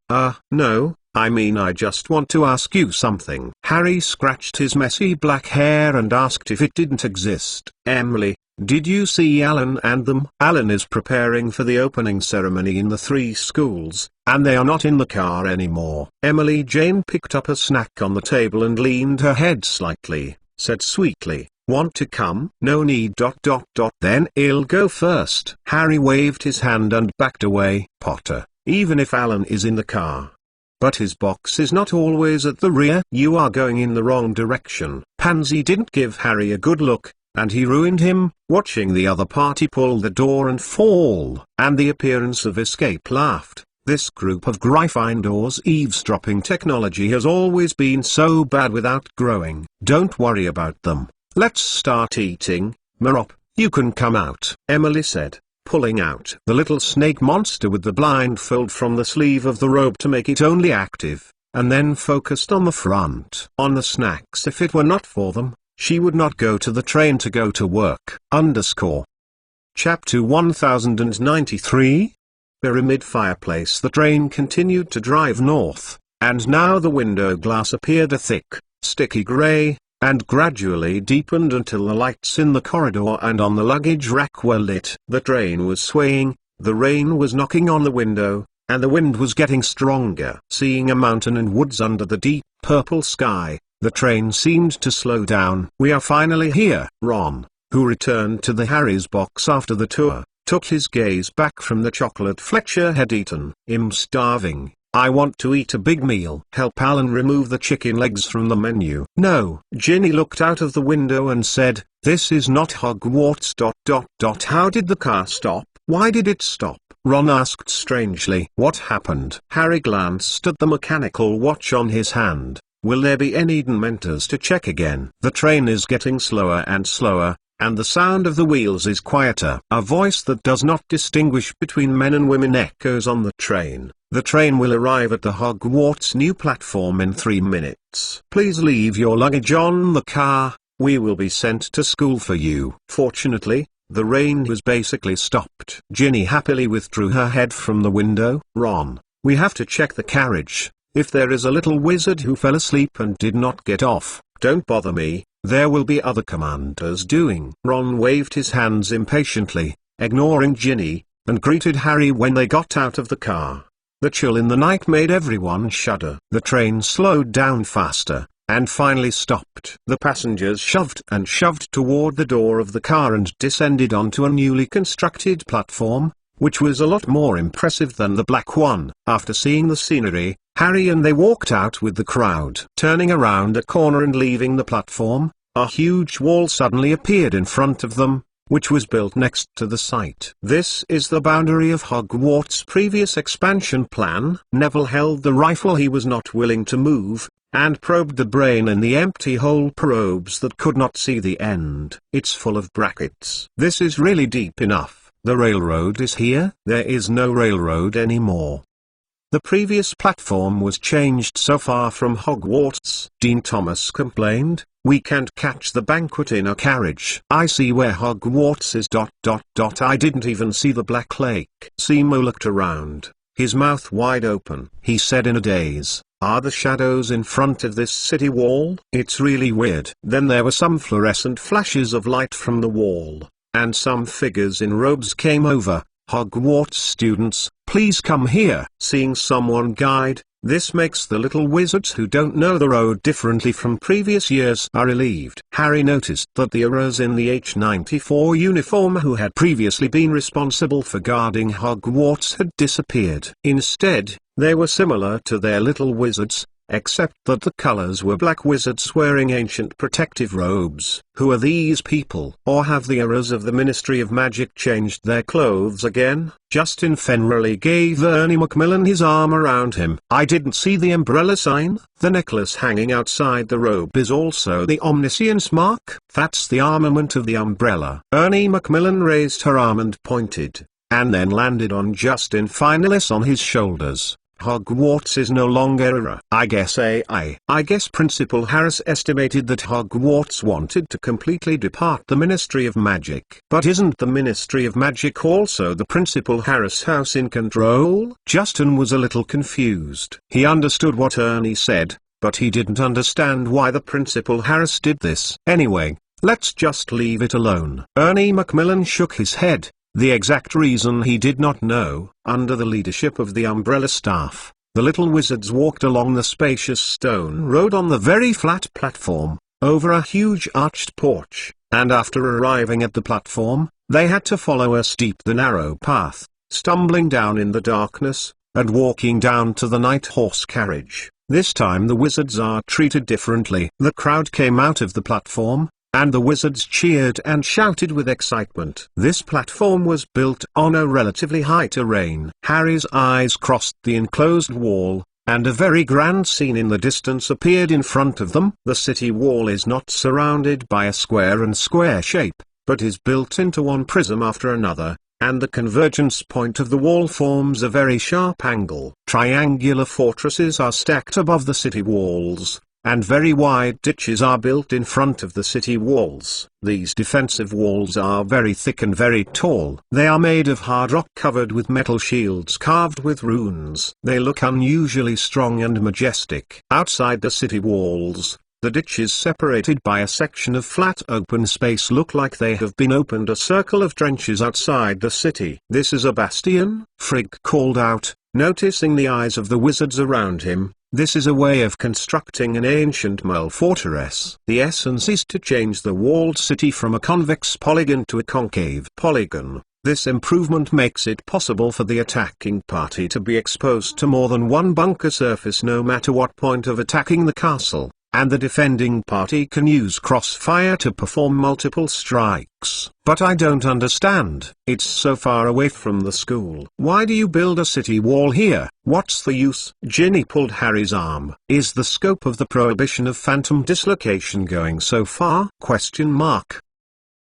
No, I mean, I just want to ask you something. Harry scratched his messy black hair and asked if it didn't exist. Emily, did you see Alan and them? Alan is preparing for the opening ceremony in the 3 schools, and they are not in the car anymore. Emily Jane picked up a snack on the table and leaned her head slightly, said sweetly, "Want to come?" "No need. Then I'll go first." Harry waved his hand and backed away. "Potter, even if Alan is in the car, but his box is not always at the rear. You are going in the wrong direction." Pansy didn't give Harry a good look, and he ruined him, watching the other party pull the door and fall, and the appearance of escape laughed. This group of Gryffindors eavesdropping technology has always been so bad without growing. Don't worry about them. Let's start eating. Marop, you can come out, Emily said, pulling out the little snake monster with the blindfold from the sleeve of the robe to make it only active, and then focused on the front. On the snacks. If it were not for them, she would not go to the train to go to work. Chapter 1093. Pyramid fireplace. The train continued to drive north, and now the window glass appeared a thick, sticky grey, and gradually deepened until the lights in the corridor and on the luggage rack were lit. The train was swaying, the rain was knocking on the window, and the wind was getting stronger. Seeing a mountain and woods under the deep purple sky, the train seemed to slow down. "We are finally here." Ron, who returned to the Harry's box after the tour, took his gaze back from the chocolate Fletcher had eaten. "I'm starving. I want to eat a big meal." "Help Alan remove the chicken legs from the menu." "No." Ginny looked out of the window and said, "This is not Hogwarts. How did the car stop?" "Why did it stop?" Ron asked strangely. "What happened?" Harry glanced at the mechanical watch on his hand. "Will there be any Dementors to check again?" "The train is getting slower and slower, and the sound of the wheels is quieter." A voice that does not distinguish between men and women echoes on the train. "The train will arrive at the Hogwarts new platform in 3 minutes. Please leave your luggage on the car. We will be sent to school for you." Fortunately, the rain has basically stopped. Ginny happily withdrew her head from the window. "Ron, we have to check the carriage. If there is a little wizard who fell asleep and did not get off, don't bother me. There will be other commanders doing." Ron waved his hands impatiently, ignoring Ginny, and greeted Harry when they got out of the car. The chill in the night made everyone shudder. The train slowed down faster, and finally stopped. The passengers shoved and shoved toward the door of the car and descended onto a newly constructed platform, which was a lot more impressive than the black one. After seeing the scenery, Harry and they walked out with the crowd. Turning around a corner and leaving the platform, a huge wall suddenly appeared in front of them, which was built next to the site. "This is the boundary of Hogwarts' previous expansion plan." Neville held the rifle he was not willing to move, and probed the brain in the empty hole probes that could not see the end. "It's full of brackets. This is really deep enough. The railroad is here." "There is no railroad anymore. The previous platform was changed so far from Hogwarts," Dean Thomas complained. "We can't catch the banquet in a carriage." "I see where Hogwarts is. I didn't even see the Black Lake." Seymour looked around, his mouth wide open. He said in a daze, "Are the shadows in front of this city wall? It's really weird." Then there were some fluorescent flashes of light from the wall, and some figures in robes came over. "Hogwarts students, please come here." Seeing someone guide, this makes the little wizards who don't know the road differently from previous years are relieved. Harry noticed that the Aurors in the H94 uniform who had previously been responsible for guarding Hogwarts had disappeared. Instead, they were similar to their little wizards, except that the colors were black wizards wearing ancient protective robes. Who are these people? Or have the Aurors of the Ministry of Magic changed their clothes again? Justin Fenrelly gave Ernie Macmillan his arm around him. "I didn't see the umbrella sign." "The necklace hanging outside the robe is also the omniscience mark." "That's the armament of the umbrella." Ernie Macmillan raised her arm and pointed, and then landed on Justin Fenrelly on his shoulders. Hogwarts is no longer a I guess Principal Harris estimated that Hogwarts wanted to completely depart the Ministry of Magic. But isn't the Ministry of Magic also the Principal Harris house in control? Justin was a little confused. He understood what Ernie said, but he didn't understand why the Principal Harris did this. Anyway, let's just leave it alone. Ernie Macmillan shook his head. The exact reason he did not know. Under the leadership of the Umbrella staff, the little wizards walked along the spacious stone road on the very flat platform, over a huge arched porch, and after arriving at the platform, they had to follow a steep the narrow path, stumbling down in the darkness, and walking down to the night horse carriage. This time the wizards are treated differently. The crowd came out of the platform, and the wizards cheered and shouted with excitement. This platform was built on a relatively high terrain. Harry's eyes crossed the enclosed wall, and a very grand scene in the distance appeared in front of them. The city wall is not surrounded by a square and square shape, but is built into one prism after another, and the convergence point of the wall forms a very sharp angle. Triangular fortresses are stacked above the city walls, and very wide ditches are built in front of the city walls. These defensive walls are very thick and very tall. They are made of hard rock covered with metal shields carved with runes. They look unusually strong and majestic. Outside the city walls, the ditches separated by a section of flat open space look like they have been opened a circle of trenches outside the city. "This is a bastion?" Frigg called out, noticing the eyes of the wizards around him. "This is a way of constructing an ancient mole fortress. The essence is to change the walled city from a convex polygon to a concave polygon. This improvement makes it possible for the attacking party to be exposed to more than one bunker surface no matter what point of attacking the castle, and the defending party can use crossfire to perform multiple strikes." "But I don't understand. It's so far away from the school. Why do you build a city wall here? What's the use?" Ginny pulled Harry's arm. "Is the scope of the prohibition of phantom dislocation going so far?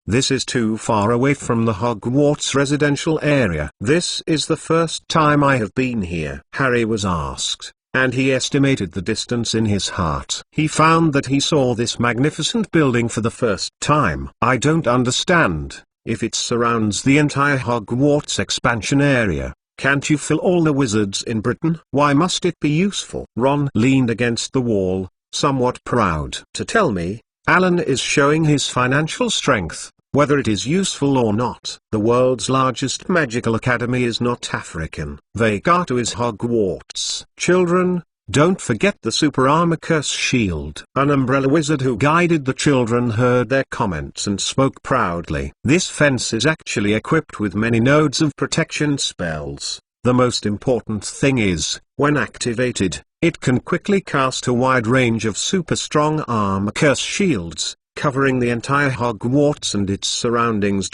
This is too far away from the Hogwarts residential area. This is the first time I have been here," Harry was asked, and he estimated the distance in his heart. He found that he saw this magnificent building for the first time. "I don't understand. If it surrounds the entire Hogwarts expansion area, can't you fill all the wizards in Britain? Why must it be useful?" Ron leaned against the wall, somewhat proud. "To tell me, Alan is showing his financial strength, whether it is useful or not. The world's largest magical academy is not African. Vegatu is Hogwarts. Children, don't forget the super armor curse shield." An umbrella wizard who guided the children heard their comments and spoke proudly. "This fence is actually equipped with many nodes of protection spells. The most important thing is, when activated, it can quickly cast a wide range of super strong armor curse shields, covering the entire Hogwarts and its surroundings.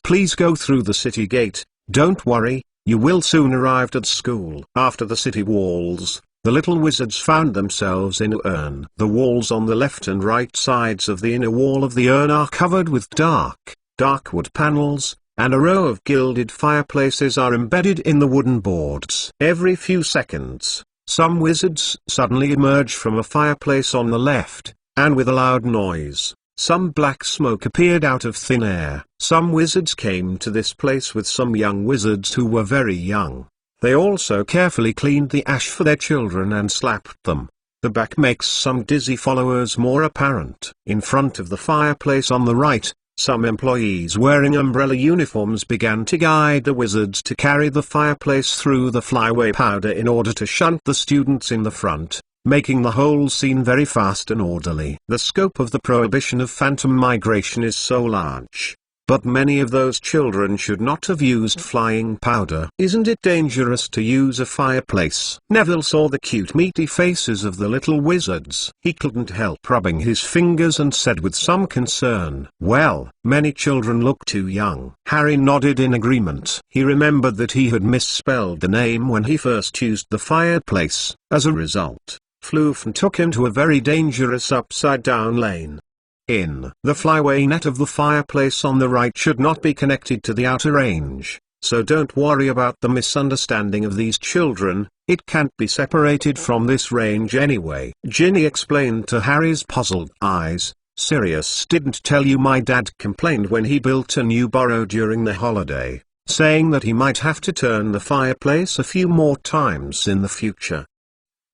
Please go through the city gate. Don't worry, you will soon arrive at school." After the city walls, the little wizards found themselves in an urn. The walls on the left and right sides of the inner wall of the urn are covered with dark wood panels, and a row of gilded fireplaces are embedded in the wooden boards. Every few seconds, some wizards suddenly emerge from a fireplace on the left, and with a loud noise, some black smoke appeared out of thin air. Some wizards came to this place with some young wizards who were very young. They also carefully cleaned the ash for their children and slapped them. The back makes some dizzy followers more apparent. In front of the fireplace on the right, some employees wearing umbrella uniforms began to guide the wizards to carry the fireplace through the flyway powder in order to shunt the students in the front, making the whole scene very fast and orderly. The scope of the prohibition of phantom migration is so large, but many of those children should not have used flying powder. "Isn't it dangerous to use a fireplace?" Neville saw the cute meaty faces of the little wizards. He couldn't help rubbing his fingers and said with some concern, "Well, many children look too young." Harry nodded in agreement. He remembered that he had misspelled the name when he first used the fireplace. As a result, Floof took him to a very dangerous upside-down lane. The flyway net of the fireplace on the right should not be connected to the outer range, so don't worry about the misunderstanding of these children, it can't be separated from this range anyway. Ginny explained to Harry's puzzled eyes. Sirius didn't tell you my dad complained when he built a new burrow during the holiday, saying that he might have to turn the fireplace a few more times in the future.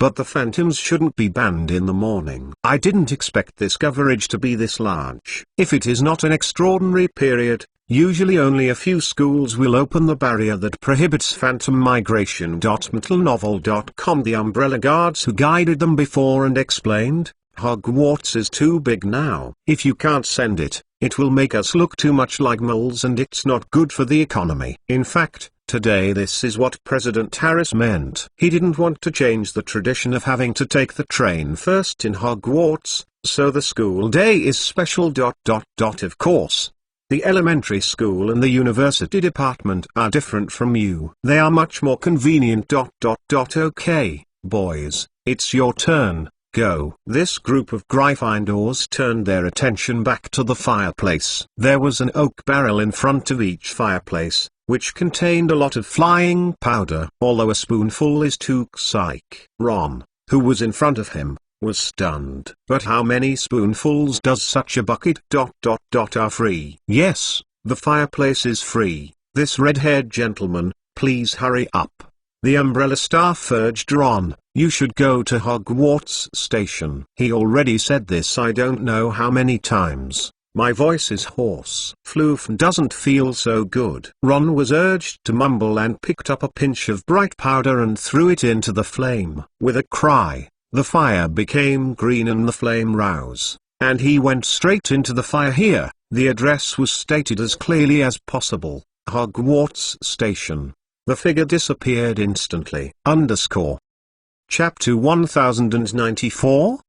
But the phantoms shouldn't be banned in the morning. I didn't expect this coverage to be this large. If it is not an extraordinary period, usually only a few schools will open the barrier that prohibits phantom migration. Mentalnovel.com. The umbrella guards who guided them before and explained, Hogwarts is too big now. If you can't send it, it will make us look too much like moles and it's not good for the economy. In fact, today this is what President Harris meant. He didn't want to change the tradition of having to take the train first in Hogwarts, so the school day is special. Of course, the elementary school and the university department are different from you. They are much more convenient. Okay, boys, it's your turn. Go. This group of Gryffindors turned their attention back to the fireplace. There was an oak barrel in front of each fireplace, which contained a lot of flying powder. Although a spoonful is too psych. Ron, who was in front of him, was stunned. But how many spoonfuls does such a bucket are free? Yes, the fireplace is free. This red-haired gentleman, please hurry up. The umbrella staff urged Ron, you should go to Hogwarts Station. He already said this I don't know how many times. My voice is hoarse. Floof doesn't feel so good. Ron was urged to mumble and picked up a pinch of bright powder and threw it into the flame. With a cry, the fire became green and the flame rose, and he went straight into the fire. Here, the address was stated as clearly as possible, Hogwarts Station. The figure disappeared instantly. Chapter 1094?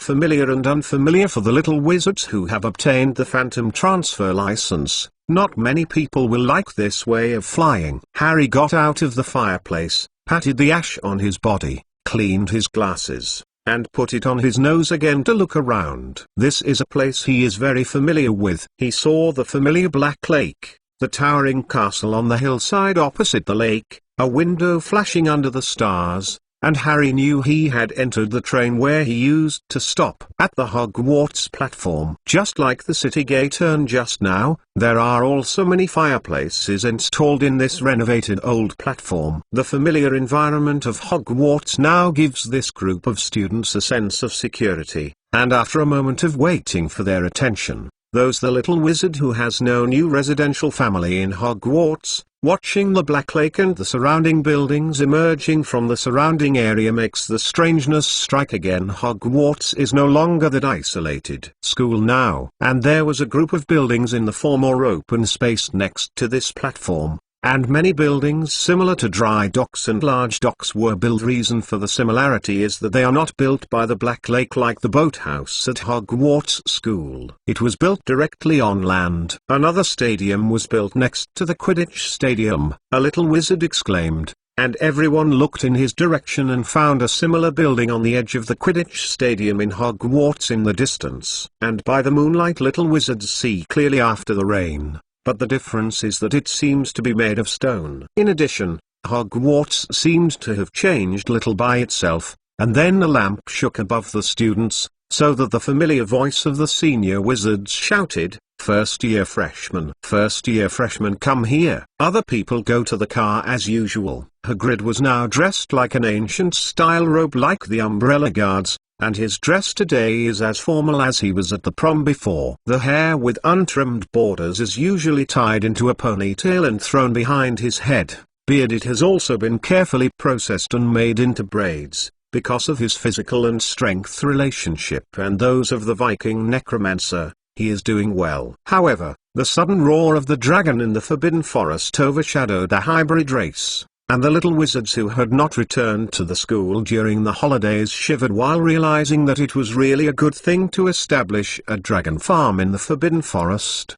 Familiar and unfamiliar. For the little wizards who have obtained the Phantom Transfer license, not many people will like this way of flying. Harry got out of the fireplace, patted the ash on his body, cleaned his glasses, and put it on his nose again to look around. This is a place he is very familiar with. He saw the familiar Black Lake, the towering castle on the hillside opposite the lake, a window flashing under the stars, and Harry knew he had entered the train where he used to stop at the Hogwarts platform. Just like the city gate turned just now, there are also many fireplaces installed in this renovated old platform. The familiar environment of Hogwarts now gives this group of students a sense of security, and after a moment of waiting for their attention, the little wizard who has no new residential family in Hogwarts, watching the Black Lake and the surrounding buildings emerging from the surrounding area makes the strangeness strike again. Hogwarts is no longer that isolated school now. And there was a group of buildings in the former open space next to this platform, and many buildings similar to dry docks and large docks were built. Reason for the similarity is that they are not built by the Black Lake like the boathouse at Hogwarts School. It was built directly on land. Another stadium was built next to the Quidditch Stadium, a little wizard exclaimed, and everyone looked in his direction and found a similar building on the edge of the Quidditch Stadium in Hogwarts in the distance. And by the moonlight little wizards see clearly after the rain. But the difference is that it seems to be made of stone. In addition, Hogwarts seemed to have changed little by itself, and then a lamp shook above the students, so that the familiar voice of the senior wizards shouted, "First-year freshmen! First-year freshmen, come here!" Other people go to the car as usual. Hagrid was now dressed like an ancient-style robe like the umbrella guards, and his dress today is as formal as he was at the prom before. The hair with untrimmed borders is usually tied into a ponytail and thrown behind his head. Bearded has also been carefully processed and made into braids, because of his physical and strength relationship and those of the Viking necromancer. He is doing well. However, the sudden roar of the dragon in the Forbidden Forest overshadowed a hybrid race, and the little wizards who had not returned to the school during the holidays shivered while realizing that it was really a good thing to establish a dragon farm in the Forbidden Forest.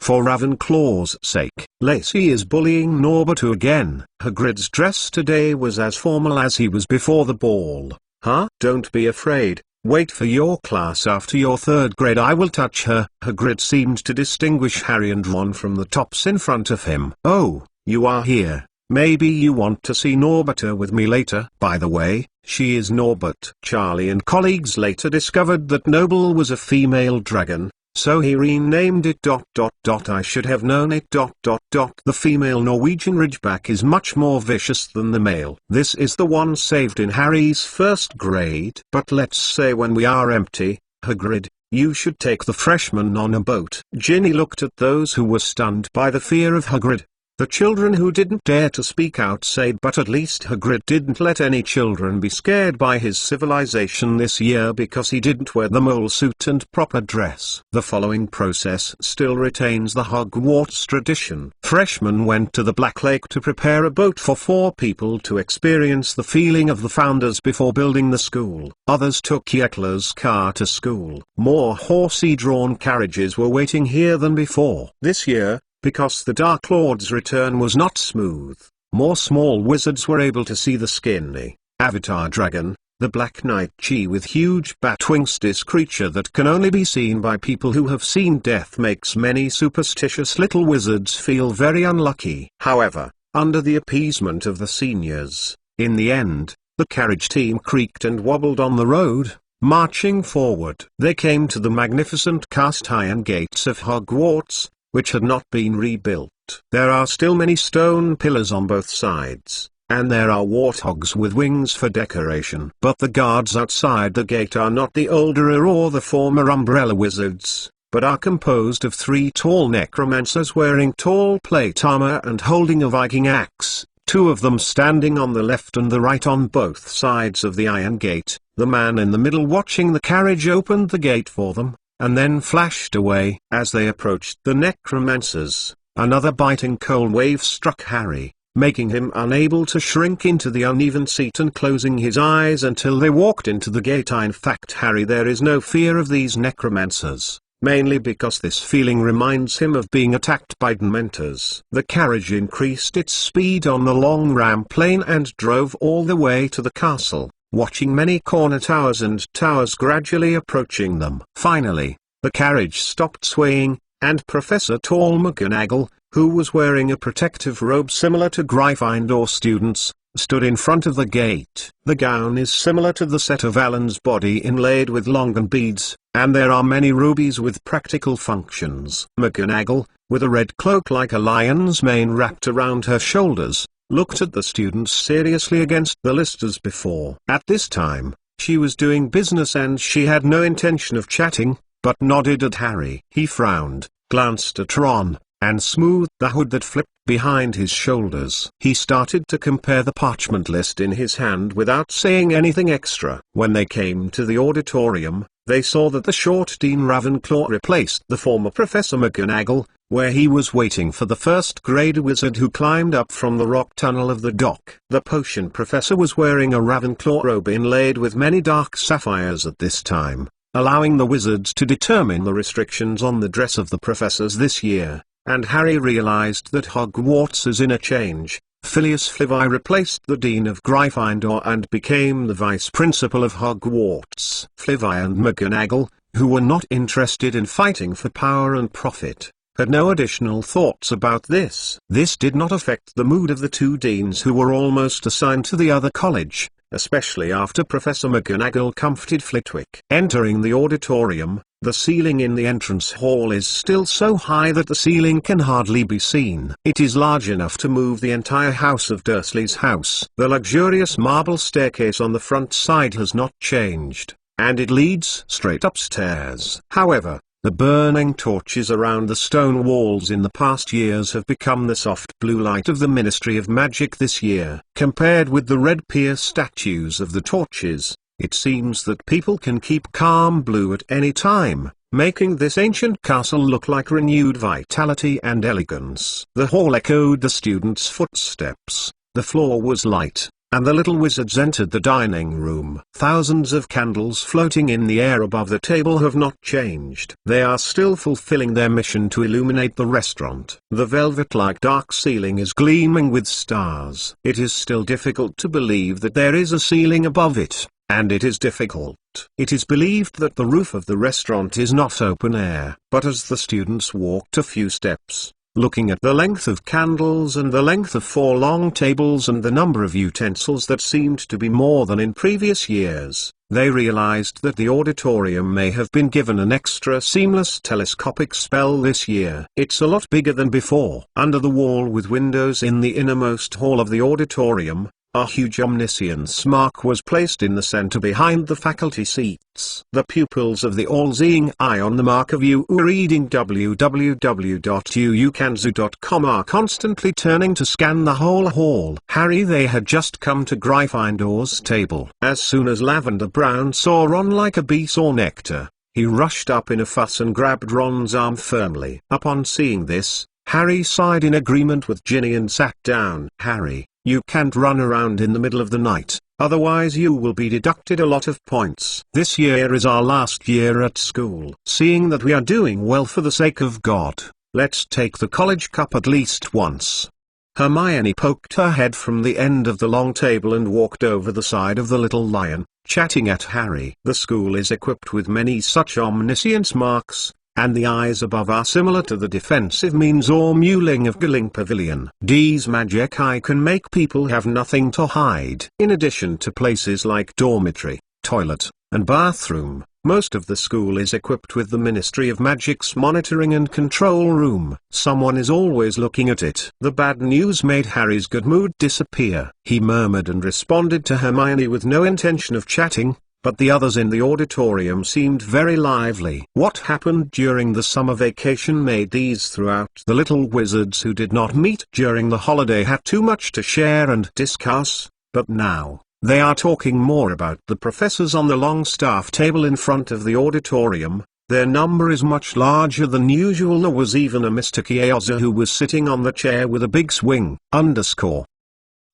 For Ravenclaw's sake. Lacey is bullying Norberto again. Hagrid's dress today was as formal as he was before the ball. Huh? Don't be afraid, Wait for your class after your third grade. I will touch her." Hagrid seemed to distinguish Harry and Ron from the tops in front of him. "Oh, you are here. Maybe you want to see Norbert with me later." By the way, she is Norbert. Charlie and colleagues later discovered that Noble was a female dragon, so he renamed it ... I should have known it ... The female Norwegian Ridgeback is much more vicious than the male. This is the one saved in Harry's first grade. "But let's say when we are empty, Hagrid, you should take the freshmen on a boat." Ginny looked at those who were stunned by the fear of Hagrid. The children who didn't dare to speak out said, but at least Hagrid didn't let any children be scared by his civilization this year because he didn't wear the mole suit and proper dress. The following process still retains the Hogwarts tradition. Freshmen went to the Black Lake to prepare a boat for 4 people to experience the feeling of the founders before building the school. Others took Yetler's car to school. More horsey-drawn carriages were waiting here than before. This year, because the Dark Lord's return was not smooth, more small wizards were able to see the skinny Avatar dragon, the Black Knight Chi with huge bat wings. This creature that can only be seen by people who have seen death makes many superstitious little wizards feel very unlucky. However, under the appeasement of the seniors, in the end, the carriage team creaked and wobbled on the road, marching forward. They came to the magnificent cast-iron gates of Hogwarts, which had not been rebuilt. There are still many stone pillars on both sides, and there are warthogs with wings for decoration. But the guards outside the gate are not the older or the former umbrella wizards, but are composed of 3 tall necromancers wearing tall plate armor and holding a Viking axe, 2 of them standing on the left and the right on both sides of the iron gate. The man in the middle watching the carriage opened the gate for them, and then flashed away. As they approached the necromancers, another biting cold wave struck Harry, making him unable to shrink into the uneven seat and closing his eyes until they walked into the gate. In fact, Harry, there is no fear of these necromancers, mainly because this feeling reminds him of being attacked by dementors. The carriage increased its speed on the long ramp lane and drove all the way to the castle, watching many corner towers and towers gradually approaching them. Finally, the carriage stopped swaying, and Professor Tall McGonagall, who was wearing a protective robe similar to Gryffindor students, stood in front of the gate. The gown is similar to the set of Alan's body inlaid with longan beads, and there are many rubies with practical functions. McGonagall, with a red cloak like a lion's mane wrapped around her shoulders, looked at the students seriously against the list as before. At this time, she was doing business and she had no intention of chatting, but nodded at Harry. He frowned, glanced at Ron, and smoothed the hood that flipped behind his shoulders. He started to compare the parchment list in his hand without saying anything extra. When they came to the auditorium, they saw that the short Dean Ravenclaw replaced the former Professor McGonagall, where he was waiting for the first-grade wizard who climbed up from the rock tunnel of the dock. The potion professor was wearing a Ravenclaw robe inlaid with many dark sapphires at this time, allowing the wizards to determine the restrictions on the dress of the professors this year, and Harry realized that Hogwarts is in a change. Phileas Flivy replaced the Dean of Gryffindor and became the Vice Principal of Hogwarts. Flivy and McGonagall, who were not interested in fighting for power and profit, had no additional thoughts about this. This did not affect the mood of the 2 deans who were almost assigned to the other college, especially after Professor McGonagall comforted Flitwick. Entering the auditorium, the ceiling in the entrance hall is still so high that the ceiling can hardly be seen. It is large enough to move the entire house of Dursley's house. The luxurious marble staircase on the front side has not changed, and it leads straight upstairs. However, the burning torches around the stone walls in the past years have become the soft blue light of the Ministry of Magic this year. Compared with the red pier statues of the torches, it seems that people can keep calm blue at any time, making this ancient castle look like renewed vitality and elegance. The hall echoed the students' footsteps, the floor was light, and the little wizards entered the dining room. Thousands of candles floating in the air above the table have not changed. They are still fulfilling their mission to illuminate the restaurant. The velvet-like dark ceiling is gleaming with stars. It is still difficult to believe that there is a ceiling above it, and it is difficult. It is believed that the roof of the restaurant is not open air. But as the students walked a few steps, looking at the length of candles and the length of 4 long tables and the number of utensils that seemed to be more than in previous years, they realized that the auditorium may have been given an extra seamless telescopic spell this year. It's a lot bigger than before. Under the wall with windows in the innermost hall of the auditorium, a huge omniscience mark was placed in the center behind the faculty seats. The pupils of the all-seeing eye on the mark of you reading www.uukanzu.com are constantly turning to scan the whole hall. Harry they had just come to Gryffindor's table. As soon as Lavender Brown saw Ron like a bee saw nectar, he rushed up in a fuss and grabbed Ron's arm firmly. Upon seeing this, Harry sighed in agreement with Ginny and sat down. Harry, you can't run around in the middle of the night, otherwise you will be deducted a lot of points. This year is our last year at school. Seeing that we are doing well for the sake of God, let's take the college cup at least once. Hermione poked her head from the end of the long table and walked over the side of the little lion, chatting at Harry. The school is equipped with many such omniscience marks, and the eyes above are similar to the defensive means or mewling of Galing Pavilion. D's magic eye can make people have nothing to hide. In addition to places like dormitory, toilet, and bathroom, most of the school is equipped with the Ministry of Magic's monitoring and control room. Someone is always looking at it. The bad news made Harry's good mood disappear. He murmured and responded to Hermione with no intention of chatting, but the others in the auditorium seemed very lively. What happened during the summer vacation made these throughout the little wizards who did not meet during the holiday have too much to share and discuss, but now, they are talking more about the professors on the long staff table in front of the auditorium. Their number is much larger than usual. There was even a Mr. Kieoza who was sitting on the chair with a big swing.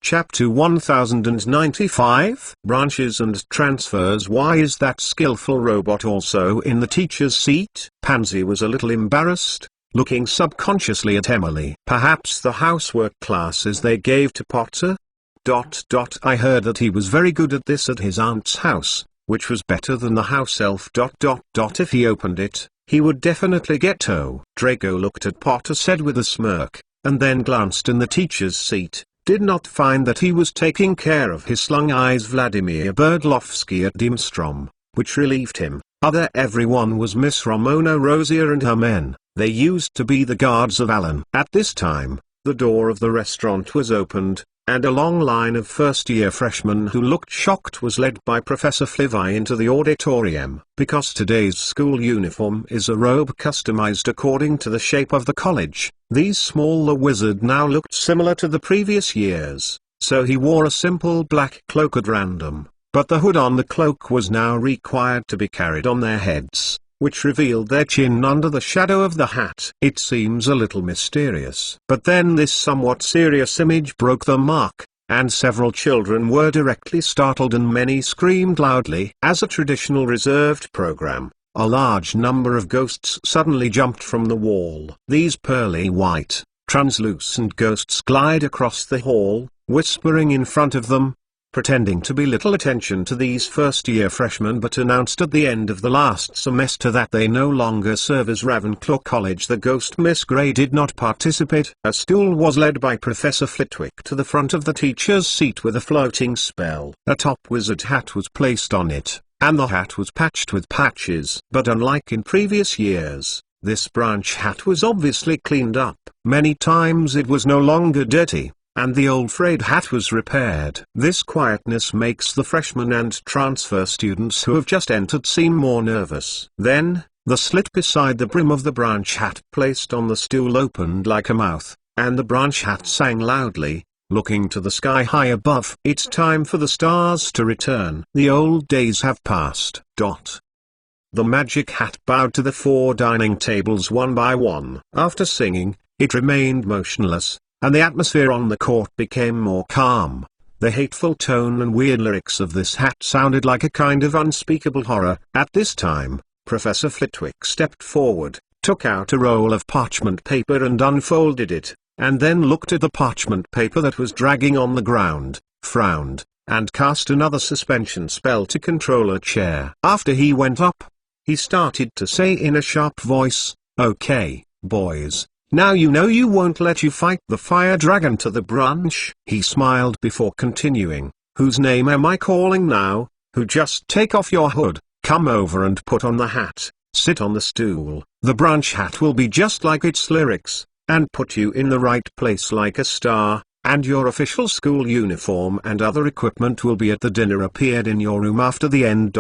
Chapter 1095 Branches and Transfers. Why is that skillful robot also in the teacher's seat? Pansy was a little embarrassed, looking subconsciously at Emily. Perhaps the housework classes they gave to Potter? I heard that he was very good at this at his aunt's house, which was better than the house elf. If he opened it, he would definitely get O. Draco looked at Potter, said with a smirk, and then glanced in the teacher's seat. Did not find that he was taking care of his slung eyes Vladimir Berglovsky at Dimstrom, which relieved him. Everyone was Miss Ramona Rosier and her men. They used to be the guards of Alan. At this time, the door of the restaurant was opened, and a long line of first-year freshmen who looked shocked was led by Professor Flivy into the auditorium. Because today's school uniform is a robe customized according to the shape of the college, these smaller wizard now looked similar to the previous years, so he wore a simple black cloak at random, but the hood on the cloak was now required to be carried on their heads, which revealed their chin under the shadow of the hat. It seems a little mysterious. But then this somewhat serious image broke the mark, and several children were directly startled and many screamed loudly. As a traditional reserved program, a large number of ghosts suddenly jumped from the wall. These pearly white, translucent ghosts glide across the hall, whispering in front of them, pretending to be little attention to these first-year freshmen, but announced at the end of the last semester that they no longer serve as Ravenclaw College. The ghost Miss Grey did not participate. A stool was led by Professor Flitwick to the front of the teacher's seat with a floating spell. A top wizard hat was placed on it, and the hat was patched with patches. But unlike in previous years, this branch hat was obviously cleaned up. Many times it was no longer dirty, and the old frayed hat was repaired. This quietness makes the freshmen and transfer students who have just entered seem more nervous. Then, the slit beside the brim of the branch hat placed on the stool opened like a mouth, and the branch hat sang loudly, looking to the sky high above. It's time for the stars to return. The old days have passed. The magic hat bowed to the 4 dining tables one by one. After singing, it remained motionless, and the atmosphere on the court became more calm. The hateful tone and weird lyrics of this hat sounded like a kind of unspeakable horror. At this time, Professor Flitwick stepped forward, took out a roll of parchment paper and unfolded it, and then looked at the parchment paper that was dragging on the ground, frowned, and cast another suspension spell to control a chair. After he went up, he started to say in a sharp voice, "Okay, boys, now you know you won't let you fight the fire dragon to the branch." He smiled before continuing, "Whose name am I calling now? Who just take off your hood, come over and put on the hat, sit on the stool, the branch hat will be just like its lyrics, and put you in the right place like a star, and your official school uniform and other equipment will be at the dinner appeared in your room after the end.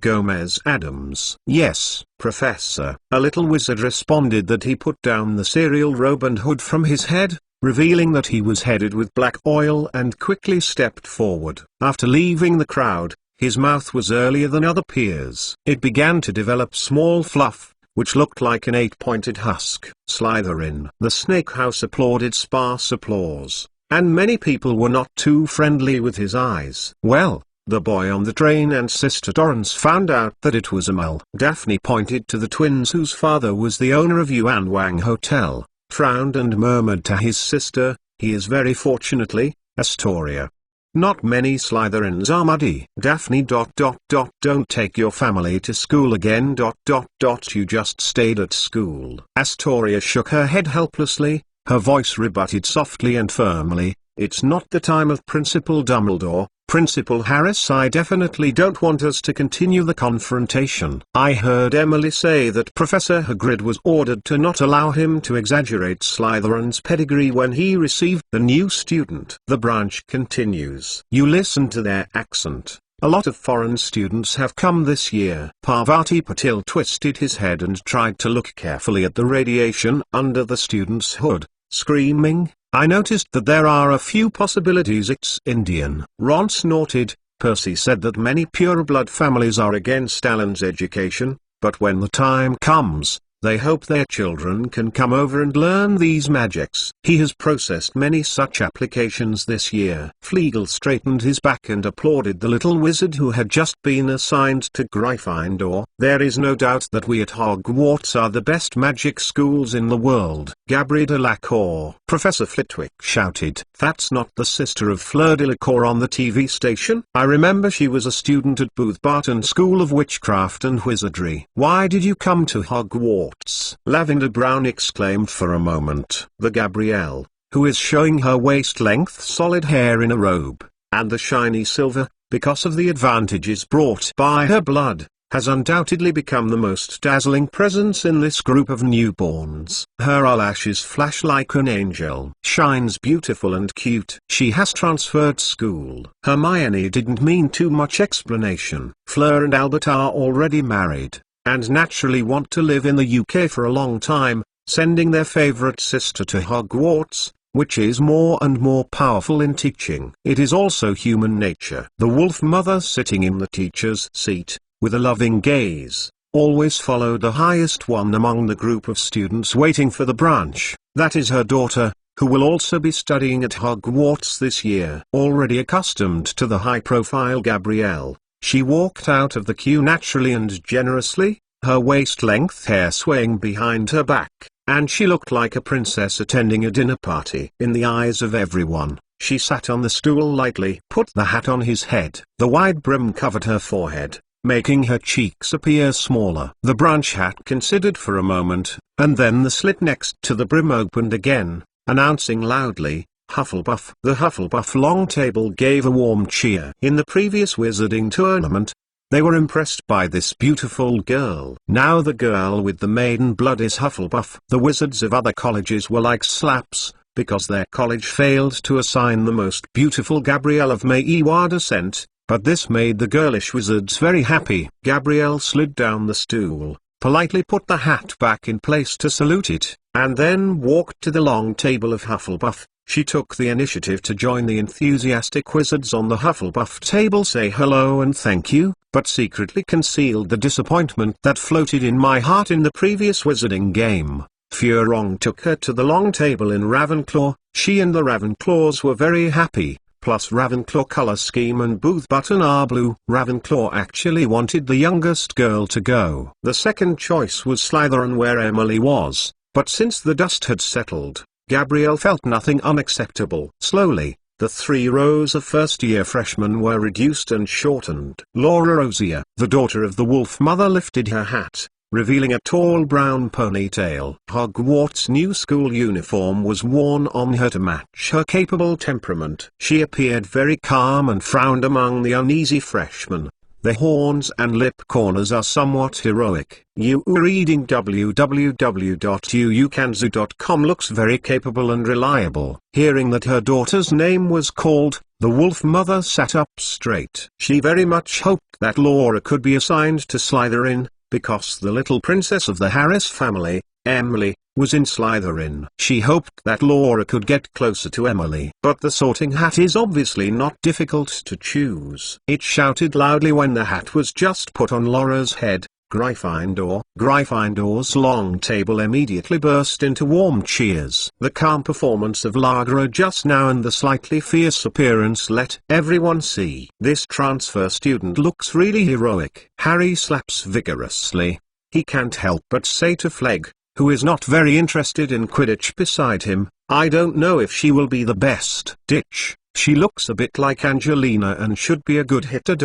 Gomez Adams. Yes, Professor. A little wizard responded that he put down the cereal robe and hood from his head, revealing that he was headed with black oil, and quickly stepped forward. After leaving the crowd, his mouth was earlier than other peers. It began to develop small fluff, which looked like an 8-pointed husk. Slytherin. The snake house applauded sparse applause, and many people were not too friendly with his eyes. Well, the boy on the train and Sister Torrance found out that it was Amel. Daphne pointed to the twins whose father was the owner of Yuan Wang Hotel, frowned and murmured to his sister, "He is very fortunately, Astoria. Not many Slytherins are muddy." Daphne. Don't take your family to school again. You just stayed at school. Astoria shook her head helplessly, her voice rebutted softly and firmly, "It's not the time of Principal Dumbledore, Principal Harris. I definitely don't want us to continue the confrontation. I heard Emily say that Professor Hagrid was ordered to not allow him to exaggerate Slytherin's pedigree when he received the new student." The branch continues. "You listen to their accent. A lot of foreign students have come this year." Parvati Patil twisted his head and tried to look carefully at the radiation under the student's hood, screaming, "I noticed that there are a few possibilities it's Indian." Ron snorted. Percy said that many pureblood families are against Alan's education, but when the time comes, they hope their children can come over and learn these magics. He has processed many such applications this year. Flegel straightened his back and applauded the little wizard who had just been assigned to Gryffindor. "There is no doubt that we at Hogwarts are the best magic schools in the world." Gabrielle Delacour. Professor Flitwick shouted, "That's not the sister of Fleur Delacour on the TV station? I remember she was a student at Booth Barton School of Witchcraft and Wizardry. Why did you come to Hogwarts?" Lavender Brown exclaimed for a moment. The Gabrielle, who is showing her waist-length solid hair in a robe, and the shiny silver, because of the advantages brought by her blood, has undoubtedly become the most dazzling presence in this group of newborns. Her eyelashes flash like an angel. Shines beautiful and cute. She has transferred school. Hermione didn't mean too much explanation. Fleur and Albert are already married, and naturally want to live in the UK for a long time, sending their favorite sister to Hogwarts, which is more and more powerful in teaching. It is also human nature. The wolf mother sitting in the teacher's seat, with a loving gaze, always followed the highest one among the group of students waiting for the branch. That is her daughter, who will also be studying at Hogwarts this year. Already accustomed to the high-profile Gabrielle, she walked out of the queue naturally and generously, her waist-length hair swaying behind her back, and she looked like a princess attending a dinner party. In the eyes of everyone, she sat on the stool lightly, put the hat on his head. The wide brim covered her forehead, making her cheeks appear smaller. The branch hat considered for a moment, and then the slit next to the brim opened again, announcing loudly, "Hufflepuff." The Hufflepuff long table gave a warm cheer. In the previous wizarding tournament, they were impressed by this beautiful girl. Now the girl with the maiden blood is Hufflepuff. The wizards of other colleges were like slaps, because their college failed to assign the most beautiful Gabrielle of Maewa descent, but this made the girlish wizards very happy. Gabrielle slid down the stool, politely put the hat back in place to salute it, and then walked to the long table of Hufflepuff. She took the initiative to join the enthusiastic wizards on the Hufflepuff table, say hello and thank you, but secretly concealed the disappointment that floated in my heart in the previous wizarding game. Furong took her to the long table in Ravenclaw. She and the Ravenclaws were very happy, plus Ravenclaw color scheme and Booth Button are blue. Ravenclaw actually wanted the youngest girl to go. The second choice was Slytherin where Emily was, but since the dust had settled, Gabrielle felt nothing unacceptable. Slowly, The 3 rows of first-year freshmen were reduced and shortened. Laura Rosier, the daughter of the Wolf Mother, lifted her hat, revealing a tall brown ponytail. Hogwarts' new school uniform was worn on her to match her capable temperament. She appeared very calm and frowned among the uneasy freshmen. The horns and lip corners are somewhat heroic. You reading www.uukanzu.com looks very capable and reliable. Hearing that her daughter's name was called, the Wolf Mother sat up straight. She very much hoped that Laura could be assigned to Slytherin, because the little princess of the Harris family, Emily, was in Slytherin. She hoped that Laura could get closer to Emily. But the Sorting Hat is obviously not difficult to choose. It shouted loudly when the hat was just put on Laura's head, "Gryffindor!" Gryffindor's long table immediately burst into warm cheers. The calm performance of Laura just now and the slightly fierce appearance let everyone see. This transfer student looks really heroic. Harry slaps vigorously. He can't help but say to Flegg, who is not very interested in Quidditch beside him, "I don't know if she will be the best." Ditch. She looks a bit like Angelina and should be a good hitter.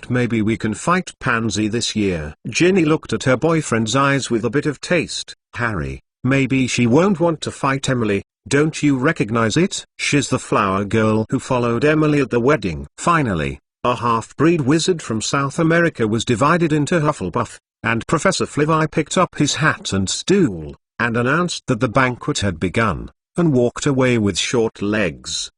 Maybe we can fight Pansy this year. Ginny looked at her boyfriend's eyes with a bit of taste. Harry, maybe she won't want to fight Emily. Don't you recognize it? She's the flower girl who followed Emily at the wedding. Finally, a half-breed wizard from South America was divided into Hufflepuff, and Professor Flivy picked up his hat and stool, and announced that the banquet had begun, and walked away with short legs.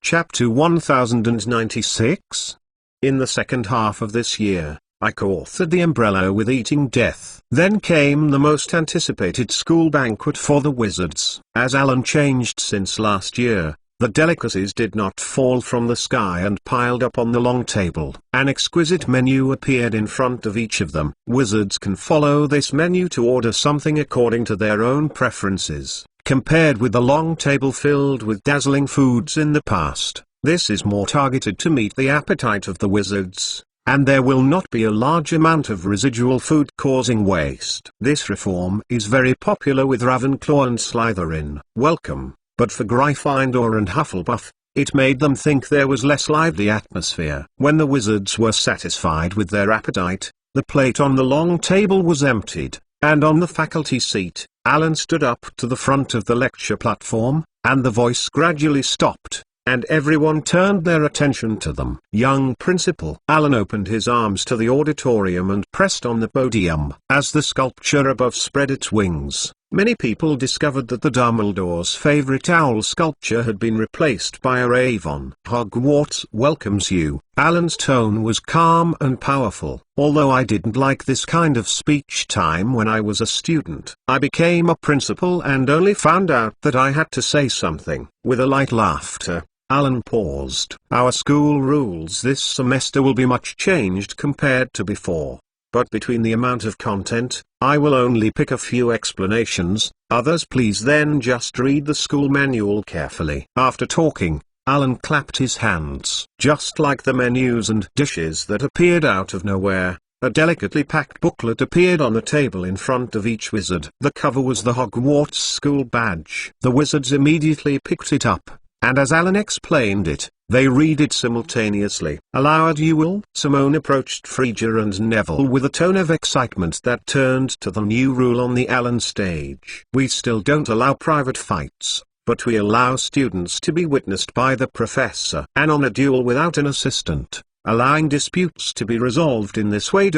Chapter 1096. In the second half of this year, I co-authored The Umbrella with Eating Death. Then came the most anticipated school banquet for the wizards. As Alan changed since last year, the delicacies did not fall from the sky and piled up on the long table. An exquisite menu appeared in front of each of them. Wizards can follow this menu to order something according to their own preferences. Compared with the long table filled with dazzling foods in the past, this is more targeted to meet the appetite of the wizards, and there will not be a large amount of residual food causing waste. This reform is very popular with Ravenclaw and Slytherin. Welcome. But for Gryffindor and Hufflepuff, it made them think there was less lively atmosphere. When the wizards were satisfied with their appetite, the plate on the long table was emptied, and on the faculty seat, Alan stood up to the front of the lecture platform, and the voice gradually stopped, and everyone turned their attention to them. Young Principal Alan opened his arms to the auditorium and pressed on the podium. As the sculpture above spread its wings, many people discovered that the Dumbledore's favorite owl sculpture had been replaced by a raven. Hogwarts welcomes you. Alan's tone was calm and powerful. Although I didn't like this kind of speech time when I was a student, I became a principal and only found out that I had to say something. With a light laughter, Alan paused. Our school rules this semester will be much changed compared to before. But between the amount of content, I will only pick a few explanations. Others please then just read the school manual carefully. After talking, Alan clapped his hands. Just like the menus and dishes that appeared out of nowhere, a delicately packed booklet appeared on the table in front of each wizard. The cover was the Hogwarts school badge. The wizards immediately picked it up, and as Alan explained it, they read it simultaneously. Aloud you will. Simone approached Frigga and Neville with a tone of excitement that turned to the new rule on the Alan stage. We still don't allow private fights, but we allow students to be witnessed by the professor. And on a duel without an assistant, allowing disputes to be resolved in this way.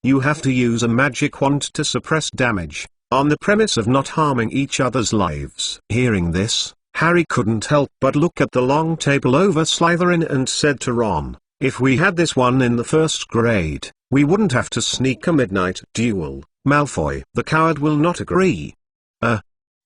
You have to use a magic wand to suppress damage, on the premise of not harming each other's lives. Hearing this, Harry couldn't help but look at the long table over Slytherin and said to Ron, if we had this one in the first grade, we wouldn't have to sneak a midnight duel. Malfoy, the coward, will not agree.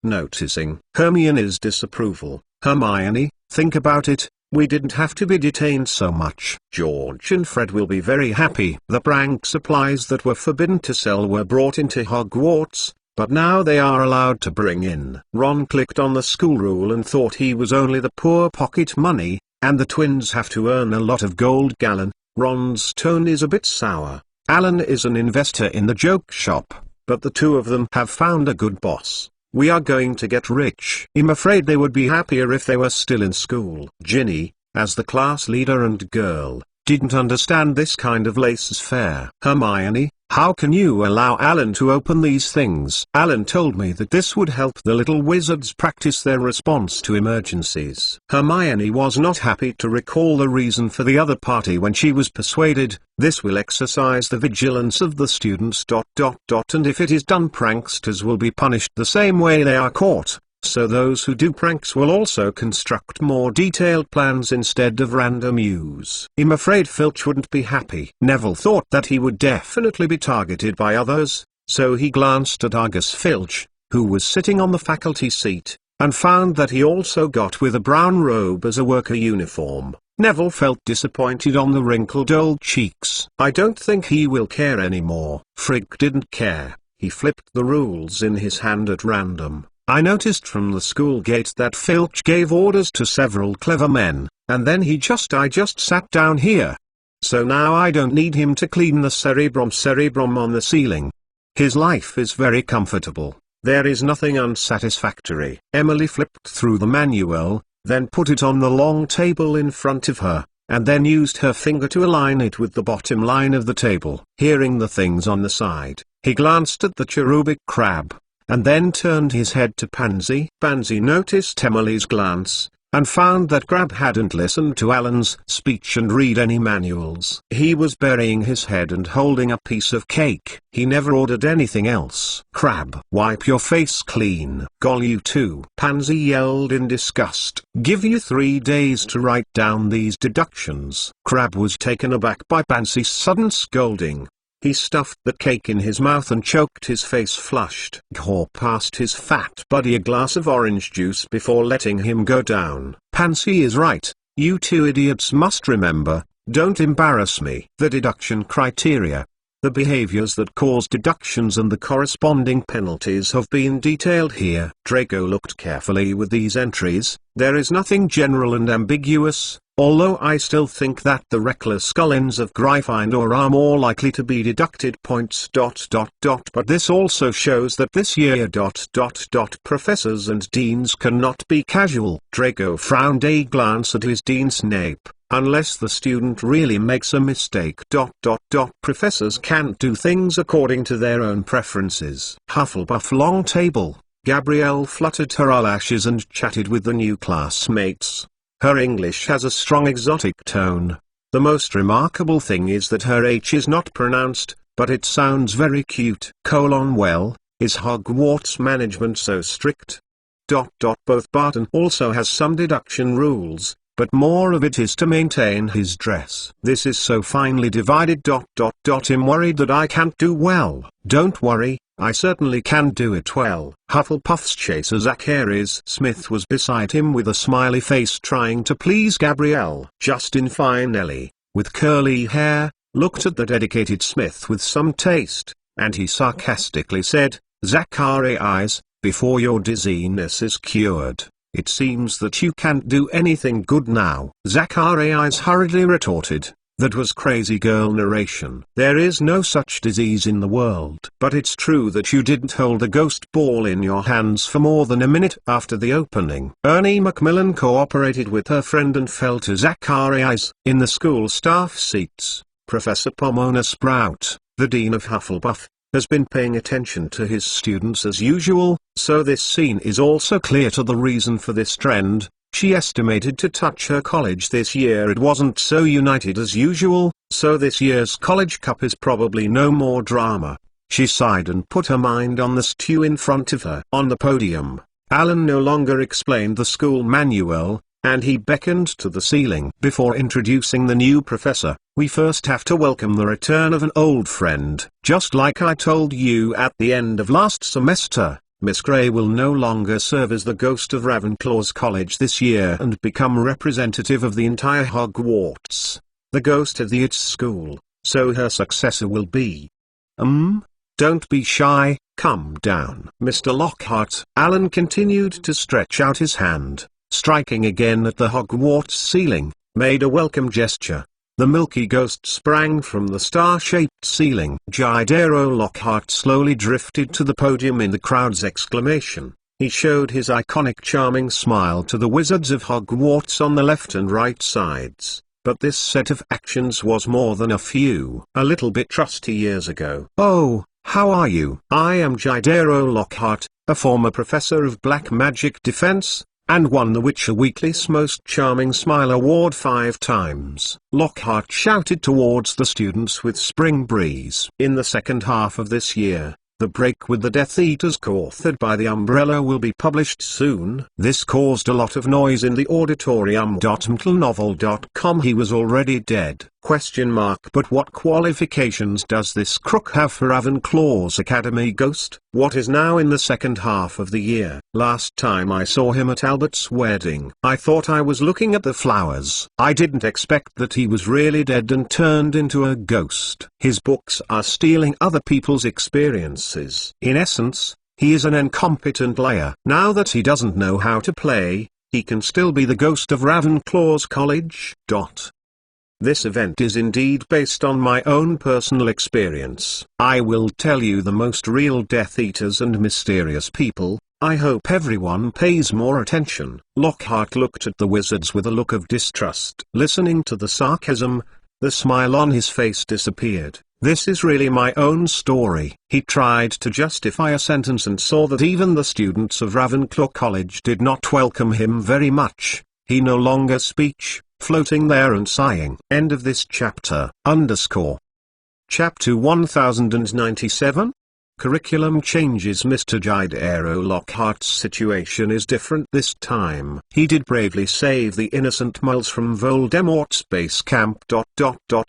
Noticing Hermione's disapproval, Hermione, think about it, we didn't have to be detained so much. George and Fred will be very happy. The prank supplies that were forbidden to sell were brought into Hogwarts, but now they are allowed to bring in. Ron clicked on the school rule and thought he was only the poor pocket money, and the twins have to earn a lot of gold gallon. Ron's tone is a bit sour. Alan is an investor in the joke shop, but the two of them have found a good boss. We are going to get rich. I'm afraid they would be happier if they were still in school. Ginny, as the class leader and girl, didn't understand this kind of laissez-faire. Hermione, how can you allow Alan to open these things? Alan told me that this would help the little wizards practice their response to emergencies. Hermione was not happy to recall the reason for the other party when she was persuaded, this will exercise the vigilance of the students. And if it is done, pranksters will be punished the same way they are caught. So those who do pranks will also construct more detailed plans instead of random use. I'm afraid Filch wouldn't be happy. Neville thought that he would definitely be targeted by others, so he glanced at Argus Filch, who was sitting on the faculty seat, and found that he also got with a brown robe as a worker uniform. Neville felt disappointed on the wrinkled old cheeks. I don't think he will care anymore. Frigg didn't care. He flipped the rules in his hand at random. I noticed from the school gate that Filch gave orders to several clever men, and then I just sat down here. So now I don't need him to clean the cerebrum on the ceiling. His life is very comfortable. There is nothing unsatisfactory. Emily flipped through the manual, then put it on the long table in front of her, and then used her finger to align it with the bottom line of the table. Hearing the things on the side, he glanced at the cherubic crab, and then turned his head to Pansy. Pansy noticed Emily's glance, and found that Crab hadn't listened to Alan's speech and read any manuals. He was burying his head and holding a piece of cake. He never ordered anything else. Crab, wipe your face clean. Gol you too. Pansy yelled in disgust. Give you 3 days to write down these deductions. Crab was taken aback by Pansy's sudden scolding. He stuffed the cake in his mouth and choked, his face flushed. Gaw passed his fat buddy a glass of orange juice before letting him go down. Pansy is right, you two idiots must remember, don't embarrass me. The deduction criteria, the behaviors that cause deductions and the corresponding penalties have been detailed here. Draco looked carefully with these entries. There is nothing general and ambiguous, although I still think that the reckless Scullins of Gryffindor are more likely to be deducted points. But this also shows that this year professors and deans cannot be casual. Draco frowned a glance at his dean Snape. Unless the student really makes a mistake. Professors can't do things according to their own preferences. Hufflepuff long table. Gabrielle fluttered her eyelashes and chatted with the new classmates. Her English has a strong exotic tone. The most remarkable thing is that her H is not pronounced, but it sounds very cute. Well, is Hogwarts management so strict? Both Barton also has some deduction rules, but more of it is to maintain his dress. This is so finely divided. I'm worried that I can't do well. Don't worry, I certainly can do it well. Hufflepuff's chaser Zacharias Smith was beside him with a smiley face trying to please Gabrielle. Justin Finelli, with curly hair, looked at the dedicated Smith with some taste, and he sarcastically said, Zacharias, before your dizziness is cured, it seems that you can't do anything good now. Zacharias hurriedly retorted, that was crazy girl narration. There is no such disease in the world. But it's true that you didn't hold a ghost ball in your hands for more than a minute after the opening. Ernie Macmillan cooperated with her friend and fell to Zacharias. In the school staff seats, Professor Pomona Sprout, the Dean of Hufflepuff, has been paying attention to his students as usual, so this scene is also clear to the reason for this trend. She estimated to touch her college this year it wasn't so united as usual, so this year's college cup is probably no more drama. She sighed and put her mind on the stew in front of her. On the podium, Alan no longer explained the school manual, and he beckoned to the ceiling. Before introducing the new professor, we first have to welcome the return of an old friend. Just like I told you at the end of last semester, Miss Grey will no longer serve as the ghost of Ravenclaw's college this year and become representative of the entire Hogwarts, the ghost of its school, so her successor will be. Don't be shy, calm down. Mr. Lockhart. Alan continued to stretch out his hand, striking again at the Hogwarts ceiling, made a welcome gesture. The milky ghost sprang from the star-shaped ceiling. Jidero Lockhart slowly drifted to the podium in the crowd's exclamation. He showed his iconic charming smile to the wizards of Hogwarts on the left and right sides. But this set of actions was more than a little bit trusty years ago. "Oh, how are you? I am Jidero Lockhart, a former professor of black magic defense, and won the Witcher Weekly's Most Charming Smile Award 5 times. Lockhart shouted towards the students with Spring Breeze. "In the second half of this year, The Break with the Death Eaters, co-authored by the Umbrella, will be published soon." This caused a lot of noise in the auditorium. MTLnovel.com. He was already dead. But what qualifications does this crook have for Ravenclaw's Academy Ghost? What is now in the second half of the year? Last time I saw him at Albert's wedding, I thought I was looking at the flowers. I didn't expect that he was really dead and turned into a ghost. His books are stealing other people's experiences. In essence, he is an incompetent liar. Now that he doesn't know how to play, he can still be the ghost of Ravenclaw's college. This event is indeed based on my own personal experience. I will tell you the most real Death Eaters and mysterious people. I hope everyone pays more attention. Lockhart looked at the wizards with a look of distrust. Listening to the sarcasm, the smile on his face disappeared. "This is really my own story." He tried to justify a sentence and saw that even the students of Ravenclaw College did not welcome him very much. He no longer speech, floating there and sighing. End of this chapter. Chapter 1097? Curriculum changes. Mr. Jidero Lockhart's situation is different this time. He did bravely save the innocent muggles from Voldemort's base camp.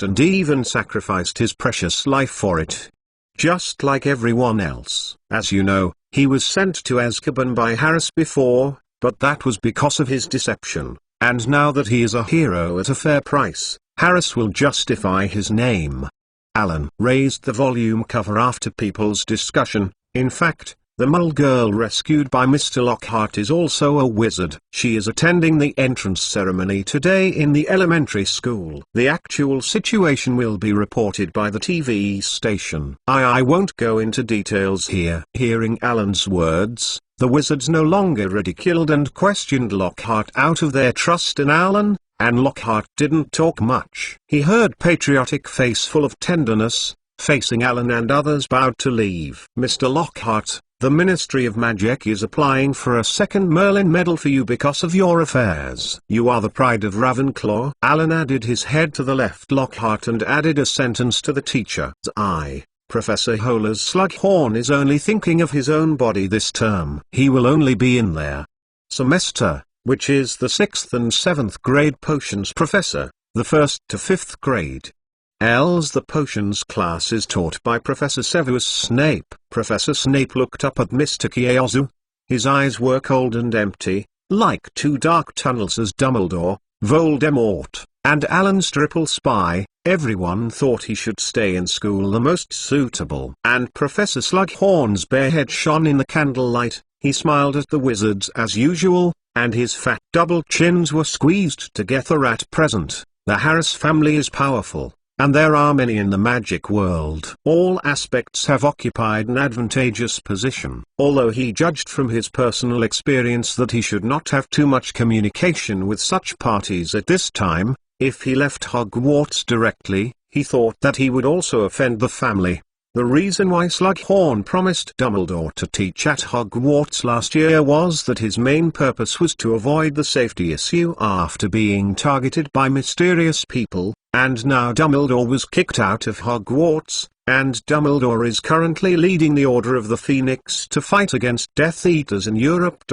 And even sacrificed his precious life for it. Just like everyone else. As you know, he was sent to Azkaban by Harris before, but that was because of his deception. And now that he is a hero at a fair price, Harris will justify his name. Alan raised the volume cover after people's discussion. In fact, the Mole girl rescued by Mr. Lockhart is also a wizard. She is attending the entrance ceremony today in the elementary school. The actual situation will be reported by the TV station. I won't go into details here. Hearing Alan's words, the wizards no longer ridiculed and questioned Lockhart out of their trust in Alan, and Lockhart didn't talk much. He heard patriotic face full of tenderness, facing Alan, and others bowed to leave. "Mr. Lockhart, the Ministry of Magic is applying for a second Merlin medal for you because of your affairs. You are the pride of Ravenclaw." Alan added his head to the left Lockhart and added a sentence to the teacher's eye. "Professor Holer's Slughorn is only thinking of his own body this term. He will only be in their semester, which is the 6th and 7th grade potions professor, the 1st to 5th grade. The potions class is taught by Professor Severus Snape." Professor Snape looked up at Mr. Kieozu. His eyes were cold and empty, like two dark tunnels as Dumbledore, Voldemort, and Alan's triple spy. Everyone thought he should stay in school the most suitable. And Professor Slughorn's bare head shone in the candlelight. He smiled at the wizards as usual, and his fat double chins were squeezed together. At present, the Harris family is powerful, and there are many in the magic world. All aspects have occupied an advantageous position. Although he judged from his personal experience that he should not have too much communication with such parties at this time, if he left Hogwarts directly, he thought that he would also offend the family. The reason why Slughorn promised Dumbledore to teach at Hogwarts last year was that his main purpose was to avoid the safety issue after being targeted by mysterious people, and now Dumbledore was kicked out of Hogwarts, and Dumbledore is currently leading the Order of the Phoenix to fight against Death Eaters in Europe.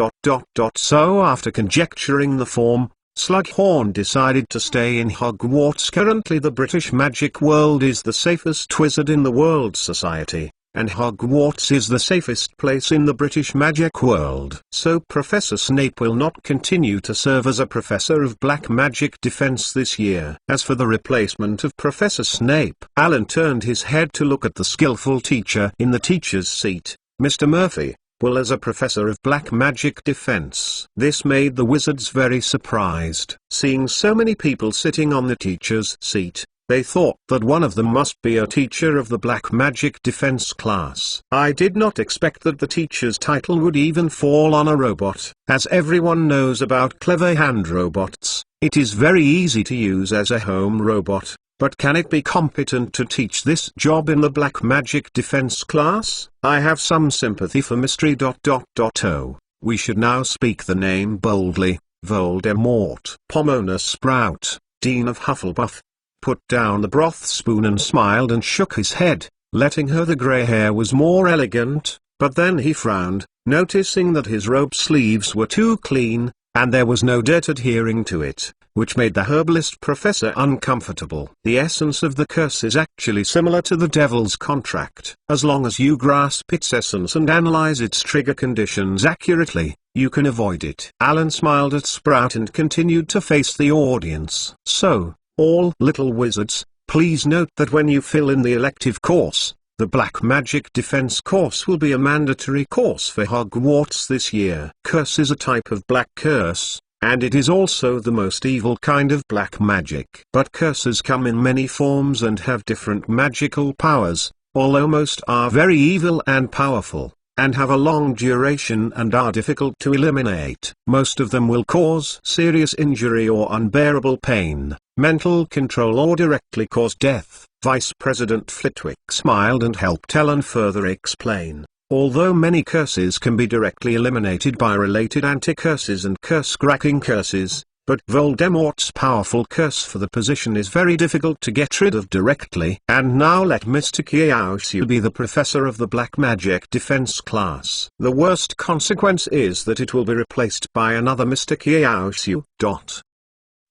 So after conjecturing the form, Slughorn decided to stay in Hogwarts. Currently the British magic world is the safest wizard in the world society, and Hogwarts is the safest place in the British magic world. So Professor Snape will not continue to serve as a professor of black magic defense this year. As for the replacement of Professor Snape, Alan turned his head to look at the skillful teacher in the teacher's seat. Mr. Murphy will as a professor of black magic defense. This made the wizards very surprised. Seeing so many people sitting on the teacher's seat, They thought that one of them must be a teacher of the black magic defense class. I did not expect that the teacher's title would even fall on a robot. As everyone knows about clever hand robots, it is very easy to use as a home robot. But can it be competent to teach this job in the black magic defense class? I have some sympathy for mystery. Oh, we should now speak the name boldly. Voldemort. Pomona Sprout, Dean of Hufflepuff, put down the broth spoon and smiled and shook his head, letting her the grey hair was more elegant, but then he frowned, noticing that his robe sleeves were too clean, and there was no dirt adhering to it, which made the herbalist professor uncomfortable. The essence of the curse is actually similar to the devil's contract. As long as you grasp its essence and analyze its trigger conditions accurately, you can avoid it. Alan smiled at Sprout and continued to face the audience. So, all little wizards, please note that when you fill in the elective course, the Black Magic Defense course will be a mandatory course for Hogwarts this year. Curse is a type of black curse, and it is also the most evil kind of black magic. But curses come in many forms and have different magical powers, although most are very evil and powerful, and have a long duration and are difficult to eliminate. Most of them will cause serious injury or unbearable pain, mental control or directly cause death. Vice President Flitwick smiled and helped Ellen further explain. Although many curses can be directly eliminated by related anti-curses and curse-cracking curses, but Voldemort's powerful curse for the position is very difficult to get rid of directly. And now let Mr. Kiaosu be the professor of the Black Magic Defense class. The worst consequence is that it will be replaced by another Mr. Kiaosu.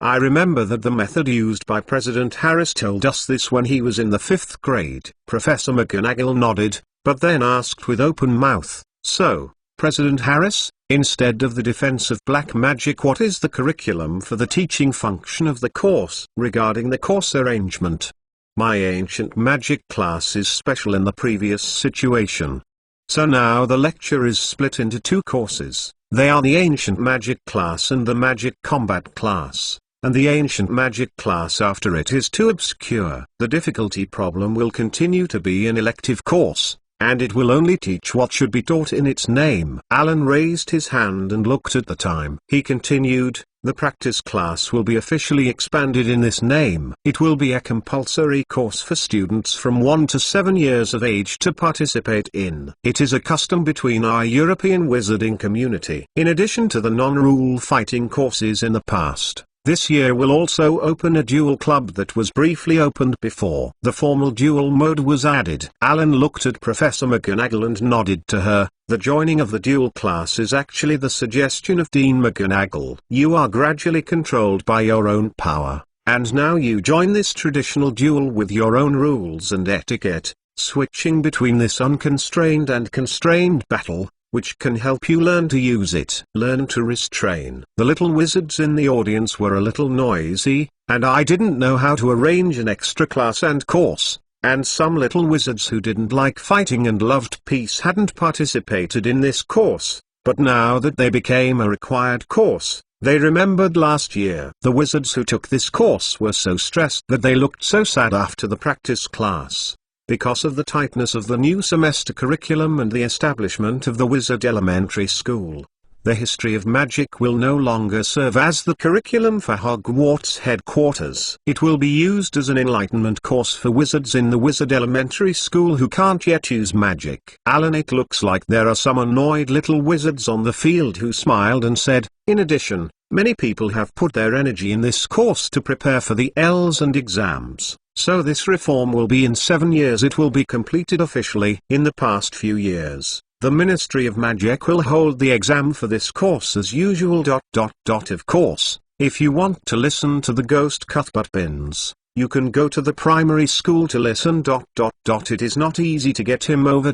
I remember that the method used by President Harris told us this when he was in the 5th grade. Professor McGonagall nodded, but then asked with open mouth, "So, President Harris, instead of the defense of black magic, what is the curriculum for the teaching function of the course?" Regarding the course arrangement, my ancient magic class is special in the previous situation. So now the lecture is split into two courses. They are the ancient magic class and the magic combat class. And the ancient magic class after it is too obscure. The difficulty problem will continue to be an elective course, and it will only teach what should be taught in its name. Alan raised his hand and looked at the time. He continued, the practice class will be officially expanded in this name. It will be a compulsory course for students from 1 to 7 years of age to participate in. It is a custom between our European wizarding community. In addition to the non-rule fighting courses in the past, this year will also open a duel club that was briefly opened before. The formal duel mode was added. Alan looked at Professor McGonagall and nodded to her. The joining of the duel class is actually the suggestion of Dean McGonagall. You are gradually controlled by your own power, and now you join this traditional duel with your own rules and etiquette, switching between this unconstrained and constrained battle, which can help you learn to use it. Learn to restrain. The little wizards in the audience were a little noisy, and I didn't know how to arrange an extra class and course, and some little wizards who didn't like fighting and loved peace hadn't participated in this course, but now that they became a required course, they remembered last year. The wizards who took this course were so stressed that they looked so sad after the practice class. Because of the tightness of the new semester curriculum and the establishment of the Wizard Elementary School, the history of magic will no longer serve as the curriculum for Hogwarts headquarters. It will be used as an enlightenment course for wizards in the Wizard Elementary School who can't yet use magic. Alan, it looks like there are some annoyed little wizards on the field who smiled and said, in addition, many people have put their energy in this course to prepare for the L's and exams. So this reform will be in 7 years. It will be completed officially. In the past few years, the Ministry of Magic will hold the exam for this course as usual. Of course, if you want to listen to the Ghost Cuthbert Bins, you can go to the primary school to listen. It is not easy to get him over.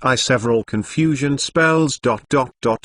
I several confusion spells.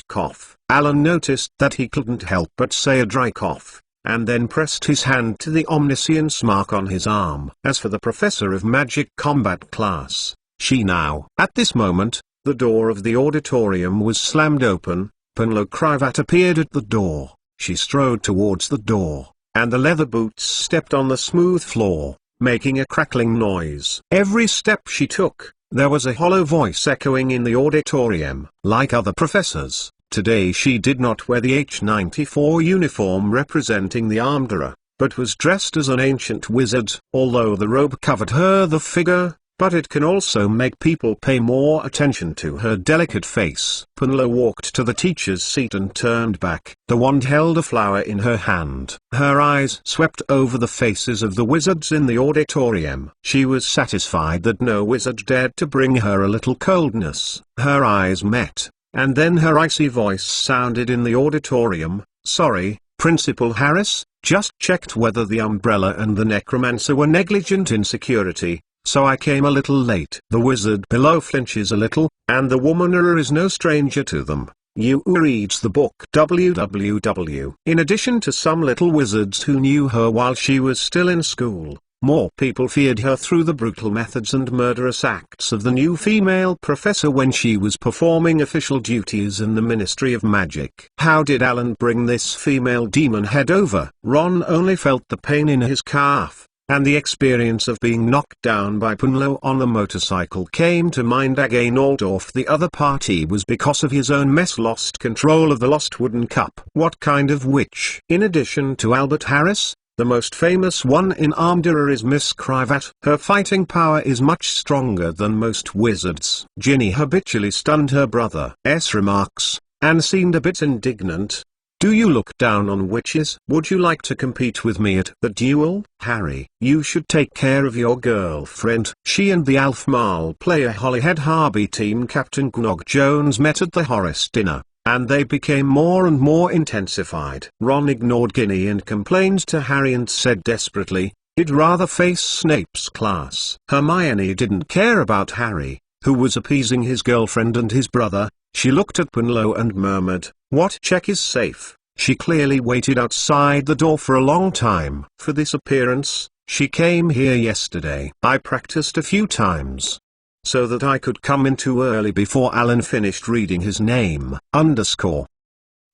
Cough. Alan noticed that he couldn't help but say a dry cough, and then pressed his hand to the omniscience mark on his arm. As for the Professor of Magic Combat class, she now. At this moment, the door of the auditorium was slammed open. Penlo Cravat appeared at the door. She strode towards the door, and the leather boots stepped on the smooth floor, making a crackling noise. Every step she took, there was a hollow voice echoing in the auditorium. Like other professors, today she did not wear the H-94 uniform representing the Armada, but was dressed as an ancient wizard. Although the robe covered the figure, but it can also make people pay more attention to her delicate face. Punlo walked to the teacher's seat and turned back. The wand held a flower in her hand. Her eyes swept over the faces of the wizards in the auditorium. She was satisfied that no wizard dared to bring her a little coldness. Her eyes met, and then her icy voice sounded in the auditorium. "Sorry, Principal Harris, just checked whether the umbrella and the necromancer were negligent in security, so I came a little late." The wizard below flinches a little, and the womaner is no stranger to them. You reads the book www. In addition to some little wizards who knew her while she was still in school, more people feared her through the brutal methods and murderous acts of the new female professor when she was performing official duties in the Ministry of Magic. How did Alan bring this female demon head over? Ron only felt the pain in his calf, and the experience of being knocked down by Punlo on the motorcycle came to mind again. Although the other party was because of his own mess lost control of the lost wooden cup. What kind of witch? In addition to Albert Harris, the most famous one in Armada is Miss Cravat. Her fighting power is much stronger than most wizards. Ginny habitually stunned her brother's remarks, and seemed a bit indignant. "Do you look down on witches? Would you like to compete with me at the duel?" "Harry, you should take care of your girlfriend." She and the Alfmal player Hollyhead Harby team captain Gnog Jones met at the Horace dinner, and they became more and more intensified. Ron ignored Ginny and complained to Harry and said desperately, he'd rather face Snape's class. Hermione didn't care about Harry, who was appeasing his girlfriend and his brother. She looked at Punlo and murmured, "What check is safe?" She clearly waited outside the door for a long time. "For this appearance, she came here yesterday. I practiced a few times, so that I could come in too early before Alan finished reading his name.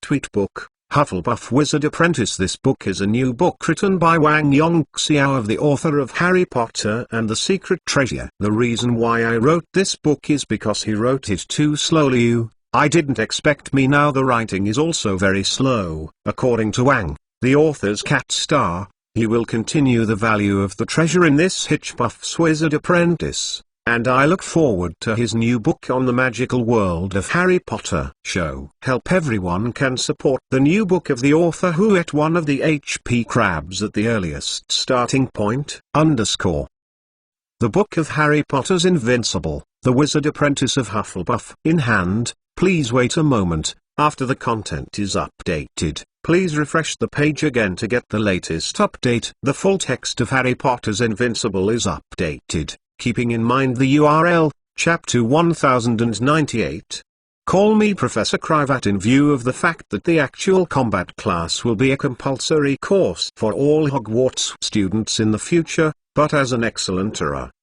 Tweetbook, Hufflepuff Wizard Apprentice. This book is a new book written by Wang Yongxiao, of the author of Harry Potter and the Secret Treasure. The reason why I wrote this book is because he wrote it too slowly. I didn't expect me. Now the writing is also very slow. According to Wang, the author's cat star, he will continue the value of the treasure in this Hitchpuff's Wizard Apprentice, and I look forward to his new book on the magical world of Harry Potter. Show help. Everyone can support the new book of the author who ate one of the HP crabs at the earliest starting point. The Book of Harry Potter's Invincible, the Wizard Apprentice of Hufflepuff in hand. Please wait a moment. After the content is updated, please refresh the page again to get the latest update. The full text of Harry Potter's Invincible is updated, keeping in mind the URL, Chapter 1098. Call me Professor Cravat. In view of the fact that the actual combat class will be a compulsory course for all Hogwarts students in the future, but as an excellent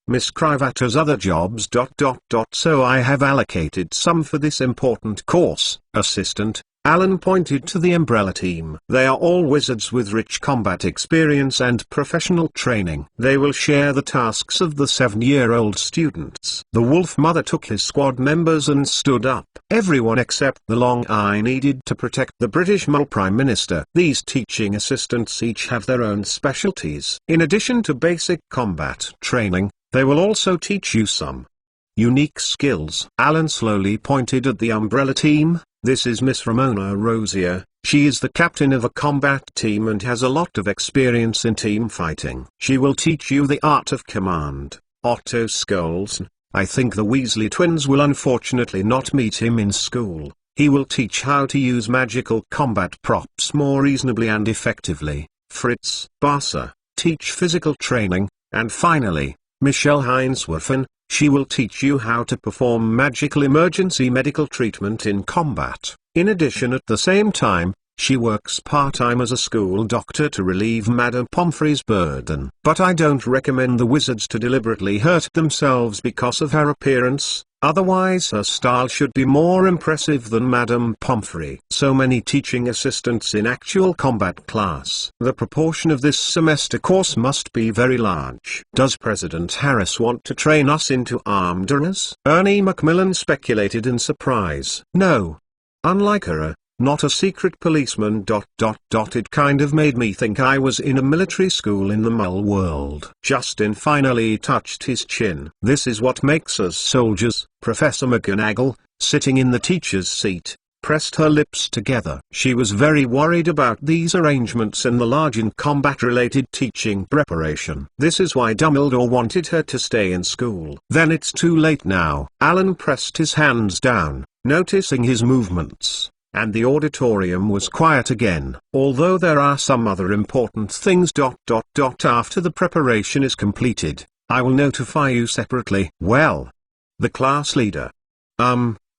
Miss Cravat has other jobs. So I have allocated some for this important course. Assistant, Alan pointed to the Umbrella team. They are all wizards with rich combat experience and professional training. They will share the tasks of the 7-year-old students. The Wolf Mother took his squad members and stood up. Everyone except the Long Eye needed to protect the British Mole Prime Minister. These teaching assistants each have their own specialties. In addition to basic combat training, they will also teach you some unique skills. Alan slowly pointed at the Umbrella team. This is Miss Ramona Rosier. She is the captain of a combat team and has a lot of experience in team fighting. She will teach you the art of command. Otto Scholes. I think the Weasley twins will unfortunately not meet him in school. He will teach how to use magical combat props more reasonably and effectively. Fritz Barser. Teach physical training. And finally, Michelle Heinswerfen. She will teach you how to perform magical emergency medical treatment in combat. In addition, at the same time, she works part-time as a school doctor to relieve Madame Pomfrey's burden. But I don't recommend the wizards to deliberately hurt themselves because of her appearance. Otherwise her style should be more impressive than Madame Pomfrey. So many teaching assistants in actual combat class. The proportion of this semester course must be very large. Does President Harris want to train us into armed runners? Ernie Macmillan speculated in surprise. No. Unlike her, not a secret policeman. It kind of made me think I was in a military school in the Mull world. Justin finally touched his chin. This is what makes us soldiers. Professor McGonagall, sitting in the teacher's seat, pressed her lips together. She was very worried about these arrangements in the large and combat-related teaching preparation. This is why Dumbledore wanted her to stay in school. Then it's too late now. Alan pressed his hands down, noticing his movements, and the auditorium was quiet again. Although there are some other important things. After the preparation is completed, I will notify you separately. Well, the class leader.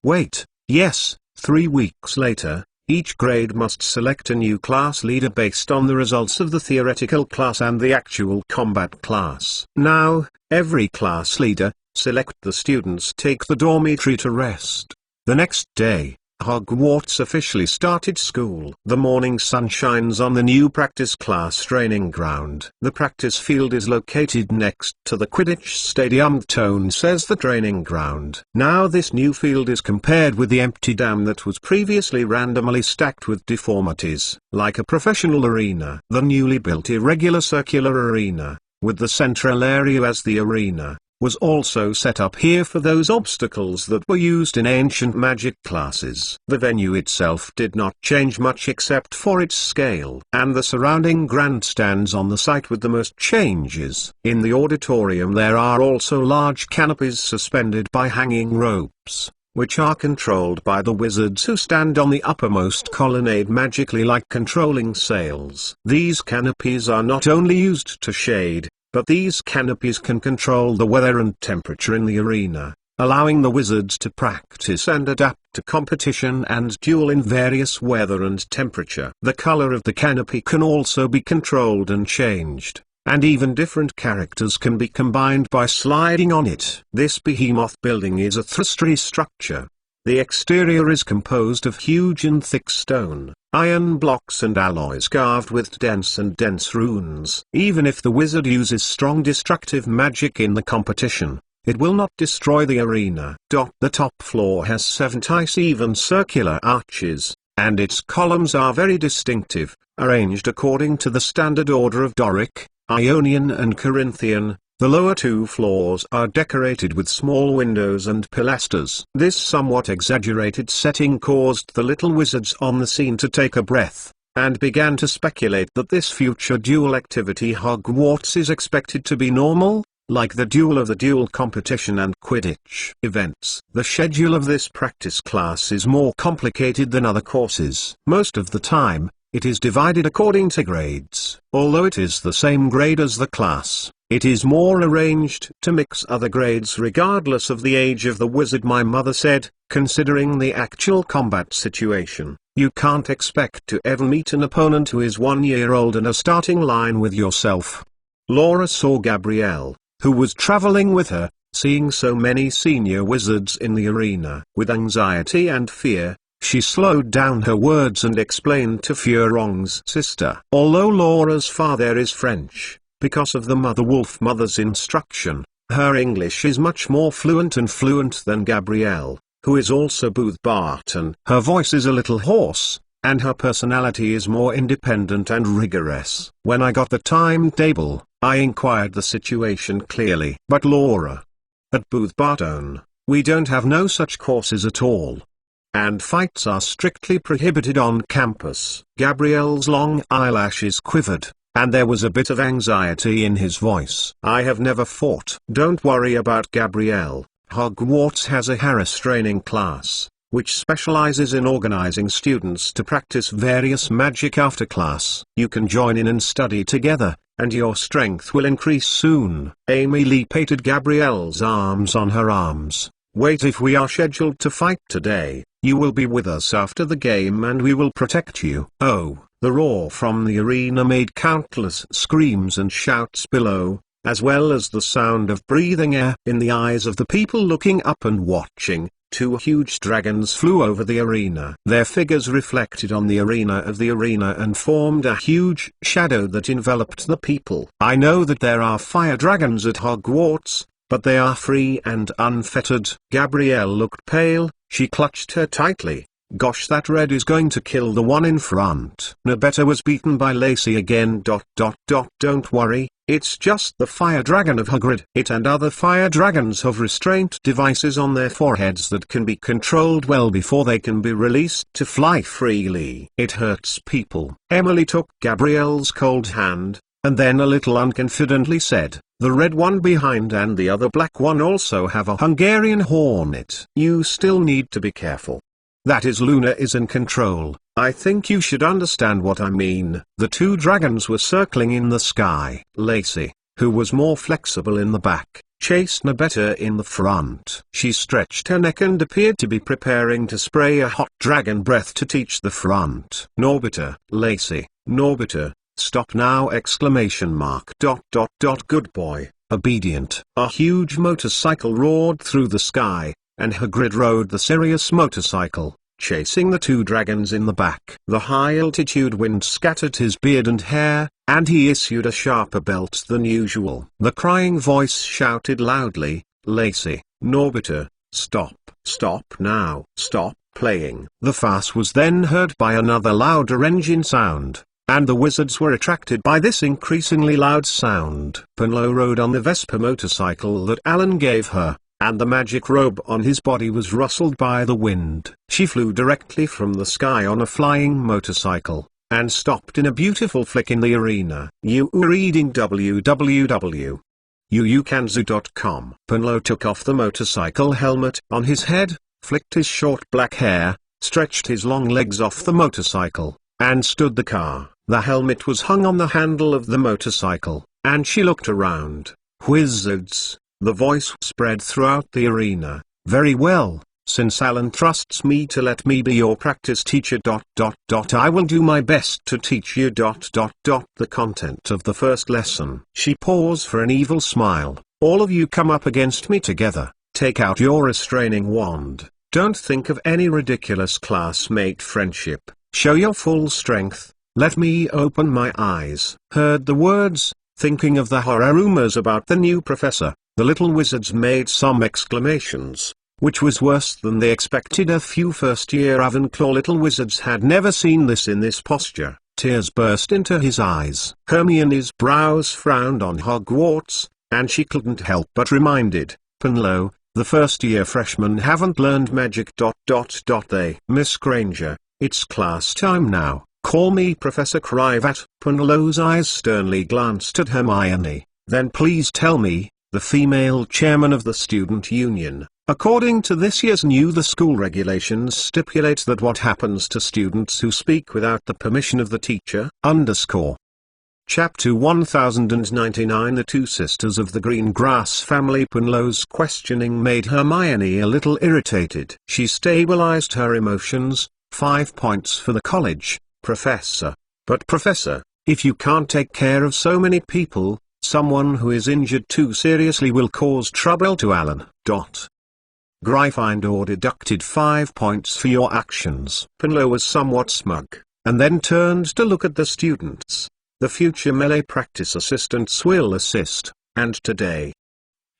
Wait, yes, 3 weeks later, each grade must select a new class leader based on the results of the theoretical class and the actual combat class. Now, every class leader, select the students, take the dormitory to rest. The next day, Hogwarts officially started school. The morning sun shines on the new practice class training ground. The practice field is located next to the Quidditch Stadium. Tone says the training ground. Now this new field is compared with the empty dam that was previously randomly stacked with deformities, like a professional arena. The newly built irregular circular arena, with the central area as the arena, was also set up here for those obstacles that were used in ancient magic classes. The venue itself did not change much except for its scale, and the surrounding grandstands on the site with the most changes. In the auditorium there are also large canopies suspended by hanging ropes, which are controlled by the wizards who stand on the uppermost colonnade, magically like controlling sails. These canopies are not only used to shade, but these canopies can control the weather and temperature in the arena, allowing the wizards to practice and adapt to competition and duel in various weather and temperature. The color of the canopy can also be controlled and changed, and even different characters can be combined by sliding on it. This behemoth building is a three-story structure. The exterior is composed of huge and thick stone, iron blocks and alloys carved with dense runes. Even if the wizard uses strong destructive magic in the competition, it will not destroy the arena. The top floor has 7 even circular arches, and its columns are very distinctive, arranged according to the standard order of Doric, Ionian and Corinthian. The lower 2 floors are decorated with small windows and pilasters. This somewhat exaggerated setting caused the little wizards on the scene to take a breath, and began to speculate that this future duel activity Hogwarts is expected to be normal, like the Duel of the Duel competition and Quidditch events. The schedule of this practice class is more complicated than other courses. Most of the time, it is divided according to grades. Although it is the same grade as the class, it is more arranged to mix other grades regardless of the age of the wizard. My mother said, considering the actual combat situation, you can't expect to ever meet an opponent who is 1 year old in a starting line with yourself. Laura saw Gabrielle, who was traveling with her, seeing so many senior wizards in the arena. With anxiety and fear, she slowed down her words and explained to Furong's sister. Although Laura's father is French, because of the Mother Wolf mother's instruction, her English is much more fluent than Gabrielle, who is also Booth Barton. Her voice is a little hoarse, and her personality is more independent and rigorous. When I got the timetable, I inquired the situation clearly. But Laura, at Booth Barton, we don't have no such courses at all. And fights are strictly prohibited on campus. Gabrielle's long eyelashes quivered, and there was a bit of anxiety in his voice. I have never fought. Don't worry about Gabrielle. Hogwarts has a Harris training class, which specializes in organizing students to practice various magic after class. You can join in and study together, and your strength will increase soon. Amy Lee patted Gabrielle's arms on her arms. Wait, if we are scheduled to fight today, you will be with us after the game and we will protect you. Oh. The roar from the arena made countless screams and shouts below, as well as the sound of breathing air in the eyes of the people looking up and watching. Two huge dragons flew over the arena. Their figures reflected on the arena of the arena and formed a huge shadow that enveloped the people. I know that there are fire dragons at Hogwarts, but they are free and unfettered. Gabrielle looked pale, she clutched her tightly. Gosh, that red is going to kill the one in front. Nobetta was beaten by Lacey again. Don't worry, it's just the fire dragon of Hagrid. It and other fire dragons have restraint devices on their foreheads that can be controlled well before they can be released to fly freely. It hurts people. Emily took Gabrielle's cold hand, and then a little unconfidently said, the red one behind and the other black one also have a Hungarian hornet. You still need to be careful. That is, Luna is in control. I think you should understand what I mean. The two dragons were circling in the sky. Lacey, who was more flexible in the back, chased Nobetta in the front. She stretched her neck and appeared to be preparing to spray a hot dragon breath to teach the front. Norbita, Lacey, Norbita, stop now! Exclamation mark. Good boy, obedient. A huge motorcycle roared through the sky, and Hagrid rode the Sirius motorcycle, chasing the two dragons in the back. The high-altitude wind scattered his beard and hair, and he issued a sharper belt than usual. The crying voice shouted loudly, Lacey, Norbita, stop now, stop playing. The farce was then heard by another louder engine sound, and the wizards were attracted by this increasingly loud sound. Penlo rode on the Vespa motorcycle that Alan gave her, and the magic robe on his body was rustled by the wind. She flew directly from the sky on a flying motorcycle, and stopped in a beautiful flick in the arena. You are reading www.uukanzu.com. Penlo took off the motorcycle helmet on his head, flicked his short black hair, stretched his long legs off the motorcycle, and stood the car. The helmet was hung on the handle of the motorcycle, and she looked around. Wizards! The voice spread throughout the arena. Very well, since Alan trusts me to let me be your practice teacher. I will do my best to teach you. The content of the first lesson. She paused for an evil smile. All of you come up against me together. Take out your restraining wand. Don't think of any ridiculous classmate friendship. Show your full strength. Let me open my eyes. Heard the words, thinking of the horror rumors about the new professor. The little wizards made some exclamations, which was worse than they expected. A few first-year Ravenclaw little wizards had never seen this in this posture. Tears burst into his eyes. Hermione's brows frowned on Hogwarts, and she couldn't help but reminded Penlo, the first-year freshmen haven't learned magic. They. Miss Granger, it's class time now. Call me Professor Crivat. Penlo's eyes sternly glanced at Hermione. Then please tell me, the female chairman of the student union. According to this year's the school regulations stipulate that what happens to students who speak without the permission of the teacher, Chapter 1099. The two sisters of the green grass family. Penlo's questioning made Hermione a little irritated. She stabilized her emotions. 5 points for the college, Professor. But Professor, if you can't take care of so many people, someone who is injured too seriously will cause trouble to Alan. Gryffindor deducted 5 points for your actions. Penlo was somewhat smug, and then turned to look at the students. The future melee practice assistants will assist, and today.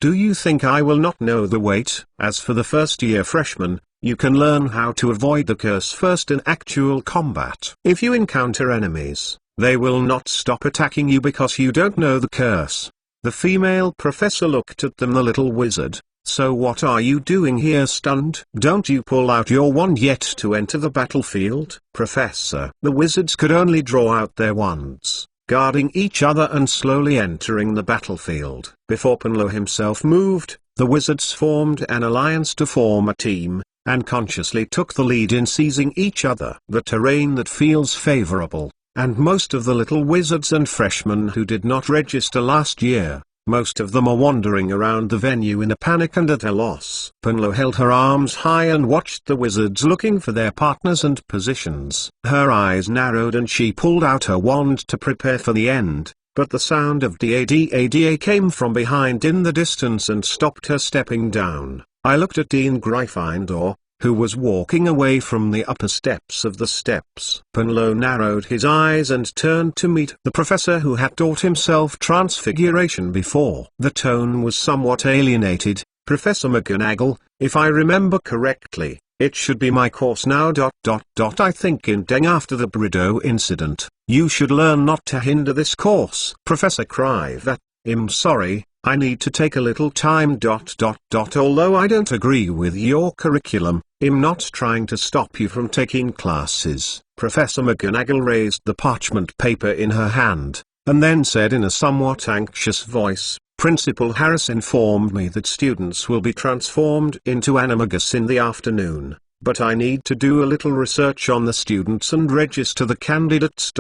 Do you think I will not know the weight? As for the first-year freshmen, you can learn how to avoid the curse first in actual combat. If you encounter enemies, they will not stop attacking you because you don't know the curse. The female professor looked at them. The little wizard, so what are you doing here, stunned? Don't you pull out your wand yet to enter the battlefield? Professor. The wizards could only draw out their wands, guarding each other and slowly entering the battlefield. Before Penlo himself moved, the wizards formed an alliance to form a team, and consciously took the lead in seizing each other. The terrain that feels favorable. And most of the little wizards and freshmen who did not register last year, most of them are wandering around the venue in a panic and at a loss. Penlo held her arms high and watched the wizards looking for their partners and positions. Her eyes narrowed and she pulled out her wand to prepare for the end, but the sound of da-da-da came from behind in the distance and stopped her stepping down. I looked at Dean Gryffindor, who was walking away from the upper steps of the steps. Punlo narrowed his eyes and turned to meet the professor who had taught himself transfiguration before. The tone was somewhat alienated. "Professor McGonagall, if I remember correctly, it should be my course now. I think after the Brideau incident, you should learn not to hinder this course." Professor Crive, "I'm sorry, I need to take a little time. Although I don't agree with your curriculum, I'm not trying to stop you from taking classes." Professor McGonagall raised the parchment paper in her hand, and then said in a somewhat anxious voice, "Principal Harris informed me that students will be transformed into animagus in the afternoon, but I need to do a little research on the students and register the candidates.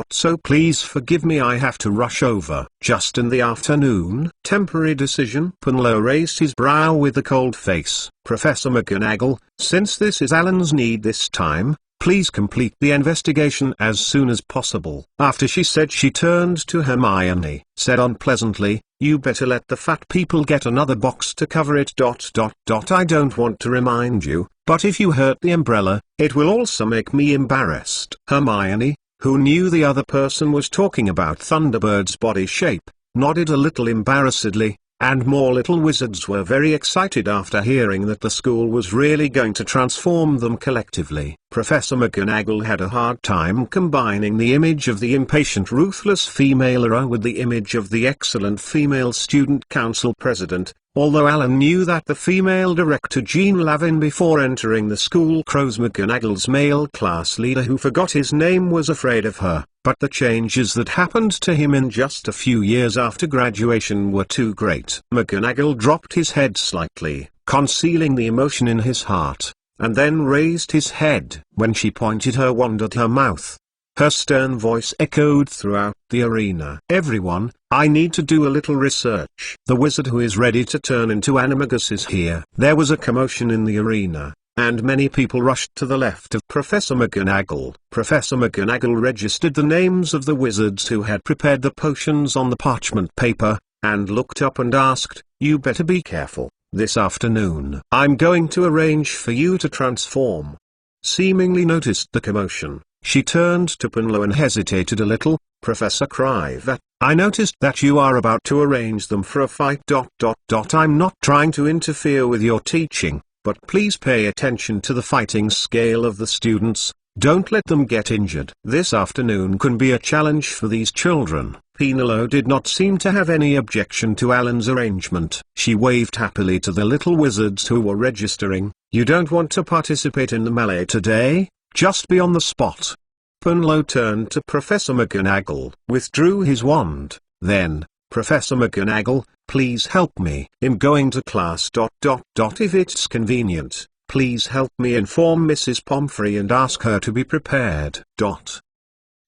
So please forgive me, I have to rush over." "Just in the afternoon?" "Temporary decision." Punlo raised his brow with a cold face. "Professor McGonagall, since this is Alan's need this time, please complete the investigation as soon as possible." After she said, she turned to Hermione, said unpleasantly, "You better let the fat people get another box to cover it. I don't want to remind you, but if you hurt the umbrella, it will also make me embarrassed." Hermione, who knew the other person was talking about Thunderbird's body shape, nodded a little embarrassedly, and more little wizards were very excited after hearing that the school was really going to transform them collectively. Professor McGonagall had a hard time combining the image of the impatient, ruthless female era with the image of the excellent female student council president, although Alan knew that the female director Jean Lavin before entering the school. Crows McGonagall's male class leader who forgot his name was afraid of her, but the changes that happened to him in just a few years after graduation were too great. McGonagall dropped his head slightly, concealing the emotion in his heart, and then raised his head. When she pointed her wand at her mouth, her stern voice echoed throughout the arena. "Everyone, I need to do a little research. The wizard who is ready to turn into animagus is here." There was a commotion in the arena, and many people rushed to the left of Professor McGonagall. Professor McGonagall registered the names of the wizards who had prepared the potions on the parchment paper, and looked up and asked, "You better be careful. This afternoon I'm going to arrange for you to transform." Seemingly noticed the commotion, she turned to Punlo and hesitated a little. "Professor Crive, I noticed that you are about to arrange them for a fight. I'm not trying to interfere with your teaching, but please pay attention to the fighting scale of the students. Don't let them get injured. This afternoon can be a challenge for these children." Penelope did not seem to have any objection to Alan's arrangement. She waved happily to the little wizards who were registering. "You don't want to participate in the melee today? Just be on the spot." Punlo turned to Professor McGonagall, withdrew his wand, then, "Professor McGonagall, please help me. I'm going to class. If it's convenient, please help me inform Mrs. Pomfrey and ask her to be prepared.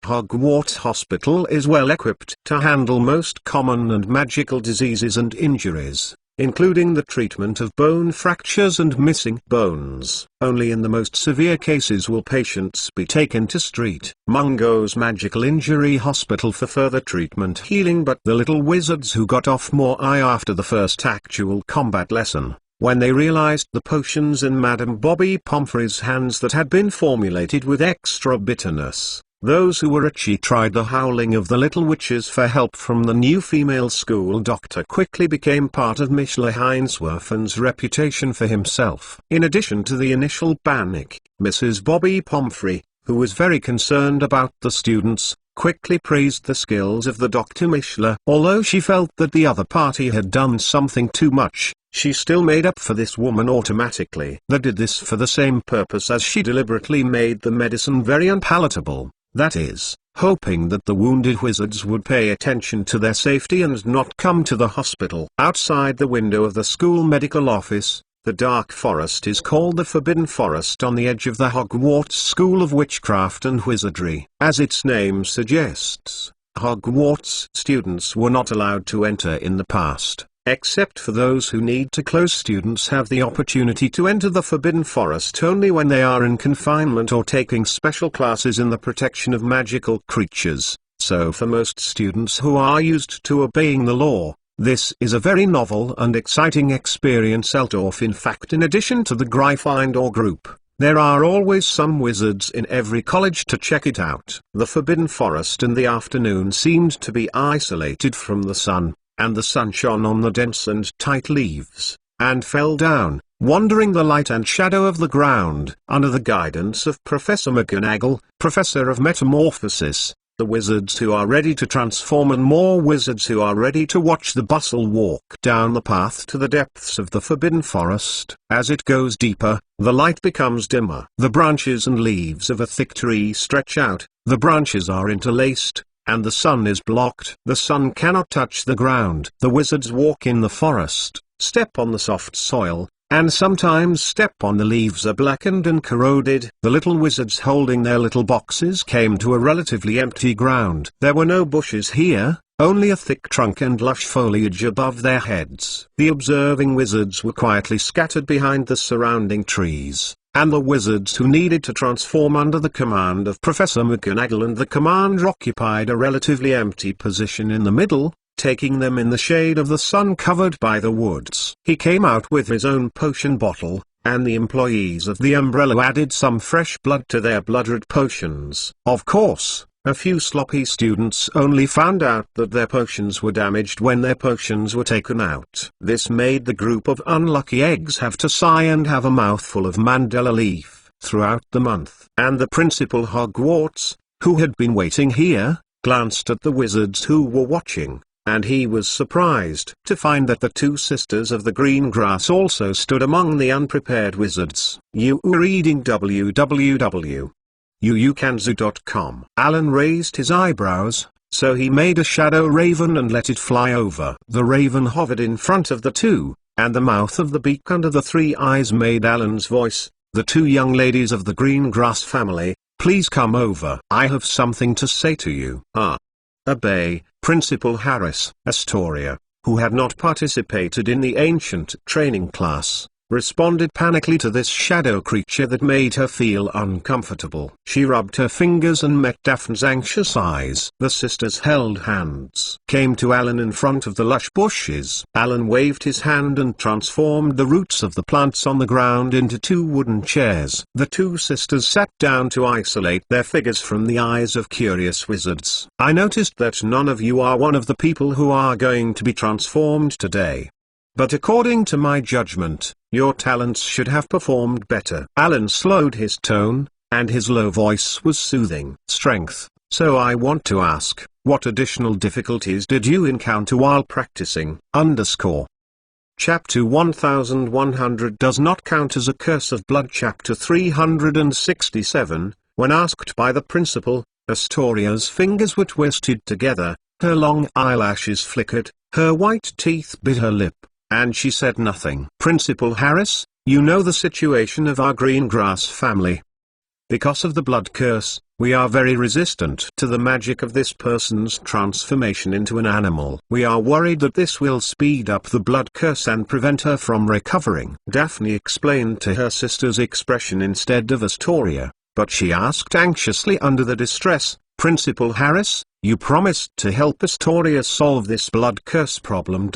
Hogwarts Hospital is well equipped to handle most common and magical diseases and injuries, including the treatment of bone fractures and missing bones. Only in the most severe cases will patients be taken to St. Mungo's Magical Injury Hospital for further treatment healing. But the little wizards who got off more eye after the first actual combat lesson, when they realized the potions in Madame Bobby Pomfrey's hands that had been formulated with extra bitterness, those who were itchy tried the howling of the little witches for help from the new female school doctor quickly became part of Mr. Hainsworth's reputation for himself. In addition to the initial panic, Mrs. Bobby Pomfrey, who was very concerned about the students, quickly praised the skills of the Dr. Mishler. Although she felt that the other party had done something too much, she still made up for this woman automatically. They did this for the same purpose as she deliberately made the medicine very unpalatable. That is, hoping that the wounded wizards would pay attention to their safety and not come to the hospital. Outside the window of the school medical office, the dark forest is called the Forbidden Forest on the edge of the Hogwarts School of Witchcraft and Wizardry. As its name suggests, Hogwarts students were not allowed to enter in the past. Except for those who need to. Close students have the opportunity to enter the Forbidden Forest only when they are in confinement or taking special classes in the protection of magical creatures. So for most students who are used to obeying the law, this is a very novel and exciting experience. In fact, in addition to the Gryffindor group, there are always some wizards in every college to check it out. The Forbidden Forest in the afternoon seemed to be isolated from the sun, and the sun shone on the dense and tight leaves, and fell down, wandering the light and shadow of the ground. Under the guidance of Professor McGonagall, Professor of Metamorphosis, the wizards who are ready to transform and more wizards who are ready to watch the bustle walk down the path to the depths of the Forbidden Forest. As it goes deeper, the light becomes dimmer. The branches and leaves of a thick tree stretch out, the branches are interlaced, and the sun is blocked. The sun cannot touch the ground. The wizards walk in the forest, step on the soft soil, and sometimes step on the leaves are blackened and corroded. The little wizards holding their little boxes came to a relatively empty ground. There were no bushes here, only a thick trunk and lush foliage above their heads. The observing wizards were quietly scattered behind the surrounding trees, and the wizards who needed to transform under the command of Professor McGonagall and the commander occupied a relatively empty position in the middle, taking them in the shade of the sun covered by the woods. He came out with his own potion bottle, and the employees of the umbrella added some fresh blood to their blood-red potions. Of course, a few sloppy students only found out that their potions were damaged when their potions were taken out. This made the group of unlucky eggs have to sigh and have a mouthful of Mandela leaf throughout the month. And the principal Hogwarts, who had been waiting here, glanced at the wizards who were watching, and he was surprised to find that the two sisters of the green grass also stood among the unprepared wizards. You were reading www.uukanzu.com. Alan raised his eyebrows, so he made a shadow raven and let it fly over. The raven hovered in front of the two, and the mouth of the beak under the three eyes made Alan's voice, "The two young ladies of the green grass family, please come over. I have something to say to you." Obey. Principal Harris, Astoria, who had not participated in the ancient training class, responded panically to this shadow creature that made her feel uncomfortable. She rubbed her fingers and met Daphne's anxious eyes. The sisters held hands, came to Alan in front of the lush bushes. Alan waved his hand and transformed the roots of the plants on the ground into two wooden chairs. The two sisters sat down to isolate their figures from the eyes of curious wizards. "I noticed that none of you are one of the people who are going to be transformed today. But according to my judgment, your talents should have performed better." Alan slowed his tone, and his low voice was soothing. "Strength. So I want to ask, what additional difficulties did you encounter while practicing? Chapter 1100 does not count as a curse of blood. Chapter 367, when asked by the principal, Astoria's fingers were twisted together, her long eyelashes flickered, her white teeth bit her lip, and she said nothing. "Principal Harris, you know the situation of our green grass family. Because of the blood curse, we are very resistant to the magic of this person's transformation into an animal. We are worried that this will speed up the blood curse and prevent her from recovering." Daphne explained to her sister's expression instead of Astoria, but she asked anxiously under the distress, "Principal Harris, you promised to help Astoria solve this blood curse problem.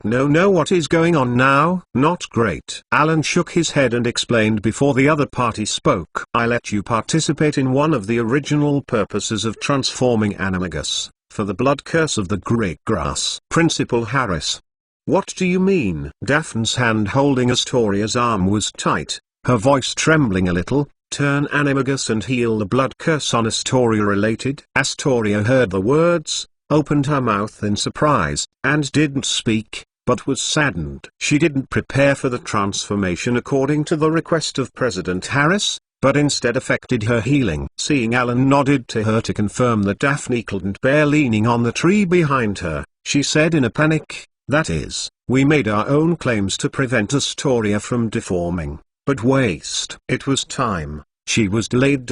No, what is going on now? Not great." Alan shook his head and explained before the other party spoke. "I let you participate in one of the original purposes of transforming Animagus, for the blood curse of the great grass." Principal Harris: "What do you mean?" Daphne's hand holding Astoria's arm was tight, her voice trembling a little. "Turn Animagus and heal the blood curse on Astoria related." Astoria heard the words, opened her mouth in surprise, and didn't speak, but was saddened. She didn't prepare for the transformation according to the request of President Harris, but instead affected her healing. Seeing Alan nodded to her to confirm that Daphne couldn't bear leaning on the tree behind her, she said in a panic, "That is, we made our own claims to prevent Astoria from deforming. But waste. It was time. She was delayed.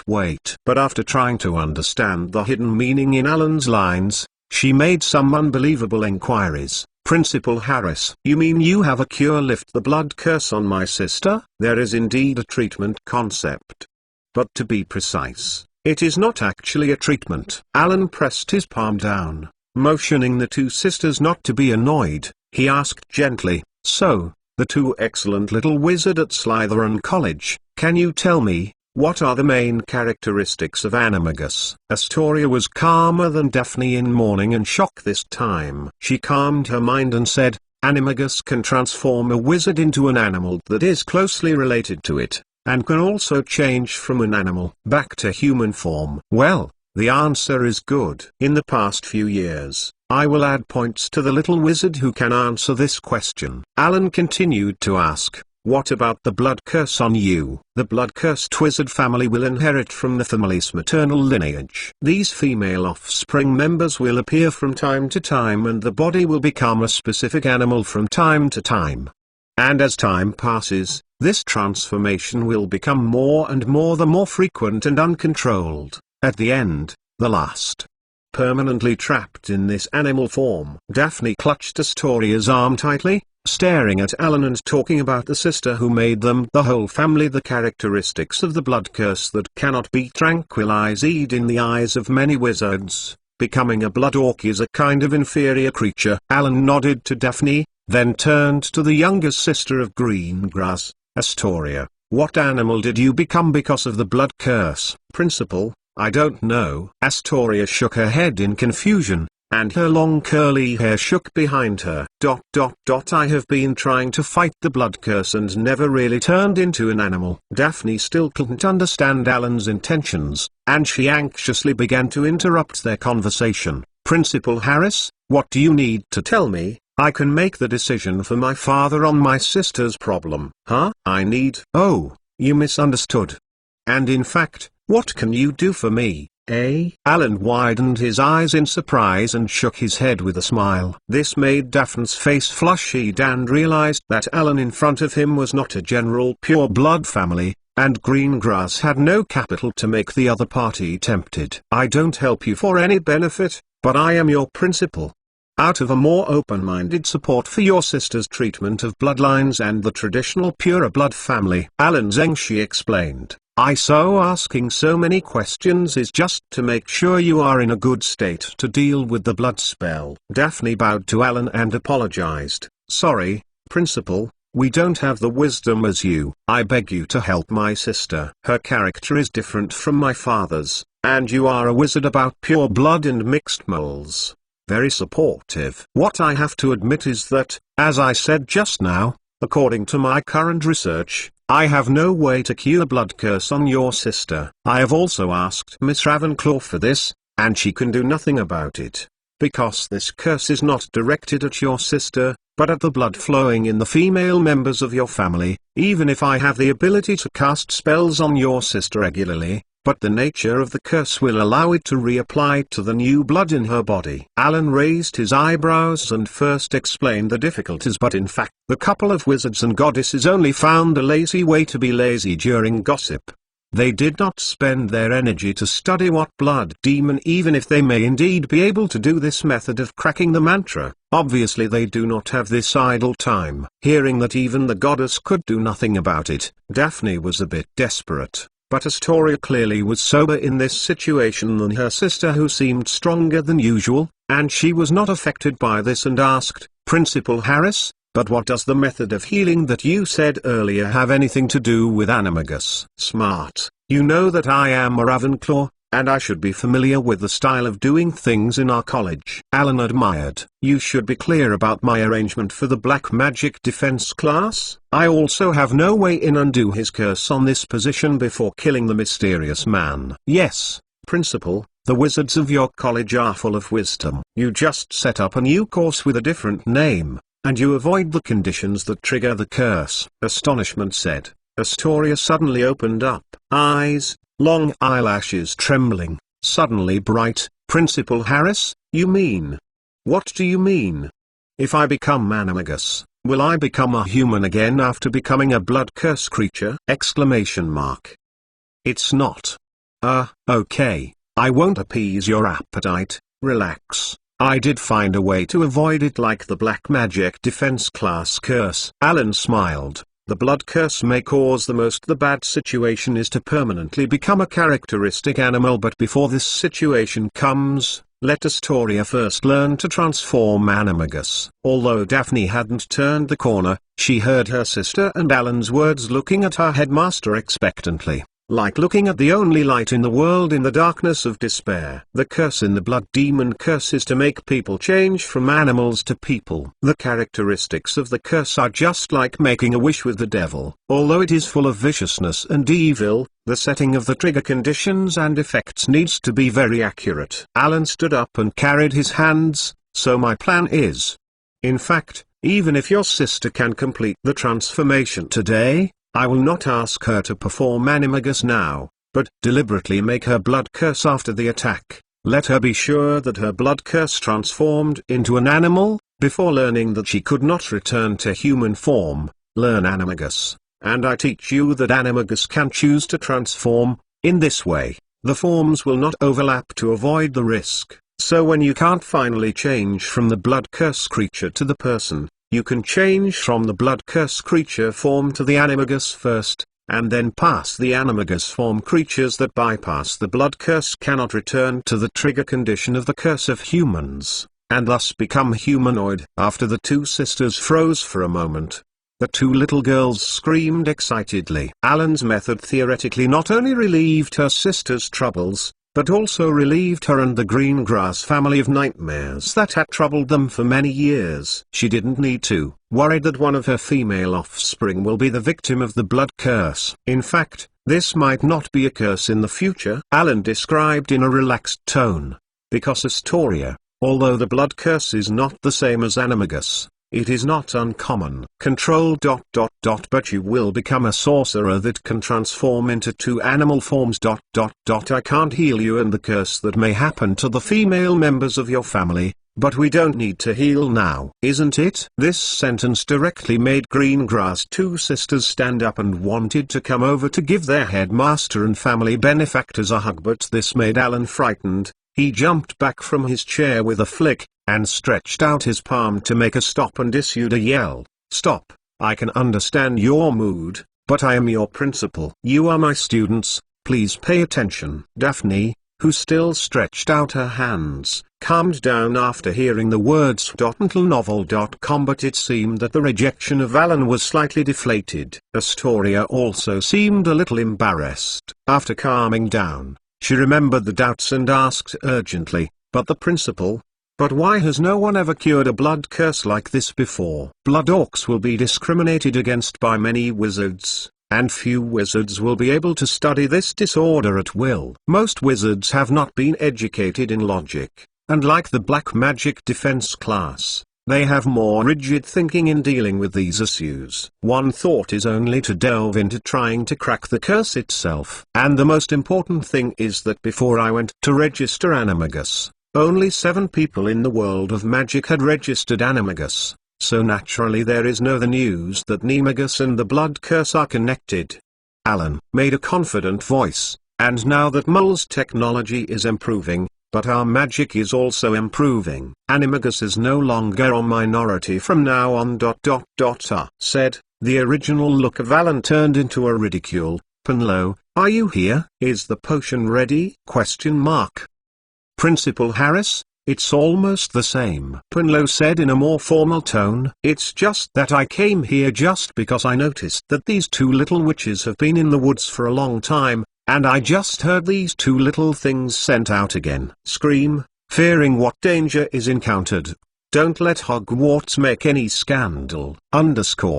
Wait. But after trying to understand the hidden meaning in Alan's lines, she made some unbelievable inquiries. "Principal Harris, you mean you have a cure lift the blood curse on my sister?" "There is indeed a treatment concept. But to be precise, It is not actually a treatment. Alan pressed his palm down, motioning the two sisters not to be annoyed. He asked gently, "So, the two excellent little wizard at Slytherin College, can you tell me, what are the main characteristics of Animagus?" Astoria was calmer than Daphne in mourning and shock this time. She calmed her mind and said, "Animagus can transform a wizard into an animal that is closely related to it, and can also change from an animal back to human form." Well, the answer is good. In the past few years, I will add points to the little wizard who can answer this question. Alan continued to ask, "What about the blood curse on you?" The blood-cursed wizard family will inherit from the family's maternal lineage. These female offspring members will appear from time to time and the body will become a specific animal from time to time. And as time passes, this transformation will become more and more the more frequent and uncontrolled. At the end, the last, permanently trapped in this animal form. Daphne clutched Astoria's arm tightly, staring at Alan and talking about the sister who made them the whole family. The characteristics of the blood curse that cannot be tranquilized in the eyes of many wizards. Becoming a blood orc is a kind of inferior creature. Alan nodded to Daphne, then turned to the younger sister of Greengrass, Astoria. "What animal did you become because of the blood curse?" "Principal, I don't know." Astoria shook her head in confusion, and her long curly hair shook behind her. I have been trying to fight the blood curse and never really turned into an animal." Daphne still couldn't understand Alan's intentions, and she anxiously began to interrupt their conversation. "Principal Harris, what do you need to tell me? I can make the decision for my father on my sister's problem." "Huh? I need—" "Oh, you misunderstood. And in fact, what can you do for me, eh?" Alan widened his eyes in surprise and shook his head with a smile. This made Daphne's face flush and realized that Alan in front of him was not a general pure-blood family, and Greengrass had no capital to make the other party tempted. "I don't help you for any benefit, but I am your principal. Out of a more open-minded support for your sister's treatment of bloodlines and the traditional pure-blood family." Alan Zengshi explained, asking so many questions is just to make sure you are in a good state to deal with the blood spell." Daphne bowed to Alan and apologized. "Sorry, Principal, we don't have the wisdom as you. I beg you to help my sister. Her character is different from my father's, and you are a wizard about pure blood and mixed moles. Very supportive. What I have to admit is that, as I said just now, according to my current research, I have no way to cure blood curse on your sister. I have also asked Miss Ravenclaw for this, and she can do nothing about it. Because this curse is not directed at your sister, but at the blood flowing in the female members of your family. Even if I have the ability to cast spells on your sister regularly, but the nature of the curse will allow it to reapply to the new blood in her body." Alan raised his eyebrows and first explained the difficulties, but in fact the couple of wizards and goddesses only found a lazy way to be lazy during gossip. They did not spend their energy to study what blood demon, even if they may indeed be able to do this method of cracking the mantra. Obviously they do not have this idle time. Hearing that even the goddess could do nothing about it, Daphne was a bit desperate. But Astoria clearly was sober in this situation than her sister, who seemed stronger than usual, and she was not affected by this and asked, "Principal Harris, but what does the method of healing that you said earlier have anything to do with Animagus?" "Smart. You know that I am a Ravenclaw, and I should be familiar with the style of doing things in our college." Alan admired. "You should be clear about my arrangement for the black magic defense class. I also have no way in undo his curse on this position before killing the mysterious man." "Yes, Principal, the wizards of your college are full of wisdom. You just set up a new course with a different name, and you avoid the conditions that trigger the curse." Astonishment said. Astoria suddenly opened up, eyes, long eyelashes trembling, suddenly bright. "Principal Harris, you mean? What do you mean? If I become Animagus, will I become a human again after becoming a blood curse creature?" Exclamation mark. "It's not. Okay, I won't appease your appetite, relax. I did find a way to avoid it, like the black magic defense class curse." Alan smiled. The blood curse may cause the bad situation is to permanently become a characteristic animal, but before this situation comes, let Astoria first learn to transform animagus. Although Daphne hadn't turned the corner, she heard her sister and Alan's words, looking at her headmaster expectantly, like looking at the only light in the world in the darkness of despair. The curse in the blood demon curse is to make people change from animals to people. The characteristics of the curse are just like making a wish with the devil. Although it is full of viciousness and evil, the setting of the trigger conditions and effects needs to be very accurate. Alan stood up and carried his hands. So my plan is, in fact, even if your sister can complete the transformation today, I will not ask her to perform animagus now, but deliberately make her blood curse after the attack. Let her be sure that her blood curse transformed into an animal, before learning that she could not return to human form. Learn animagus, and I teach you that animagus can choose to transform. In this way, the forms will not overlap to avoid the risk. So when you can't finally change from the blood curse creature to the person, you can change from the blood curse creature form to the animagus first, and then pass the animagus form. Creatures that bypass the blood curse cannot return to the trigger condition of the curse of humans, and thus become humanoid. After the two sisters froze for a moment, the two little girls screamed excitedly. Alan's method theoretically not only relieved her sister's troubles, but also relieved her and the Greengrass family of nightmares that had troubled them for many years. She didn't need to worry that one of her female offspring will be the victim of the blood curse. In fact, this might not be a curse in the future, Alan described in a relaxed tone, because Astoria, although the blood curse is not the same as animagus, it is not uncommon. Control ... but you will become a sorcerer that can transform into two animal forms ... I can't heal you and the curse that may happen to the female members of your family, but we don't need to heal now. Isn't it? This sentence directly made Greengrass' two sisters stand up and wanted to come over to give their headmaster and family benefactors a hug, but this made Alan frightened. He jumped back from his chair with a flick, and stretched out his palm to make a stop and issued a yell. Stop, I can understand your mood, but I am your principal. You are my students, please pay attention. Daphne, who still stretched out her hands, calmed down after hearing the words .novel.com, but it seemed that the rejection of Alan was slightly deflated. Astoria also seemed a little embarrassed. After calming down, she remembered the doubts and asked urgently, but the principal? But why has no one ever cured a blood curse like this before? Blood orcs will be discriminated against by many wizards, and few wizards will be able to study this disorder at will. Most wizards have not been educated in logic, and like the black magic defense class, they have more rigid thinking in dealing with these issues. One thought is only to delve into trying to crack the curse itself. And the most important thing is that before I went to register animagus, only 7 people in the world of magic had registered animagus, so naturally there is no the news that nemagus and the blood curse are connected. Alan made a confident voice, and now that Mole's technology is improving, but our magic is also improving. Animagus is no longer a minority from now on. Said, the original look of Alan turned into a ridicule. Punlo, are you here? Is the potion ready? ? Principal Harris, it's almost the same. Punlo said in a more formal tone. It's just that I came here just because I noticed that these 2 little witches have been in the woods for a long time, and I just heard these 2 little things sent out again. Scream, fearing what danger is encountered. Don't let Hogwarts make any scandal.